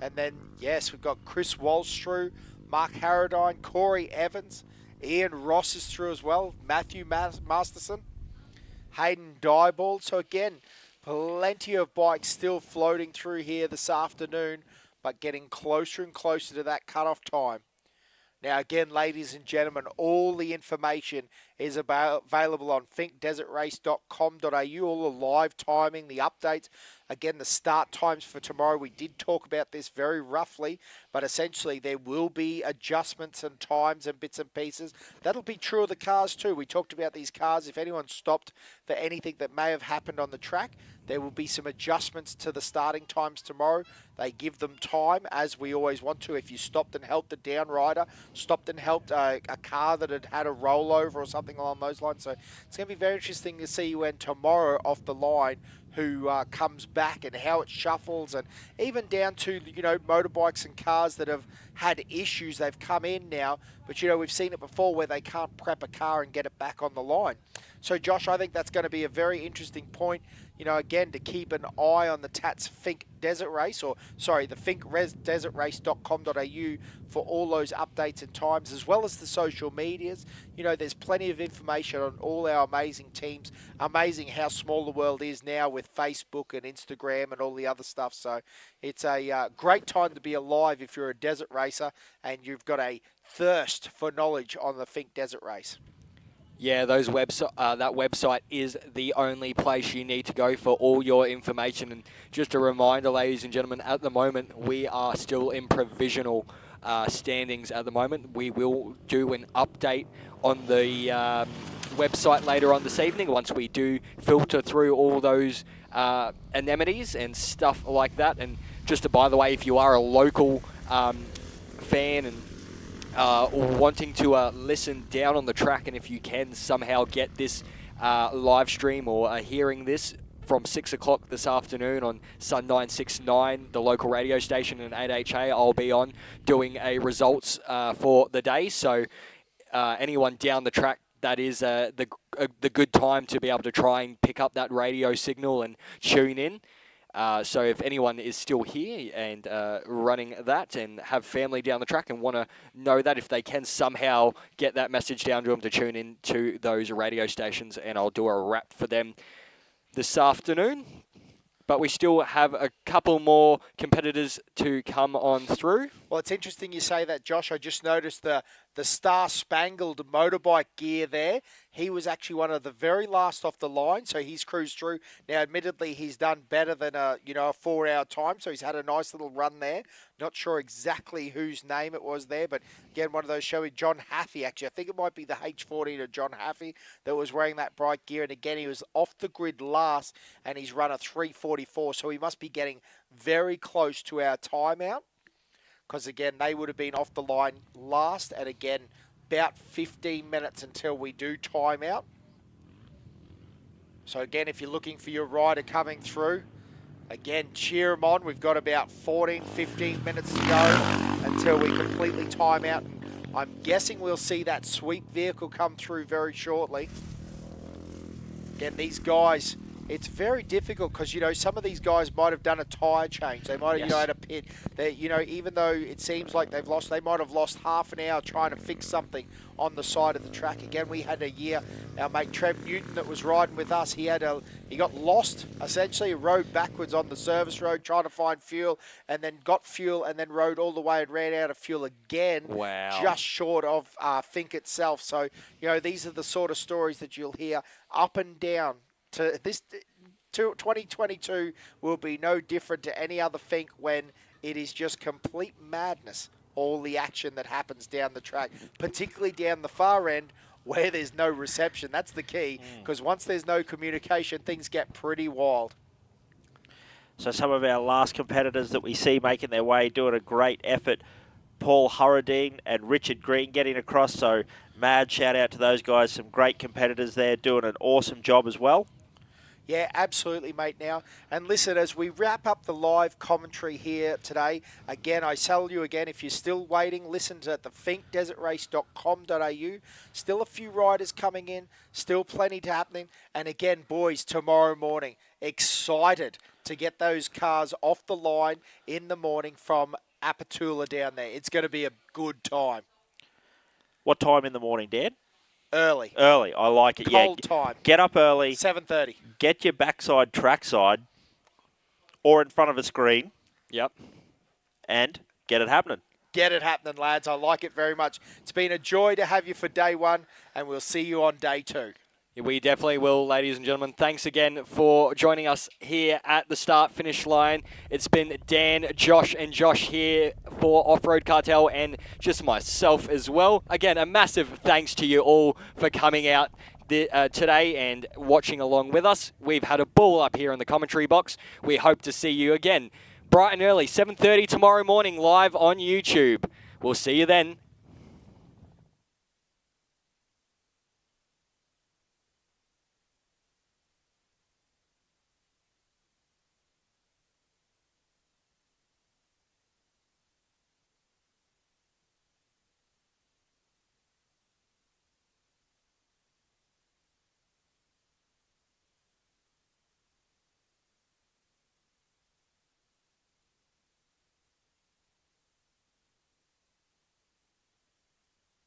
And then, yes, we've got Chris Walsh through, Mark Harradine, Corey Evans, Ian Ross is through as well, Matthew Masterson, Hayden Diebold. So, again, plenty of bikes still floating through here this afternoon, but getting closer and closer to that cutoff time. Now, again, ladies and gentlemen, all the information is available on finkdesertrace.com.au, all the live timing, the updates. Again, the start times for tomorrow, we did talk about this very roughly, but essentially there will be adjustments and times and bits and pieces. That'll be true of the cars too. We talked about these cars. If anyone stopped for anything that may have happened on the track, there will be some adjustments to the starting times tomorrow. They give them time, as we always want to. If you stopped and helped a down rider, stopped and helped a car that had a rollover or something along those lines. So it's going to be very interesting to see when tomorrow off the line who comes back and how it shuffles, and even down to, motorbikes and cars that have had issues. They've come in now, but, we've seen it before where they can't prep a car and get it back on the line. So, Josh, I think that's going to be a very interesting point, again, to keep an eye on the Tatts Fink Desert Race, the finkdesertrace.com.au for all those updates and times, as well as the social medias. There's plenty of information on all our amazing teams. Amazing how small the world is now with Facebook and Instagram and all the other stuff. So it's a great time to be alive if you're a desert racer and you've got a thirst for knowledge on the Fink Desert Race. Yeah, that website is the only place you need to go for all your information. And just a reminder, ladies and gentlemen, at the moment, we are still in provisional standings at the moment. We will do an update on the website later on this evening once we do filter through all those anemones and stuff like that. And just by the way, if you are a local fan and wanting to listen down on the track, and if you can somehow get this live stream or hearing this from 6 o'clock this afternoon on Sun 969, the local radio station, and 8HA, I'll be on doing a results for the day. So anyone down the track, that is the good time to be able to try and pick up that radio signal and tune in. So if anyone is still here and running that and have family down the track and want to know that, if they can somehow get that message down to them to tune in to those radio stations, and I'll do a wrap for them this afternoon. But we still have a couple more competitors to come on through. Well, it's interesting you say that, Josh. I just noticed the star-spangled motorbike gear there. He was actually one of the very last off the line, so he's cruised through. Now, admittedly, he's done better than a 4-hour time, so he's had a nice little run there. Not sure exactly whose name it was there, but again, one of those showing John Haffey, actually. I think it might be the H14 of John Haffey that was wearing that bright gear, and again, he was off the grid last, and he's run a 3:44, so he must be getting very close to our timeout. Because, again, they would have been off the line last. And, again, about 15 minutes until we do timeout. So, again, if you're looking for your rider coming through, again, cheer them on. We've got about 14, 15 minutes to go until we completely time out. And I'm guessing we'll see that sweep vehicle come through very shortly. Again, these guys... It's very difficult because, some of these guys might have done a tyre change. They might have, had a pit. They, even though it seems like they might have lost half an hour trying to fix something on the side of the track. Again, we had a year, our mate Trev Newton that was riding with us, he got lost, essentially, rode backwards on the service road trying to find fuel, and then got fuel, and then rode all the way and ran out of fuel again. Wow. Just short of Fink itself. So, these are the sort of stories that you'll hear up and down. This 2022 will be no different to any other Fink when it is just complete madness, all the action that happens down the track, particularly down the far end where there's no reception. That's the key, because once there's no communication, things get pretty wild. So some of our last competitors that we see making their way, doing a great effort. Paul Hurradine and Richard Green getting across, so mad shout out to those guys. Some great competitors there doing an awesome job as well. Yeah, absolutely, mate, now. And listen, as we wrap up the live commentary here today, again, I tell you again, if you're still waiting, listen to thefinkdesertrace.com.au. Still a few riders coming in, still plenty to happening. And again, boys, tomorrow morning, excited to get those cars off the line in the morning from Apatula down there. It's going to be a good time. What time in the morning, Dan? Early. Early. I like it. Cold time. Get up early. 7:30. Get your backside trackside or in front of a screen. Yep. And get it happening. Get it happening, lads. I like it very much. It's been a joy to have you for day one, and we'll see you on day two. We definitely will, ladies and gentlemen. Thanks again for joining us here at the start-finish line. It's been Dan, Josh, and Josh here for Off-Road Cartel, and just myself as well. Again, a massive thanks to you all for coming out today and watching along with us. We've had a ball up here in the commentary box. We hope to see you again bright and early, 7:30 tomorrow morning, live on YouTube. We'll see you then.